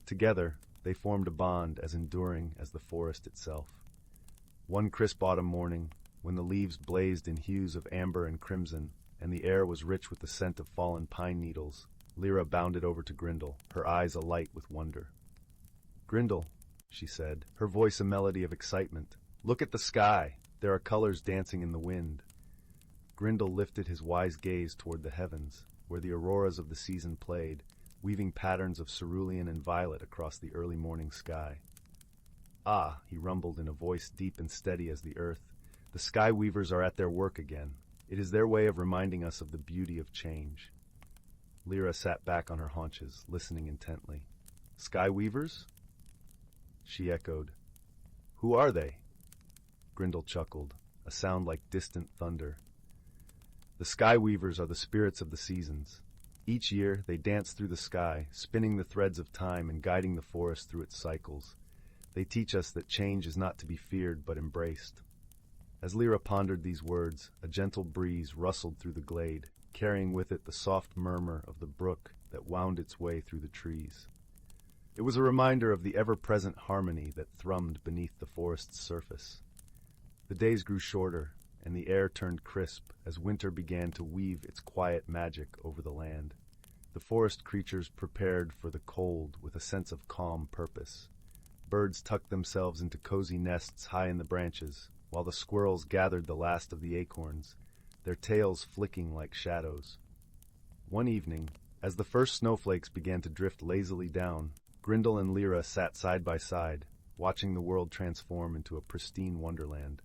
Together, they formed a bond as enduring as the forest itself. One crisp autumn morning, when the leaves blazed in hues of amber and crimson, and the air was rich with the scent of fallen pine needles, Lyra bounded over to Grindle, her eyes alight with wonder. "Grindle," she said, her voice a melody of excitement, "look at the sky! There are colors dancing in the wind." Grindle lifted his wise gaze toward the heavens, where the auroras of the season played, weaving patterns of cerulean and violet across the early morning sky. "Ah," he rumbled in a voice deep and steady as the earth, "the sky weavers are at their work again. It is their way of reminding us of the beauty of change." Lyra sat back on her haunches, listening intently. Sky weavers? She echoed. Who are they? Grindel chuckled, a sound like distant thunder. The sky weavers are the spirits of the seasons. Each year, they dance through the sky, spinning the threads of time and guiding the forest through its cycles. They teach us that change is not to be feared but embraced. As Lyra pondered these words, a gentle breeze rustled through the glade, carrying with it the soft murmur of the brook that wound its way through the trees. It was a reminder of the ever-present harmony that thrummed beneath the forest's surface. The days grew shorter, and the air turned crisp as winter began to weave its quiet magic over the land. The forest creatures prepared for the cold with a sense of calm purpose. Birds tucked themselves into cozy nests high in the branches, while the squirrels gathered the last of the acorns, their tails flicking like shadows. One evening, as the first snowflakes began to drift lazily down, Grindel and Lyra sat side by side, watching the world transform into a pristine wonderland.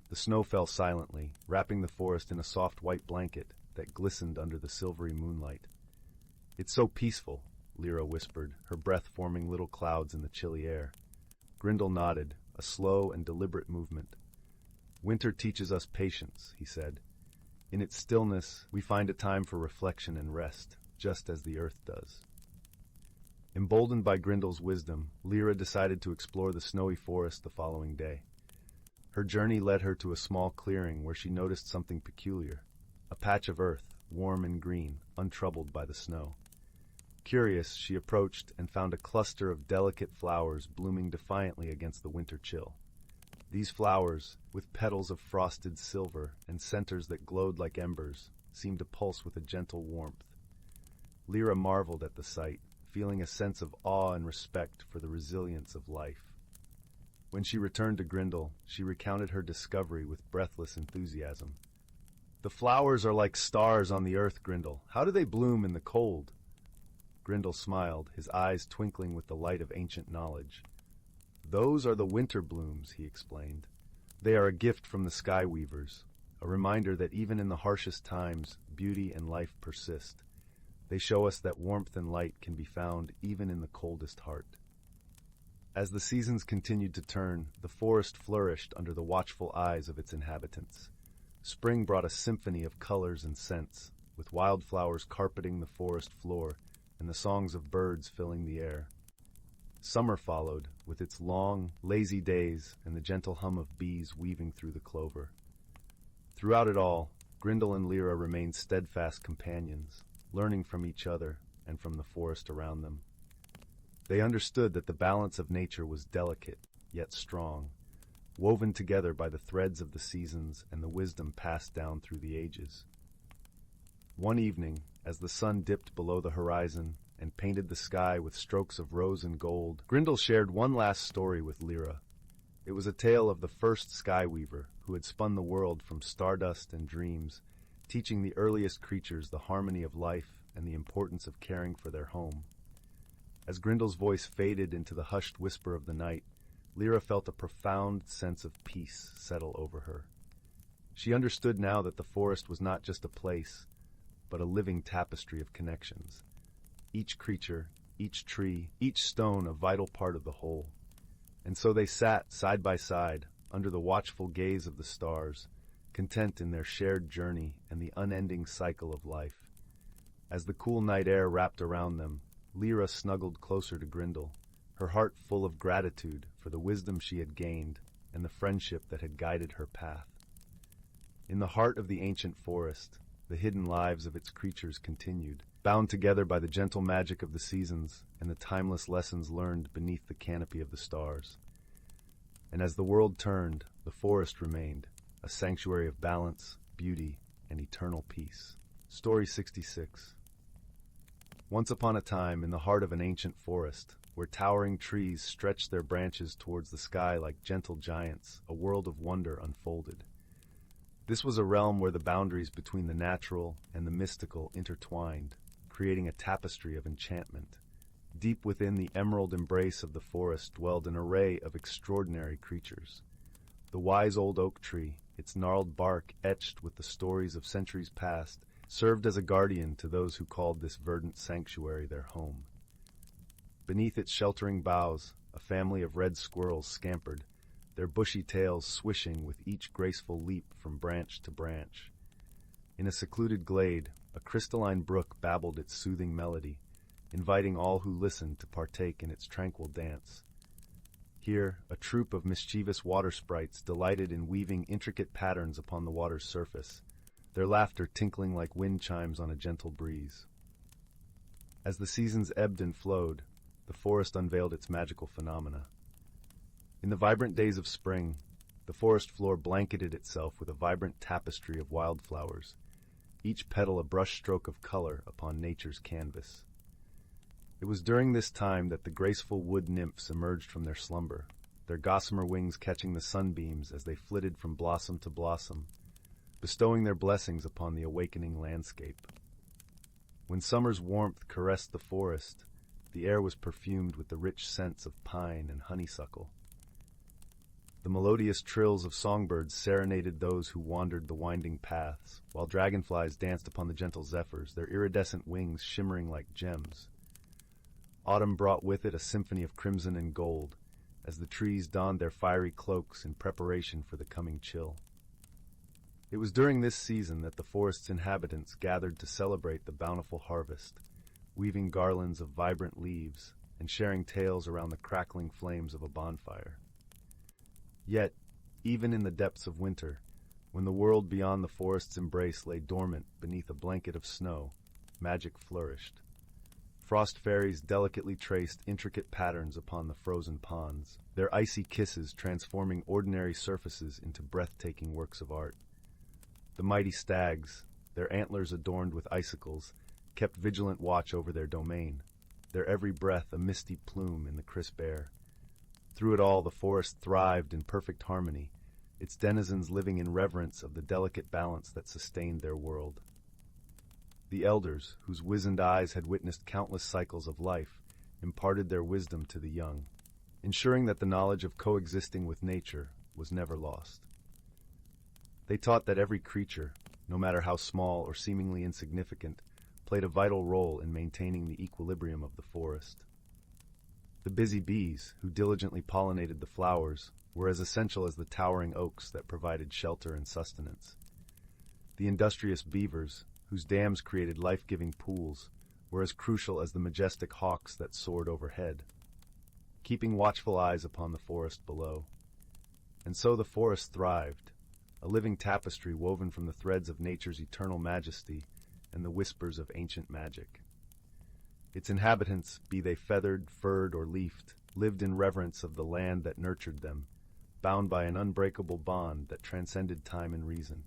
The snow fell silently, wrapping the forest in a soft white blanket that glistened under the silvery moonlight. It's so peaceful, Lyra whispered, her breath forming little clouds in the chilly air. Grindel nodded, a slow and deliberate movement. Winter teaches us patience, he said. In its stillness, we find a time for reflection and rest, just as the earth does. Emboldened by Grindel's wisdom, Lyra decided to explore the snowy forest the following day. Her journey led her to a small clearing where she noticed something peculiar, a patch of earth, warm and green, untroubled by the snow. Curious, she approached and found a cluster of delicate flowers blooming defiantly against the winter chill. These flowers, with petals of frosted silver and centers that glowed like embers, seemed to pulse with a gentle warmth. Lyra marveled at the sight, feeling a sense of awe and respect for the resilience of life. When she returned to Grindel, she recounted her discovery with breathless enthusiasm. The flowers are like stars on the earth, Grindel. How do they bloom in the cold? Grindel smiled, his eyes twinkling with the light of ancient knowledge. Those are the winter blooms, he explained. They are a gift from the sky weavers, a reminder that even in the harshest times, beauty and life persist. They show us that warmth and light can be found even in the coldest heart. As the seasons continued to turn, the forest flourished under the watchful eyes of its inhabitants. Spring brought a symphony of colors and scents, with wildflowers carpeting the forest floor and the songs of birds filling the air. Summer followed, with its long, lazy days and the gentle hum of bees weaving through the clover. Throughout it all, Grindel and Lyra remained steadfast companions, learning from each other and from the forest around them. They understood that the balance of nature was delicate, yet strong, woven together by the threads of the seasons and the wisdom passed down through the ages. One evening, as the sun dipped below the horizon and painted the sky with strokes of rose and gold, Grindel shared one last story with Lyra. It was a tale of the first sky weaver who had spun the world from stardust and dreams, teaching the earliest creatures the harmony of life and the importance of caring for their home. As Grindel's voice faded into the hushed whisper of the night, Lyra felt a profound sense of peace settle over her. She understood now that the forest was not just a place, but a living tapestry of connections. Each creature, each tree, each stone a vital part of the whole. And so they sat side by side, under the watchful gaze of the stars, content in their shared journey and the unending cycle of life. As the cool night air wrapped around them, Lyra snuggled closer to Grindel, her heart full of gratitude for the wisdom she had gained and the friendship that had guided her path. In the heart of the ancient forest, the hidden lives of its creatures continued, bound together by the gentle magic of the seasons and the timeless lessons learned beneath the canopy of the stars. And as the world turned, the forest remained, a sanctuary of balance, beauty, and eternal peace. Story 66. Once upon a time, in the heart of an ancient forest, where towering trees stretched their branches towards the sky like gentle giants, a world of wonder unfolded. This was a realm where the boundaries between the natural and the mystical intertwined, creating a tapestry of enchantment. Deep within the emerald embrace of the forest dwelled an array of extraordinary creatures. The wise old oak tree, its gnarled bark etched with the stories of centuries past, served as a guardian to those who called this verdant sanctuary their home. Beneath its sheltering boughs, a family of red squirrels scampered, their bushy tails swishing with each graceful leap from branch to branch. In a secluded glade, a crystalline brook babbled its soothing melody, inviting all who listened to partake in its tranquil dance. Here, a troop of mischievous water sprites delighted in weaving intricate patterns upon the water's surface, their laughter tinkling like wind chimes on a gentle breeze. As the seasons ebbed and flowed, the forest unveiled its magical phenomena. In the vibrant days of spring, the forest floor blanketed itself with a vibrant tapestry of wildflowers, each petal a brushstroke of color upon nature's canvas. It was during this time that the graceful wood nymphs emerged from their slumber, their gossamer wings catching the sunbeams as they flitted from blossom to blossom, bestowing their blessings upon the awakening landscape. When summer's warmth caressed the forest, the air was perfumed with the rich scents of pine and honeysuckle. The melodious trills of songbirds serenaded those who wandered the winding paths, while dragonflies danced upon the gentle zephyrs, their iridescent wings shimmering like gems. Autumn brought with it a symphony of crimson and gold, as the trees donned their fiery cloaks in preparation for the coming chill. It was during this season that the forest's inhabitants gathered to celebrate the bountiful harvest, weaving garlands of vibrant leaves and sharing tales around the crackling flames of a bonfire. Yet, even in the depths of winter, when the world beyond the forest's embrace lay dormant beneath a blanket of snow, magic flourished. Frost fairies delicately traced intricate patterns upon the frozen ponds, their icy kisses transforming ordinary surfaces into breathtaking works of art. The mighty stags, their antlers adorned with icicles, kept vigilant watch over their domain, their every breath a misty plume in the crisp air. Through it all, the forest thrived in perfect harmony, its denizens living in reverence of the delicate balance that sustained their world. The elders, whose wizened eyes had witnessed countless cycles of life, imparted their wisdom to the young, ensuring that the knowledge of coexisting with nature was never lost. They taught that every creature, no matter how small or seemingly insignificant, played a vital role in maintaining the equilibrium of the forest. The busy bees, who diligently pollinated the flowers, were as essential as the towering oaks that provided shelter and sustenance. The industrious beavers, whose dams created life-giving pools, were as crucial as the majestic hawks that soared overhead, keeping watchful eyes upon the forest below. And so the forest thrived, a living tapestry woven from the threads of nature's eternal majesty and the whispers of ancient magic. Its inhabitants, be they feathered, furred, or leafed, lived in reverence of the land that nurtured them, bound by an unbreakable bond that transcended time and reason.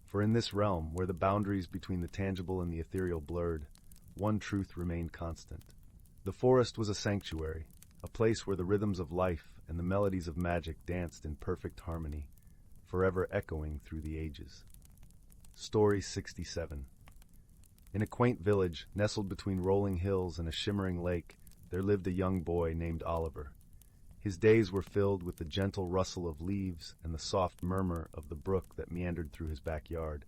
For in this realm, where the boundaries between the tangible and the ethereal blurred, one truth remained constant. The forest was a sanctuary, a place where the rhythms of life and the melodies of magic danced in perfect harmony, forever echoing through the ages. Story 67. In a quaint village, nestled between rolling hills and a shimmering lake, there lived a young boy named Oliver. His days were filled with the gentle rustle of leaves and the soft murmur of the brook that meandered through his backyard.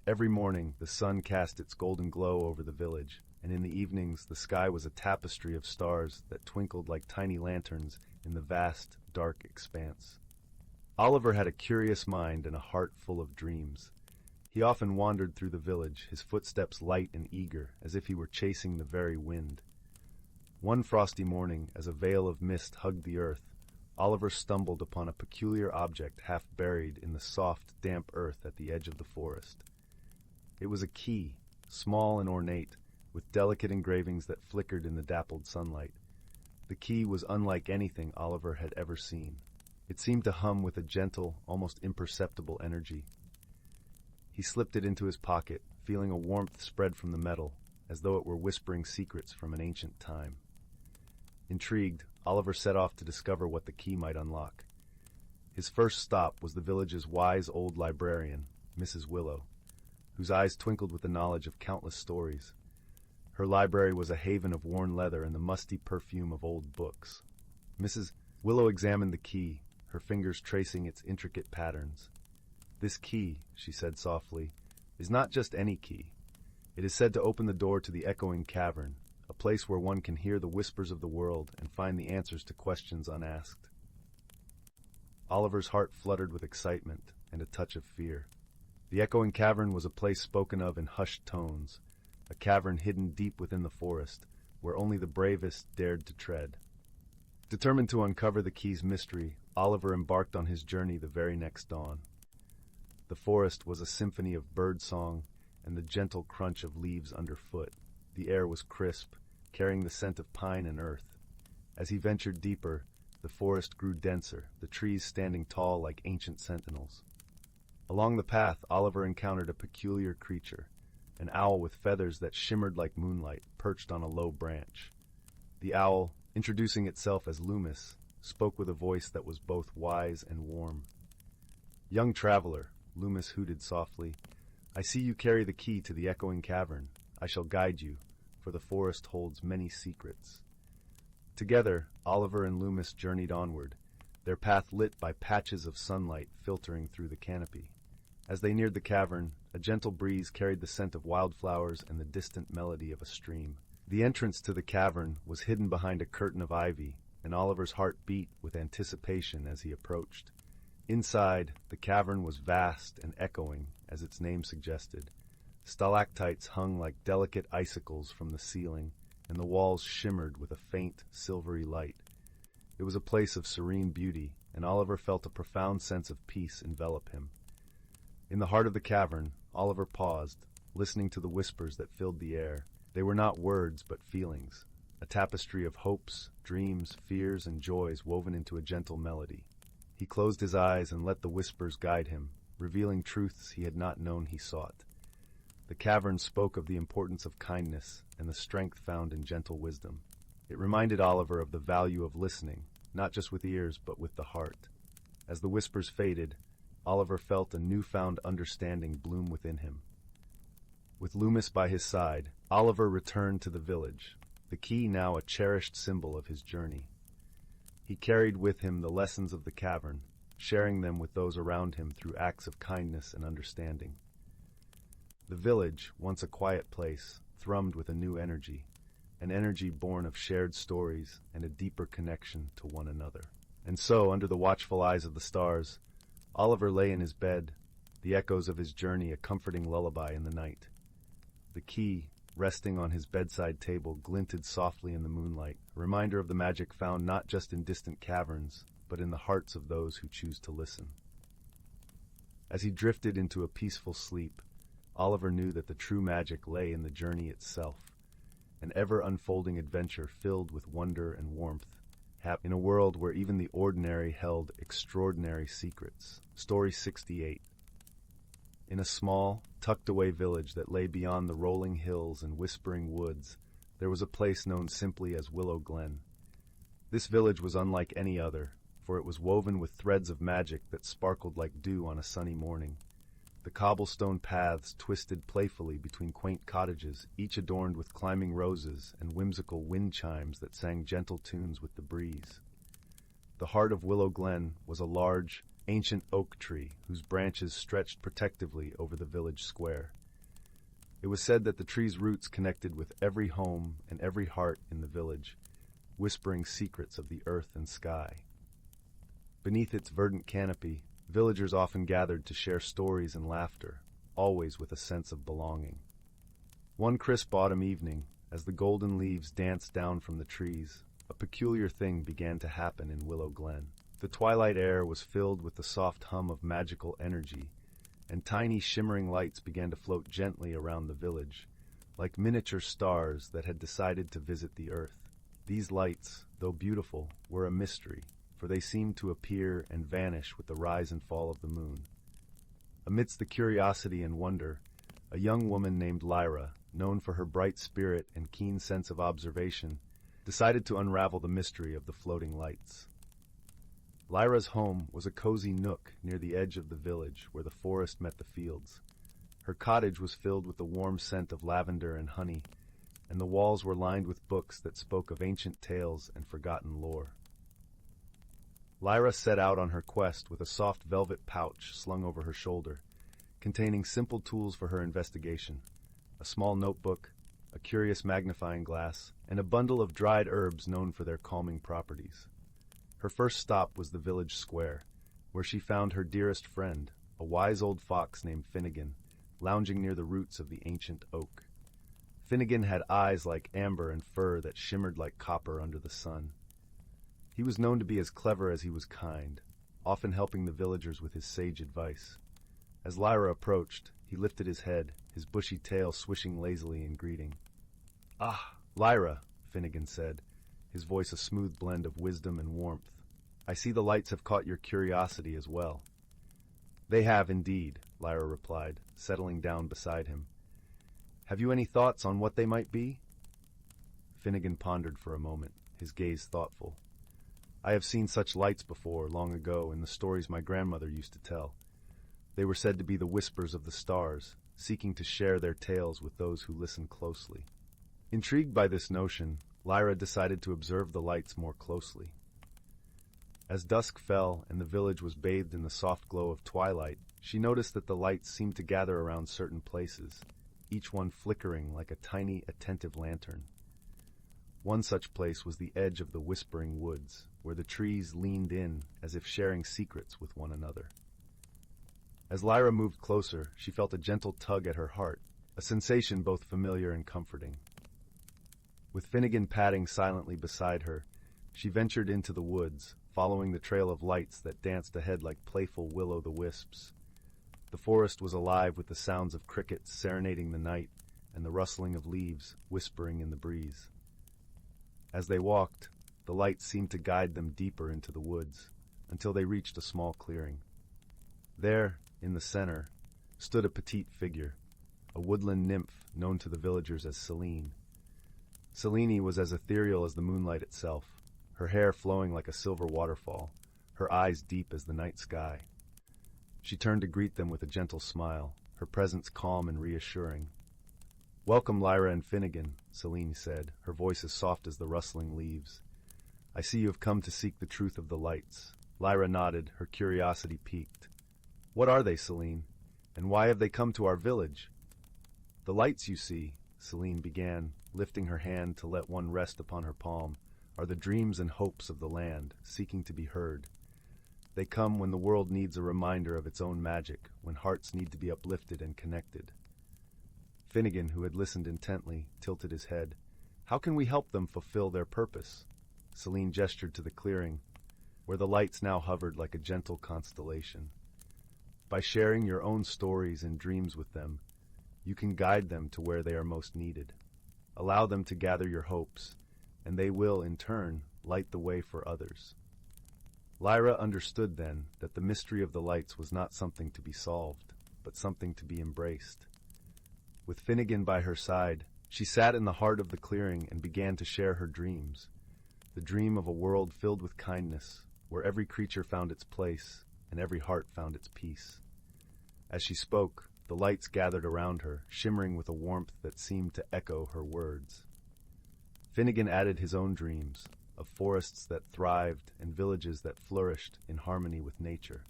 Every morning, the sun cast its golden glow over the village, and in the evenings, the sky was a tapestry of stars that twinkled like tiny lanterns in the vast, dark expanse. Oliver had a curious mind and a heart full of dreams. He often wandered through the village, his footsteps light and eager, as if he were chasing the very wind. One frosty morning, as a veil of mist hugged the earth, Oliver stumbled upon a peculiar object half buried in the soft, damp earth at the edge of the forest. It was a key, small and ornate, with delicate engravings that flickered in the dappled sunlight. The key was unlike anything Oliver had ever seen. It seemed to hum with a gentle, almost imperceptible energy. He slipped it into his pocket, feeling a warmth spread from the metal, as though it were whispering secrets from an ancient time. Intrigued, Oliver set off to discover what the key might unlock. His first stop was the village's wise old librarian, Mrs. Willow, whose eyes twinkled with the knowledge of countless stories. Her library was a haven of worn leather and the musty perfume of old books. Mrs. Willow examined the key, her fingers tracing its intricate patterns. "This key," she said softly, is not just any key. It is said to open the door to the echoing cavern, a place where one can hear the whispers of the world and find the answers to questions unasked. Oliver's heart fluttered with excitement and a touch of fear. The echoing cavern was a place spoken of in hushed tones, a cavern hidden deep within the forest, where only the bravest dared to tread. Determined to uncover the key's mystery, Oliver embarked on his journey the very next dawn. The forest was a symphony of bird song and the gentle crunch of leaves underfoot. The air was crisp, carrying the scent of pine and earth. As he ventured deeper, the forest grew denser, the trees standing tall like ancient sentinels. Along the path, Oliver encountered a peculiar creature, an owl with feathers that shimmered like moonlight, perched on a low branch. The owl, introducing itself as Loomis, spoke with a voice that was both wise and warm. "Young traveler," Loomis hooted softly, "I see you carry the key to the echoing cavern. I shall guide you, for the forest holds many secrets." Together, Oliver and Loomis journeyed onward, their path lit by patches of sunlight filtering through the canopy. As they neared the cavern, a gentle breeze carried the scent of wildflowers and the distant melody of a stream. The entrance to the cavern was hidden behind a curtain of ivy, and Oliver's heart beat with anticipation as he approached. Inside, the cavern was vast and echoing, as its name suggested. Stalactites hung like delicate icicles from the ceiling, and the walls shimmered with a faint, silvery light. It was a place of serene beauty, and Oliver felt a profound sense of peace envelop him. In the heart of the cavern, Oliver paused, listening to the whispers that filled the air. They were not words, but feelings, a tapestry of hopes, dreams, fears, and joys woven into a gentle melody. He closed his eyes and let the whispers guide him, revealing truths he had not known he sought. The cavern spoke of the importance of kindness and the strength found in gentle wisdom. It reminded Oliver of the value of listening, not just with ears, but with the heart. As the whispers faded, Oliver felt a newfound understanding bloom within him. With Loomis by his side, Oliver returned to the village, the key now a cherished symbol of his journey. He carried with him the lessons of the cavern, sharing them with those around him through acts of kindness and understanding. The village, once a quiet place, thrummed with a new energy, an energy born of shared stories and a deeper connection to one another. And so, under the watchful eyes of the stars, Oliver lay in his bed, the echoes of his journey a comforting lullaby in the night. The key, resting on his bedside table, glinted softly in the moonlight, a reminder of the magic found not just in distant caverns, but in the hearts of those who choose to listen. As he drifted into a peaceful sleep, Oliver knew that the true magic lay in the journey itself, an ever-unfolding adventure filled with wonder and warmth, in a world where even the ordinary held extraordinary secrets. Story 68. In a small, tucked-away village that lay beyond the rolling hills and whispering woods, there was a place known simply as Willow Glen. This village was unlike any other, for it was woven with threads of magic that sparkled like dew on a sunny morning. The cobblestone paths twisted playfully between quaint cottages, each adorned with climbing roses and whimsical wind chimes that sang gentle tunes with the breeze. The heart of Willow Glen was a large, ancient oak tree whose branches stretched protectively over the village square. It was said that the tree's roots connected with every home and every heart in the village, whispering secrets of the earth and sky. Beneath its verdant canopy, villagers often gathered to share stories and laughter, always with a sense of belonging. One crisp autumn evening, as the golden leaves danced down from the trees, a peculiar thing began to happen in Willow Glen. The twilight air was filled with the soft hum of magical energy, and tiny shimmering lights began to float gently around the village, like miniature stars that had decided to visit the earth. These lights, though beautiful, were a mystery, for they seemed to appear and vanish with the rise and fall of the moon. Amidst the curiosity and wonder, a young woman named Lyra, known for her bright spirit and keen sense of observation, decided to unravel the mystery of the floating lights. Lyra's home was a cozy nook near the edge of the village where the forest met the fields. Her cottage was filled with the warm scent of lavender and honey, and the walls were lined with books that spoke of ancient tales and forgotten lore. Lyra set out on her quest with a soft velvet pouch slung over her shoulder, containing simple tools for her investigation: a small notebook, a curious magnifying glass, and a bundle of dried herbs known for their calming properties. Her first stop was the village square, where she found her dearest friend, a wise old fox named Finnegan, lounging near the roots of the ancient oak. Finnegan had eyes like amber and fur that shimmered like copper under the sun. He was known to be as clever as he was kind, often helping the villagers with his sage advice. As Lyra approached, he lifted his head, his bushy tail swishing lazily in greeting. "Ah, Lyra," Finnegan said, his voice a smooth blend of wisdom and warmth. "I see the lights have caught your curiosity as well." "They have indeed," Lyra replied, settling down beside him. "Have you any thoughts on what they might be?" Finnegan pondered for a moment, his gaze thoughtful. "I have seen such lights before, long ago, in the stories my grandmother used to tell. They were said to be the whispers of the stars, seeking to share their tales with those who listen closely." Intrigued by this notion, Lyra decided to observe the lights more closely. As dusk fell and the village was bathed in the soft glow of twilight, she noticed that the lights seemed to gather around certain places, each one flickering like a tiny, attentive lantern. One such place was the edge of the whispering woods, where the trees leaned in as if sharing secrets with one another. As Lyra moved closer, she felt a gentle tug at her heart, a sensation both familiar and comforting. With Finnegan padding silently beside her, she ventured into the woods, following the trail of lights that danced ahead like playful will-o'-the-wisps. The forest was alive with the sounds of crickets serenading the night and the rustling of leaves whispering in the breeze. As they walked, the lights seemed to guide them deeper into the woods, until they reached a small clearing. There, in the center, stood a petite figure, a woodland nymph known to the villagers as Serene. Serene was as ethereal as the moonlight itself, her hair flowing like a silver waterfall, her eyes deep as the night sky. She turned to greet them with a gentle smile, her presence calm and reassuring. "Welcome, Lyra and Finnegan," Serene said, her voice as soft as the rustling leaves. "I see you have come to seek the truth of the lights." Lyra nodded, her curiosity piqued. "What are they, Serene? And why have they come to our village?" "The lights you see," Serene began, lifting her hand to let one rest upon her palm, "are the dreams and hopes of the land, seeking to be heard. They come when the world needs a reminder of its own magic, when hearts need to be uplifted and connected." Finnegan, who had listened intently, tilted his head. "How can we help them fulfill their purpose?" Serene gestured to the clearing, where the lights now hovered like a gentle constellation. "By sharing your own stories and dreams with them, you can guide them to where they are most needed. Allow them to gather your hopes, and they will, in turn, light the way for others." Lyra understood then that the mystery of the lights was not something to be solved, but something to be embraced. With Finnegan by her side, she sat in the heart of the clearing and began to share her dreams, the dream of a world filled with kindness, where every creature found its place and every heart found its peace. As she spoke, the lights gathered around her, shimmering with a warmth that seemed to echo her words. Finnegan added his own dreams, of forests that thrived and villages that flourished in harmony with nature.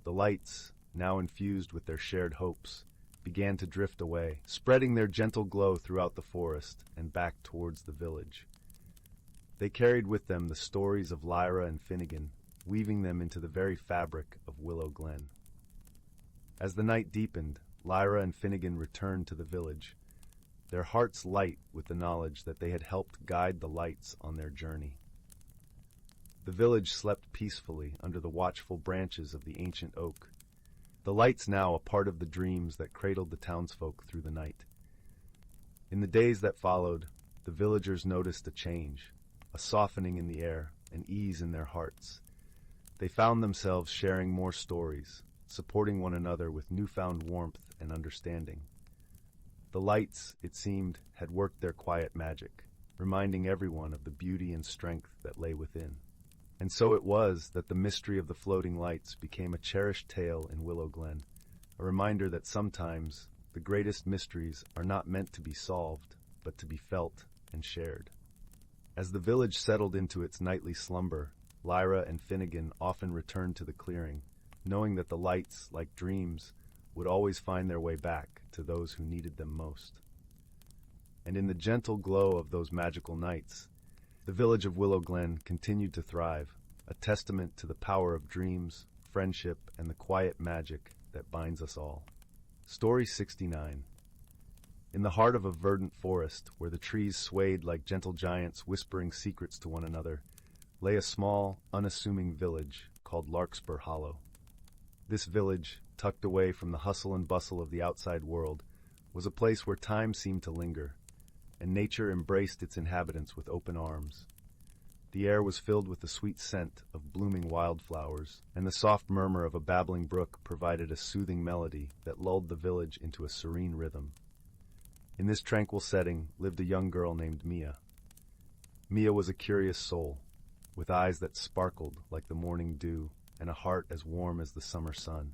The lights, now infused with their shared hopes, began to drift away, spreading their gentle glow throughout the forest and back towards the village. They carried with them the stories of Lyra and Finnegan, weaving them into the very fabric of Willow Glen. As the night deepened, Lyra and Finnegan returned to the village, their hearts light with the knowledge that they had helped guide the lights on their journey. The village slept peacefully under the watchful branches of the ancient oak, the lights now a part of the dreams that cradled the townsfolk through the night. In the days that followed, the villagers noticed a change, a softening in the air, an ease in their hearts. They found themselves sharing more stories, supporting one another with newfound warmth and understanding. The lights, it seemed, had worked their quiet magic, reminding everyone of the beauty and strength that lay within. And so it was that the mystery of the floating lights became a cherished tale in Willow Glen, a reminder that sometimes the greatest mysteries are not meant to be solved, but to be felt and shared. As the village settled into its nightly slumber, Lyra and Finnegan often returned to the clearing, knowing that the lights, like dreams, would always find their way back to those who needed them most. And in the gentle glow of those magical nights, the village of Willow Glen continued to thrive, a testament to the power of dreams, friendship, and the quiet magic that binds us all. Story 69. In the heart of a verdant forest, where the trees swayed like gentle giants whispering secrets to one another, lay a small, unassuming village called Larkspur Hollow. This village, tucked away from the hustle and bustle of the outside world, was a place where time seemed to linger, and nature embraced its inhabitants with open arms. The air was filled with the sweet scent of blooming wildflowers, and the soft murmur of a babbling brook provided a soothing melody that lulled the village into a serene rhythm. In this tranquil setting lived a young girl named Mia. Mia was a curious soul, with eyes that sparkled like the morning dew and a heart as warm as the summer sun.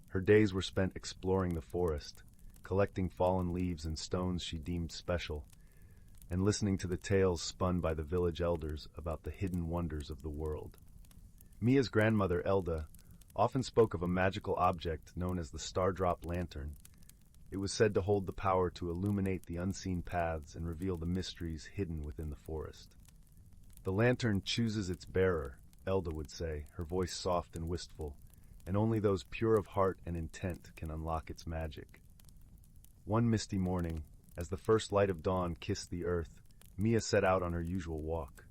Her days were spent exploring the forest, collecting fallen leaves and stones she deemed special, and listening to the tales spun by the village elders about the hidden wonders of the world. Mia's grandmother, Elda, often spoke of a magical object known as the Stardrop Lantern. It was said to hold the power to illuminate the unseen paths and reveal the mysteries hidden within the forest. The lantern chooses its bearer, Elda would say, her voice soft and wistful, and only those pure of heart and intent can unlock its magic. One misty morning, as the first light of dawn kissed the earth, Mia set out on her usual walk.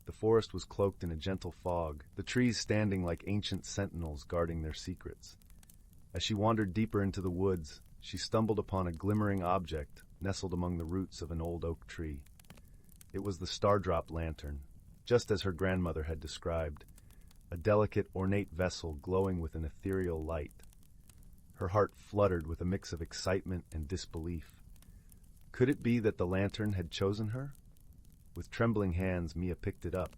The forest was cloaked in a gentle fog, the trees standing like ancient sentinels guarding their secrets. As she wandered deeper into the woods, she stumbled upon a glimmering object nestled among the roots of an old oak tree. It was the Stardrop Lantern, just as her grandmother had described, a delicate, ornate vessel glowing with an ethereal light. Her heart fluttered with a mix of excitement and disbelief. Could it be that the lantern had chosen her? With trembling hands, Mia picked it up,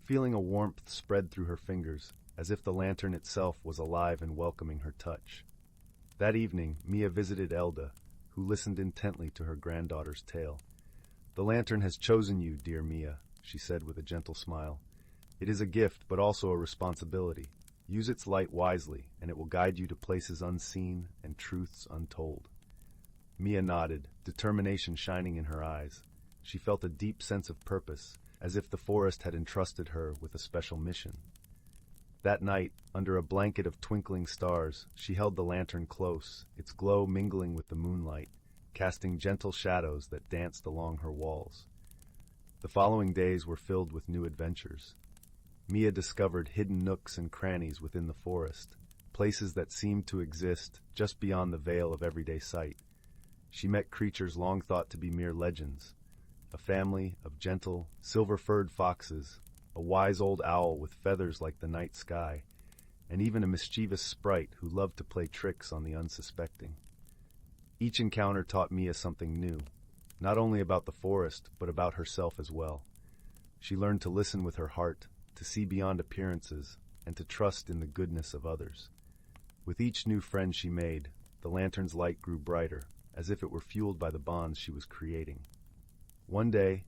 feeling a warmth spread through her fingers, as if the lantern itself was alive and welcoming her touch. That evening, Mia visited Elda, who listened intently to her granddaughter's tale. "The lantern has chosen you, dear Mia," she said with a gentle smile. "It is a gift, but also a responsibility. Use its light wisely, and it will guide you to places unseen and truths untold." Mia nodded, determination shining in her eyes. She felt a deep sense of purpose, as if the forest had entrusted her with a special mission. That night, under a blanket of twinkling stars, she held the lantern close, its glow mingling with the moonlight, casting gentle shadows that danced along her walls. The following days were filled with new adventures. Mia discovered hidden nooks and crannies within the forest, places that seemed to exist just beyond the veil of everyday sight. She met creatures long thought to be mere legends, a family of gentle, silver-furred foxes, a wise old owl with feathers like the night sky, and even a mischievous sprite who loved to play tricks on the unsuspecting. Each encounter taught Mia something new, not only about the forest, but about herself as well. She learned to listen with her heart, to see beyond appearances, and to trust in the goodness of others. With each new friend she made, the lantern's light grew brighter, as if it were fueled by the bonds she was creating. One day,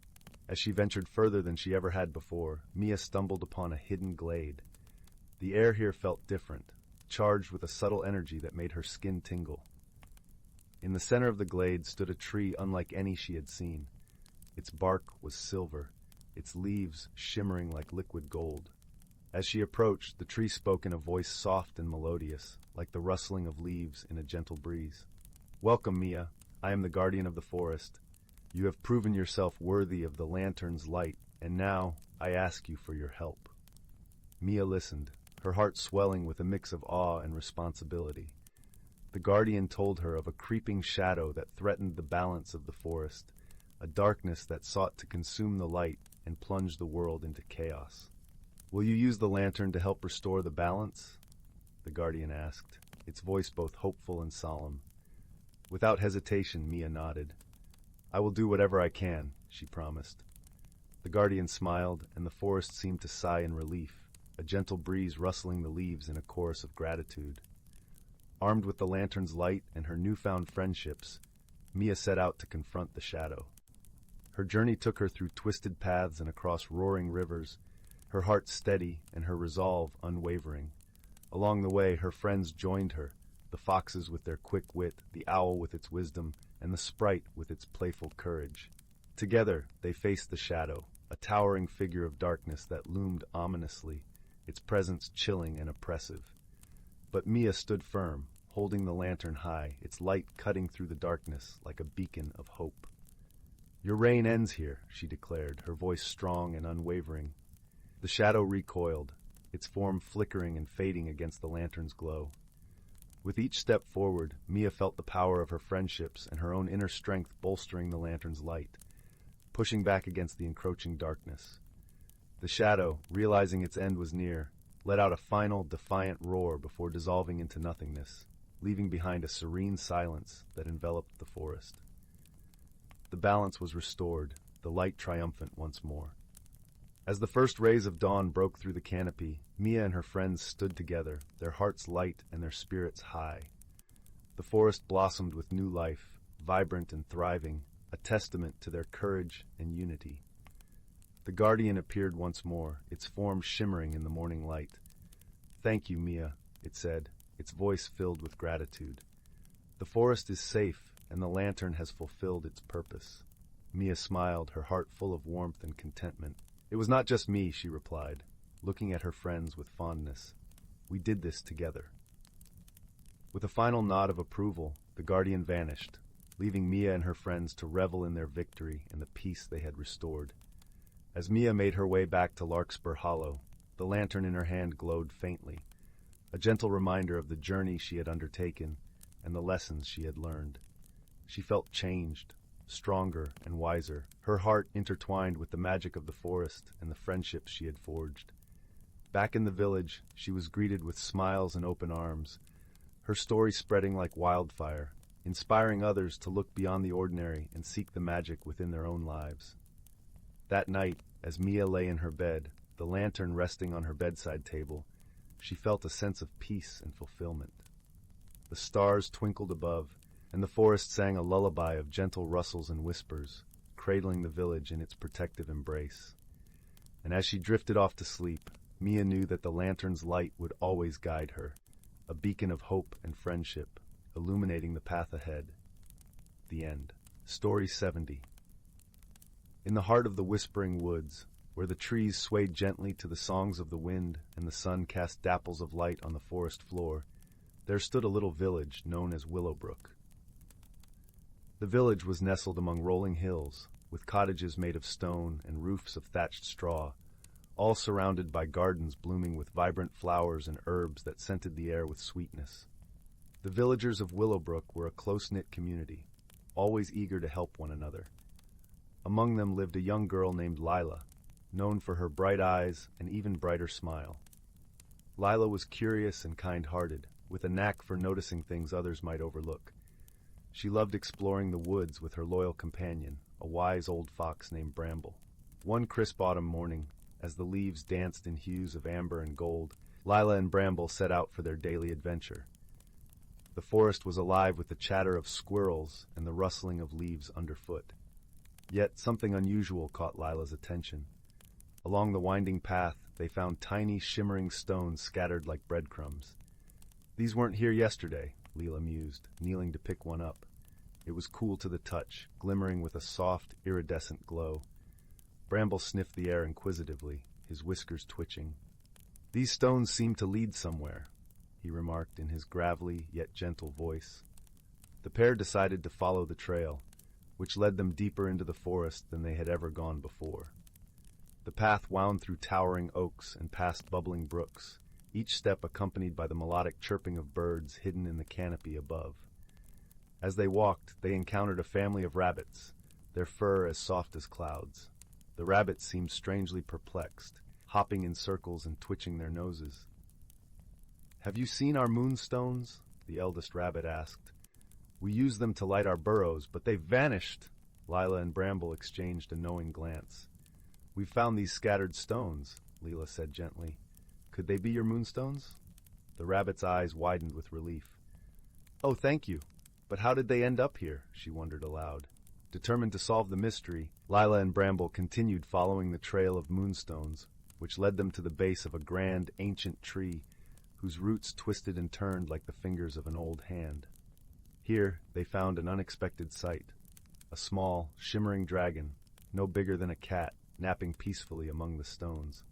as she ventured further than she ever had before, Mia stumbled upon a hidden glade. The air here felt different, charged with a subtle energy that made her skin tingle. In the center of the glade stood a tree unlike any she had seen. Its bark was silver, its leaves shimmering like liquid gold. As she approached, the tree spoke in a voice soft and melodious, like the rustling of leaves in a gentle breeze. "Welcome, Mia. I am the guardian of the forest. You have proven yourself worthy of the lantern's light, and now I ask you for your help." Mia listened, her heart swelling with a mix of awe and responsibility. The guardian told her of a creeping shadow that threatened the balance of the forest, a darkness that sought to consume the light and plunge the world into chaos. "Will you use the lantern to help restore the balance?" the guardian asked, its voice both hopeful and solemn. Without hesitation, Mia nodded. "I will do whatever I can," she promised. The guardian smiled, and the forest seemed to sigh in relief, a gentle breeze rustling the leaves in a chorus of gratitude. Armed with the lantern's light and her newfound friendships, Mia set out to confront the shadow. Her journey took her through twisted paths and across roaring rivers, her heart steady and her resolve unwavering. Along the way, her friends joined her, the foxes with their quick wit, the owl with its wisdom, and the sprite with its playful courage. Together, they faced the shadow, a towering figure of darkness that loomed ominously, its presence chilling and oppressive. But Mia stood firm, holding the lantern high, its light cutting through the darkness like a beacon of hope. "Your reign ends here," she declared, her voice strong and unwavering. The shadow recoiled, its form flickering and fading against the lantern's glow. With each step forward, Mia felt the power of her friendships and her own inner strength bolstering the lantern's light, pushing back against the encroaching darkness. The shadow, realizing its end was near, let out a final, defiant roar before dissolving into nothingness, leaving behind a serene silence that enveloped the forest. The balance was restored, the light triumphant once more. As the first rays of dawn broke through the canopy, Mia and her friends stood together, their hearts light and their spirits high. The forest blossomed with new life, vibrant and thriving, a testament to their courage and unity. The guardian appeared once more, its form shimmering in the morning light. "Thank you, Mia," it said, its voice filled with gratitude. "The forest is safe, and the lantern has fulfilled its purpose." Mia smiled, her heart full of warmth and contentment. "It was not just me," she replied, looking at her friends with fondness. "We did this together." With a final nod of approval, the guardian vanished, leaving Mia and her friends to revel in their victory and the peace they had restored. As Mia made her way back to Larkspur Hollow, the lantern in her hand glowed faintly, a gentle reminder of the journey she had undertaken and the lessons she had learned. She felt changed, stronger and wiser, her heart intertwined with the magic of the forest and the friendships she had forged. Back in the village, she was greeted with smiles and open arms, her story spreading like wildfire, inspiring others to look beyond the ordinary and seek the magic within their own lives. That night, as Mia lay in her bed, the lantern resting on her bedside table, she felt a sense of peace and fulfillment. The stars twinkled above, and the forest sang a lullaby of gentle rustles and whispers, cradling the village in its protective embrace. And as she drifted off to sleep, Mia knew that the lantern's light would always guide her, a beacon of hope and friendship, illuminating the path ahead. The end. Story 70. In the heart of the whispering woods, where the trees swayed gently to the songs of the wind and the sun cast dapples of light on the forest floor, there stood a little village known as Willowbrook. The village was nestled among rolling hills, with cottages made of stone and roofs of thatched straw, all surrounded by gardens blooming with vibrant flowers and herbs that scented the air with sweetness. The villagers of Willowbrook were a close-knit community, always eager to help one another. Among them lived a young girl named Lila, known for her bright eyes and even brighter smile. Lila was curious and kind-hearted, with a knack for noticing things others might overlook. She loved exploring the woods with her loyal companion, a wise old fox named Bramble. One crisp autumn morning, as the leaves danced in hues of amber and gold, Lila and Bramble set out for their daily adventure. The forest was alive with the chatter of squirrels and the rustling of leaves underfoot. Yet something unusual caught Lila's attention. Along the winding path, they found tiny, shimmering stones scattered like breadcrumbs. "These weren't here yesterday," Lila mused, kneeling to pick one up. It was cool to the touch, glimmering with a soft, iridescent glow. Bramble sniffed the air inquisitively, his whiskers twitching. "These stones seem to lead somewhere," he remarked in his gravelly yet gentle voice. The pair decided to follow the trail, which led them deeper into the forest than they had ever gone before. The path wound through towering oaks and past bubbling brooks, each step accompanied by the melodic chirping of birds hidden in the canopy above. As they walked, they encountered a family of rabbits, their fur as soft as clouds. The rabbits seemed strangely perplexed, hopping in circles and twitching their noses. "Have you seen our moonstones?" the eldest rabbit asked. "We use them to light our burrows, but they've vanished." Lila and Bramble exchanged a knowing glance. "We've found these scattered stones," Lila said gently. "Could they be your moonstones?" The rabbit's eyes widened with relief. "Oh, thank you. But how did they end up here?" she wondered aloud. Determined to solve the mystery, Lila and Bramble continued following the trail of moonstones, which led them to the base of a grand, ancient tree whose roots twisted and turned like the fingers of an old hand. Here, they found an unexpected sight. A small, shimmering dragon, no bigger than a cat, napping peacefully among the stones.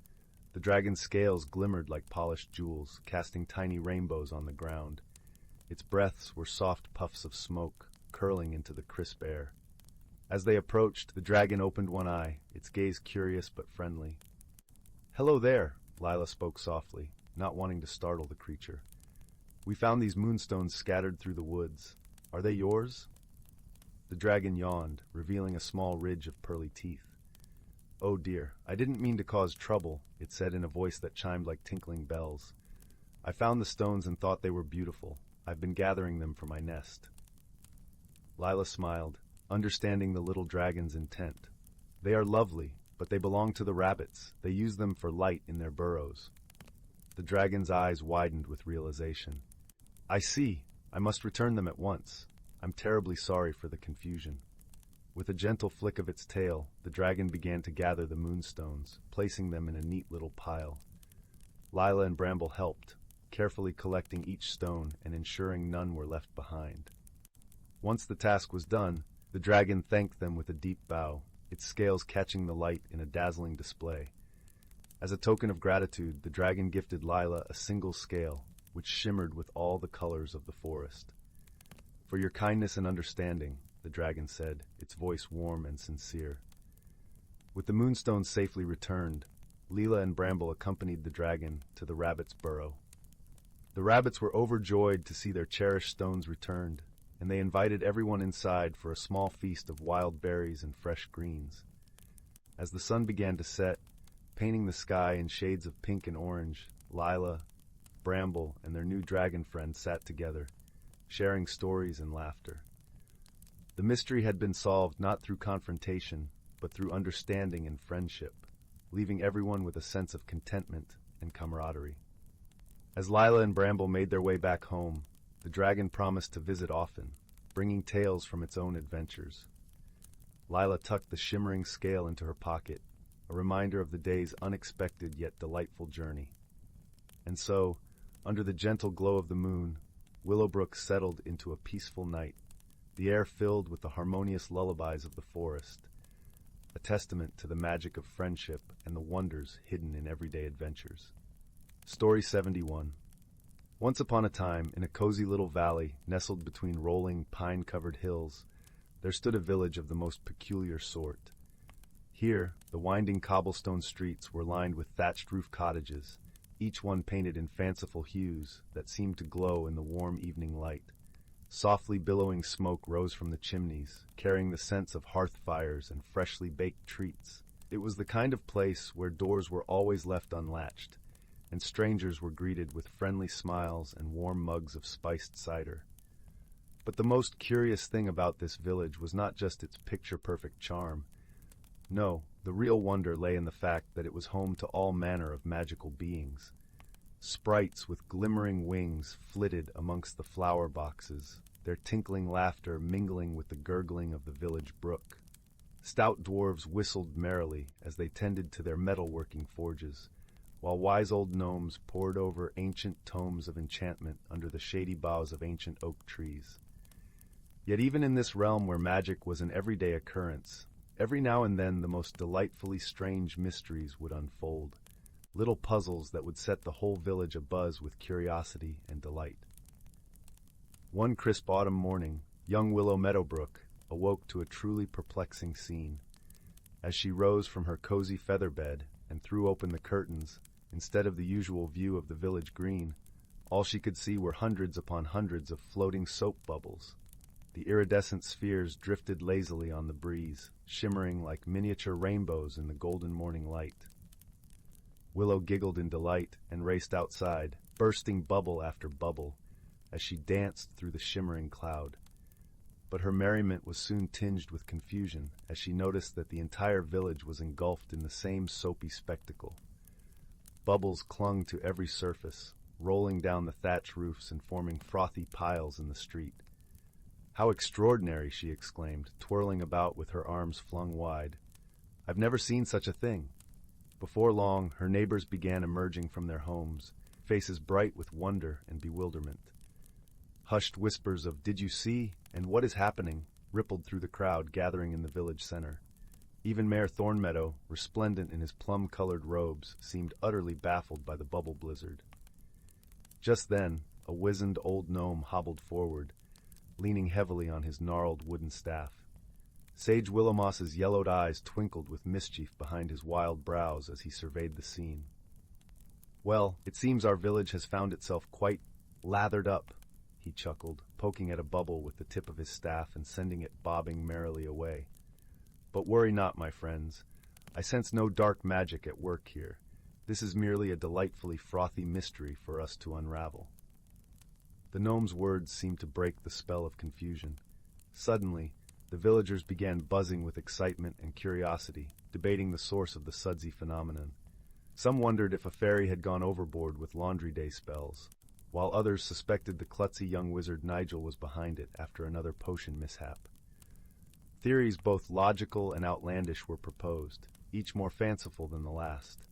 The dragon's scales glimmered like polished jewels, casting tiny rainbows on the ground. Its breaths were soft puffs of smoke, curling into the crisp air. As they approached, the dragon opened one eye, its gaze curious but friendly. "Hello there," Lila spoke softly, not wanting to startle the creature. "We found these moonstones scattered through the woods. Are they yours?" The dragon yawned, revealing a small ridge of pearly teeth. "Oh dear, I didn't mean to cause trouble," it said in a voice that chimed like tinkling bells. "I found the stones and thought they were beautiful. I've been gathering them for my nest." Lila smiled, understanding the little dragon's intent. "They are lovely, but they belong to the rabbits. They use them for light in their burrows." The dragon's eyes widened with realization. "I see. I must return them at once. I'm terribly sorry for the confusion." With a gentle flick of its tail, the dragon began to gather the moonstones, placing them in a neat little pile. Lila and Bramble helped, carefully collecting each stone and ensuring none were left behind. Once the task was done, the dragon thanked them with a deep bow, its scales catching the light in a dazzling display. As a token of gratitude, the dragon gifted Lila a single scale, which shimmered with all the colors of the forest. "For your kindness and understanding," the dragon said, its voice warm and sincere. With the moonstones safely returned, Lila and Bramble accompanied the dragon to the rabbit's burrow. The rabbits were overjoyed to see their cherished stones returned, and they invited everyone inside for a small feast of wild berries and fresh greens. As the sun began to set, painting the sky in shades of pink and orange, Lila, Bramble, and their new dragon friend sat together, sharing stories and laughter. The mystery had been solved not through confrontation, but through understanding and friendship, leaving everyone with a sense of contentment and camaraderie. As Lila and Bramble made their way back home, the dragon promised to visit often, bringing tales from its own adventures. Lila tucked the shimmering scale into her pocket, a reminder of the day's unexpected yet delightful journey. And so, under the gentle glow of the moon, Willowbrook settled into a peaceful night, the air filled with the harmonious lullabies of the forest, a testament to the magic of friendship and the wonders hidden in everyday adventures. Story 71. Once upon a time, in a cozy little valley nestled between rolling, pine-covered hills, there stood a village of the most peculiar sort. Here, the winding cobblestone streets were lined with thatched-roof cottages, each one painted in fanciful hues that seemed to glow in the warm evening light. Softly billowing smoke rose from the chimneys, carrying the scents of hearth fires and freshly baked treats. It was the kind of place where doors were always left unlatched, and strangers were greeted with friendly smiles and warm mugs of spiced cider. But the most curious thing about this village was not just its picture-perfect charm. No, the real wonder lay in the fact that it was home to all manner of magical beings. Sprites with glimmering wings flitted amongst the flower boxes, their tinkling laughter mingling with the gurgling of the village brook. Stout dwarves whistled merrily as they tended to their metalworking forges, while wise old gnomes pored over ancient tomes of enchantment under the shady boughs of ancient oak trees. Yet even in this realm where magic was an everyday occurrence, every now and then the most delightfully strange mysteries would unfold, little puzzles that would set the whole village abuzz with curiosity and delight. One crisp autumn morning, young Willow Meadowbrook awoke to a truly perplexing scene. As she rose from her cozy feather bed and threw open the curtains, instead of the usual view of the village green, all she could see were hundreds upon hundreds of floating soap bubbles. The iridescent spheres drifted lazily on the breeze, shimmering like miniature rainbows in the golden morning light. Willow giggled in delight and raced outside, bursting bubble after bubble, as she danced through the shimmering cloud. But her merriment was soon tinged with confusion as she noticed that the entire village was engulfed in the same soapy spectacle. Bubbles clung to every surface, rolling down the thatch roofs and forming frothy piles in the street. "How extraordinary!" she exclaimed, twirling about with her arms flung wide. "I've never seen such a thing." Before long, her neighbors began emerging from their homes, faces bright with wonder and bewilderment. Hushed whispers of "Did you see?" and "What is happening?" rippled through the crowd gathering in the village center. Even Mayor Thornmeadow, resplendent in his plum-colored robes, seemed utterly baffled by the bubble blizzard. Just then, a wizened old gnome hobbled forward, leaning heavily on his gnarled wooden staff. Sage Willowmoss's yellowed eyes twinkled with mischief behind his wild brows as he surveyed the scene. "Well, it seems our village has found itself quite lathered up," he chuckled, poking at a bubble with the tip of his staff and sending it bobbing merrily away. "But worry not, my friends. I sense no dark magic at work here. This is merely a delightfully frothy mystery for us to unravel." The gnome's words seemed to break the spell of confusion. Suddenly, the villagers began buzzing with excitement and curiosity, debating the source of the sudsy phenomenon. Some wondered if a fairy had gone overboard with laundry day spells, while others suspected the klutzy young wizard Nigel was behind it after another potion mishap. Theories both logical and outlandish were proposed, each more fanciful than the last.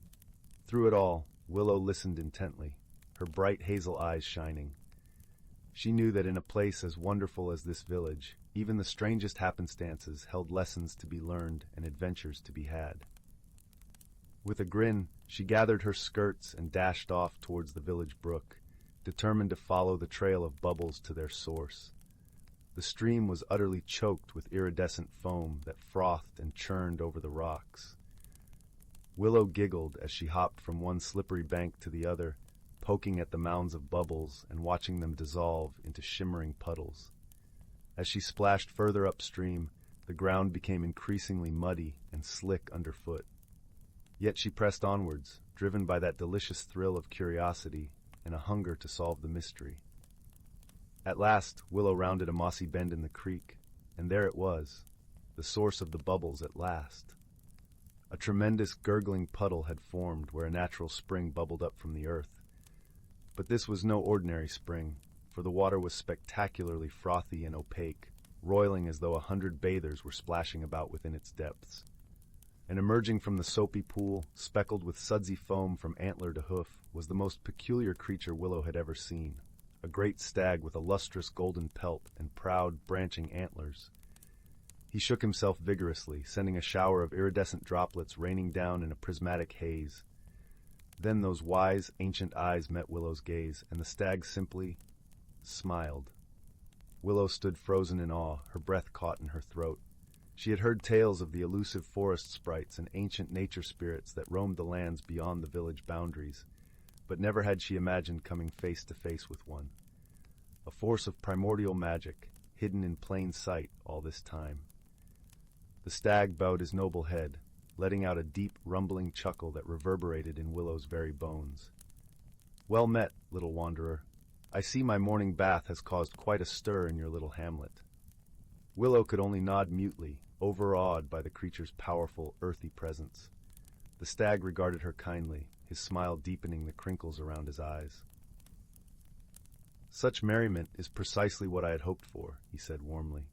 Through it all, Willow listened intently, her bright hazel eyes shining. She knew that in a place as wonderful as this village, even the strangest happenstances held lessons to be learned and adventures to be had. With a grin, she gathered her skirts and dashed off towards the village brook, determined to follow the trail of bubbles to their source. The stream was utterly choked with iridescent foam that frothed and churned over the rocks. Willow giggled as she hopped from one slippery bank to the other, poking at the mounds of bubbles and watching them dissolve into shimmering puddles. As she splashed further upstream, the ground became increasingly muddy and slick underfoot. Yet she pressed onwards, driven by that delicious thrill of curiosity and a hunger to solve the mystery. At last, Willow rounded a mossy bend in the creek, and there it was, the source of the bubbles at last. A tremendous gurgling puddle had formed where a natural spring bubbled up from the earth. But this was no ordinary spring, for the water was spectacularly frothy and opaque, roiling as though 100 bathers were splashing about within its depths. And emerging from the soapy pool, speckled with sudsy foam from antler to hoof, was the most peculiar creature Willow had ever seen, a great stag with a lustrous golden pelt and proud, branching antlers. He shook himself vigorously, sending a shower of iridescent droplets raining down in a prismatic haze. Then those wise, ancient eyes met Willow's gaze, and the stag simply smiled. Willow stood frozen in awe, her breath caught in her throat. She had heard tales of the elusive forest sprites and ancient nature spirits that roamed the lands beyond the village boundaries, but never had she imagined coming face to face with one. A force of primordial magic, hidden in plain sight all this time. The stag bowed his noble head, letting out a deep, rumbling chuckle that reverberated in Willow's very bones. "Well met, little wanderer. I see my morning bath has caused quite a stir in your little hamlet." Willow could only nod mutely, overawed by the creature's powerful, earthy presence. The stag regarded her kindly, his smile deepening the crinkles around his eyes. "Such merriment is precisely what I had hoped for," he said warmly.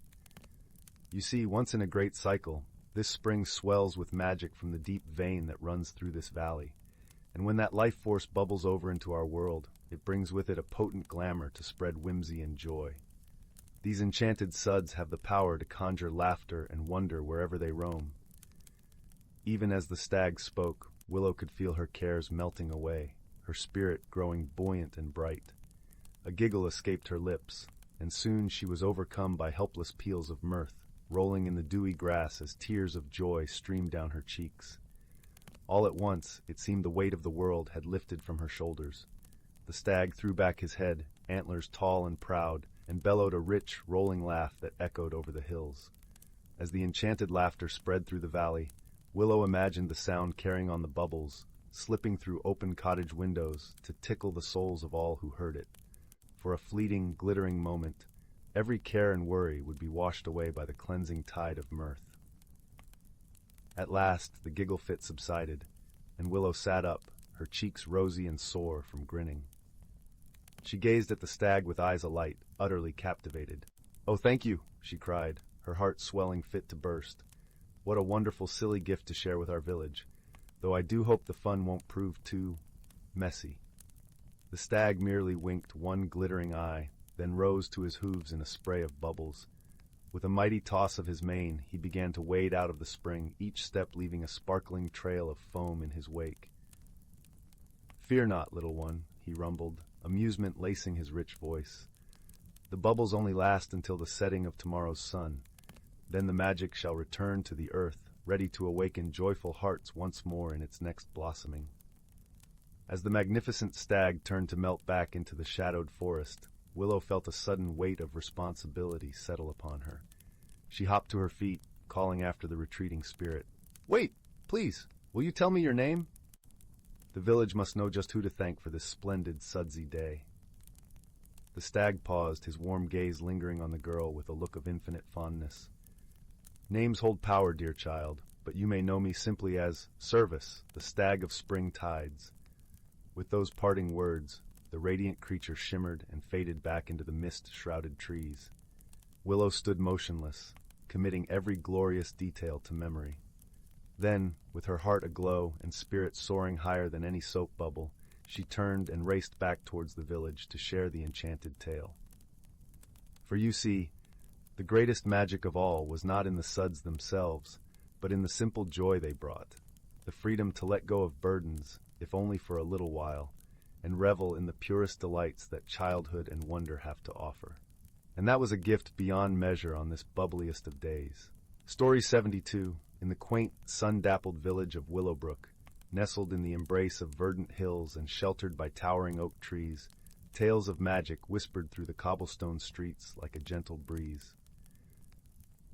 "You see, once in a great cycle, this spring swells with magic from the deep vein that runs through this valley, and when that life force bubbles over into our world, it brings with it a potent glamour to spread whimsy and joy. These enchanted suds have the power to conjure laughter and wonder wherever they roam." Even as the stag spoke, Willow could feel her cares melting away, her spirit growing buoyant and bright. A giggle escaped her lips, and soon she was overcome by helpless peals of mirth, rolling in the dewy grass as tears of joy streamed down her cheeks. All at once, it seemed the weight of the world had lifted from her shoulders. The stag threw back his head, antlers tall and proud, and bellowed a rich, rolling laugh that echoed over the hills. As the enchanted laughter spread through the valley, Willow imagined the sound carrying on the bubbles, slipping through open cottage windows to tickle the souls of all who heard it. For a fleeting, glittering moment, every care and worry would be washed away by the cleansing tide of mirth. At last, the giggle fit subsided, and Willow sat up, her cheeks rosy and sore from grinning. She gazed at the stag with eyes alight, utterly captivated. "Oh, thank you," she cried, her heart swelling fit to burst. "What a wonderful, silly gift to share with our village, though I do hope the fun won't prove too messy." The stag merely winked one glittering eye, then rose to his hooves in a spray of bubbles. With a mighty toss of his mane, he began to wade out of the spring, each step leaving a sparkling trail of foam in his wake. "Fear not, little one," he rumbled, amusement lacing his rich voice. "The bubbles only last until the setting of tomorrow's sun. Then the magic shall return to the earth, ready to awaken joyful hearts once more in its next blossoming." As the magnificent stag turned to melt back into the shadowed forest, Willow felt a sudden weight of responsibility settle upon her. She hopped to her feet, calling after the retreating spirit. "Wait, please, will you tell me your name? The village must know just who to thank for this splendid, sudsy day." The stag paused, his warm gaze lingering on the girl with a look of infinite fondness. "Names hold power, dear child, but you may know me simply as Service, the stag of spring tides." With those parting words, the radiant creature shimmered and faded back into the mist-shrouded trees. Willow stood motionless, committing every glorious detail to memory. Then, with her heart aglow and spirit soaring higher than any soap bubble, she turned and raced back towards the village to share the enchanted tale. For you see, the greatest magic of all was not in the suds themselves, but in the simple joy they brought, the freedom to let go of burdens, if only for a little while, and revel in the purest delights that childhood and wonder have to offer. And that was a gift beyond measure on this bubbliest of days. Story 72, in the quaint, sun-dappled village of Willowbrook, nestled in the embrace of verdant hills and sheltered by towering oak trees, tales of magic whispered through the cobblestone streets like a gentle breeze.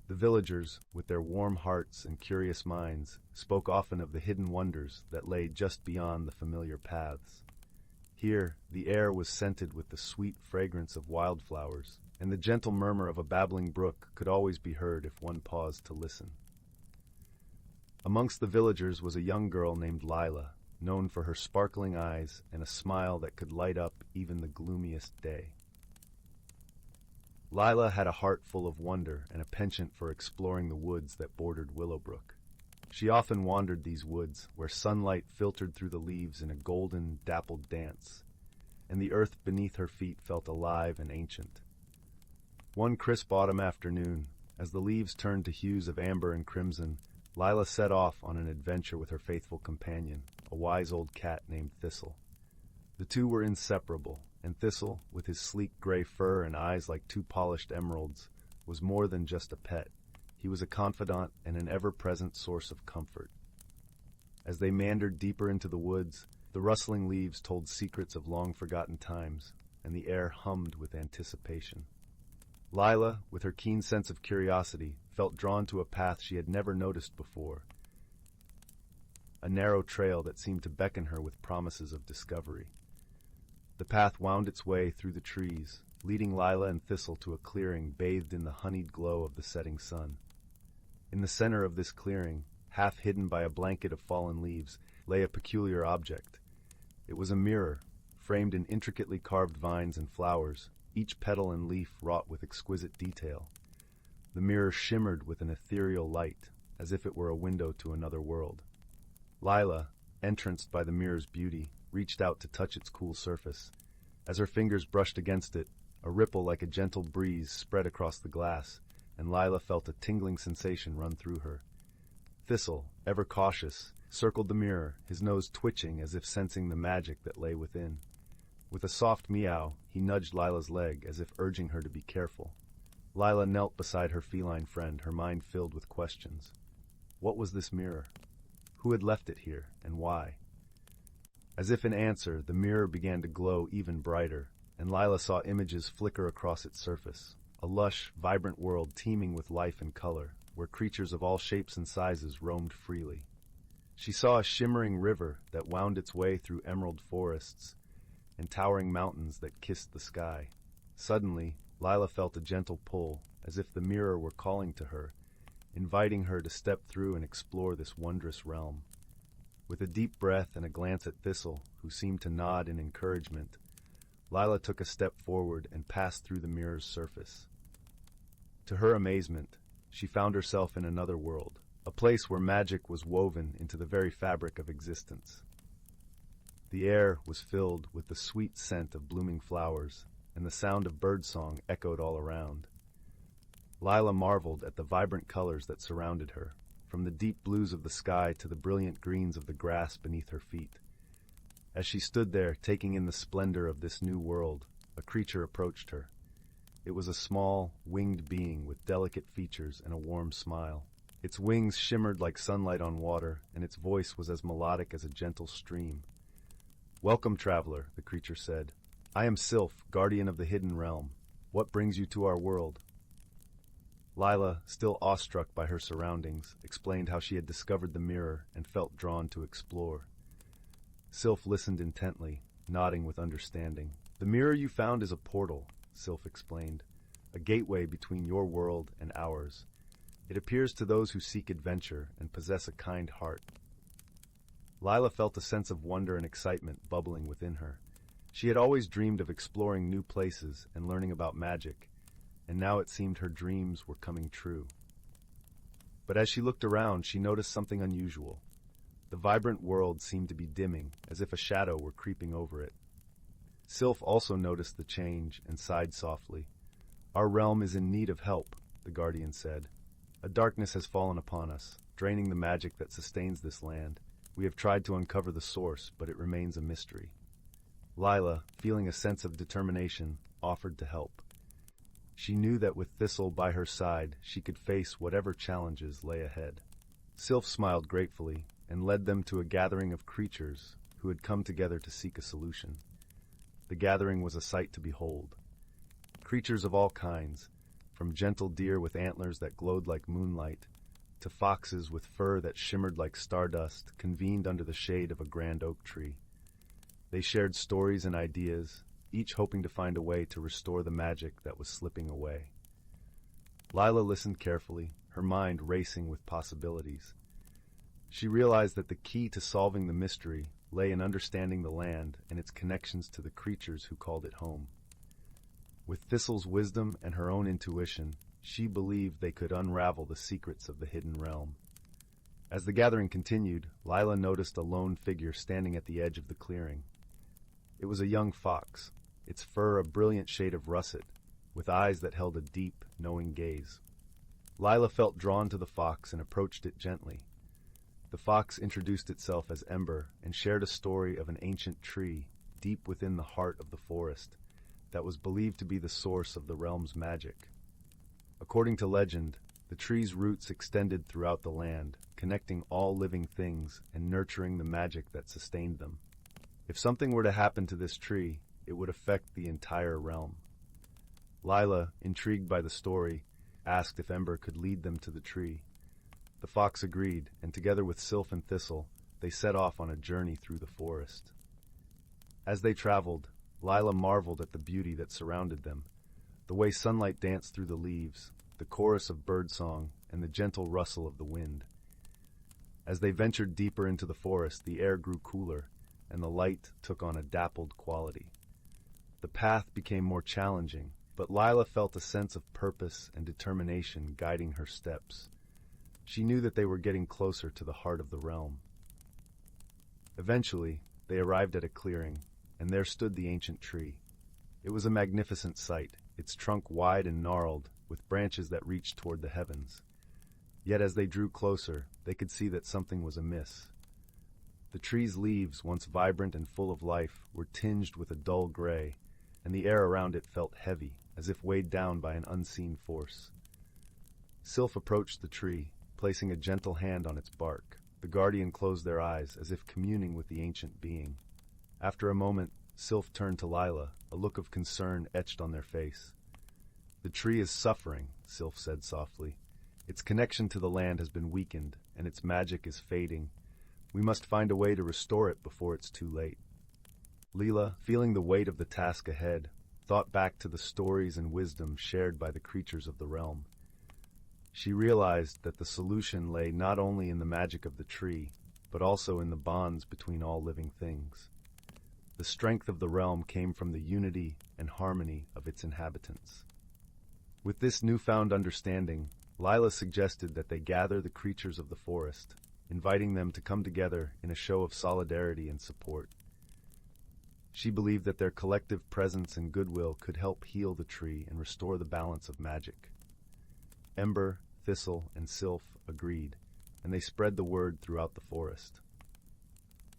The villagers, with their warm hearts and curious minds, spoke often of the hidden wonders that lay just beyond the familiar paths. Here, the air was scented with the sweet fragrance of wildflowers, and the gentle murmur of a babbling brook could always be heard if one paused to listen. Amongst the villagers was a young girl named Lila, known for her sparkling eyes and a smile that could light up even the gloomiest day. Lila had a heart full of wonder and a penchant for exploring the woods that bordered Willowbrook. She often wandered these woods, where sunlight filtered through the leaves in a golden, dappled dance, and the earth beneath her feet felt alive and ancient. One crisp autumn afternoon, as the leaves turned to hues of amber and crimson, Lila set off on an adventure with her faithful companion, a wise old cat named Thistle. The two were inseparable, and Thistle, with his sleek gray fur and eyes like two polished emeralds, was more than just a pet. He was a confidant and an ever-present source of comfort. As they meandered deeper into the woods, the rustling leaves told secrets of long-forgotten times, and the air hummed with anticipation. Lila, with her keen sense of curiosity, felt drawn to a path she had never noticed before, a narrow trail that seemed to beckon her with promises of discovery. The path wound its way through the trees, leading Lila and Thistle to a clearing bathed in the honeyed glow of the setting sun. In the center of this clearing, half hidden by a blanket of fallen leaves, lay a peculiar object. It was a mirror, framed in intricately carved vines and flowers, each petal and leaf wrought with exquisite detail. The mirror shimmered with an ethereal light, as if it were a window to another world. Lila, entranced by the mirror's beauty, reached out to touch its cool surface. As her fingers brushed against it, a ripple like a gentle breeze spread across the glass, and Lila felt a tingling sensation run through her. Thistle, ever cautious, circled the mirror, his nose twitching as if sensing the magic that lay within. With a soft meow, he nudged Lila's leg as if urging her to be careful. Lila knelt beside her feline friend, her mind filled with questions. What was this mirror? Who had left it here, and why? As if in answer, the mirror began to glow even brighter, and Lila saw images flicker across its surface, a lush, vibrant world teeming with life and color, where creatures of all shapes and sizes roamed freely. She saw a shimmering river that wound its way through emerald forests and towering mountains that kissed the sky. Suddenly, Lila felt a gentle pull, as if the mirror were calling to her, inviting her to step through and explore this wondrous realm. With a deep breath and a glance at Thistle, who seemed to nod in encouragement, Lila took a step forward and passed through the mirror's surface. To her amazement, she found herself in another world, a place where magic was woven into the very fabric of existence. The air was filled with the sweet scent of blooming flowers, and the sound of birdsong echoed all around. Lila marveled at the vibrant colors that surrounded her, from the deep blues of the sky to the brilliant greens of the grass beneath her feet. As she stood there, taking in the splendor of this new world, a creature approached her. It was a small, winged being with delicate features and a warm smile. Its wings shimmered like sunlight on water, and its voice was as melodic as a gentle stream. "Welcome, traveler," the creature said. "I am Sylph, guardian of the hidden realm. What brings you to our world?" Lila, still awestruck by her surroundings, explained how she had discovered the mirror and felt drawn to explore. Sylph listened intently, nodding with understanding. "The mirror you found is a portal," Sylph explained, "a gateway between your world and ours. It appears to those who seek adventure and possess a kind heart." Lila felt a sense of wonder and excitement bubbling within her. She had always dreamed of exploring new places and learning about magic, and now it seemed her dreams were coming true. But as she looked around, she noticed something unusual. The vibrant world seemed to be dimming, as if a shadow were creeping over it. Sylph also noticed the change and sighed softly. "Our realm is in need of help," the guardian said. "A darkness has fallen upon us, draining the magic that sustains this land. We have tried to uncover the source, but it remains a mystery." Lila, feeling a sense of determination, offered to help. She knew that with Thistle by her side, she could face whatever challenges lay ahead. Sylph smiled gratefully and led them to a gathering of creatures who had come together to seek a solution. The gathering was a sight to behold. Creatures of all kinds, from gentle deer with antlers that glowed like moonlight, to foxes with fur that shimmered like stardust, convened under the shade of a grand oak tree. They shared stories and ideas, each hoping to find a way to restore the magic that was slipping away. Lila listened carefully, her mind racing with possibilities. She realized that the key to solving the mystery lay in understanding the land and its connections to the creatures who called it home. With Thistle's wisdom and her own intuition, she believed they could unravel the secrets of the hidden realm. As the gathering continued, Lila noticed a lone figure standing at the edge of the clearing. It was a young fox, its fur a brilliant shade of russet, with eyes that held a deep, knowing gaze. Lila felt drawn to the fox and approached it gently. The fox introduced itself as Ember and shared a story of an ancient tree deep within the heart of the forest that was believed to be the source of the realm's magic. According to legend, the tree's roots extended throughout the land, connecting all living things and nurturing the magic that sustained them. If something were to happen to this tree, it would affect the entire realm. Lila, intrigued by the story, asked if Ember could lead them to the tree. The fox agreed, and together with Sylph and Thistle, they set off on a journey through the forest. As they traveled, Lila marveled at the beauty that surrounded them, the way sunlight danced through the leaves, the chorus of birdsong, and the gentle rustle of the wind. As they ventured deeper into the forest, the air grew cooler, and the light took on a dappled quality. The path became more challenging, but Lila felt a sense of purpose and determination guiding her steps. She knew that they were getting closer to the heart of the realm. Eventually, they arrived at a clearing, and there stood the ancient tree. It was a magnificent sight, its trunk wide and gnarled, with branches that reached toward the heavens. Yet as they drew closer, they could see that something was amiss. The tree's leaves, once vibrant and full of life, were tinged with a dull gray, and the air around it felt heavy, as if weighed down by an unseen force. Sylph approached the tree, placing a gentle hand on its bark. The guardian closed their eyes, as if communing with the ancient being. After a moment, Sylph turned to Lila, a look of concern etched on their face. "The tree is suffering," Sylph said softly. "Its connection to the land has been weakened, and its magic is fading. We must find a way to restore it before it's too late." Lila, feeling the weight of the task ahead, thought back to the stories and wisdom shared by the creatures of the realm. She realized that the solution lay not only in the magic of the tree, but also in the bonds between all living things. The strength of the realm came from the unity and harmony of its inhabitants. With this newfound understanding, Lila suggested that they gather the creatures of the forest, inviting them to come together in a show of solidarity and support. She believed that their collective presence and goodwill could help heal the tree and restore the balance of magic. Ember, Thistle, and Sylph agreed, and they spread the word throughout the forest.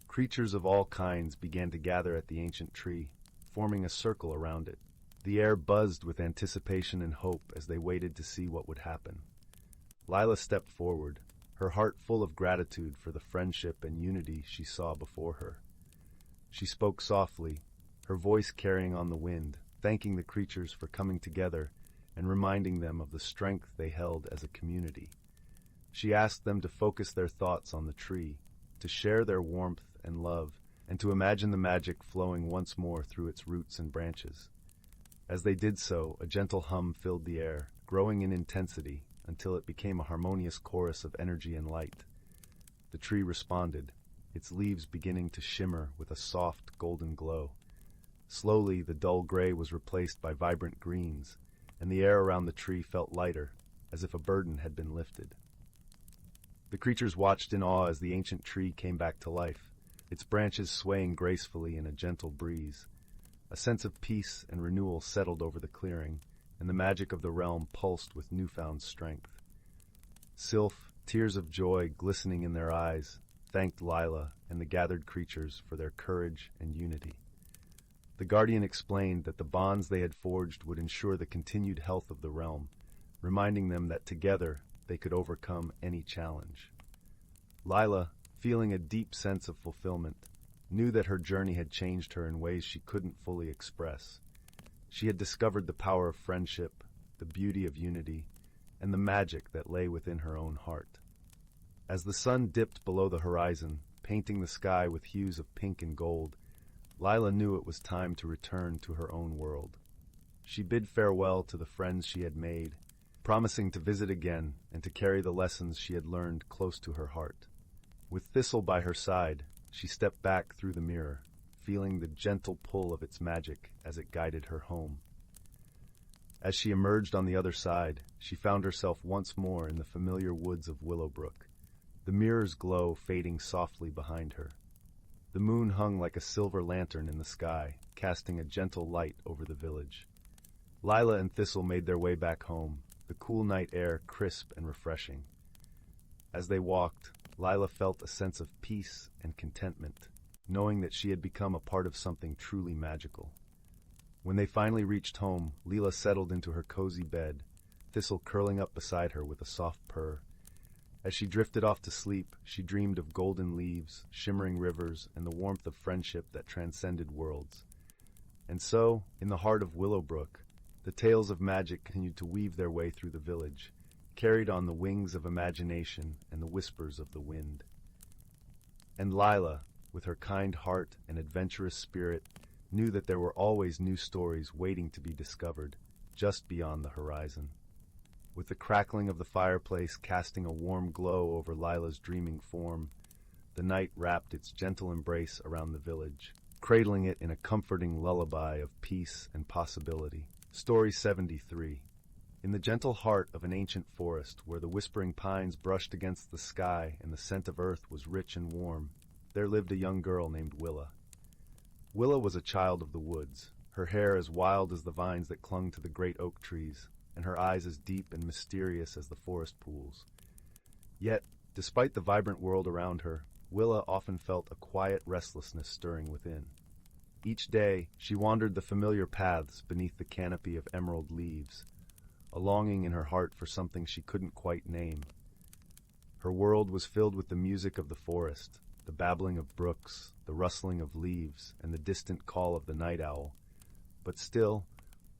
Creatures of all kinds began to gather at the ancient tree, forming a circle around it. The air buzzed with anticipation and hope as they waited to see what would happen. Lila stepped forward, her heart full of gratitude for the friendship and unity she saw before her. She spoke softly, her voice carrying on the wind, thanking the creatures for coming together and reminding them of the strength they held as a community. She asked them to focus their thoughts on the tree, to share their warmth and love, and to imagine the magic flowing once more through its roots and branches. As they did so, a gentle hum filled the air, growing in intensity until it became a harmonious chorus of energy and light. The tree responded, its leaves beginning to shimmer with a soft, golden glow. Slowly, the dull gray was replaced by vibrant greens, and the air around the tree felt lighter, as if a burden had been lifted. The creatures watched in awe as the ancient tree came back to life, its branches swaying gracefully in a gentle breeze. A sense of peace and renewal settled over the clearing, and the magic of the realm pulsed with newfound strength. Sylph, tears of joy glistening in their eyes, thanked Lila and the gathered creatures for their courage and unity. The guardian explained that the bonds they had forged would ensure the continued health of the realm, reminding them that together they could overcome any challenge. Lila, feeling a deep sense of fulfillment, knew that her journey had changed her in ways she couldn't fully express. She had discovered the power of friendship, the beauty of unity, and the magic that lay within her own heart. As the sun dipped below the horizon, painting the sky with hues of pink and gold, Lila knew it was time to return to her own world. She bid farewell to the friends she had made, promising to visit again and to carry the lessons she had learned close to her heart. With Thistle by her side, she stepped back through the mirror, feeling the gentle pull of its magic as it guided her home. As she emerged on the other side, she found herself once more in the familiar woods of Willowbrook, the mirror's glow fading softly behind her. The moon hung like a silver lantern in the sky, casting a gentle light over the village. Lila and Thistle made their way back home, the cool night air crisp and refreshing. As they walked, Lila felt a sense of peace and contentment, knowing that she had become a part of something truly magical. When they finally reached home, Lila settled into her cozy bed, Thistle curling up beside her with a soft purr. As she drifted off to sleep, she dreamed of golden leaves, shimmering rivers, and the warmth of friendship that transcended worlds. And so, in the heart of Willowbrook, the tales of magic continued to weave their way through the village, carried on the wings of imagination and the whispers of the wind. And Lila, with her kind heart and adventurous spirit, knew that there were always new stories waiting to be discovered, just beyond the horizon. With the crackling of the fireplace casting a warm glow over Lila's dreaming form, the night wrapped its gentle embrace around the village, cradling it in a comforting lullaby of peace and possibility. Story 73. In the gentle heart of an ancient forest, where the whispering pines brushed against the sky and the scent of earth was rich and warm, there lived a young girl named Willow. Willow was a child of the woods, her hair as wild as the vines that clung to the great oak trees, and her eyes as deep and mysterious as the forest pools. Yet, despite the vibrant world around her, Willow often felt a quiet restlessness stirring within. Each day, she wandered the familiar paths beneath the canopy of emerald leaves, a longing in her heart for something she couldn't quite name. Her world was filled with the music of the forest, the babbling of brooks, the rustling of leaves, and the distant call of the night owl. But still,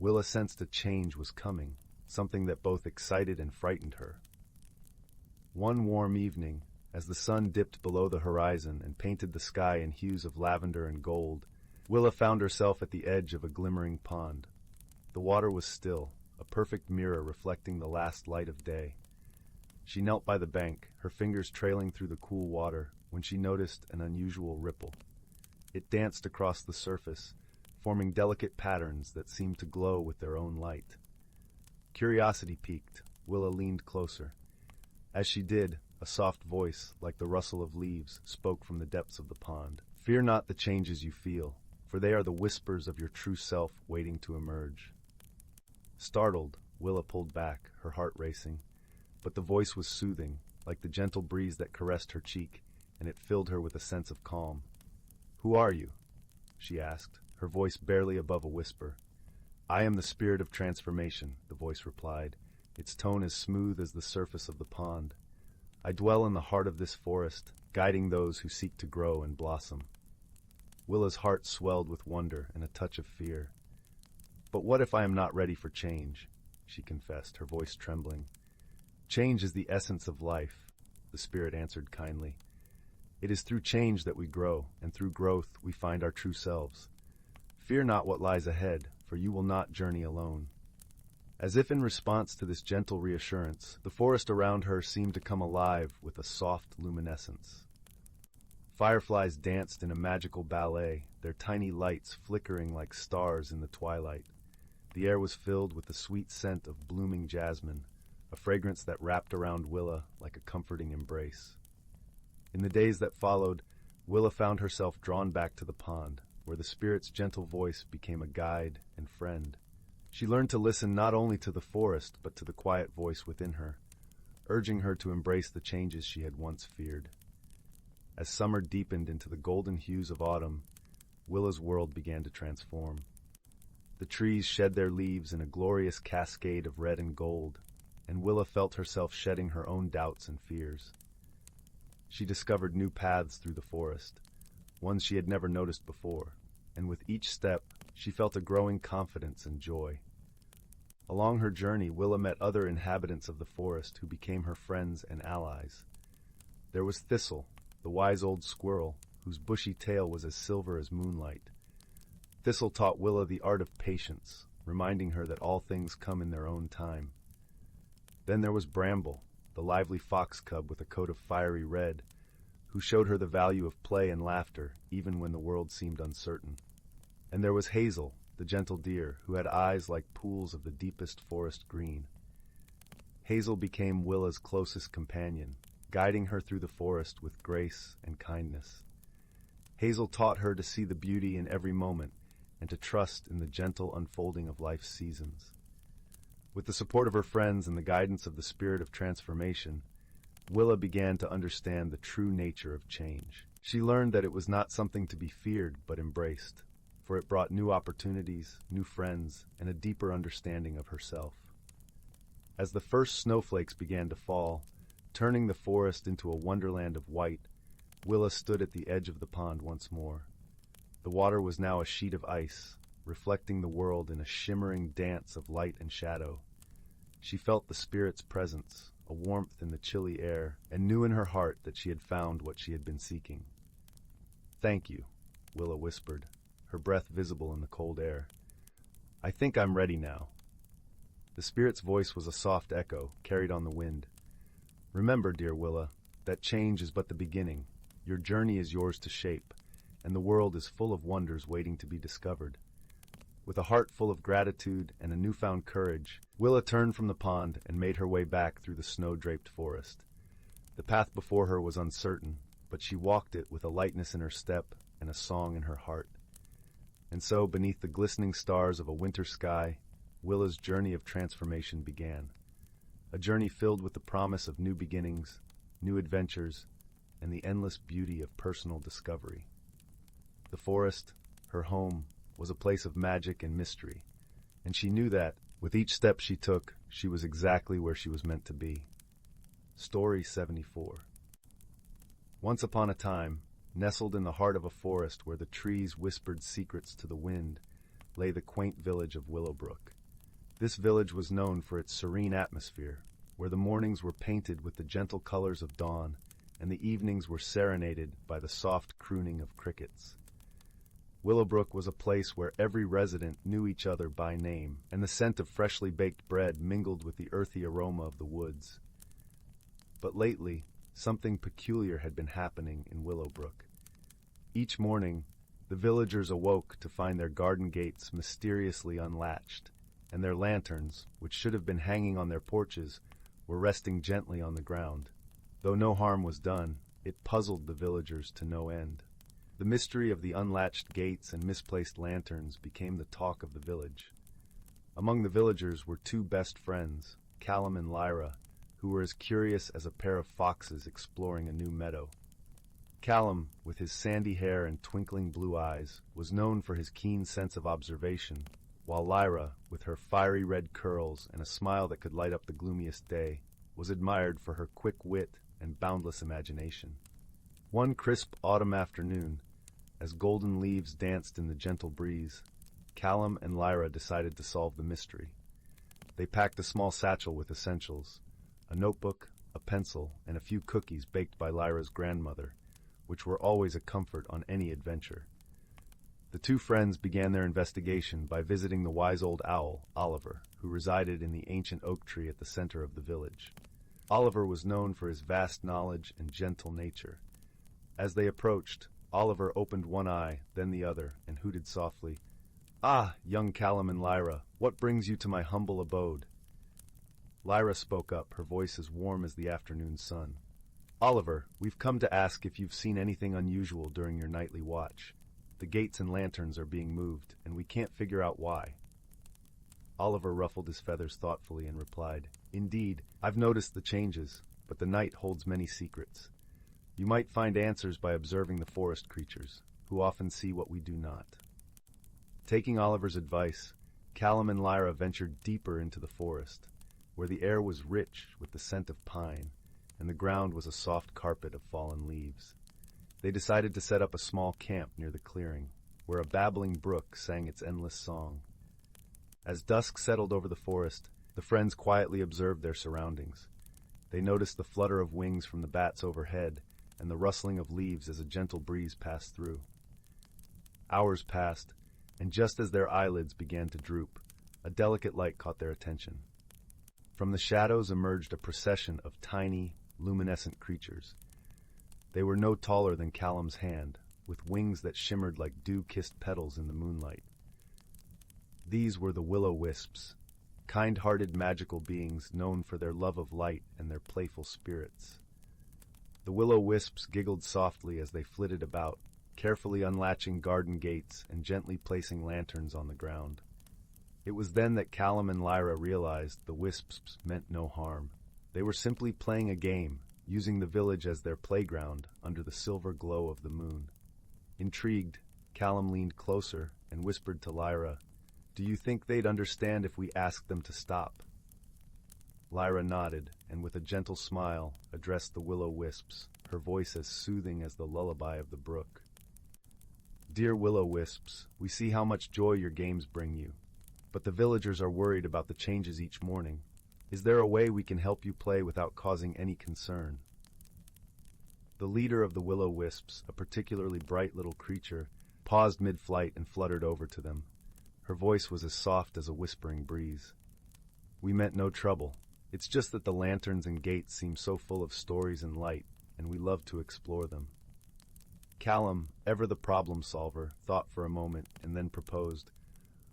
Willow sensed a change was coming, something that both excited and frightened her. One warm evening, as the sun dipped below the horizon and painted the sky in hues of lavender and gold, Willow found herself at the edge of a glimmering pond. The water was still, a perfect mirror reflecting the last light of day. She knelt by the bank, her fingers trailing through the cool water, when she noticed an unusual ripple. It danced across the surface, forming delicate patterns that seemed to glow with their own light. Curiosity piqued, Willow leaned closer. As she did, a soft voice, like the rustle of leaves, spoke from the depths of the pond. "Fear not the changes you feel, for they are the whispers of your true self waiting to emerge. Startled, Willa pulled back, her heart racing, but the voice was soothing, like the gentle breeze that caressed her cheek, and it filled her with a sense of calm. "Who are you?" she asked, her voice barely above a whisper. "I am the spirit of transformation," the voice replied, its tone as smooth as the surface of the pond. "I dwell in the heart of this forest, guiding those who seek to grow and blossom." Willa's heart swelled with wonder and a touch of fear. "But what if I am not ready for change?" she confessed, her voice trembling. "Change is the essence of life," the spirit answered kindly. "It is through change that we grow, and through growth we find our true selves. Fear not what lies ahead, for you will not journey alone." As if in response to this gentle reassurance, the forest around her seemed to come alive with a soft luminescence. Fireflies danced in a magical ballet, their tiny lights flickering like stars in the twilight. The air was filled with the sweet scent of blooming jasmine, a fragrance that wrapped around Willa like a comforting embrace. In the days that followed, Willa found herself drawn back to the pond, where the spirit's gentle voice became a guide and friend. She learned to listen not only to the forest, but to the quiet voice within her, urging her to embrace the changes she had once feared. As summer deepened into the golden hues of autumn, Willa's world began to transform. The trees shed their leaves in a glorious cascade of red and gold, and Willa felt herself shedding her own doubts and fears. She discovered new paths through the forest, ones she had never noticed before, and with each step, she felt a growing confidence and joy. Along her journey, Willa met other inhabitants of the forest who became her friends and allies. There was Thistle, the wise old squirrel, whose bushy tail was as silver as moonlight. Thistle taught Willa the art of patience, reminding her that all things come in their own time. Then there was Bramble, the lively fox cub with a coat of fiery red, who showed her the value of play and laughter even when the world seemed uncertain. And there was Hazel, the gentle deer, who had eyes like pools of the deepest forest green. Hazel became Willa's closest companion, guiding her through the forest with grace and kindness. Hazel taught her to see the beauty in every moment and to trust in the gentle unfolding of life's seasons. With the support of her friends and the guidance of the spirit of transformation, Willa began to understand the true nature of change. She learned that it was not something to be feared but embraced, for it brought new opportunities, new friends, and a deeper understanding of herself. As the first snowflakes began to fall, turning the forest into a wonderland of white, Willa stood at the edge of the pond once more. The water was now a sheet of ice, reflecting the world in a shimmering dance of light and shadow. She felt the spirit's presence, a warmth in the chilly air, and knew in her heart that she had found what she had been seeking. "Thank you," Willa whispered, her breath visible in the cold air. "I think I'm ready now." The spirit's voice was a soft echo, carried on the wind. "Remember, dear Willa, that change is but the beginning. Your journey is yours to shape, and the world is full of wonders waiting to be discovered." With a heart full of gratitude and a newfound courage, Willa turned from the pond and made her way back through the snow-draped forest. The path before her was uncertain, but she walked it with a lightness in her step and a song in her heart. And so, beneath the glistening stars of a winter sky, Willa's journey of transformation began. A journey filled with the promise of new beginnings, new adventures, and the endless beauty of personal discovery. The forest, her home, was a place of magic and mystery, and she knew that, with each step she took, she was exactly where she was meant to be. Story 74. Once upon a time, nestled in the heart of a forest where the trees whispered secrets to the wind, lay the quaint village of Willowbrook. This village was known for its serene atmosphere, where the mornings were painted with the gentle colors of dawn, and the evenings were serenaded by the soft crooning of crickets. Willowbrook was a place where every resident knew each other by name, and the scent of freshly baked bread mingled with the earthy aroma of the woods. But lately, something peculiar had been happening in Willowbrook. Each morning, the villagers awoke to find their garden gates mysteriously unlatched, and their lanterns, which should have been hanging on their porches, were resting gently on the ground. Though no harm was done, it puzzled the villagers to no end. The mystery of the unlatched gates and misplaced lanterns became the talk of the village. Among the villagers were two best friends, Callum and Lyra, who were as curious as a pair of foxes exploring a new meadow. Callum, with his sandy hair and twinkling blue eyes, was known for his keen sense of observation, while Lyra, with her fiery red curls and a smile that could light up the gloomiest day, was admired for her quick wit and boundless imagination. One crisp autumn afternoon, as golden leaves danced in the gentle breeze, Callum and Lyra decided to solve the mystery. They packed a small satchel with essentials, a notebook, a pencil, and a few cookies baked by Lyra's grandmother, which were always a comfort on any adventure. The two friends began their investigation by visiting the wise old owl, Oliver, who resided in the ancient oak tree at the center of the village. Oliver was known for his vast knowledge and gentle nature. As they approached, Oliver opened one eye, then the other, and hooted softly, "Ah, young Callum and Lyra, what brings you to my humble abode?" Lyra spoke up, her voice as warm as the afternoon sun. "Oliver, we've come to ask if you've seen anything unusual during your nightly watch. The gates and lanterns are being moved, and we can't figure out why." Oliver ruffled his feathers thoughtfully and replied, "Indeed, I've noticed the changes, but the night holds many secrets. You might find answers by observing the forest creatures, who often see what we do not." Taking Oliver's advice, Callum and Lyra ventured deeper into the forest, where the air was rich with the scent of pine, and the ground was a soft carpet of fallen leaves. They decided to set up a small camp near the clearing, where a babbling brook sang its endless song. As dusk settled over the forest, the friends quietly observed their surroundings. They noticed the flutter of wings from the bats overhead and the rustling of leaves as a gentle breeze passed through. Hours passed, and just as their eyelids began to droop, a delicate light caught their attention. From the shadows emerged a procession of tiny, luminescent creatures. They were no taller than Callum's hand, with wings that shimmered like dew-kissed petals in the moonlight. These were the will-o'-wisps, kind-hearted magical beings known for their love of light and their playful spirits. The will-o'-wisps giggled softly as they flitted about, carefully unlatching garden gates and gently placing lanterns on the ground. It was then that Callum and Lyra realized the wisps meant no harm. They were simply playing a game, using the village as their playground under the silver glow of the moon. Intrigued, Callum leaned closer and whispered to Lyra, "Do you think they'd understand if we asked them to stop?" Lyra nodded, and with a gentle smile addressed the will-o'-wisps, her voice as soothing as the lullaby of the brook. "Dear will-o'-wisps, we see how much joy your games bring you, but the villagers are worried about the changes each morning. Is there a way we can help you play without causing any concern?" The leader of the will-o'-wisps, a particularly bright little creature, paused mid-flight and fluttered over to them. Her voice was as soft as a whispering breeze. "We meant no trouble. It's just that the lanterns and gates seem so full of stories and light, and we love to explore them." Callum, ever the problem solver, thought for a moment and then proposed,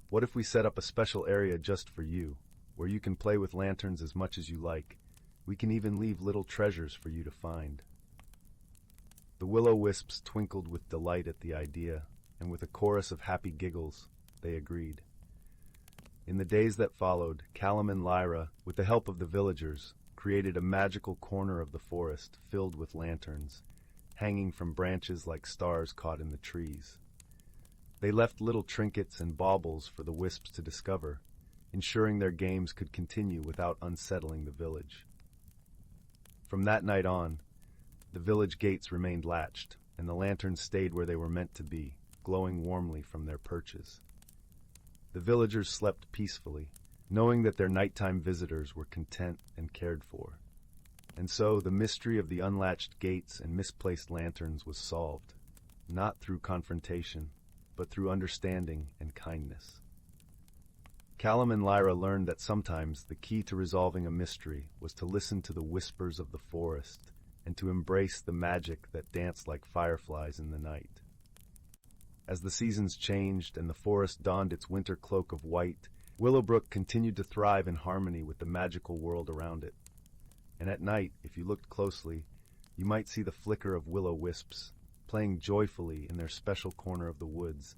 "What if we set up a special area just for you, where you can play with lanterns as much as you like? We can even leave little treasures for you to find." The will-o'-wisps twinkled with delight at the idea, and with a chorus of happy giggles, they agreed. In the days that followed, Callum and Lyra, with the help of the villagers, created a magical corner of the forest filled with lanterns, hanging from branches like stars caught in the trees. They left little trinkets and baubles for the wisps to discover, ensuring their games could continue without unsettling the village. From that night on, the village gates remained latched, and the lanterns stayed where they were meant to be, glowing warmly from their perches. The villagers slept peacefully, knowing that their nighttime visitors were content and cared for. And so the mystery of the unlatched gates and misplaced lanterns was solved, not through confrontation, but through understanding and kindness. Callum and Lyra learned that sometimes the key to resolving a mystery was to listen to the whispers of the forest and to embrace the magic that danced like fireflies in the night. As the seasons changed and the forest donned its winter cloak of white, Willowbrook continued to thrive in harmony with the magical world around it. And at night, if you looked closely, you might see the flicker of will-o'-wisps, playing joyfully in their special corner of the woods,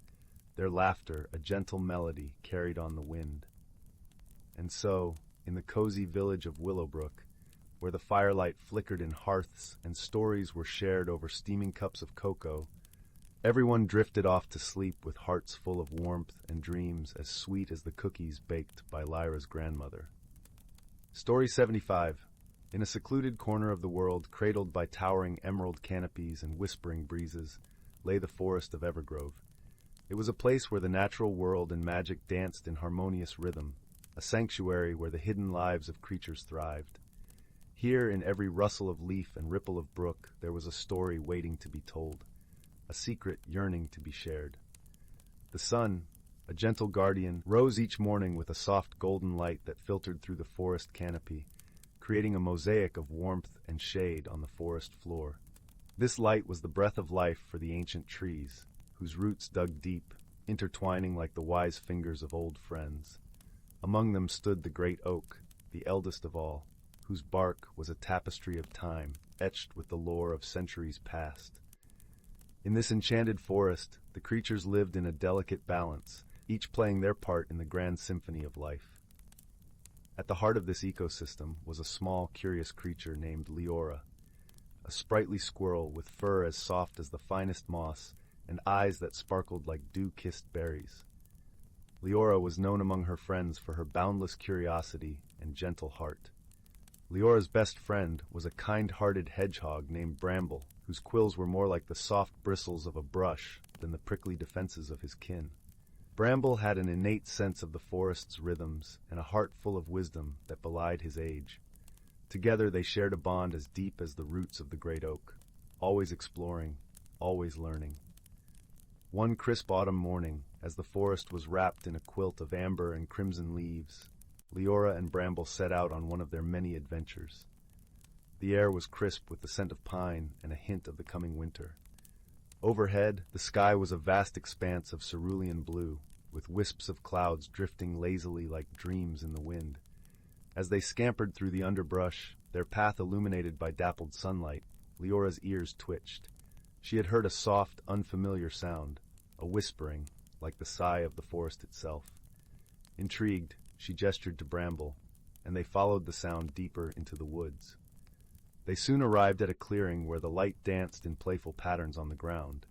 their laughter a gentle melody carried on the wind. And so, in the cozy village of Willowbrook, where the firelight flickered in hearths and stories were shared over steaming cups of cocoa, everyone drifted off to sleep with hearts full of warmth and dreams as sweet as the cookies baked by Lyra's grandmother. Story 75. In a secluded corner of the world, cradled by towering emerald canopies and whispering breezes, lay the forest of Evergrove. It was a place where the natural world and magic danced in harmonious rhythm, a sanctuary where the hidden lives of creatures thrived. Here, in every rustle of leaf and ripple of brook, there was a story waiting to be told, a secret yearning to be shared. The sun, a gentle guardian, rose each morning with a soft golden light that filtered through the forest canopy, creating a mosaic of warmth and shade on the forest floor. This light was the breath of life for the ancient trees, whose roots dug deep, intertwining like the wise fingers of old friends. Among them stood the great oak, the eldest of all, whose bark was a tapestry of time, etched with the lore of centuries past. In this enchanted forest, the creatures lived in a delicate balance, each playing their part in the grand symphony of life. At the heart of this ecosystem was a small, curious creature named Leora, a sprightly squirrel with fur as soft as the finest moss and eyes that sparkled like dew-kissed berries. Leora was known among her friends for her boundless curiosity and gentle heart. Leora's best friend was a kind-hearted hedgehog named Bramble, whose quills were more like the soft bristles of a brush than the prickly defenses of his kin. Bramble had an innate sense of the forest's rhythms and a heart full of wisdom that belied his age. Together they shared a bond as deep as the roots of the great oak, always exploring, always learning. One crisp autumn morning, as the forest was wrapped in a quilt of amber and crimson leaves, Leora and Bramble set out on one of their many adventures. The air was crisp with the scent of pine and a hint of the coming winter. Overhead, the sky was a vast expanse of cerulean blue, with wisps of clouds drifting lazily like dreams in the wind. As they scampered through the underbrush, their path illuminated by dappled sunlight, Leora's ears twitched. She had heard a soft, unfamiliar sound, a whispering, like the sigh of the forest itself. Intrigued, she gestured to Bramble, and they followed the sound deeper into the woods. They soon arrived at a clearing where the light danced in playful patterns on the ground.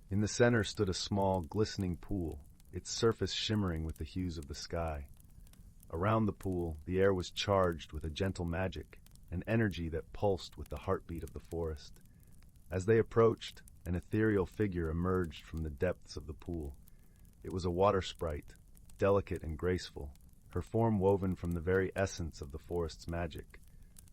In the center stood a small, glistening pool, its surface shimmering with the hues of the sky. Around the pool, the air was charged with a gentle magic, an energy that pulsed with the heartbeat of the forest. As they approached, an ethereal figure emerged from the depths of the pool. It was a water sprite, delicate and graceful, her form woven from the very essence of the forest's magic.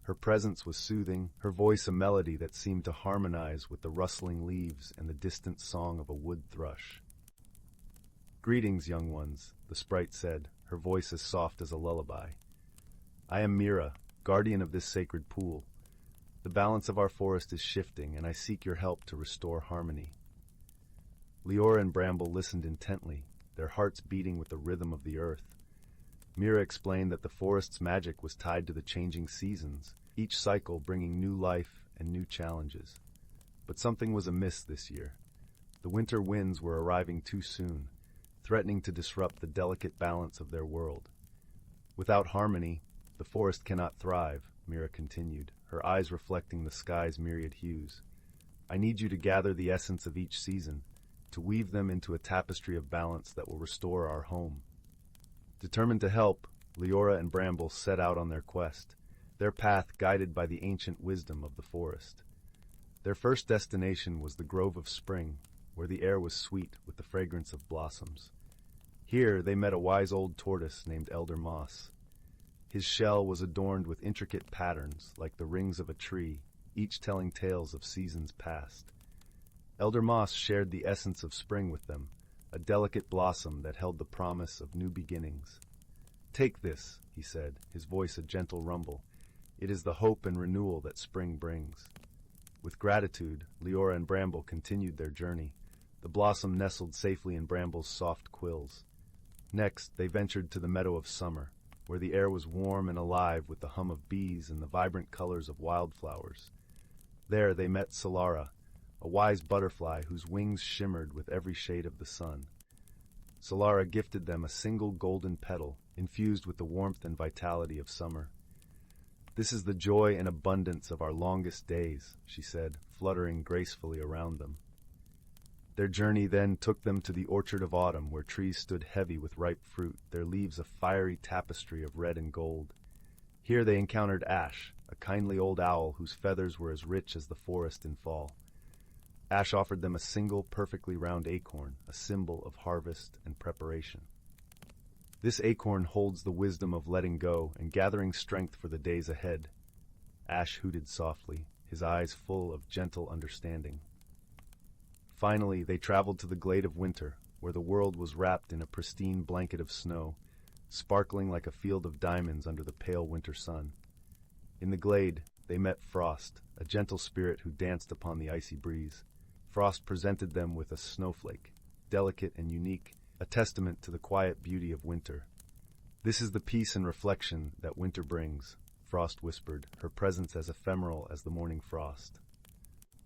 Her presence was soothing, her voice a melody that seemed to harmonize with the rustling leaves and the distant song of a wood thrush. "Greetings, young ones," the sprite said, her voice as soft as a lullaby. "I am Mira, guardian of this sacred pool. The balance of our forest is shifting, and I seek your help to restore harmony." Leora and Bramble listened intently, their hearts beating with the rhythm of the earth. Mira explained that the forest's magic was tied to the changing seasons, each cycle bringing new life and new challenges. But something was amiss this year. The winter winds were arriving too soon, threatening to disrupt the delicate balance of their world. "Without harmony, the forest cannot thrive," Mira continued, her eyes reflecting the sky's myriad hues. "I need you to gather the essence of each season, to weave them into a tapestry of balance that will restore our home." Determined to help, Leora and Bramble set out on their quest, their path guided by the ancient wisdom of the forest. Their first destination was the Grove of Spring, where the air was sweet with the fragrance of blossoms. Here they met a wise old tortoise named Elder Moss. His shell was adorned with intricate patterns like the rings of a tree, each telling tales of seasons past. Elder Moss shared the essence of spring with them, a delicate blossom that held the promise of new beginnings. "Take this," he said, his voice a gentle rumble. "It is the hope and renewal that spring brings." With gratitude, Leora and Bramble continued their journey, the blossom nestled safely in Bramble's soft quills. Next, they ventured to the meadow of summer, where the air was warm and alive with the hum of bees and the vibrant colors of wildflowers. There they met Solara, a wise butterfly whose wings shimmered with every shade of the sun. Solara gifted them a single golden petal, infused with the warmth and vitality of summer. "This is the joy and abundance of our longest days," she said, fluttering gracefully around them. Their journey then took them to the orchard of autumn, where trees stood heavy with ripe fruit, their leaves a fiery tapestry of red and gold. Here they encountered Ash, a kindly old owl whose feathers were as rich as the forest in fall. Ash offered them a single perfectly round acorn, a symbol of harvest and preparation. "This acorn holds the wisdom of letting go and gathering strength for the days ahead." Ash hooted softly, his eyes full of gentle understanding. Finally, they traveled to the glade of winter, where the world was wrapped in a pristine blanket of snow, sparkling like a field of diamonds under the pale winter sun. In the glade, they met Frost, a gentle spirit who danced upon the icy breeze. Frost presented them with a snowflake, delicate and unique, a testament to the quiet beauty of winter. "This is the peace and reflection that winter brings," Frost whispered, her presence as ephemeral as the morning frost.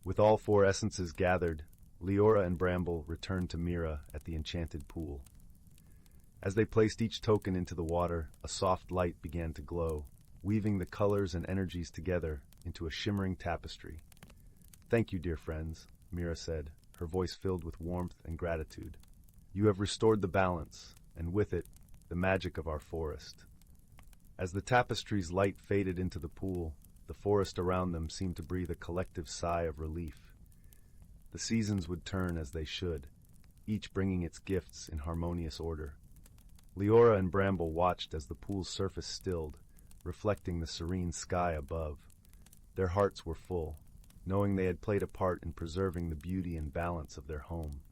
With all four essences gathered, Leora and Bramble returned to Mira at the enchanted pool. As they placed each token into the water, a soft light began to glow, weaving the colors and energies together into a shimmering tapestry. "Thank you, dear friends," Mira said, her voice filled with warmth and gratitude. "You have restored the balance, and with it, the magic of our forest." As the tapestry's light faded into the pool, the forest around them seemed to breathe a collective sigh of relief. The seasons would turn as they should, each bringing its gifts in harmonious order. Leora and Bramble watched as the pool's surface stilled, reflecting the serene sky above. Their hearts were full, knowing they had played a part in preserving the beauty and balance of their home.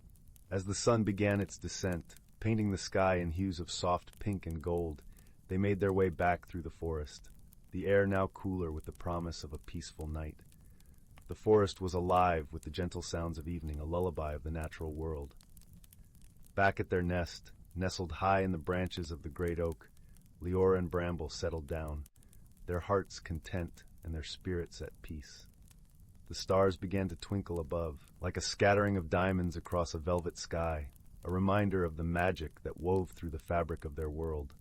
As the sun began its descent, painting the sky in hues of soft pink and gold, they made their way back through the forest, the air now cooler with the promise of a peaceful night. The forest was alive with the gentle sounds of evening, a lullaby of the natural world. Back at their nest, nestled high in the branches of the great oak, Leora and Bramble settled down, their hearts content and their spirits at peace. The stars began to twinkle above, like a scattering of diamonds across a velvet sky, a reminder of the magic that wove through the fabric of their world.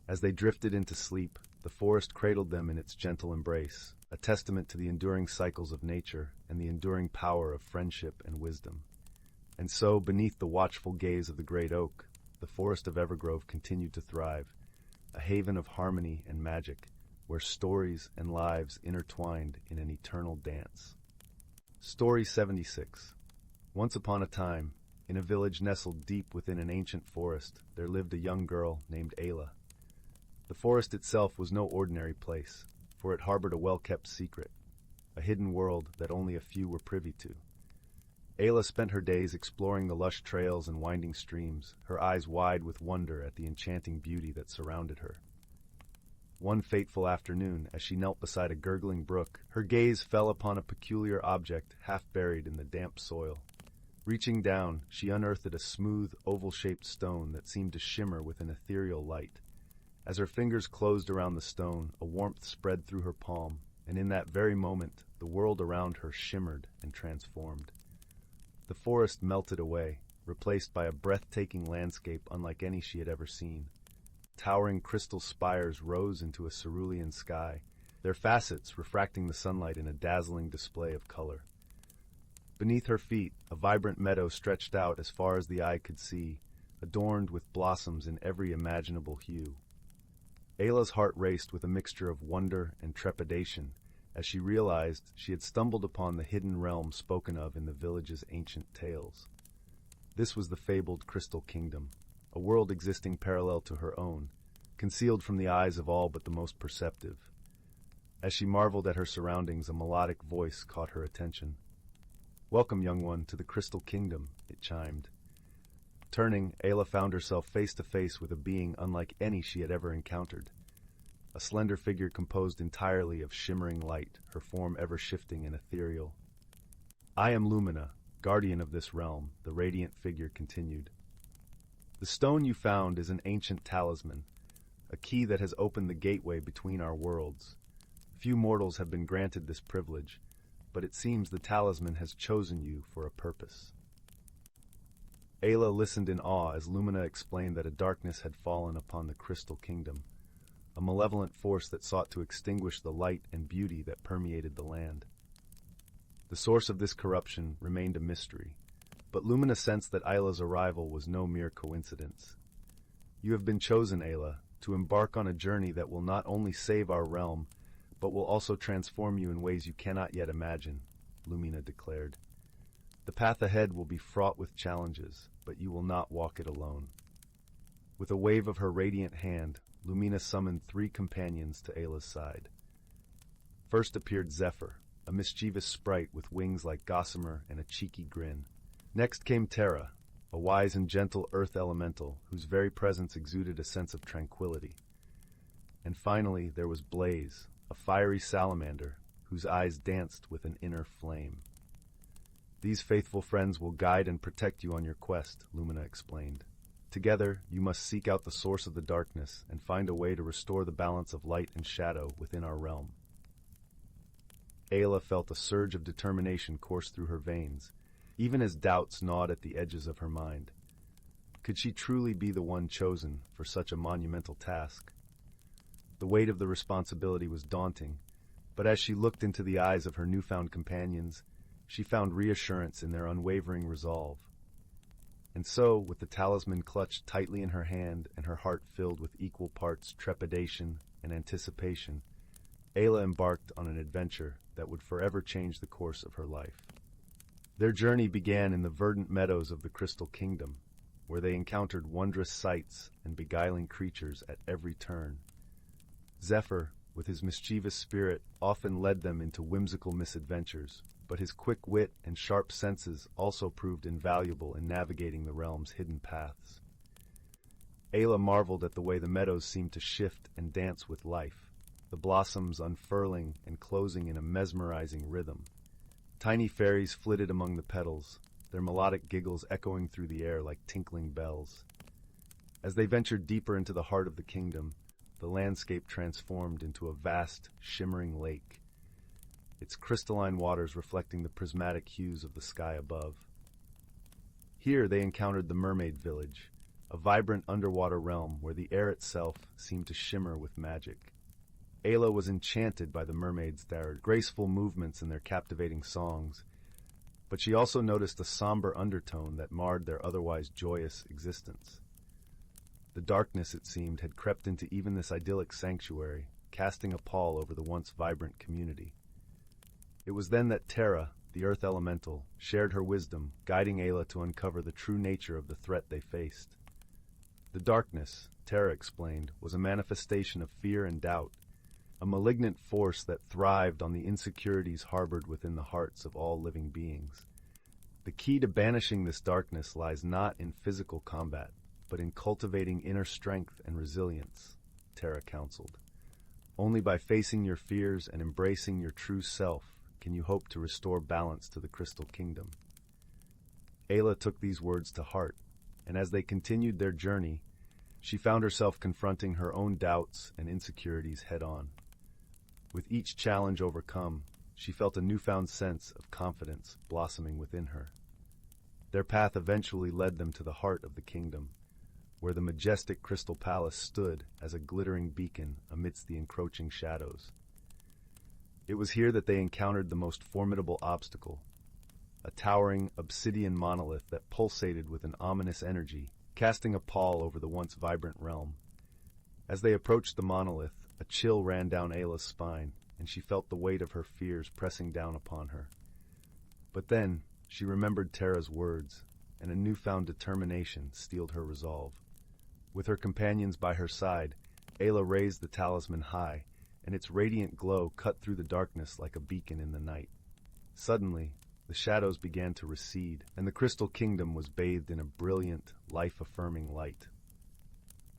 As they drifted into sleep, the forest cradled them in its gentle embrace, a testament to the enduring cycles of nature and the enduring power of friendship and wisdom. And so, beneath the watchful gaze of the great oak, the forest of Evergrove continued to thrive, a haven of harmony and magic, where stories and lives intertwined in an eternal dance. Story 76. Once upon a time, in a village nestled deep within an ancient forest, there lived a young girl named Ayla. The forest itself was no ordinary place, for it harbored a well-kept secret, a hidden world that only a few were privy to. Ayla spent her days exploring the lush trails and winding streams, her eyes wide with wonder at the enchanting beauty that surrounded her. One fateful afternoon, as she knelt beside a gurgling brook, her gaze fell upon a peculiar object half buried in the damp soil. Reaching down, she unearthed a smooth, oval-shaped stone that seemed to shimmer with an ethereal light. As her fingers closed around the stone, a warmth spread through her palm, and in that very moment, the world around her shimmered and transformed. The forest melted away, replaced by a breathtaking landscape unlike any she had ever seen. Towering crystal spires rose into a cerulean sky, their facets refracting the sunlight in a dazzling display of color. Beneath her feet, a vibrant meadow stretched out as far as the eye could see, adorned with blossoms in every imaginable hue. Ayla's heart raced with a mixture of wonder and trepidation as she realized she had stumbled upon the hidden realm spoken of in the village's ancient tales. This was the fabled Crystal Kingdom, a world existing parallel to her own, concealed from the eyes of all but the most perceptive. As she marveled at her surroundings, a melodic voice caught her attention. "Welcome, young one, to the Crystal Kingdom," it chimed. Turning, Ayla found herself face to face with a being unlike any she had ever encountered. A slender figure composed entirely of shimmering light, her form ever shifting and ethereal. "I am Lumina, guardian of this realm," the radiant figure continued. "The stone you found is an ancient talisman, a key that has opened the gateway between our worlds. Few mortals have been granted this privilege, but it seems the talisman has chosen you for a purpose." Ayla listened in awe as Lumina explained that a darkness had fallen upon the Crystal Kingdom, a malevolent force that sought to extinguish the light and beauty that permeated the land. The source of this corruption remained a mystery, but Lumina sensed that Ayla's arrival was no mere coincidence. "You have been chosen, Ayla, to embark on a journey that will not only save our realm, but will also transform you in ways you cannot yet imagine," Lumina declared. "The path ahead will be fraught with challenges, but you will not walk it alone." With a wave of her radiant hand, Lumina summoned 3 companions to Ayla's side. First appeared Zephyr, a mischievous sprite with wings like gossamer and a cheeky grin. Next came Terra, a wise and gentle earth elemental whose very presence exuded a sense of tranquility. And finally there was Blaze, a fiery salamander whose eyes danced with an inner flame. "These faithful friends will guide and protect you on your quest," Lumina explained. "Together, you must seek out the source of the darkness and find a way to restore the balance of light and shadow within our realm." Ayla felt a surge of determination course through her veins, even as doubts gnawed at the edges of her mind. Could she truly be the one chosen for such a monumental task? The weight of the responsibility was daunting, but as she looked into the eyes of her newfound companions, she found reassurance in their unwavering resolve. And so, with the talisman clutched tightly in her hand and her heart filled with equal parts trepidation and anticipation, Ayla embarked on an adventure that would forever change the course of her life. Their journey began in the verdant meadows of the Crystal Kingdom, where they encountered wondrous sights and beguiling creatures at every turn. Zephyr, with his mischievous spirit, often led them into whimsical misadventures, but his quick wit and sharp senses also proved invaluable in navigating the realm's hidden paths. Ayla marveled at the way the meadows seemed to shift and dance with life, the blossoms unfurling and closing in a mesmerizing rhythm. Tiny fairies flitted among the petals, their melodic giggles echoing through the air like tinkling bells. As they ventured deeper into the heart of the kingdom, the landscape transformed into a vast, shimmering lake, its crystalline waters reflecting the prismatic hues of the sky above. Here they encountered the Mermaid Village, a vibrant underwater realm where the air itself seemed to shimmer with magic. Ayla was enchanted by the mermaids' their graceful movements and their captivating songs, but she also noticed a somber undertone that marred their otherwise joyous existence. The darkness, it seemed, had crept into even this idyllic sanctuary, casting a pall over the once vibrant community. It was then that Terra, the earth elemental, shared her wisdom, guiding Ayla to uncover the true nature of the threat they faced. The darkness, Terra explained, was a manifestation of fear and doubt, a malignant force that thrived on the insecurities harbored within the hearts of all living beings. The key to banishing this darkness lies not in physical combat, but in cultivating inner strength and resilience, Terra counseled. Only by facing your fears and embracing your true self can you hope to restore balance to the Crystal Kingdom. Ayla took these words to heart, and as they continued their journey, she found herself confronting her own doubts and insecurities head-on. With each challenge overcome, she felt a newfound sense of confidence blossoming within her. Their path eventually led them to the heart of the kingdom, where the majestic Crystal Palace stood as a glittering beacon amidst the encroaching shadows. It was here that they encountered the most formidable obstacle, a towering obsidian monolith that pulsated with an ominous energy, casting a pall over the once vibrant realm. As they approached the monolith, a chill ran down Ayla's spine, and she felt the weight of her fears pressing down upon her. But then, she remembered Terra's words, and a newfound determination steeled her resolve. With her companions by her side, Ayla raised the talisman high, and its radiant glow cut through the darkness like a beacon in the night. Suddenly, the shadows began to recede, and the Crystal Kingdom was bathed in a brilliant, life-affirming light.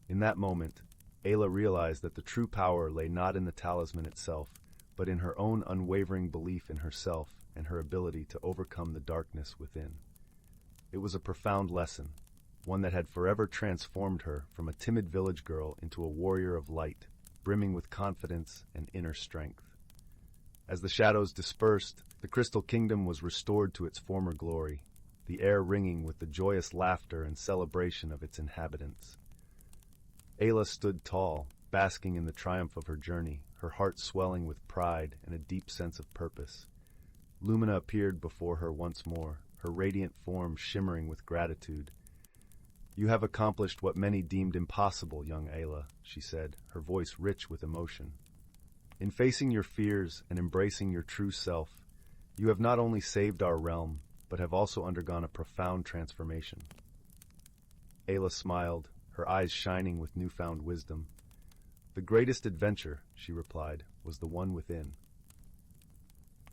In that moment, Ayla realized that the true power lay not in the talisman itself, but in her own unwavering belief in herself and her ability to overcome the darkness within. It was a profound lesson, one that had forever transformed her from a timid village girl into a warrior of light, brimming with confidence and inner strength. As the shadows dispersed, the crystal kingdom was restored to its former glory, the air ringing with the joyous laughter and celebration of its inhabitants. Ayla stood tall, basking in the triumph of her journey, her heart swelling with pride and a deep sense of purpose. Lumina appeared before her once more, her radiant form shimmering with gratitude. "You have accomplished what many deemed impossible, young Ayla," she said, her voice rich with emotion. "In facing your fears and embracing your true self, you have not only saved our realm, but have also undergone a profound transformation." Ayla smiled, her eyes shining with newfound wisdom. "The greatest adventure," she replied, "was the one within."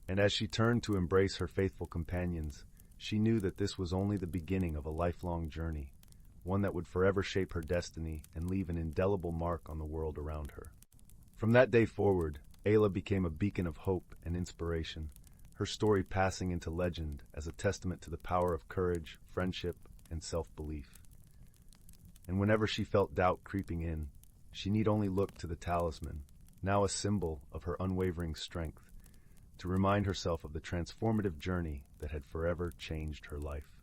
And as she turned to embrace her faithful companions, she knew that this was only the beginning of a lifelong journey, one that would forever shape her destiny and leave an indelible mark on the world around her. From that day forward, Ayla became a beacon of hope and inspiration, her story passing into legend as a testament to the power of courage, friendship, and self-belief. And whenever she felt doubt creeping in, she need only look to the talisman, now a symbol of her unwavering strength, to remind herself of the transformative journey that had forever changed her life.